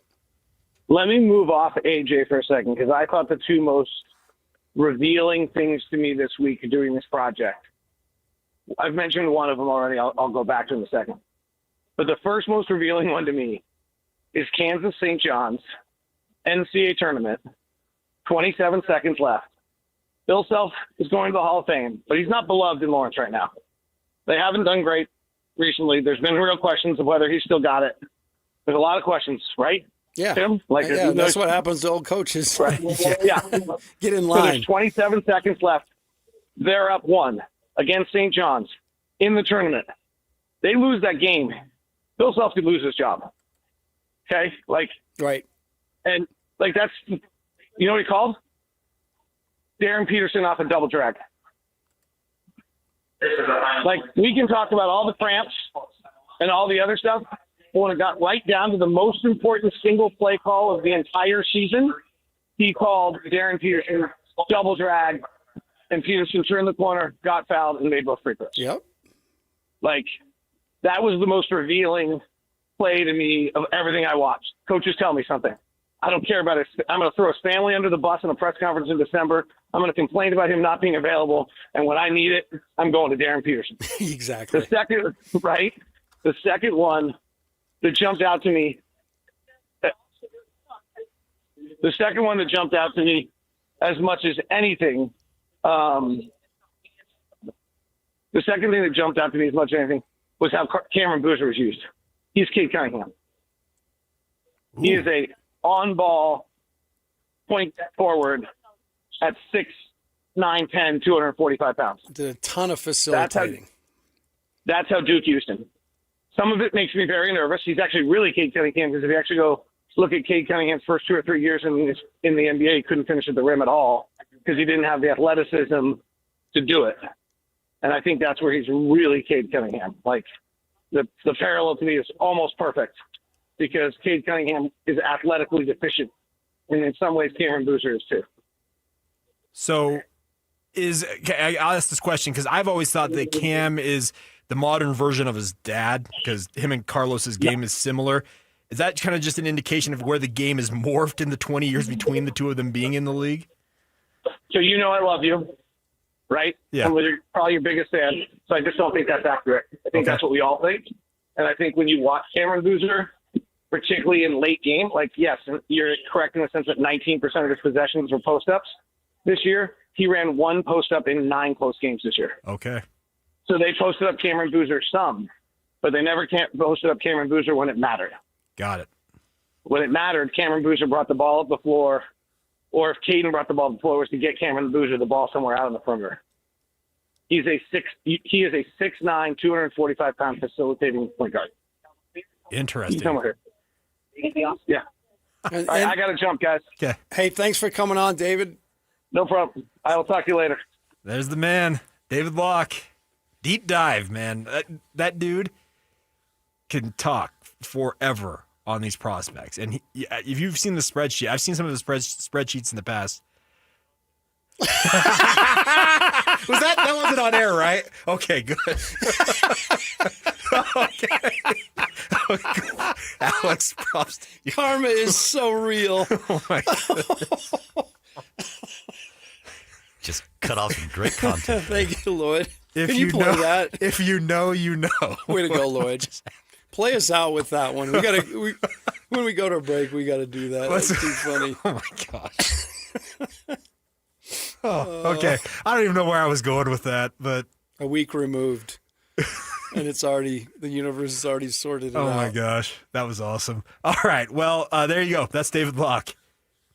S12: Let me move off AJ for a second, because I thought the 2 most revealing things to me this week doing this project, I've mentioned one of them already. I'll go back to in a second. But the first most revealing one to me is Kansas St. John's NCAA tournament, 27 seconds left. Bill Self is going to the Hall of Fame, but he's not beloved in Lawrence right now. They haven't done great recently. There's been real questions of whether he's still got it. There's a lot of questions, right?
S22: Yeah.
S12: Tim?
S22: That's what happens to old coaches.
S12: Right. Yeah.
S22: Get in
S12: So
S22: line.
S12: there's 27 seconds left. They're up 1 against St. John's in the tournament. They lose that game. Bill Self could lose his job. Okay?
S22: Right.
S12: And, like, that's, you know what he called? Darren Peterson off a double drag. Like, we can talk about all the cramps and all the other stuff, but when it got right down to the most important single play call of the entire season, he called Darren Peterson double drag, and Peterson turned the corner, got fouled, and made both free throws.
S22: Yep.
S12: Like, that was the most revealing play to me of everything I watched. Coaches tell me something. I don't care about it. I'm going to throw his family under the bus in a press conference in December. I'm going to complain about him not being available. And when I need it, I'm going to Darren Peterson.
S22: Exactly.
S12: The second one that jumped out to me, as much as anything, the second thing that jumped out to me as much as anything was how Cameron Boozer was used. He's Cade Cunningham. Ooh. He is a on-ball point forward at 6'9", 10, 245 pounds.
S22: Did a ton of facilitating.
S12: That's how Duke used him. Some of it makes me very nervous. He's actually really Cade Cunningham, because if you actually go look at Cade Cunningham's first 2 or 3 years in the NBA, he couldn't finish at the rim at all because he didn't have the athleticism to do it. And I think that's where he's really Cade Cunningham. Like, the parallel to me is almost perfect, because Cade Cunningham is athletically deficient, and in some ways Cameron Boozer is too.
S25: So I'll ask this question because I've always thought that Cam is the modern version of his dad, because him and Carlos's game is similar. Is that kind of just an indication of where the game is morphed in the 20 years between the two of them being in the league?
S12: So you know I love you, right?
S25: Yeah.
S12: I'm probably your biggest fan, so I just don't think that's accurate. I think that's what we all think. And I think when you watch Cameron Boozer, particularly in late game, like, yes, you're correct in the sense that 19% of his possessions were post-ups this year. He ran 1 post-up in 9 close games this year.
S25: Okay.
S12: So they posted up Cameron Boozer some, but they never posted up Cameron Boozer when it mattered.
S25: Got it.
S12: When it mattered, Cameron Boozer brought the ball up the floor, or if Caden brought the ball up the floor, was to get Cameron Boozer the ball somewhere out on the perimeter. He is a 6'9", 245-pound facilitating point guard.
S25: Interesting.
S12: Somewhere here. Yeah.
S22: And
S12: I got to jump, guys.
S25: Okay.
S22: Hey, thanks for coming on, David.
S12: No problem. I will talk to you later.
S25: There's the man, David Locke. Deep dive, man. That dude can talk forever on these prospects. And if you've seen the spreadsheet, I've seen some of the spreadsheets in the past. That wasn't on air, right? Okay, good. Okay. Alex, props to you.
S22: Karma is so real.
S25: Oh my goodness.
S5: Just cut off some great content.
S22: Thank you, Lloyd.
S25: Can
S22: you play that?
S25: If you know, you know.
S22: Way to go, Lloyd. Play us out with that one. When we go to a break, we got to do that. That's too funny.
S25: Oh my gosh. Okay. I don't even know where I was going with that, but
S22: a week removed, and the universe has already sorted it out.
S25: Oh my gosh, that was awesome. All right, well, there you go. That's David Locke.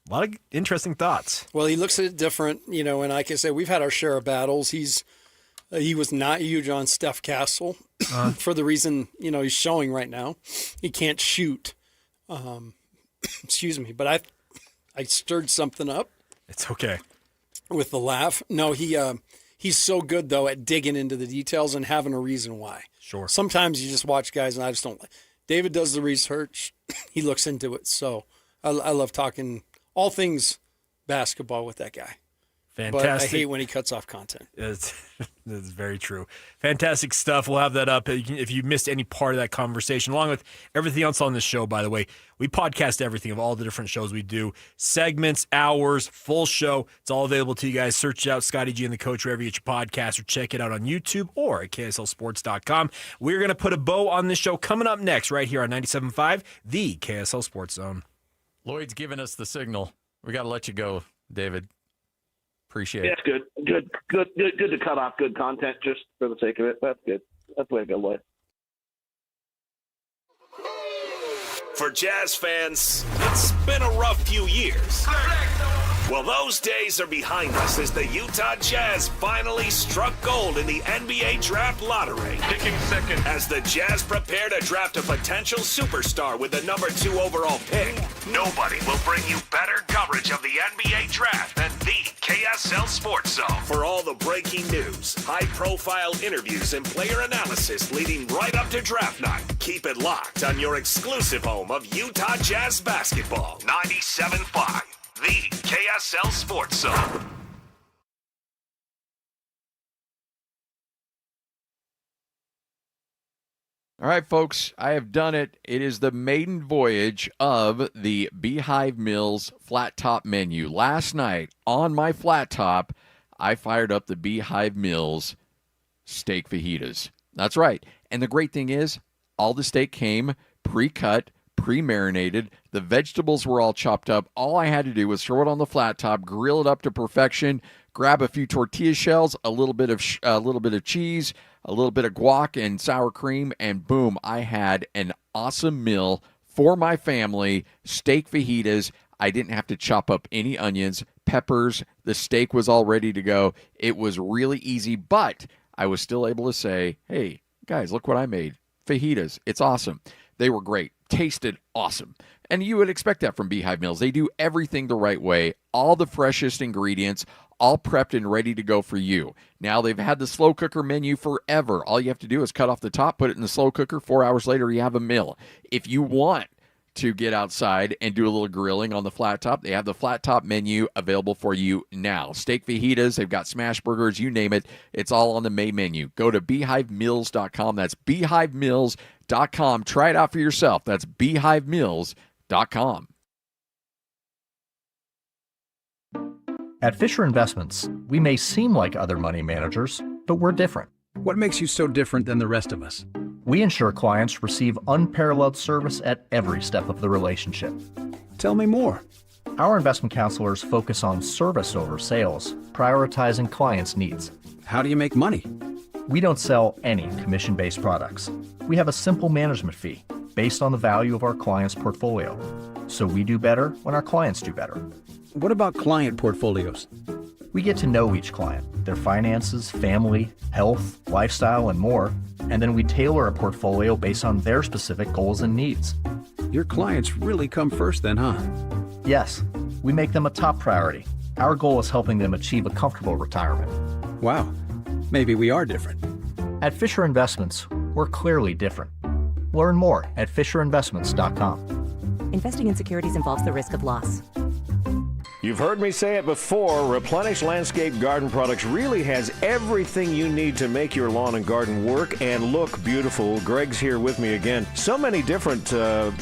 S25: A lot of interesting thoughts.
S22: Well, he looks at it different, and like I said, we've had our share of battles. He was not huge on Steph Castle for the reason, he's showing right now. He can't shoot. Excuse me, but I stirred something up.
S25: It's okay.
S22: With the laugh. No, he's so good, though, at digging into the details and having a reason why.
S25: Sure.
S22: Sometimes you just watch guys, and I just don't. David does the research. He looks into it. So I love talking all things basketball with that guy.
S25: Fantastic.
S22: But I hate when he cuts off content.
S25: That's very true. Fantastic stuff. We'll have that up if you missed any part of that conversation, along with everything else on this show, by the way. We podcast everything of all the different shows we do. Segments, hours, full show. It's all available to you guys. Search out Scotty G and the Coach wherever you get your podcast, or check it out on YouTube or at KSLSports.com. We're going to put a bow on this show coming up next right here on 97.5, the KSL Sports Zone.
S1: Lloyd's giving us the signal. We got to let you go, David. Appreciate it.
S12: That's good. Good to cut off good content just for the sake of it. That's good. That's the way to go, Lloyd.
S8: For Jazz fans, it's been a rough few years. Well, those days are behind us as the Utah Jazz finally struck gold in the NBA Draft Lottery.
S2: Picking second.
S8: As the Jazz prepare to draft a potential superstar with the number 2 overall pick, nobody will bring you better coverage of the NBA Draft than the KSL Sports Zone. For all the breaking news, high-profile interviews, and player analysis leading right up to draft night, keep it locked on your exclusive home of Utah Jazz basketball. 97.5. The KSL Sports Zone.
S1: All right, folks, I have done it. It is the maiden voyage of the Beehive Mills flat top menu. Last night on my flat top, I fired up the Beehive Mills steak fajitas. That's right. And the great thing is, all the steak came pre-cut, pre-marinated. The vegetables were all chopped up. All I had to do was throw it on the flat top, grill it up to perfection, grab a few tortilla shells, a little bit of cheese, a little bit of guac and sour cream, and boom, I had an awesome meal for my family. Steak fajitas. I didn't have to chop up any onions, peppers. The steak was all ready to go. It was really easy, but I was still able to say, hey, guys, look what I made. Fajitas. It's awesome. They were great. Tasted awesome. And you would expect that from Beehive Mills. They do everything the right way. All the freshest ingredients, all prepped and ready to go for you. Now, they've had the slow cooker menu forever. All you have to do is cut off the top, put it in the slow cooker. 4 hours later, you have a meal. If you want to get outside and do a little grilling on the flat top, they have the flat top menu available for you now. Steak fajitas, they've got smash burgers, you name it. It's all on the main menu. Go to beehivemills.com. That's beehivemills.com. Try it out for yourself. That's beehivemills.com.
S3: At Fisher Investments, we may seem like other money managers, but we're different.
S6: What makes you so different than the rest of us?
S3: We ensure clients receive unparalleled service at every step of the relationship.
S6: Tell me more.
S3: Our investment counselors focus on service over sales, prioritizing clients' needs.
S6: How do you make money?
S3: We don't sell any commission-based products. We have a simple management fee based on the value of our client's portfolio. So we do better when our clients do better.
S6: What about client portfolios?
S3: We get to know each client, their finances, family, health, lifestyle, and more, and then we tailor a portfolio based on their specific goals and needs.
S6: Your clients really come first then, huh?
S3: Yes, we make them a top priority. Our goal is helping them achieve a comfortable retirement.
S6: Wow, maybe we are different.
S3: At Fisher Investments, we're clearly different. Learn more at FisherInvestments.com.
S13: Investing in securities involves the risk of loss.
S16: You've heard me say it before, Replenish Landscape Garden Products really has everything you need to make your lawn and garden work and look beautiful. Greg's here with me again. So many different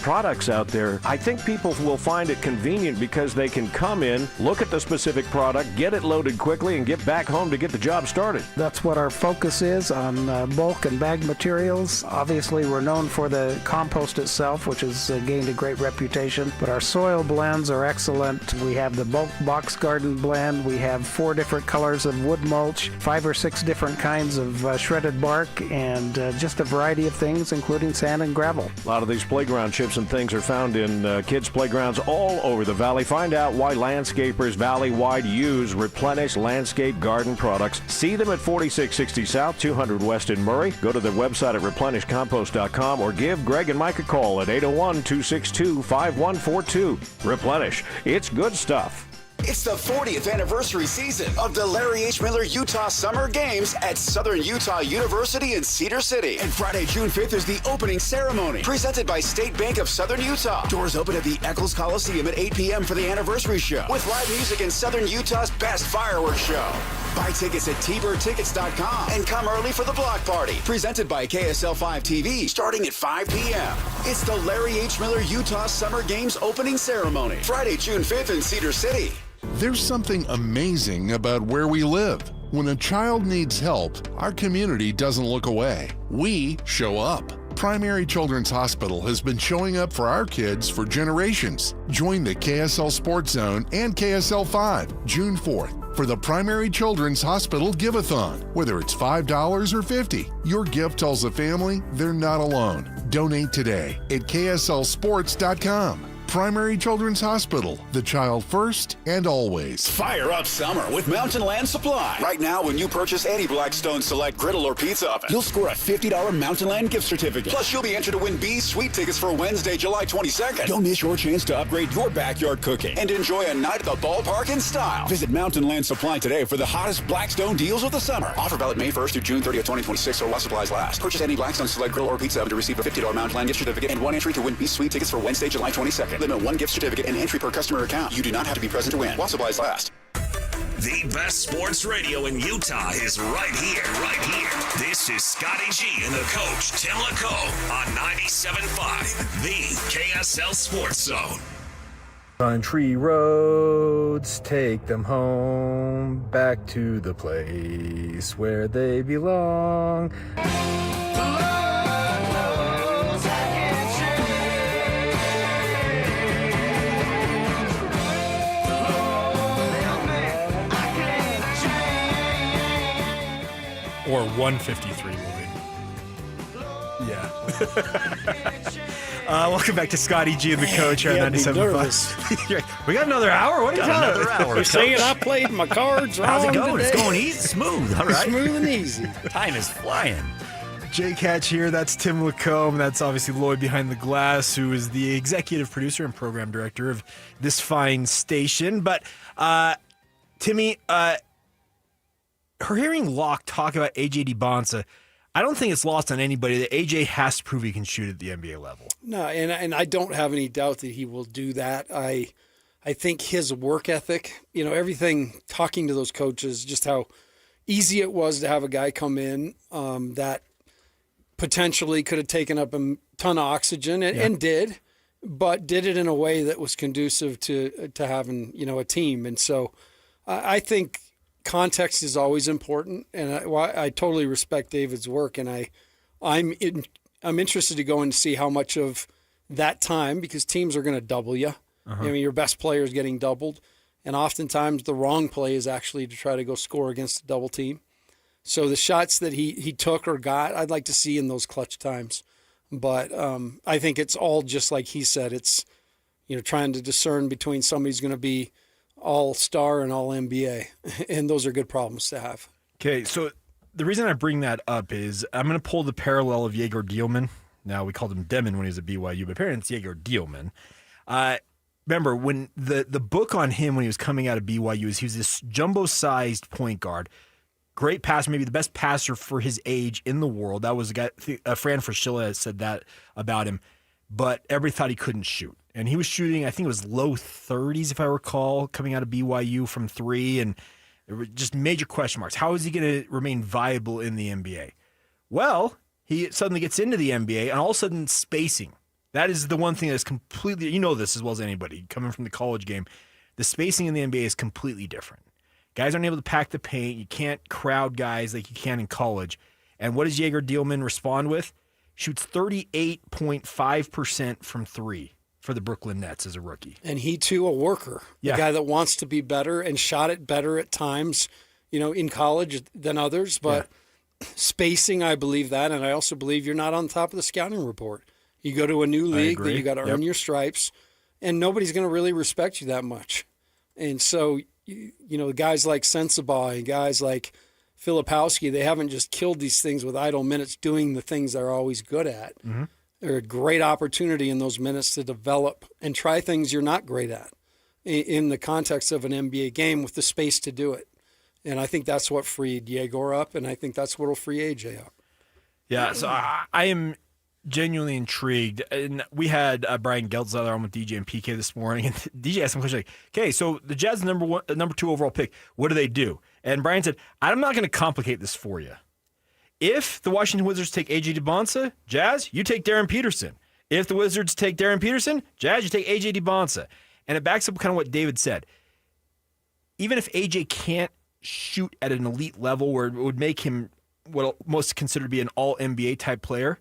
S16: products out there. I think people will find it convenient because they can come in, look at the specific product, get it loaded quickly, and get back home to get the job started.
S18: That's what our focus is on bulk and bag materials. Obviously, we're known for the compost itself, which has gained a great reputation, but our soil blends are excellent. We have the bulk box garden blend. We have 4 different colors of wood mulch, 5 or 6 different kinds of shredded bark, and just a variety of things, including sand and gravel.
S16: A lot of these playground chips and things are found in kids' playgrounds all over the valley. Find out why landscapers valley-wide use Replenish Landscape Garden Products. See them at 4660 South, 200 West in Murray. Go to their website at replenishcompost.com or give Greg and Mike a call at 801-262-5142. Replenish. It's good stuff.
S11: It's the 40th anniversary season of the Larry H. Miller Utah Summer Games at Southern Utah University in Cedar City. And Friday, June 5th is the opening ceremony, presented by State Bank of Southern Utah. Doors open at the Eccles Coliseum at 8 p.m. for the anniversary show, with live music and Southern Utah's best fireworks show. Buy tickets at tbirdtickets.com and come early for the block party, presented by KSL 5 TV, starting at 5 p.m. It's the Larry H. Miller Utah Summer Games opening ceremony, Friday, June 5th in Cedar City.
S24: There's something amazing about where we live. When a child needs help, our community doesn't look away. We show up. Primary Children's Hospital has been showing up for our kids for generations. Join the KSL Sports Zone and KSL 5, June 4th, for the Primary Children's Hospital Give-a-thon. Whether it's $5 or $50, your gift tells the family they're not alone. Donate today at KSLSports.com. Primary Children's Hospital, the child first and always.
S11: Fire up summer with Mountain Land Supply. Right now, when you purchase any Blackstone Select griddle or pizza oven, you'll score a $50 Mountain Land gift certificate. Plus, you'll be entered to win B's Sweet tickets for Wednesday, July 22nd. Don't miss your chance to upgrade your backyard cooking and enjoy a night at the ballpark in style. Visit Mountain Land Supply today for the hottest Blackstone deals of the summer. Offer valid May 1st through June 30th, 2026, or while supplies last. Purchase any Blackstone Select griddle or pizza oven to receive a $50 Mountain Land gift certificate and one entry to win B's Sweet tickets for Wednesday, July 22nd. Limit one gift certificate and entry per customer account. You do not have to be present to win while supplies last.
S8: The best sports radio in Utah is right here, right here. This is Scotty G and the coach, Tim LaCombe, on 97.5, the KSL Sports Zone.
S15: Country roads, take them home, back to the place where they belong. Or 153, Lloyd. Yeah. Welcome back to Scotty G and the coach here at 97.5. We got another hour? What are you talking about?
S5: Another hour.
S22: You're saying I played my cards wrong.
S5: How's it going?
S22: Today?
S5: It's going easy, smooth. All right.
S22: Smooth and easy.
S5: Time is flying.
S15: Jake Hatch here. That's Tim LaCombe. That's obviously Lloyd behind the glass, who is the executive producer and program director of this fine station. But, Timmy, hearing Locke talk about AJ DiBonsa, I don't think it's lost on anybody that AJ has to prove he can shoot at the NBA level.
S22: No, and I don't have any doubt that he will do that. I think his work ethic, everything, talking to those coaches, just how easy it was to have a guy come in that potentially could have taken up a ton of oxygen and did, but did it in a way that was conducive to having, a team. And so I think context is always important, and I totally respect David's work, and I'm interested to go and see how much of that time, because teams are going to double you. I mean, your best player is getting doubled, and oftentimes the wrong play is actually to try to go score against a double team. So the shots that he took or got, I'd like to see in those clutch times. But I think it's all just like he said. It's trying to discern between somebody's going to be all-star and all-NBA, and those are good problems to have.
S15: Okay, so the reason I bring that up is I'm going to pull the parallel of Jaeger Dielman. Now, we called him Demon when he was at BYU, but apparently it's Jaeger Dielman. Remember, when the book on him when he was coming out of BYU is he was this jumbo-sized point guard, great passer, maybe the best passer for his age in the world. That was a guy, Fran Fraschilla said that about him, but everybody thought he couldn't shoot. And he was shooting, I think it was low 30s, if I recall, coming out of BYU from three, and there were just major question marks. How is he going to remain viable in the NBA? Well, he suddenly gets into the NBA, and all of a sudden, spacing. That is the one thing that's completely, you know this as well as anybody, coming from the college game. The spacing in the NBA is completely different. Guys aren't able to pack the paint. You can't crowd guys like you can in college. And what does Jaeger Dielman respond with? Shoots 38.5% from three for the Brooklyn Nets as a rookie.
S22: And he, too, a worker. A guy that wants to be better and shot it better at times, in college than others. But spacing, I believe that. And I also believe you're not on top of the scouting report. You go to a new league that you got to earn your stripes, and nobody's going to really respect you that much. And so, guys like Sensabaugh and guys like Filipowski, they haven't just killed these things with idle minutes doing the things they're always good at. Mm-hmm. They're a great opportunity in those minutes to develop and try things you're not great at in the context of an NBA game with the space to do it. And I think that's what freed Jaeger up, and I think that's what will free AJ up.
S15: Yeah, so I am genuinely intrigued. And we had Brian Geltzeller on with DJ and PK this morning, and DJ asked him a question like, okay, so the Jazz number 2 overall pick, what do they do? And Brian said, I'm not going to complicate this for you. If the Washington Wizards take AJ DiBonsa, Jazz, you take Darren Peterson. If the Wizards take Darren Peterson, Jazz, you take AJ DiBonsa. And it backs up kind of what David said. Even if AJ can't shoot at an elite level where it would make him what most considered to be an all-NBA type player,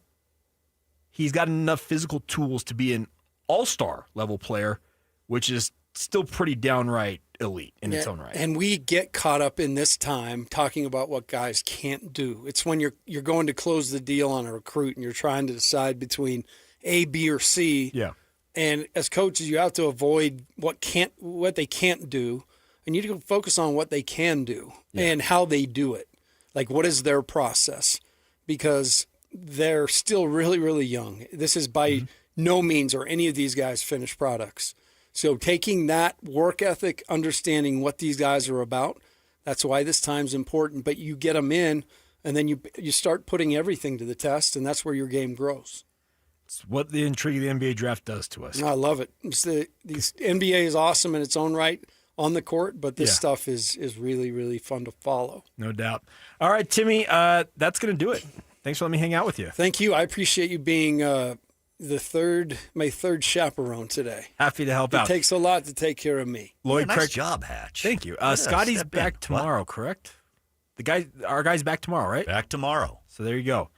S15: he's got enough physical tools to be an all-star level player, which is still pretty downright elite in its own right.
S22: And we get caught up in this time talking about what guys can't do. It's when you're going to close the deal on a recruit and you're trying to decide between A, B, or C.
S15: Yeah.
S22: And as coaches, you have to avoid what they can't do, and you need to focus on what they can do and how they do it. Like, what is their process? Because they're still really, really young. This is by no means are any of these guys finished products. So taking that work ethic, understanding what these guys are about, that's why this time's important. But you get them in, and then you start putting everything to the test, and that's where your game grows.
S25: It's what the intrigue of the NBA draft does to us.
S22: I love it. The NBA is awesome in its own right on the court, but this stuff is really, really fun to follow.
S25: No doubt. All right, Timmy, that's going to do it. Thanks for letting me hang out with you.
S22: Thank you. I appreciate you being my third chaperone today.
S25: Happy to help out.
S22: It takes a lot to take care of me.
S5: Lloyd, nice job, Hatch.
S25: Thank you. Scotty's back tomorrow, correct? Our guy's back tomorrow, right?
S5: Back tomorrow.
S25: So there you go.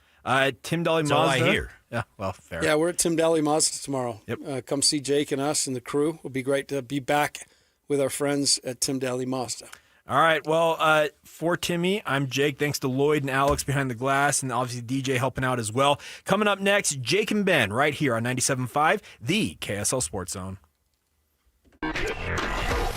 S25: Tim Daly Mazda.
S5: That's all I hear.
S25: Yeah, well, fair.
S22: Yeah, we're at Tim Daly Mazda tomorrow.
S25: Yep.
S22: Come see Jake and us and the crew. It'll be great to be back with our friends at Tim Daly Mazda.
S25: All right. Well, for Timmy, I'm Jake. Thanks to Lloyd and Alex behind the glass, and obviously DJ helping out as well. Coming up next, Jake and Ben right here on 97.5, the KSL Sports Zone.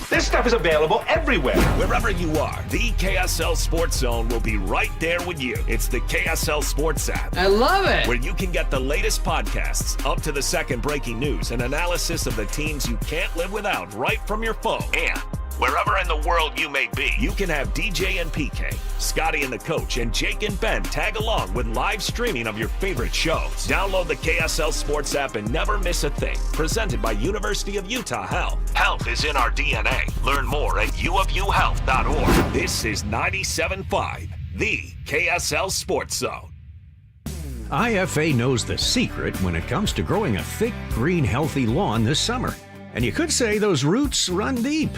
S8: This stuff is available everywhere. Wherever you are, the KSL Sports Zone will be right there with you. It's the KSL Sports app.
S2: I love it.
S8: Where you can get the latest podcasts, up-to-the-second breaking news, and analysis of the teams you can't live without right from your phone. And wherever in the world you may be, you can have DJ and PK, Scotty and the coach, and Jake and Ben tag along with live streaming of your favorite shows. Download the KSL Sports app and never miss a thing. Presented by University of Utah Health. Health is in our DNA. Learn more at uofuhealth.org. This is 97.5, the KSL Sports Zone.
S4: IFA knows the secret when it comes to growing a thick, green, healthy lawn this summer. And you could say those roots run deep.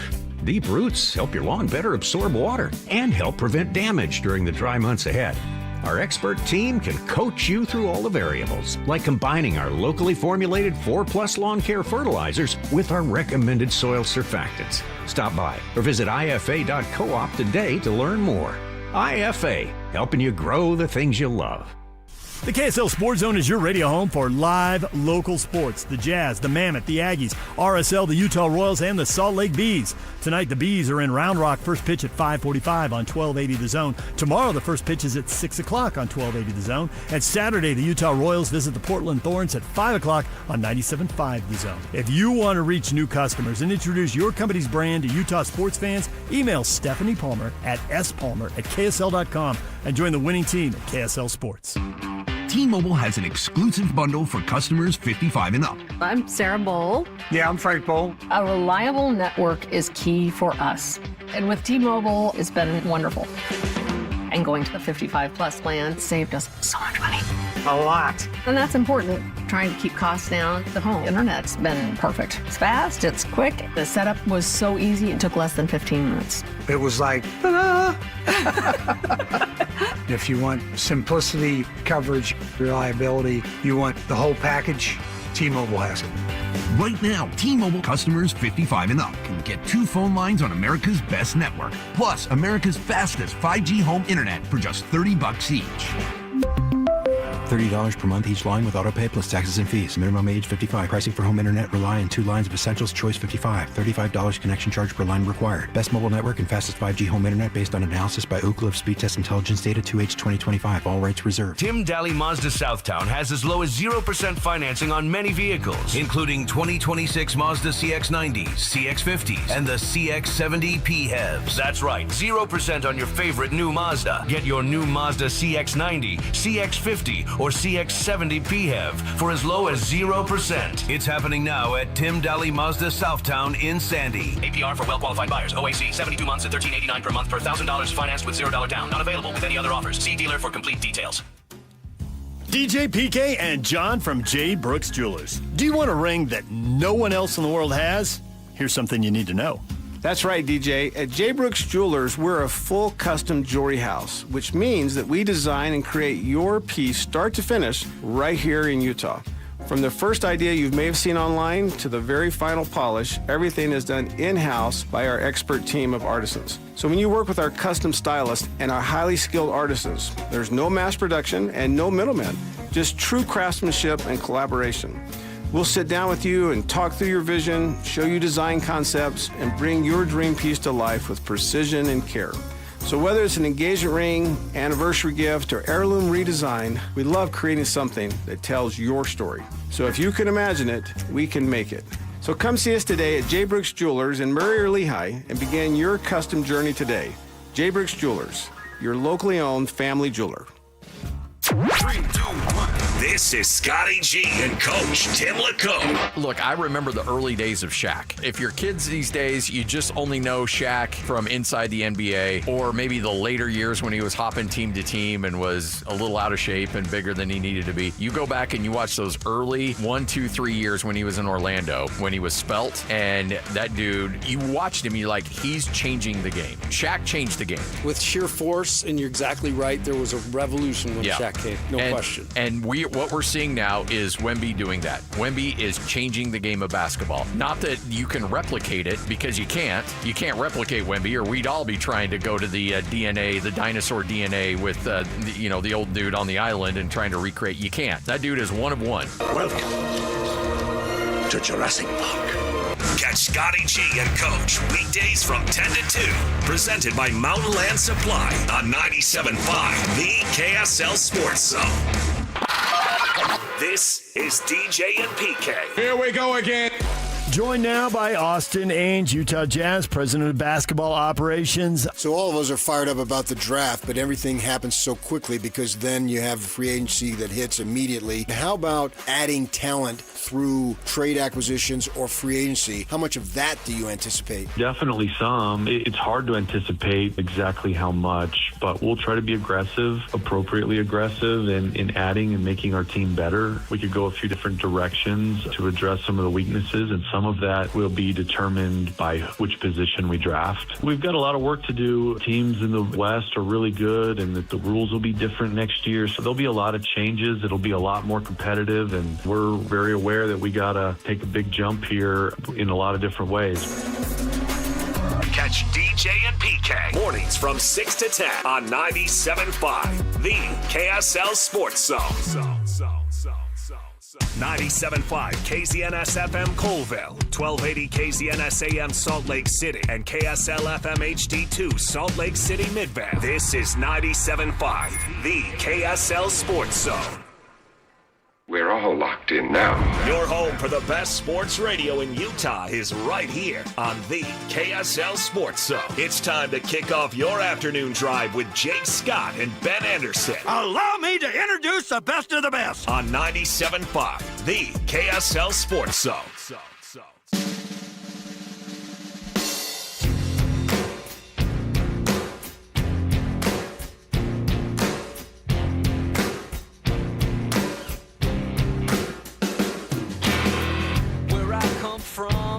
S4: Deep roots help your lawn better absorb water and help prevent damage during the dry months ahead. Our expert team can coach you through all the variables, like combining our locally formulated 4+ lawn care fertilizers with our recommended soil surfactants. Stop by or visit ifa.coop today to learn more. IFA, helping you grow the things you love.
S15: The KSL Sports Zone is your radio home for live local sports. The Jazz, the Mammoth, the Aggies, RSL, the Utah Royals, and the Salt Lake Bees. Tonight, the Bees are in Round Rock. First pitch at 5:45 on 1280 The Zone. Tomorrow, the first pitch is at 6 o'clock on 1280 The Zone. And Saturday, the Utah Royals visit the Portland Thorns at 5 o'clock on 97.5 The Zone. If you want to reach new customers and introduce your company's brand to Utah sports fans, email Stephanie Palmer at spalmer@ksl.com and join the winning team at KSL Sports.
S10: T-Mobile has an exclusive bundle for customers 55 and up.
S14: I'm Sarah Bowl.
S18: Yeah, I'm Frank Bowl.
S14: A reliable network is key for us. And with T-Mobile, it's been wonderful. And going to the 55+ plan saved us so much money.
S18: A lot.
S14: And that's important, trying to keep costs down. The home internet's been perfect. It's fast, it's quick. The setup was so easy, it took less than 15 minutes.
S18: It was like, ta-da! If you want simplicity, coverage, reliability, you want the whole package, T-Mobile has it.
S10: Right now, T-Mobile customers 55 and up can get 2 phone lines on America's best network, plus America's fastest 5G home internet for just $30 each.
S17: $30 per month each line with autopay plus taxes and fees. Minimum age 55. Pricing for home internet rely on 2 lines of essentials. Choice 55. $35 connection charge per line required. Best mobile network and fastest 5G home internet based on analysis by Ookla of Speed Test Intelligence data 2H 2025. All rights reserved.
S19: Tim Daly Mazda Southtown has as low as 0% financing on many vehicles, including 2026 Mazda CX-90s, CX-50s, and the CX-70 PHEVs. That's right, 0% on your favorite new Mazda. Get your new Mazda CX-90, CX-50, or CX-70 PHEV for as low as 0%. It's happening now at Tim Daly Mazda Southtown in Sandy.
S21: APR for well-qualified buyers. OAC 72 months at $13.89 per month per $1,000 financed with $0 down. Not available with any other offers. See dealer for complete details.
S15: DJ PK and John from J. Brooks Jewelers. Do you want a ring that no one else in the world has? Here's something you need to know.
S7: That's right, DJ. At J. Brooks Jewelers, we're a full custom jewelry house, which means that we design and create your piece start to finish right here in Utah. From the first idea you may have seen online to the very final polish, everything is done in-house by our expert team of artisans. So when you work with our custom stylists and our highly skilled artisans, there's no mass production and no middlemen, just true craftsmanship and collaboration. We'll sit down with you and talk through your vision, show you design concepts, and bring your dream piece to life with precision and care. So whether it's an engagement ring, anniversary gift, or heirloom redesign, we love creating something that tells your story. So if you can imagine it, we can make it. So come see us today at J. Brooks Jewelers in Murray or Lehigh and begin your custom journey today. J. Brooks Jewelers, your locally owned family jeweler.
S8: 3, 2, 1. This is Scotty G and Coach Tim LaCombe.
S1: Look, I remember the early days of Shaq. If you're kids these days, you just only know Shaq from inside the NBA, or maybe the later years when he was hopping team to team and was a little out of shape and bigger than he needed to be. You go back and you watch those early 1, 2, 3 years when he was in Orlando, when he was svelte, and that dude, you watched him, you're like, he's changing the game. Shaq changed the game.
S22: With sheer force, and you're exactly right, there was a revolution when Shaq came, no question.
S1: And what we're seeing now is Wemby doing that. Wemby is changing the game of basketball. Not that you can replicate it, because you can't. You can't replicate Wemby, or we'd all be trying to go to the DNA, the dinosaur DNA with the old dude on the island and trying to recreate. You can't. That dude is one of one.
S8: Welcome to Jurassic Park. Catch Scotty G and Coach weekdays from 10 to 2. Presented by Mountain Land Supply on 97.5, the KSL Sports Zone. This is DJ and PK.
S24: Here we go again.
S15: Joined now by Austin Ainge, Utah Jazz, president of basketball operations.
S9: So all of us are fired up about the draft, but everything happens so quickly because then you have free agency that hits immediately. How about adding talent through trade acquisitions or free agency? How much of that do you anticipate?
S12: Definitely some. It's hard to anticipate exactly how much, but we'll try to be aggressive, appropriately aggressive in adding and making our team better. We could go a few different directions to address some of the weaknesses, and some of that will be determined by which position we draft. We've got a lot of work to do. Teams in the West are really good, and that the rules will be different next year, so there'll be a lot of changes. It'll be a lot more competitive, and we're very aware that we got to take a big jump here in a lot of different ways.
S8: Catch DJ and PK mornings from 6 to 10 on 97.5, the KSL Sports Zone. 97.5 KZNS FM Colville, 1280 KZNS AM Salt Lake City, and KSL FM HD2 Salt Lake City Midband. This is 97.5, the KSL Sports Zone.
S20: We're all locked in now.
S8: Your home for the best sports radio in Utah is right here on the KSL Sports Zone. It's time to kick off your afternoon drive with Jake Scott and Ben Anderson.
S2: Allow me to introduce the best of the best.
S8: On 97.5, the KSL Sports Zone.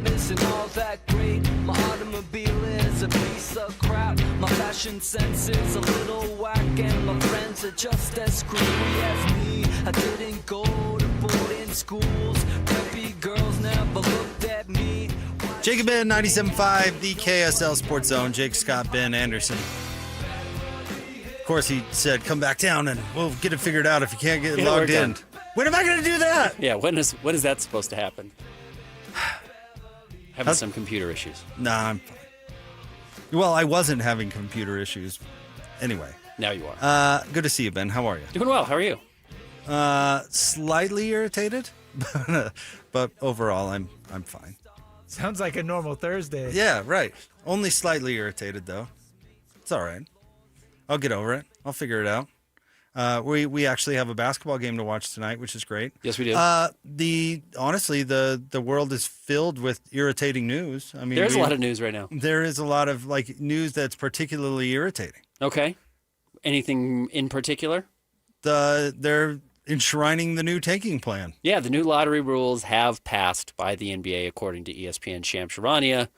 S23: Isn't all that great? My automobile is a piece of crap. My fashion sense is a little whack, and my friends are just as screwy as me. I didn't go to boarding schools. Preppy girls never looked at me.
S26: Jacob Ben, 97.5, the KSL Sports Zone. Jake Scott, Ben Anderson. Of course, he said, come back down and we'll get it figured out if you can't get logged in. When am I going to do that?
S27: Yeah, when is that supposed to happen? Having some computer issues.
S26: Nah, I'm fine. Well, I wasn't having computer issues. Anyway.
S27: Now you are.
S26: Good to see you, Ben. How are you?
S27: Doing well. How are you?
S26: Slightly irritated, but overall, I'm fine.
S28: Sounds like a normal Thursday.
S26: Yeah, right. Only slightly irritated, though. It's all right. I'll get over it. I'll figure it out. We actually have a basketball game to watch tonight, which is great.
S27: Yes, we do.
S26: Honestly, the world is filled with irritating news. I mean,
S27: there's a lot of news right now.
S26: There is a lot of news that's particularly irritating.
S27: Okay. Anything in particular?
S26: They're enshrining the new tanking plan.
S27: Yeah, the new lottery rules have passed by the NBA, according to ESPN Shams Charania,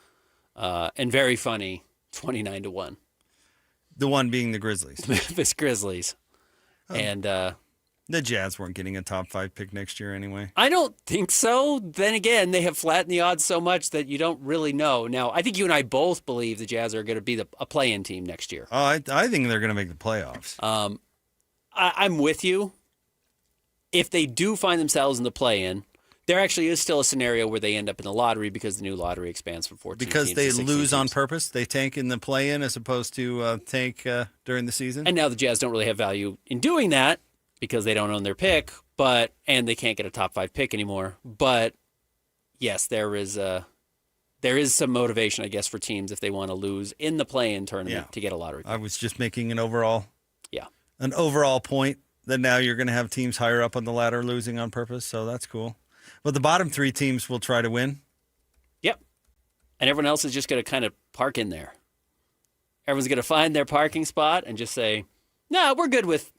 S27: and very funny, 29-1.
S26: The one being the Grizzlies.
S27: Memphis Grizzlies. And
S26: the Jazz weren't getting a top 5 pick next year anyway.
S27: I don't think so. Then again, they have flattened the odds so much that you don't really know. Now, I think you and I both believe the Jazz are going to be a play-in team next year.
S26: Oh, I think they're going to make the playoffs.
S27: I'm with you. If they do find themselves in the play-in, There actually is still a scenario where they end up in the lottery because the new lottery expands from 14
S26: Because
S27: teams
S26: they
S27: to 16
S26: lose on
S27: teams.
S26: purpose? They tank in the play-in as opposed to tank during the season?
S27: And now the Jazz don't really have value in doing that because they don't own their pick, and they can't get a top 5 pick anymore. But yes, there is some motivation, I guess, for teams if they want to lose in the play-in tournament to get a lottery pick.
S26: I was just making an overall point that now you're going to have teams higher up on the ladder losing on purpose, so that's cool. But the bottom 3 teams will try to win.
S27: Yep. And everyone else is just going to kind of park in there. Everyone's going to find their parking spot and just say, no, we're good with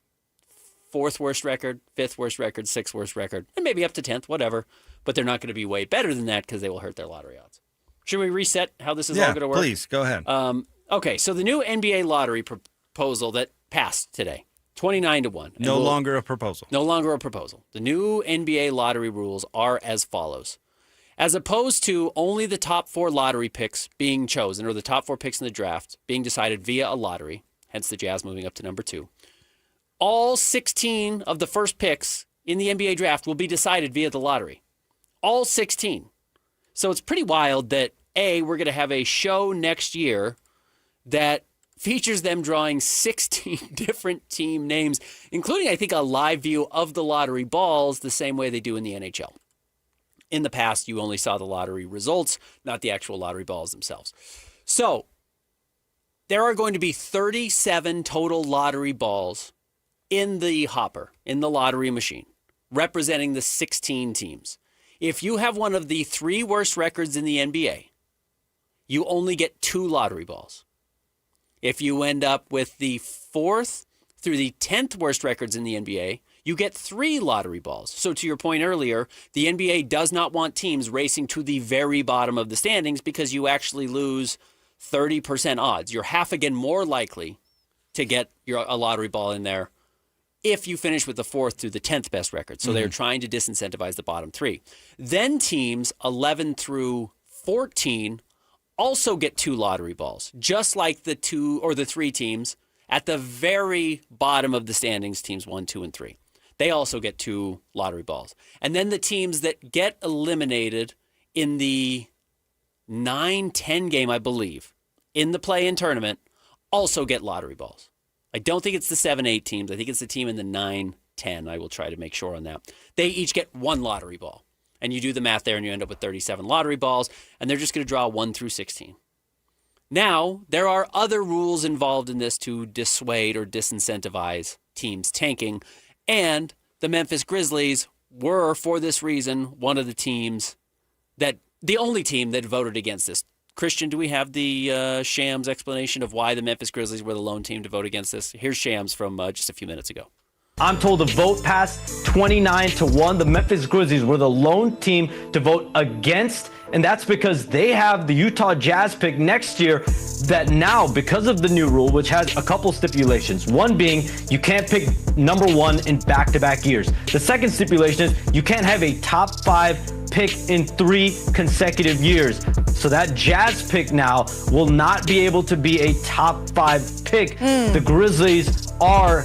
S27: 4th worst record, 5th worst record, 6th worst record, and maybe up to 10th, whatever. But they're not going to be way better than that because they will hurt their lottery odds. Should we reset how this is all going to work?
S26: Please, go ahead.
S27: Okay, so the new NBA lottery proposal that passed today, 29-1.
S26: No longer a proposal.
S27: No longer a proposal. The new NBA lottery rules are as follows. As opposed to only the top 4 lottery picks being chosen, or the top 4 picks in the draft being decided via a lottery, hence the Jazz moving up to number 2, all 16 of the first picks in the NBA draft will be decided via the lottery. All 16. So it's pretty wild that, we're going to have a show next year that features them drawing 16 different team names, including, I think, a live view of the lottery balls the same way they do in the NHL. In the past, you only saw the lottery results, not the actual lottery balls themselves. So there are going to be 37 total lottery balls in the hopper, in the lottery machine, representing the 16 teams. If you have one of the 3 worst records in the NBA, you only get 2 lottery balls. If you end up with the 4th through the 10th worst records in the NBA, you get 3 lottery balls. So to your point earlier, the NBA does not want teams racing to the very bottom of the standings because you actually lose 30% odds. You're half again more likely to get a lottery ball in there if you finish with the 4th through the 10th best record. So they're trying to disincentivize the bottom 3. Then teams 11 through 14 also get 2 lottery balls, just like the 2 or the 3 teams at the very bottom of the standings, teams 1, 2, and 3. They also get 2 lottery balls. And then the teams that get eliminated in the 9-10 game, I believe, in the play-in tournament, also get lottery balls. I don't think it's the 7-8 teams. I think it's the team in the 9-10. I will try to make sure on that. They each get 1 lottery ball. And you do the math there and you end up with 37 lottery balls, and they're just going to draw 1 through 16. Now, there are other rules involved in this to dissuade or disincentivize teams tanking, and the Memphis Grizzlies were, for this reason, one of the only team that voted against this. Christian, do we have the Shams explanation of why the Memphis Grizzlies were the lone team to vote against this? Here's Shams from just a few minutes ago.
S3: I'm told the vote passed 29-1. The Memphis Grizzlies were the lone team to vote against, and that's because they have the Utah Jazz pick next year that now, because of the new rule, which has a couple stipulations, one being you can't pick number 1 in back-to-back years. The second stipulation is you can't have a top 5 pick in 3 consecutive years. So that Jazz pick now will not be able to be a top 5 pick. The Grizzlies are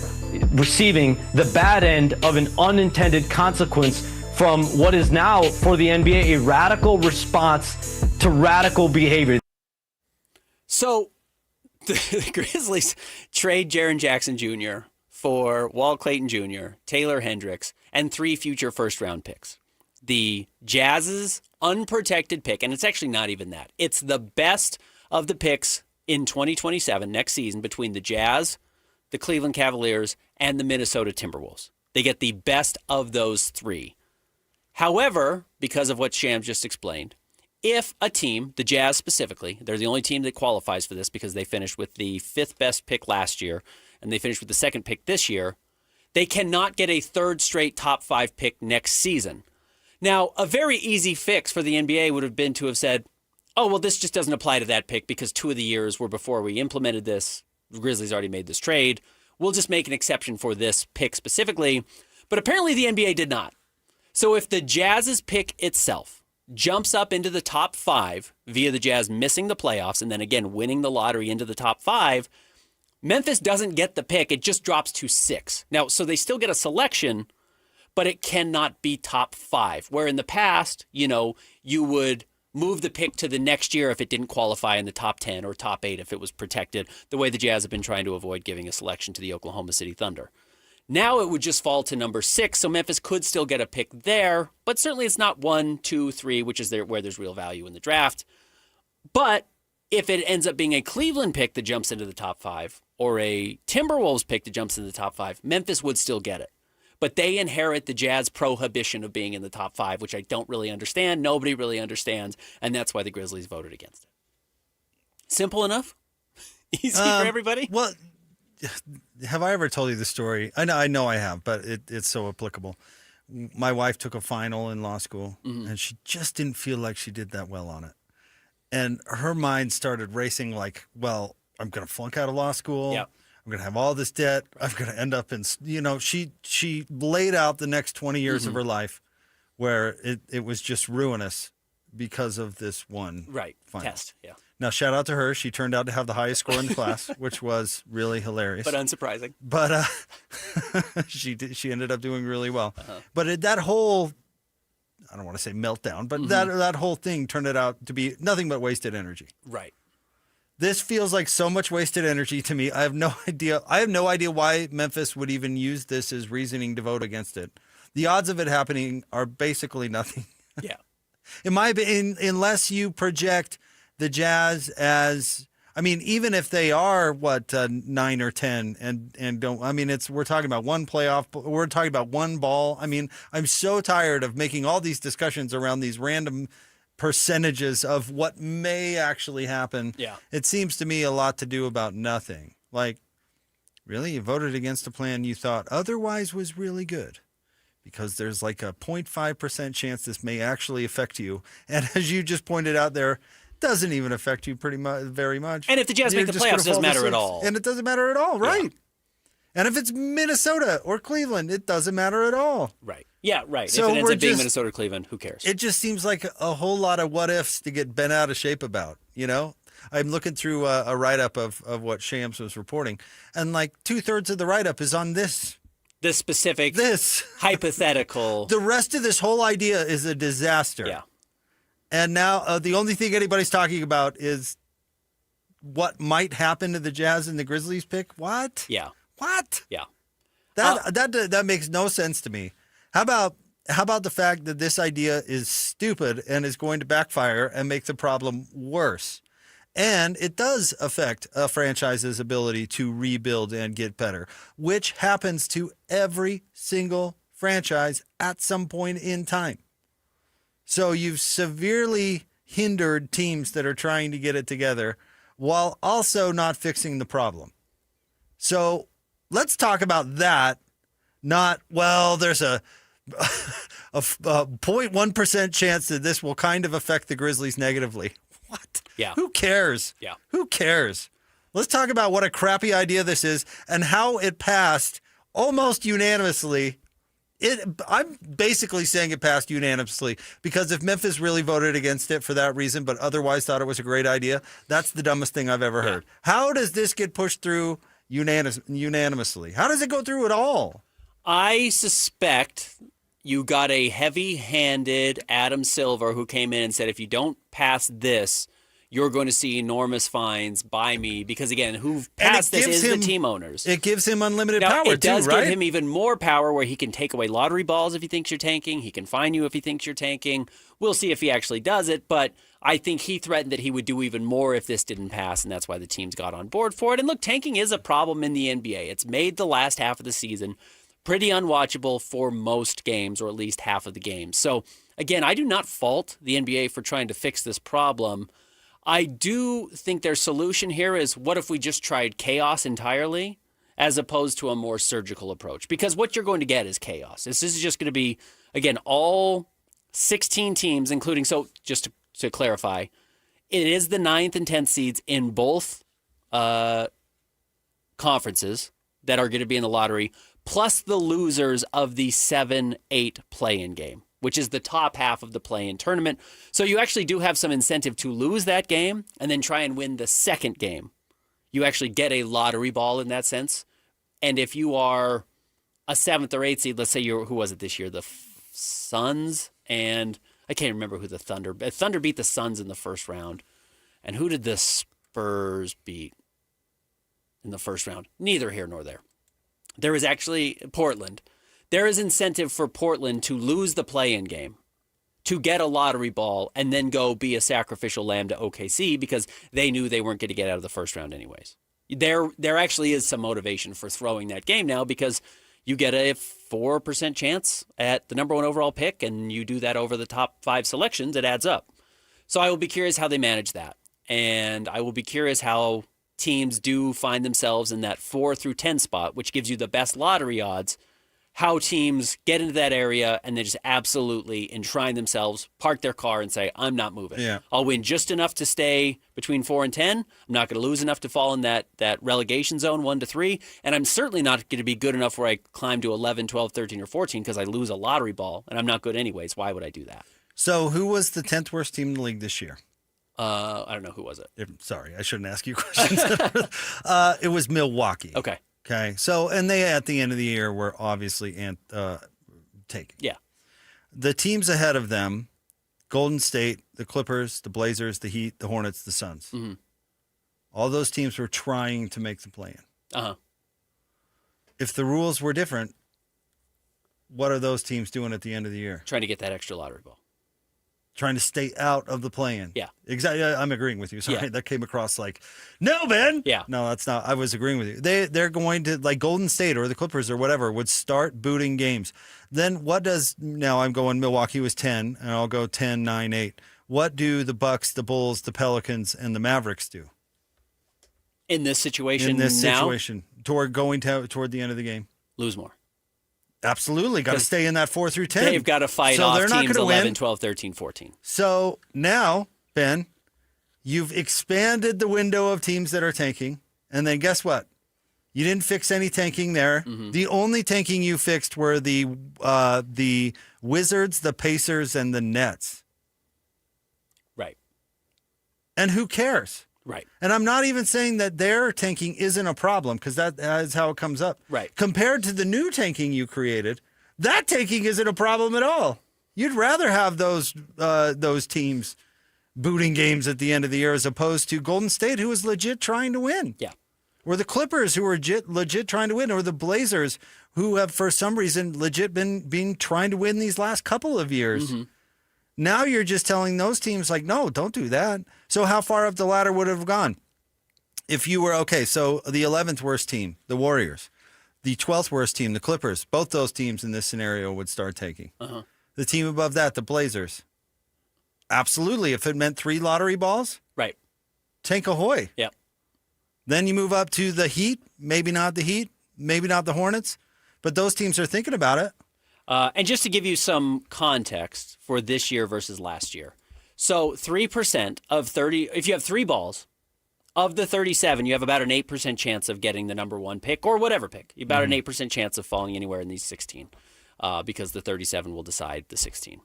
S3: receiving the bad end of an unintended consequence from what is now, for the NBA, a radical response to radical behavior.
S27: So the Grizzlies trade Jaren Jackson Jr. for Walt Clayton Jr., Taylor Hendricks, and 3 future first-round picks. The Jazz's unprotected pick, and it's actually not even that. It's the best of the picks in 2027, next season, between the Jazz, the Cleveland Cavaliers, and the Minnesota Timberwolves. They get the best of those 3. However, because of what Shams just explained, if a team, the Jazz specifically, they're the only team that qualifies for this because they finished with the 5th best pick last year, and they finished with the 2nd pick this year, they cannot get a 3rd straight top 5 pick next season. Now, a very easy fix for the NBA would have been to have said, oh, well, this just doesn't apply to that pick because 2 of the years were before we implemented this. The Grizzlies already made this trade. We'll just make an exception for this pick specifically. But apparently the NBA did not. So if the Jazz's pick itself jumps up into the top 5 via the Jazz missing the playoffs and then again winning the lottery into the top 5, Memphis doesn't get the pick. It just drops to 6. Now, so they still get a selection, but it cannot be top 5. Where in the past, you would move the pick to the next year if it didn't qualify in the top 10 or top 8 if it was protected, the way the Jazz have been trying to avoid giving a selection to the Oklahoma City Thunder. Now it would just fall to number 6, so Memphis could still get a pick there, but certainly it's not 1, 2, 3, which is where there's real value in the draft. But if it ends up being a Cleveland pick that jumps into the top 5 or a Timberwolves pick that jumps into the top 5, Memphis would still get it. But they inherit the Jazz prohibition of being in the top 5, which I don't really understand. Nobody really understands, and that's why the Grizzlies voted against it. Simple enough? Easy for everybody?
S26: Well, have I ever told you the story? I know I have, but it's so applicable. My wife took a final in law school, and she just didn't feel like she did that well on it. And her mind started racing like, well, I'm going to flunk out of law school.
S27: Yep.
S26: I'm going to have all this debt. I'm going to end up in, she laid out the next 20 years of her life where it was just ruinous because of this one final.
S27: Test. Yeah.
S26: Now, shout out to her. She turned out to have the highest score in the class, which was really hilarious.
S27: But unsurprising.
S26: But she ended up doing really well. But that whole, I don't want to say meltdown, but that whole thing turned it out to be nothing but wasted energy.
S27: Right.
S26: This feels like so much wasted energy to me. I have no idea. Why Memphis would even use this as reasoning to vote against it. The odds of it happening are basically nothing.
S27: Yeah.
S26: In my opinion, unless you project the Jazz as, even if they are 9 or 10 and don't, we're talking about one playoff, we're talking about one ball. I'm so tired of making all these discussions around these random percentages of what may actually happen.
S27: Yeah.
S26: It seems to me a lot to do about nothing. Like, really? You voted against a plan you thought otherwise was really good because there's like a 0.5% chance this may actually affect you. And as you just pointed out there, doesn't even affect you very much.
S27: And if the Jazz make the playoffs, it doesn't matter at all.
S26: And it doesn't matter at all, right? Yeah. And if it's Minnesota or Cleveland, it doesn't matter at all.
S27: Right. Yeah, right.
S26: So
S27: if it ends up being Minnesota or Cleveland, who cares?
S26: It just seems like a whole lot of what ifs to get bent out of shape about, I'm looking through a write-up of what Shams was reporting, and like 2/3 of the write-up is on this
S27: specific hypothetical.
S26: The rest of this whole idea is a disaster.
S27: Yeah.
S26: And now the only thing anybody's talking about is what might happen to the Jazz and the Grizzlies pick. What?
S27: Yeah.
S26: What?
S27: Yeah.
S26: That makes no sense to me. How about the fact that this idea is stupid and is going to backfire and make the problem worse? And it does affect a franchise's ability to rebuild and get better, which happens to every single franchise at some point in time. So you've severely hindered teams that are trying to get it together while also not fixing the problem. So let's talk about that. Not, well, there's a 0.1% chance that this will kind of affect the Grizzlies negatively. What?
S27: Yeah.
S26: Who cares?
S27: Yeah.
S26: Who cares? Let's talk about what a crappy idea this is and how it passed almost unanimously. I'm basically saying it passed unanimously because if Memphis really voted against it for that reason, but otherwise thought it was a great idea, that's the dumbest thing I've ever heard. How does this get pushed through unanimously? How does it go through at all?
S27: I suspect you got a heavy-handed Adam Silver who came in and said, if you don't pass this, you're going to see enormous fines by me because, again, who passed this is the team owners.
S26: It gives him unlimited
S27: now,
S26: power, too, right?
S27: It does give him even more power where he can take away lottery balls if he thinks you're tanking. He can fine you if he thinks you're tanking. We'll see if he actually does it, but I think he threatened that he would do even more if this didn't pass, and that's why the teams got on board for it. And look, tanking is a problem in the NBA. It's made the last half of the season pretty unwatchable for most games, or at least half of the games. So, again, I do not fault the NBA for trying to fix this problem. I do think their solution here is, what if we just tried chaos entirely as opposed to a more surgical approach? Because what you're going to get is chaos. This is just going to be, again, all 16 teams, including, so just to clarify, it is the 9th and 10th seeds in both conferences that are going to be in the lottery, plus the losers of the 7-8 play-in game, which is the top half of the play-in tournament. So you actually do have some incentive to lose that game and then try and win the second game. You actually get a lottery ball in that sense. And if you are a 7th or 8th seed, let's say who was it this year? The Suns, and I can't remember who the Thunder beat the Suns in the first round. And who did the Spurs beat in the first round? Neither here nor there. There is actually Portland. There is incentive for Portland to lose the play-in game, to get a lottery ball, and then go be a sacrificial lamb to OKC because they knew they weren't going to get out of the first round anyways. There actually is some motivation for throwing that game now because you get a 4% chance at the number 1 overall pick, and you do that over the top 5 selections, it adds up. So I will be curious how they manage that. And I will be curious how teams do find themselves in that 4 through 10 spot, which gives you the best lottery odds, how teams get into that area and they just absolutely enshrine themselves, park their car and say, I'm not moving.
S26: Yeah.
S27: I'll win just enough to stay between 4 and 10. I'm not going to lose enough to fall in that relegation zone 1 to 3. And I'm certainly not going to be good enough where I climb to 11, 12, 13, or 14 because I lose a lottery ball and I'm not good anyways. Why would I do that?
S26: So who was the 10th worst team in the league this year?
S27: I don't know. Who was it?
S26: Sorry, I shouldn't ask you questions. It was Milwaukee.
S27: Okay.
S26: Okay. So, and they at the end of the year were obviously taken.
S27: Yeah.
S26: The teams ahead of them, Golden State, the Clippers, the Blazers, the Heat, the Hornets, the Suns.
S27: Mm-hmm.
S26: All those teams were trying to make the play-in.
S27: Uh-huh.
S26: If the rules were different, what are those teams doing at the end of the year?
S27: Trying to get that extra lottery ball.
S26: Trying to stay out of the play-in.
S27: Yeah.
S26: Exactly. I'm agreeing with you. Sorry,
S27: Yeah.
S26: that came across like, no, Ben.
S27: Yeah.
S26: No, that's not. I was agreeing with you. They're going to, like Golden State or the Clippers or whatever, would start booting games. Then what does, now I'm going Milwaukee was 10, and I'll go 10, 9, 8. What do the Bucks, the Bulls, the Pelicans, and the Mavericks do?
S27: In this situation
S26: toward going toward the end of the game?
S27: Lose more.
S26: Absolutely. Got to stay in that 4 through 10.
S27: They've got to fight
S26: so
S27: off
S26: they're not
S27: teams
S26: gonna
S27: 11,
S26: win.
S27: 12, 13, 14.
S26: So now, Ben, you've expanded the window of teams that are tanking. And then guess what? You didn't fix any tanking there.
S27: Mm-hmm.
S26: The only tanking you fixed were the Wizards, the Pacers, and the Nets.
S27: Right.
S26: And who cares?
S27: Right.
S26: And I'm not even saying that their tanking isn't a problem because that is how it comes up.
S27: Right.
S26: Compared to the new tanking you created, that tanking isn't a problem at all. You'd rather have those teams booting games at the end of the year as opposed to Golden State, who was legit trying to win.
S27: Yeah.
S26: Or the Clippers, who were legit trying to win, or the Blazers, who have for some reason legit been trying to win these last couple of years.
S27: Mm-hmm.
S26: Now you're just telling those teams, like, no, don't do that. So how far up the ladder would it have gone? If you were, okay, so the 11th worst team, the Warriors. The 12th worst team, the Clippers. Both those teams in this scenario would start taking.
S27: Uh-huh.
S26: The team above that, the Blazers. Absolutely. If it meant 3 lottery balls,
S27: right.
S26: Tank ahoy.
S27: Yep.
S26: Then you move up to the Heat. Maybe not the Heat. Maybe not the Hornets. But those teams are thinking about it.
S27: And just to give you some context for this year versus last year. So 3% of 30, if you have 3 balls, of the 37, you have about an 8% chance of getting the number 1 pick or whatever pick. About an 8% chance of falling anywhere in these 16 because the 37 will decide the 16.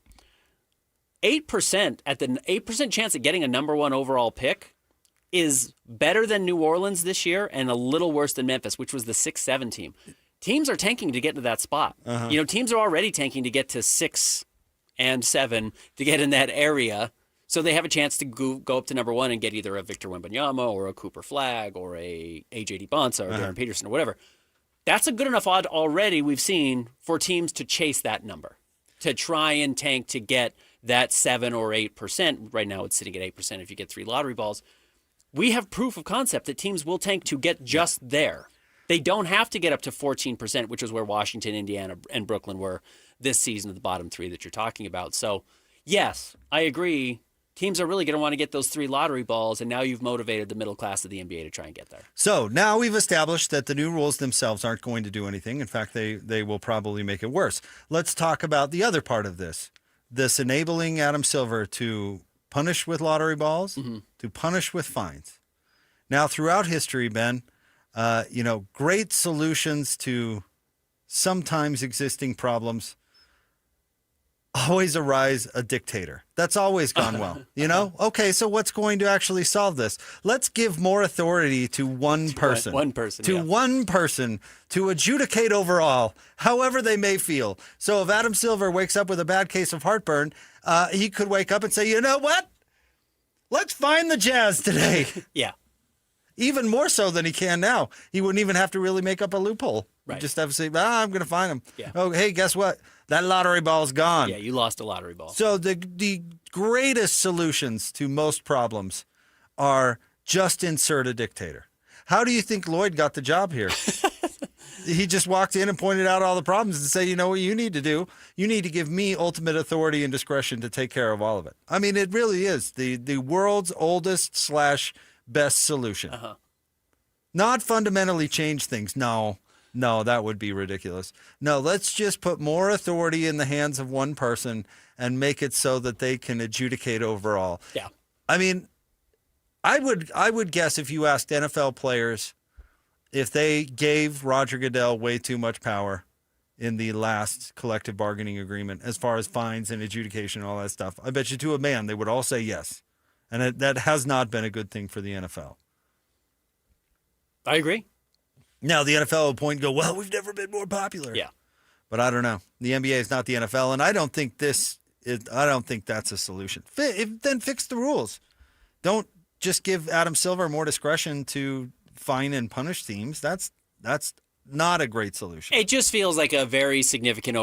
S27: 8% at the 8% chance of getting a number 1 overall pick is better than New Orleans this year and a little worse than Memphis, which was the 6-7 team. Teams are tanking to get to that spot.
S26: Uh-huh.
S27: You know, teams are already tanking to get to 6 and 7 to get in that area. So they have a chance to go up to number 1 and get either a Victor Wembanyama or a Cooper Flagg or a A.J. DeBonsa or Darren Peterson or whatever. That's a good enough odd already we've seen for teams to chase that number, to try and tank to get that 7 or 8%. Right now it's sitting at 8% if you get 3 lottery balls. We have proof of concept that teams will tank to get just there. They don't have to get up to 14%, which is where Washington, Indiana, and Brooklyn were this season of the bottom 3 that you're talking about. So, yes, I agree. Teams are really going to want to get those 3 lottery balls, and now you've motivated the middle class of the NBA to try and get there.
S26: So now we've established that the new rules themselves aren't going to do anything. In fact, they will probably make it worse. Let's talk about the other part of this enabling Adam Silver to punish with lottery balls, to punish with fines. Now, throughout history, Ben, great solutions to sometimes existing problems always arise a dictator. That's always gone well. Okay, so what's going to actually solve this? Let's give more authority to one person.
S27: One person.
S26: To one person to adjudicate over all, however they may feel. So if Adam Silver wakes up with a bad case of heartburn, he could wake up and say, you know what? Let's find the Jazz today.
S27: Yeah.
S26: Even more so than he can now. He wouldn't even have to really make up a loophole.
S27: Right.
S26: He'd just have to say, I'm going to find him.
S27: Yeah.
S26: Oh, hey, guess what? That lottery ball's gone.
S27: Yeah, you lost a lottery ball.
S26: So the greatest solutions to most problems are just insert a dictator. How do you think Lloyd got the job here? He just walked in and pointed out all the problems and said, you know what you need to do? You need to give me ultimate authority and discretion to take care of all of it. I mean, it really is the world's oldest / best solution. Not fundamentally change things. No, that would be ridiculous. No, let's just put more authority in the hands of one person and make it so that they can adjudicate overall.
S27: Yeah.
S26: I mean, I would guess if you asked NFL players if they gave Roger Goodell way too much power in the last collective bargaining agreement as far as fines and adjudication and all that stuff, I bet you to a man they would all say yes. And that has not been a good thing for the NFL.
S27: I agree.
S26: Now, the NFL will point and go, well, we've never been more popular.
S27: Yeah.
S26: But I don't know. The NBA is not the NFL, and I don't think that's a solution. Then fix the rules. Don't just give Adam Silver more discretion to fine and punish teams. That's not a great solution.
S27: It just feels like a very significant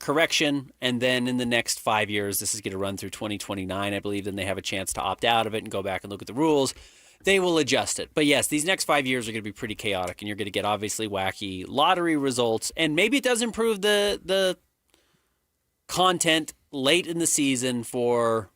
S27: correction, and then in the next 5 years, this is going to run through 2029, I believe, then they have a chance to opt out of it and go back and look at the rules. They will adjust it. But yes, these next 5 years are going to be pretty chaotic, and you're going to get obviously wacky lottery results, and maybe it does improve the content late in the season for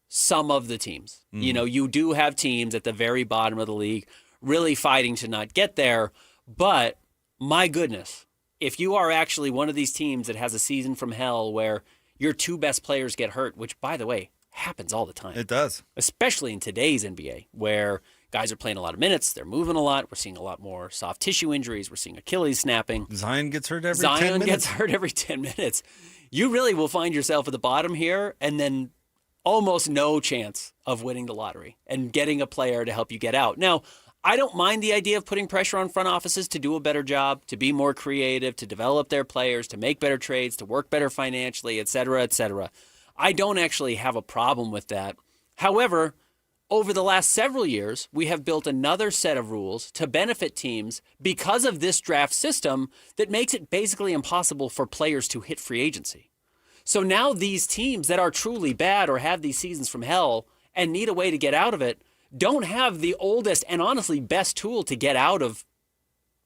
S27: some of the teams. You do have teams at the very bottom of the league really fighting to not get there, but my goodness, if you are actually one of these teams that has a season from hell where your two best players get hurt, which, by the way, happens all the time.
S26: It does.
S27: Especially in today's NBA, where guys are playing a lot of minutes, they're moving a lot, we're seeing a lot more soft tissue injuries, we're seeing Achilles snapping.
S26: Zion gets hurt every 10 minutes.
S27: Zion gets hurt every 10 minutes. You really will find yourself at the bottom here, and then almost no chance of winning the lottery and getting a player to help you get out. Now, I don't mind the idea of putting pressure on front offices to do a better job, to be more creative, to develop their players, to make better trades, to work better financially, et cetera, et cetera. I don't actually have a problem with that. However, over the last several years, we have built another set of rules to benefit teams because of this draft system that makes it basically impossible for players to hit free agency. So now these teams that are truly bad or have these seasons from hell and need a way to get out of it don't have the oldest and honestly best tool to get out of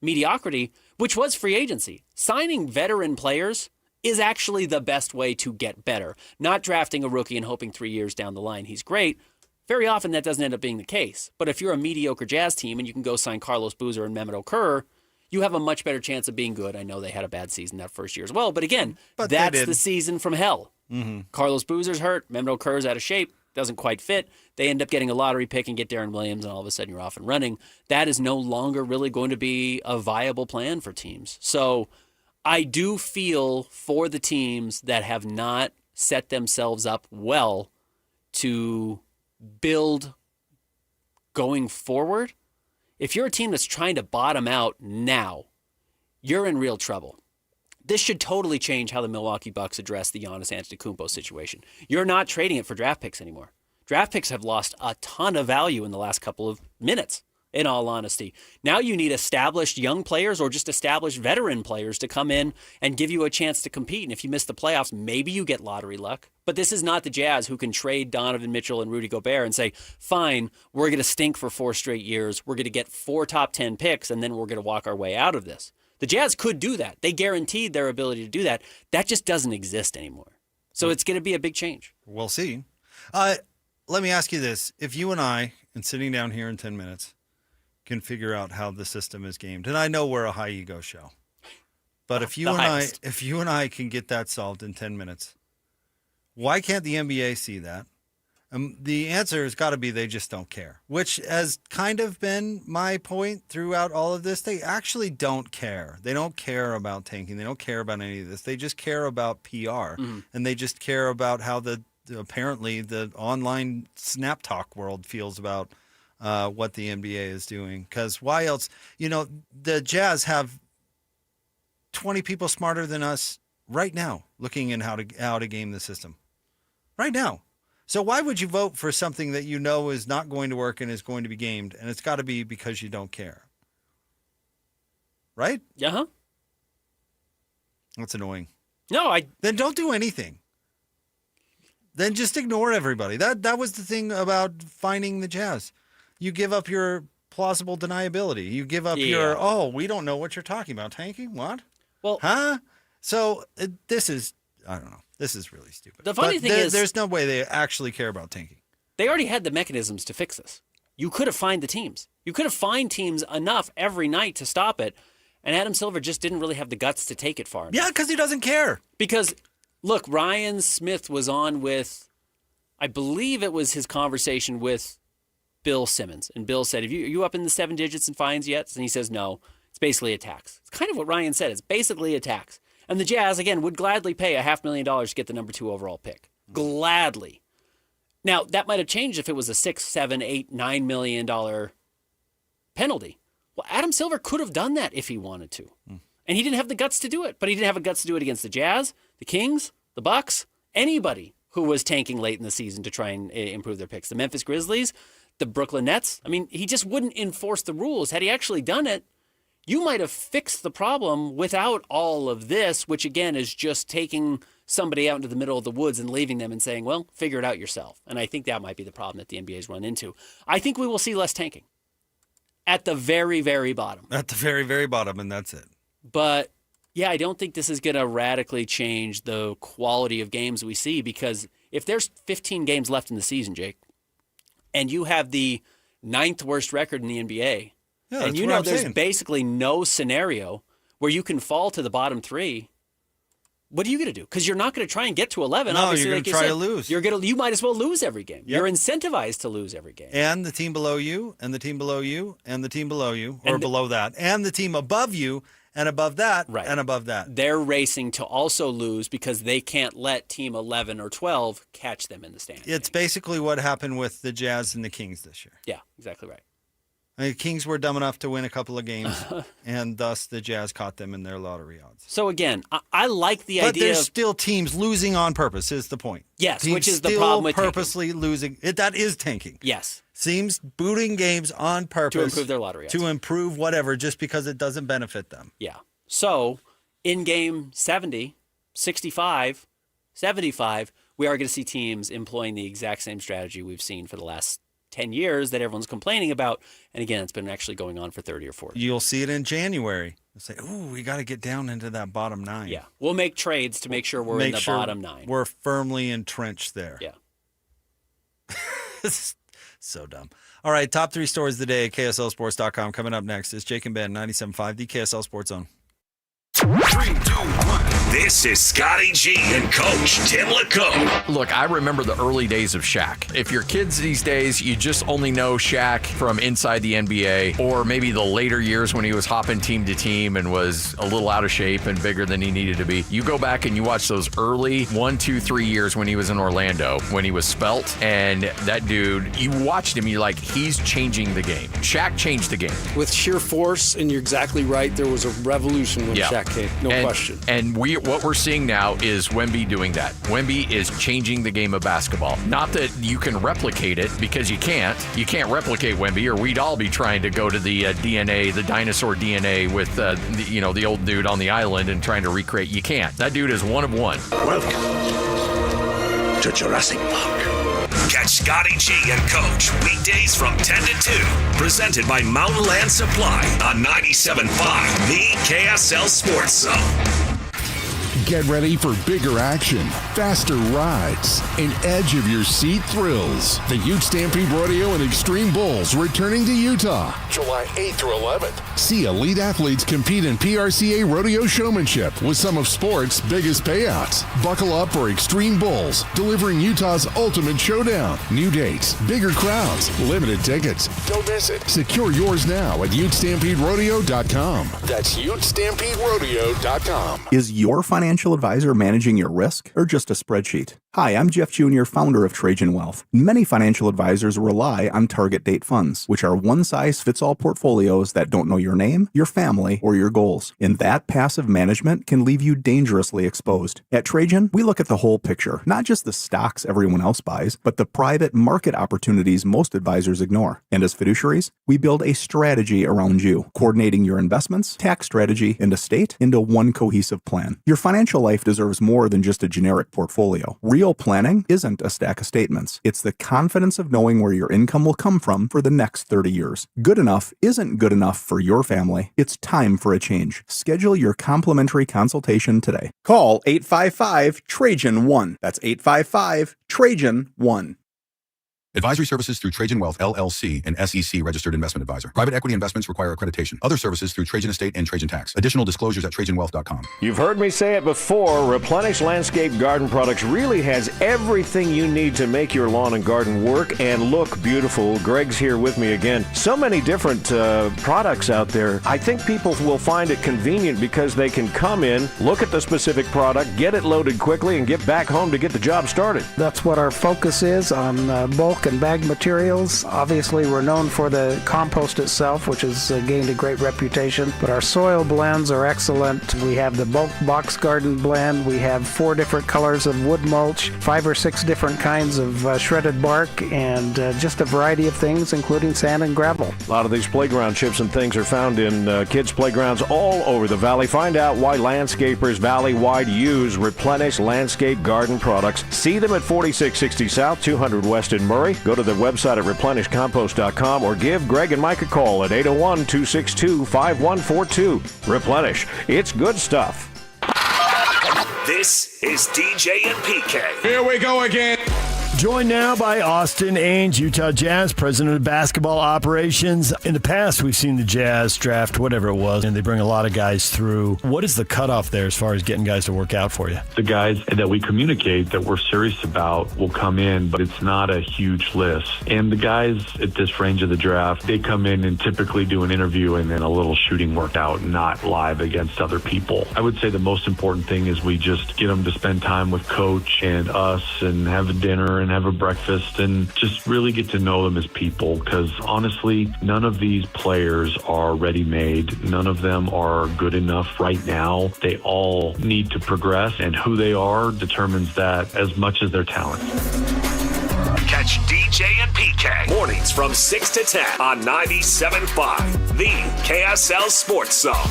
S27: mediocrity, which was free agency. Signing veteran players is actually the best way to get better. Not drafting a rookie and hoping 3 years down the line he's great. Very often that doesn't end up being the case. But if you're a mediocre Jazz team and you can go sign Carlos Boozer and Mehmet Okur, you have a much better chance of being good. I know they had a bad season that first year as well. But again, that's the season from hell.
S26: Mm-hmm.
S27: Carlos Boozer's hurt. Mehmet Okur's out of shape. Doesn't quite fit. They end up getting a lottery pick and get Darren Williams, and all of a sudden you're off and running. That is no longer really going to be a viable plan for teams. So I do feel for the teams that have not set themselves up well to build going forward. If you're a team that's trying to bottom out now, you're in real trouble. This should totally change how the Milwaukee Bucks address the Giannis Antetokounmpo situation. You're not trading it for draft picks anymore. Draft picks have lost a ton of value in the last couple of minutes, in all honesty. Now you need established young players or just established veteran players to come in and give you a chance to compete. And if you miss the playoffs, maybe you get lottery luck. But this is not the Jazz who can trade Donovan Mitchell and Rudy Gobert and say, fine, we're going to stink for 4 straight years. We're going to get 4 top 10 picks, and then we're going to walk our way out of this. The Jazz could do that. They guaranteed their ability to do that. That just doesn't exist anymore. So it's going to be a big change.
S26: We'll see. Let me ask you this. If you and I, and sitting down here in 10 minutes, can figure out how the system is gamed, and I know we're a high ego show, but if you and I can get that solved in 10 minutes, why can't the NBA see that? The answer has got to be they just don't care, which has kind of been my point throughout all of this. They actually don't care. They don't care about tanking. They don't care about any of this. They just care about PR, and they just care about how apparently the online snap talk world feels about what the NBA is doing. Because why else? The Jazz have 20 people smarter than us right now looking in how to game the system. Right now. So why would you vote for something that you know is not going to work and is going to be gamed? And it's got to be because you don't care. Right?
S27: Yeah.
S26: That's annoying.
S27: No,
S26: Then don't do anything. Then just ignore everybody. That was the thing about finding the Jazz. You give up your plausible deniability. You give up your, we don't know what you're talking about. Tanking? What?
S27: Well,
S26: huh? So this is, I don't know. This is really stupid.
S27: The funny thing is,
S26: there's no way they actually care about tanking.
S27: They already had the mechanisms to fix this. You could have fined the teams. You could have fined teams enough every night to stop it, and Adam Silver just didn't really have the guts to take it far enough.
S26: Yeah, because he doesn't care.
S27: Because, look, Ryan Smith was on with, I believe it was his conversation with Bill Simmons, and Bill said, are you up in the 7 digits in fines yet? And he says, no. It's basically a tax. It's kind of what Ryan said. It's basically a tax. And the Jazz, again, would gladly pay $500,000 to get the number 2 overall pick. Gladly. Now, that might have changed if it was a $6, $7, $8, $9 million penalty. Well, Adam Silver could have done that if he wanted to. And he didn't have the guts to do it. But he didn't have the guts to do it against the Jazz, the Kings, the Bucks, anybody who was tanking late in the season to try and improve their picks. The Memphis Grizzlies, the Brooklyn Nets. I mean, he just wouldn't enforce the rules. Had he actually done it, you might have fixed the problem without all of this, which again is just taking somebody out into the middle of the woods and leaving them and saying, well, figure it out yourself. And I think that might be the problem that the NBA's run into. I think we will see less tanking at the very, very bottom.
S26: At the very, very bottom, and that's it.
S27: But yeah, I don't think this is going to radically change the quality of games we see, because if there's 15 games left in the season, Jake, and you have the 9th worst record in the NBA, and you know there's basically no scenario where you can fall to the bottom 3. What are you going to do? Because you're not going to try and get to 11.
S26: No,
S27: obviously,
S26: you're going to try to lose.
S27: You might as well lose every game. Yep. You're incentivized to lose every game.
S26: And the team below you, and the team below you, and the team below you, or below that, and the team above you, and above that, and above that.
S27: They're racing to also lose because they can't let team 11 or 12 catch them in the standings.
S26: It's basically what happened with the Jazz and the Kings this year.
S27: Yeah, exactly right.
S26: The Kings were dumb enough to win a couple of games, and thus the Jazz caught them in their lottery odds.
S27: So again, I like the idea.
S26: But there's still teams losing on purpose, is the point.
S27: Yes,
S26: teams
S27: which is the problem with
S26: purposely
S27: tanking.
S26: losing. That is tanking.
S27: Yes.
S26: Teams booting games on purpose.
S27: To improve their lottery odds.
S26: To improve whatever, just because it doesn't benefit them.
S27: Yeah. So in game 70, 65, 75, we are going to see teams employing the exact same strategy we've seen for the last 10 years that everyone's complaining about. And again, it's been actually going on for 30 or 40.
S26: You'll see it in January. You'll say, we got to get down into that bottom 9.
S27: Yeah. We'll make trades to make sure we're in the bottom 9.
S26: We're firmly entrenched there.
S27: Yeah.
S26: So dumb. All right, top 3 stories of the day at KSLSports.com. Coming up next is Jake and Ben, 97.5, the KSL Sports Zone.
S8: 3, 2, 1. This is Scotty G and Coach Tim LeComb.
S1: Look, I remember the early days of Shaq. If you're kids these days, you just only know Shaq from inside the NBA, or maybe the later years when he was hopping team to team and was a little out of shape and bigger than he needed to be. You go back and you watch those early 1, 2, 3 years when he was in Orlando, when he was svelte, and that dude, you watched him, you're like, he's changing the game. Shaq changed the game.
S22: With sheer force, and you're exactly right, there was a revolution when Shaq came, no question.
S1: And what we're seeing now is Wemby doing that. Wemby is changing the game of basketball. Not that you can replicate it, because you can't. You can't replicate Wemby, or we'd all be trying to go to the DNA, the dinosaur DNA with the old dude on the island and trying to recreate. You can't. That dude is one of one.
S8: Welcome to Jurassic Park. Catch Scotty G and Coach weekdays from 10 to 2. Presented by Mountain Land Supply on 97.5, the KSL Sports Zone.
S24: Get ready for bigger action, faster rides, and edge of your seat thrills. The Ute Stampede Rodeo and Extreme Bulls returning to Utah, July 8th through 11th. See elite athletes compete in PRCA rodeo showmanship with some of sports' biggest payouts. Buckle up for Extreme Bulls, delivering Utah's ultimate showdown. New dates, bigger crowds, limited tickets. Don't miss it. Secure yours now at UtestampedeRodeo.com. That's UtestampedeRodeo.com.
S4: Is your financial advisor managing your risk or just a spreadsheet? Hi, I'm Jeff Jr., founder of Trajan Wealth. Many financial advisors rely on target date funds, which are one-size-fits-all portfolios that don't know your name, your family, or your goals. And that passive management can leave you dangerously exposed. At Trajan, we look at the whole picture, not just the stocks everyone else buys, but the private market opportunities most advisors ignore. And as fiduciaries, we build a strategy around you, coordinating your investments, tax strategy, and estate into one cohesive plan. Your financial life deserves more than just a generic portfolio. Real planning isn't a stack of statements. It's the confidence of knowing where your income will come from for the next 30 years. Good enough isn't good enough for your family. It's time for a change. Schedule your complimentary consultation today. Call 855-TRAJAN-1. That's 855-TRAJAN-1.
S5: Advisory services through Trajan Wealth, LLC, an SEC registered investment advisor. Private equity investments require accreditation. Other services through Trajan Estate and Trajan Tax. Additional disclosures at TrajanWealth.com.
S6: You've heard me say it before. Replenish Landscape Garden Products really has everything you need to make your lawn and garden work and look beautiful. Greg's here with me again. So many different products out there. I think people will find it convenient because they can come in, look at the specific product, get it loaded quickly, and get back home to get the job started.
S18: That's what our focus is on bulk and bag materials. Obviously, we're known for the compost itself, which has gained a great reputation, but our soil blends are excellent. We have the bulk box garden blend. We have 4 different colors of wood mulch, 5 or 6 different kinds of shredded bark, and just a variety of things, including sand and gravel.
S6: A lot of these playground chips and things are found in kids' playgrounds all over the valley. Find out why landscapers valley-wide use Replenish Landscape Garden Products. See them at 4660 South, 200 West in Murray. Go to their website at replenishcompost.com or give Greg and Mike a call at 801-262-5142. Replenish. It's good stuff.
S8: This is DJ and PK.
S11: Here we go again.
S15: Joined now by Austin Ainge, Utah Jazz, president of basketball operations. In the past, we've seen the Jazz draft, whatever it was, and they bring a lot of guys through. What is the cutoff there as far as getting guys to work out for you?
S12: The guys that we communicate that we're serious about will come in, but it's not a huge list. And the guys at this range of the draft, they come in and typically do an interview and then a little shooting workout, not live against other people. I would say the most important thing is we just get them to spend time with coach and us and have a dinner and have a breakfast and just really get to know them as people, because honestly, none of these players are ready-made. None of them are good enough right now. They all need to progress, and who they are determines that as much as their talent.
S8: Catch DJ and PK mornings from 6 to 10 on 97.5, the KSL Sports Zone.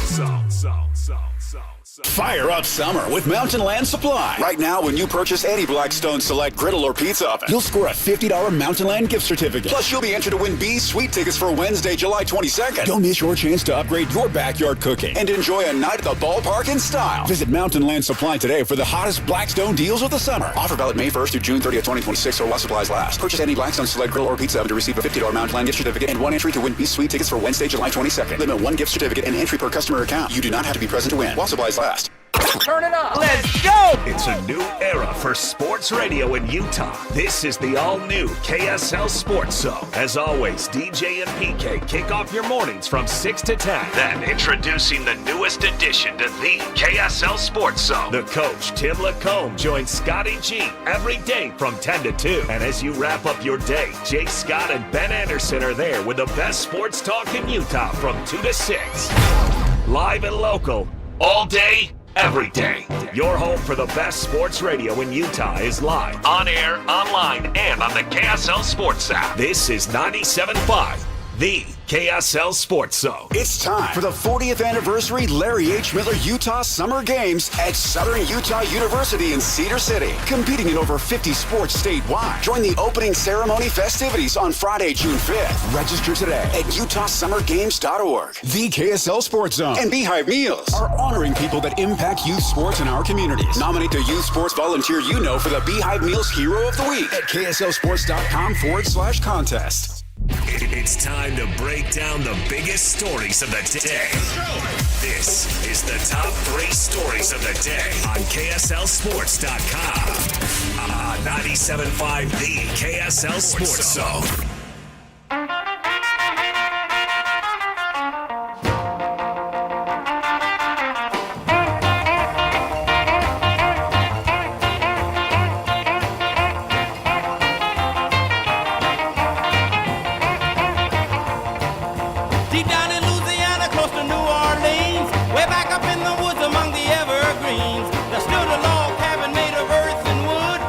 S13: Fire up summer with Mountain Land Supply. Right now, when you purchase any Blackstone Select griddle or pizza oven, you'll score a $50 Mountain Land gift certificate. Plus, you'll be entered to win B's Sweet tickets for Wednesday, July 22nd. Don't miss your chance to upgrade your backyard cooking and enjoy a night at the ballpark in style. Visit Mountain Land Supply today for the hottest Blackstone deals of the summer. Offer valid May 1st through June 30th, 2026, or while supplies last. Purchase any Blackstone Select griddle or pizza oven to receive a $50 Mountain Land gift certificate and 1 entry to win B's Sweet tickets for Wednesday, July 22nd. Limit 1 gift certificate and entry per customer account. You do not have to be present to win while supplies last.
S8: Turn it up. Let's go. It's a new era for sports radio in Utah. This is the all-new KSL Sports Zone. As always, DJ and PK kick off your mornings from 6 to 10. Then introducing the newest addition to the KSL Sports Zone. The coach, Tim Lacombe, joins Scotty G every day from 10 to 2. And as you wrap up your day, Jake Scott and Ben Anderson are there with the best sports talk in Utah from 2 to 6. Live and local, all day, every day. Your home for the best sports radio in Utah is live, on air, online, and on the KSL Sports app. This is 97.5, the KSL Sports Zone.
S13: It's time for the 40th anniversary Larry H. Miller Utah Summer Games at Southern Utah University in Cedar City. Competing in over 50 sports statewide. Join the opening ceremony festivities on Friday, June 5th. Register today at utahsummergames.org. The KSL Sports Zone and Beehive Meals are honoring people that impact youth sports in our communities. Nominate the youth sports volunteer you know for the Beehive Meals Hero of the Week at kslsports.com/contest.
S8: It's time to break down the biggest stories of the day. This is the top 3 stories of the day on KSLSports.com. 97.5, the KSL Sports Zone.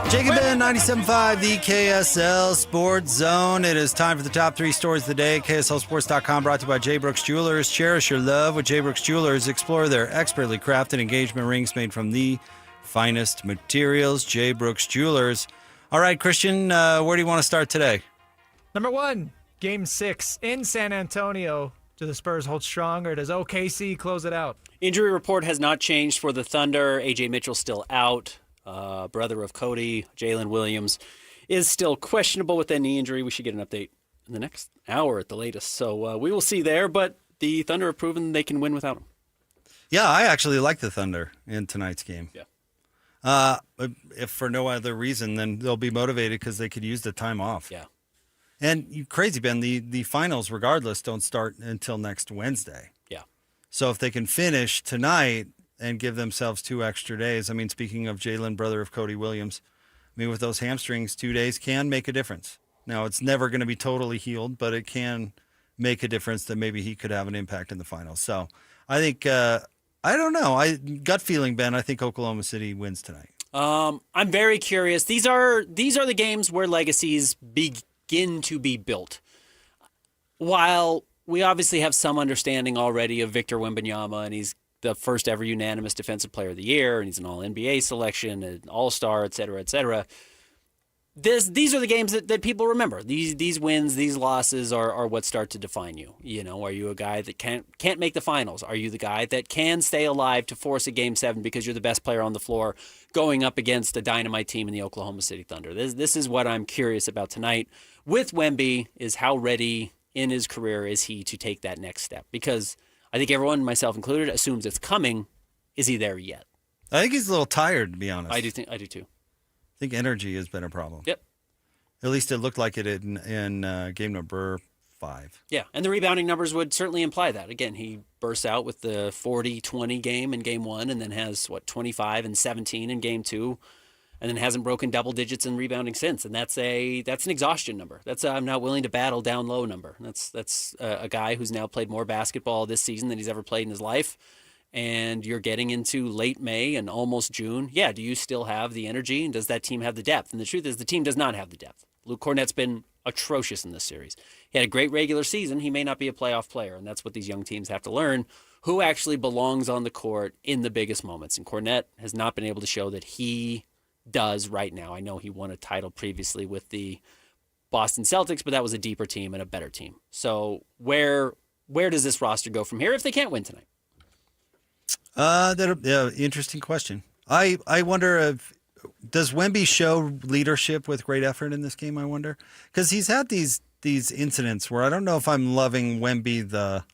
S26: Jacob Ben, 97.5, the KSL Sports Zone. It is time for the top 3 stories of the day. KSLSports.com, brought to you by J. Brooks Jewelers. Cherish your love with J. Brooks Jewelers. Explore their expertly crafted engagement rings made from the finest materials. J. Brooks Jewelers. All right, Christian, where do you want to start today?
S28: Number 1, Game 6 in San Antonio. Do the Spurs hold strong, or does OKC close it out?
S27: Injury report has not changed for the Thunder. A.J. Mitchell still out. Brother of Cody, Jalen Williams, is still questionable with that knee injury. We should get an update in the next hour at the latest. So we will see there, but the Thunder have proven they can win without him.
S26: Yeah, I actually like the Thunder in tonight's game.
S27: Yeah.
S26: If for no other reason, then they'll be motivated because they could use the time off.
S27: Yeah.
S26: And you crazy, Ben, the finals, regardless, don't start until next Wednesday.
S27: Yeah.
S26: So if they can finish tonight and give themselves 2 extra days. I mean, speaking of Jalen, brother of Cody Williams, I mean, with those hamstrings, 2 days can make a difference. Now, it's never going to be totally healed, but it can make a difference that maybe he could have an impact in the finals. So I think, I don't know. Gut feeling, Ben, I think Oklahoma City wins tonight.
S27: I'm very curious. These are the games where legacies begin to be built. While we obviously have some understanding already of Victor Wembanyama, and he's the first ever unanimous Defensive Player of the Year, and he's an All-NBA selection, an All-Star, et cetera, et cetera. These are the games that people remember. These wins, these losses are what start to define you. You know, are you a guy that can't make the finals? Are you the guy that can stay alive to force a Game 7 because you're the best player on the floor going up against a dynamite team in the Oklahoma City Thunder? This is what I'm curious about tonight with Wemby, is how ready in his career is he to take that next step? Because I think everyone, myself included, assumes it's coming. Is he there yet?
S26: I think he's a little tired, to be honest.
S27: I do too.
S26: I think energy has been a problem.
S27: Yep.
S26: At least it looked like it in game number 5.
S27: Yeah, and the rebounding numbers would certainly imply that. Again, he bursts out with the 40-20 game in game 1, and then has, 25 and 17 in game 2, and then hasn't broken double digits in rebounding since. And that's an exhaustion number. That's a I'm not willing to battle down low number. That's a guy who's now played more basketball this season than he's ever played in his life. And you're getting into late May and almost June. Yeah, do you still have the energy? And does that team have the depth? And the truth is the team does not have the depth. Luke Cornett's been atrocious in this series. He had a great regular season. He may not be a playoff player, and that's what these young teams have to learn, who actually belongs on the court in the biggest moments. And Cornett has not been able to show that he does right now. I know he won a title previously with the Boston Celtics, but that was a deeper team and a better team. So where does this roster go from here if they can't win tonight?
S26: Interesting question. I wonder if does Wemby show leadership with great effort in this game, I wonder? Because he's had these incidents where I don't know if I'm loving Wemby the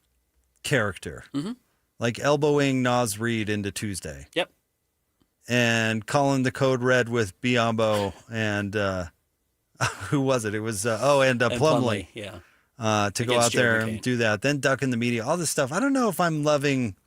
S26: character.
S27: Mm-hmm.
S26: Like elbowing Naz Reid into Tuesday.
S27: Yep.
S26: And calling the code red with Biyombo and who was it? It was and Plumlee.
S27: Yeah.
S26: To go out there and do that, then ducking the media, all this stuff. I don't know if I'm loving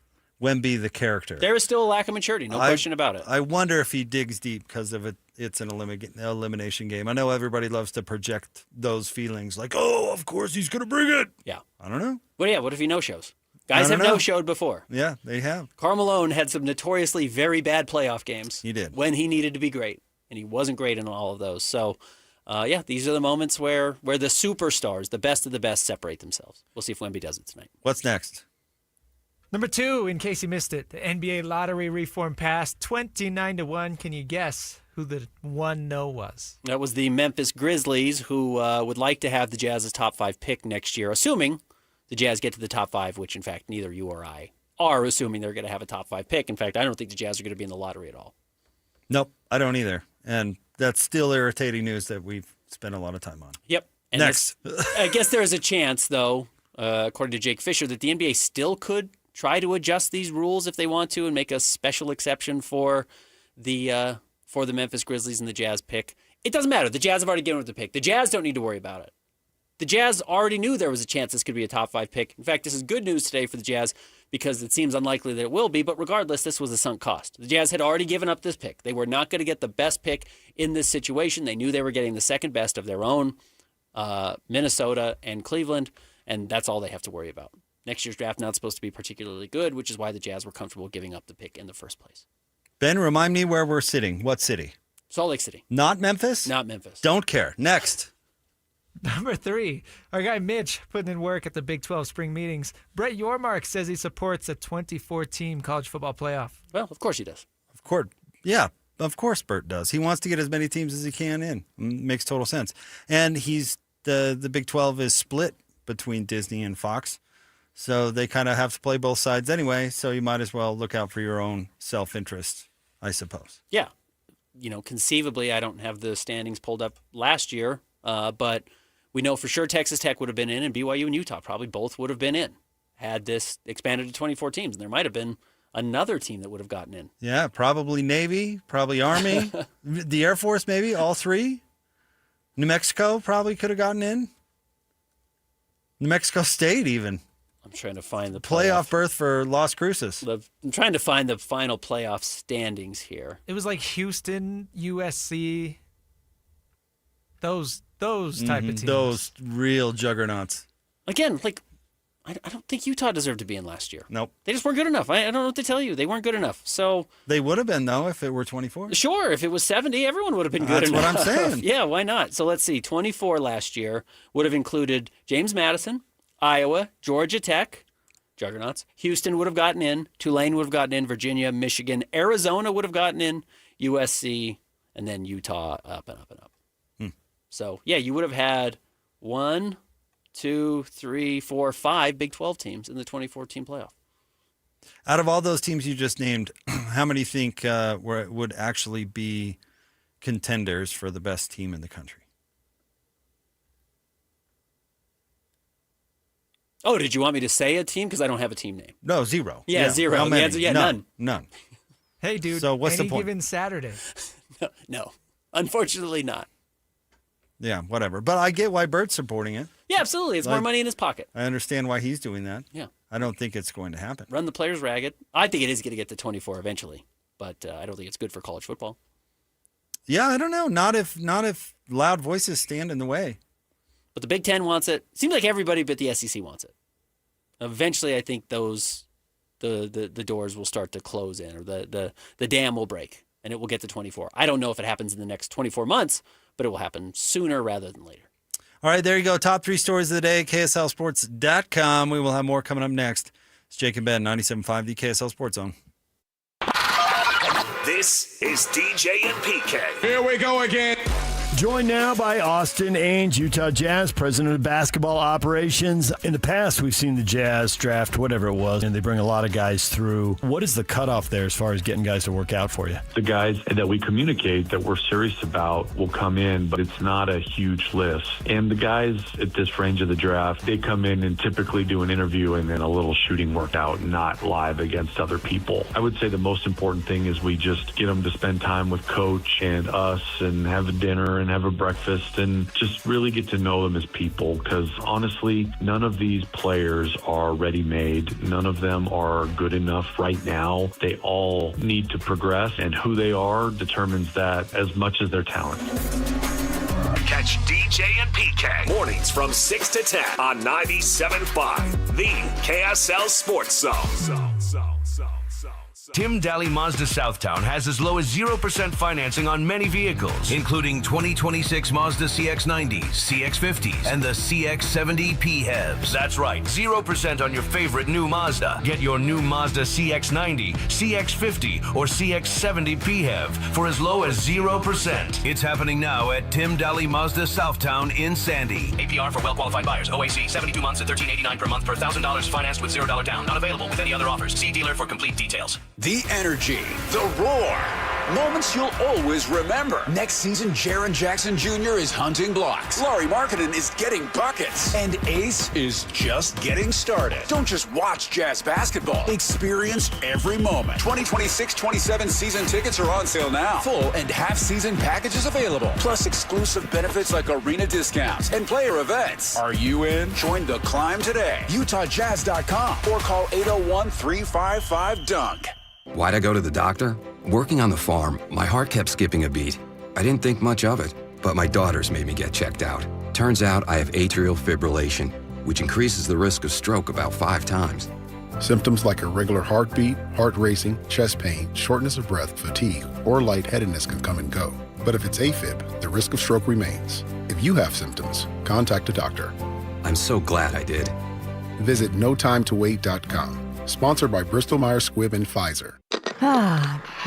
S26: Wemby the character.
S27: There is still a lack of maturity, no question about it.
S26: I wonder if he digs deep because of it's an elimination game. I know everybody loves to project those feelings like, oh, of course he's going to bring it.
S27: Yeah.
S26: I don't know.
S27: Well, yeah, what if he no-shows? Guys have no-showed before.
S26: Yeah, they have.
S27: Karl Malone had some notoriously very bad playoff games.
S26: He did.
S27: When he needed to be great, and he wasn't great in all of those. So these are the moments where the superstars, the best of the best, separate themselves. We'll see if Wemby does it tonight.
S26: What's next?
S28: Number 2, in case you missed it, the NBA lottery reform passed 29-1. Can you guess who the 1-no was?
S27: That was the Memphis Grizzlies, who would like to have the Jazz's top 5 pick next year, assuming the Jazz get to the top 5, which, in fact, neither you or I are assuming they're going to have a top 5 pick. In fact, I don't think the Jazz are going to be in the lottery at all.
S26: Nope, I don't either. And that's still irritating news that we've spent a lot of time on.
S27: Yep. And
S26: next.
S27: I guess there's a chance, though, according to Jake Fisher, that the NBA still could try to adjust these rules if they want to and make a special exception for the Memphis Grizzlies and the Jazz pick. It doesn't matter. The Jazz have already given up the pick. The Jazz don't need to worry about it. The Jazz already knew there was a chance this could be a top 5 pick. In fact, this is good news today for the Jazz because it seems unlikely that it will be, but regardless, this was a sunk cost. The Jazz had already given up this pick. They were not going to get the best pick in this situation. They knew they were getting the second best of their own, Minnesota and Cleveland, and that's all they have to worry about. Next year's draft not supposed to be particularly good, which is why the Jazz were comfortable giving up the pick in the first place.
S26: Ben, remind me where we're sitting. What city?
S27: Salt Lake City.
S26: Not Memphis?
S27: Not Memphis.
S26: Don't care. Next.
S28: Number 3, our guy Mitch putting in work at the Big 12 spring meetings. Brett Yormark says he supports a 24-team college football playoff.
S27: Well, of course he does.
S26: Of course. Yeah, of course Bert does. He wants to get as many teams as he can in. Makes total sense. And the Big 12 is split between Disney and Fox. So they kind of have to play both sides anyway, so you might as well look out for your own self-interest, I suppose.
S27: Yeah. Conceivably, I don't have the standings pulled up last year, but we know for sure Texas Tech would have been in, and BYU and Utah probably both would have been in had this expanded to 24 teams. And there might have been another team that would have gotten in.
S26: Yeah, probably Navy, probably Army, the Air Force maybe, all 3. New Mexico probably could have gotten in. New Mexico State even.
S27: I'm trying to find the
S26: playoff berth for Las Cruces.
S27: I'm trying to find the final playoff standings here.
S28: It was like Houston, USC, those type of teams.
S26: Those real juggernauts.
S27: Again, I don't think Utah deserved to be in last year.
S26: Nope.
S27: They just weren't good enough. I don't know what to tell you. They weren't good enough. So
S26: they would have been, though, if it were 24.
S27: Sure. If it was 70, everyone would have been good enough.
S26: That's what I'm saying.
S27: Yeah, why not? So let's see. 24 last year would have included James Madison, Iowa, Georgia Tech, juggernauts. Houston would have gotten in. Tulane would have gotten in. Virginia, Michigan, Arizona would have gotten in. USC, and then Utah up and up and up. So, yeah, you would have had 1, 2, 3, 4, 5 Big 12 teams in the 24-team playoff.
S26: Out of all those teams you just named, how many think would actually be contenders for the best team in the country?
S27: Oh, did you want me to say a team? Because I don't have a team name.
S26: No, 0.
S27: Yeah, 0.
S26: How many?
S27: The answer,
S26: None.
S28: Hey, dude,
S26: so what's
S28: any
S26: the point?
S28: given Saturday.
S27: No, unfortunately not.
S26: Yeah, whatever. But I get why Bert's supporting it.
S27: Yeah, absolutely. It's more money in his pocket.
S26: I understand why he's doing that.
S27: Yeah.
S26: I don't think it's going to happen.
S27: Run the players ragged. I think it is going to get to 24 eventually, but I don't think it's good for college football.
S26: Yeah, I don't know. Not if loud voices stand in the way.
S27: But the Big Ten wants it. Seems like everybody but the SEC wants it. Eventually, I think the doors will start to close in, or the dam will break, and it will get to 24. I don't know if it happens in the next 24 months, but it will happen sooner rather than later.
S26: All right, there you go. Top 3 stories of the day, KSLSports.com. We will have more coming up next. It's Jake and Ben, 97.5, the KSL Sports Zone.
S8: This is DJ and PK.
S2: Here we go again.
S15: Joined now by Austin Ainge, Utah Jazz, president of basketball operations. In the past, we've seen the Jazz draft whatever it was, and they bring a lot of guys through. What is the cutoff there as far as getting guys to work out for you?
S12: The guys that we communicate that we're serious about will come in, but it's not a huge list. And the guys at this range of the draft, they come in and typically do an interview and then a little shooting workout, not live against other people. I would say the most important thing is we just get them to spend time with coach and us and have a dinner and have a breakfast and just really get to know them as people, because honestly, none of these players are ready-made. None of them are good enough right now. They all need to progress, and who they are determines that as much as their talent.
S8: Catch DJ and PK mornings from 6 to 10 on 97.5, the KSL Sports Zone.
S10: Tim Daly Mazda Southtown has as low as 0% financing on many vehicles, including 2026 Mazda CX-90s, CX-50s, and the CX-70 PHEVs. That's right, 0% on your favorite new Mazda. Get your new Mazda CX-90, CX-50, or CX-70 PHEV for as low as 0%. It's happening now at Tim Daly Mazda Southtown in Sandy.
S11: APR for well-qualified buyers. OAC, 72 months at $13.89 per month per $1,000 financed with $0 down. Not available with any other offers. See dealer for complete details.
S13: The energy, the roar, moments you'll always remember. Next season, Jaren Jackson Jr. is hunting blocks. Laurie Markkinen is getting buckets. And Ace is just getting started. Don't just watch Jazz basketball. Experience every moment. 2026-27 season tickets are on sale now. Full and half-season packages available. Plus exclusive benefits like arena discounts and player events. Are you in? Join the climb today. UtahJazz.com or call 801-355-DUNK.
S14: Why'd I go to the doctor? Working on the farm, my heart kept skipping a beat. I didn't think much of it, but my daughters made me get checked out. Turns out I have atrial fibrillation, which increases the risk of stroke about 5 times.
S16: Symptoms like irregular heartbeat, heart racing, chest pain, shortness of breath, fatigue, or lightheadedness can come and go. But if it's AFib, the risk of stroke remains. If you have symptoms, contact a doctor.
S14: I'm so glad I did.
S16: Visit notimetowait.com. Sponsored by Bristol-Myers Squibb and Pfizer.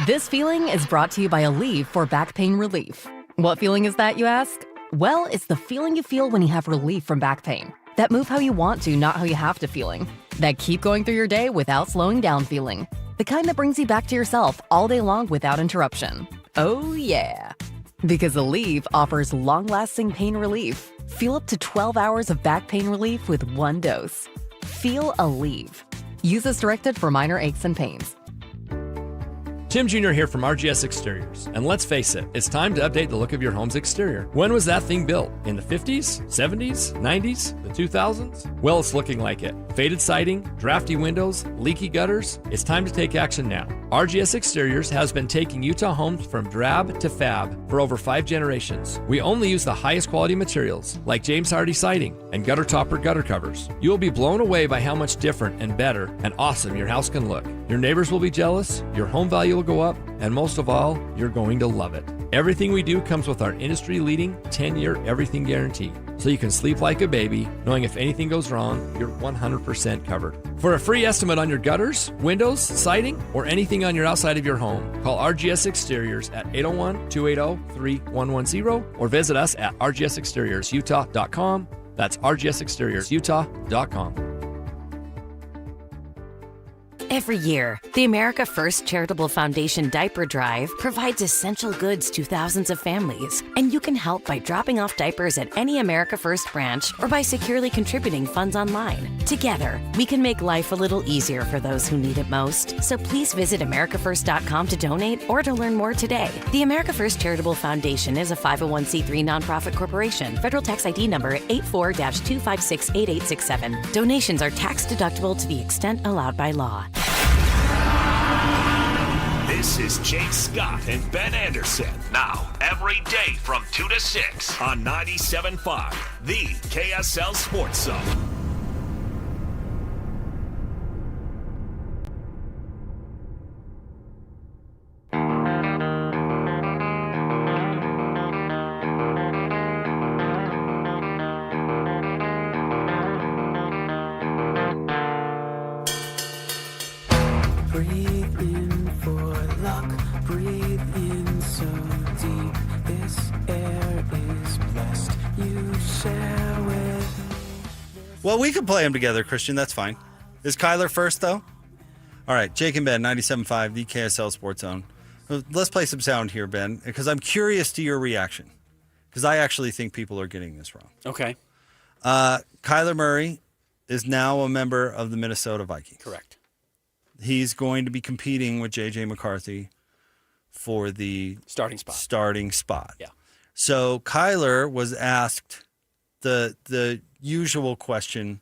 S17: This feeling is brought to you by Aleve for back pain relief. What feeling is that, you ask? Well, it's the feeling you feel when you have relief from back pain. That move how you want to, not how you have to feeling. That keep going through your day without slowing down feeling. The kind that brings you back to yourself all day long without interruption. Oh yeah. Because Aleve offers long-lasting pain relief. Feel up to 12 hours of back pain relief with one dose. Feel Aleve. Use as directed for minor aches and pains.
S19: Tim Jr. here from RGS Exteriors. And let's face it, it's time to update the look of your home's exterior. When was that thing built? In the 50s, 70s, 90s, the 2000s? Well, it's looking like it. Faded siding, drafty windows, leaky gutters. It's time to take action now. RGS Exteriors has been taking Utah homes from drab to fab for over 5 generations. We only use the highest quality materials, like James Hardy siding and gutter topper gutter covers. You will be blown away by how much different and better and awesome your house can look. Your neighbors will be jealous, your home value will go up, and most of all, you're going to love it. Everything we do comes with our industry-leading 10-year everything guarantee, so you can sleep like a baby, knowing if anything goes wrong, you're 100% covered. For a free estimate on your gutters, windows, siding, or anything on your outside of your home, call RGS Exteriors at 801-280-3110 or visit us at rgsexteriorsutah.com. That's rgsexteriorsutah.com.
S21: Every year, the America First Charitable Foundation Diaper Drive provides essential goods to thousands of families. And you can help by dropping off diapers at any America First branch or by securely contributing funds online. Together, we can make life a little easier for those who need it most. So please visit americafirst.com to donate or to learn more today. The America First Charitable Foundation is a 501c3 nonprofit corporation. Federal tax ID number 84-2568867. Donations are tax deductible to the extent allowed by law.
S8: This is Jake Scott and Ben Anderson. Now, every day from 2 to 6 on 97.5, the KSL Sports Zone.
S23: Breathe in for luck. Breathe in so deep. This air is blessed. You share with me.
S26: Well, we could play them together, Christian. That's fine. Is Kyler first, though? All right, Jake and Ben, 97.5, the KSL Sports Zone. Let's play some sound here, Ben, because I'm curious to your reaction. Because I actually think people are getting this wrong.
S27: Okay.
S26: Kyler Murray is now a member of the Minnesota Vikings.
S27: Correct.
S26: He's going to be competing with J.J. McCarthy for the
S27: starting spot.
S26: Yeah. So Kyler was asked the usual question,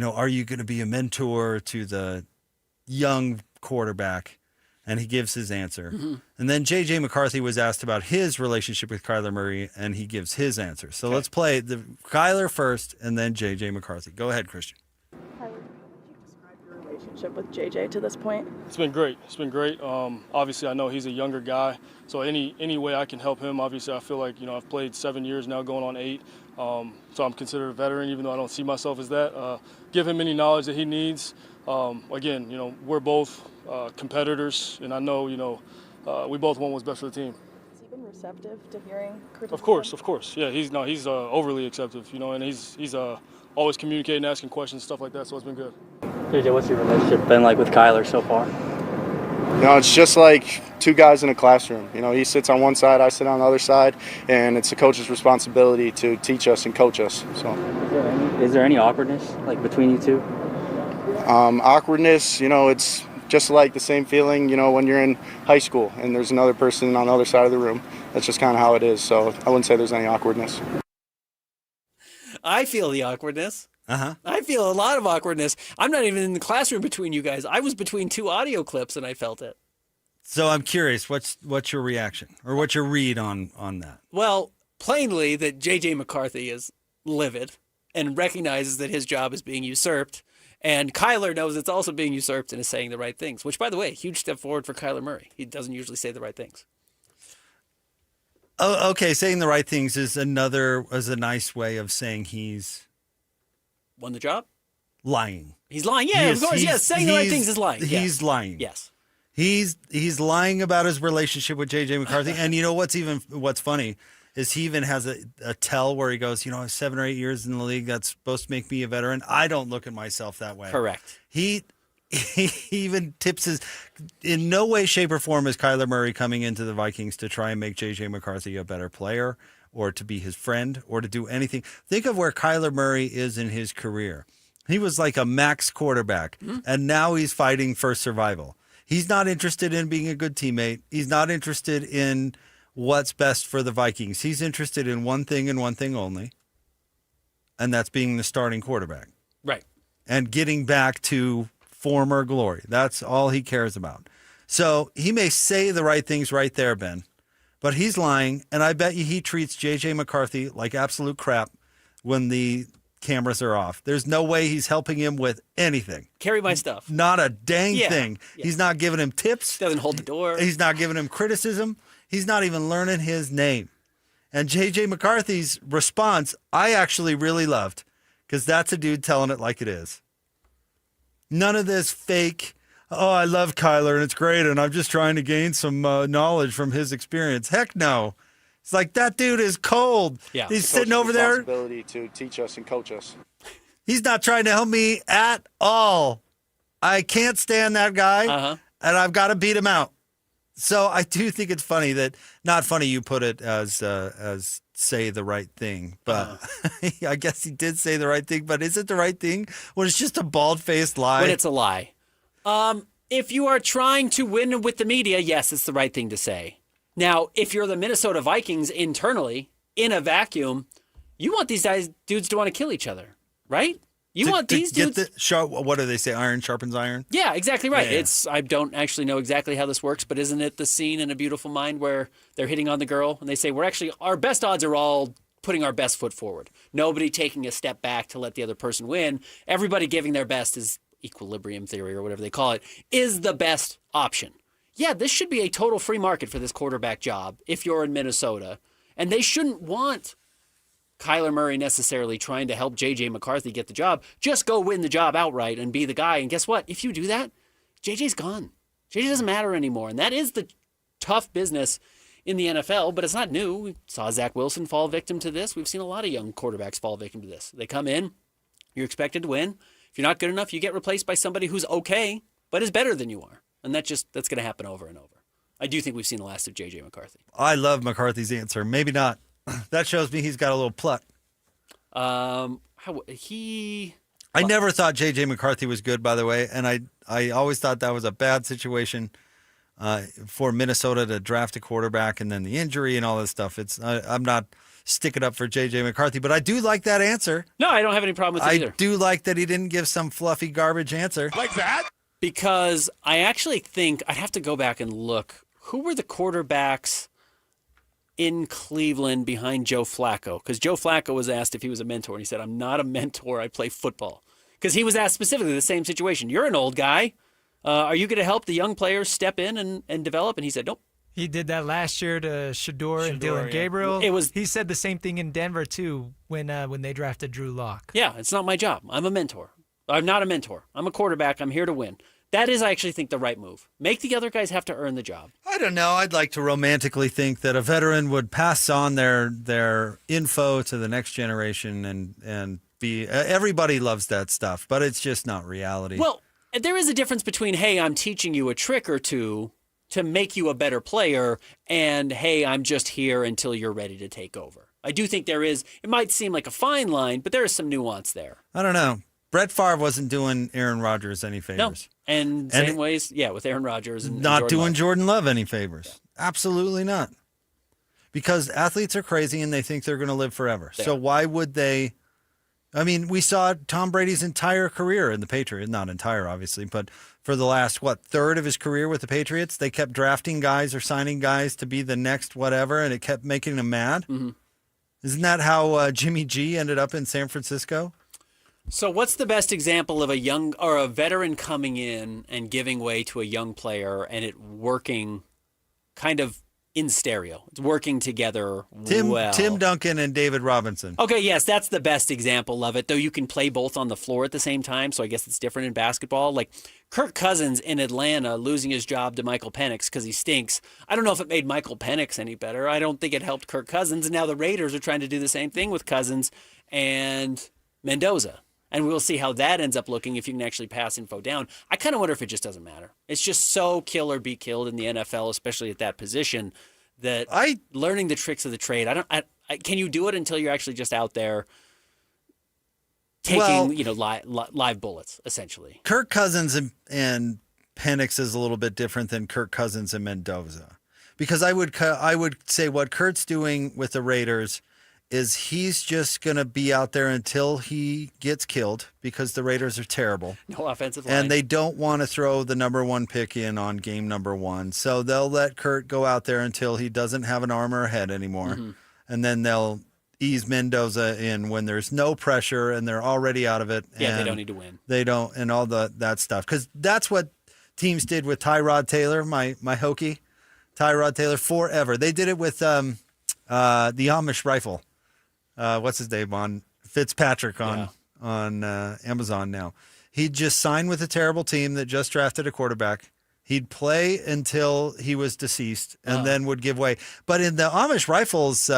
S26: are you going to be a mentor to the young quarterback? And he gives his answer. Mm-hmm. And then J.J. McCarthy was asked about his relationship with Kyler Murray, and he gives his answer. So let's play the Kyler first and then J.J. McCarthy. Go ahead, Christian.
S25: Kyler, could you describe your relationship
S1: relationship with JJ to this point?
S3: It's been great. It's been great. Obviously, I know he's a younger guy, so any way I can help him, obviously, I feel like, I've played 7 years now, going on 8, so I'm considered a veteran, even though I don't see myself as that. Give him any knowledge that he needs. Again, we're both competitors, and I know, we both want what's best for the team.
S1: Has he been receptive to hearing criticism?
S3: Of course. Yeah, he's overly acceptive, and he's always communicating, asking questions, stuff like that, so it's been good.
S7: JJ, what's your relationship been like with Kyler so far?
S9: It's just like two guys in a classroom. He sits on one side, I sit on the other side, and it's the coach's responsibility to teach us and coach us. So,
S7: is there any awkwardness like between you two?
S9: Awkwardness, it's just like the same feeling, when you're in high school and there's another person on the other side of the room. That's just kind of how it is. So I wouldn't say there's any awkwardness.
S27: I feel the awkwardness.
S26: Uh-huh.
S27: I feel a lot of awkwardness. I'm not even in the classroom between you guys. I was between two audio clips and I felt it.
S26: So I'm curious, what's your reaction or what's your read on that?
S27: Well, plainly that J.J. McCarthy is livid and recognizes that his job is being usurped. And Kyler knows it's also being usurped and is saying the right things, which, by the way, huge step forward for Kyler Murray. He doesn't usually say the right things.
S26: Oh, okay. Saying the right things is a nice way of saying he's
S27: won the job.
S26: Lying.
S27: He's lying. Yeah, of course. Yes, saying the right things is lying.
S26: He's lying.
S27: Yes.
S26: He's lying about his relationship with J.J. McCarthy. And you know what's funny is he even has a tell where he goes, 7 or 8 years in the league, that's supposed to make me a veteran. I don't look at myself that way.
S27: Correct.
S26: He even tips in no way, shape, or form is Kyler Murray coming into the Vikings to try and make J.J. McCarthy a better player or to be his friend or to do anything. Think of where Kyler Murray is in his career. He was like a max quarterback, and now he's fighting for survival. He's not interested in being a good teammate. He's not interested in what's best for the Vikings. He's interested in one thing and one thing only, and that's being the starting quarterback.
S27: Right.
S26: And getting back to former glory. That's all he cares about. So he may say the right things right there, Ben, but he's lying, and I bet you he treats J.J. McCarthy like absolute crap when the cameras are off. There's no way he's helping him with anything.
S27: Carry my stuff.
S26: Not a dang thing. Yeah. He's not giving him tips.
S27: Doesn't hold the door.
S26: He's not giving him criticism. He's not even learning his name. And J.J. McCarthy's response, I actually really loved, because that's a dude telling it like it is. None of this fake, I love Kyler and it's great and I'm just trying to gain some knowledge from his experience. Heck no. It's like that dude is cold.
S27: Yeah.
S26: He's sitting over there.
S9: Responsibility to teach us and coach us.
S26: He's not trying to help me at all. I can't stand that guy, and I've got to beat him out. So I do think it's funny that, not funny you put it as say the right thing, but I guess he did say the right thing, but is it the right thing when it's just a bald-faced lie?
S27: When it's a lie. If you are trying to win with the media, yes, it's the right thing to say. Now, if you're the Minnesota Vikings internally, in a vacuum, you want these dudes to want to kill each other, right? You want these dudes.
S26: What do they say? Iron sharpens iron?
S27: Yeah, exactly right.
S26: Yeah.
S27: I don't actually know exactly how this works, but isn't it the scene in A Beautiful Mind where they're hitting on the girl and they say, our best odds are all putting our best foot forward. Nobody taking a step back to let the other person win. Everybody giving their best is equilibrium theory or whatever they call it, is the best option. Yeah, this should be a total free market for this quarterback job if you're in Minnesota. And they shouldn't want Kyler Murray necessarily trying to help J.J. McCarthy get the job. Just go win the job outright and be the guy. And guess what? If you do that, J.J.'s gone. J.J. doesn't matter anymore. And that is the tough business in the NFL, but it's not new. We saw Zach Wilson fall victim to this. We've seen a lot of young quarterbacks fall victim to this. They come in, you're expected to win. If you're not good enough, you get replaced by somebody who's okay, but is better than you are. And that's going to happen over and over. I do think we've seen the last of J.J. McCarthy.
S26: I love McCarthy's answer. Maybe not. That shows me he's got a little pluck.
S27: I
S26: never thought J.J. McCarthy was good, by the way, and I always thought that was a bad situation for Minnesota to draft a quarterback and then the injury and all this stuff. I'm not sticking up for J.J. McCarthy, but I do like that answer.
S27: No, I don't have any problem with it either.
S26: I do like that he didn't give some fluffy garbage answer.
S27: Like that? Because I actually think I'd have to go back and look. Who were the quarterbacks in Cleveland behind Joe Flacco? Because Joe Flacco was asked if he was a mentor, and he said, I'm not a mentor, I play football. Because he was asked specifically the same situation. You're an old guy. Are you going to help the young players step in and develop? And he said, nope.
S28: He did that last year to Shador and Dylan Gabriel. He said the same thing in Denver, too, when they drafted Drew Lock.
S27: Yeah, it's not my job. I'm a mentor. I'm not a mentor. I'm a quarterback. I'm here to win. That is, I actually think, the right move. Make the other guys have to earn the job.
S26: I don't know. I'd like to romantically think that a veteran would pass on their info to the next generation and be. Everybody loves that stuff, but it's just not reality.
S27: Well, there is a difference between, hey, I'm teaching you a trick or two to make you a better player, and, hey, I'm just here until you're ready to take over. I do think there is. It might seem like a fine line, but there is some nuance there.
S26: I don't know. Brett Favre wasn't doing Aaron Rodgers any favors.
S27: No, and same ways, with Aaron Rodgers. And
S26: not
S27: Jordan
S26: doing
S27: Love.
S26: Jordan Love any favors. Absolutely not. Because athletes are crazy and they think they're going to live forever. So why would they? I mean, we saw Tom Brady's entire career in the Patriots. Not entire, obviously, but for the last, third of his career with the Patriots, they kept drafting guys or signing guys to be the next whatever, and it kept making them mad.
S27: Mm-hmm.
S26: Isn't that how Jimmy G ended up in San Francisco?
S27: So what's the best example of a veteran coming in and giving way to a young player and it working kind of in stereo? It's working together well.
S26: Tim Duncan and David Robinson.
S27: Okay, yes, that's the best example of it, though you can play both on the floor at the same time, so I guess it's different in basketball. Like Kirk Cousins in Atlanta losing his job to Michael Penix because he stinks. I don't know if it made Michael Penix any better. I don't think it helped Kirk Cousins, and now the Raiders are trying to do the same thing with Cousins and Mendoza. And we'll see how that ends up looking if you can actually pass info down. I kind of wonder if it just doesn't matter. It's just so kill or be killed in the NFL, especially at that position, that learning the tricks of the trade, can you do it until you're actually just out there taking live bullets, essentially?
S26: Kirk Cousins and Penix is a little bit different than Kirk Cousins and Mendoza. Because I would say what Kurt's doing with the Raiders is he's just going to be out there until he gets killed because the Raiders are terrible.
S27: No offensive line.
S26: And they don't want to throw the number one pick in on game number one. So they'll let Kurt go out there until he doesn't have an arm or a head anymore. Mm-hmm. And then they'll ease Mendoza in when there's no pressure and they're already out of it.
S27: Yeah, they don't need to win.
S26: They don't, and all that stuff. Because that's what teams did with Tyrod Taylor, my Hokie. Tyrod Taylor forever. They did it with the Amish rifle. What's his name on Fitzpatrick on Amazon now. He'd just sign with a terrible team that just drafted a quarterback. He'd play until he was deceased and then would give way. But in the Amish rifles,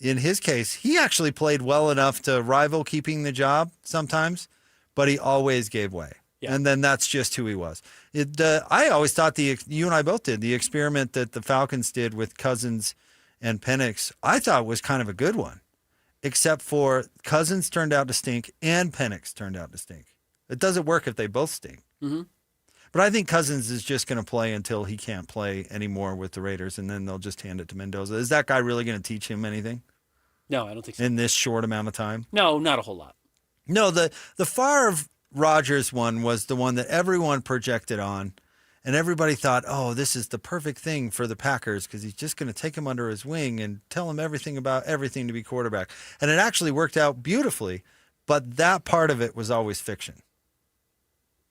S26: in his case, he actually played well enough to rival keeping the job sometimes, but he always gave way. Yeah. And then that's just who he was. I always thought you and I both did, the experiment that the Falcons did with Cousins and Penix, I thought was kind of a good one, except for Cousins turned out to stink and Penix turned out to stink. It doesn't work if they both stink.
S27: Mm-hmm.
S26: But I think Cousins is just going to play until he can't play anymore with the Raiders, and then they'll just hand it to Mendoza. Is that guy really going to teach him anything?
S27: No, I don't think so.
S26: In this short amount of time?
S27: No, not a whole lot.
S26: No, the Favre-Rodgers one was the one that everyone projected on. And everybody thought, oh, this is the perfect thing for the Packers because he's just going to take him under his wing and tell him everything about everything to be quarterback. And it actually worked out beautifully, but that part of it was always fiction.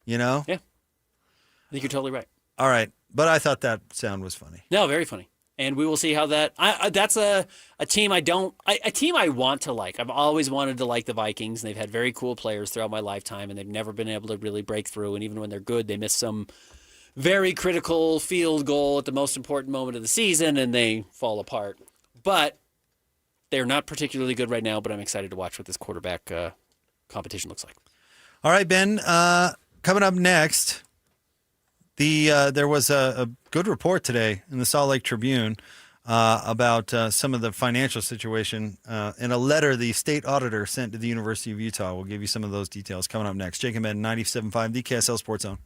S26: You know?
S27: Yeah. I think you're totally right.
S26: All right. But I thought that sound was funny.
S27: No, very funny. And we will see how that's a team a team I want to like. I've always wanted to like the Vikings. And they've had very cool players throughout my lifetime, and they've never been able to really break through. And even when they're good, they miss some very critical field goal at the most important moment of the season, and they fall apart. But they're not particularly good right now, but I'm excited to watch what this quarterback competition looks like.
S26: All right, Ben. Coming up next, there was a good report today in the Salt Lake Tribune about some of the financial situation in a letter the state auditor sent to the University of Utah. We'll give you some of those details coming up next. Jake and Ben, 97.5, the KSL Sports Zone.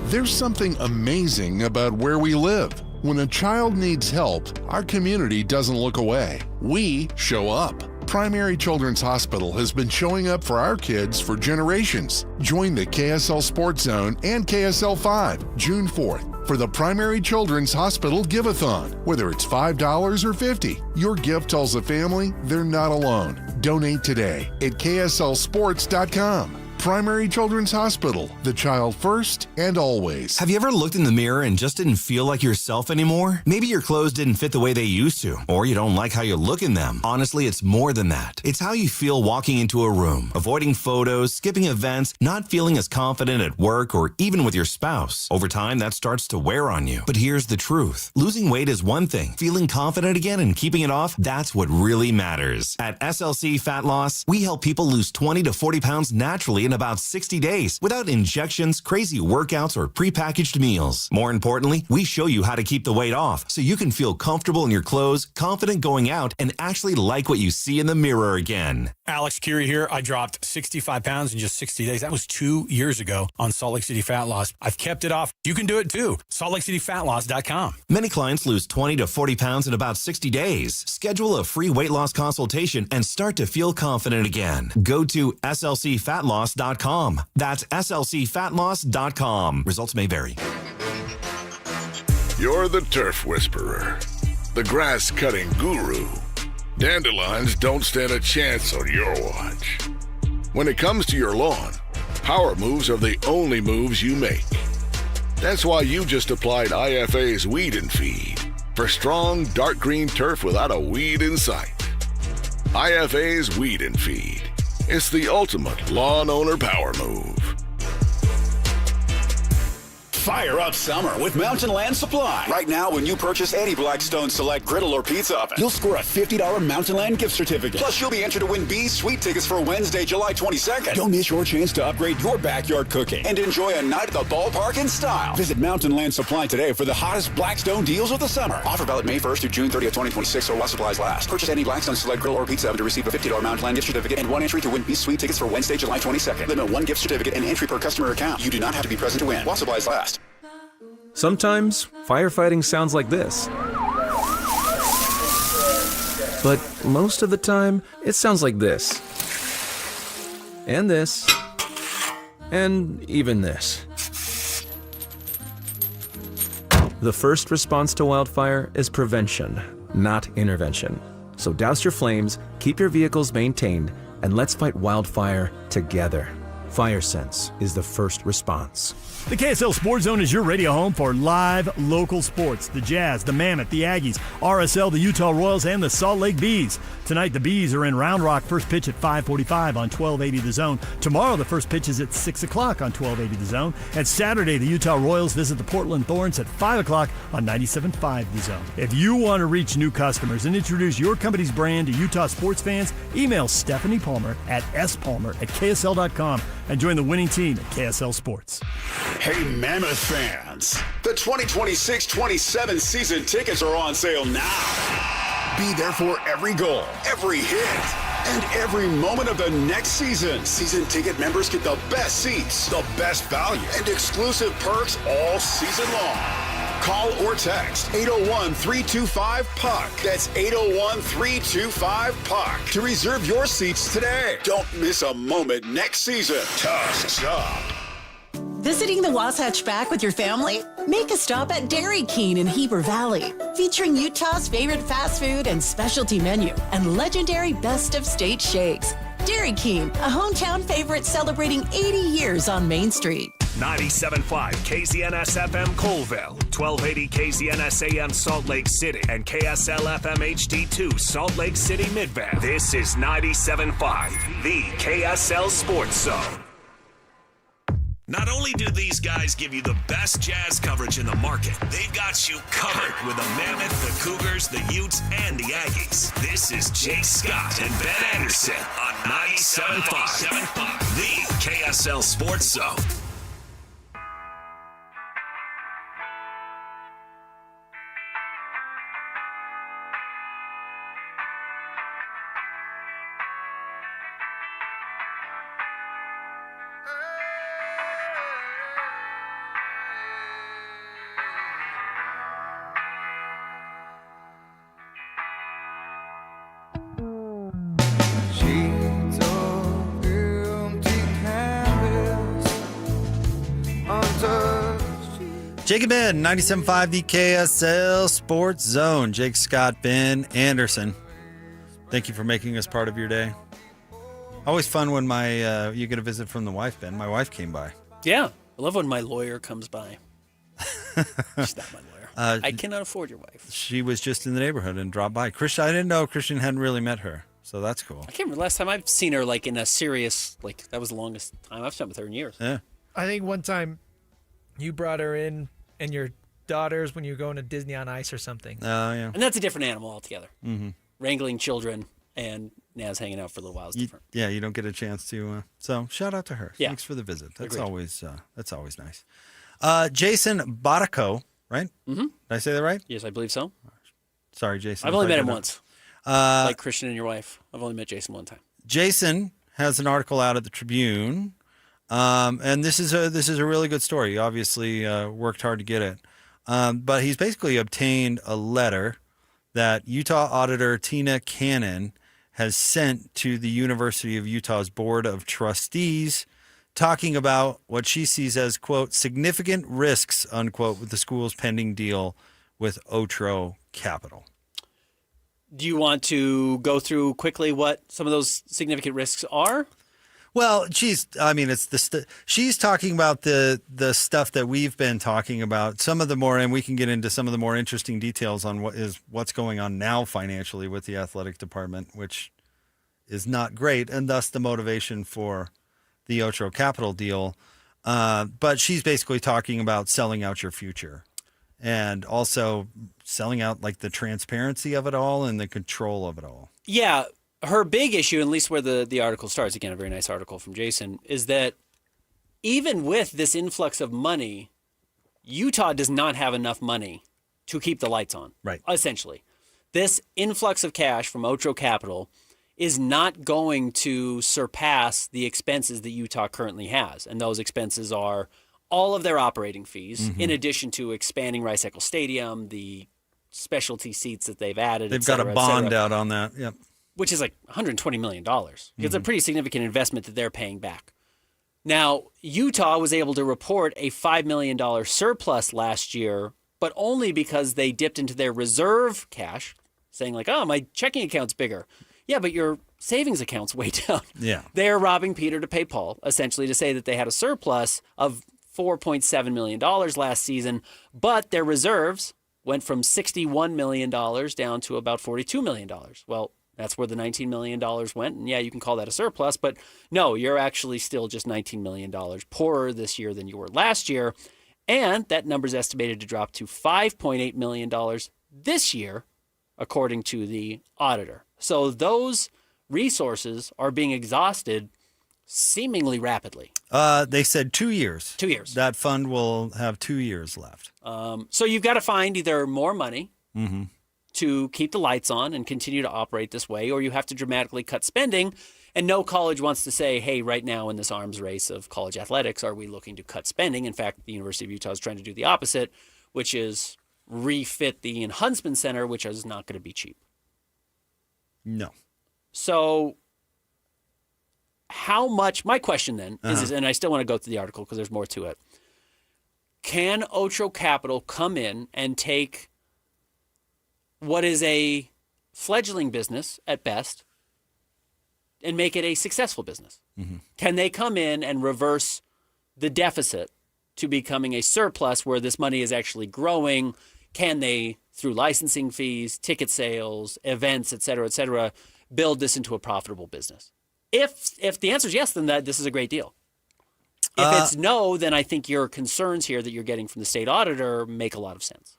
S16: There's something amazing about where we live. When a child needs help, our community doesn't look away. We show up.
S4: Primary Children's Hospital has been showing up for our kids for generations. Join the KSL Sports Zone and KSL 5 June 4th for the Primary Children's Hospital Give-a-thon. Whether it's $5 or $50, your gift tells the family they're not alone. Donate today at kslsports.com. Primary Children's Hospital, the child first and always.
S5: Have you ever looked in the mirror and just didn't feel like yourself anymore? Maybe your clothes didn't fit the way they used to, or you don't like how you look in them. Honestly, it's more than that. It's how you feel walking into a room, avoiding photos, skipping events, not feeling as confident at work or even with your spouse. Over time, that starts to wear on you. But here's the truth. Losing weight is one thing. Feeling confident again and keeping it off, that's what really matters. At SLC Fat Loss, we help people lose 20 to 40 pounds naturally in about 60 days without injections, crazy workouts, or prepackaged meals. More importantly, we show you how to keep the weight off so you can feel comfortable in your clothes, confident going out, and actually like what you see in the mirror again.
S6: Alex Curie here. I dropped 65 pounds in just 60 days. That was 2 years ago on Salt Lake City Fat Loss. I've kept it off. You can do it too. SaltLakeCityFatLoss.com.
S5: Many clients lose 20 to 40 pounds in about 60 days. Schedule a free weight loss consultation and start to feel confident again. Go to slcfatloss.com. That's slcfatloss.com. Results may vary.
S18: You're the turf whisperer, the grass-cutting guru. Dandelions don't stand a chance on your watch. When it comes to your lawn, power moves are the only moves you make. That's why you just applied IFA's Weed and Feed for strong, dark green turf without a weed in sight. IFA's Weed and Feed. It's the ultimate lawn owner power move.
S13: Fire up summer with Mountain Land Supply. Right now, when you purchase any Blackstone Select griddle or pizza oven, you'll score a $50 Mountain Land gift certificate. Plus, you'll be entered to win B's Sweet Tickets for Wednesday, July 22nd. Don't miss your chance to upgrade your backyard cooking and enjoy a night at the ballpark in style. Visit Mountain Land Supply today for the hottest Blackstone deals of the summer. Offer valid May 1st through June 30th, 2026, or while supplies last. Purchase any Blackstone Select griddle or pizza oven to receive a $50 Mountain Land gift certificate and one entry to win B's Sweet Tickets for Wednesday, July 22nd. Limit one gift certificate and entry per customer account. You do not have to be present to win while supplies last.
S20: Sometimes firefighting sounds like this. But most of the time, it sounds like this. And this. And even this. The first response to wildfire is prevention, not intervention. So douse your flames, keep your vehicles maintained, and let's fight wildfire together. FireSense is the first response.
S15: The KSL Sports Zone is your radio home for live local sports. The Jazz, the Mammoth, the Aggies, RSL, the Utah Royals, and the Salt Lake Bees. Tonight, the Bees are in Round Rock. First pitch at 5:45 on 1280 The Zone. Tomorrow, the first pitch is at 6 o'clock on 1280 The Zone. And Saturday, the Utah Royals visit the Portland Thorns at 5 o'clock on 97.5 The Zone. If you want to reach new customers and introduce your company's brand to Utah sports fans, email Stephanie Palmer at spalmer@ksl.com and join the winning team at KSL Sports.
S13: Hey, Mammoth fans, the 2026-27 season tickets are on sale now. Be there for every goal, every hit, and every moment of the next season. Season ticket members get the best seats, the best value, and exclusive perks all season long. Call or text 801-325-PUCK. That's 801-325-PUCK to reserve your seats today. Don't miss a moment next season. Tusks up.
S22: Visiting the Wasatch Back with your family? Make a stop at Dairy King in Heber Valley, featuring Utah's favorite fast food and specialty menu and legendary best of state shakes. Dairy King, a hometown favorite celebrating 80 years on Main Street.
S8: 97.5 KZNS FM Colville, 1280 KZNS AM Salt Lake City, and KSL FM HD2 Salt Lake City Midvale. This is 97.5, the KSL Sports Zone. Not only do these guys give you the best Jazz coverage in the market, they've got you covered with the Mammoth, the Cougars, the Utes, and the Aggies. This is Jay Scott and Ben Anderson on 97.5, the KSL Sports Zone.
S26: Jake and Ben, 97.5, the KSL Sports Zone. Jake, Scott, Ben, Anderson. Thank you for making us part of your day. Always fun when you get a visit from the wife, Ben. My wife came by.
S27: Yeah. I love when my lawyer comes by. She's not my lawyer. I cannot afford your wife.
S26: She was just in the neighborhood and dropped by. Christian, I didn't know Christian hadn't really met her, so that's cool.
S27: I can't remember last time I've seen her in a serious, that was the longest time I've spent with her in years.
S26: Yeah.
S28: I think one time you brought her in and your daughters when you were going to Disney on Ice or something.
S26: Oh, yeah.
S27: And that's a different animal altogether.
S26: Mm-hmm.
S27: Wrangling children and Naz hanging out for a little while is different.
S26: You don't get a chance to. So shout out to her.
S27: Yeah.
S26: Thanks for the visit. That's
S27: Agreed.
S26: always nice. Jason Bottico, right?
S27: Mm-hmm.
S26: Did I say that right?
S27: Yes, I believe so.
S26: Sorry, Jason.
S27: I've
S26: if
S27: only
S26: I
S27: met
S26: did
S27: him
S26: not.
S27: once. Like Christian and your wife. I've only met Jason one time.
S26: Jason has an article out at the Tribune, and this is a really good story. He obviously worked hard to get it, but he's basically obtained a letter that Utah auditor Tina Cannon has sent to the University of Utah's Board of Trustees, talking about what she sees as, quote, significant risks, unquote, with the school's pending deal with Otro Capital.
S27: Do you want to go through quickly what some of those significant risks are?
S26: Well, she's talking about the stuff that we've been talking about. Some of the more, and we can get into some of the more interesting details on what's going on now financially with the athletic department, which is not great, and thus the motivation for the Otro Capital deal. But she's basically talking about selling out your future, and also selling out the transparency of it all and the control of it all.
S27: Yeah. Her big issue, at least where the article starts, again, a very nice article from Jason, is that even with this influx of money, Utah does not have enough money to keep the lights on.
S26: Right.
S27: Essentially. This influx of cash from Otro Capital is not going to surpass the expenses that Utah currently has. And those expenses are all of their operating fees, in addition to expanding Rice Eccles Stadium, the specialty seats that they've added.
S26: They've got a bond out on that. Yep. Which
S27: is $120 million. It's a pretty significant investment that they're paying back. Now, Utah was able to report a $5 million surplus last year, but only because they dipped into their reserve cash, saying my checking account's bigger. Yeah, but your savings account's way down.
S26: Yeah.
S27: They're robbing Peter to pay Paul, essentially, to say that they had a surplus of $4.7 million last season, but their reserves went from $61 million down to about $42 million. Well, that's where the $19 million went. And yeah, you can call that a surplus, but no, you're actually still just $19 million poorer this year than you were last year. And that number is estimated to drop to $5.8 million this year, according to the auditor. So those resources are being exhausted seemingly rapidly.
S26: They said 2 years.
S27: 2 years.
S26: That fund will have 2 years left.
S27: So you've got to find either more money to keep the lights on and continue to operate this way, or you have to dramatically cut spending. And no college wants to say, hey, right now in this arms race of college athletics, are we looking to cut spending? In fact, the University of Utah is trying to do the opposite, which is refit the Ian Huntsman Center, which is not going to be cheap.
S26: No.
S27: So how much, my question then is, and I still want to go through the article because there's more to it. Can Otro Capital come in and take what is a fledgling business at best and make it a successful business? Can they come in and reverse the deficit to becoming a surplus where this money is actually growing? Can they, through licensing fees, ticket sales, events, et cetera, build this into a profitable business? If the answer is yes, then this is a great deal. If it's no, then I think your concerns here that you're getting from the state auditor make a lot of sense.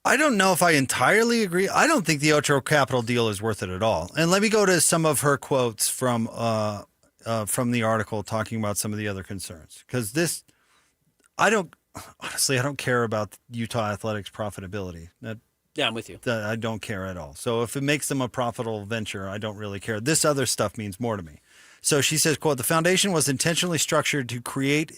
S26: I don't know if I entirely agree. I don't think the Otro Capital deal is worth it at all. And let me go to some of her quotes from the article talking about some of the other concerns. Because I don't care about Utah athletics profitability.
S27: Yeah, I'm with you.
S26: I don't care at all. So if it makes them a profitable venture, I don't really care. This other stuff means more to me. So she says, quote, the foundation was intentionally structured to create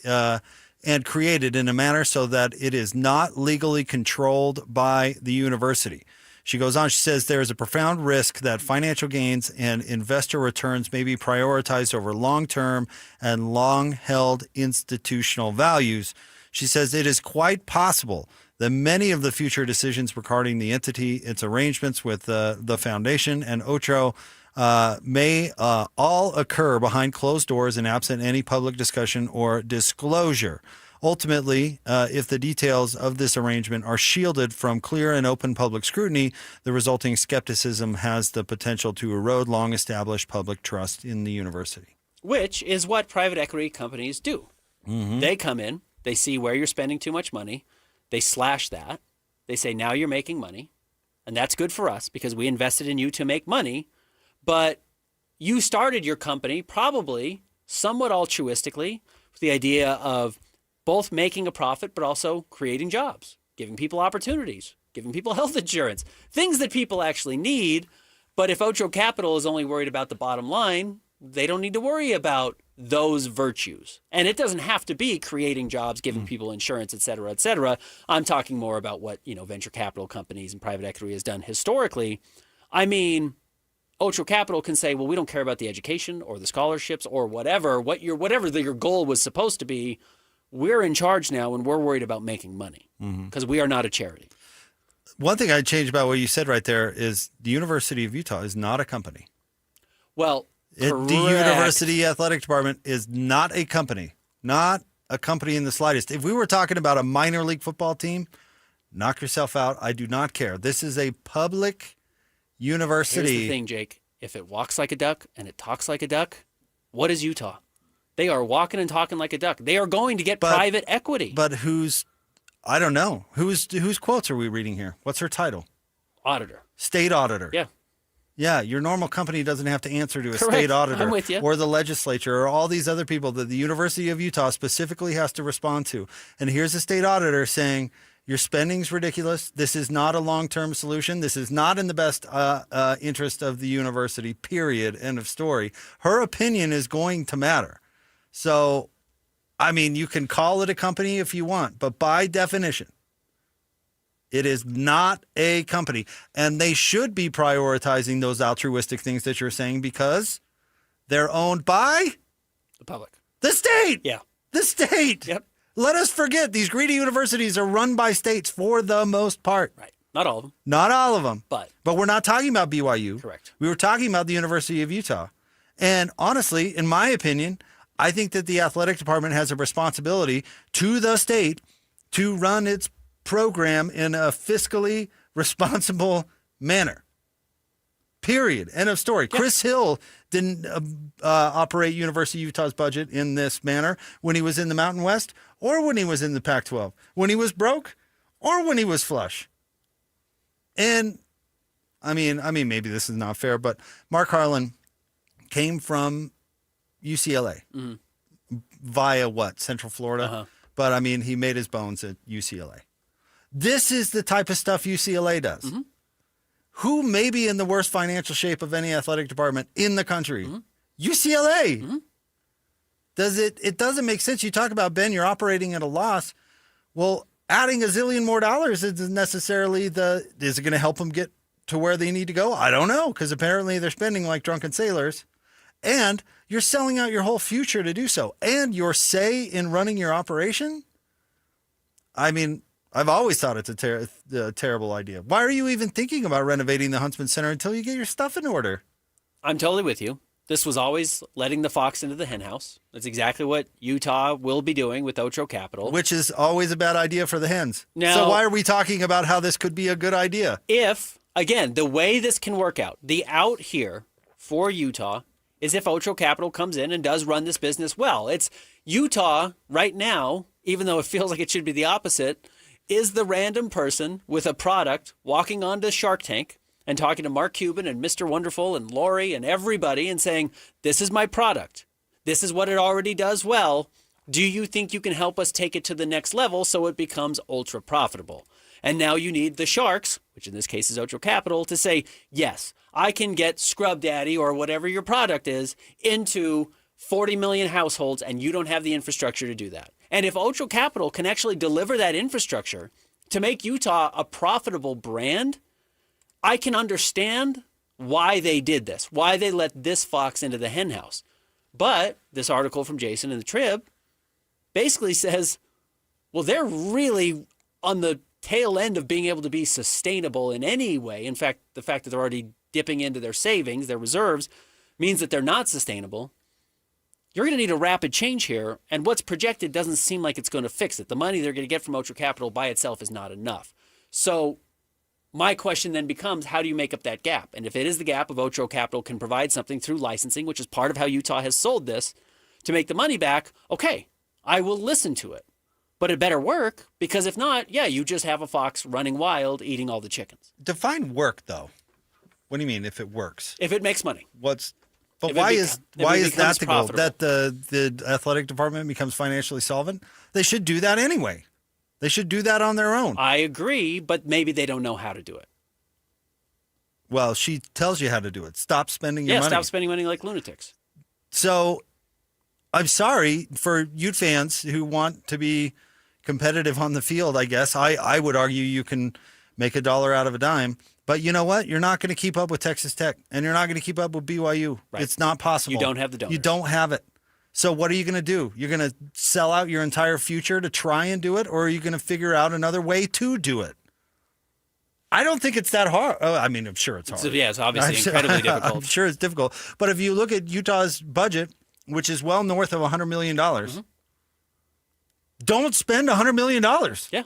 S26: and created in a manner so that it is not legally controlled by the university. She goes on, she says, there is a profound risk that financial gains and investor returns may be prioritized over long-term and long-held institutional values. She says it is quite possible that many of the future decisions regarding the entity, its arrangements with the foundation and Ocho may all occur behind closed doors and absent any public discussion or disclosure. Ultimately, if the details of this arrangement are shielded from clear and open public scrutiny, the resulting skepticism has the potential to erode long-established public trust in the university.
S27: Which is what private equity companies do.
S26: Mm-hmm.
S27: They come in, they see where you're spending too much money, they slash that, they say, now you're making money, and that's good for us because we invested in you to make money, but you started your company probably somewhat altruistically with the idea of both making a profit but also creating jobs, giving people opportunities, giving people health insurance, things that people actually need. But if Ocho Capital is only worried about the bottom line, they don't need to worry about those virtues. And it doesn't have to be creating jobs, giving people insurance, et cetera, et cetera. I'm talking more about what, venture capital companies and private equity has done historically. I mean, Ocho Capital can say, well, we don't care about the education or the scholarships or whatever your goal was supposed to be. We're in charge now and we're worried about making money because we are not a charity.
S26: One thing I'd change about what you said right there is the University of Utah is not a company.
S27: Well,
S26: the University Athletic Department is not a company, not a company in the slightest. If we were talking about a minor league football team, knock yourself out. I do not care. This is a public university.
S27: Here's the thing, Jake. If it walks like a duck and it talks like a duck, what is Utah? They are walking and talking like a duck. They are going to get private equity.
S26: But I don't know. Whose quotes are we reading here? What's her title?
S27: Auditor.
S26: State auditor.
S27: Yeah.
S26: Yeah, your normal company doesn't have to answer to a
S27: Correct.
S26: state auditor
S27: I'm with you.
S26: or the legislature or all these other people that the University of Utah specifically has to respond to. And here's a state auditor saying, your spending's ridiculous. This is not a long-term solution. This is not in the best interest of the university, period, end of story. Her opinion is going to matter. So, I mean, you can call it a company if you want, but by definition, it is not a company. And they should be prioritizing those altruistic things that you're saying because they're owned by
S27: the public.
S26: The state.
S27: Yeah.
S26: The state.
S27: Yep.
S26: Let us forget these greedy universities are run by states for the most part.
S27: Right. Not all of them.
S26: Not all of them.
S27: But
S26: we're not talking about BYU.
S27: Correct.
S26: We were talking about the University of Utah. And honestly, in my opinion, I think that the athletic department has a responsibility to the state to run its program in a fiscally responsible manner. Period. End of story. Yeah. Chris Hill didn't operate University of Utah's budget in this manner when he was in the Mountain West or when he was in the Pac-12, when he was broke or when he was flush. And I mean, maybe this is not fair, but Mark Harlan came from UCLA via what? Central Florida.
S27: Uh-huh.
S26: But I mean, he made his bones at UCLA. This is the type of stuff UCLA does. Mm-hmm. Who may be in the worst financial shape of any athletic department in the country? Mm-hmm. UCLA. Mm-hmm. It doesn't make sense. You talk about, Ben, you're operating at a loss. Well, adding $1 zillion more isn't necessarily is it going to help them get to where they need to go? I don't know, because apparently they're spending like drunken sailors. And you're selling out your whole future to do so. And your say in running your operation? I mean, I've always thought it's a terrible idea. Why are you even thinking about renovating the Huntsman Center until you get your stuff in order?
S27: I'm totally with you. This was always letting the fox into the henhouse. That's exactly what Utah will be doing with Ocho Capital.
S26: Which is always a bad idea for the hens.
S27: Now,
S26: so why are we talking about how this could be a good idea?
S27: If, again, the way this can work out, the out here for Utah is if Ocho Capital comes in and does run this business well. It's Utah right now, even though it feels like it should be the opposite, is the random person with a product walking onto Shark Tank and talking to Mark Cuban and Mr. Wonderful and Lori and everybody and saying, this is my product. This is what it already does well. Do you think you can help us take it to the next level so it becomes ultra profitable? And now you need the sharks, which in this case is Ocho Capital, to say, yes, I can get Scrub Daddy or whatever your product is into 40 million households and you don't have the infrastructure to do that. And if Ocho Capital can actually deliver that infrastructure to make Utah a profitable brand, I can understand why they did this, why they let this fox into the henhouse. But this article from Jason in the Trib basically says, Well, they're really on the tail end of being able to be sustainable in any way. In fact, the fact that they're already dipping into their savings, their reserves, means that they're not sustainable. You're going to need a rapid change here, and what's projected doesn't seem like it's going to fix it. The money they're going to get from Ocho Capital by itself is not enough. So my question then becomes, how do you make up that gap? And if it is the gap of Ocho Capital can provide something through licensing, which is part of how Utah has sold this, to make the money back, okay, I will listen to it. But it better work, because if not, yeah, you just have a fox running wild, eating all the chickens.
S26: Define work, though. What do you mean, if it works?
S27: If it makes money.
S26: But
S27: If
S26: why
S27: it
S26: is
S27: becomes
S26: that the goal?
S27: profitable.
S26: That the athletic department becomes financially solvent? They should do that anyway. They should do that on their own.
S27: I agree, but maybe they don't know how to do it.
S26: Well, she tells you how to do it. Stop spending your money.
S27: Stop spending money like lunatics.
S26: So I'm sorry for Ute fans who want to be competitive on the field, I guess. I would argue you can make a dollar out of a dime. But you know what? You're not going to keep up with Texas Tech, and you're not going to keep up with BYU.
S27: Right.
S26: It's not possible.
S27: You don't have the donors.
S26: You don't have it. So what are you going to do? You're going to sell out your entire future to try and do it, or are you going to figure out another way to do it? I don't think it's that hard. Oh, I mean, I'm sure it's hard.
S27: It's obviously incredibly difficult.
S26: I'm sure it's difficult. But if you look at Utah's budget, which is well north of $100 million, don't spend $100 million.
S27: Yeah.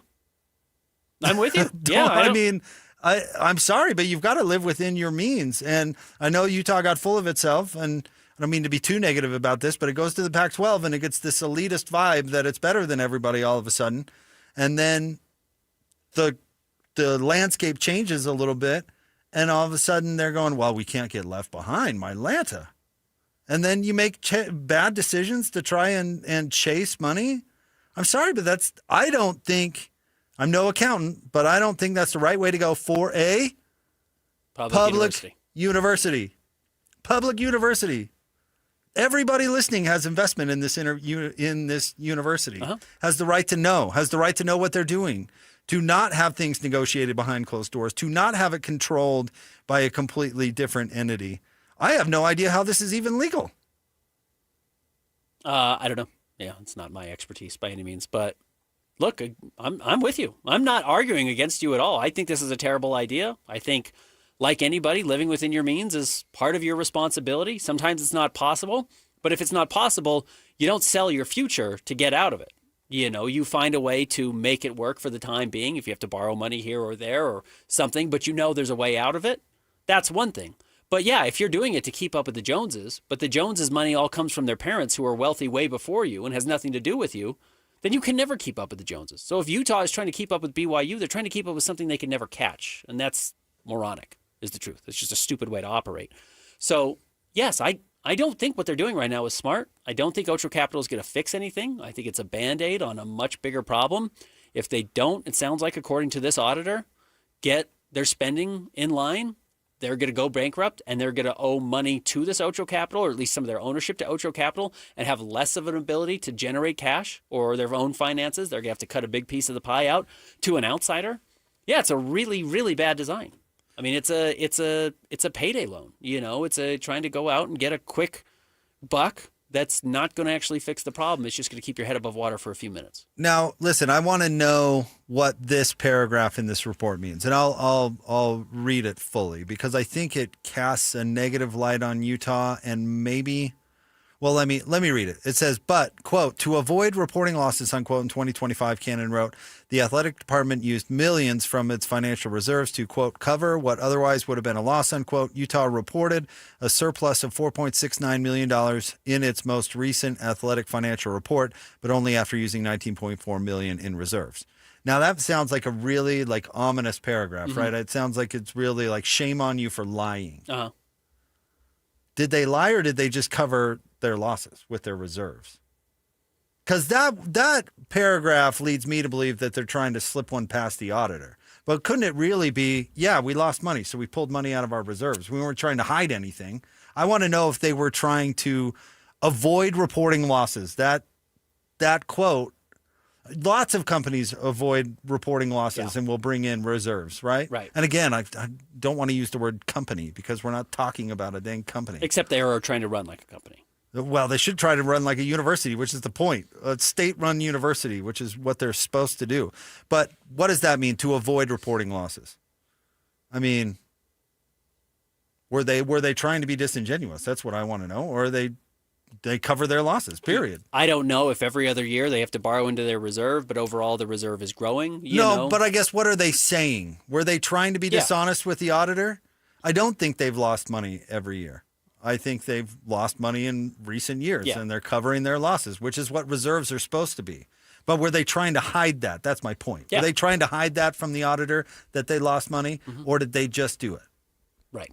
S27: I'm with you.
S26: I'm sorry, but you've got to live within your means. And I know Utah got full of itself, and I don't mean to be too negative about this, but it goes to the Pac-12 and it gets this elitist vibe that it's better than everybody all of a sudden. And then the landscape changes a little bit, and all of a sudden they're going, well, we can't get left behind, Mylanta. And then you make bad decisions to try and chase money. I'm sorry, but I don't think, I'm no accountant, but I don't think that's the right way to go for a public university. Public university. Everybody listening has investment in this university, has the right to know, what they're doing, to not have things negotiated behind closed doors, to not have it controlled by a completely different entity. I have no idea how this is even legal.
S27: I don't know. Yeah, it's not my expertise by any means. But look, I'm with you. I'm not arguing against you at all. I think this is a terrible idea. I think, like anybody, living within your means is part of your responsibility. Sometimes it's not possible. But if it's not possible, you don't sell your future to get out of it. You know, you find a way to make it work for the time being. If you have to borrow money here or there or something, but you know there's a way out of it, that's one thing. But yeah, if you're doing it to keep up with the Joneses, but the Joneses' money all comes from their parents who are wealthy way before you and has nothing to do with you, then you can never keep up with the Joneses. So if Utah is trying to keep up with BYU, they're trying to keep up with something they can never catch. And that's moronic, is the truth. It's just a stupid way to operate. So yes, I don't think what they're doing right now is smart. I don't think Ocho Capital is going to fix anything. I think it's a Band-Aid on a much bigger problem. If they don't, it sounds like, according to this auditor, get their spending in line, they're going to go bankrupt and they're going to owe money to this Ocho Capital, or at least some of their ownership to Ocho Capital, and have less of an ability to generate cash or their own finances. They're going to have to cut a big piece of the pie out to an outsider. Yeah, it's a really, really bad design. I mean, it's a payday loan. You know, it's trying to go out and get a quick buck that's not going to actually fix the problem. It's just going to keep your head above water for a few minutes.
S26: Now, listen, I want to know what this paragraph in this report means, and I'll read it fully because I think it casts a negative light on Utah and maybe. Well, let me read it. It says, but, quote, to avoid reporting losses, unquote, in 2025, Cannon wrote, the athletic department used millions from its financial reserves to, quote, cover what otherwise would have been a loss, unquote. Utah reported a surplus of $4.69 million in its most recent athletic financial report, but only after using $19.4 million in reserves. Now, that sounds like a really, ominous paragraph, right? It sounds like it's really like shame on you for lying.
S27: Uh-huh.
S26: Did they lie or did they just cover their losses with their reserves? Because that paragraph leads me to believe that they're trying to slip one past the auditor. But couldn't it really be, yeah, we lost money, so we pulled money out of our reserves. We weren't trying to hide anything. I want to know if they were trying to avoid reporting losses. That quote, lots of companies avoid reporting losses and will bring in reserves, right?
S27: Right.
S26: And again, I don't want to use the word company because we're not talking about a dang company.
S27: Except they are trying to run like a company.
S26: Well, they should try to run like a university, which is the point. A state-run university, which is what they're supposed to do. But what does that mean, to avoid reporting losses? I mean, were they trying to be disingenuous? That's what I want to know. Or they cover their losses, period.
S27: I don't know if every other year they have to borrow into their reserve, but overall the reserve is growing.
S26: But I guess what are they saying? Were they trying to be dishonest with the auditor? I don't think they've lost money every year. I think they've lost money in recent years, and they're covering their losses, which is what reserves are supposed to be. But were they trying to hide that? That's my point.
S27: Yeah.
S26: Were they trying to hide that from the auditor, that they lost money, or did they just do it?
S27: Right.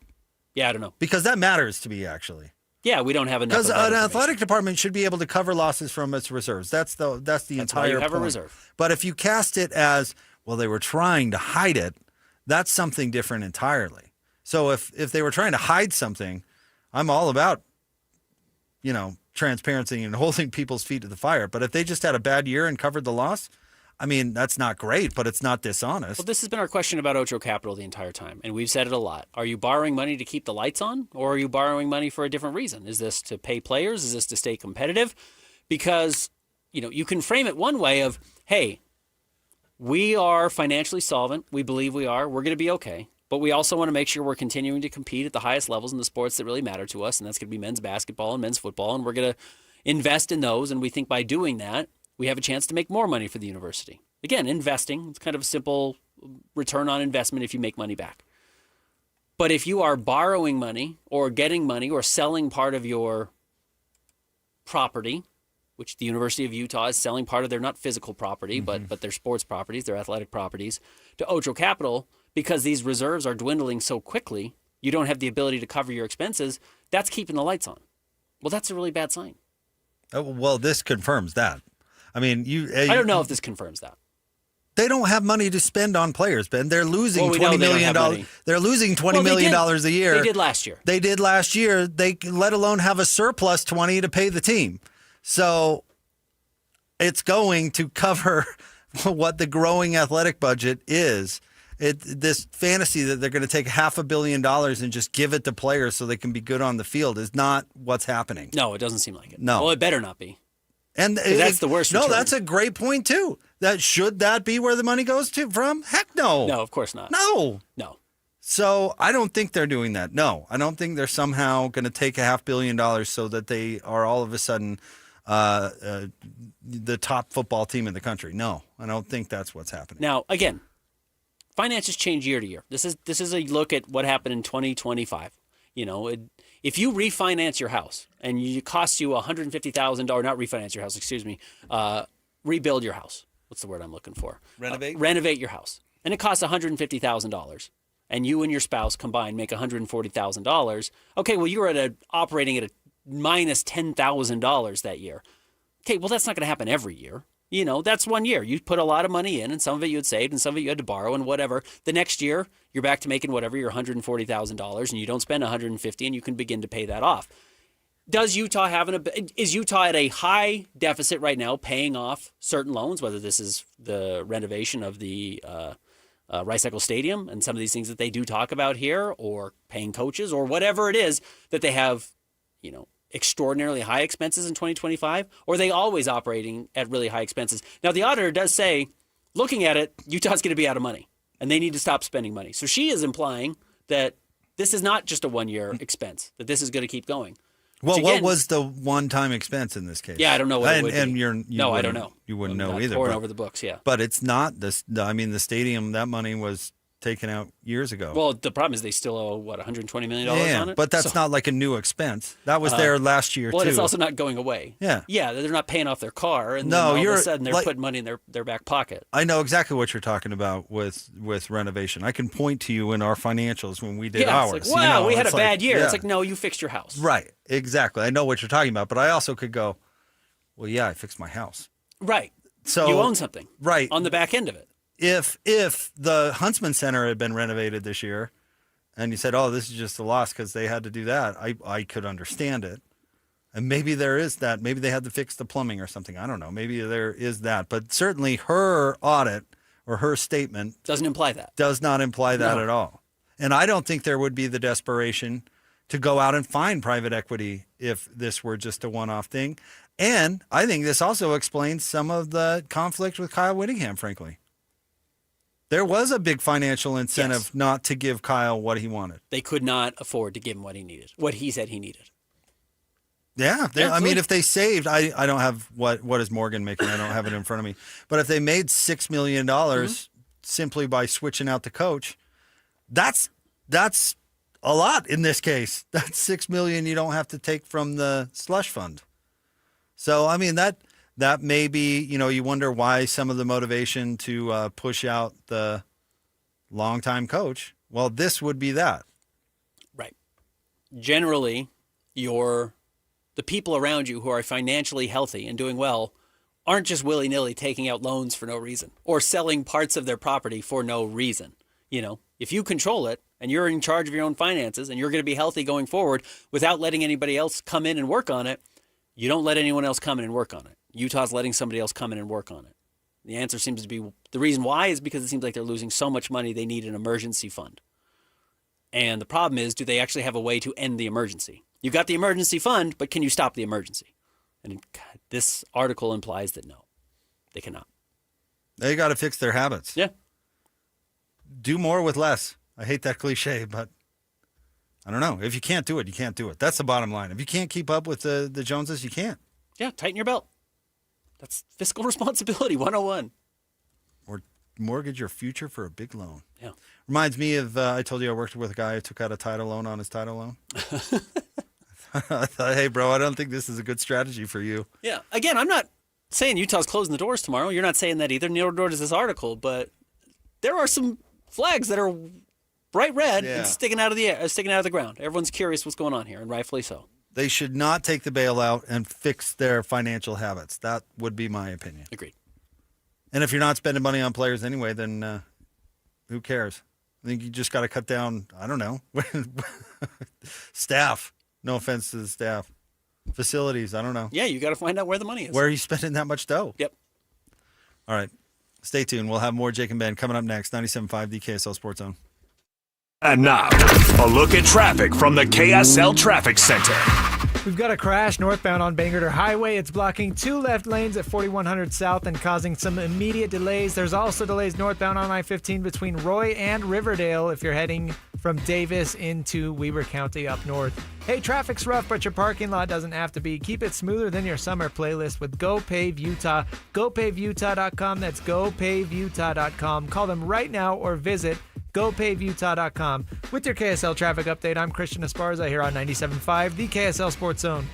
S27: Yeah, I don't know.
S26: Because that matters to me, actually.
S27: Yeah, we don't have enough.
S26: Because an athletic department should be able to cover losses from its reserves. That's the entire
S27: why you have
S26: point.
S27: a reserve.
S26: But if you cast it as, well, they were trying to hide it, that's something different entirely. So if they were trying to hide something, I'm all about, transparency and holding people's feet to the fire. But if they just had a bad year and covered the loss, I mean, that's not great, but it's not dishonest.
S27: Well, this has been our question about Ocho Capital the entire time, and we've said it a lot. Are you borrowing money to keep the lights on, or are you borrowing money for a different reason? Is this to pay players? Is this to stay competitive? Because, you can frame it one way of, hey, we are financially solvent. We believe we are. We're going to be okay. But we also want to make sure we're continuing to compete at the highest levels in the sports that really matter to us, and that's going to be men's basketball and men's football, and we're going to invest in those, and we think by doing that, we have a chance to make more money for the university. Again, investing, it's kind of a simple return on investment if you make money back. But if you are borrowing money or getting money or selling part of your property, which the University of Utah is selling part of their not physical property, but their sports properties, their athletic properties, to Ocho Capital, because these reserves are dwindling so quickly, you don't have the ability to cover your expenses, that's keeping the lights on. Well, that's a really bad sign.
S26: Well, this confirms that. I mean,
S27: I don't know if this confirms that.
S26: They don't have money to spend on players, Ben. They're losing $20 million. They're losing $20 million a year.
S27: They did last year.
S26: They did last year. They let alone have a surplus 20 to pay the team. So it's going to cover what the growing athletic budget is. This fantasy that they're going to take $500 million and just give it to players so they can be good on the field is not what's happening.
S27: No, it doesn't seem like it.
S26: No.
S27: Well, it better not be.
S26: And
S27: that's the worst.
S26: No,
S27: return.
S26: that's a great point too. Should that be where the money goes from? Heck no.
S27: No, of course not.
S26: No.
S27: So
S26: I don't think they're doing that. No, I don't think they're somehow going to take $500 million so that they are all of a sudden the top football team in the country. No, I don't think that's what's happening.
S27: Now, again, finances change year to year. This is a look at what happened in 2025. If you refinance your house and it costs you $150,000, or not refinance your house, excuse me, rebuild your house. What's the word I'm looking for?
S26: Renovate?
S27: Renovate your house. And it costs $150,000. And you and your spouse combined make $140,000. Okay, well, you're operating at a minus $10,000 that year. Okay, well, that's not going to happen every year. That's 1 year. You put a lot of money in, and some of it you had saved, and some of it you had to borrow, and whatever. The next year, you're back to making whatever, your $140,000, and you don't spend $150,000, and you can begin to pay that off. Is Utah at a high deficit right now, paying off certain loans, whether this is the renovation of the Rice-Eccles Stadium and some of these things that they do talk about here, or paying coaches, or whatever it is that they have, extraordinarily high expenses in 2025, or are they always operating at really high expenses? Now, the auditor does say, looking at it, Utah's going to be out of money, and they need to stop spending money. So she is implying that this is not just a one-year expense, that this is going to keep going.
S26: Well,
S27: again,
S26: what was the one-time expense in this case?
S27: Yeah, I don't know what it would be.
S26: No,
S27: I don't know.
S26: You wouldn't know
S27: not
S26: either.
S27: Pouring over the books, yeah.
S26: But it's not this. I mean, the stadium, that money was taken out years ago.
S27: Well, the problem is they still owe, $120 million on it?
S26: But that's not like a new expense. That was there last year,
S27: well,
S26: too.
S27: Well, it's also not going away.
S26: Yeah.
S27: Yeah, they're not paying off their car, and then all of a sudden they're putting money in their back pocket.
S26: I know exactly what you're talking about with renovation. I can point to you in our financials when we did ours.
S27: It's like, wow, we had a bad year. Yeah. It's like, no, you fixed your house.
S26: Right, exactly. I know what you're talking about, but I also could go, well, yeah, I fixed my house.
S27: Right.
S26: So
S27: you own something.
S26: Right.
S27: On the back end of it.
S26: If the Huntsman Center had been renovated this year, and you said, "Oh, this is just a loss because they had to do that," I could understand it, and maybe there is that. Maybe they had to fix the plumbing or something. I don't know. Maybe there is that, but certainly her audit or her statement
S27: doesn't imply that.
S26: Does not imply that at all. And I don't think there would be the desperation to go out and find private equity if this were just a one-off thing. And I think this also explains some of the conflict with Kyle Whittingham, frankly. There was a big financial incentive not to give Kyle what he wanted.
S27: They could not afford to give him what he needed, what he said he needed.
S26: Yeah, I mean, if they saved, I don't have what is Morgan making? I don't have it in front of me. But if they made $6 million simply by switching out the coach, that's a lot in this case. That's $6 million you don't have to take from the slush fund. So I mean that may be, you wonder why some of the motivation to push out the longtime coach. Well, this would be that.
S27: Right. Generally, the people around you who are financially healthy and doing well aren't just willy-nilly taking out loans for no reason or selling parts of their property for no reason. If you control it and you're in charge of your own finances and you're going to be healthy going forward without letting anybody else come in and work on it, you don't let anyone else come in and work on it. Utah's letting somebody else come in and work on it. The answer seems to be, the reason why is because it seems like they're losing so much money they need an emergency fund. And the problem is, do they actually have a way to end the emergency? You've got the emergency fund, but can you stop the emergency? And this article implies that no, they cannot.
S26: They got to fix their habits.
S27: Yeah.
S26: Do more with less. I hate that cliche, but I don't know. If you can't do it, you can't do it. That's the bottom line. If you can't keep up with the Joneses, you can't.
S27: Yeah, tighten your belt. That's fiscal responsibility 101.
S26: Or mortgage your future for a big loan.
S27: Yeah.
S26: Reminds me of, I told you I worked with a guy who took out a title loan on his title loan. I thought, hey, bro, I don't think this is a good strategy for you.
S27: Yeah. Again, I'm not saying Utah's closing the doors tomorrow. You're not saying that either. Neither does this article, but there are some flags that are bright red and sticking out of the ground. Everyone's curious what's going on here, and rightfully so.
S26: They should not take the bailout and fix their financial habits. That would be my opinion.
S27: Agreed.
S26: And if you're not spending money on players anyway, then who cares? I think you just got to cut down, I don't know, staff. No offense to the staff. Facilities, I don't know.
S27: Yeah, you got to find out where the money is.
S26: Where are you spending that much dough?
S27: Yep.
S26: All right. Stay tuned. We'll have more Jake and Ben coming up next. 97.5, the KSL Sports Zone.
S8: And now, a look at traffic from the KSL Traffic Center.
S28: We've got a crash northbound on Bangor Highway. It's blocking 2 left lanes at 4100 South and causing some immediate delays. There's also delays northbound on I-15 between Roy and Riverdale if you're heading from Davis into Weber County up north. Hey, traffic's rough, but your parking lot doesn't have to be. Keep it smoother than your summer playlist with Go Pave Utah. GoPaveUtah.com. That's GoPaveUtah.com. Call them right now or visit GoPaveUtah.com. With your KSL traffic update, I'm Christian Esparza here on 97.5, the KSL Sports Zone.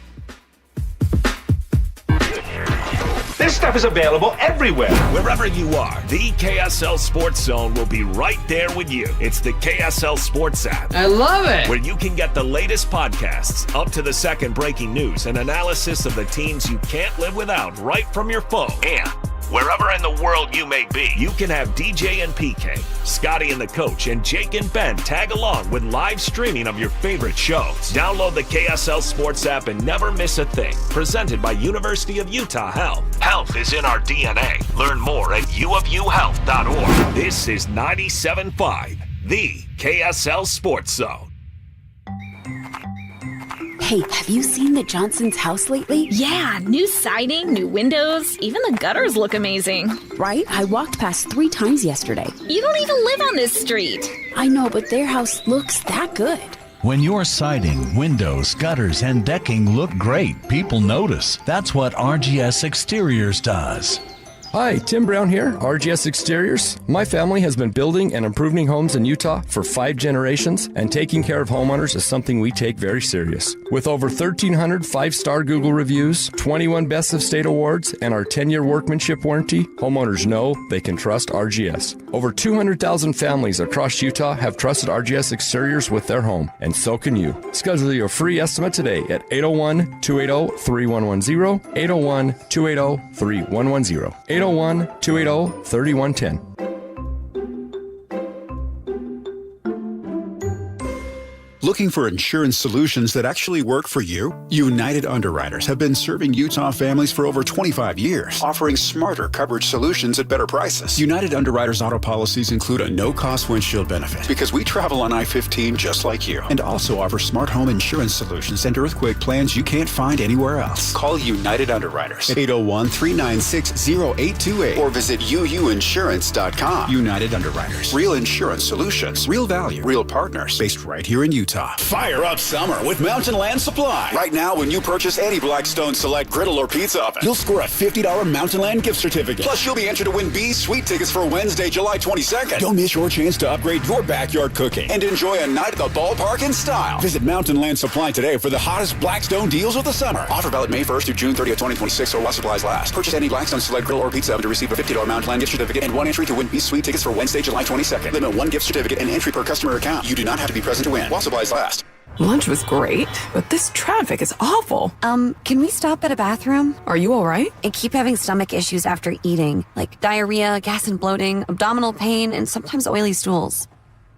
S8: This stuff is available everywhere. Wherever you are, the KSL Sports Zone will be right there with you. It's the KSL Sports app.
S2: I love it.
S8: Where you can get the latest podcasts, up to the second breaking news, and analysis of the teams you can't live without right from your phone. And wherever in the world you may be, you can have DJ and PK, Scotty and the coach, and Jake and Ben tag along with live streaming of your favorite shows. Download the KSL Sports app and never miss a thing. Presented by University of Utah Health. Health is in our DNA. Learn more at uofuhealth.org. This is 97.5, the KSL Sports Zone.
S10: Hey, have you seen the Johnson's house lately?
S11: Yeah, new siding, new windows, even the gutters look amazing.
S10: Right? I walked past 3 times yesterday.
S11: You don't even live on this street.
S10: I know, but their house looks that good.
S12: When your siding, windows, gutters, and decking look great, people notice. That's what RGS Exteriors does.
S14: Hi, Tim Brown here, RGS Exteriors. My family has been building and improving homes in Utah for 5 generations, and taking care of homeowners is something we take very serious. With over 1,300 5-star Google reviews, 21 Best of State awards, and our 10-year workmanship warranty, homeowners know they can trust RGS. Over 200,000 families across Utah have trusted RGS Exteriors with their home, and so can you. Schedule your free estimate today at 801-280-3110, 801-280-3110. 801-280-3110.
S13: Looking for insurance solutions that actually work for you? United Underwriters have been serving Utah families for over 25 years, offering smarter coverage solutions at better prices. United Underwriters auto policies include a no-cost windshield benefit because we travel on I-15 just like you, and also offer smart home insurance solutions and earthquake plans you can't find anywhere else. Call United Underwriters at 801-396-0828 or visit uuinsurance.com. United Underwriters. Real insurance solutions. Real value. Real partners. Based right here in Utah. Fire up summer with Mountain Land Supply. Right now, when you purchase any Blackstone Select griddle or pizza oven, you'll score a $50 Mountain Land gift certificate. Plus, you'll be entered to win B's Sweet Tickets for Wednesday, July 22nd. Don't miss your chance to upgrade your backyard cooking and enjoy a night at the ballpark in style. Visit Mountain Land Supply today for the hottest Blackstone deals of the summer. Offer valid May 1st through June 30th, 2026, or while supplies last. Purchase any Blackstone Select griddle or pizza oven to receive a $50 Mountain Land gift certificate and 1 entry to win B's Sweet Tickets for Wednesday, July 22nd. Limit 1 gift certificate and entry per customer account. You do not have to be present to win while supplies last.
S1: Lunch was great, but this traffic is awful.
S2: Can we stop at a bathroom?
S1: Are you all right?
S2: I keep having stomach issues after eating, like diarrhea, gas and bloating, abdominal pain, and sometimes oily stools.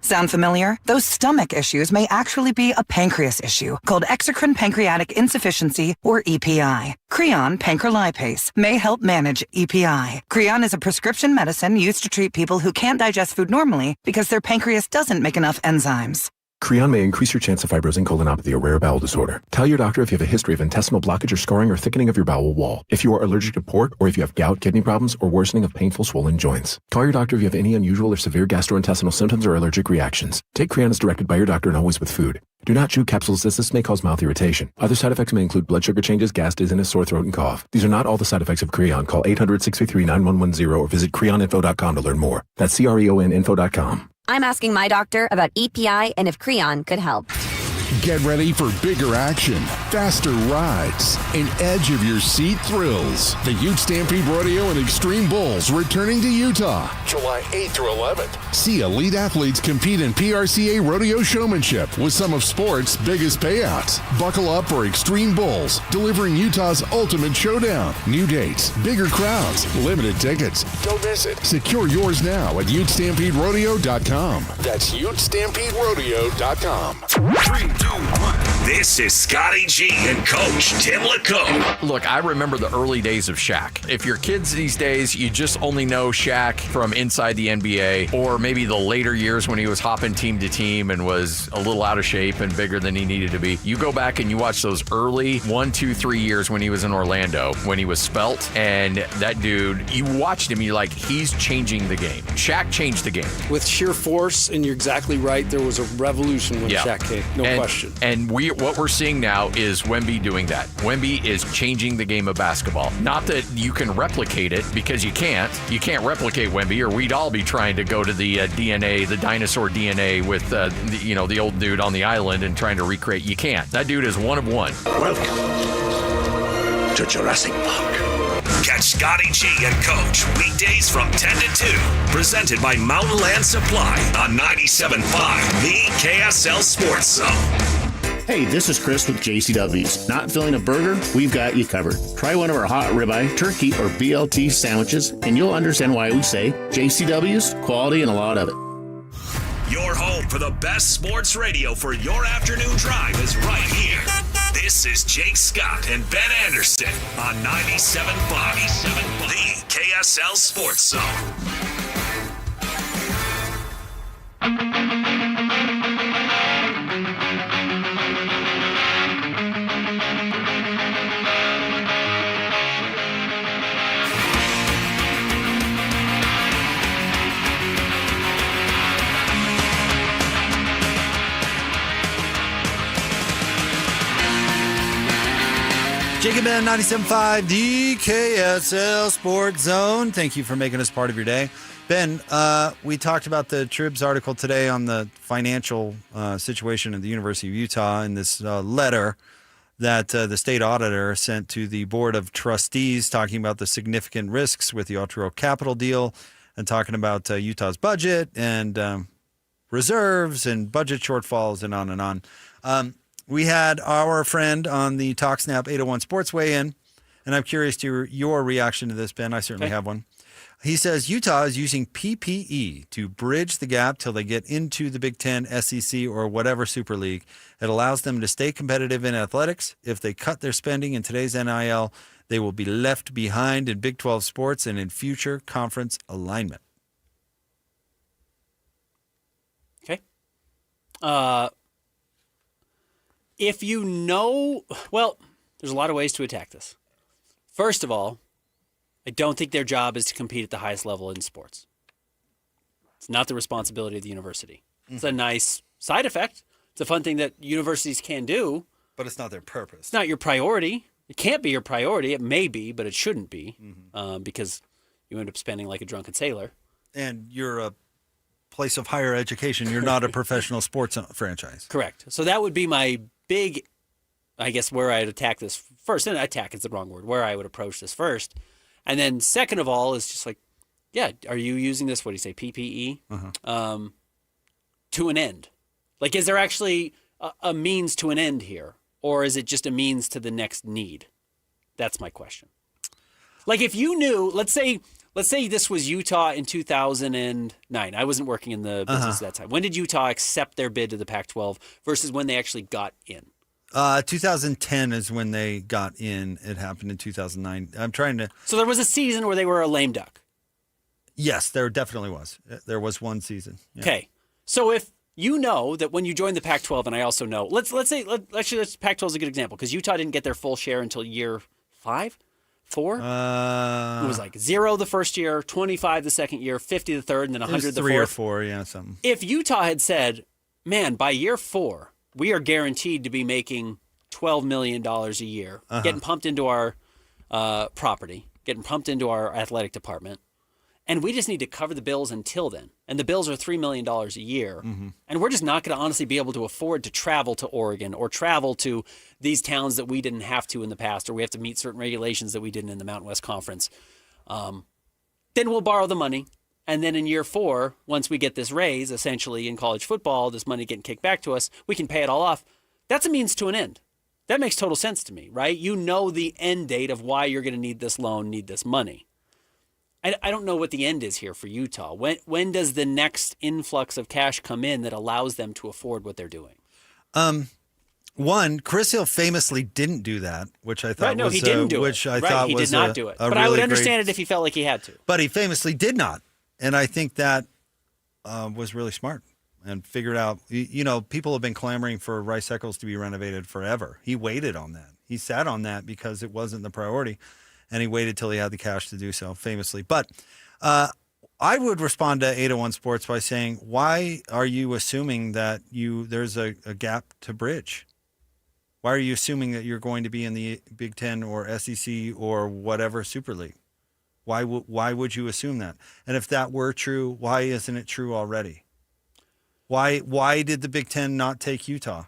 S1: Sound familiar? Those stomach issues may actually be a pancreas issue called exocrine pancreatic insufficiency, or EPI. Creon pancrelipase may help manage EPI. Creon is a prescription medicine used to treat people who can't digest food normally because their pancreas doesn't make enough enzymes.
S17: Creon may increase your chance of fibrosing colonopathy, a rare bowel disorder. Tell your doctor if you have a history of intestinal blockage or scarring or thickening of your bowel wall, if you are allergic to pork, or if you have gout, kidney problems, or worsening of painful swollen joints. Call your doctor if you have any unusual or severe gastrointestinal symptoms or allergic reactions. Take Creon as directed by your doctor and always with food. Do not chew capsules as this may cause mouth irritation. Other side effects may include blood sugar changes, gas, dizziness, sore throat, and cough. These are not all the side effects of Creon. Call 800-633-9110 or visit creoninfo.com to learn more. That's CREONinfo.com.
S2: I'm asking my doctor about EPI and if Creon could help.
S4: Get ready for bigger action, faster rides, and edge of your seat thrills. The Ute Stampede Rodeo and Extreme Bulls returning to Utah, July 8th through 11th. See elite athletes compete in PRCA rodeo showmanship with some of sport's biggest payouts. Buckle up for Extreme Bulls, delivering Utah's ultimate showdown. New dates, bigger crowds, limited tickets. Don't miss it. Secure yours now at UtestampedeRodeo.com. That's UtestampedeRodeo.com.
S8: 3, 2, 1. This is Scotty G and Coach Tim LeComb.
S19: Look, I remember the early days of Shaq. If your kids these days, you just only know Shaq from inside the NBA, or maybe the later years when he was hopping team to team and was a little out of shape and bigger than he needed to be. You go back and you watch those early 1, 2, 3 years when he was in Orlando, when he was svelte, and that dude, you watched him, you're like, he's changing the game. Shaq changed the game.
S21: With sheer force, and you're exactly right, there was a revolution when Shaq came, no question.
S19: And what we're seeing now is Wemby doing that. Wemby is changing the game of basketball. Not that you can replicate it, because you can't. You can't replicate Wemby, or we'd all be trying to go to the DNA, the dinosaur DNA with the old dude on the island and trying to recreate. You can't. That dude is one of one.
S8: Welcome to Jurassic Park. Catch Scotty G and Coach weekdays from 10 to 2. Presented by Mountain Land Supply on 97.5, the KSL Sports Zone.
S23: Hey, this is Chris with JCW's. Not filling a burger? We've got you covered. Try one of our hot ribeye, turkey, or BLT sandwiches, and you'll understand why we say JCW's, quality and a lot of it.
S8: Your home for the best sports radio for your afternoon drive is right here. This is Jake Scott and Ben Anderson on 97.5, the KSL Sports Zone.
S26: Jacob Ben, 97.5, the KSL Sports Zone. Thank you for making us part of your day. Ben, we talked about the Trib's article today on the financial situation at the University of Utah and this letter that the state auditor sent to the Board of Trustees talking about the significant risks with the Altro Capital deal and talking about Utah's budget and reserves and budget shortfalls and on and on. We had our friend on the TalkSnap 801 Sports weigh in, and I'm curious to your reaction to this, Ben. I certainly have one. He says Utah is using PPE to bridge the gap till they get into the Big Ten, SEC, or whatever Super League. It allows them to stay competitive in athletics. If they cut their spending in today's NIL, they will be left behind in Big 12 sports and in future conference alignment.
S27: Okay. If you know, well, there's a lot of ways to attack this. First of all, I don't think their job is to compete at the highest level in sports. It's not the responsibility of the university. It's a nice side effect. It's a fun thing that universities can do.
S26: But it's not their purpose.
S27: It's not your priority. It can't be your priority. It may be, but it shouldn't be because you end up spending like a drunken sailor.
S26: And you're a place of higher education. You're not a professional sports franchise.
S27: Correct. So that would be my big, I guess, where I'd attack this first. And attack is the wrong word. Where I would approach this first. And then second of all is just like, yeah, are you using this, what do you say, PPE, to an end? Like, is there actually a means to an end here? Or is it just a means to the next need? That's my question. Like, if you knew, let's say this was Utah in 2009. I wasn't working in the business at that time. When did Utah accept their bid to the Pac-12 versus when they actually got in?
S26: 2010 is when they got in. It happened in 2009. I'm trying to...
S27: So there was a season where they were a lame duck.
S26: Yes, there definitely was. There was one season. Yeah.
S27: Okay. So if you know that when you join the Pac-12, and I also know, let's say Pac-12 is a good example because Utah didn't get their full share until year 5, 4. It was like 0 the first year, 25 the second year, 50 the third, and then 100 the fourth.
S26: 3 or 4, yeah, something.
S27: If Utah had said, man, by year 4, we are guaranteed to be making $12 million a year, getting pumped into our property, getting pumped into our athletic department, and we just need to cover the bills until then. And the bills are $3 million a year. And we're just not going to honestly be able to afford to travel to Oregon or travel to these towns that we didn't have to in the past, or we have to meet certain regulations that we didn't in the Mountain West Conference. Then we'll borrow the money. And then in year 4, once we get this raise, essentially in college football, this money getting kicked back to us, we can pay it all off. That's a means to an end. That makes total sense to me, right? You know the end date of why you're going to need this loan, need this money. I don't know what the end is here for Utah. When does the next influx of cash come in that allows them to afford what they're doing?
S26: One, Chris Hill famously didn't do that, which I thought
S27: he didn't do
S26: which
S27: it.
S26: I thought
S27: he
S26: was
S27: did not do it. But
S26: really
S27: I would understand it if he felt like he had to.
S26: But he famously did not, and I think that was really smart and figured out. You know, people have been clamoring for Rice Eccles to be renovated forever. He waited on that. He sat on that because it wasn't the priority. And he waited till he had the cash to do so, famously. But I would respond to 801 Sports by saying, why are you assuming that there's a gap to bridge? Why are you assuming that you're going to be in the Big Ten or SEC or whatever Super League? Why would you assume that? And if that were true, why isn't it true already? Why did the Big Ten not take Utah?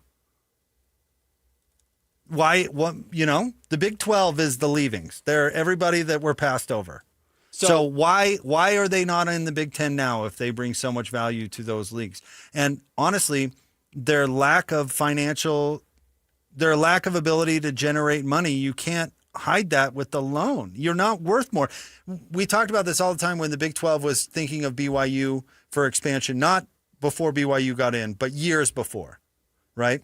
S26: The Big 12 is the leavings. They're everybody that were passed over. So why are they not in the Big Ten now if they bring so much value to those leagues? And honestly, their lack of ability to generate money, you can't hide that with the loan. You're not worth more. We talked about this all the time when the Big 12 was thinking of BYU for expansion, not before BYU got in, but years before, right?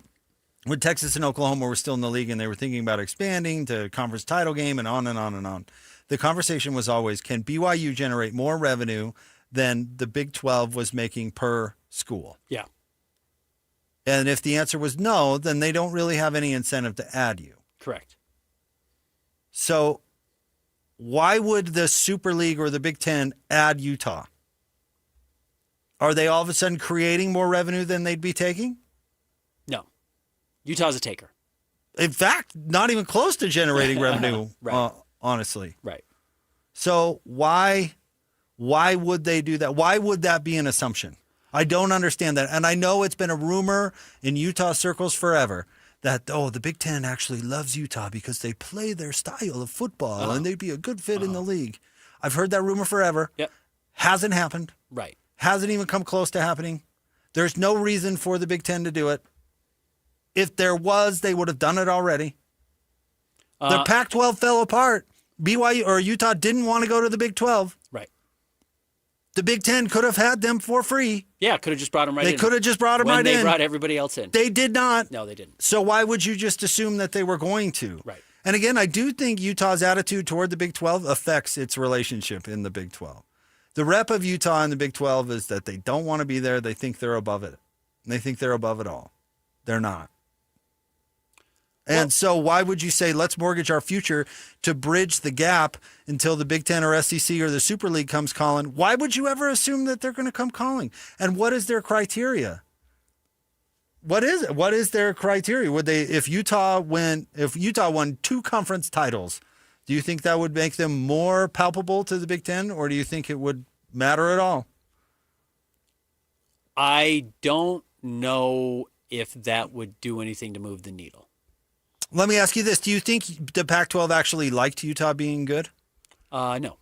S26: When Texas and Oklahoma were still in the league and they were thinking about expanding to conference title game and on and on and on. The conversation was always, can BYU generate more revenue than the Big 12 was making per school?
S27: Yeah.
S26: And if the answer was no, then they don't really have any incentive to add you.
S27: Correct.
S26: So why would the Super League or the Big Ten add Utah? Are they all of a sudden creating more revenue than they'd be taking?
S27: No. Utah's a taker.
S26: In fact, not even close to generating revenue,
S27: right.
S26: Honestly.
S27: Right.
S26: So why would they do that? Why would that be an assumption? I don't understand that. And I know it's been a rumor in Utah circles forever that, the Big Ten actually loves Utah because they play their style of football and they'd be a good fit in the league. I've heard that rumor forever.
S27: Yep.
S26: Hasn't happened.
S27: Right.
S26: Hasn't even come close to happening. There's no reason for the Big Ten to do it. If there was, they would have done it already. The Pac-12 fell apart. BYU or Utah didn't want to go to the Big 12.
S27: Right.
S26: The Big Ten could have had them for free.
S27: Yeah, could have just brought them right in.
S26: They could have just brought them right in.
S27: When they brought everybody else in.
S26: They did not.
S27: No, they didn't.
S26: So why would you just assume that they were going to?
S27: Right.
S26: And again, I do think Utah's attitude toward the Big 12 affects its relationship in the Big 12. The rep of Utah in the Big 12 is that they don't want to be there. They think they're above it. And they think they're above it all. They're not. And so why would you say, let's mortgage our future to bridge the gap until the Big Ten or SEC or the Super League comes calling? Why would you ever assume that they're going to come calling? And what is their criteria? What is it? What is their criteria? Would they, if Utah won 2 conference titles, do you think that would make them more palpable to the Big Ten, or do you think it would matter at all?
S27: I don't know if that would do anything to move the needle.
S26: Let me ask you this. Do you think the Pac-12 actually liked Utah being good?
S27: No.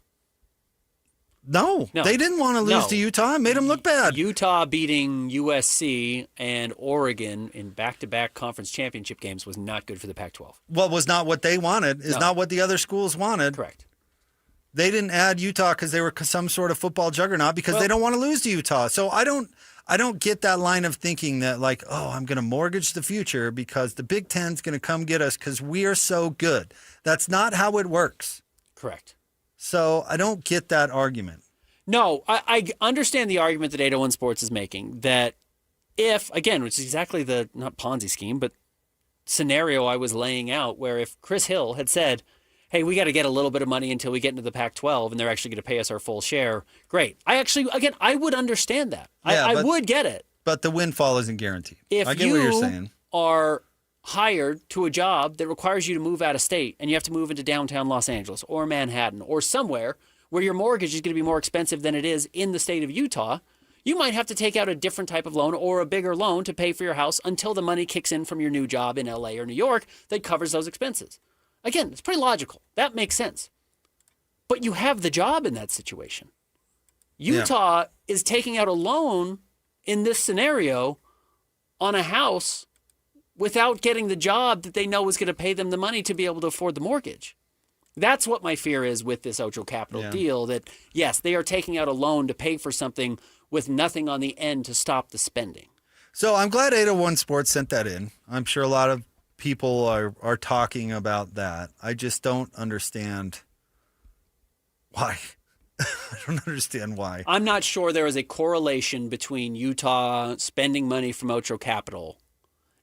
S26: No. They didn't want to lose to Utah. It made them look bad.
S27: Utah beating USC and Oregon in back-to-back conference championship games was not good for the Pac-12.
S26: Well, was not what they wanted. Is not what the other schools wanted.
S27: Correct.
S26: They didn't add Utah because they were some sort of football juggernaut because they don't want to lose to Utah. So I don't get that line of thinking that like, oh, I'm going to mortgage the future because the Big Ten's going to come get us because we are so good. That's not how it works.
S27: Correct.
S26: So I don't get that argument.
S27: No, I understand the argument that 801 Sports is making that if, again, which is exactly the, not Ponzi scheme, but scenario I was laying out where if Chris Hill had said, hey, we got to get a little bit of money until we get into the Pac-12 and they're actually going to pay us our full share. Great. I would understand that.
S26: Yeah,
S27: I would get it.
S26: But the windfall isn't guaranteed.
S27: If
S26: I get what you're saying.
S27: Are hired to a job that requires you to move out of state and you have to move into downtown Los Angeles or Manhattan or somewhere where your mortgage is going to be more expensive than it is in the state of Utah, you might have to take out a different type of loan or a bigger loan to pay for your house until the money kicks in from your new job in LA or New York that covers those expenses. Again, it's pretty logical. That makes sense. But you have the job in that situation. Utah is taking out a loan in this scenario on a house without getting the job that they know is going to pay them the money to be able to afford the mortgage. That's what my fear is with this Ocho Capital deal, that, yes, they are taking out a loan to pay for something with nothing on the end to stop the spending.
S26: So I'm glad 801 Sports sent that in. I'm sure a lot of people are talking about that. I just don't understand why. I don't understand why.
S27: I'm not sure there is a correlation between Utah spending money from Ocho Capital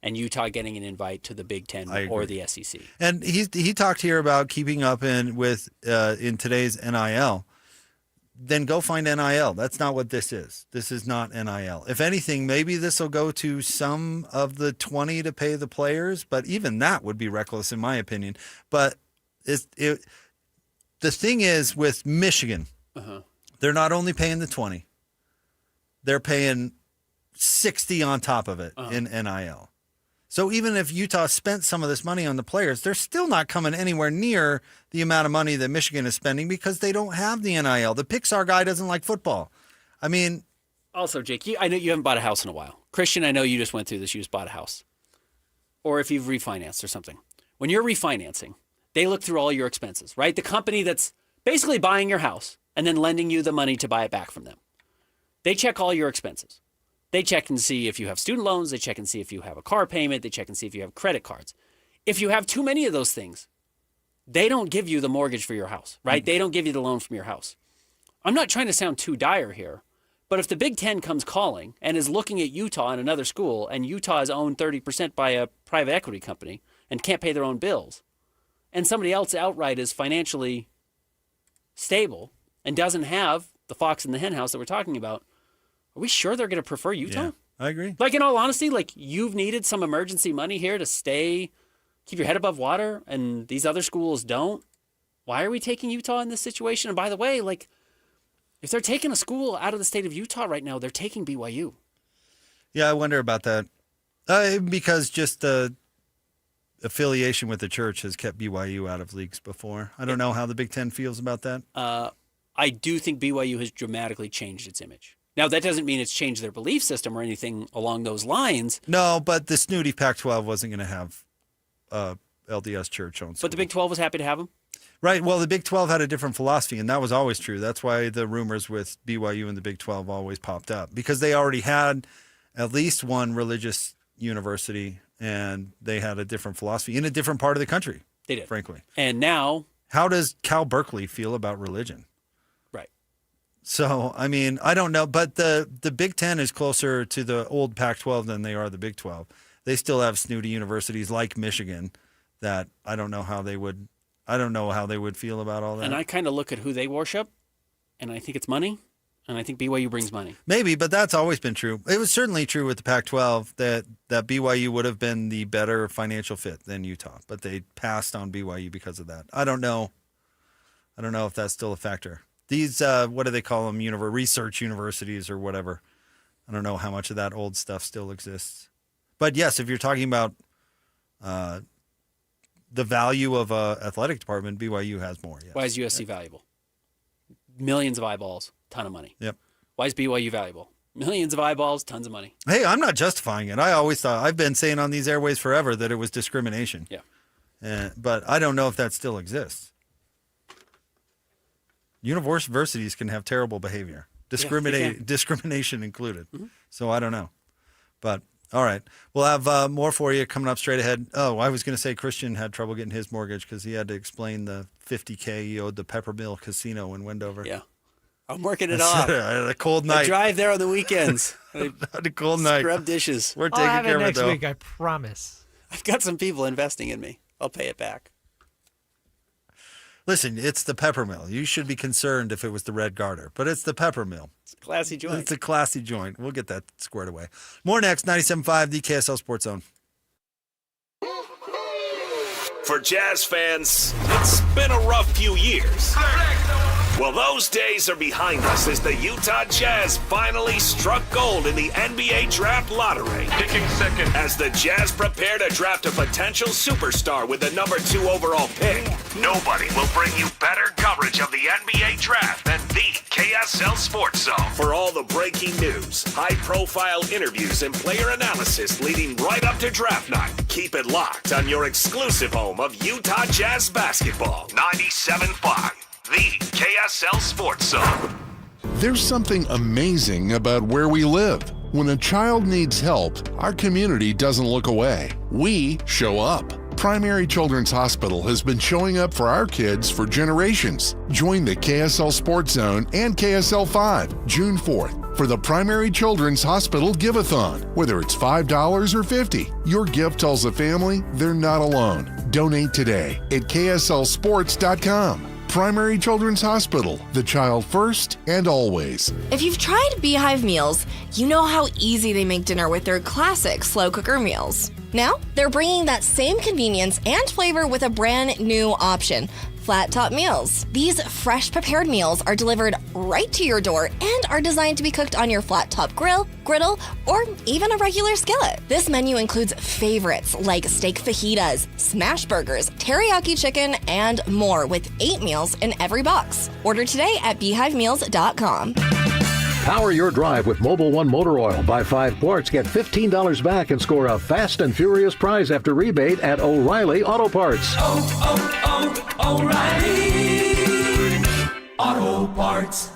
S27: and Utah getting an invite to the Big Ten or the SEC.
S26: And he talked here about keeping up in today's NIL. Then go find NIL. That's not what this is. This is not NIL. If anything, maybe this will go to some of the 20 to pay the players, but even that would be reckless in my opinion. But the thing is with Michigan, they're not only paying the 20, they're paying 60 on top of it in NIL. So even if Utah spent some of this money on the players, they're still not coming anywhere near the amount of money that Michigan is spending because they don't have the NIL. The Pixar guy doesn't like football. I mean...
S27: Also, Jake, I know you haven't bought a house in a while. Christian, I know you just went through this. You just bought a house. Or if you've refinanced or something. When you're refinancing, they look through all your expenses, right? The company that's basically buying your house and then lending you the money to buy it back from them. They check all your expenses. They check and see if you have student loans. They check and see if you have a car payment. They check and see if you have credit cards. If you have too many of those things, they don't give you the mortgage for your house, right? They don't give you the loan from your house. I'm not trying to sound too dire here, but if the Big Ten comes calling and is looking at Utah and another school, and Utah is owned 30% by a private equity company and can't pay their own bills, and somebody else outright is financially stable and doesn't have the fox in the hen house that we're talking about, are we sure they're going to prefer Utah?
S26: Yeah, I agree.
S27: Like, in all honesty, like, you've needed some emergency money here to keep your head above water, and these other schools don't. Why are we taking Utah in this situation? And by the way, like, if they're taking a school out of the state of Utah right now, they're taking BYU.
S26: Yeah, I wonder about that. Because just the affiliation with the church has kept BYU out of leagues before. I don't know how the Big Ten feels about that.
S27: I do think BYU has dramatically changed its image. Now, that doesn't mean it's changed their belief system or anything along those lines.
S26: No, but the snooty Pac-12 wasn't going to have LDS church-owned schools.
S27: But the Big 12 was happy to have them?
S26: Right. Well, the Big 12 had a different philosophy, and that was always true. That's why the rumors with BYU and the Big 12 always popped up, because they already had at least one religious university, and they had a different philosophy in a different part of the country.
S27: They did.
S26: Frankly.
S27: And now...
S26: How does Cal Berkeley feel about religion?
S27: Right.
S26: So, I mean, I don't know, but the Big 10 is closer to the old Pac-12 than they are the Big 12. They still have snooty universities like Michigan that I don't know how they would feel about all that.
S27: And I kind of look at who they worship, and I think it's money, and I think BYU brings money.
S26: Maybe, but that's always been true. It was certainly true with the Pac-12 that BYU would have been the better financial fit than Utah, but they passed on BYU because of that. I don't know if that's still a factor. These, what do they call them, research universities or whatever. I don't know how much of that old stuff still exists. But yes, if you're talking about the value of an athletic department, BYU has more. Yes.
S27: Why is USC valuable? Millions of eyeballs, ton of money.
S26: Yep.
S27: Why is BYU valuable? Millions of eyeballs, tons of money.
S26: Hey, I'm not justifying it. I always thought, I've been saying on these airways forever that it was discrimination.
S27: Yeah.
S26: But I don't know if that still exists. Universities can have terrible behavior, discrimination included.
S27: Mm-hmm.
S26: So I don't know. But all right, we'll have more for you coming up straight ahead. Oh, I was going to say Christian had trouble getting his mortgage because he had to explain the $50K he owed the Peppermill Casino in Wendover.
S27: Yeah. I'm working it off.
S26: A cold night.
S27: I drive there on the weekends.
S26: A cold night.
S27: Scrub dishes.
S26: We're taking care of it, though.
S28: Next week, I promise.
S27: I've got some people investing in me. I'll pay it back.
S26: Listen, it's the Peppermill. You should be concerned if it was the Red Garter, but it's the Peppermill.
S27: It's a classy joint.
S26: It's a classy joint. We'll get that squared away. More next, 97.5, the KSL Sports Zone.
S8: For Jazz fans, it's been a rough few years. Well, those days are behind us as the Utah Jazz finally struck gold in the NBA Draft Lottery. Picking second. As the Jazz prepare to draft a potential superstar with the number 2 overall pick. Nobody will bring you better coverage of the NBA Draft than the KSL Sports Zone. For all the breaking news, high-profile interviews, and player analysis leading right up to draft night, keep it locked on your exclusive home of Utah Jazz basketball. 97.5. The KSL Sports Zone.
S4: There's something amazing about where we live. When a child needs help, our community doesn't look away. We show up. Primary Children's Hospital has been showing up for our kids for generations. Join the KSL Sports Zone and KSL 5 June 4th for the Primary Children's Hospital Give-a-thon. Whether it's $5 or $50, your gift tells the family they're not alone. Donate today at kslsports.com. Primary Children's Hospital, the child first and always.
S3: If you've tried Beehive meals, you know how easy they make dinner with their classic slow cooker meals. Now, they're bringing that same convenience and flavor with a brand new option, Flat Top Meals. These fresh prepared meals are delivered right to your door and are designed to be cooked on your flat top grill, griddle, or even a regular skillet. This menu includes favorites like steak fajitas, smash burgers, teriyaki chicken, and more with 8 meals in every box. Order today at beehivemeals.com.
S5: Power your drive with Mobil 1 Motor Oil. Buy 5 quarts, get $15 back, and score a fast and furious prize after rebate at O'Reilly Auto Parts.
S6: O'Reilly Auto Parts.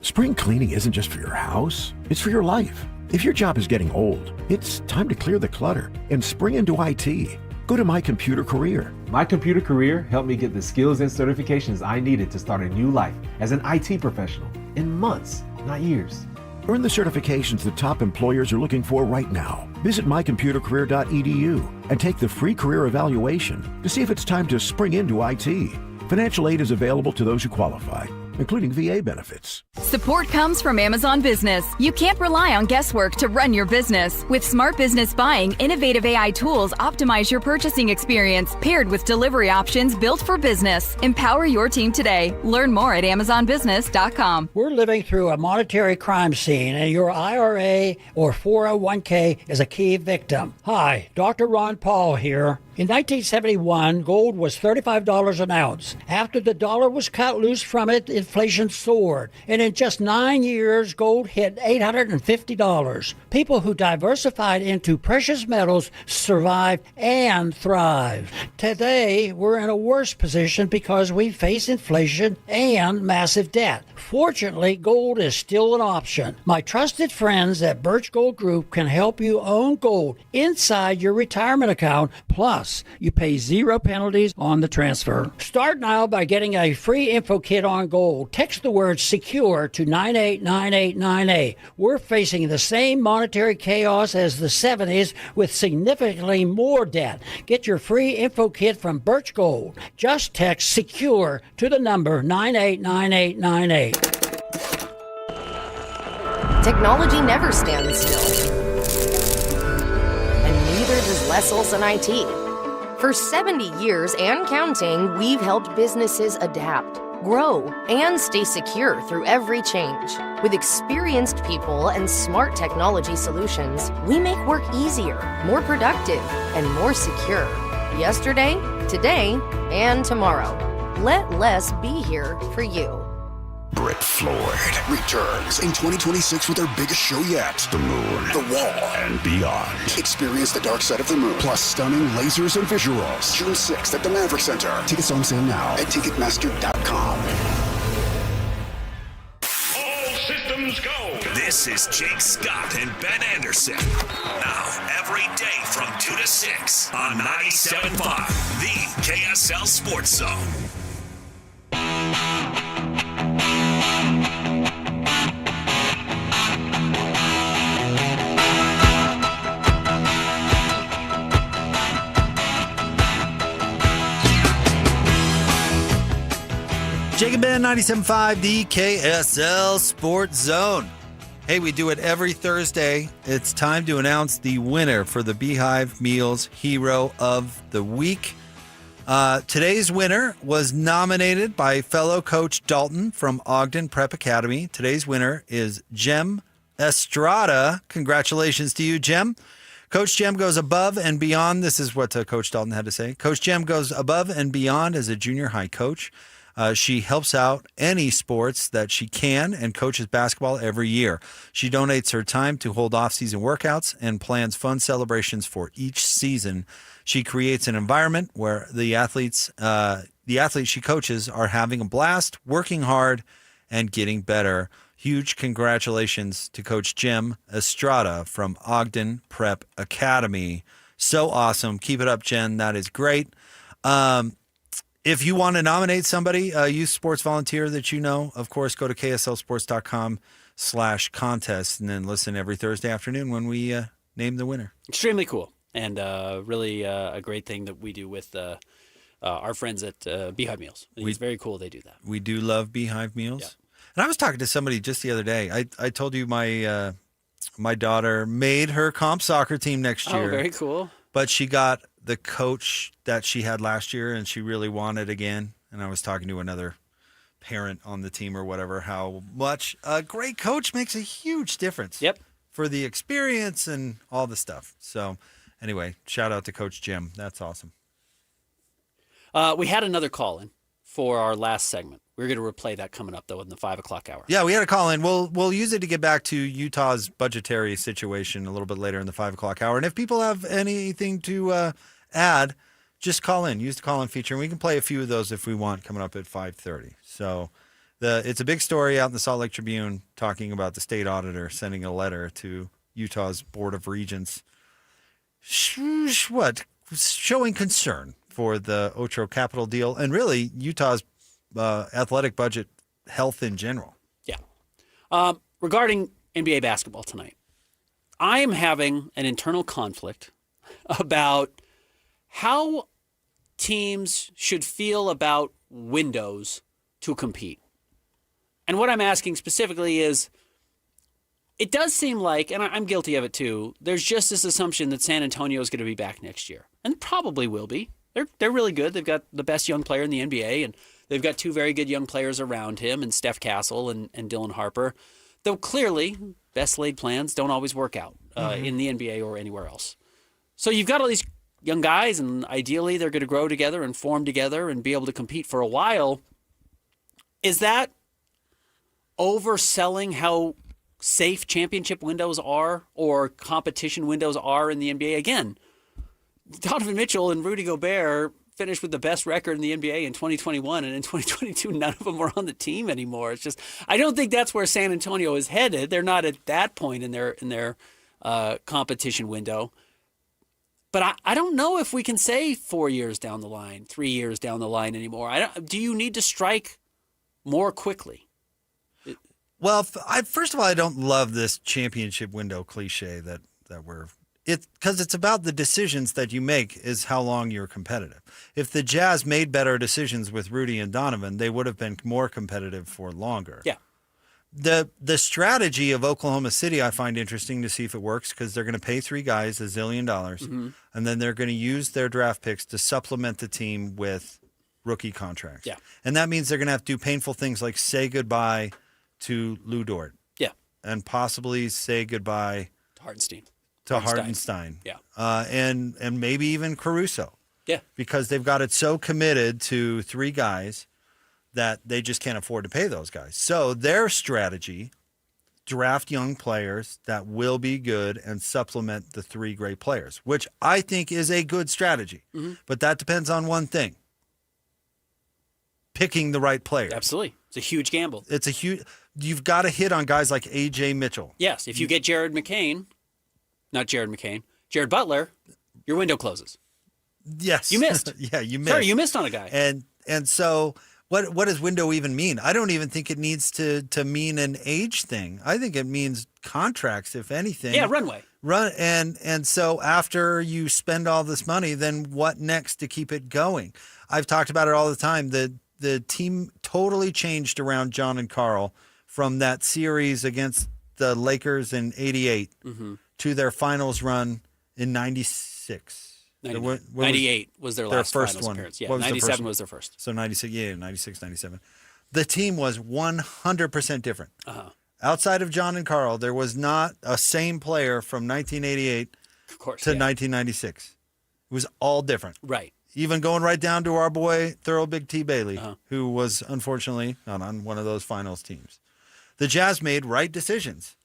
S7: Spring cleaning isn't just for your house, it's for your life. If your job is getting old, it's time to clear the clutter and spring into IT. Go to My Computer Career.
S9: My Computer Career helped me get the skills and certifications I needed to start a new life as an IT professional in months, not years.
S7: Earn the certifications the top employers are looking for right now. Visit mycomputercareer.edu and take the free career evaluation to see if it's time to spring into IT. Financial aid is available to those who qualify, including VA benefits.
S16: Support comes from Amazon Business. You can't rely on guesswork to run your business. With Smart Business Buying, innovative AI tools optimize your purchasing experience, paired with delivery options built for business. Empower your team today. Learn more at amazonbusiness.com.
S24: We're living through a monetary crime scene, and your IRA or 401k is a key victim. Hi, Dr. Ron Paul here. In 1971, gold was $35 an ounce. After the dollar was cut loose from it, inflation soared. And in just 9 years, gold hit $850. People who diversified into precious metals survived and thrived. Today, we're in a worse position because we face inflation and massive debt. Fortunately, gold is still an option. My trusted friends at Birch Gold Group can help you own gold inside your retirement account. Plus, you pay 0 penalties on the transfer. Start now by getting a free info kit on gold. Text the word SECURE to 989898. We're facing the same monetary chaos as the 70s with significantly more debt. Get your free info kit from Birch Gold. Just text SECURE to the number 989898.
S10: Technology never stands still. And neither does Leslie and IT. For 70 years and counting, we've helped businesses adapt, grow, and stay secure through every change. With experienced people and smart technology solutions, we make work easier, more productive, and more secure. Yesterday, today, and tomorrow. Let Les be here for you.
S13: Brett Floyd returns in 2026 with their biggest show yet. The Moon, The Wall, and beyond. Experience the dark side of the moon, plus stunning lasers and visuals. June 6th at the Maverick Center. Tickets on sale now at Ticketmaster.com.
S8: All systems go. This is Jake Scott and Ben Anderson. Now, every day from 2 to 6 on 97.5, the KSL Sports Zone.
S26: Jake and Ben, 97.5, the KSL Sports Zone. Hey, we do it every Thursday. It's time to announce the winner for the Beehive Meals Hero of the Week. Today's winner was nominated by fellow coach Dalton from Ogden Prep Academy. Today's winner is Jem Estrada. Congratulations to you, Jem. Coach Jem goes above and beyond. This is what Coach Dalton had to say. Coach Jem goes above and beyond as a junior high coach. She helps out any sports that she can and coaches basketball every year. She donates her time to hold off-season workouts and plans fun celebrations for each season. She creates an environment where the athletes she coaches are having a blast, working hard, and getting better. Huge congratulations to Coach Jem Estrada from Ogden Prep Academy. So awesome. Keep it up, Jen. That is great. If you want to nominate somebody, a youth sports volunteer that you know, of course, go to kslsports.com/contest and then listen every Thursday afternoon when we name the winner.
S27: Extremely cool. And really a great thing that we do with our friends at Beehive Meals. It's very cool they do that.
S26: We do love Beehive Meals. Yeah. And I was talking to somebody just the other day. I told you my daughter made her comp soccer team next year.
S27: Oh, very cool.
S26: But she got the coach that she had last year, and she really wanted again. And I was talking to another parent on the team or whatever, how much a great coach makes a huge difference.
S27: Yep.
S26: For the experience and all the stuff. So anyway, shout out to Coach Jim. That's awesome.
S27: We had another call in for our last segment. We're going to replay that coming up, though, in the 5 o'clock hour.
S26: Yeah, we had a call in. We'll use it to get back to Utah's budgetary situation a little bit later in the 5 o'clock hour. And if people have anything to add, just call in. Use the call-in feature, and we can play a few of those if we want coming up at 5:30. So it's a big story out in the Salt Lake Tribune talking about the state auditor sending a letter to Utah's Board of Regents showing concern for the Ocho Capital deal and really Utah's athletic budget health in general.
S27: Yeah. Regarding NBA basketball tonight, I am having an internal conflict about how teams should feel about windows to compete. And what I'm asking specifically is, it does seem like, and I'm guilty of it too, there's just this assumption that San Antonio is going to be back next year. And probably will be. They're really good. They've got the best young player in the NBA, and they've got two very good young players around him, and Steph Castle and Dylan Harper. Though clearly, best laid plans don't always work out in the NBA or anywhere else. So you've got all these young guys, and ideally they're going to grow together and form together and be able to compete for a while. Is that overselling how safe championship windows are or competition windows are in the NBA? Again, Donovan Mitchell and Rudy Gobert finished with the best record in the NBA in 2021, and in 2022, none of them were on the team anymore. It's just, I don't think that's where San Antonio is headed. They're not at that point in their competition window. But I don't know if we can say 4 years down the line, 3 years down the line anymore. Do you need to strike more quickly?
S26: Well, first of all, I don't love this championship window cliche that we're because it's about the decisions that you make is how long you're competitive. If the Jazz made better decisions with Rudy and Donovan, they would have been more competitive for longer.
S27: Yeah.
S26: The strategy of Oklahoma City I find interesting to see if it works because they're going to pay 3 guys $1 zillion, and then they're going to use their draft picks to supplement the team with rookie contracts.
S27: Yeah.
S26: And that means they're going to have to do painful things like say goodbye to Lou Dort.
S27: Yeah.
S26: And possibly say goodbye
S27: to
S26: Hartenstein.
S27: Yeah.
S26: And maybe even Caruso.
S27: Yeah.
S26: Because they've got it so committed to 3 guys that they just can't afford to pay those guys. So their strategy, draft young players that will be good and supplement the 3 great players, which I think is a good strategy. But that depends on one thing. Picking the right players.
S27: Absolutely. It's a huge gamble.
S26: You've got to hit on guys like A.J. Mitchell.
S27: Yes. If you get Jared Butler, your window closes.
S26: Yes.
S27: You missed.
S26: Yeah, you missed.
S27: Sorry, you missed on a guy.
S26: And so what does window even mean? I don't even think it needs to mean an age thing. I think it means contracts, if anything.
S27: Yeah, runway.
S26: And so after you spend all this money, then what next to keep it going? I've talked about it all the time. The team totally changed around John and Carl from that series against the Lakers in '88 to their finals run in '96.
S27: 98 was their last
S26: first
S27: finals
S26: one.
S27: appearance. Yeah,
S26: What was
S27: 97 was their first.
S26: So 96, 97. The team was 100% different. Outside of John and Carl, there was not a same player from 1988 to 1996. It was all different.
S27: Right.
S26: Even going right down to our boy, Thurl Big T. Bailey, who was unfortunately not on one of those finals teams. The Jazz made right decisions.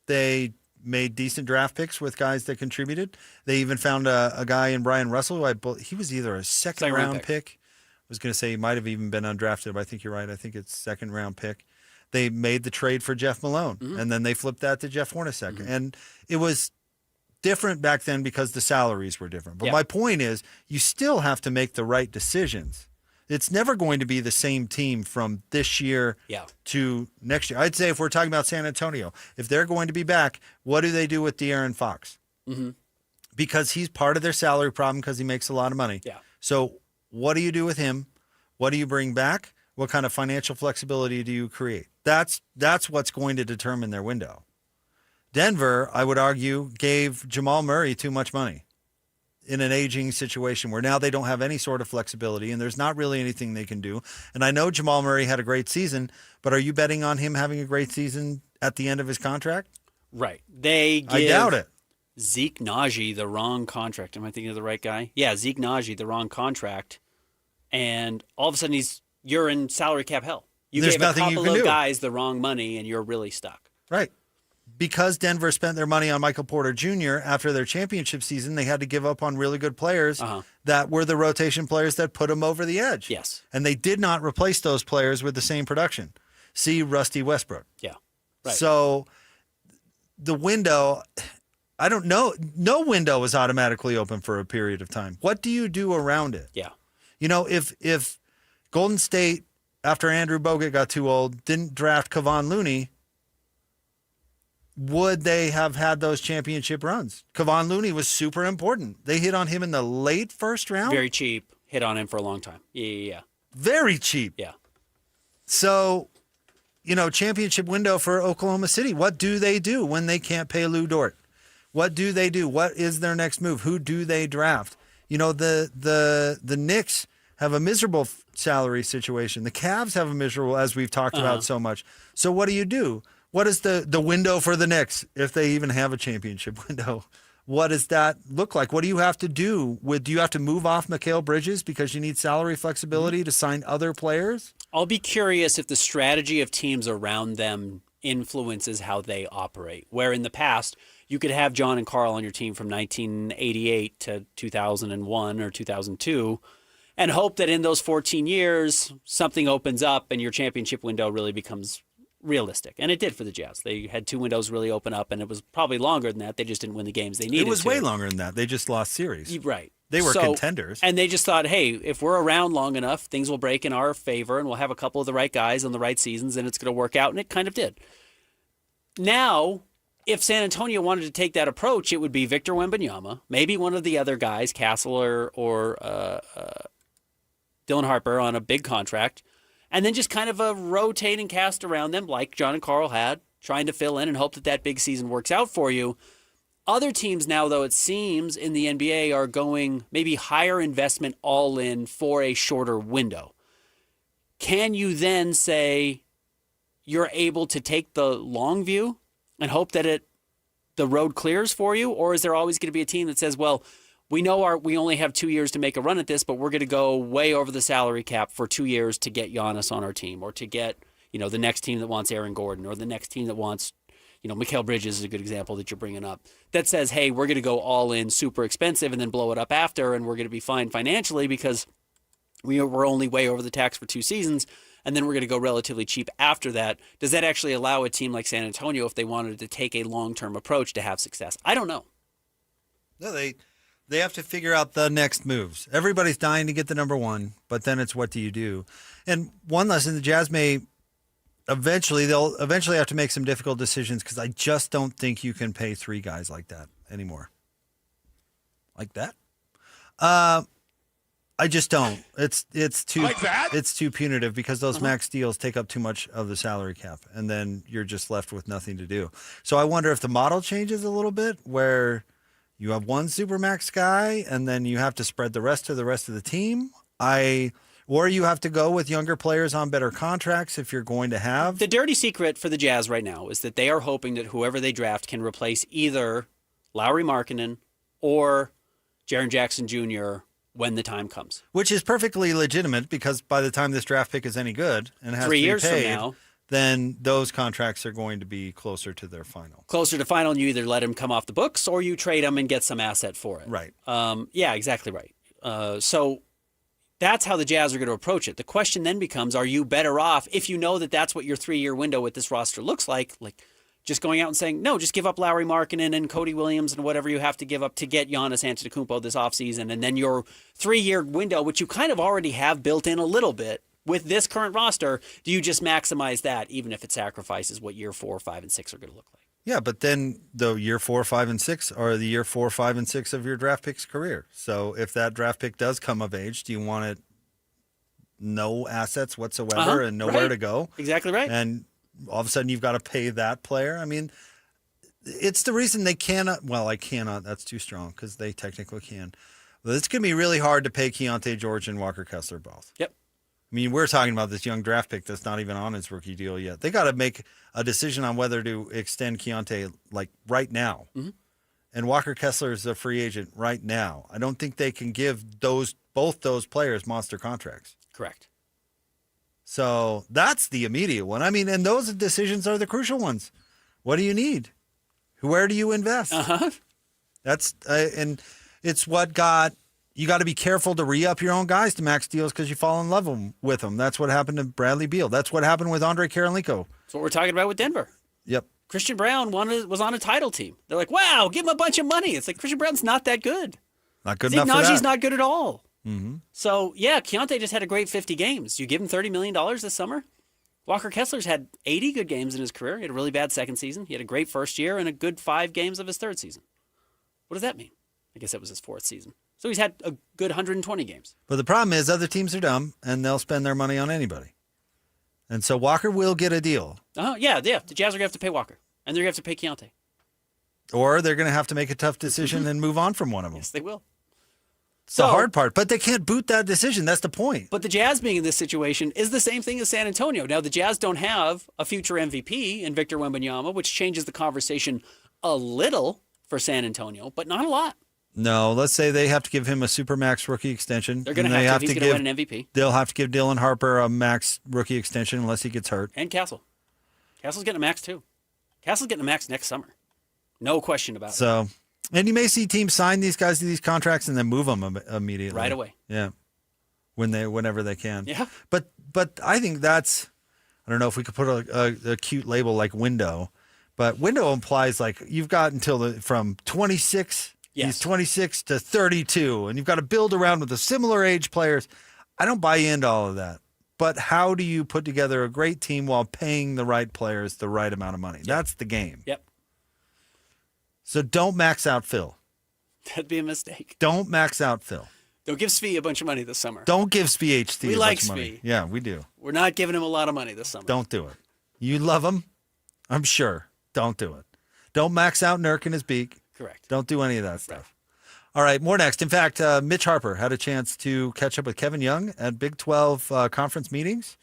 S26: They made decent draft picks with guys that contributed. They even found a guy in Brian Russell, he was either a second round pick. I was going to say he might have even been undrafted, but I think you're right. I think it's second round pick. They made the trade for Jeff Malone, and then they flipped that to Jeff Hornacek. And it was different back then because the salaries were different. But my point is, you still have to make the right decisions. It's never going to be the same team from this year to next year. I'd say if we're talking about San Antonio, if they're going to be back, what do they do with De'Aaron Fox? Because he's part of their salary problem because he makes a lot of money.
S27: Yeah.
S26: So what do you do with him? What do you bring back? What kind of financial flexibility do you create? That's what's going to determine their window. Denver, I would argue, gave Jamal Murray too much money in an aging situation where now they don't have any sort of flexibility and there's not really anything they can do. And I know Jamal Murray had a great season, but are you betting on him having a great season at the end of his contract?
S27: Right. They give
S26: I doubt it.
S27: Zeke Naji the wrong contract. Am I thinking of the right guy? Yeah, Zeke Naji the wrong contract. And all of a sudden you're in salary cap hell. You
S26: There's
S27: gave a
S26: nothing you
S27: couple
S26: can
S27: of
S26: do.
S27: guys the wrong money and you're really stuck.
S26: Right. Because Denver spent their money on Michael Porter Jr. after their championship season, they had to give up on really good players that were the rotation players that put them over the edge.
S27: Yes.
S26: And they did not replace those players with the same production. See Rusty Westbrook.
S27: Yeah. Right.
S26: So the window, I don't know. No window is automatically open for a period of time. What do you do around it?
S27: Yeah.
S26: You know, if Golden State, after Andrew Bogut got too old, didn't draft Kevon Looney, would they have had those championship runs? Kevon Looney was super important. They hit on him in the late first round.
S27: Very cheap. Hit on him for a long time. Yeah.
S26: Very cheap.
S27: Yeah.
S26: So, championship window for Oklahoma City. What do they do when they can't pay Lou Dort? What do they do? What is their next move? Who do they draft? The Knicks have a miserable salary situation. The Cavs have a miserable, as we've talked about so much. So what do you do? What is the window for the Knicks if they even have a championship window? what does that look like? What do you have to do? Do you have to move off Mikal Bridges because you need salary flexibility to sign other players?
S27: I'll be curious if the strategy of teams around them influences how they operate. Where in the past, you could have John and Carl on your team from 1988 to 2001 or 2002 and hope that in those 14 years, something opens up and your championship window really becomes realistic. And it did for the Jazz. They had 2 windows really open up, and it was probably longer than that. They just didn't win the games they needed.
S26: It was way longer than that. They just lost series.
S27: Right.
S26: They were contenders.
S27: And they just thought, hey, if we're around long enough, things will break in our favor, and we'll have a couple of the right guys on the right seasons, and it's going to work out. And it kind of did. Now, if San Antonio wanted to take that approach, it would be Victor Wembanyama, maybe one of the other guys, Castle or Dylan Harper on a big contract, and then just kind of a rotating cast around them like John and Carl had, trying to fill in and hope that that big season works out for you. Other teams now, though, it seems in the NBA are going maybe higher investment all in for a shorter window. Can you then say you're able to take the long view and hope that the road clears for you? Or is there always going to be a team that says, well, we know we only have 2 years to make a run at this, but we're going to go way over the salary cap for 2 years to get Giannis on our team, or to get, the next team that wants Aaron Gordon, or the next team that wants, Mikal Bridges is a good example that you're bringing up, that says, hey, we're going to go all in super expensive and then blow it up after, and we're going to be fine financially because we're only way over the tax for 2 seasons, and then we're going to go relatively cheap after that. Does that actually allow a team like San Antonio, if they wanted to take a long-term approach, to have success? I don't know.
S26: No, they have to figure out the next moves. Everybody's dying to get the number one, but then it's what do you do? And one lesson, the Jazz they'll eventually have to make some difficult decisions, because I just don't think you can pay 3 guys like that anymore. Like that? I just don't. It's too like that? It's too punitive, because those max deals take up too much of the salary cap, and then you're just left with nothing to do. So I wonder if the model changes a little bit, where you have one supermax guy, and then you have to spread the rest to the rest of the team. Or you have to go with younger players on better contracts if you're going to have.
S27: The dirty secret for the Jazz right now is that they are hoping that whoever they draft can replace either Lauri Markkanen or Jaren Jackson Jr. when the time comes.
S26: Which is perfectly legitimate, because by the time this draft pick is any good and has
S27: 3
S26: to be
S27: years
S26: paid,
S27: from now,
S26: then those contracts are going to be closer to their final.
S27: Closer to final, and you either let him come off the books or you trade him and get some asset for it.
S26: Right.
S27: Yeah, exactly right. So that's how the Jazz are going to approach it. The question then becomes, are you better off, if you know that that's what your 3-year window with this roster looks like just going out and saying, no, just give up Lauri Markkanen and Cody Williams and whatever you have to give up to get Giannis Antetokounmpo this offseason, and then your 3-year window, which you kind of already have built in a little bit with this current roster, do you just maximize that, even if it sacrifices what year 4, 5, and 6 are going to look like?
S26: Yeah, but then the year 4, 5, and 6 are the year 4, 5, and 6 of your draft pick's career. So if that draft pick does come of age, do you want it no assets whatsoever and nowhere to go?
S27: Exactly right.
S26: And all of a sudden you've got to pay that player. I mean, it's the reason they cannot. Well, I cannot. That's too strong, because they technically can. But it's going to be really hard to pay Keontae George and Walker Kessler both.
S27: Yep.
S26: I mean, we're talking about this young draft pick that's not even on his rookie deal yet. They got to make a decision on whether to extend Keontae right now.
S27: Mm-hmm.
S26: And Walker Kessler is a free agent right now. I don't think they can give both those players monster contracts.
S27: Correct.
S26: So that's the immediate one. I mean, and those decisions are the crucial ones. What do you need? Where do you invest? That's and it's what you got to be careful to re-up your own guys to max deals, because you fall in love with them. That's what happened to Bradley Beal. That's what happened with Andre Karolinko.
S27: That's what we're talking about with Denver.
S26: Yep.
S27: Christian Brown was on a title team. They're like, wow, give him a bunch of money. It's like, Christian Brown's not that good.
S26: Not good
S27: Steve
S26: enough for
S27: Najee's
S26: that.
S27: not good at all.
S26: Mm-hmm.
S27: So, yeah, Keontae just had a great 50 games. You give him $30 million this summer? Walker Kessler's had 80 good games in his career. He had a really bad second season. He had a great first year and a good 5 games of his third season. What does that mean? I guess that was his 4th season. So he's had a good 120 games.
S26: But the problem is other teams are dumb, and they'll spend their money on anybody. And so Walker will get a deal.
S27: Yeah. The Jazz are going to have to pay Walker. And they're going to have to pay Keontae.
S26: Or they're going to have to make a tough decision and move on from one of them.
S27: Yes, they will.
S26: It's the hard part, but they can't boot that decision. That's the point.
S27: But the Jazz being in this situation is the same thing as San Antonio. Now, the Jazz don't have a future MVP in Victor Wembanyama, which changes the conversation a little for San Antonio, but not a lot.
S26: No, let's say they have to give him a Supermax rookie extension.
S27: They're going to have to. He's going to win an MVP.
S26: They'll have to give Dylan Harper a max rookie extension unless he gets hurt.
S27: And Castle. Castle's getting a max too. Castle's getting a max next summer. No question about it.
S26: So, and you may see teams sign these guys to these contracts and then move them immediately.
S27: Right away.
S26: Yeah. Whenever they can.
S27: Yeah.
S26: But I think that's, I don't know if we could put a cute label like window, but window implies like you've got until from 26.
S27: Yes.
S26: He's 26 to 32, and you've got to build around with the similar age players. I don't buy into all of that. But how do you put together a great team while paying the right players the right amount of money? Yep. That's the game.
S27: Yep.
S26: So don't max out Phil.
S27: That'd be a mistake.
S26: Don't max out Phil.
S27: Don't give Spee a bunch of money this summer.
S26: Don't give Spee HT
S27: We
S26: a
S27: like
S26: bunch of money.
S27: Spee.
S26: Yeah, we do.
S27: We're not giving him a lot of money this summer.
S26: Don't do it. You love him? I'm sure. Don't do it. Don't max out Nurk in his beak.
S27: Correct.
S26: Don't do any of that stuff. All right, more next. In fact, Mitch Harper had a chance to catch up with Kevin Young at Big 12 conference meetings.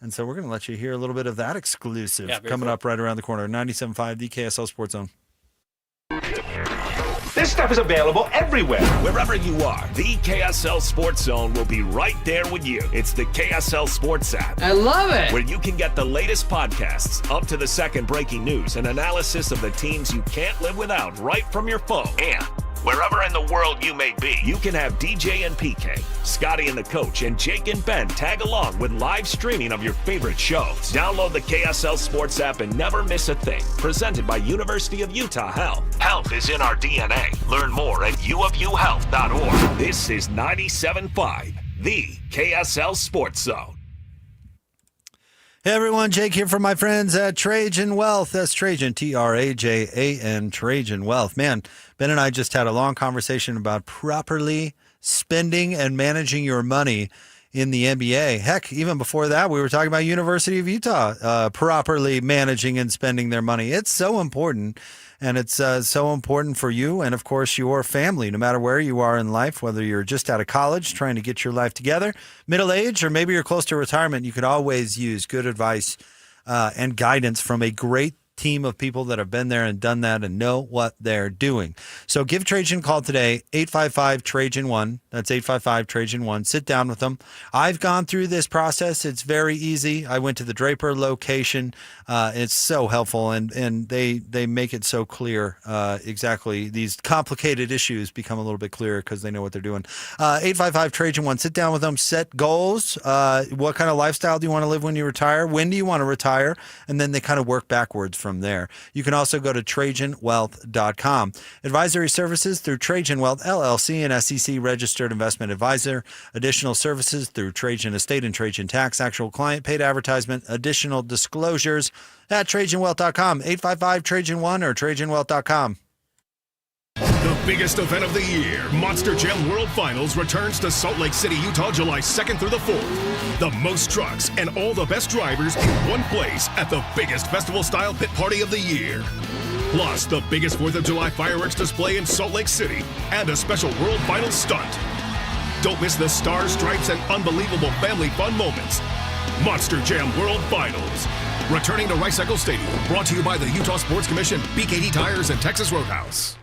S26: And so we're going to let you hear a little bit of that exclusive coming up right around the corner. 97.5, the KSL Sports Zone.
S8: This stuff is available everywhere. Wherever you are, the KSL Sports Zone will be right there with you. It's the KSL Sports app.
S6: I love it.
S8: Where you can get the latest podcasts, up to the second breaking news, and analysis of the teams you can't live without right from your phone. And wherever in the world you may be, you can have DJ and PK, Scotty and the coach, and Jake and Ben tag along with live streaming of your favorite shows. Download the KSL Sports app and never miss a thing. Presented by University of Utah Health. Health is in our DNA. Learn more at uofuhealth.org. This is 97.5, the KSL Sports Zone.
S26: Hey everyone, Jake here from my friends at Trajan Wealth. That's Trajan, Trajan, Trajan Wealth. Man, Ben and I just had a long conversation about properly spending and managing your money in the NBA. Heck, even before that, we were talking about University of Utah properly managing and spending their money. It's so important, and it's so important for you and, of course, your family, no matter where you are in life, whether you're just out of college trying to get your life together, middle age, or maybe you're close to retirement. You could always use good advice and guidance from a great team of people that have been there and done that and know what they're doing. So give Trajan a call today, 855-TRAJAN-1. That's 855-TRAJAN-1. Sit down with them. I've gone through this process. It's very easy. I went to the Draper location. It's so helpful, and they make it so clear exactly. These complicated issues become a little bit clearer because they know what they're doing. 855-TRAJAN-1. Sit down with them. Set goals. What kind of lifestyle do you want to live when you retire? When do you want to retire? And then they kind of work backwards from there. You can also go to TrajanWealth.com. Advisory services through Trajan Wealth, LLC, and SEC registered investment advisor. Additional services through Trajan Estate and Trajan Tax. Actual client paid advertisement. Additional disclosures at TrajanWealth.com. 855-TRAJAN-1 or TrajanWealth.com.
S11: The biggest event of the year, Monster Jam World Finals, returns to Salt Lake City, Utah, July 2nd through the 4th. The most trucks and all the best drivers in one place at the biggest festival-style pit party of the year. Plus, the biggest 4th of July fireworks display in Salt Lake City and a special World Finals stunt. Don't miss the stars, stripes, and unbelievable family fun moments. Monster Jam World Finals. Returning to Rice-Eccles Stadium. Brought to you by the Utah Sports Commission, BKD Tires, and Texas Roadhouse.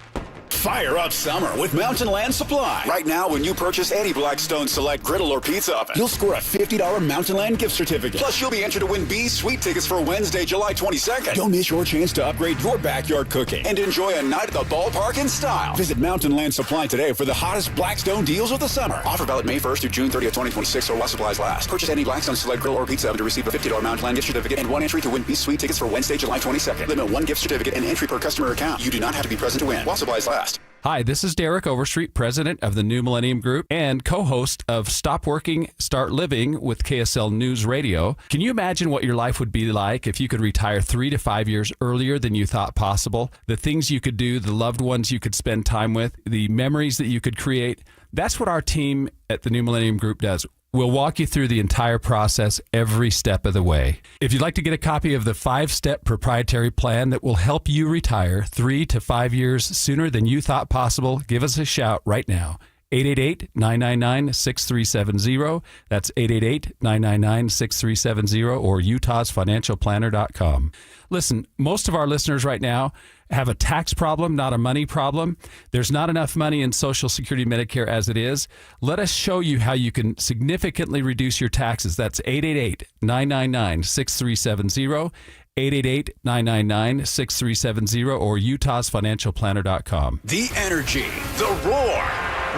S13: Fire up summer with Mountain Land Supply. Right now, when you purchase any Blackstone Select griddle or pizza oven, you'll score a $50 Mountain Land gift certificate. Plus, you'll be entered to win B's Sweet tickets for Wednesday, July 22nd. Don't miss your chance to upgrade your backyard cooking and enjoy a night at the ballpark in style. Visit Mountain Land Supply today for the hottest Blackstone deals of the summer. Offer valid May 1st through June 30th, 2026, or while supplies last. Purchase any Blackstone Select griddle or pizza oven to receive a $50 Mountain Land gift certificate and one entry to win B's Sweet tickets for Wednesday, July 22nd. Limit one gift certificate and entry per customer account. You do not have to be present to win while supplies last.
S12: Hi, this is Derek Overstreet, president of the New Millennium Group and co-host of Stop Working, Start Living with KSL News Radio. Can you imagine what your life would be like if you could retire 3 to 5 years earlier than you thought possible? The things you could do, the loved ones you could spend time with, the memories that you could create. That's what our team at the New Millennium Group does. We'll walk you through the entire process every step of the way. If you'd like to get a copy of the 5-step proprietary plan that will help you retire 3 to 5 years sooner than you thought possible, give us a shout right now. 888-999-6370. That's 888-999-6370 or utahsfinancialplanner.com. Listen, most of our listeners right now have a tax problem, not a money problem. There's not enough money in Social Security, Medicare as it is. Let us show you how you can significantly reduce your taxes. That's 888-999-6370, 888-999-6370, or utahsfinancialplanner.com.
S13: The energy, the roar.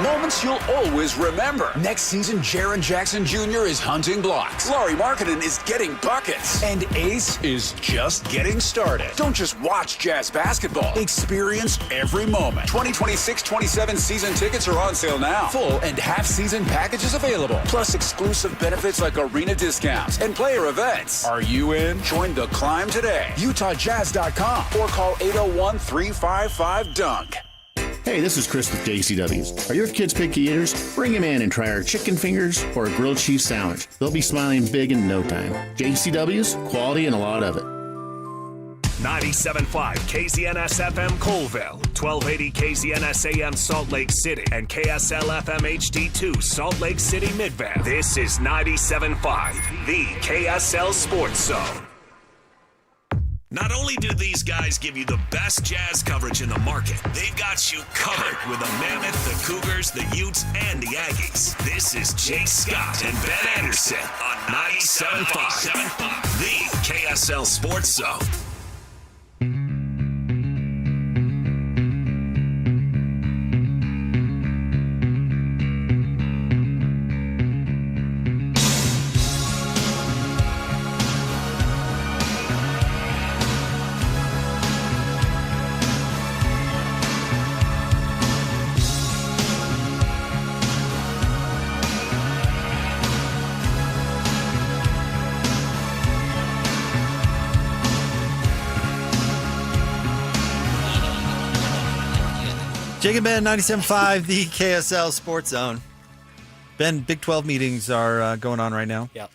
S13: Moments you'll always remember. Next season, Jaren Jackson Jr. is hunting blocks. Laurie Markkinen is getting buckets. And Ace is just getting started. Don't just watch Jazz basketball. Experience every moment. 2026-27 season tickets are on sale now. Full and half-season packages available. Plus exclusive benefits like arena discounts and player events. Are you in? Join the climb today. UtahJazz.com or call 801-355-DUNK.
S23: Hey, this is Chris with JCW's. Are your kids picky eaters? Bring them in and try our chicken fingers or a grilled cheese sandwich. They'll be smiling big in no time. JCW's, quality and a lot of it.
S8: 97.5 KZNS FM Colville, 1280 KZNS AM Salt Lake City, and KSL FM HD2 Salt Lake City Midvale. This is 97.5, the KSL Sports Zone. Not only do these guys give you the best Jazz coverage in the market, they've got you covered with the Mammoth, the Cougars, the Utes, and the Aggies. This is Jake Scott and Ben Anderson on 97.5, the KSL Sports Zone.
S26: Jake and Ben, 97.5, the KSL Sports Zone. Ben, Big 12 meetings are going on right now.
S27: Yep.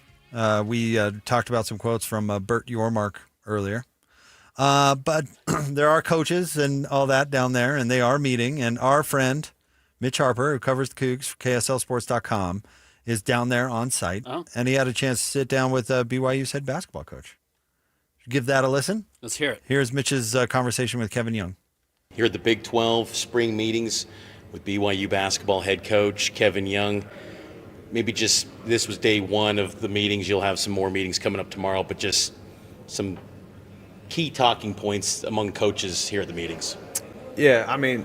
S26: We talked about some quotes from Bert Yormark earlier. But there are coaches and all that down there, and they are meeting. And our friend, Mitch Harper, who covers the Cougs for KSLSports.com, is down there on site.
S27: Oh.
S26: And he had a chance to sit down with BYU's head basketball coach. Give that a listen.
S27: Let's hear it.
S26: Here's Mitch's conversation with Kevin Young.
S1: Here at the Big 12 spring meetings with BYU basketball head coach Kevin Young. Maybe just this was day one of the meetings. You'll have some more meetings coming up tomorrow, but just some key talking points among coaches here at the meetings.
S9: Yeah, I mean,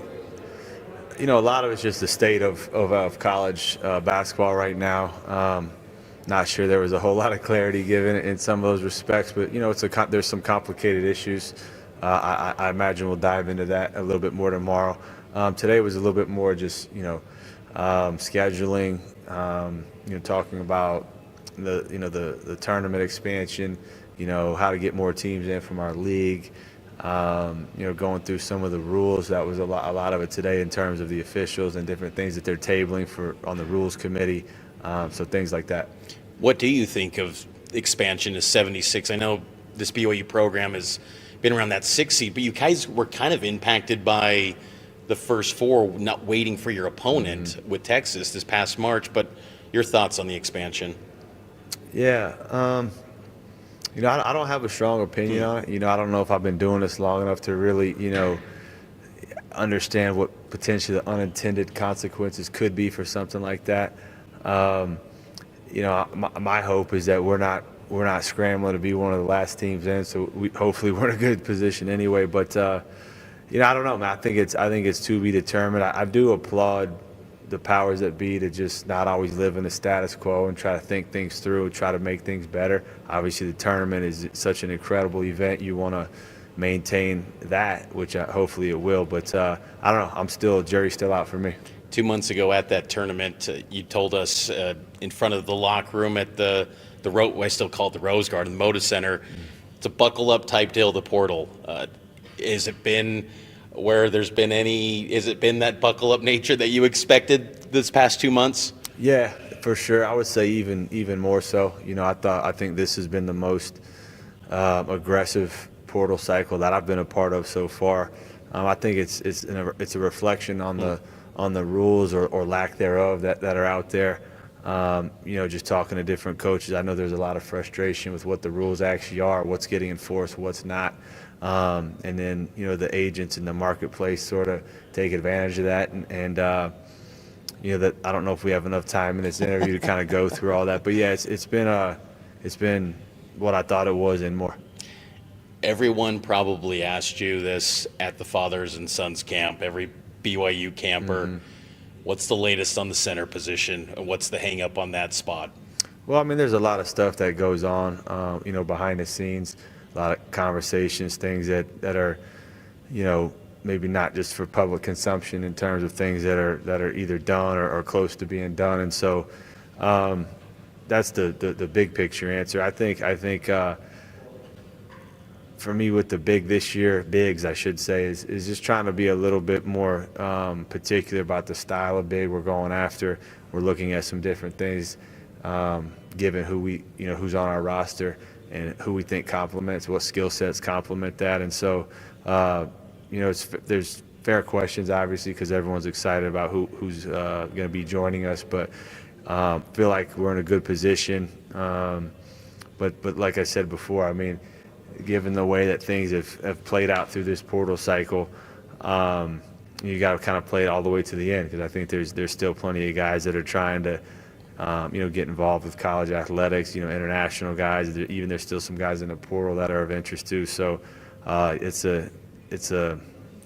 S9: you know, a lot of it's just the state of college basketball right now. Not sure there was a whole lot of clarity given in some of those respects, but, you know, there's some complicated issues. I imagine we'll dive into that a little bit more tomorrow. Today was a little bit more just, scheduling, talking about the tournament expansion, how to get more teams in from our league, going through some of the rules. That was a lot of it today in terms of the officials and different things that they're tabling on the rules committee, so things like that.
S1: What do you think of expansion to 76? I know this BYU program has been around that 6 seed, but you guys were kind of impacted by the first four not waiting for your opponent with Texas this past March. But your thoughts on the expansion?
S9: Yeah, I don't have a strong opinion on it. I don't know if I've been doing this long enough to really, understand what potentially the unintended consequences could be for something like that. My hope is that we're not scrambling to be one of the last teams in, so hopefully we're in a good position anyway. But I don't know, man. I think it's to be determined. I do applaud the powers that be to just not always live in the status quo and try to think things through, try to make things better. Obviously, the tournament is such an incredible event. You want to maintain that, which hopefully it will. But I don't know. Jury's still out for me.
S1: 2 months ago at that tournament, you told us in front of the locker room at the I still call it the Rose Garden, the Moda Center. It's a buckle-up type deal, the portal. Has it been where there's been has it been that buckle-up nature that you expected this past 2 months?
S9: Yeah, for sure. I would say even more so. I think this has been the most aggressive portal cycle that I've been a part of so far. I think it's a reflection on the rules or lack thereof that are out there. Just talking to different coaches, I know there's a lot of frustration with what the rules actually are, what's getting enforced, what's not. And then, the agents in the marketplace sort of take advantage of that. And that I don't know if we have enough time in this interview to kind of go through all that. But, yeah, it's been what I thought it was and more.
S1: Everyone probably asked you this at the Fathers and Sons camp, every BYU camper. Mm-hmm. What's the latest on the center position, and what's the hang-up on that spot?
S9: Well, there's a lot of stuff that goes on, behind the scenes, a lot of conversations, things that are, maybe not just for public consumption in terms of things that are either done or close to being done. And so that's the big picture answer. I think for me with the bigs, I should say, is just trying to be a little bit more particular about the style of big we're going after. We're looking at some different things, given who's on our roster and who we think complements, what skill sets complement that. And so, there's fair questions, obviously, because everyone's excited about who's going to be joining us, but feel like we're in a good position. But like I said before, given the way that things have played out through this portal cycle, you got to kind of play it all the way to the end, because I think there's still plenty of guys that are trying to get involved with college athletics, international guys. There's still some guys in the portal that are of interest too. So it's a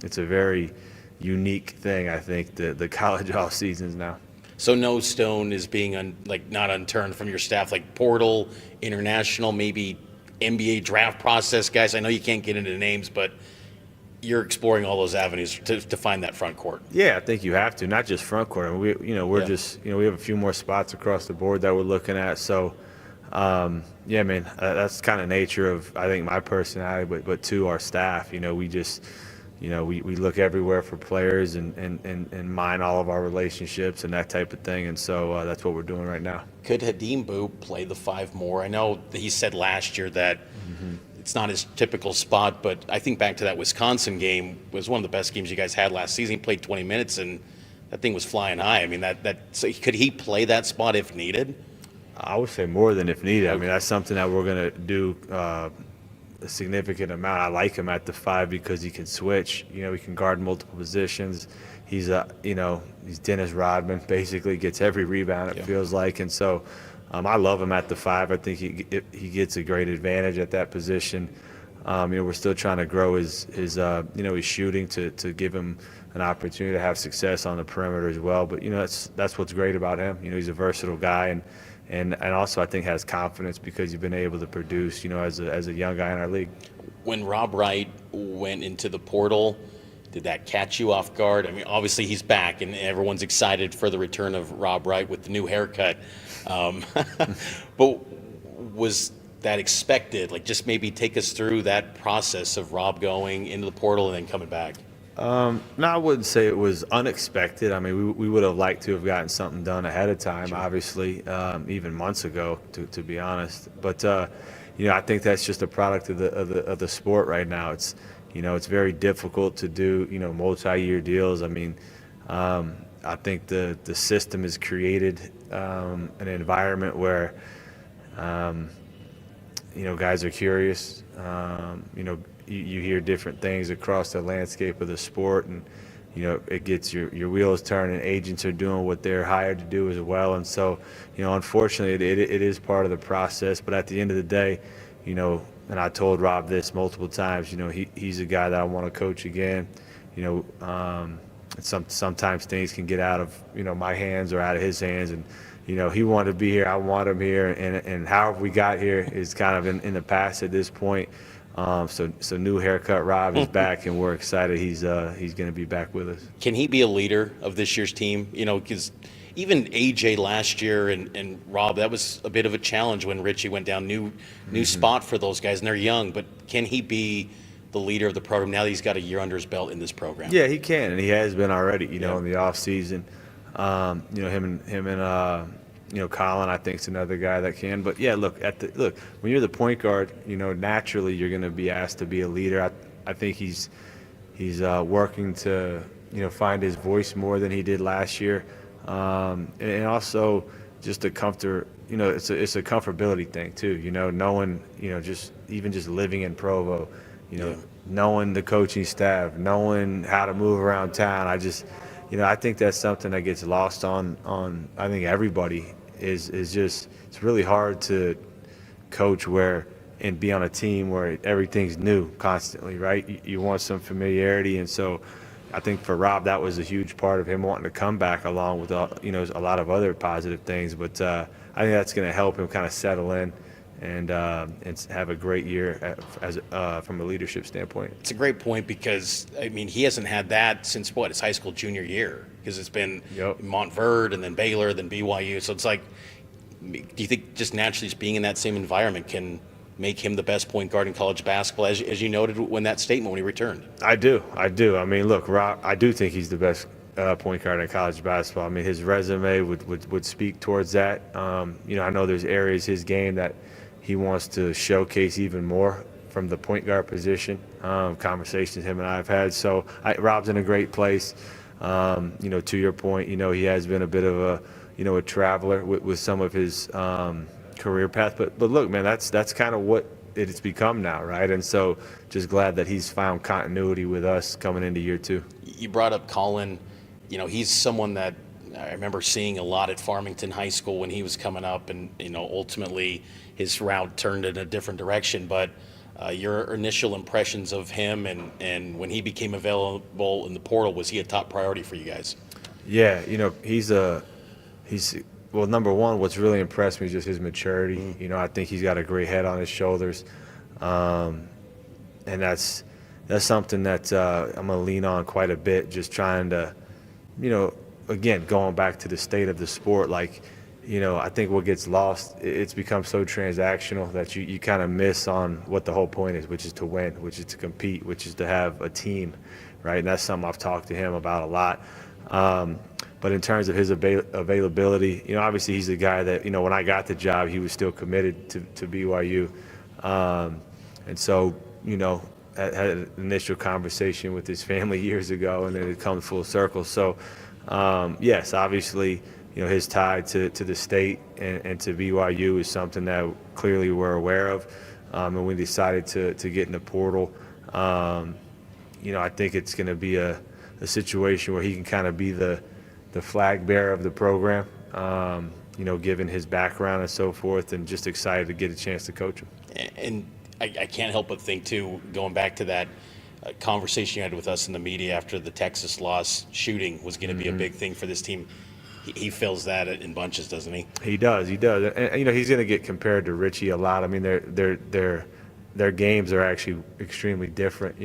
S9: very unique thing, I think, the college off seasons now.
S1: So no stone is being not unturned from your staff, like portal, international, maybe NBA draft process guys. I know you can't get into names, but you're exploring all those avenues to find that front court.
S9: Yeah, I think you have to, not just front court. We have a few more spots across the board that we're looking at. So, that's kind of nature of, I think, my personality, but to our staff. We just, we look everywhere for players and mine all of our relationships and that type of thing. And so that's what we're doing right now.
S1: Could Hadim Boo play the 5 more? I know he said last year that it's not his typical spot, but I think back to that Wisconsin game was one of the best games you guys had last season. He played 20 minutes and that thing was flying high. So could he play that spot if needed?
S9: I would say more than if needed. That's something that we're going to do a significant amount. I like him at the 5 because he can switch. He can guard multiple positions. He's Dennis Rodman, basically gets every rebound, it feels like. And so I love him at the 5. I think he gets a great advantage at that position. We're still trying to grow his shooting to give him an opportunity to have success on the perimeter as well. But that's what's great about him. He's a versatile guy and also I think has confidence because he's been able to produce as a young guy in our league.
S1: When Rob Wright went into the portal, did that catch you off guard? Obviously he's back and everyone's excited for the return of Rob Wright with the new haircut. But was that expected? Just maybe take us through that process of Rob going into the portal and then coming back.
S9: No, I wouldn't say it was unexpected. We would have liked to have gotten something done ahead of time, sure. Obviously, even months ago, to be honest. But I think that's just a product of the sport right now. It's very difficult to do multi-year deals. I think the system has created an environment where guys are curious. You hear different things across the landscape of the sport, and it gets your wheels turning. Agents are doing what they're hired to do as well, and so unfortunately it is part of the process. But at the end of the day, and I told Rob this multiple times, he's a guy that I want to coach again. Sometimes things can get out of my hands or out of his hands, and he wanted to be here, I want him here, and however we got here is kind of in the past at this point. So new haircut Rob is back, and we're excited he's going to be back with us.
S1: Can he be a leader of this year's team? Because even AJ last year and Rob, that was a bit of a challenge when Richie went down. New spot for those guys, and they're young. But can he be the leader of the program now that he's got a year under his belt in this program?
S9: Yeah, he can, and he has been already. In the off season, him and Colin, I think, is another guy that can. But yeah, look when you're the point guard, naturally you're going to be asked to be a leader. I think he's working to find his voice more than he did last year, and also just a comfort. It's a comfortability thing too. Knowing just living in Provo, knowing the coaching staff, knowing how to move around town. I think that's something that gets lost on I think everybody is just it's really hard to coach and be on a team where everything's new constantly, right? You want some familiarity, and so I think for Rob that was a huge part of him wanting to come back, along with a lot of other positive things. But I think that's going to help him kind of settle in and have a great year from a leadership standpoint.
S1: It's a great point because, he hasn't had that since his high school junior year, because it's been Montverde and then Baylor, then BYU. So it's like, do you think just naturally just being in that same environment can make him the best point guard in college basketball, as you noted when that statement when he returned?
S9: I do. Look, Rob, I do think he's the best point guard in college basketball. His resume would speak towards that. I know there's areas his game that he wants to showcase even more from the point guard position. Conversations him and I have had. So Rob's in a great place. To your point, he has been a bit of a traveler with some of his career path. But look, man, that's kind of what it's become now, right? And so just glad that he's found continuity with us coming into year 2.
S1: You brought up Colin. He's someone that I remember seeing a lot at Farmington High School when he was coming up, and ultimately his route turned in a different direction. But your initial impressions of him and when he became available in the portal, was he a top priority for you guys?
S9: Yeah, well, number one, what's really impressed me is just his maturity. I think he's got a great head on his shoulders, and that's something that I'm gonna lean on quite a bit. Just trying to, again, going back to the state of the sport, I think what gets lost, it's become so transactional that you kind of miss on what the whole point is, which is to win, which is to compete, which is to have a team, right? And that's something I've talked to him about a lot. But in terms of his availability, obviously he's a guy that, when I got the job, he was still committed to BYU. And so, had an initial conversation with his family years ago, and then it comes full circle. So, yes, obviously, his tie to the state and to BYU is something that clearly we're aware of. And we decided to get in the portal. I think it's going to be a situation where he can kind of be the flag bearer of the program, given his background and so forth, and just excited to get a chance to coach him.
S1: And I can't help but think, too, going back to that conversation you had with us in the media after the Texas loss, shooting was going to be a big thing for this team. He feels that in bunches, doesn't he?
S9: He does. And he's going to get compared to Richie a lot. Their games are actually extremely different,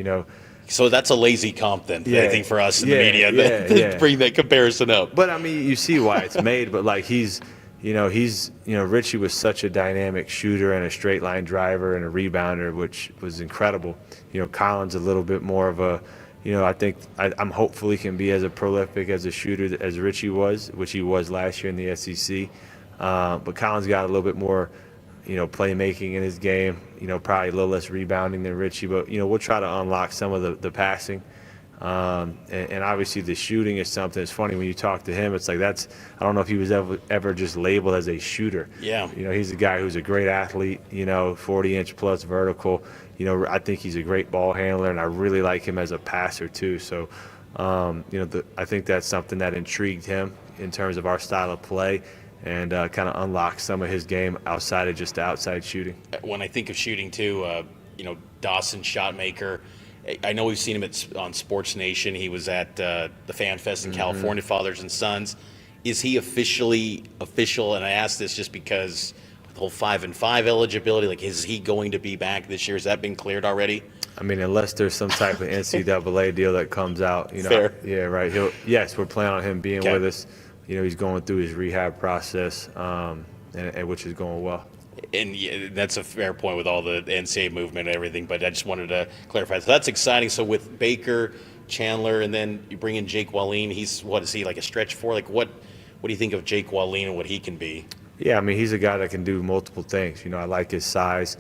S1: So that's a lazy comp then, I think, for us in the media to bring that comparison up.
S9: But you see why it's made. But Richie was such a dynamic shooter and a straight line driver and a rebounder, which was incredible. Colin's a little bit more of a, I think I'm hopeful he can be as prolific as a shooter as Richie was, which he was last year in the SEC. But Colin's got a little bit more, playmaking in his game, probably a little less rebounding than Richie, but, we'll try to unlock some of the passing. And obviously the shooting is something. It's funny when you talk to him, it's like I don't know if he was ever just labeled as a shooter.
S1: Yeah.
S9: He's a guy who's a great athlete, 40-inch plus vertical. I think he's a great ball handler, and I really like him as a passer too. So, I think that's something that intrigued him in terms of our style of play, and kind of unlock some of his game outside of just the outside shooting.
S1: When I think of shooting too, Dawson, shot maker. I know we've seen him on Sports Nation. He was at the Fan Fest in California, Fathers and Sons. Is he official? And I ask this just because the whole 5-and-5 eligibility, is he going to be back this year? Has that been cleared already?
S9: Unless there's some type of NCAA deal that comes out,
S1: Fair.
S9: Yeah, right. Yes, we're planning on him being with us. He's going through his rehab process, and which is going well.
S1: And that's a fair point with all the NCAA movement and everything, but I just wanted to clarify. So that's exciting. So with Baker, Chandler, and then you bring in Jake Wallin, is he like a stretch four? What do you think of Jake Wallin and what he can be?
S9: Yeah, he's a guy that can do multiple things. I like his size,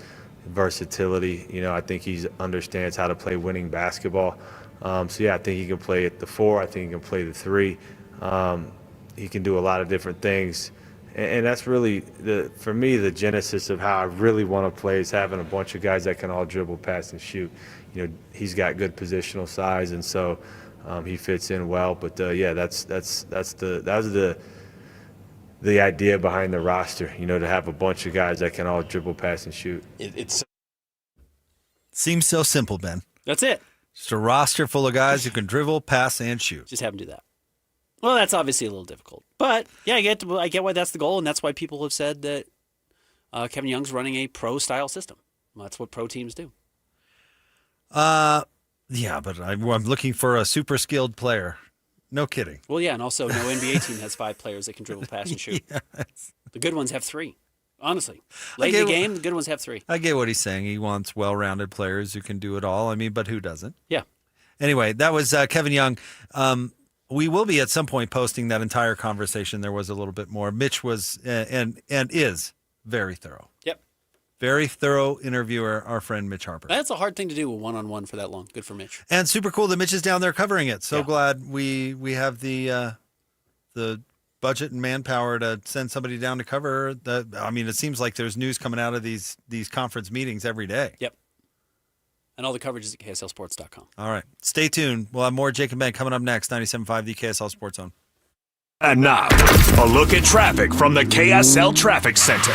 S9: versatility. I think he understands how to play winning basketball. I think he can play at the 4. I think he can play the 3. He can do a lot of different things. And that's really, for me, the genesis of how I really want to play is having a bunch of guys that can all dribble, pass, and shoot. You know, he's got good positional size, and so he fits in well. But that was the idea behind the roster. You know, to have a bunch of guys that can all dribble, pass, and shoot.
S26: It seems so simple, Ben.
S27: That's it.
S26: Just a roster full of guys who can dribble, pass, and shoot.
S27: Just have them do that. Well, that's obviously a little difficult. But, yeah, I get why that's the goal, and that's why people have said that Kevin Young's running a pro-style system. Well, that's what pro teams do.
S26: Yeah, but I'm looking for a super skilled player. No kidding.
S27: Well, yeah, and also no NBA team has 5 players that can dribble, pass, and shoot.
S26: Yes.
S27: The good ones have 3. Honestly. Late in the game, the good ones have 3.
S26: I get what he's saying. He wants well-rounded players who can do it all. I mean, but who doesn't?
S27: Yeah.
S26: Anyway, that was Kevin Young. We will be at some point posting that entire conversation. There was a little bit more. Mitch was and is very thorough.
S27: Yep.
S26: Very thorough interviewer, our friend Mitch Harper.
S27: That's a hard thing to do, a one-on-one for that long. Good for Mitch.
S26: And super cool that Mitch is down there covering it. So glad we have the budget and manpower to send somebody down to cover that. I mean, it seems like there's news coming out of these conference meetings every day.
S27: Yep. And all the coverage is at KSLSports.com.
S26: All right. Stay tuned. We'll have more Jake and Ben coming up next. 97.5, the KSL Sports Zone.
S8: And now, a look at traffic from the KSL Traffic Center.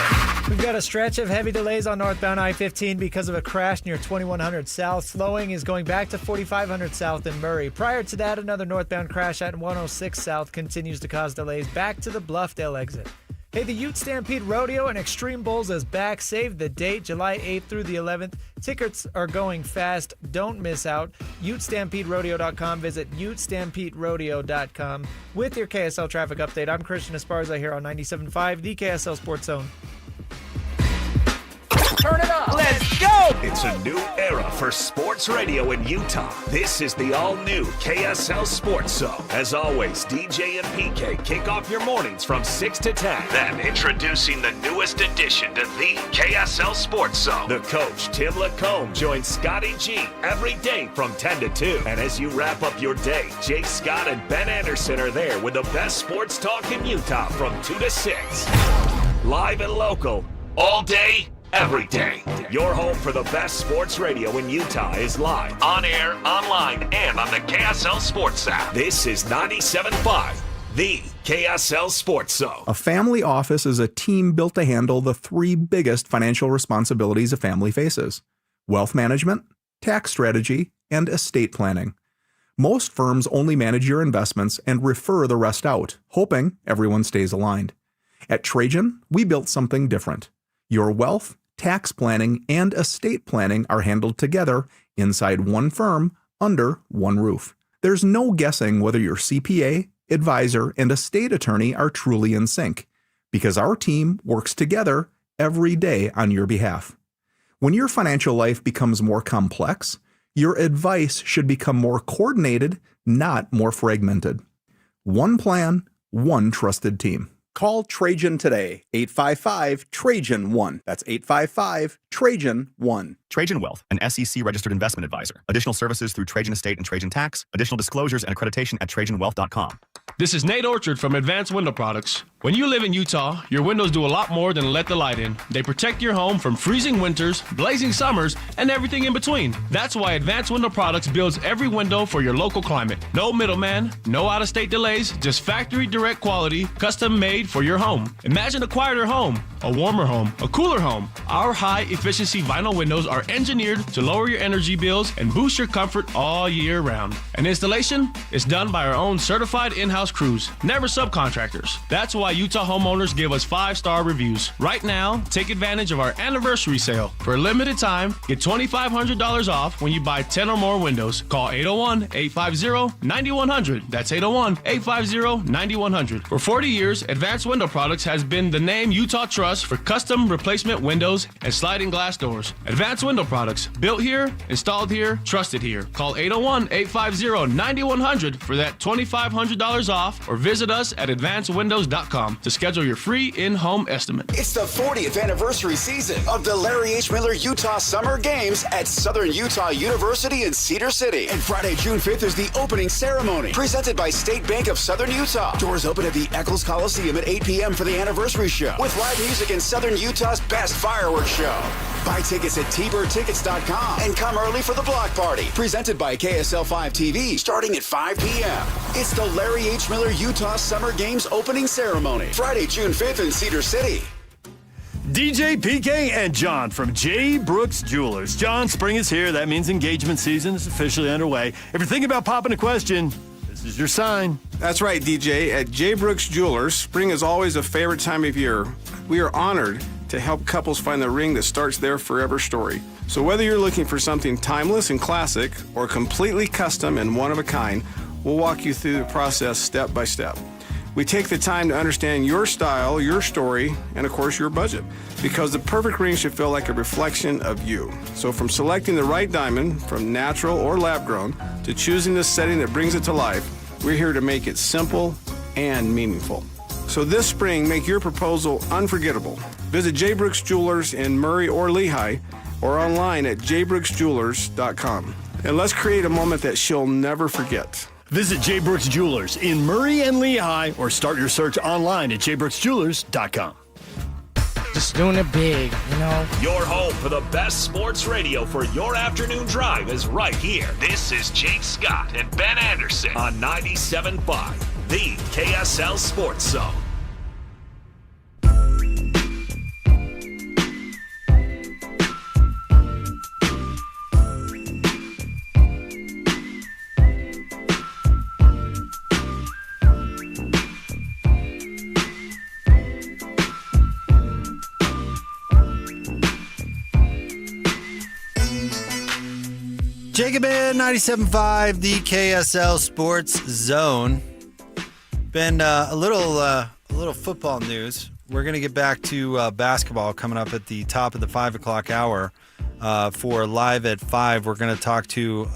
S28: We've got a stretch of heavy delays on northbound I-15 because of a crash near 2100 South. Slowing is going back to 4500 South in Murray. Prior to that, another northbound crash at 106 South continues to cause delays back to the Bluffdale exit. Hey, the Utes Stampede Rodeo and Extreme Bowls is back. Save the date, July 8th through the 11th. Tickets are going fast. Don't miss out. UtesStampedeRodeo.com. Visit UtesStampedeRodeo.com. With your KSL traffic update, I'm Christian Esparza here on 97.5, the KSL Sports Zone.
S8: Turn it up. Let's go. It's a new era for sports radio in Utah. This is the all-new KSL Sports Zone. As always, DJ and PK kick off your mornings from 6 to 10. Then introducing the newest addition to the KSL Sports Zone. The coach, Tim Lacombe, joins Scotty G every day from 10 to 2. And as you wrap up your day, Jake Scott and Ben Anderson are there with the best sports talk in Utah from 2 to 6. Live and local, all day, every day. Your home for the best sports radio in Utah is live, on air, online, and on the KSL Sports app. This is 97.5, the KSL Sports Zone.
S2: A family office is a team built to handle the 3 biggest financial responsibilities a family faces: wealth management, tax strategy, and estate planning. Most firms only manage your investments and refer the rest out, hoping everyone stays aligned. At Trajan, we built something different. Your wealth, tax planning, and estate planning are handled together inside one firm under one roof. There's no guessing whether your CPA, advisor, and estate attorney are truly in sync, because our team works together every day on your behalf. When your financial life becomes more complex, your advice should become more coordinated, not more fragmented. One plan, one trusted team. Call Trajan today, 855-TRAJAN-1. That's 855-TRAJAN-1.
S14: Trajan Wealth, an SEC-registered investment advisor. Additional services through Trajan Estate and Trajan Tax. Additional disclosures and accreditation at TrajanWealth.com.
S15: This is Nate Orchard from Advanced Window Products. When you live in Utah, your windows do a lot more than let the light in. They protect your home from freezing winters, blazing summers, and everything in between. That's why Advanced Window Products builds every window for your local climate. No middleman, no out-of-state delays, just factory direct quality, custom made for your home. Imagine a quieter home, a warmer home, a cooler home. Our high-efficiency vinyl windows are engineered to lower your energy bills and boost your comfort all year round. And installation is done by our own certified in-house crews, never subcontractors. That's why Utah homeowners give us 5-star reviews. Right now, take advantage of our anniversary sale. For a limited time, get $2,500 off when you buy 10 or more windows. Call 801-850-9100. That's 801-850-9100. For 40 years, Advanced Window Products has been the name Utah trusts us for custom replacement windows and sliding glass doors. Advanced Window Products. Built here, installed here, trusted here. Call 801-850-9100 for that $2,500 off or visit us at advancedwindows.com to schedule your free in-home estimate.
S13: It's the 40th anniversary season of the Larry H. Miller Utah Summer Games at Southern Utah University in Cedar City. And Friday, June 5th is the opening ceremony presented by State Bank of Southern Utah. Doors open at the Eccles Coliseum at 8 p.m. for the anniversary show with live music and Southern Utah's best fireworks show. Buy tickets at tbirdtickets.com and come early for the block party presented by KSL 5 TV starting at 5 p.m. It's the Larry H. Miller Utah Summer Games opening ceremony Friday, June 5th in Cedar City.
S4: DJ, PK, and John from J. Brooks Jewelers. John, spring is here. That means engagement season is officially underway. If you're thinking about popping a question, this is your sign.
S17: That's right, DJ. At J. Brooks Jewelers, spring is always a favorite time of year. We are honored to help couples find the ring that starts their forever story. So whether you're looking for something timeless and classic or completely custom and one of a kind, we'll walk you through the process step by step. We take the time to understand your style, your story, and of course your budget, because the perfect ring should feel like a reflection of you. So from selecting the right diamond, from natural or lab grown, to choosing the setting that brings it to life, we're here to make it simple and meaningful. So this spring, make your proposal unforgettable. Visit J. Brooks Jewelers in Murray or Lehigh, or online at jbrooksjewelers.com. And let's create a moment that she'll never forget.
S4: Visit J. Brooks Jewelers in Murray and Lehigh or start your search online at jbrooksjewelers.com.
S18: Just doing it big, you know.
S8: Your home for the best sports radio for your afternoon drive is right here. This is Jake Scott and Ben Anderson on 97.5, the KSL Sports Zone.
S26: Jacob in 97.5, the KSL Sports Zone. Been a little football news. We're going to get back to basketball coming up at the top of the 5 o'clock hour. For Live at 5, we're going to talk to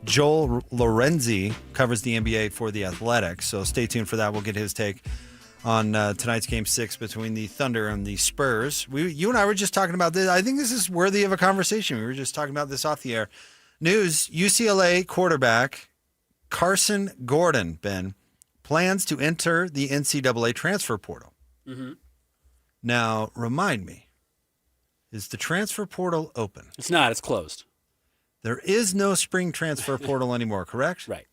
S26: Joel Lorenzi, covers the NBA for The Athletic. So stay tuned for that. We'll get his take on tonight's Game 6 between the Thunder and the Spurs. You and I were just talking about this. I think this is worthy of a conversation. We were just talking about this off the air. News, UCLA quarterback Carson Gordon, Ben, plans to enter the NCAA transfer portal.
S27: Mm-hmm.
S26: Now, remind me, is the transfer portal open?
S27: It's not. It's closed.
S26: There is no spring transfer portal anymore, correct?
S27: Right.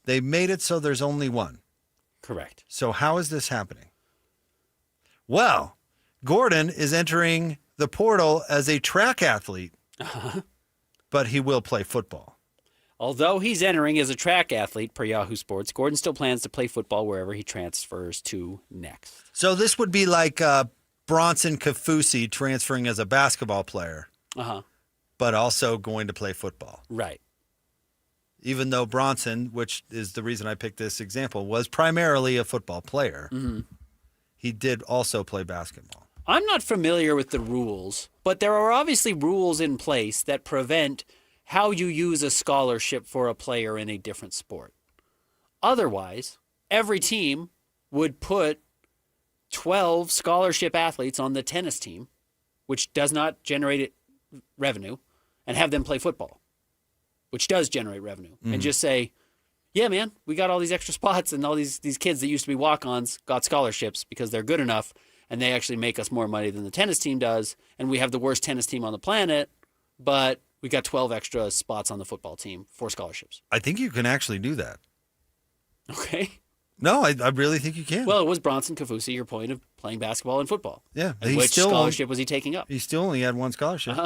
S26: They made it so there's only one.
S27: Correct.
S26: So how is this happening? Well, Gordon is entering the portal as a track athlete.
S27: Uh-huh.
S26: But he will play football.
S27: Although he's entering as a track athlete per Yahoo Sports, Gordon still plans to play football wherever he transfers to next.
S26: So this would be like Bronson Kafusi transferring as a basketball player, but also going to play football.
S27: Right.
S26: Even though Bronson, which is the reason I picked this example, was primarily a football player, he did also play basketball.
S27: I'm not familiar with the rules, but there are obviously rules in place that prevent how you use a scholarship for a player in a different sport. Otherwise, every team would put 12 scholarship athletes on the tennis team, which does not generate revenue, and have them play football, which does generate revenue, and just say, yeah, man, we got all these extra spots, and all these kids that used to be walk-ons got scholarships because they're good enough, and they actually make us more money than the tennis team does, and we have the worst tennis team on the planet, but we got 12 extra spots on the football team for scholarships.
S26: I think you can actually do that.
S27: Okay.
S26: No, I really think you can.
S27: Well, it was Bronson Kafusi, your point of playing basketball and football.
S26: Yeah.
S27: And which scholarship was he taking up?
S26: He still only had one scholarship.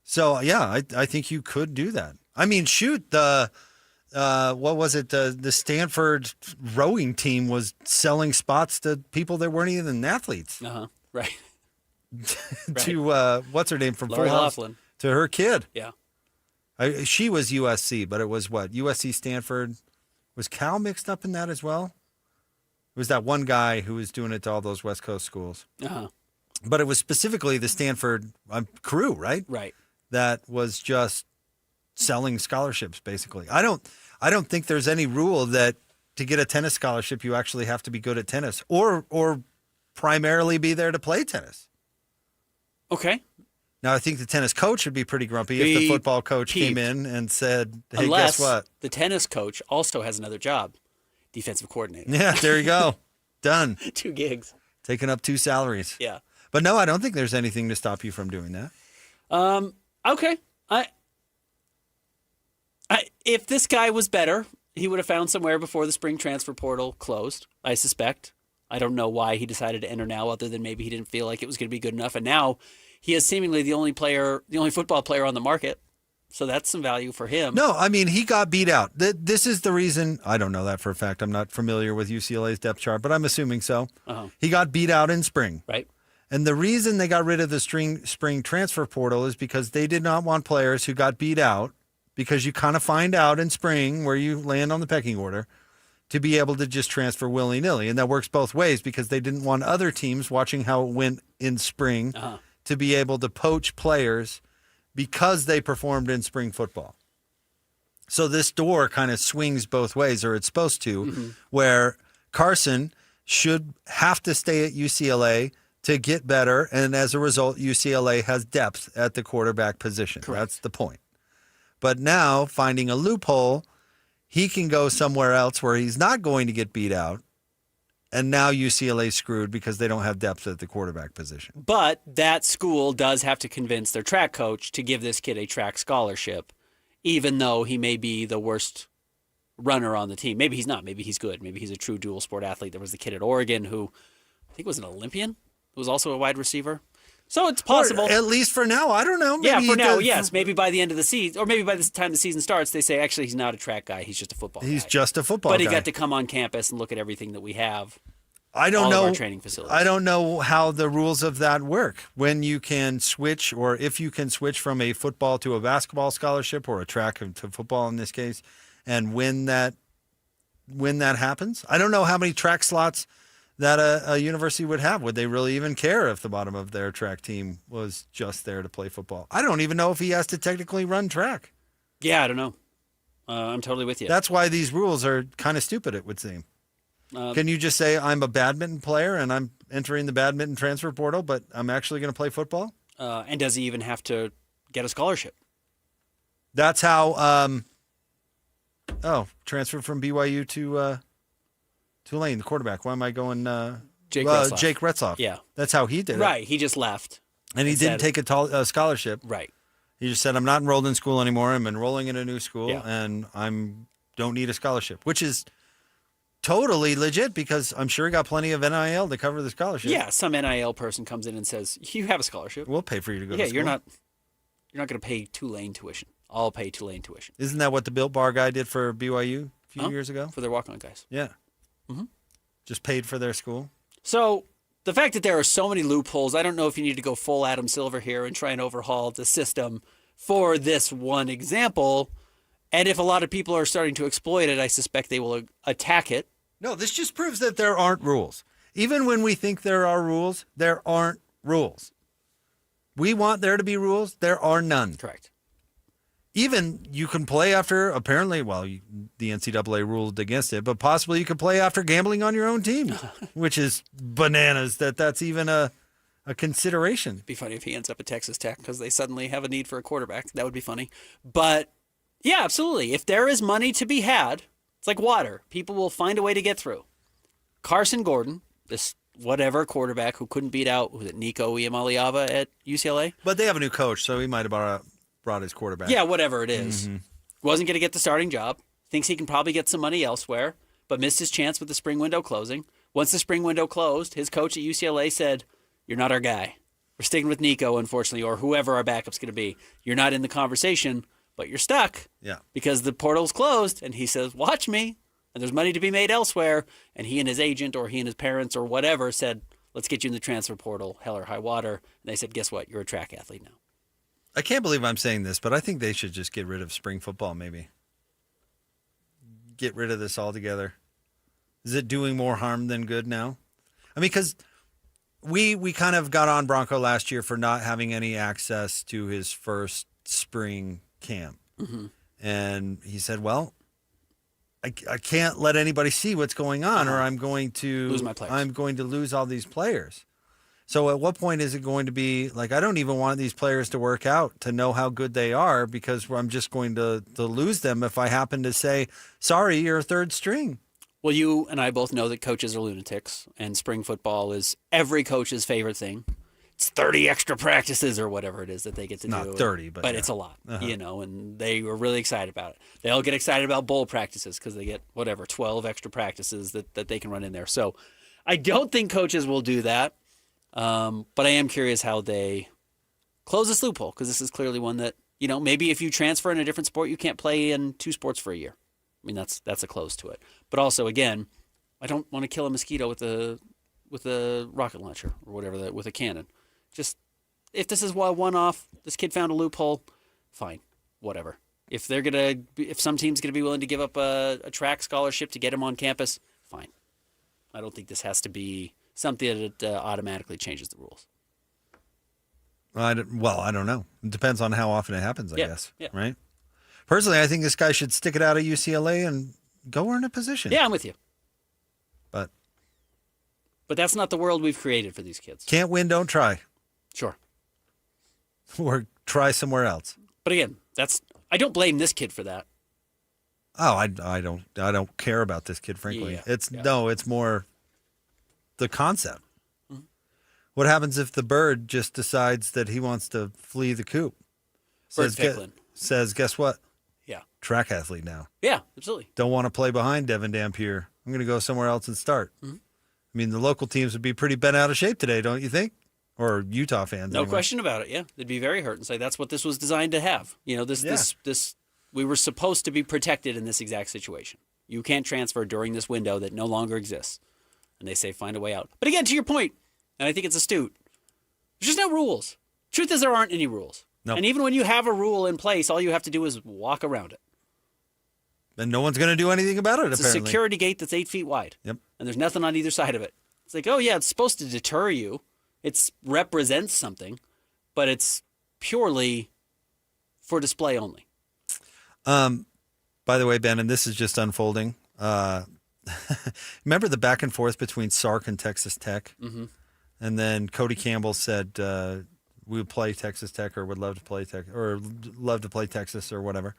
S26: So, yeah, I think you could do that. I mean, shoot, what was it? The Stanford rowing team was selling spots to people that weren't even athletes.
S27: Right.
S26: To what's her name from
S27: Lori
S26: Full House?
S27: Loughlin.
S26: To her kid.
S27: Yeah.
S26: She was USC, but it was what? USC, Stanford. Was Cal mixed up in that as well? It was that one guy who was doing it to all those West Coast schools.
S27: Uh-huh.
S26: But it was specifically the Stanford crew, right?
S27: Right.
S26: That was just selling scholarships, basically. I don't think there's any rule that to get a tennis scholarship you actually have to be good at tennis or primarily be there to play tennis.
S27: Okay.
S26: Now I think the tennis coach would be pretty grumpy if the football coach came in and said, "Hey,
S27: Unless
S26: guess what?
S27: the tennis coach also has another job, defensive coordinator."
S26: Yeah, there you go. Done.
S27: 2 gigs.
S26: Taking up 2 salaries.
S27: Yeah.
S26: But no, I don't think there's anything to stop you from doing that.
S27: Okay. If this guy was better, he would have found somewhere before the spring transfer portal closed, I suspect. I don't know why he decided to enter now, other than maybe he didn't feel like it was going to be good enough. And now he is seemingly the only football player on the market. So that's some value for him.
S26: No, I mean, he got beat out. This is the reason. I don't know that for a fact. I'm not familiar with UCLA's depth chart, but I'm assuming so.
S27: Uh-huh.
S26: He got beat out in spring.
S27: Right.
S26: And the reason they got rid of the spring transfer portal is because they did not want players who got beat out, because you kind of find out in spring where you land on the pecking order, to be able to just transfer willy-nilly. And that works both ways, because they didn't want other teams watching how it went in spring to be able to poach players because they performed in spring football. So this door kind of swings both ways, or it's supposed to, where Carson should have to stay at UCLA to get better, and as a result, UCLA has depth at the quarterback position. Correct. That's the point. But now, finding a loophole, he can go somewhere else where he's not going to get beat out, and now UCLA's screwed because they don't have depth at the quarterback position.
S27: But that school does have to convince their track coach to give this kid a track scholarship, even though he may be the worst runner on the team. Maybe he's not. Maybe he's good. Maybe he's a true dual sport athlete. There was the kid at Oregon who I think was an Olympian, who was also a wide receiver. So it's possible.
S26: Or at least for now. I don't know.
S27: Maybe for now, yes. Maybe by the end of the season, or maybe by the time the season starts, they say, actually, he's not a track guy. He's just a football guy.
S26: He's just a football guy.
S27: But he got to come on campus and look at everything that we have.
S26: I don't know.
S27: All of our training facilities.
S26: I don't know how the rules of that work. When you can switch, or if you can switch from a football to a basketball scholarship, or a track to football in this case, and when that happens. I don't know how many track slots that a university would have. Would they really even care if the bottom of their track team was just there to play football? I don't even know if he has to technically run track.
S27: Yeah, I don't know. I'm totally with you.
S26: That's why these rules are kind of stupid, it would seem. Can you just say, I'm a badminton player and I'm entering the badminton transfer portal, but I'm actually going to play football?
S27: And does he even have to get a scholarship?
S26: That's how, transferred from BYU to Tulane, the quarterback. Why am I going?
S27: Jake Retzloff.
S26: Jake Retzloff.
S27: Yeah.
S26: That's how he did it.
S27: Right. He just left.
S26: And he didn't take a scholarship.
S27: Right.
S26: He just said, I'm not enrolled in school anymore. I'm enrolling in a new school, and don't need a scholarship, which is totally legit, because I'm sure he got plenty of NIL to cover the scholarship.
S27: Yeah, some NIL person comes in and says, you have a scholarship.
S26: We'll pay for you to go to
S27: Yeah,
S26: school.
S27: you're not going to pay Tulane tuition. I'll pay Tulane tuition.
S26: Isn't that what the Built Bar guy did for BYU a few years ago?
S27: For their walk-on guys.
S26: Yeah.
S27: Mm-hmm.
S26: Just paid for their school.
S27: So the fact that there are so many loopholes, I don't know if you need to go full Adam Silver here and try and overhaul the system for this one example. And if a lot of people are starting to exploit it, I suspect they will attack it.
S26: No, this just proves that there aren't rules. Even when we think there are rules, there aren't rules. We want there to be rules. There are none.
S27: Correct.
S26: Even you can play after, apparently, the NCAA ruled against it, but possibly you could play after gambling on your own team, which is bananas that's even a consideration.
S27: It'd be funny if he ends up at Texas Tech because they suddenly have a need for a quarterback. That would be funny. But yeah, absolutely. If there is money to be had, it's like water. People will find a way to get through. Carson Gordon, this whatever quarterback who couldn't beat out, was it Nico Iamaleava at UCLA?
S26: But they have a new coach, so he might have brought his quarterback.
S27: Yeah, whatever it is.
S26: Mm-hmm.
S27: Wasn't going to get the starting job. Thinks he can probably get some money elsewhere, but missed his chance with the spring window closing. Once the spring window closed, his coach at UCLA said, "You're not our guy. We're sticking with Nico, unfortunately, or whoever our backup's going to be. You're not in the conversation, but you're stuck."
S26: Yeah.
S27: Because the portal's closed, and he says, "Watch me." And there's money to be made elsewhere. And he and his agent, or he and his parents, or whatever, said, "Let's get you in the transfer portal, hell or high water." And they said, "Guess what? You're a track athlete now."
S26: I can't believe I'm saying this, but I think they should just get rid of spring football, maybe. Get rid of this altogether. Is it doing more harm than good now? I mean, because we kind of got on Bronco last year for not having any access to his first spring camp.
S27: Mm-hmm.
S26: And he said, well, I can't let anybody see what's going on or I'm going to
S27: lose my players.
S26: I'm going to lose all these players. So at what point is it going to be like, I don't even want these players to work out to know how good they are because I'm just going to lose them if I happen to say, sorry, you're a third string.
S27: Well, you and I both know that coaches are lunatics, and spring football is every coach's favorite thing. It's 30 extra practices or whatever it is that they get to do.
S26: Not 30, but yeah.
S27: It's a lot, and they were really excited about it. They all get excited about bowl practices because they get, 12 extra practices that they can run in there. So I don't think coaches will do that, but I am curious how they close this loophole because this is clearly one that, maybe if you transfer in a different sport, you can't play in 2 sports for a year. I mean, that's a close to it. But also, again, I don't want to kill a mosquito with a rocket launcher or whatever, with a cannon. Just, if this is a one-off, this kid found a loophole, fine, whatever. If some team's gonna be willing to give up a track scholarship to get him on campus, fine. I don't think this has to be something that automatically changes the rules.
S26: I don't know. It depends on how often it happens, I guess.
S27: Yeah.
S26: Right? Personally, I think this guy should stick it out at UCLA and go earn a position.
S27: Yeah, I'm with you.
S26: But
S27: that's not the world we've created for these kids.
S26: Can't win, don't try.
S27: Sure.
S26: Or try somewhere else.
S27: But again, I don't blame this kid for that.
S26: Oh, I don't care about this kid, frankly.
S27: Yeah.
S26: It's more the concept. Mm-hmm. What happens if the bird just decides that he wants to flee the coop? Says, guess what?
S27: Yeah.
S26: Track athlete now.
S27: Yeah, absolutely.
S26: Don't want to play behind Devin Dampier. I'm going to go somewhere else and start.
S27: Mm-hmm.
S26: I mean, the local teams would be pretty bent out of shape today, don't you think? Or Utah fans.
S27: No
S26: anyway.
S27: question about it. Yeah, they'd be very hurt and say that's what this was designed to have. This we were supposed to be protected in this exact situation. You can't transfer during this window that no longer exists, and they say find a way out. But again, to your point, and I think it's astute. There's just no rules. Truth is, there aren't any rules.
S26: Nope.
S27: And even when you have a rule in place, all you have to do is walk around it.
S26: And no one's going to do anything about it,
S27: It's
S26: apparently.
S27: a security gate that's 8 feet wide.
S26: Yep.
S27: And there's nothing on either side of it. It's like, oh, yeah, it's supposed to deter you. It represents something, but it's purely for display only.
S26: By the way, Ben, and this is just unfolding. Remember the back and forth between Sark and Texas Tech?
S27: Mm-hmm.
S26: And then Cody Campbell said we would play Texas Tech or would love to play Tech or love to play Texas or whatever.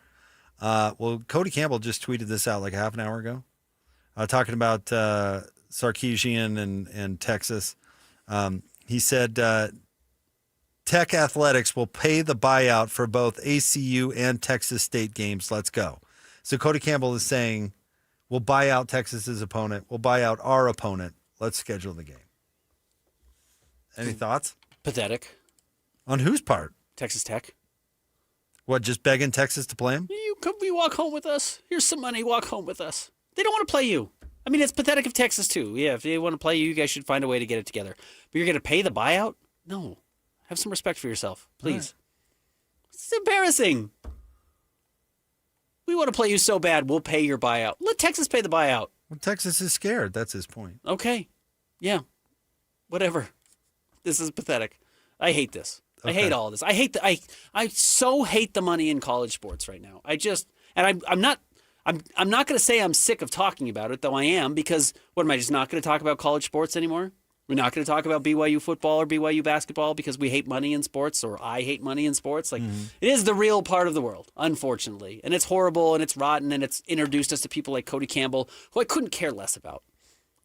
S26: Well, Cody Campbell just tweeted this out like a half an hour ago, talking about Sarkisian and Texas. He said Tech Athletics will pay the buyout for both ACU and Texas State games. Let's go. So Cody Campbell is saying we'll buy out Texas's opponent. We'll buy out our opponent. Let's schedule the game. Any thoughts?
S27: Pathetic.
S26: On whose part?
S27: Texas Tech.
S26: What, just begging Texas to play him?
S27: You walk home with us. Here's some money. Walk home with us. They don't want to play you. I mean, it's pathetic of Texas, too. Yeah, if they want to play you, you guys should find a way to get it together. But you're going to pay the buyout? No. Have some respect for yourself, please. Right. It's embarrassing. We want to play you so bad, we'll pay your buyout. Let Texas pay the buyout.
S26: Well, Texas is scared. That's his point.
S27: Okay. Yeah. Whatever. This is pathetic. I hate this. Okay. I hate all this. I so hate the money in college sports right now. I'm not going to say I'm sick of talking about it, though I am, because what am I just not going to talk about college sports anymore? We're not going to talk about BYU football or BYU basketball because we hate money in sports, or I hate money in sports. It is the real part of the world, unfortunately. And it's horrible and it's rotten, and it's introduced us to people like Cody Campbell, who I couldn't care less about.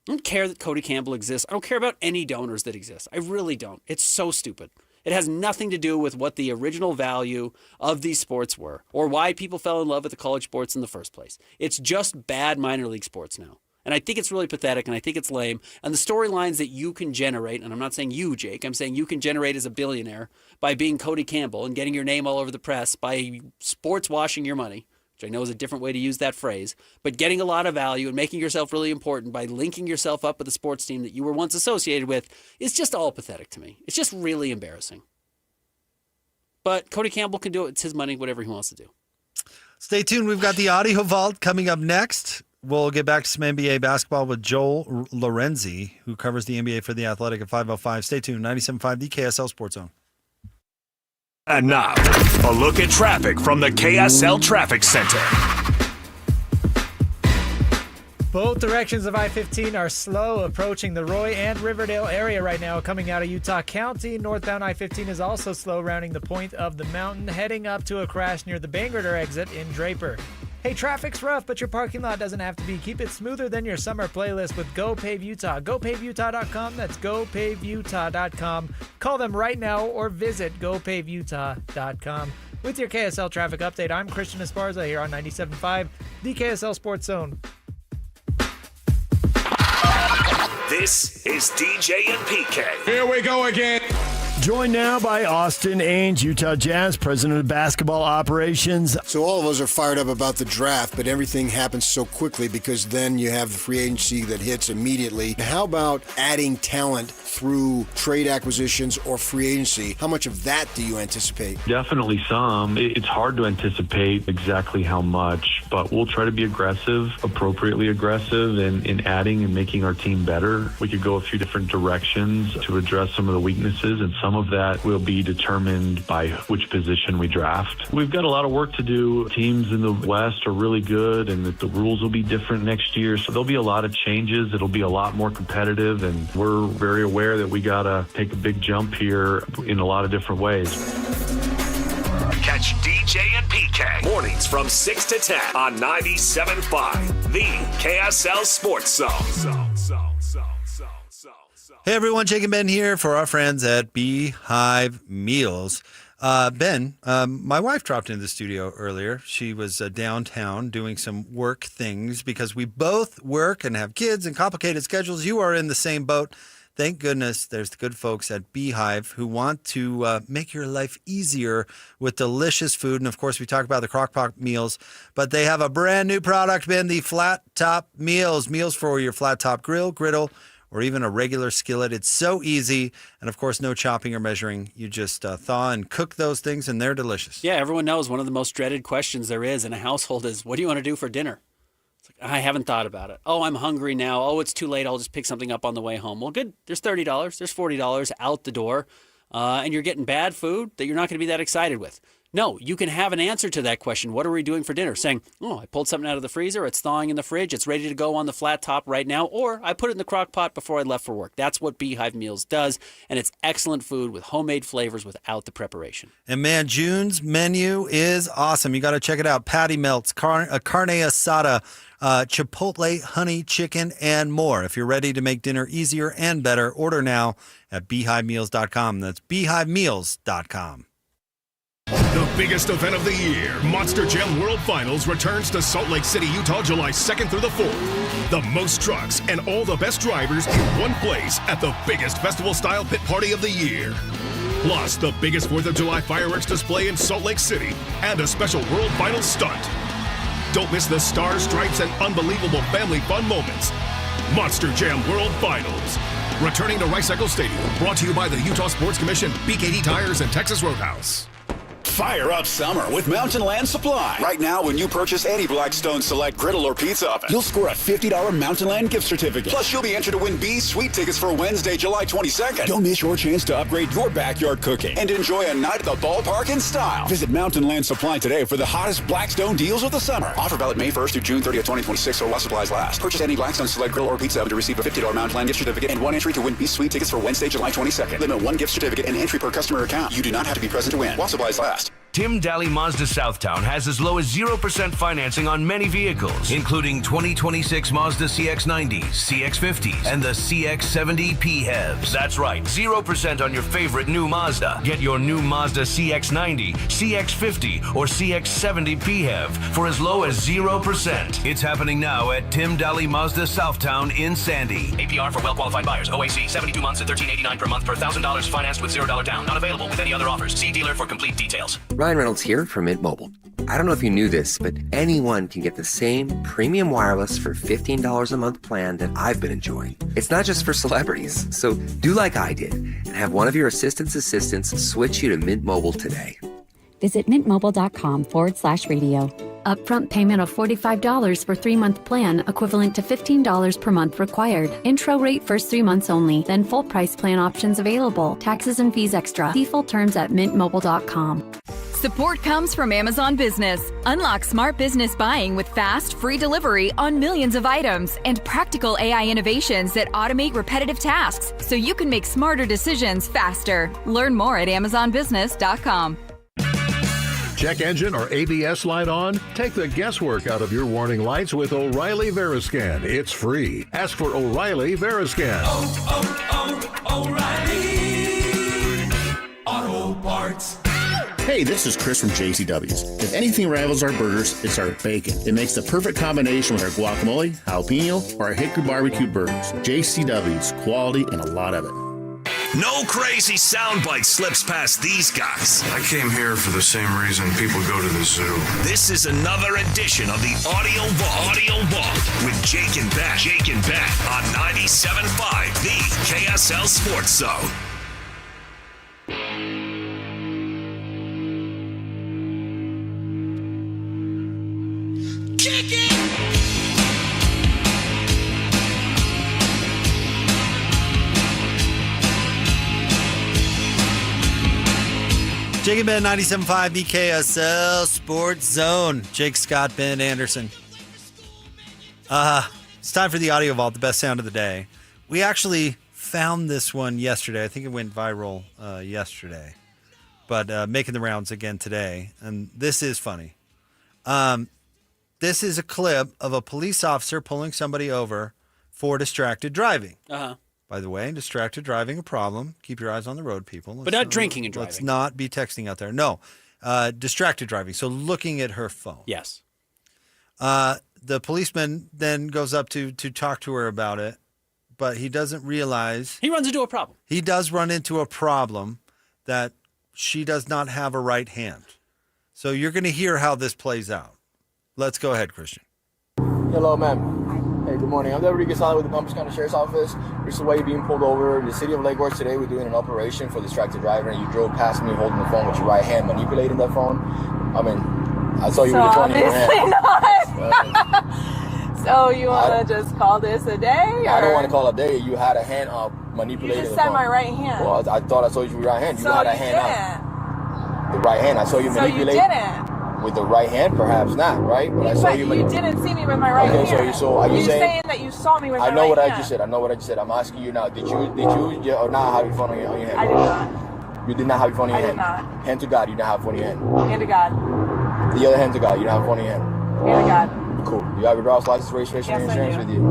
S27: I don't care that Cody Campbell exists. I don't care about any donors that exist. I really don't. It's so stupid. It has nothing to do with what the original value of these sports were or why people fell in love with the college sports in the first place. It's just bad minor league sports now. And I think it's really pathetic, and I think it's lame. And the storylines that you can generate, and I'm not saying you, Jake, I'm saying you can generate as a billionaire by being Cody Campbell and getting your name all over the press by sports washing your money, which I know is a different way to use that phrase, but getting a lot of value and making yourself really important by linking yourself up with a sports team that you were once associated with is just all pathetic to me. It's just really embarrassing. But Cody Campbell can do it. It's his money, whatever he wants to do.
S26: Stay tuned. We've got the Audio Vault coming up next. we'll get back to some NBA basketball with Joel Lorenzi, who covers the NBA for The Athletic at 5:05. Stay tuned. 97.5, the KSL Sports Zone.
S8: And now, a look at traffic from the KSL Traffic Center.
S28: Both directions of I-15 are slow approaching the Roy and Riverdale area right now. Coming out of Utah County, northbound I-15 is also slow rounding the point of the mountain, heading up to a crash near the Bangor exit in Draper. Hey, traffic's rough, but your parking lot doesn't have to be. Keep it smoother than your summer playlist with Go Pave Utah. GoPaveUtah.com. That's GoPaveUtah.com. Call them right now or visit GoPaveUtah.com. With your KSL traffic update, I'm Christian Esparza here on 97.5, the KSL Sports Zone.
S8: This is DJ and PK.
S4: Here we go again. Joined now by Austin Ainge, Utah Jazz, president of basketball operations.
S3: So all of us are fired up about the draft, but everything happens so quickly because then you have the free agency that hits immediately. How about adding talent through trade acquisitions or free agency? How much of that do you anticipate?
S5: Definitely some. It's hard to anticipate exactly how much, but we'll try to be aggressive, appropriately aggressive in adding and making our team better. We could go a few different directions to address some of the weaknesses, and some of that will be determined by which position we draft. We've got a lot of work to do. Teams in the West are really good, and the rules will be different next year, so there'll be a lot of changes. It'll be a lot more competitive, and we're very aware that we got to take a big jump here in a lot of different ways.
S8: Catch DJ and PK mornings from 6 to 10 on 97.5, the KSL Sports Zone.
S26: Hey everyone, Jake and Ben here for our friends at Beehive Meals. Ben, my wife dropped into the studio earlier. She was downtown doing some work things because we both work and have kids and complicated schedules. You are in the same boat. Thank goodness there's the good folks at Beehive who want to make your life easier with delicious food. And, of course, we talk about the crock-pot meals, but they have a brand-new product, Ben, the flat-top meals. Meals for your flat-top grill, griddle, or even a regular skillet. It's so easy. And, of course, no chopping or measuring. You just thaw and cook those things, and they're delicious.
S27: Yeah, everyone knows one of the most dreaded questions there is in a household is, what do you want to do for dinner? I haven't thought about it. Oh, I'm hungry now. Oh, it's too late. I'll just pick something up on the way home. Well, good. There's $30. There's $40 out the door. And you're getting bad food that you're not going to be that excited with. No, you can have an answer to that question. What are we doing for dinner? Saying, oh, I pulled something out of the freezer. It's thawing in the fridge. It's ready to go on the flat top right now. Or I put it in the crock pot before I left for work. That's what Beehive Meals does. And it's excellent food with homemade flavors without the preparation.
S26: And man, June's menu is awesome. You got to check it out. Patty melts, carne asada, chipotle, honey, chicken, and more. If you're ready to make dinner easier and better, order now at beehivemeals.com. That's beehivemeals.com.
S11: The biggest event of the year, Monster Jam World Finals, returns to Salt Lake City, Utah, July 2nd through the 4th. The most trucks and all the best drivers in one place at the biggest festival-style pit party of the year. Plus, the biggest 4th of July fireworks display in Salt Lake City and a special World Finals stunt. Don't miss the stars, stripes, and unbelievable family fun moments. Monster Jam World Finals. Returning to Rice-Eccles Stadium. Brought to you by the Utah Sports Commission, BKD Tires, and Texas Roadhouse.
S13: Fire up summer with Mountain Land Supply. Right now, when you purchase any Blackstone Select griddle or pizza oven, you'll score a $50 Mountain Land gift certificate. Plus, you'll be entered to win B Suite tickets for Wednesday, July 22nd. Don't miss your chance to upgrade your backyard cooking and enjoy a night at the ballpark in style. Visit Mountain Land Supply today for the hottest Blackstone deals of the summer. Offer valid May 1st through June 30th, 2026, or while supplies last. Purchase any Blackstone Select griddle or pizza oven to receive a $50 Mountain Land gift certificate and one entry to win B Suite tickets for Wednesday, July 22nd. Limit one gift certificate and entry per customer account. You do not have to be present to win. While supplies last.
S7: Tim Daly Mazda Southtown has as low as 0% financing on many vehicles, including 2026 Mazda CX-90s, CX-50s, and the CX-70 PHEVs. That's right, 0% on your favorite new Mazda. Get your new Mazda CX-90, CX-50, or CX-70 PHEV for as low as 0%. It's happening now at Tim Daly Mazda Southtown in Sandy.
S19: APR for well-qualified buyers. OAC 72 months at $13.89 per month per $1,000 financed with $0 down. Not available with any other offers. See dealer for complete details.
S20: Ryan Reynolds here from Mint Mobile. I don't know if you knew this, but anyone can get the same premium wireless for $15 a month plan that I've been enjoying. It's not just for celebrities, so do like I did and have one of your assistants switch you to Mint Mobile today.
S21: Visit mintmobile.com/radio.
S6: upfront payment of $45 for 3-month plan, equivalent to $15 per month required. Intro rate first 3 months only, then full price plan options available. Taxes and fees extra. See full terms at mintmobile.com.
S10: Support comes from Amazon Business. Unlock smart business buying with fast, free delivery on millions of items and practical AI innovations that automate repetitive tasks so you can make smarter decisions faster. Learn more at amazonbusiness.com.
S12: Check engine or ABS light on? Take the guesswork out of your warning lights with O'Reilly Veriscan. It's free. Ask for O'Reilly Veriscan.
S11: O'Reilly Auto Parts.
S23: Hey, this is Chris from JCW's. If anything rivals our burgers, it's our bacon. It makes the perfect combination with our guacamole, jalapeno, or our hickory barbecue burgers. JCW's, quality and a lot of it.
S8: No crazy soundbite slips past these guys.
S16: I came here for the same reason people go to the zoo.
S8: This is another edition of the Audio Vault with Jake and Ben. On 97.5, the KSL Sports Zone.
S11: Kick it!
S26: Jake and Ben, 97.5, the KSL Sports Zone. Jake, Scott, Ben Anderson. It's time for the Audio Vault, the best sound of the day. We actually found this one yesterday. I think it went viral yesterday, but making the rounds again today. And this is funny. This is a clip of a police officer pulling somebody over for distracted driving.
S27: Uh-huh.
S26: By the way, distracted driving, a problem. Keep your eyes on the road, people.
S27: But not drinking and driving.
S26: Let's not be texting out there. No. Distracted driving. So looking at her phone.
S27: Yes.
S26: The policeman then goes up to talk to her about it, but he doesn't realize.
S27: He runs into a problem.
S26: He does run into a problem that she does not have a right hand. So you're going to hear how this plays out. Let's go ahead, Christian.
S21: Hello, ma'am. Hey, good morning. I'm Deputy Gasala with the Palm Beach County Sheriff's Office. This is why you're being pulled over. In the city of Lake Worth today, we're doing an operation for distracted driver, and you drove past me holding the phone with your right hand, manipulating that phone. I mean, I saw you with the phone in your hand.
S22: Not. So you want to just call this a day?
S21: I don't want to call it a day. You had a hand up manipulating the phone.
S22: You just said my right hand.
S21: Well, I thought I saw you with your right hand. You had a hand up. The right hand. I saw you manipulate.
S22: So you didn't.
S21: With the right hand, perhaps not, right? But I saw you.
S22: You didn't see me with my right hand.
S21: Okay, so are you saying
S22: that you saw me with my right hand?
S21: I know what I just said. I know what I just said. I'm asking you now. Did you or not have your phone on your hand?
S22: I did not.
S21: You did not have your phone in your hand?
S22: I did not.
S21: Hand to God, you didn't have your phone in your hand?
S22: Hand to God.
S21: The other hand to God, you don't have your phone in your hand?
S22: Hand to God.
S21: Cool. You have your driver's license, registration, and insurance with you?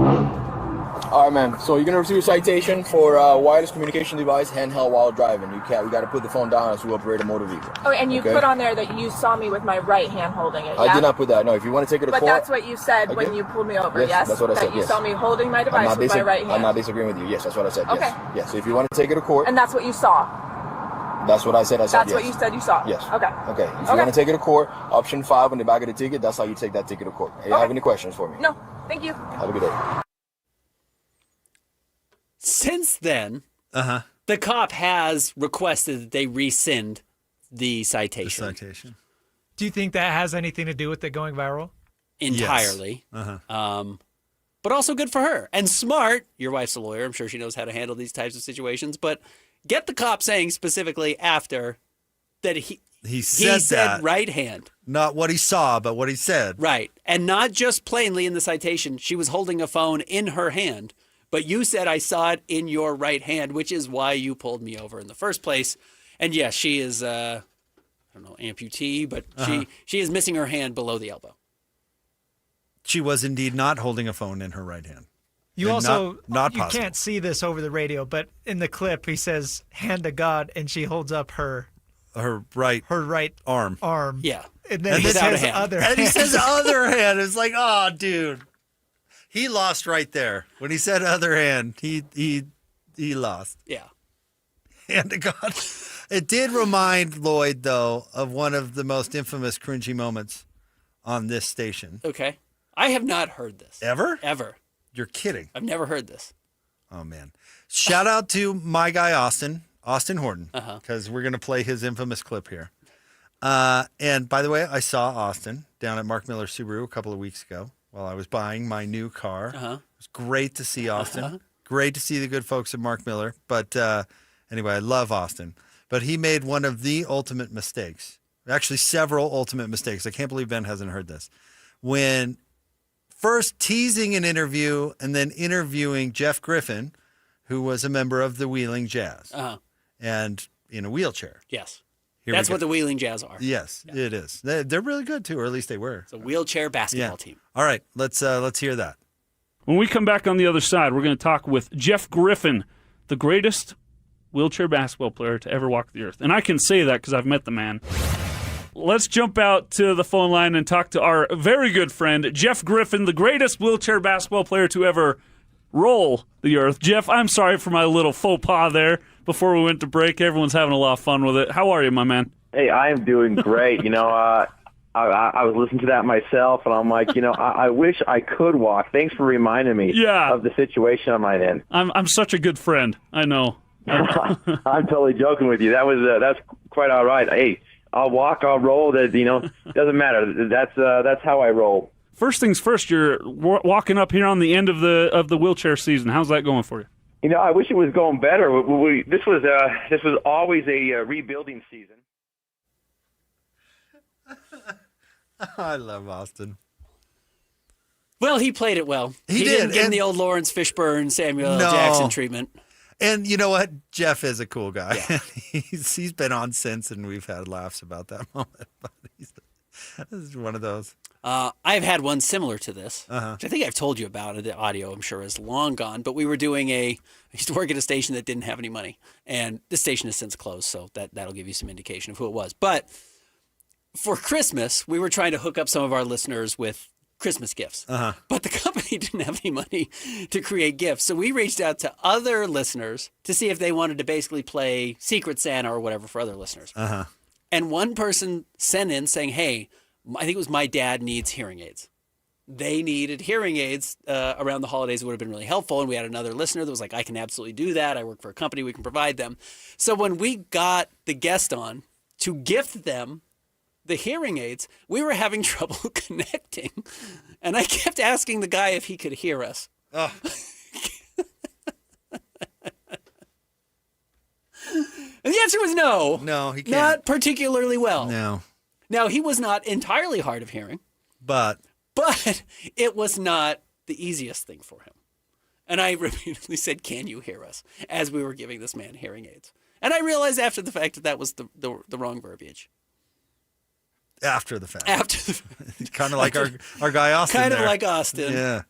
S21: All right, ma'am. So you're going to receive a citation for wireless communication device, handheld while driving. We got to put the phone down as we operate a motor vehicle.
S22: Oh, and you put on there that you saw me with my right hand holding it, yeah?
S21: I did not put that. No, if you want to take it to court.
S22: But that's what you said when you pulled me over, yes?
S21: That's what I said,
S22: That you saw me holding my device with my right hand.
S21: I'm not disagreeing with you. Yes, that's what I said.
S22: Okay.
S21: Yes. So if you want to take it to court.
S22: And that's what you saw?
S21: That's what I said.
S22: That's what you said you saw?
S21: Yes.
S22: Okay.
S21: Okay. If you want to take it to court, option 5 on the back of the ticket, that's how you take that ticket to court. Do you have any questions for me?
S22: No. Thank you.
S21: Have a good day.
S27: Since then, the cop has requested that they rescind the citation.
S28: Do you think that has anything to do with it going viral?
S27: Entirely.
S28: Yes.
S27: But also good for her. And smart, your wife's a lawyer, I'm sure she knows how to handle these types of situations, but get the cop saying specifically after that he said right hand.
S26: Not what he saw, but what he said.
S27: Right. And not just plainly in the citation, she was holding a phone in her hand. But you said, I saw it in your right hand, which is why you pulled me over in the first place. And yes, she is, I don't know, amputee, but she is missing her hand below the elbow.
S26: She was indeed not holding a phone in her right hand.
S28: You
S26: And
S28: also,
S26: not
S28: you
S26: possible.
S28: can't see this over the radio, but in the clip, he says, hand to God, and she holds up her
S26: right arm.
S27: Yeah.
S28: And then he says other hand.
S26: And he says other hand. It's like, oh, dude. He lost right there. When he said other hand, he lost.
S27: Yeah.
S26: Hand to God. It did remind Lloyd, though, of one of the most infamous cringy moments on this station.
S27: Okay. I have not heard this.
S26: Ever?
S27: Ever.
S26: You're kidding.
S27: I've never heard this.
S26: Oh, man. Shout out to my guy, Austin Horton, because we're going to play his infamous clip here. And by the way, I saw Austin down at Mark Miller Subaru a couple of weeks ago while I was buying my new car. It was great to see Austin. Great to see the good folks at Mark Miller. But anyway, I love Austin. But he made one of the ultimate mistakes. Actually, several ultimate mistakes. I can't believe Ben hasn't heard this. When first teasing an interview and then interviewing Jeff Griffin, who was a member of the Wheeling Jazz, and in a wheelchair.
S27: Yes. That's what the Wheeling Jazz are.
S26: Yes, it is. They're really good, too, or at least they were.
S27: It's a wheelchair basketball team.
S26: All right, let's hear that.
S1: When we come back on the other side, we're going to talk with Jeff Griffin, the greatest wheelchair basketball player to ever walk the earth. And I can say that because I've met the man. Let's jump out to the phone line and talk to our very good friend, Jeff Griffin, the greatest wheelchair basketball player to ever roll the earth. Jeff, I'm sorry for my little faux pas there before we went to break. Everyone's having a lot of fun with it. How are you, my man?
S2: Hey, I am doing great. I was listening to that myself, and I'm like, I wish I could walk. Thanks for reminding me of the situation I'm in.
S1: I'm such a good friend. I know.
S2: I'm totally joking with you. That's quite all right. Hey, I'll walk, I'll roll. That doesn't matter. That's how I roll.
S1: First things first. You're walking up here on the end of the wheelchair season. How's that going for you?
S2: I wish it was going better. This was always a rebuilding season.
S26: I love Austin.
S27: Well, he played it well. He didn't give him the old Lawrence Fishburne, Samuel L. Jackson treatment. And
S26: you know what? Jeff is a cool guy. Yeah. He's been on since, and we've had laughs about that moment. But this is one of those.
S27: I've had one similar to this, which I think I've told you about. The audio, I'm sure, is long gone. But we were doing I used to work at a station that didn't have any money. And this station has since closed, so that'll give you some indication of who it was. But for Christmas, we were trying to hook up some of our listeners with Christmas gifts. But the company didn't have any money to create gifts. So we reached out to other listeners to see if they wanted to basically play Secret Santa or whatever for other listeners. And one person sent in saying, hey, I think it was my dad needs hearing aids. They needed hearing aids around the holidays. It would have been really helpful. And we had another listener that was like, I can absolutely do that. I work for a company. We can provide them. So when we got the guest on to gift them the hearing aids, we were having trouble connecting. And I kept asking the guy if he could hear us. Oh. And the answer was no.
S26: No, he can't.
S27: Not particularly well.
S26: No.
S27: Now, he was not entirely hard of hearing.
S26: But
S27: it was not the easiest thing for him. And I repeatedly said, can you hear us? As we were giving this man hearing aids. And I realized after the fact that was the wrong verbiage.
S26: After the fact.
S28: Kind of like our guy Austin.
S27: Kind of like Austin.
S28: Yeah.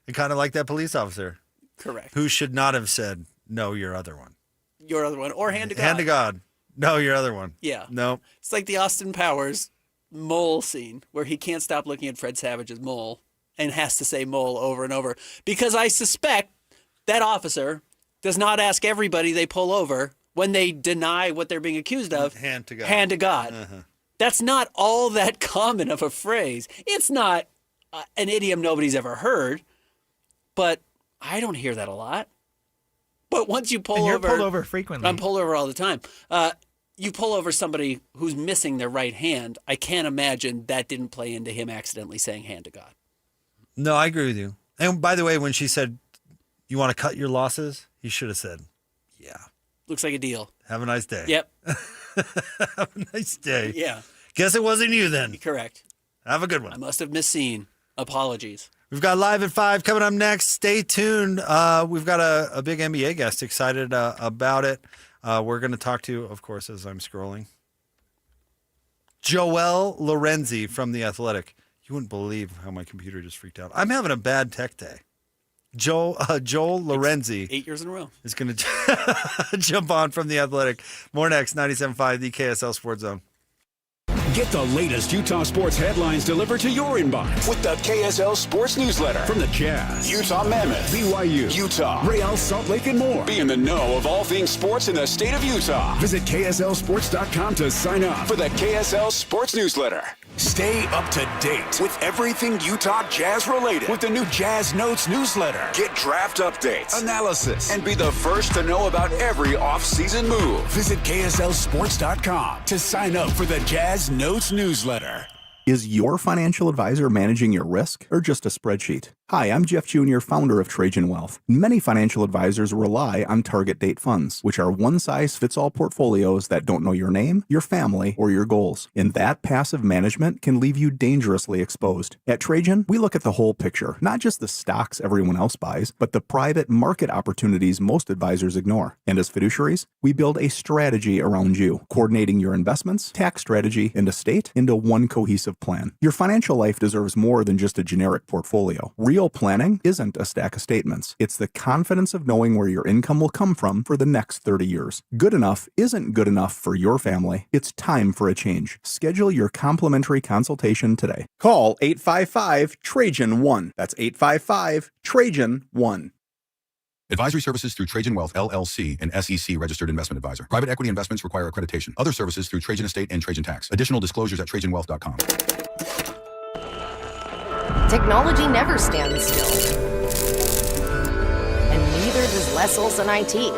S28: And kind of like that police officer.
S27: Correct.
S28: Who should not have said, no, your other one.
S27: Your other one. Or hand to God.
S28: Hand to God. No, your other one.
S27: Yeah.
S28: No.
S27: It's like the Austin Powers mole scene where he can't stop looking at Fred Savage's mole and has to say mole over and over. Because I suspect that officer does not ask everybody they pull over when they deny what they're being accused of.
S28: Hand to God.
S27: Hand to God. Uh-huh. That's not all that common of a phrase. It's not an idiom nobody's ever heard, but I don't hear that a lot. But once you pull over...
S28: You're pulled over frequently.
S27: I'm pulled over all the time. You pull over somebody who's missing their right hand, I can't imagine that didn't play into him accidentally saying hand to God.
S28: No, I agree with you. And by the way, when she said, you want to cut your losses, he should have said, yeah.
S27: Looks like a deal.
S28: Have a nice day.
S27: Yep.
S28: Have a nice day.
S27: Yeah.
S28: Guess it wasn't you then.
S27: Correct.
S28: Have a good one.
S27: I must have misseen. Apologies.
S28: We've got Live at 5 coming up next. Stay tuned. We've got a big NBA guest. Excited about it. We're going to talk to, of course, as I'm scrolling, Joel Lorenzi from The Athletic. You wouldn't believe how my computer just freaked out. I'm having a bad tech day. Joel Lorenzi.
S27: 8 years in a row.
S28: Is going to jump on from The Athletic. More next, 97.5, the KSL Sports Zone.
S11: Get the latest Utah sports headlines delivered to your inbox
S13: with the KSL Sports Newsletter.
S11: From the Jazz,
S13: Utah Mammoth,
S11: BYU,
S13: Utah,
S11: Real Salt Lake, and more.
S13: Be in the know of all things sports in the state of Utah.
S11: Visit KSLSports.com to sign up
S13: for the KSL Sports Newsletter. Stay up to date with everything Utah Jazz related with the new Jazz Notes newsletter. Get draft updates, analysis, and be the first to know about every off-season move. Visit KSLSports.com to sign up for the Jazz Notes newsletter.
S4: Is your financial advisor managing your risk or just a spreadsheet? Hi, I'm Jeff Jr., founder of Trajan Wealth. Many financial advisors rely on target date funds, which are one-size-fits-all portfolios that don't know your name, your family, or your goals. And that passive management can leave you dangerously exposed. At Trajan, we look at the whole picture, not just the stocks everyone else buys, but the private market opportunities most advisors ignore. And as fiduciaries, we build a strategy around you, coordinating your investments, tax strategy, and estate into one cohesive plan. Your financial life deserves more than just a generic portfolio. Real planning isn't a stack of statements. It's the confidence of knowing where your income will come from for the next 30 years. Good enough isn't good enough for your family. It's time for a change. Schedule your complimentary consultation today. Call 855-TRAJAN-1. That's 855-TRAJAN-1.
S9: Advisory services through Trajan Wealth, LLC, an SEC registered investment advisor. Private equity investments require accreditation. Other services through Trajan Estate and Trajan Tax. Additional disclosures at TrajanWealth.com.
S14: Technology never stands still. And neither does Lesselson IT.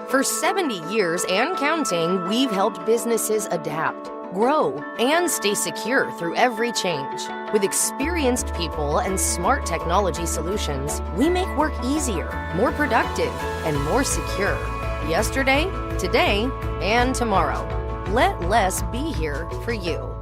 S14: For 70 years and counting, we've helped businesses adapt, grow, and stay secure through every change. With experienced people and smart technology solutions, we make work easier, more productive, and more secure. Yesterday, today, and tomorrow. Let less be here for you.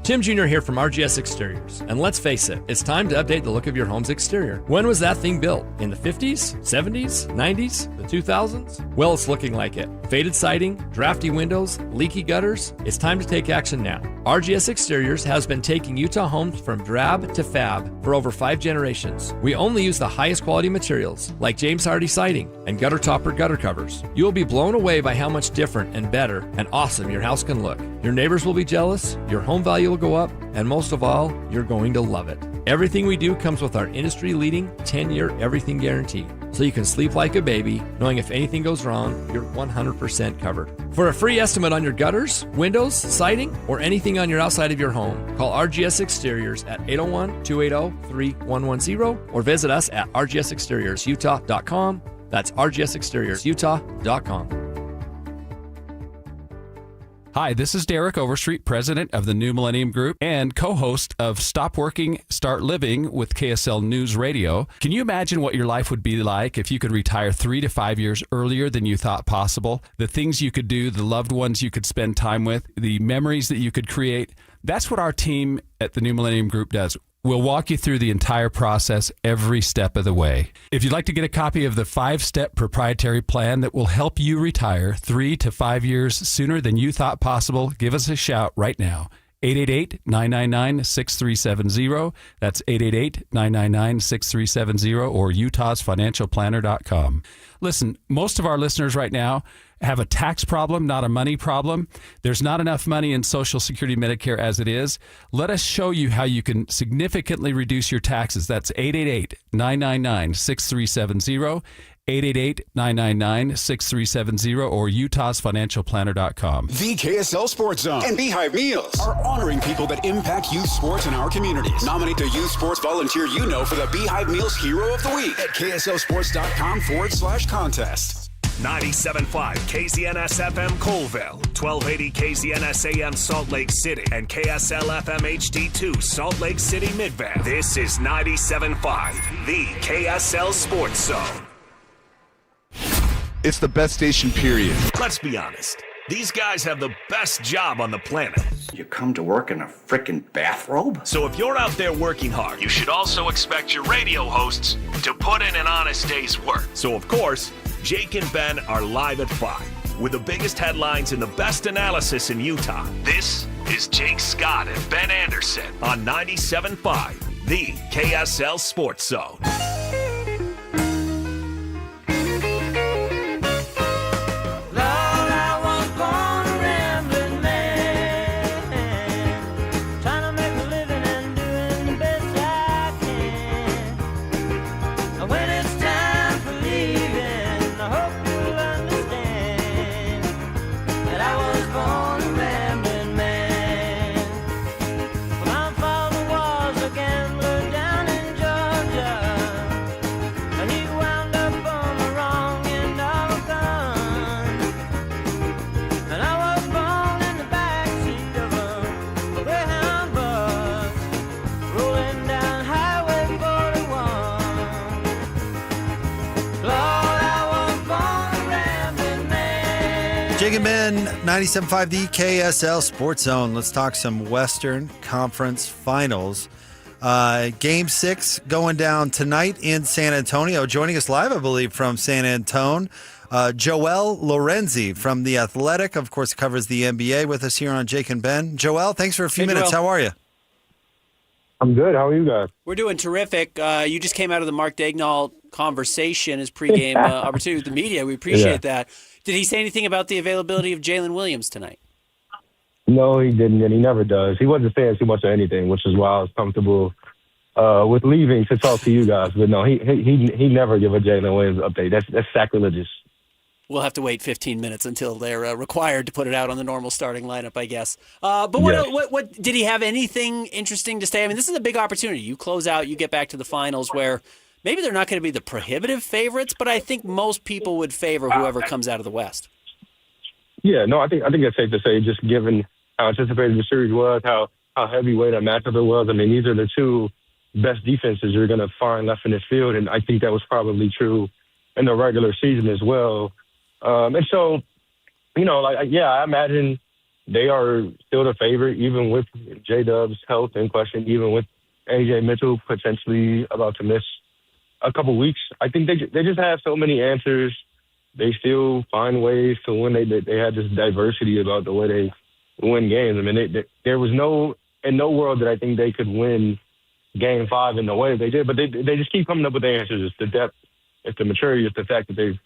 S15: Tim Jr. here from RGS Exteriors. And let's face it, it's time to update the look of your home's exterior. When was that thing built? In the 50s, 70s, 90s, the 2000s? Well, it's looking like it. Faded siding, drafty windows, leaky gutters. It's time to take action now. RGS Exteriors has been taking Utah homes from drab to fab for over 5 generations. We only use the highest quality materials like James Hardy siding and gutter topper gutter covers. You will be blown away by how much different and better and awesome your house can look. Your neighbors will be jealous, your home value will go up, and most of all, you're going to love it. Everything we do comes with our industry-leading 10-year everything guarantee, so you can sleep like a baby, knowing if anything goes wrong, you're 100% covered. For a free estimate on your gutters, windows, siding, or anything on your outside of your home, call RGS Exteriors at 801-280-3110 or visit us at rgsexteriorsutah.com. That's rgsexteriorsutah.com.
S17: Hi, this is Derek Overstreet, president of the New Millennium Group and co-host of Stop Working, Start Living with KSL News Radio. Can you imagine what your life would be like if you could retire 3 to 5 years earlier than you thought possible? The things you could do, the loved ones you could spend time with, the memories that you could create. That's what our team at the New Millennium Group does. We'll walk you through the entire process every step of the way. If you'd like to get a copy of the 5-step proprietary plan that will help you retire 3 to 5 years sooner than you thought possible, give us a shout right now. 888-999-6370. That's 888-999-6370 or utahsfinancialplanner.com. Listen, most of our listeners right now have a tax problem, not a money problem. There's not enough money in Social Security Medicare as it is. Let us show you how you can significantly reduce your taxes. That's 888-999-6370. 888-999-6370 or utahsfinancialplanner.com.
S13: The KSL Sports Zone and Beehive Meals are honoring people that impact youth sports in our communities. Nominate the youth sports volunteer you know for the Beehive Meals Hero of the Week at kslsports.com/contest.
S8: 97.5 KZNS FM Colville, 1280 KZNS AM Salt Lake City, and KSL FM HD2 Salt Lake City Mid-Van. This is 97.5, the KSL Sports Zone.
S18: It's the best station, period.
S8: Let's be honest. These guys have the best job on the planet.
S24: You come to work in a frickin' bathrobe?
S8: So if you're out there working hard, you should also expect your radio hosts to put in an honest day's work. So of course, Jake and Ben are live at 5 with the biggest headlines and the best analysis in Utah. This is Jake Scott and Ben Anderson on 97.5, the KSL Sports Zone.
S26: Jake and Ben, 97.5 the KSL Sports Zone. Let's talk some Western Conference Finals. Game 6 going down tonight in San Antonio. Joining us live, I believe, from San Antonio, Joel Lorenzi from The Athletic. Of course, covers the NBA with us here on Jake and Ben. Joel, thanks for a few minutes.
S27: Joel.
S26: How are you?
S3: I'm good. How are you guys?
S27: We're doing terrific. You just came out of the Mark Daigneault conversation, his pregame opportunity with the media. We appreciate that. Did he say anything about the availability of Jalen Williams tonight?
S3: No, he didn't, and he never does. He wasn't saying too much of anything, which is why I was comfortable with leaving to talk to you guys. But no, he never give a Jalen Williams update. That's sacrilegious.
S27: We'll have to wait 15 minutes until they're required to put it out on the normal starting lineup, I guess. But what did he have anything interesting to say? I mean, this is a big opportunity. You close out, you get back to the finals where maybe they're not going to be the prohibitive favorites, but I think most people would favor whoever comes out of the West.
S3: Yeah, no, I think it's safe to say, just given how anticipated the series was, how heavyweight a matchup it was. I mean, these are the two best defenses you're going to find left in this field, and I think that was probably true in the regular season as well. And so, I imagine they are still the favorite, even with J-Dub's health in question, even with A.J. Mitchell potentially about to miss a couple weeks. I think they just have so many answers. They still find ways to win. They had this diversity about the way they win games. I mean, there was in no world that I think they could win Game 5 in the way that they did, but they just keep coming up with the answers. It's the depth, it's the maturity, it's the fact that they've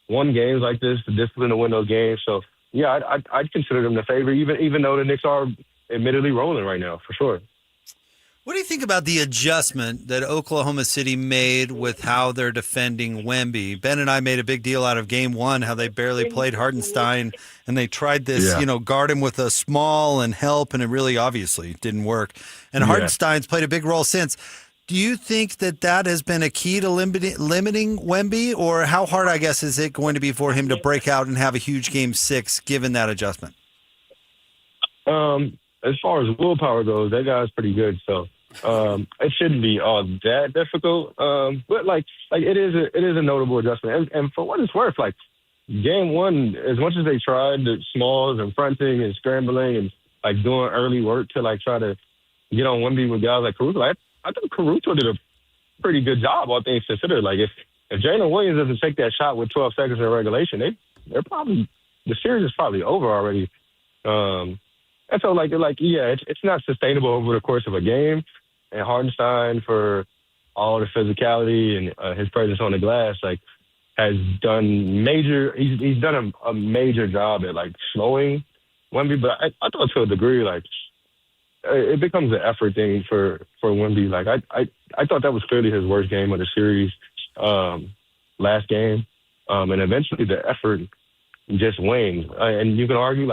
S3: won games like this, the discipline to win those games. So, yeah, I'd consider them the favorite, even though the Knicks are admittedly rolling right now, for sure.
S26: What do you think about the adjustment that Oklahoma City made with how they're defending Wemby? Ben and I made a big deal out of Game 1, how they barely played Hartenstein, and they tried this, guard him with a small and help, and it really obviously didn't work. And Hartenstein's played a big role since. Do you think that has been a key to limiting Wemby, or how hard, I guess, is it going to be for him to break out and have a huge Game 6 given that adjustment?
S3: As far as willpower goes, that guy's pretty good, so it shouldn't be all that difficult. But it is a notable adjustment. And for what it's worth, Game 1, as much as they tried the smalls and fronting and scrambling and doing early work to try to get on Wemby with guys like Caruso, I think Caruso did a pretty good job, all things considered. If Jalen Williams doesn't take that shot with 12 seconds in regulation, the series is probably over already. And so it's not sustainable over the course of a game. And Hartenstein, for all the physicality and his presence on the glass, has done he's done a major job at slowing Wemby. But I thought to a degree it becomes an effort thing for Wemby. I thought that was clearly his worst game of the series last game, and eventually the effort just waned. And you can argue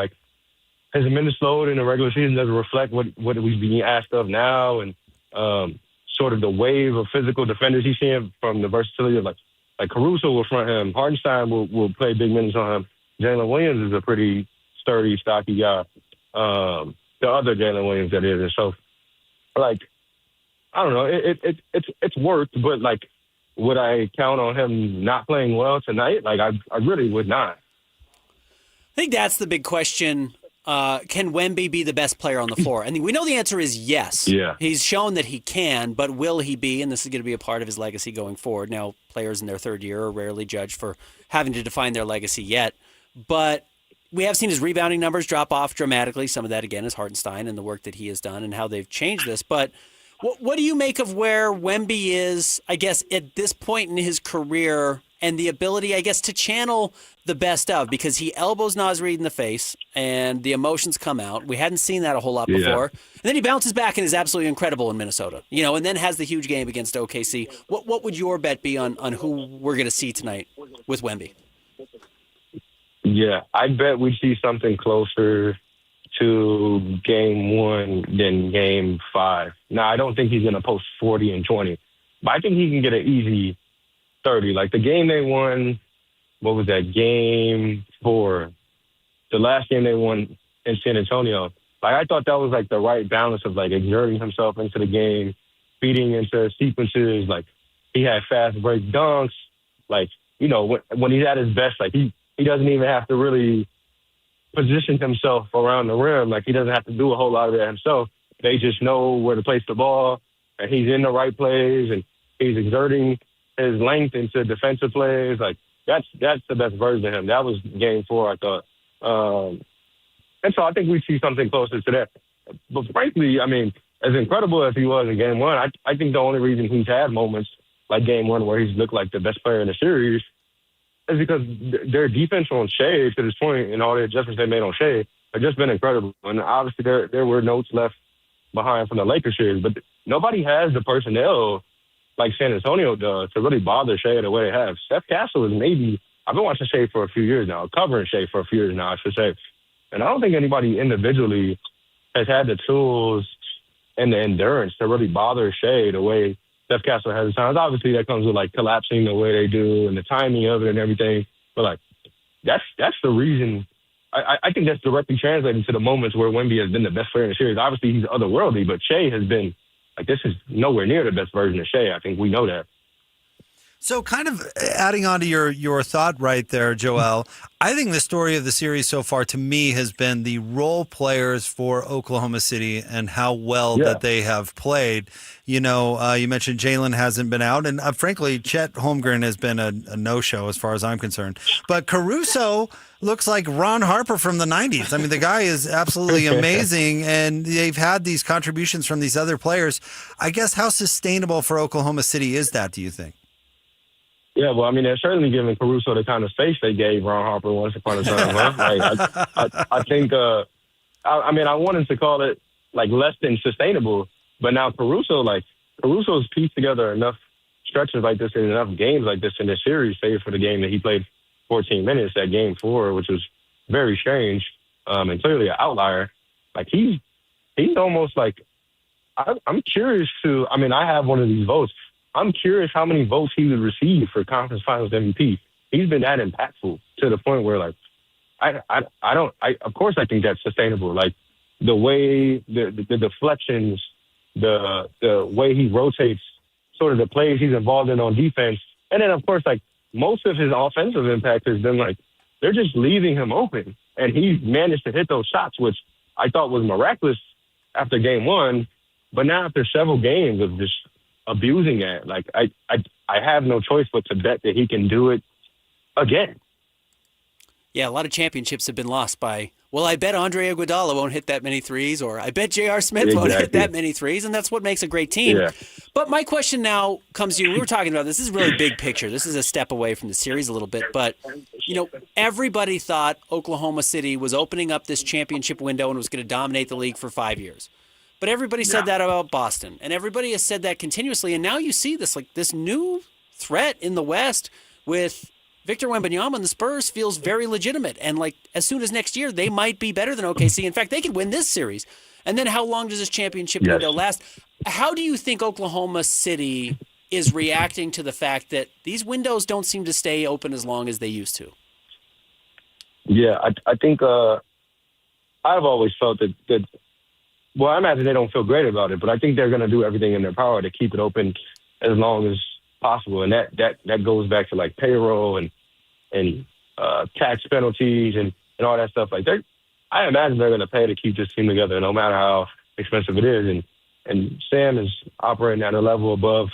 S3: his minutes load in the regular season doesn't reflect what we're being asked of now, and sort of the wave of physical defenders he's seeing from the versatility of Caruso will front him, Hartenstein will play big minutes on him. Jalen Williams is a pretty sturdy, stocky guy. The other Jalen Williams that is, and so I don't know, it's worked, but would I count on him not playing well tonight? I really would not.
S27: I think that's the big question. Can Wemby be the best player on the floor? And we know the answer is yes.
S3: Yeah.
S27: He's shown that he can, but will he be? And this is going to be a part of his legacy going forward. Now, players in their third year are rarely judged for having to define their legacy yet. But we have seen his rebounding numbers drop off dramatically. Some of that, again, is Hartenstein and the work that he has done and how they've changed this. But what do you make of where Wemby is, I guess, at this point in his career and the ability, I guess, to channel the best of? Because he elbows Naz Reid in the face and the emotions come out. We hadn't seen that a whole lot before. And then he bounces back and is absolutely incredible in Minnesota, and then has the huge game against OKC. What would your bet be on who we're going to see tonight with Wemby?
S3: Yeah, I bet we see something closer to Game 1 than Game 5. Now, I don't think he's going to post 40 and 20, but I think he can get an easy 30. The game they won, what was that, Game 4, the last game they won in San Antonio. I thought that was the right balance of exerting himself into the game, feeding into sequences. He had fast break dunks. When he's at his best, he doesn't even have to really positions himself around the rim. Like, he doesn't have to do a whole lot of that himself. They just know where to place the ball, and he's in the right plays, and he's exerting his length into defensive plays. Like, that's the best version of him. That was game 4, I thought. And so I think we see something closer to that. But frankly, I mean, as incredible as he was in game 1, I think the only reason he's had moments like game 1 where he's looked like the best player in the series is because their defense on Shea to this point and all the adjustments they made on Shea have just been incredible. And obviously there were notes left behind from the Lakers series, but nobody has the personnel like San Antonio does to really bother Shea the way they have. Steph Castle is maybe, I've been watching Shea for a few years now, covering Shea for a few years now, I should say. And I don't think anybody individually has had the tools and the endurance to really bother Shea the way Steph Castle has at times. Obviously, that comes with, like, collapsing the way they do and the timing of it and everything. But, like, that's the reason. I think that's directly translated to the moments where Wemby has been the best player in the series. Obviously, he's otherworldly, but Shea has been, like, this is nowhere near the best version of Shea. I think we know that.
S26: So kind of adding on to your thought right there, Joel, I think the story of the series so far to me has been the role players for Oklahoma City and how well that they have played. You know, you mentioned Jalen hasn't been out, and frankly, Chet Holmgren has been a no-show as far as I'm concerned. But Caruso looks like Ron Harper from the 90s. I mean, the guy is absolutely amazing, and they've had these contributions from these other players. I guess how sustainable for Oklahoma City is that, do you think?
S3: Yeah, well, I mean, they're certainly giving Caruso the kind of space they gave Ron Harper once upon a time. Huh? Like, I think, I mean, I wanted to call it, like, less than sustainable, but now Caruso's pieced together enough stretches like this and enough games like this in this series, save for the game that he played 14 minutes, that game 4, which was very strange and clearly an outlier. Like, he's almost like, I'm curious to, I mean, I have one of these votes. I'm curious how many votes he would receive for Conference Finals MVP. He's been that impactful to the point where, like, of course I think that's sustainable. Like, the way, the deflections, the way he rotates, sort of the plays he's involved in on defense. And then, of course, like, most of his offensive impact has been, like, they're just leaving him open. And he managed to hit those shots, which I thought was miraculous after game 1. But now after several games of just abusing it, like, I have no choice but to bet that he can do it again.
S27: Yeah, a lot of championships have been lost by, well, I bet Andre Iguodala won't hit that many threes, or I bet J.R. Smith won't hit that many threes, and that's what makes a great team. Yeah. But my question now comes to you. We were talking about this is really big picture. This is a step away from the series a little bit, but, you know, everybody thought Oklahoma City was opening up this championship window and was going to dominate the league for 5 years. But everybody said that about Boston, and everybody has said that continuously. And now you see this, like, this new threat in the West with Victor Wembanyama and the Spurs feels very legitimate. And, like, as soon as next year, they might be better than OKC. In fact, they could win this series. And then how long does this championship window last? How do you think Oklahoma City is reacting to the fact that these windows don't seem to stay open as long as they used to?
S3: Yeah, I think I've always felt that well, I imagine they don't feel great about it, but I think they're going to do everything in their power to keep it open as long as possible. And that goes back to, like, payroll and tax penalties and all that stuff. Like, I imagine they're going to pay to keep this team together, no matter how expensive it is. And Sam is operating at a level above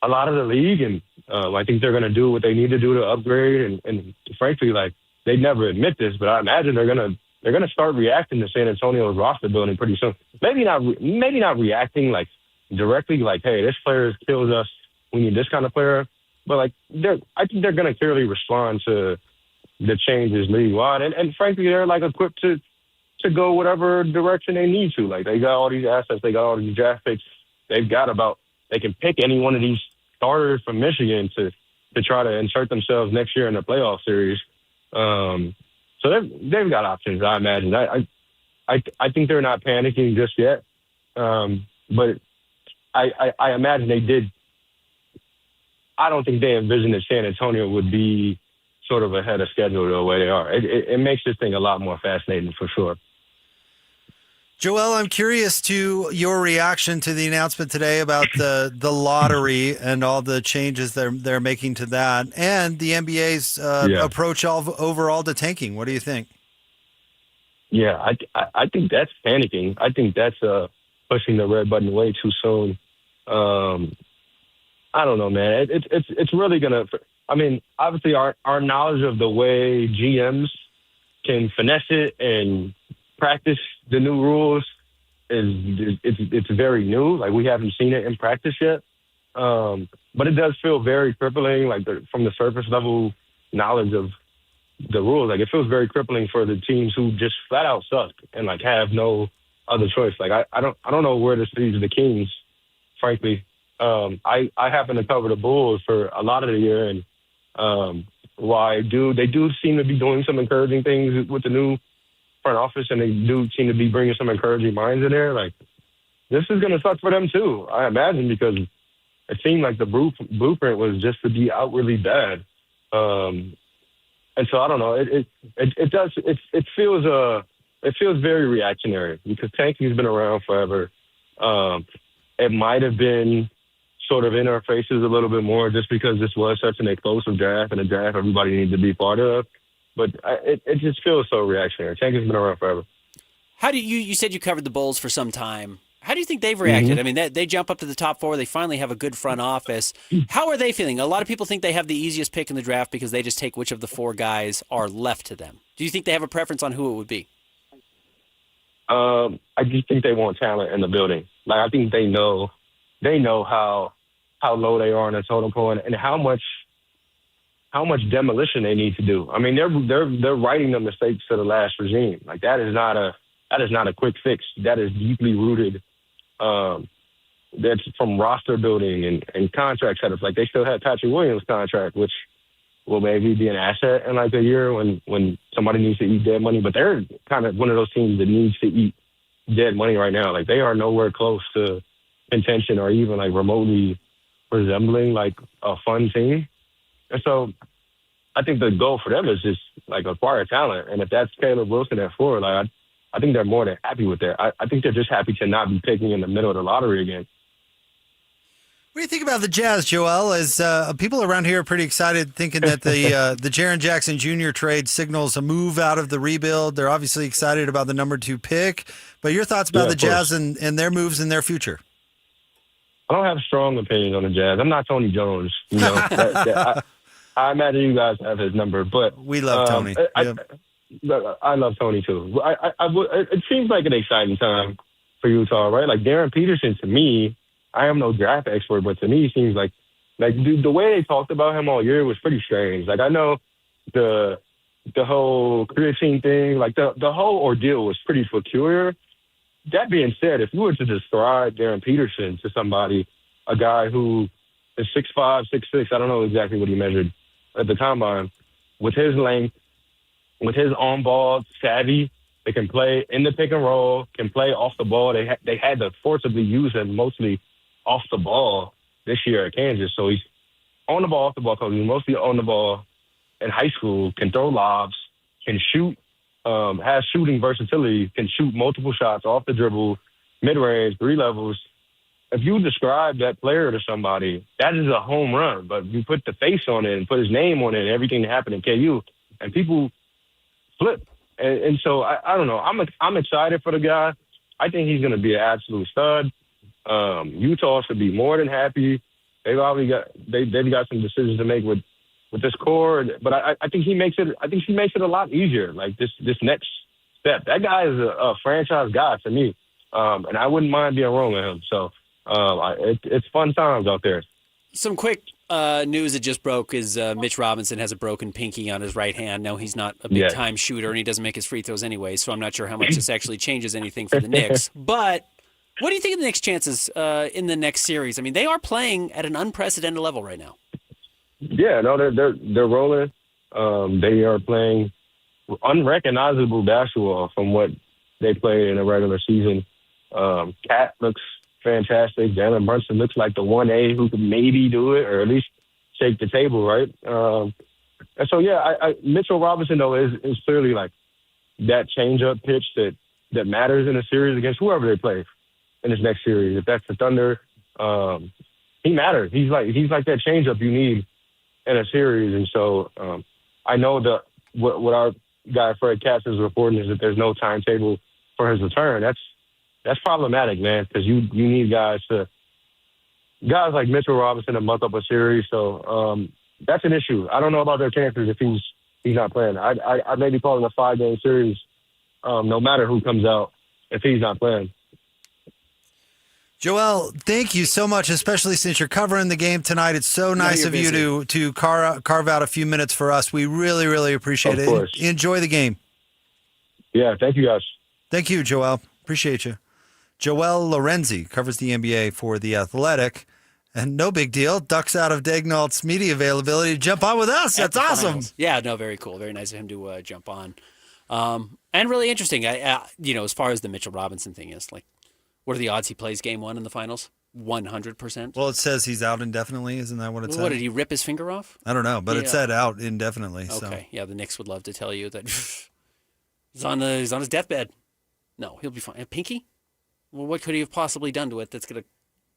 S3: a lot of the league, and I think they're going to do what they need to do to upgrade. And frankly, like, they never admit this, but I imagine they're going to start reacting to San Antonio's roster building pretty soon. Maybe not reacting, like, directly, like, hey, this player kills us, we need this kind of player. But, like, I think they're going to clearly respond to the changes league-wide. And frankly, they're, like, equipped to go whatever direction they need to. Like, they got all these assets, they got all these draft picks. They can pick any one of these starters from Michigan to try to insert themselves next year in the playoff series. So they've got options, I imagine. I think they're not panicking just yet, but I imagine they did. I don't think they envisioned that San Antonio would be sort of ahead of schedule the way they are. It makes this thing a lot more fascinating for sure.
S26: Joel, I'm curious to your reaction to the announcement today about the lottery and all the changes they're making to that, and the NBA's approach overall to tanking. What do you think?
S3: Yeah, I think that's panicking. I think that's pushing the red button way too soon. I don't know, man. It's really gonna. I mean, obviously, our knowledge of the way GMs can finesse it and practice the new rules it's very new. Like, we haven't seen it in practice yet. But it does feel very crippling, like from the surface level knowledge of the rules. Like, it feels very crippling for the teams who just flat out suck and like have no other choice. Like, I don't know where this leaves the Kings, frankly. I happen to cover the Bulls for a lot of the year, and they do seem to be doing some encouraging things with the new front office, and they do seem to be bringing some encouraging minds in there. Like, this is going to suck for them too, I imagine, because it seemed like the blueprint was just to be outwardly bad. And so I don't know. It feels very reactionary because tanking has been around forever. It might have been sort of in our faces a little bit more just because this was such an explosive draft and a draft everybody needs to be part of. But it just feels so reactionary. Tanking has been around forever.
S27: How do you said you covered the Bulls for some time. How do you think they've reacted?
S3: Mm-hmm.
S27: I mean, they jump up to the top 4. They finally have a good front office. How are they feeling? A lot of people think they have the easiest pick in the draft because they just take which of the 4 guys are left to them. Do you think they have a preference on who it would be?
S3: I just think they want talent in the building. Like, I think they know how low they are in the totem pole and how much demolition they need to do. I mean, they're righting the mistakes of the last regime. Like, that is not a quick fix. That is deeply rooted. That's from roster building and contract setups. Like, they still have Patrick Williams' contract, which will maybe be an asset in like a year when somebody needs to eat dead money. But they're kind of one of those teams that needs to eat dead money right now. Like, they are nowhere close to contention or even like remotely resembling like a fun team. And so I think the goal for them is just like acquire talent. And if that's Caleb Wilson at 4, like I think they're more than happy with that. I think they're just happy to not be picking in the middle of the lottery again.
S26: What do you think about the Jazz, Joel? As people around here are pretty excited, thinking that the Jaren Jackson Jr. trade signals a move out of the rebuild. They're obviously excited about the number 2 pick. But your thoughts about the Jazz and their moves in their future?
S3: I don't have strong opinions on the Jazz. I'm not Tony Jones. You know, I imagine you guys have his number, but
S26: we love Tony.
S3: I love Tony too. It seems like an exciting time for Utah, right? Like, Darren Peterson, to me, I am no draft expert, but to me, it seems like the way they talked about him all year was pretty strange. Like, I know the whole creatine thing, like the whole ordeal was pretty peculiar. That being said, if you were to describe Darren Peterson to somebody, a guy who is 6'5", 6'6", I don't know exactly what he measured at the combine, with his length, with his on-ball savvy, they can play in the pick and roll, can play off the ball. They had to forcibly use him mostly off the ball this year at Kansas. So he's on the ball, off the ball, because he's mostly on the ball in high school, can throw lobs, can shoot, has shooting versatility, can shoot multiple shots off the dribble, mid-range, 3 levels. If you describe that player to somebody, that is a home run. But you put the face on it and put his name on it and everything that happened in KU, and people flip. And so I don't know. I'm excited for the guy. I think he's going to be an absolute stud. Utah should be more than happy. They've got some decisions to make with this core, but I think he makes it. I think he makes it a lot easier. Like this next step. That guy is a franchise guy to me, and I wouldn't mind being wrong with him. So it's fun times out there.
S27: Some quick news that just broke is Mitch Robinson has a broken pinky on his right hand. No, he's not a big-time shooter, and he doesn't make his free throws anyway, so I'm not sure how much this actually changes anything for the Knicks. But what do you think of the Knicks' chances in the next series? I mean, they are playing at an unprecedented level right now.
S3: Yeah, no, they're rolling. They are playing unrecognizable basketball from what they played in a regular season. Cat looks fantastic. Jalen Brunson looks like the 1A who could maybe do it or at least shake the table, right? And so, Mitchell Robinson, though, is clearly like that change-up pitch that matters in a series against whoever they play in this next series. If that's the Thunder, he matters. He's like that change-up you need in a series. And so I know what our guy Fred Katz is reporting is that there's no timetable for his return. That's problematic, man, because you need guys like Mitchell Robinson to month up a series. So that's an issue. I don't know about their chances if he's not playing. I may be calling a 5-game series, no matter who comes out, if he's not playing.
S26: Joel, thank you so much, especially since you're covering the game tonight. It's so nice of you to carve out a few minutes for us. We really, really appreciate it. Of course. Enjoy the game.
S3: Yeah, thank you, guys.
S26: Thank you, Joel. Appreciate you. Joel Lorenzi covers the NBA for The Athletic. And no big deal. Ducks out of Dagnall's media availability to jump on with us. That's awesome.
S27: Finals. Yeah, no, very cool. Very nice of him to jump on. And really interesting. As far as the Mitchell Robinson thing is, like, what are the odds he plays game 1 in the finals? 100%.
S26: Well, it says he's out indefinitely. Isn't that what it said?
S27: What, did he rip his finger off?
S26: I don't know, but it said out indefinitely.
S27: Okay.
S26: So.
S27: Yeah, the Knicks would love to tell you that he's on his deathbed. No, he'll be fine. And pinky? Well, what could he have possibly done to it that's going to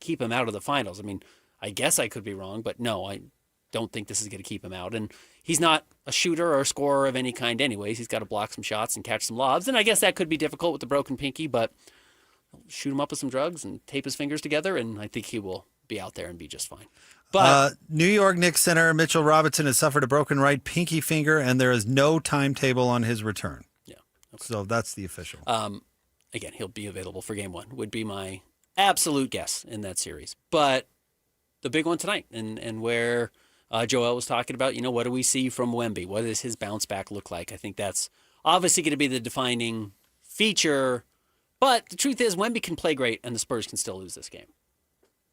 S27: keep him out of the finals? I mean, I guess I could be wrong, but no, I don't think this is going to keep him out. And he's not a shooter or a scorer of any kind anyways. He's got to block some shots and catch some lobs. And I guess that could be difficult with the broken pinky, but shoot him up with some drugs and tape his fingers together, and I think he will be out there and be just fine. But
S26: New York Knicks center Mitchell Robinson has suffered a broken right pinky finger, and there is no timetable on his return.
S27: Yeah. Okay.
S26: So that's the official.
S27: Again, he'll be available for game 1, would be my absolute guess in that series. But the big one tonight, and where Joel was talking about, what do we see from Wemby? What does his bounce back look like? I think that's obviously going to be the defining feature. But the truth is, Wemby can play great, and the Spurs can still lose this game.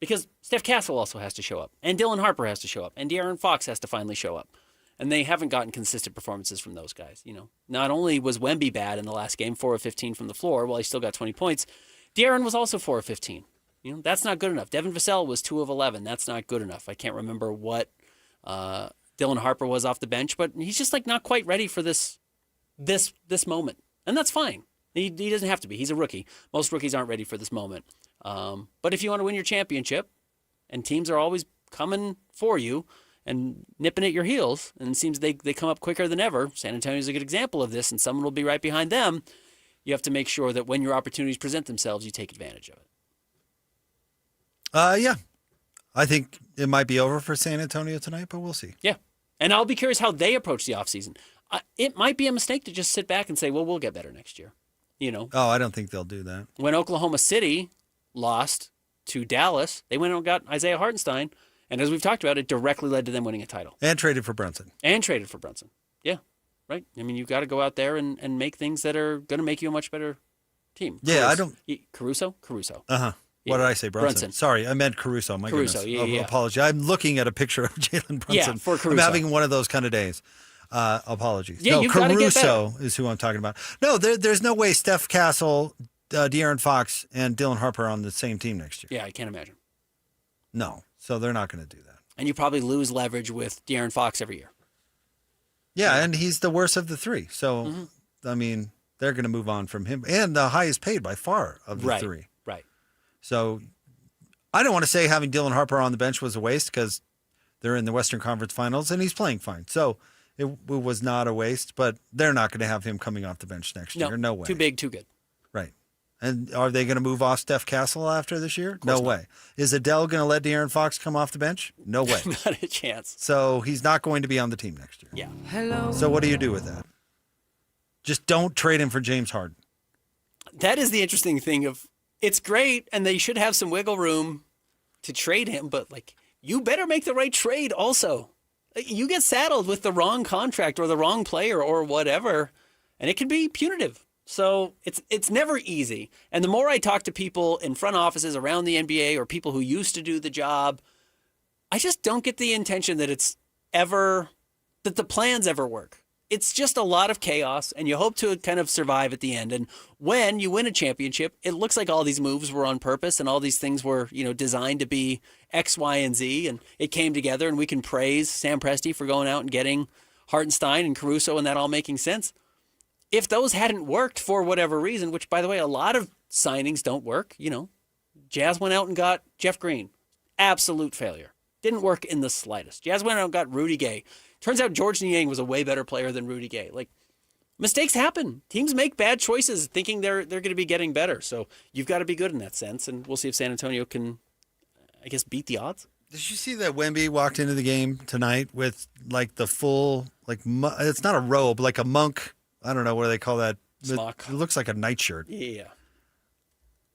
S27: Because Steph Castle also has to show up, and Dylan Harper has to show up, and De'Aaron Fox has to finally show up. And they haven't gotten consistent performances from those guys. Not only was Wemby bad in the last game, 4 of 15 from the floor, while he still got 20 points, De'Aaron was also 4 of 15. That's not good enough. Devin Vassell was 2 of 11. That's not good enough. I can't remember what Dylan Harper was off the bench, but he's just not quite ready for this moment. And that's fine. He doesn't have to be. He's a rookie. Most rookies aren't ready for this moment. But if you want to win your championship, and teams are always coming for you and nipping at your heels, and it seems they come up quicker than ever. San Antonio's a good example of this, and someone will be right behind them. You have to make sure that when your opportunities present themselves, you take advantage of it.
S26: Yeah. I think it might be over for San Antonio tonight, but we'll see.
S27: Yeah. And I'll be curious how they approach the offseason. It might be a mistake to just sit back and say, well, we'll get better next year.
S26: Oh, I don't think they'll do that.
S27: When Oklahoma City lost to Dallas, they went and got Isaiah Hartenstein, and as we've talked about, it directly led to them winning a title.
S26: And traded for Brunson.
S27: Yeah, right? I mean, you've got to go out there and make things that are going to make you a much better team.
S26: Yeah,
S27: Caruso?
S26: Uh-huh. What did I say? Brunson. Sorry, I meant Caruso. My goodness.
S27: Yeah.
S26: Apology. I'm looking at a picture of Jalen Brunson.
S27: Yeah, for Caruso.
S26: I'm having one of those kind of days. Apologies.
S27: Yeah,
S26: no, Caruso is who I'm talking about. No, there's no way Steph Castle, De'Aaron Fox, and Dylan Harper are on the same team next year.
S27: Yeah, I can't imagine.
S26: No, so they're not going to do that.
S27: And you probably lose leverage with De'Aaron Fox every year.
S26: Yeah, and he's the worst of the three. So, I mean, they're going to move on from him. And the highest paid by far of the three.
S27: Right.
S26: So, I don't want to say having Dylan Harper on the bench was a waste because they're in the Western Conference Finals and he's playing fine. So, it was not a waste, but they're not going to have him coming off the bench next year. No way.
S27: Too big, too good.
S26: Right. And are they going to move off Steph Castle after this year? No way. Is Adele going to let De'Aaron Fox come off the bench? No way.
S27: Not a chance.
S26: So he's not going to be on the team next year.
S27: Yeah.
S26: Hello. So what do you do with that? Just don't trade him for James Harden.
S27: That is the interesting thing of it's great, and they should have some wiggle room to trade him, but you better make the right trade also. You get saddled with the wrong contract or the wrong player or whatever, and it can be punitive. So it's never easy. And the more I talk to people in front offices around the NBA or people who used to do the job, I just don't get the intention that that the plans ever work. It's just a lot of chaos, and you hope to kind of survive at the end. And when you win a championship, it looks like all these moves were on purpose and all these things were, designed to be X, Y, and Z, and it came together, and we can praise Sam Presti for going out and getting Hartenstein and Caruso and that all making sense. If those hadn't worked for whatever reason, which, by the way, a lot of signings don't work, Jazz went out and got Jeff Green. Absolute failure. Didn't work in the slightest. Jazz went out and got Rudy Gay. Turns out George Niang was a way better player than Rudy Gay. Mistakes happen. Teams make bad choices thinking they're going to be getting better. So you've got to be good in that sense, and we'll see if San Antonio can, I guess, beat the odds.
S26: Did you see that Wemby walked into the game tonight with like the full, like it's not a robe, like a monk. I don't know what do they call that.
S27: Smock.
S26: It looks like a nightshirt.
S27: Yeah.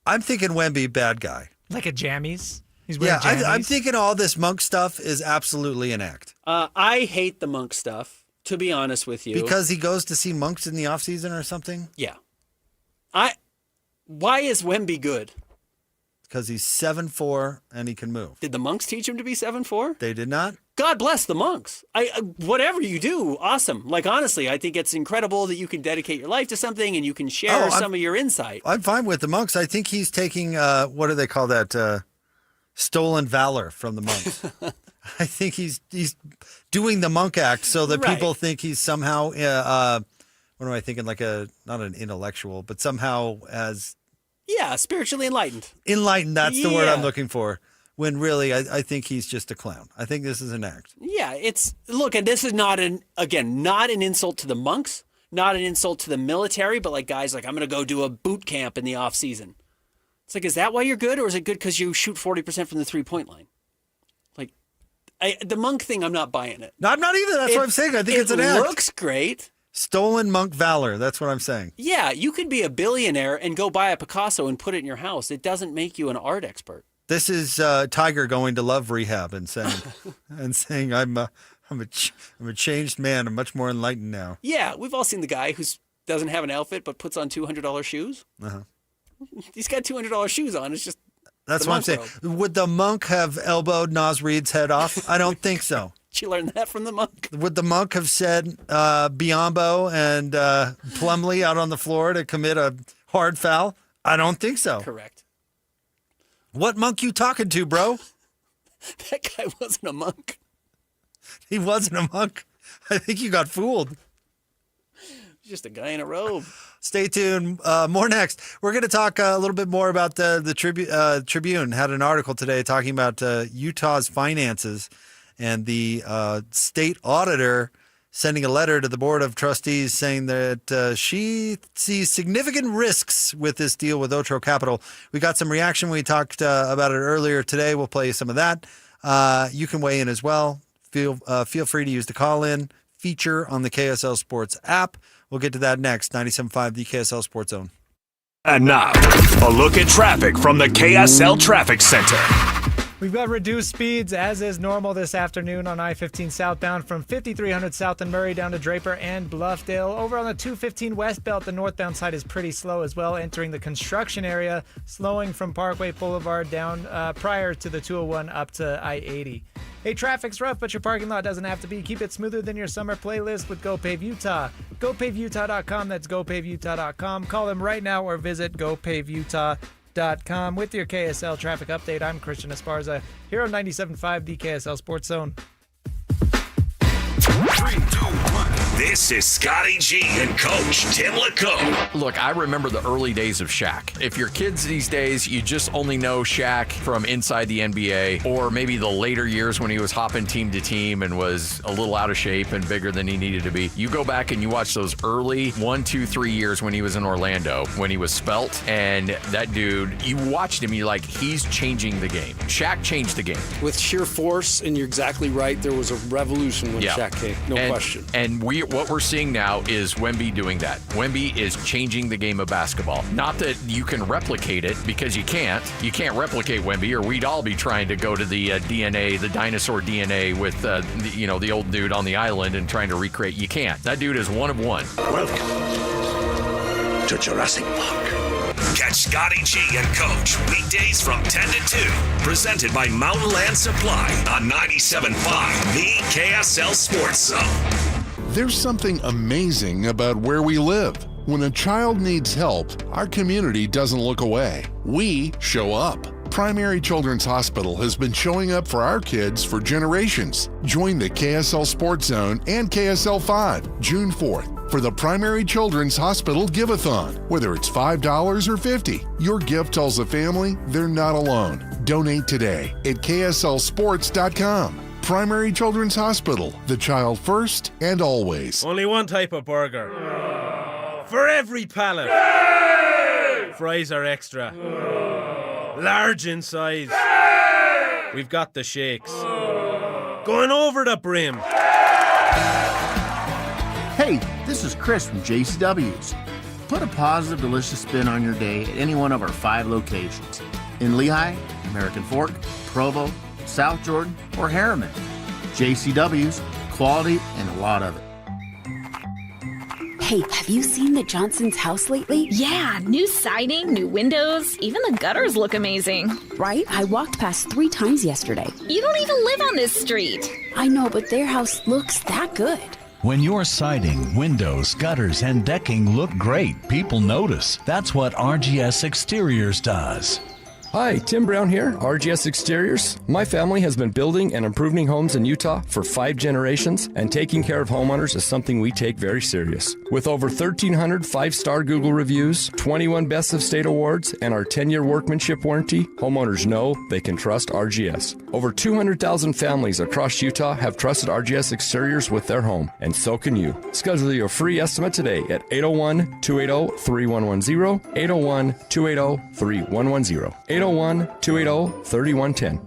S26: I'm thinking Wemby, bad guy.
S28: Like a jammies. He's wearing jammies.
S26: I'm thinking all this monk stuff is absolutely an act.
S27: I hate the monk stuff, to be honest with you.
S26: Because he goes to see monks in the off season or something?
S27: Yeah. Why is Wemby good?
S26: Because he's 7'4" and he can move.
S27: Did the monks teach him to be 7'4"?
S26: They did not.
S27: God bless the monks. Whatever you do, awesome. Like, honestly, I think it's incredible that you can dedicate your life to something and you can share some of your insight.
S26: I'm fine with the monks. I think he's taking, what do they call that? Stolen valor from the monks. I think he's doing the monk act so that people think he's somehow, what am I thinking, like not an intellectual, but somehow as...
S27: Yeah, spiritually enlightened.
S26: Enlightened, that's the word I'm looking for. When really, I think he's just a clown. I think this is an act.
S27: Yeah, and this is not an insult to the monks, not an insult to the military, but like guys like, I'm going to go do a boot camp in the off season. It's like, is that why you're good, or is it good because you shoot 40% from the 3-point line? Like, the monk thing, I'm not buying it.
S26: No, I'm not either. That's what I'm saying. I think it's an act.
S27: It looks great.
S26: Stolen monk valor. That's what I'm saying.
S27: Yeah, you could be a billionaire and go buy a Picasso and put it in your house. It doesn't make you an art expert.
S26: This is Tiger going to love rehab and saying, I'm a changed man. I'm much more enlightened now.
S27: Yeah, we've all seen the guy who doesn't have an outfit but puts on $200 shoes.
S26: Uh-huh.
S27: He's got $200 shoes on. It's just
S26: that's what I'm saying.
S27: Robe.
S26: Would the monk have elbowed Nas Reed's head off? I don't think so.
S27: Did you learn that from the monk?
S26: Would the monk have said Biombo and Plumlee out on the floor to commit a hard foul? I don't think so.
S27: Correct.
S26: What monk you talking to, bro?
S27: That guy wasn't a monk.
S26: He wasn't a monk. I think you got fooled.
S27: He's just a guy in a robe.
S26: Stay tuned. More next. We're going to talk a little bit more about the Tribune. Had an article today talking about Utah's finances and the state auditor sending a letter to the Board of Trustees saying that she sees significant risks with this deal with Otro Capital. We got some reaction. We talked about it earlier today. We'll play you some of that. You can weigh in as well. Feel free to use the call-in feature on the KSL Sports app. We'll get to that next. 97.5, the KSL Sports Zone.
S8: And now, a look at traffic from the KSL Traffic Center.
S28: We've got reduced speeds, as is normal this afternoon on I-15 southbound from 5300 South and Murray down to Draper and Bluffdale. Over on the 215 westbound, the northbound side is pretty slow as well, entering the construction area, slowing from Parkway Boulevard down prior to the 201 up to I-80. Hey, traffic's rough, but your parking lot doesn't have to be. Keep it smoother than your summer playlist with GoPave Utah. GoPaveUtah.com, that's GoPaveUtah.com. Call them right now or visit GoPaveUtah.com. With your KSL traffic update, I'm Christian Esparza here on 97.5, the KSL Sports Zone.
S8: 3, 2, 1. This is Scotty G and Coach Tim LeComb.
S5: Look, I remember the early days of Shaq. If your kids these days, you just only know Shaq from inside the NBA, or maybe the later years when he was hopping team to team and was a little out of shape and bigger than he needed to be. You go back and you watch those early 1, 2, 3 years when he was in Orlando, when he was svelte, and that dude, you watched him, you're like, he's changing the game. Shaq changed the game.
S6: With sheer force, and you're exactly right, there was a revolution when Shaq came, no question.
S5: And what we're seeing now is Wemby doing that. Wemby is changing the game of basketball. Not that you can replicate it, because you can't. You can't replicate Wemby, or we'd all be trying to go to the DNA, the dinosaur DNA with the old dude on the island and trying to recreate. You can't. That dude is one of one.
S8: Welcome to Jurassic Park. Catch Scotty G and Coach weekdays from 10 to 2. Presented by Mountain Land Supply on 97.5, the KSL Sports Zone.
S7: There's something amazing about where we live. When a child needs help, our community doesn't look away. We show up. Primary Children's Hospital has been showing up for our kids for generations. Join the KSL Sports Zone and KSL 5 June 4th for the Primary Children's Hospital Give-a-thon. Whether it's $5 or $50, your gift tells the family they're not alone. Donate today at KSLSports.com. Primary Children's Hospital, the child first and always.
S10: Only one type of burger. For every pallet. Fries are extra. Large in size. We've got the shakes. Going over the brim.
S12: Hey, this is Chris from JCW's. Put a positive, delicious spin on your day at any one of our 5 locations. In Lehigh, American Fork, Provo, South Jordan, or Harriman. JCW's, quality and a lot of it.
S16: Hey, have you seen the Johnson's house lately?
S18: Yeah, new siding, new windows, even the gutters look amazing.
S16: Right? I walked past 3 times yesterday.
S18: You don't even live on this street.
S16: I know, but their house looks that good.
S19: When your siding, windows, gutters, and decking look great, people notice. That's what RGS Exteriors does.
S20: Hi, Tim Brown here, RGS Exteriors. My family has been building and improving homes in Utah for 5 generations, and taking care of homeowners is something we take very serious. With over 1,300 5-star Google reviews, 21 Best of State awards, and our 10-year workmanship warranty, homeowners know they can trust RGS. Over 200,000 families across Utah have trusted RGS Exteriors with their home, and so can you. Schedule your free estimate today at 801-280-3110, 801-280-3110. 801-280-3110.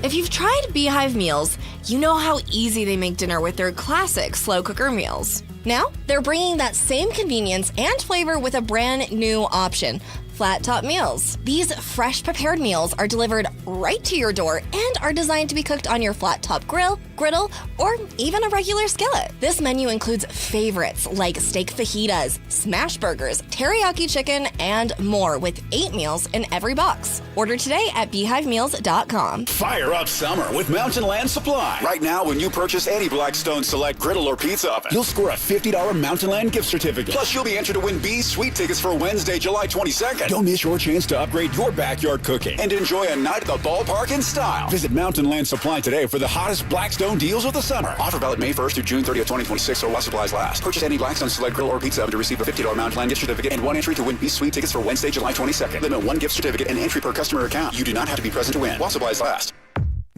S23: If you've tried Beehive meals, you know how easy they make dinner with their classic slow cooker meals. Now, they're bringing that same convenience and flavor with a brand new option. Flat Top Meals. These fresh prepared meals are delivered right to your door and are designed to be cooked on your flat top grill, griddle, or even a regular skillet. This menu includes favorites like steak fajitas, smash burgers, teriyaki chicken, and more with 8 meals in every box. Order today at beehivemeals.com.
S13: Fire up summer with Mountain Land Supply. Right now, when you purchase any Blackstone Select griddle or pizza oven, you'll score a $50 Mountain Land gift certificate. Plus, you'll be entered to win B's Sweet tickets for Wednesday, July 22nd. Don't miss your chance to upgrade your backyard cooking and enjoy a night at the ballpark in style. Visit Mountain Land Supply today for the hottest Blackstone deals of the summer. Offer valid May 1st through June 30th, 2026, or while supplies last. Purchase any Blackstone Select grill or pizza oven to receive a $50 Mountain Land gift certificate and 1 entry to win B's Sweet tickets for Wednesday, July 22nd. Limit 1 gift certificate and entry per customer account. You do not have to be present to win while supplies last.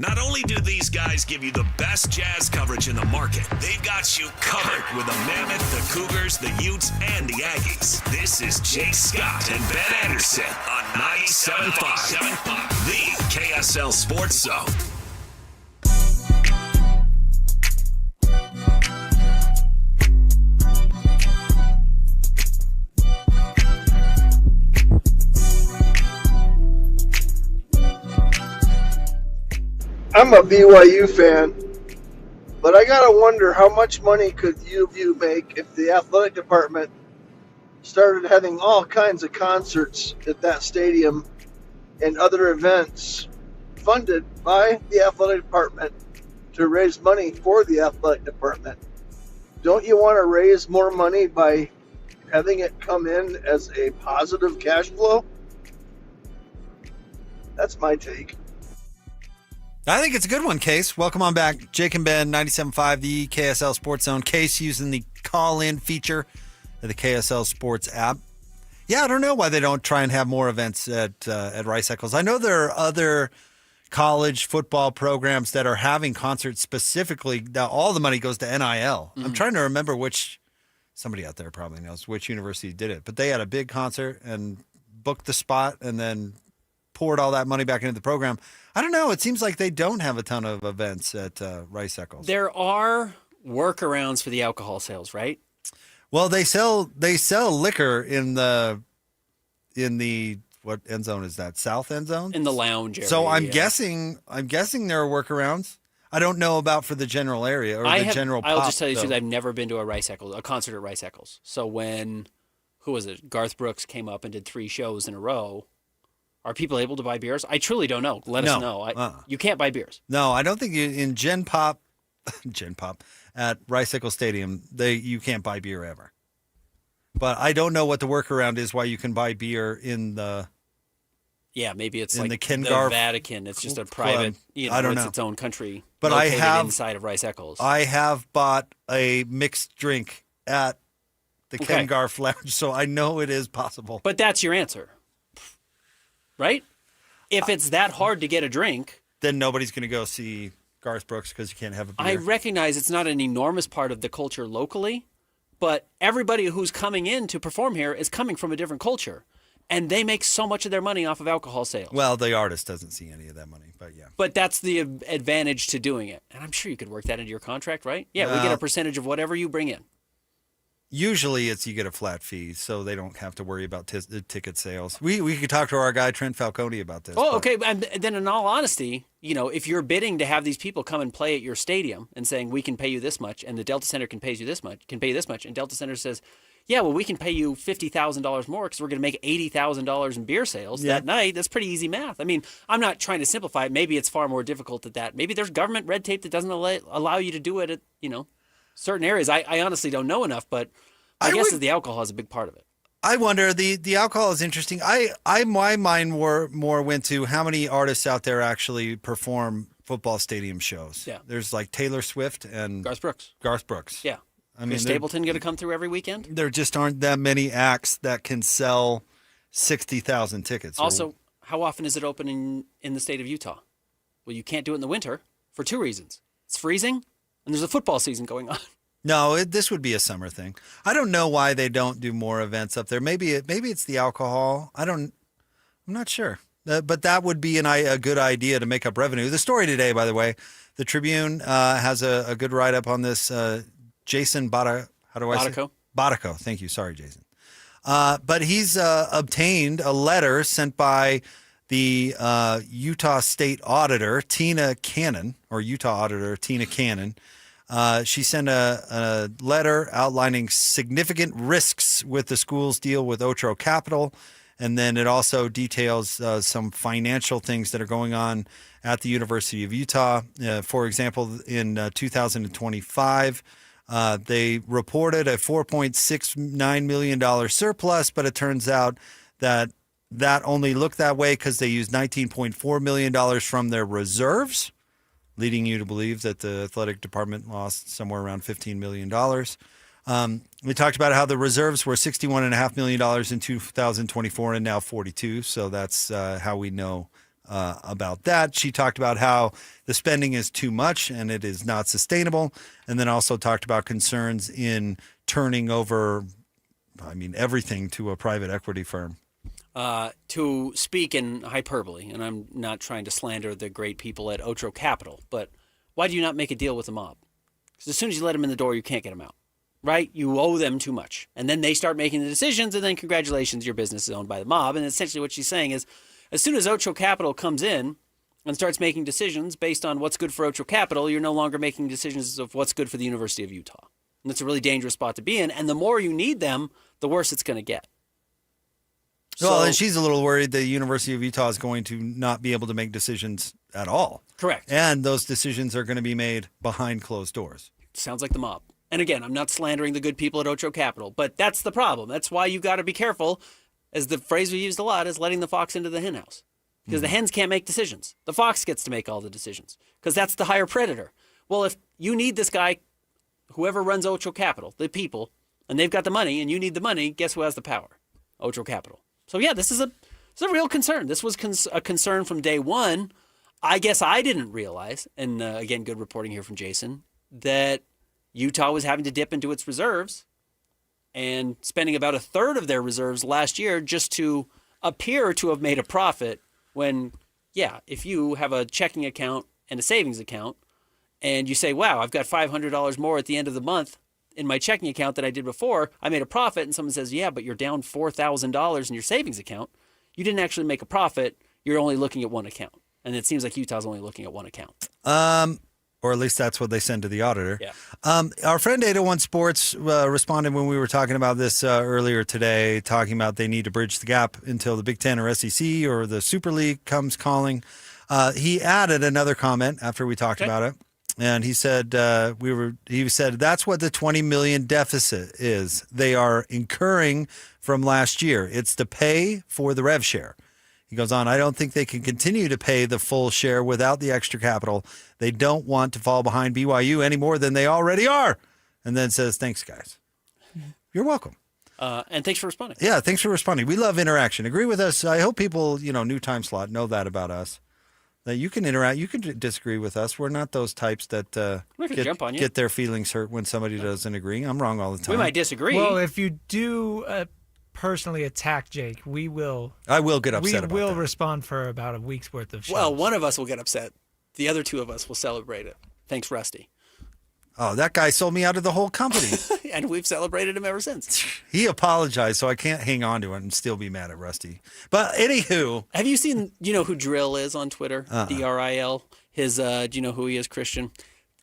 S8: Not only do these guys give you the best Jazz coverage in the market, they've got you covered with the Mammoth, the Cougars, the Utes, and the Aggies. This is Jay Scott and Ben Anderson on 97.5, the KSL Sports Zone.
S25: I'm a BYU fan, but I gotta wonder how much money could U of U make if the athletic department started having all kinds of concerts at that stadium and other events funded by the athletic department to raise money for the athletic department. Don't you want to raise more money by having it come in as a positive cash flow? That's my take.
S26: I think it's a good one, Case. Welcome on back. Jake and Ben, 97.5, the KSL Sports Zone. Case using the call-in feature of the KSL Sports app. Yeah, I don't know why they don't try and have more events at Rice Eccles. I know there are other college football programs that are having concerts specifically. Now, all the money goes to NIL. Mm-hmm. I'm trying to remember which, somebody out there probably knows which university did it, but they had a big concert and booked the spot and then poured all that money back into the program. I don't know. It seems like they don't have a ton of events at Rice Eccles.
S27: There are workarounds for the alcohol sales, right?
S26: Well, they sell liquor in the what end zone is that? South end zone?
S27: In the lounge area.
S26: So I'm guessing there are workarounds. I don't know about for the general area or general pop.
S27: I'll just tell you the truth.
S26: though.
S27: I've never been to a concert at Rice Eccles. So when, who was it? Garth Brooks came up and did 3 shows in a row. Are people able to buy beers? I truly don't know. Let us know. You can't buy beers.
S26: No, I don't think in Gen Pop at Rice Eccles Stadium, you can't buy beer ever. But I don't know what the workaround is why you can buy beer in the
S27: maybe it's
S26: in
S27: like
S26: the
S27: the Vatican. It's just a private,
S26: I don't know.
S27: It's its own country.
S26: But I have
S27: inside of Rice Eccles.
S26: I have bought a mixed drink at the Ken Garf Lounge, so I know it is possible.
S27: But that's your answer. Right? If it's that hard to get a drink,
S26: then nobody's going to go see Garth Brooks because you can't have a beer.
S27: I recognize it's not an enormous part of the culture locally, but everybody who's coming in to perform here is coming from a different culture. And they make so much of their money off of alcohol sales.
S26: Well, the artist doesn't see any of that money, but yeah.
S27: But that's the advantage to doing it. And I'm sure you could work that into your contract, right? Yeah, we get a percentage of whatever you bring in.
S26: Usually you get a flat fee, so they don't have to worry about ticket sales. We could talk to our guy, Trent Falcone, about this.
S27: Oh, okay. And then in all honesty, if you're bidding to have these people come and play at your stadium and saying, we can pay you this much, and the Delta Center can pay you this much, and Delta Center says, yeah, well, we can pay you $50,000 more because we're going to make $80,000 in beer sales that night. That's pretty easy math. I mean, I'm not trying to simplify it. Maybe it's far more difficult than that. Maybe there's government red tape that doesn't allow you to do it at, certain areas. I honestly don't know enough, but I guess the alcohol is a big part of it.
S26: I wonder, the alcohol is interesting. My mind more went to how many artists out there actually perform football stadium shows.
S27: Yeah.
S26: There's like Taylor Swift and
S27: Garth Brooks.
S26: Yeah. I mean,
S27: is Stapleton going to come through every weekend?
S26: There just aren't that many acts that can sell 60,000 tickets.
S27: Also, how often is it open in the state of Utah? Well, you can't do it in the winter for two reasons. It's freezing, and there's a football season going on.
S26: No, this would be a summer thing. I don't know why they don't do more events up there. Maybe it's the alcohol. I'm not sure. But that would be a good idea to make up revenue. The story today, by the way, the Tribune has a good write-up on this. Jason Bottico. Thank you. Sorry, Jason. But he's obtained a letter sent by the Utah State Auditor, Tina Cannon. She sent a letter outlining significant risks with the school's deal with Otro Capital. And then it also details some financial things that are going on at the University of Utah. For example, in 2025, they reported a $4.69 million surplus, but it turns out that only looked that way because they used $19.4 million from their reserves, leading you to believe that the athletic department lost somewhere around $15 million. We talked about how the reserves were $61.5 million in 2024 and now 42. So that's how we know about that. She talked about how the spending is too much and it is not sustainable. And then also talked about concerns in turning over, everything to a private equity firm.
S27: To speak in hyperbole, and I'm not trying to slander the great people at Otro Capital, but why do you not make a deal with the mob? Because as soon as you let them in the door, you can't get them out, right? You owe them too much. And then they start making the decisions, and then congratulations, your business is owned by the mob. And essentially what she's saying is, as soon as Otro Capital comes in and starts making decisions based on what's good for Otro Capital, you're no longer making decisions of what's good for the University of Utah. And that's a really dangerous spot to be in. And the more you need them, the worse it's going to get.
S26: Well, and she's a little worried the University of Utah is going to not be able to make decisions at all.
S27: Correct.
S26: And those decisions are going to be made behind closed doors.
S27: Sounds like the mob. And again, I'm not slandering the good people at Otro Capital, but that's the problem. That's why you got to be careful. As the phrase we used a lot is letting the fox into the hen house. Because the hens can't make decisions. The fox gets to make all the decisions because that's the higher predator. Well, if you need this guy, whoever runs Otro Capital, the people, and they've got the money and you need the money, guess who has the power? Otro Capital. So yeah, this is a real concern. This was a concern from day one. I guess I didn't realize, and again, good reporting here from Jason, that Utah was having to dip into its reserves and spending about a third of their reserves last year just to appear to have made a profit when, yeah, if you have a checking account and a savings account and you say, wow, I've got $500 more at the end of the month in my checking account than I did before, I made a profit, and someone says, yeah, but you're down $4,000 in your savings account. You didn't actually make a profit. You're only looking at one account. And it seems like Utah's only looking at one account.
S26: Or at least that's what they send to the auditor.
S27: Yeah.
S26: Our friend 801 Sports responded when we were talking about this earlier today, talking about they need to bridge the gap until the Big Ten or SEC or the Super League comes calling. He added another comment after we talked about it. And he said, he said, that's what the $20 million deficit is. They are incurring from last year. It's to pay for the rev share. He goes on, I don't think they can continue to pay the full share without the extra capital. They don't want to fall behind BYU any more than they already are. And then says, thanks, guys. You're welcome.
S27: And thanks for responding.
S26: Yeah, thanks for responding. We love interaction. Agree with us. I hope people, new time slot, know that about us. that you can interact. You can disagree with us. We're not those types that
S27: jump on you.
S26: get their feelings hurt when somebody doesn't agree. I'm wrong all the time.
S27: We might disagree.
S28: Well, if you do personally attack Jake, I will get upset about that. We will respond for about a week's worth of shows.
S27: Well, one of us will get upset. The other two of us will celebrate it. Thanks, Rusty.
S26: Oh, that guy sold me out of the whole company.
S27: And we've celebrated him ever since.
S26: He apologized, so I can't hang on to it and still be mad at Rusty. But anywho.
S27: Have you seen, who Drill is on Twitter? DRIL. His, do you know who he is, Christian?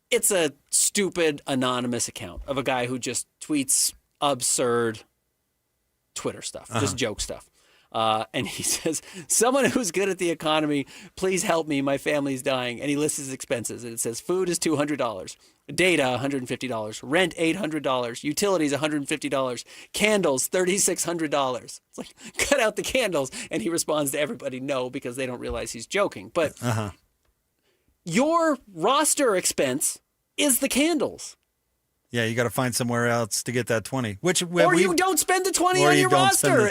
S27: It's a stupid anonymous account of a guy who just tweets absurd Twitter stuff, just joke stuff. And he says, someone who's good at the economy, please help me. My family's dying. And he lists his expenses. And it says food is $200. Data, $150. Rent, $800. Utilities, $150. Candles, $3,600. It's like, cut out the candles. And he responds to everybody, no, because they don't realize he's joking. But your roster expense is the candles.
S26: Yeah, you got to find somewhere else to get that 20.
S27: You don't spend the 20 on your roster.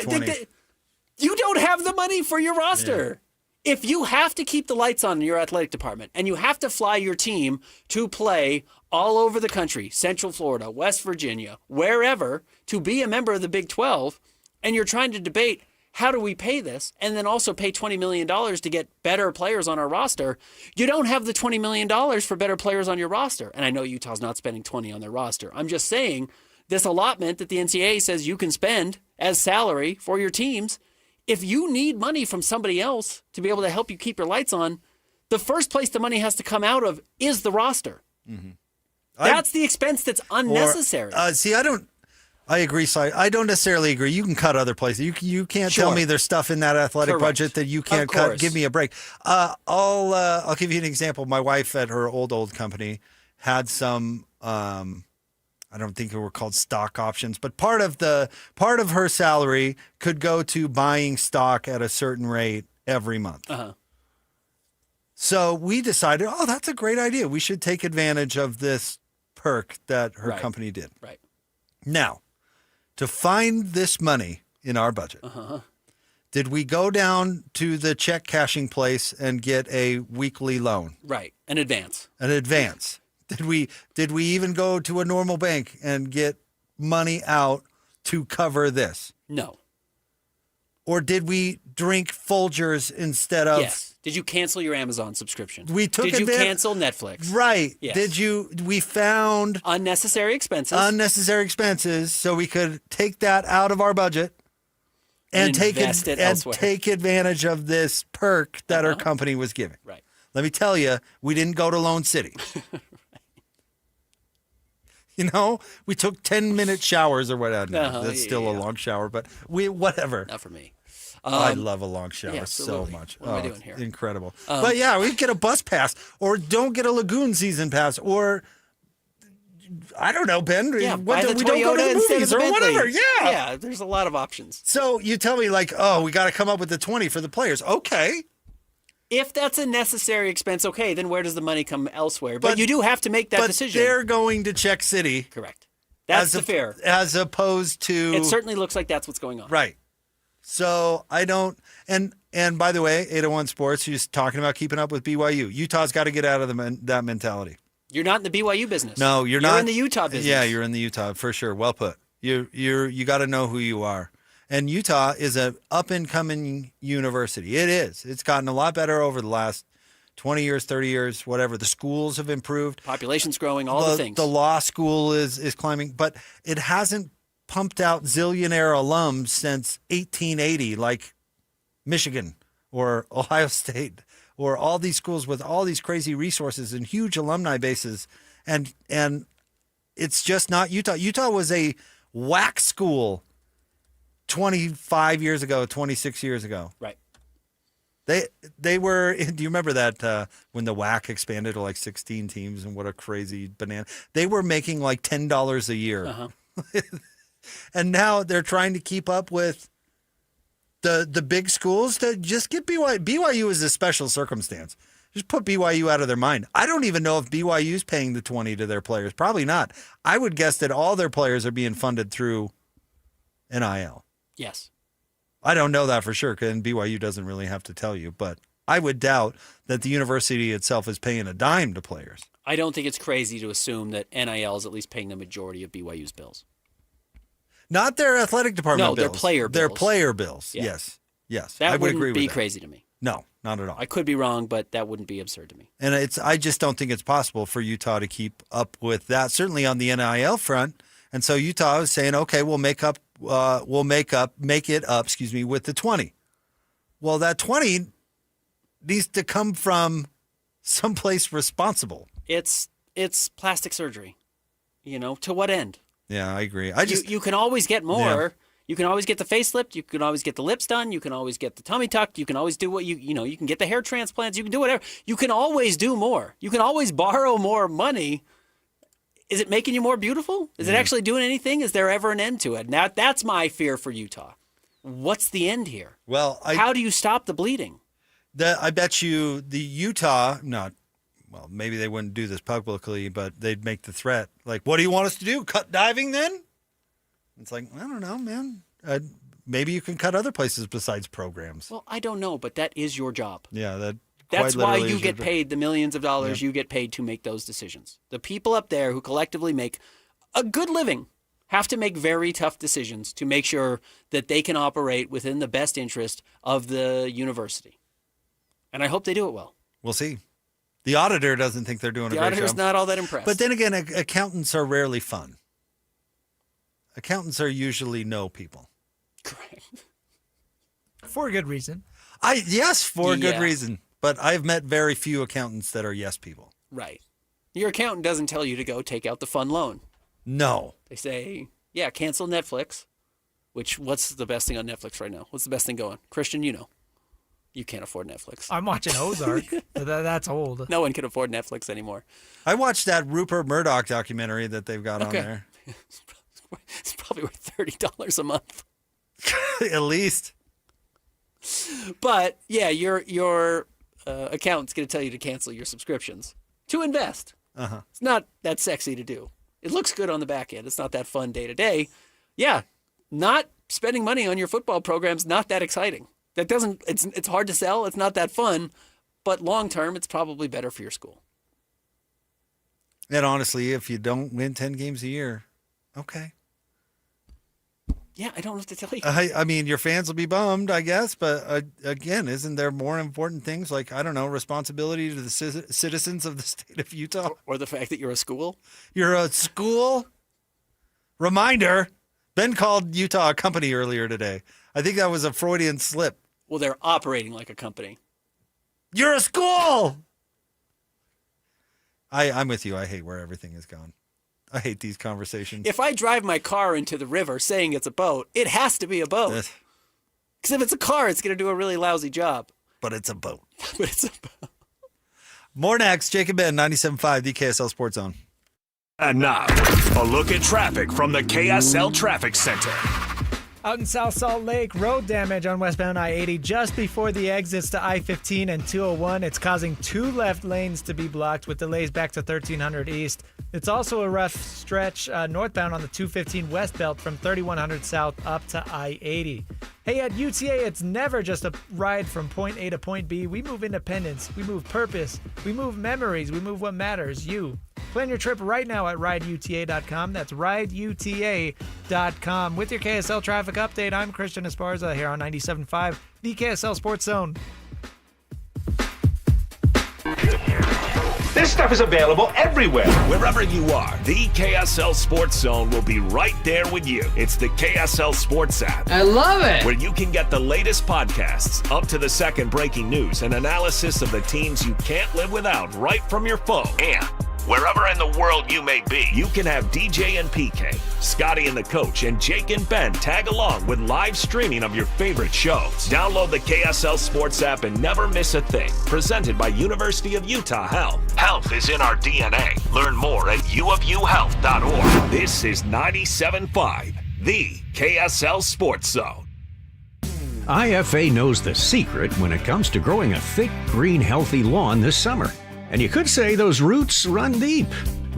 S27: You don't have the money for your roster. Yeah. If you have to keep the lights on in your athletic department and you have to fly your team to play all over the country, Central Florida, West Virginia, wherever, to be a member of the Big 12, and you're trying to debate how do we pay this and then also pay $20 million to get better players on our roster, you don't have the $20 million for better players on your roster. And I know Utah's not spending 20 on their roster. I'm just saying this allotment that the NCAA says you can spend as salary for your teams, if you need money from somebody else to be able to help you keep your lights on, the first place the money has to come out of is the roster. Mm-hmm. That's the expense that's unnecessary.
S26: I agree, Si. I don't necessarily agree. You can cut other places. You can't tell me there's stuff in that athletic budget that you can't cut. Give me a break. I'll give you an example. My wife at her old company had some. I don't think they were called stock options, but part of her salary could go to buying stock at a certain rate every month. So we decided, that's a great idea. We should take advantage of this perk that her company did.
S27: Right.
S26: Now, to find this money in our budget, did we go down to the check cashing place and get a weekly loan?
S27: Right. An advance.
S26: Did we even go to a normal bank and get money out to cover this?
S27: No.
S26: Or did we drink Folgers instead of?
S27: Yes. Did you cancel your Amazon subscription?
S26: Did
S27: you cancel Netflix?
S26: Right.
S27: Yes.
S26: We found
S27: unnecessary expenses
S26: so we could take that out of our budget and take advantage of this perk that our company was giving.
S27: Right.
S26: Let me tell you, we didn't go to Lone City. We took 10-minute showers or whatever. That's still a long shower, but whatever.
S27: Not for me.
S26: I love a long shower so much.
S27: What am I doing here?
S26: Incredible. But yeah, we get a bus pass or don't get a lagoon season pass or I don't know, Ben.
S27: Yeah,
S26: we don't go to the movies or whatever.
S27: Yeah, there's a lot of options.
S26: So you tell me we got to come up with the 20 for the players. Okay.
S27: If that's a necessary expense, okay, then where does the money come elsewhere? But you do have to make that decision.
S26: But they're going to Czech City.
S27: Correct. That's the fair.
S26: As opposed to...
S27: It certainly looks like that's what's going on.
S26: Right. So I don't... And by the way, 801 Sports, you're talking about keeping up with BYU. Utah's got to get out of that mentality.
S27: You're not in the BYU business.
S26: No, you're not.
S27: You're in the Utah business.
S26: Yeah, you're in the Utah, for sure. Well put. You got to know who you are. And Utah is an up-and-coming university. It is. It's gotten a lot better over the last 20 years, 30 years, whatever. The schools have improved.
S27: Population's growing, all the things.
S26: The law school is climbing. But it hasn't pumped out zillionaire alums since 1880, like Michigan or Ohio State or all these schools with all these crazy resources and huge alumni bases. And it's just not Utah. Utah was a whack school 25 years ago, 26 years ago.
S27: Right.
S26: They were, do you remember that when the WAC expanded to like 16 teams and what a crazy banana? They were making like $10 a year. And now they're trying to keep up with the big schools to just get BYU. BYU is a special circumstance. Just put BYU out of their mind. I don't even know if BYU's paying the 20 to their players. Probably not. I would guess that all their players are being funded through NIL.
S27: Yes.
S26: I don't know that for sure, and BYU doesn't really have to tell you, but I would doubt that the university itself is paying a dime to players.
S27: I don't think it's crazy to assume that NIL is at least paying the majority of BYU's bills.
S26: Not their athletic department bills.
S27: No, their player bills.
S26: Their player bills,
S27: Yeah.
S26: Yes.
S27: That
S26: I would
S27: wouldn't
S26: agree with
S27: be
S26: that.
S27: crazy to me.
S26: No, not at all.
S27: I could be wrong, but that wouldn't be absurd to me.
S26: And I just don't think it's possible for Utah to keep up with that, certainly on the NIL front. And so Utah is saying, okay, we'll make it up, with the 20. Well, that 20 needs to come from someplace responsible.
S27: It's plastic surgery. To what end?
S26: Yeah, I agree.
S27: You can always get more.
S26: Yeah.
S27: You can always get the facelift. You can always get the lips done. You can always get the tummy tuck. You can always do what you can get the hair transplants. You can do whatever. You can always do more. You can always borrow more money. Is it making you more beautiful? Is it actually doing anything? Is there ever an end to it? Now, that's my fear for Utah. What's the end here?
S26: Well,
S27: how do you stop the bleeding?
S26: I bet you the Utah, maybe they wouldn't do this publicly, but they'd make the threat. Like, what do you want us to do? Cut diving then? It's like, I don't know, man. Maybe you can cut other places besides programs.
S27: Well, I don't know, but that is your job.
S26: Yeah,
S27: that's why you get paid the millions of dollars you get paid to make those decisions. The people up there who collectively make a good living have to make very tough decisions to make sure that they can operate within the best interest of the university. And I hope they do it well.
S26: We'll see. The auditor doesn't think they're doing a great job.
S27: The auditor's not all that impressed.
S26: But then again, accountants are rarely fun. Accountants are usually no people.
S27: Correct.
S28: For a good reason.
S26: For a good reason. But I've met very few accountants that are yes people.
S27: Right. Your accountant doesn't tell you to go take out the fun loan.
S26: No.
S27: They say, cancel Netflix. What's the best thing on Netflix right now? What's the best thing going? Christian, you can't afford Netflix.
S28: I'm watching Ozark. That's old.
S27: No one can afford Netflix anymore.
S26: I watched that Rupert Murdoch documentary that they've got on there.
S27: It's probably worth $30 a month.
S26: At least.
S27: But, your accountant's going to tell you to cancel your subscriptions to invest.
S26: Uh-huh.
S27: It's not that sexy to do. It looks good on the back end. It's not that fun day to day. Yeah, not spending money on your football program's not that exciting. It's hard to sell. It's not that fun, but long term, it's probably better for your school.
S26: And honestly, if you don't win 10 games a year, okay.
S27: Yeah, I don't know what to tell you.
S26: I mean, your fans will be bummed, I guess. But again, isn't there more important things like, I don't know, responsibility to the citizens of the state of Utah?
S27: Or the fact that you're a school?
S26: You're a school? Reminder, Ben called Utah a company earlier today. I think that was a Freudian slip.
S27: Well, they're operating like a company.
S26: You're a school! I'm with you. I hate where everything has gone. I hate these conversations.
S27: If I drive my car into the river saying it's a boat, it has to be a boat. Because if it's a car, it's going to do a really lousy job.
S26: But it's a boat.
S27: But it's a boat.
S26: More next. Jake and Ben, 97.5, the KSL Sports Zone.
S8: And now, a look at traffic from the KSL Traffic Center.
S28: Out in South Salt Lake, road damage on westbound I-80 just before the exits to I-15 and 201. It's causing 2 left lanes to be blocked with delays back to 1300 East. It's also a rough stretch northbound on the 215 West Belt from 3100 South up to I-80. Hey, at UTA, it's never just a ride from point A to point B. We move independence. We move purpose. We move memories. We move what matters, you. Plan your trip right now at rideuta.com. That's rideuta.com. With your KSL traffic update, I'm Christian Esparza here on 97.5, the KSL Sports Zone.
S8: This stuff is available everywhere. Wherever you are, the KSL Sports Zone will be right there with you. It's the KSL Sports app.
S1: I love it.
S8: Where you can get the latest podcasts, up to the second breaking news, and analysis of the teams you can't live without right from your phone. And wherever in the world you may be, you can have DJ and PK, Scotty and the coach, and Jake and Ben tag along with live streaming of your favorite shows. Download the KSL Sports app and never miss a thing. Presented by University of Utah Health. Health is in our DNA. Learn more at uofuhealth.org. This is 97.5, the KSL Sports Zone.
S2: IFA knows the secret when it comes to growing a thick, green, healthy lawn this summer. And you could say those roots run deep.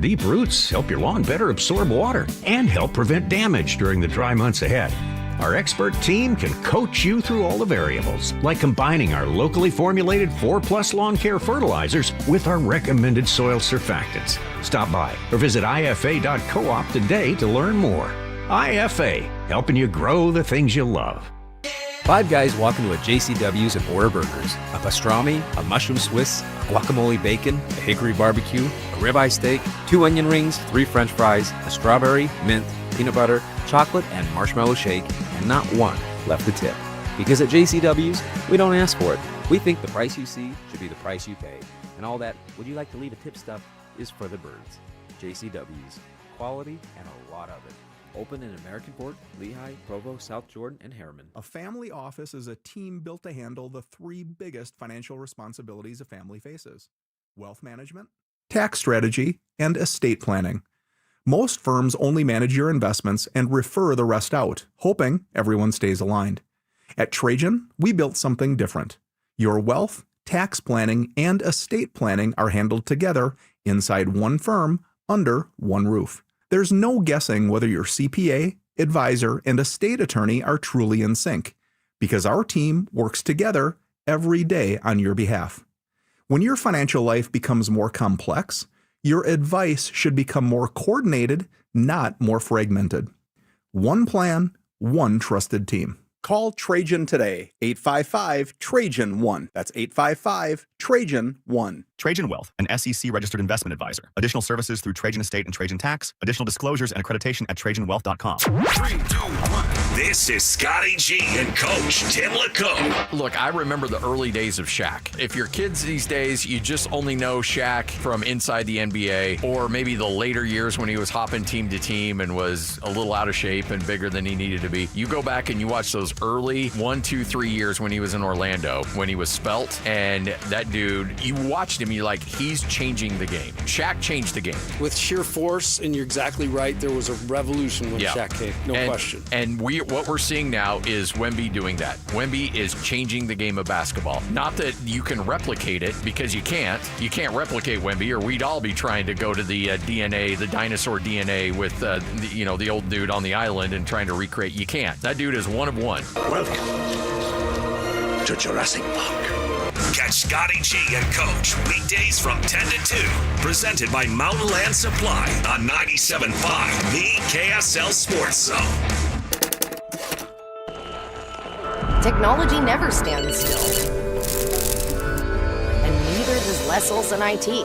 S2: Deep roots help your lawn better absorb water and help prevent damage during the dry months ahead. Our expert team can coach you through all the variables, like combining our locally formulated 4+ lawn care fertilizers with our recommended soil surfactants. Stop by or visit ifa.coop today to learn more. IFA, helping you grow the things you love.
S1: 5 guys walk into a JCW's and order burgers. A pastrami, a mushroom Swiss, a guacamole bacon, a hickory barbecue, a ribeye steak, 2 onion rings, 3 french fries, a strawberry, mint, peanut butter, chocolate, and marshmallow shake, and not one left to tip. Because at JCW's, we don't ask for it. We think the price you see should be the price you pay. And all that, would you like to leave a tip stuff, is for the birds. JCW's. Quality and a lot of it. Open in American Fork, Lehigh, Provo, South Jordan, and Harriman.
S4: A family office is a team built to handle the 3 biggest financial responsibilities a family faces: wealth management, tax strategy, and estate planning. Most firms only manage your investments and refer the rest out, hoping everyone stays aligned. At Trajan, we built something different. Your wealth, tax planning, and estate planning are handled together inside one firm under one roof. There's no guessing whether your CPA, advisor, and estate attorney are truly in sync, because our team works together every day on your behalf. When your financial life becomes more complex, your advice should become more coordinated, not more fragmented. One plan, one trusted team. Call Trajan today, 855-TRAJAN-1. That's 855-TRAJAN-1.
S9: Trajan Wealth, an SEC-registered investment advisor. Additional services through Trajan Estate and Trajan Tax. Additional disclosures and accreditation at TrajanWealth.com.
S8: 3, 2, 1. This is Scotty G and Coach Tim LeComb.
S5: Look, I remember the early days of Shaq. If you're kids these days, you just only know Shaq from inside the NBA, or maybe the later years when he was hopping team to team and was a little out of shape and bigger than he needed to be. You go back and you watch those early 1, 2, 3 years when he was in Orlando, when he was svelte, and that dude, you watched him, you're like, he's changing the game. Shaq changed the game.
S6: With sheer force, and you're exactly right, there was a revolution when Shaq came, no question.
S5: And what we're seeing now is Wemby doing that. Wemby is changing the game of basketball. Not that you can replicate it, because you can't. You can't replicate Wemby, or we'd all be trying to go to the DNA, the dinosaur DNA with the old dude on the island and trying to recreate. You can't. That dude is one of one.
S8: Welcome to Jurassic Park. Catch Scotty G and Coach weekdays from 10 to 2. Presented by Mountain Land Supply on 97.5, the KSL Sports Zone.
S11: Technology never stands still. And neither does Lessels and IT.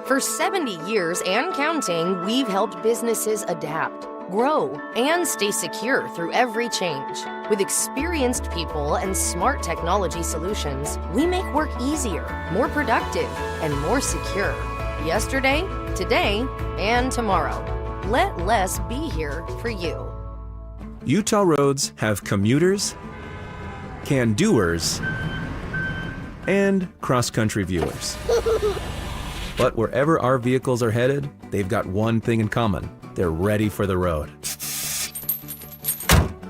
S11: For 70 years and counting, we've helped businesses adapt, grow, and stay secure through every change. With experienced people and smart technology solutions, we make work easier, more productive, and more secure. Yesterday, today, and tomorrow. Let less be here for you.
S14: Utah roads have commuters, can-doers, and cross-country viewers. But wherever our vehicles are headed, they've got one thing in common. They're ready for the road.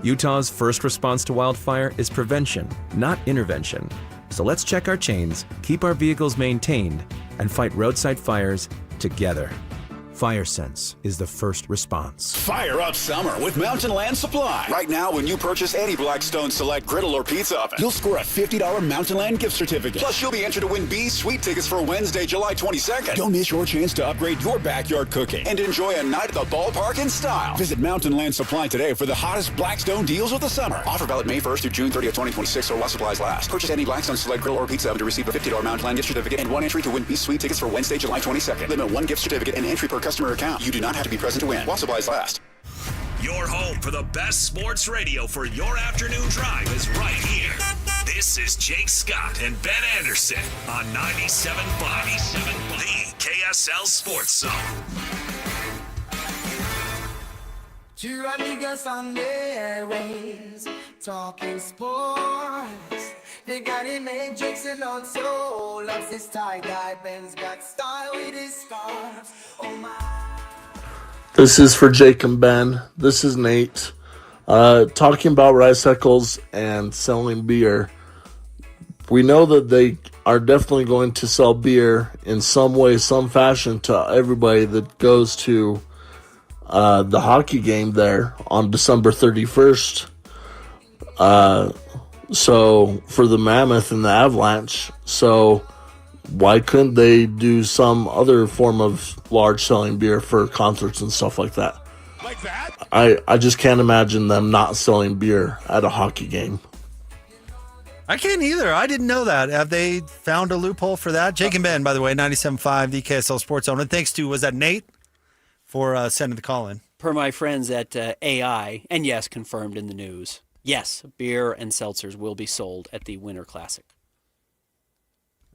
S14: Utah's first response to wildfire is prevention, not intervention. So let's check our chains, keep our vehicles maintained, and fight roadside fires together. FireSense is the first response.
S13: Fire up summer with Mountain Land Supply. Right now, when you purchase any Blackstone Select griddle or pizza oven, you'll score a $50 Mountain Land gift certificate. Plus, you'll be entered to win B's Sweet tickets for Wednesday, July 22nd. Don't miss your chance to upgrade your backyard cooking and enjoy a night at the ballpark in style. Visit Mountain Land Supply today for the hottest Blackstone deals of the summer. Offer valid May 1st through June 30th, 2026, or while supplies last. Purchase any Blackstone Select griddle or pizza oven to receive a $50 Mountain Land gift certificate and 1 entry to win B's Sweet tickets for Wednesday, July 22nd. Limit 1 gift certificate and entry per customer account. You do not have to be present to win while supplies last.
S8: Your home for the best sports radio for your afternoon drive is right here. This is Jake Scott and Ben Anderson on 97.5, the KSL Sports Zone.
S15: Two amigos on the airways, talking sports. They got it made, Jake's and also loves his tie-dye. Ben's got style with his scarves. Oh my.
S21: This is for Jake and Ben. This is Nate. Talking about Rice-Eccles and selling beer. We know that they are definitely going to sell beer in some way, some fashion to everybody that goes to the hockey game there on December 31st. So for the Mammoth and the Avalanche, so why couldn't they do some other form of large selling beer for concerts and stuff like that?
S8: Like that?
S21: I just can't imagine them not selling beer at a hockey game.
S26: I can't either. I didn't know that. Have they found a loophole for that? Jake and Ben, by the way, 97.5, the KSL Sports Zone. And thanks to, was that Nate, for sending the call in?
S27: Per my friends at AI, and yes, confirmed in the news, yes, beer and seltzers will be sold at the Winter Classic.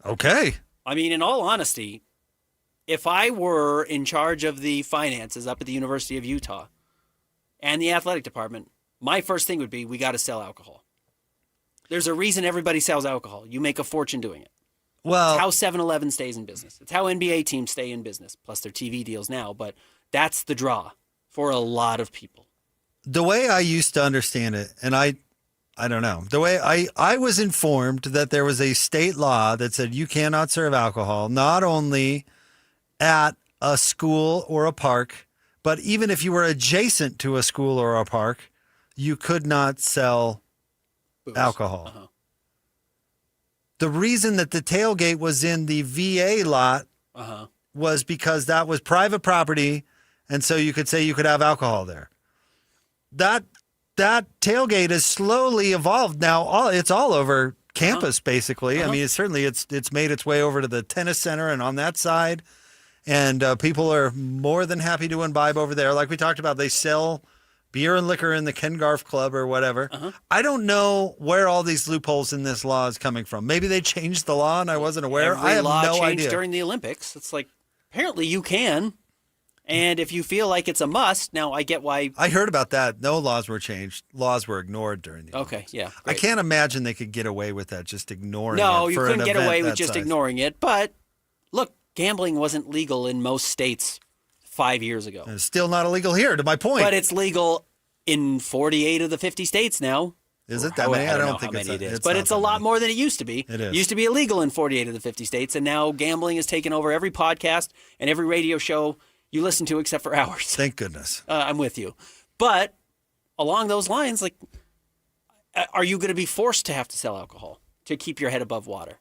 S26: Okay.
S27: I mean, in all honesty, if I were in charge of the finances up at the University of Utah and the athletic department, my first thing would be, we got to sell alcohol. There's a reason everybody sells alcohol. You make a fortune doing it.
S26: Well,
S27: it's how 7-Eleven stays in business. It's how NBA teams stay in business, plus their TV deals now. But that's the draw for a lot of people.
S26: The way I used to understand it, and I don't know, the way I was informed that there was a state law that said you cannot serve alcohol, not only at a school or a park, but even if you were adjacent to a school or a park, you could not sell alcohol.
S27: Uh-huh.
S26: The reason that the tailgate was in the VA lot was because that was private property, and so you could say you could have alcohol there. That tailgate has slowly evolved. Now it's all over campus, basically. I mean, it's made its way over to the tennis center and on that side, and people are more than happy to imbibe over there. Like we talked about, they sell beer and liquor in the Ken Garf Club or whatever. I don't know where all these loopholes in this law is coming from. Maybe they changed the law and I wasn't aware. I have
S27: law
S26: no
S27: changed
S26: idea.
S27: during the Olympics. It's like, apparently you can. And if you feel like it's a must, now I get why.
S26: I heard about that. No laws were changed. Laws were ignored during the Olympics.
S27: Okay, yeah.
S26: I can't imagine they could get away with that, just ignoring it.
S27: No, you
S26: for
S27: couldn't
S26: an
S27: get
S26: event
S27: away with
S26: that
S27: just
S26: size.
S27: ignoring it. But look, gambling wasn't legal in most states 5 years ago.
S26: It's still not illegal here, to my point.
S27: But it's legal in 48 of the 50 states now.
S26: Is it that many?
S27: I don't know
S26: think
S27: how many it is.
S26: it's
S27: But
S26: not
S27: it's a
S26: that
S27: lot
S26: many.
S27: more than it used to be.
S26: It is.
S27: It used to be illegal in 48 of the 50 states, and now gambling has taken over every podcast and every radio show you listen to except for ours.
S26: Thank goodness.
S27: I'm with you. But along those lines, like, are you going to be forced to have to sell alcohol to keep your head above water?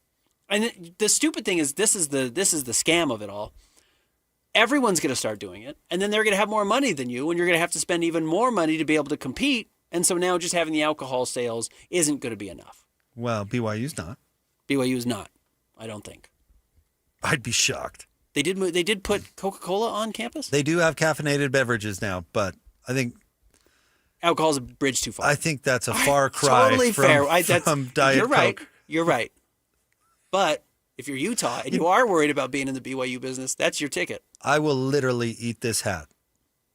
S27: And the stupid thing is, this is the scam of it all. Everyone's going to start doing it, and then they're going to have more money than you, and you're going to have to spend even more money to be able to compete. And so now just having the alcohol sales isn't going to be enough.
S26: Well, BYU's not.
S27: BYU's not, I don't think.
S26: I'd be shocked.
S27: They did put Coca-Cola on campus?
S26: They do have caffeinated beverages now, but I think
S27: alcohol's a bridge too far.
S26: I think that's a far cry
S27: totally
S26: from,
S27: fair.
S26: from Diet
S27: You're right.
S26: Coke.
S27: You're right. But if you're Utah and you are worried about being in the BYU business, that's your ticket.
S26: I will literally eat this hat.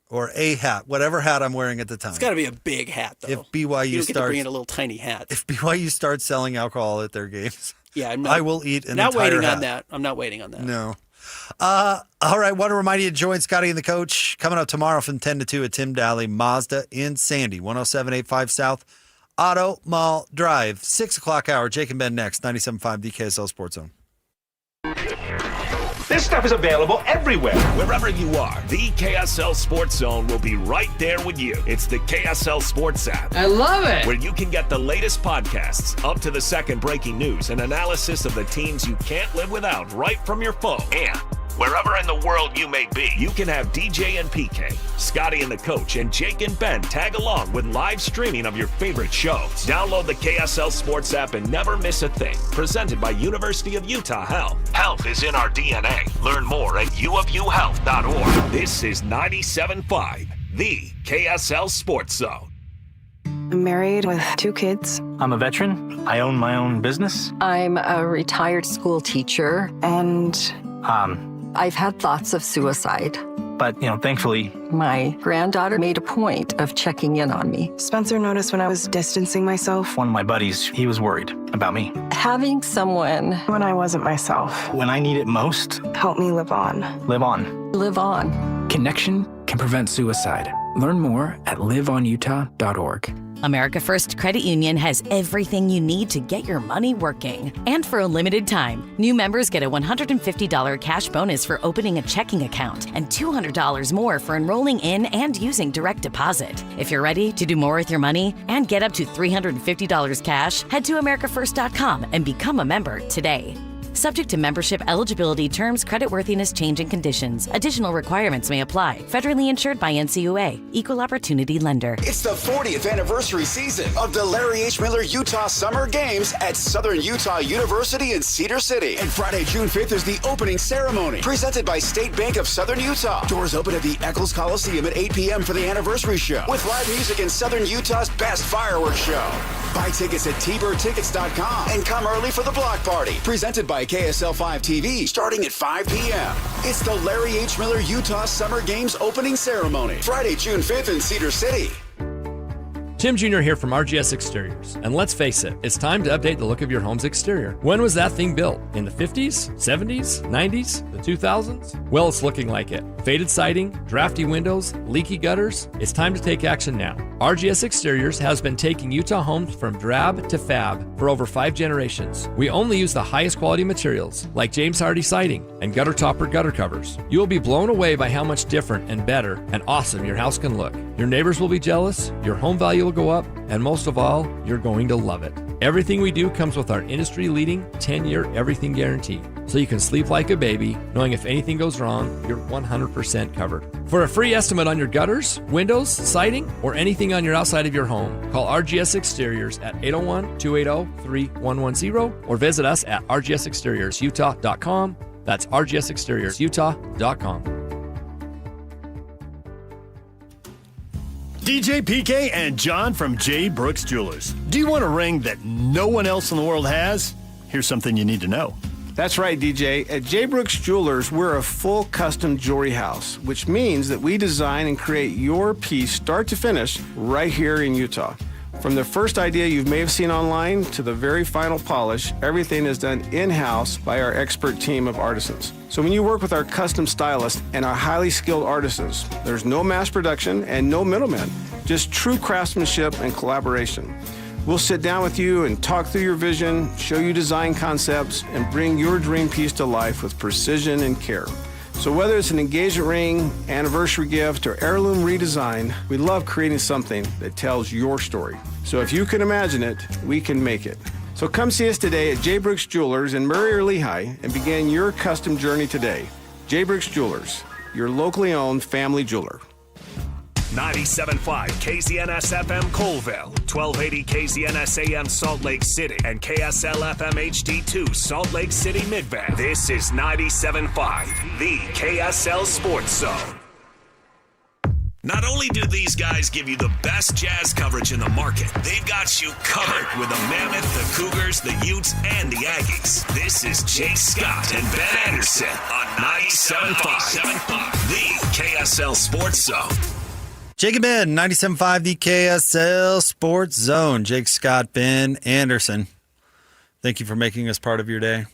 S26: Or a hat, whatever hat I'm wearing at the time.
S27: It's got to be a big hat, though.
S26: If BYU
S27: you don't get to
S26: starts,
S27: bring in a little tiny hat.
S26: If BYU starts selling alcohol at their games,
S27: yeah, I'm not,
S26: I will eat an
S27: not
S26: entire
S27: waiting
S26: hat.
S27: on that. I'm not waiting on that.
S26: No. All right. Want to remind you to join Scotty and the coach coming up tomorrow from 10 to 2 at Tim Daly Mazda in Sandy, 10785 South Auto Mall Drive. 6 o'clock hour. Jake and Ben next. 97.5 the KSL Sports Zone.
S8: This stuff is available everywhere. Wherever you are, the KSL Sports Zone will be right there with you. It's the KSL Sports app.
S3: I love it.
S8: Where you can get the latest podcasts, up to the second breaking news, and analysis of the teams you can't live without right from your phone. And wherever in the world you may be, you can have DJ and PK, Scotty and the coach, and Jake and Ben tag along with live streaming of your favorite shows. Download the KSL Sports app and never miss a thing. Presented by University of Utah Health. Health is in our DNA. Learn more at uofuhealth.org. This is 97.5, the KSL Sports Zone.
S7: I'm married with 2 kids.
S10: I'm a veteran. I own my own business.
S12: I'm a retired school teacher.
S7: And
S12: I've had thoughts of suicide.
S10: But, thankfully,
S12: my granddaughter made a point of checking in on me.
S7: Spencer noticed when I was distancing myself.
S10: One of my buddies, he was worried about me.
S12: Having someone
S7: when I wasn't myself.
S10: When I need it most.
S7: Help me live on.
S10: Live on.
S12: Live on.
S17: Connection can prevent suicide.
S10: Learn more at liveonutah.org.
S3: America First Credit Union has everything you need to get your money working. And for a limited time, new members get a $150 cash bonus for opening a checking account and $200 more for enrolling in and using direct deposit. If you're ready to do more with your money and get up to $350 cash, head to americafirst.com and become a member today. Subject to membership eligibility, terms, creditworthiness, changing conditions. Additional requirements may apply. Federally insured by NCUA. Equal Opportunity Lender.
S13: It's the 40th anniversary season of the Larry H. Miller Utah Summer Games at Southern Utah University in Cedar City. And Friday, June 5th is the opening ceremony, presented by State Bank of Southern Utah. Doors open at the Eccles Coliseum at 8 p.m. for the anniversary show, with live music and Southern Utah's best fireworks show. Buy tickets at tbirdtickets.com and come early for the block party, presented by KSL 5 TV, starting at 5 p.m. It's the Larry H. Miller Utah Summer Games opening ceremony, Friday, June 5th in Cedar City.
S16: Tim Jr. here from RGS Exteriors. And let's face it, it's time to update the look of your home's exterior. When was that thing built? In the 50s, 70s, 90s, the 2000s? Well, it's looking like it. Faded siding, drafty windows, leaky gutters. It's time to take action now. RGS Exteriors has been taking Utah homes from drab to fab for over 5 generations. We only use the highest quality materials, like James Hardy siding and gutter topper gutter covers. You will be blown away by how much different and better and awesome your house can look. Your neighbors will be jealous, your home value will go up, and most of all, you're going to love it. Everything we do comes with our industry-leading 10-year everything guarantee, so you can sleep like a baby, knowing if anything goes wrong, you're 100% covered. For a free estimate on your gutters, windows, siding, or anything on your outside of your home, call RGS Exteriors at 801-280-3110 or visit us at rgsexteriorsutah.com. That's rgsexteriorsutah.com.
S17: DJ PK and John from J. Brooks Jewelers. Do you want a ring that no one else in the world has? Here's something you need to know.
S18: That's right, DJ. At J. Brooks Jewelers, we're a full custom jewelry house, which means that we design and create your piece start to finish right here in Utah. From the first idea you may have seen online to the very final polish, everything is done in-house by our expert team of artisans. So when you work with our custom stylists and our highly skilled artisans, there's no mass production and no middlemen, just true craftsmanship and collaboration. We'll sit down with you and talk through your vision, show you design concepts, and bring your dream piece to life with precision and care. So whether it's an engagement ring, anniversary gift, or heirloom redesign, we love creating something that tells your story. So if you can imagine it, we can make it. So come see us today at J. Brooks Jewelers in Murray or Lehigh and begin your custom journey today. J. Brooks Jewelers, your locally owned family jeweler.
S8: 97.5 KZNS FM Colville, 1280 KZNS AM Salt Lake City, and KSL FM HD2 Salt Lake City Midband. This is 97.5, the KSL Sports Zone.
S19: Not only do these guys give you the best jazz coverage in the market, they've got you covered with the Mammoth, the Cougars, the Utes, and the Aggies. This is Jake Scott and Ben Anderson on 97.5, the KSL Sports Zone.
S26: Jake and Ben, 97.5, the KSL Sports Zone. Jake Scott, Ben Anderson. Thank you for making us part of your day.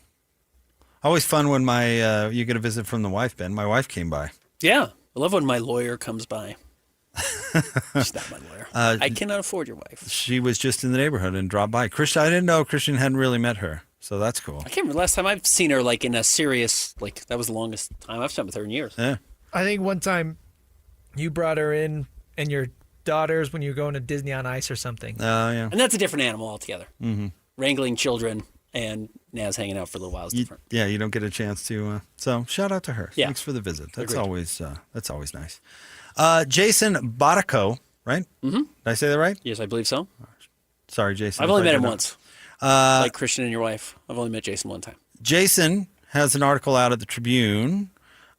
S26: Always fun when you get a visit from the wife, Ben. My wife came by.
S27: Yeah. I love when my lawyer comes by. She's not my lawyer. I cannot afford your wife.
S26: She was just in the neighborhood and dropped by. Christian, I didn't know Christian hadn't really met her, so that's cool.
S27: I can't remember last time I've seen her in a serious, that was the longest time I've spent with her in years.
S26: Yeah.
S28: I think one time you brought her in and your daughters when you were going to Disney on Ice or something.
S26: Oh, yeah.
S27: And that's a different animal altogether.
S26: Mm-hmm.
S27: Wrangling children and Naz hanging out for a little while is different.
S26: Yeah, you don't get a chance to. So shout out to her.
S27: Yeah.
S26: Thanks for the visit. That's
S27: Agreed.
S26: always nice. Jason Bottico, right?
S27: Mm-hmm.
S26: Did I say that right?
S27: Yes, I believe so.
S26: Sorry, Jason.
S27: I've only met him once. Like Christian and your wife. I've only met Jason one time.
S26: Jason has an article out at the Tribune,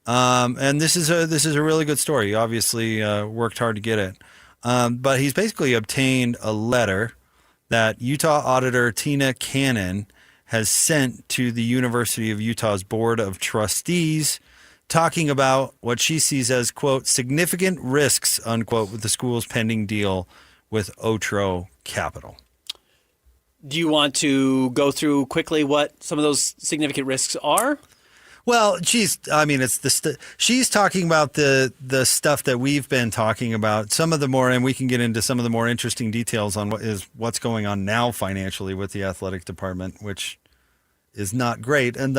S26: and this is a really good story. He obviously worked hard to get it, but he's basically obtained a letter that Utah Auditor Tina Cannon has sent to the University of Utah's Board of Trustees, talking about what she sees as, quote, significant risks, unquote, with the school's pending deal with Otro Capital.
S27: Do you want to go through quickly what some of those significant risks are?
S26: Well, she's talking about the stuff that we've been talking about. Some of the more, and we can get into some of the more interesting details on what's going on now financially with the athletic department, which is not great. And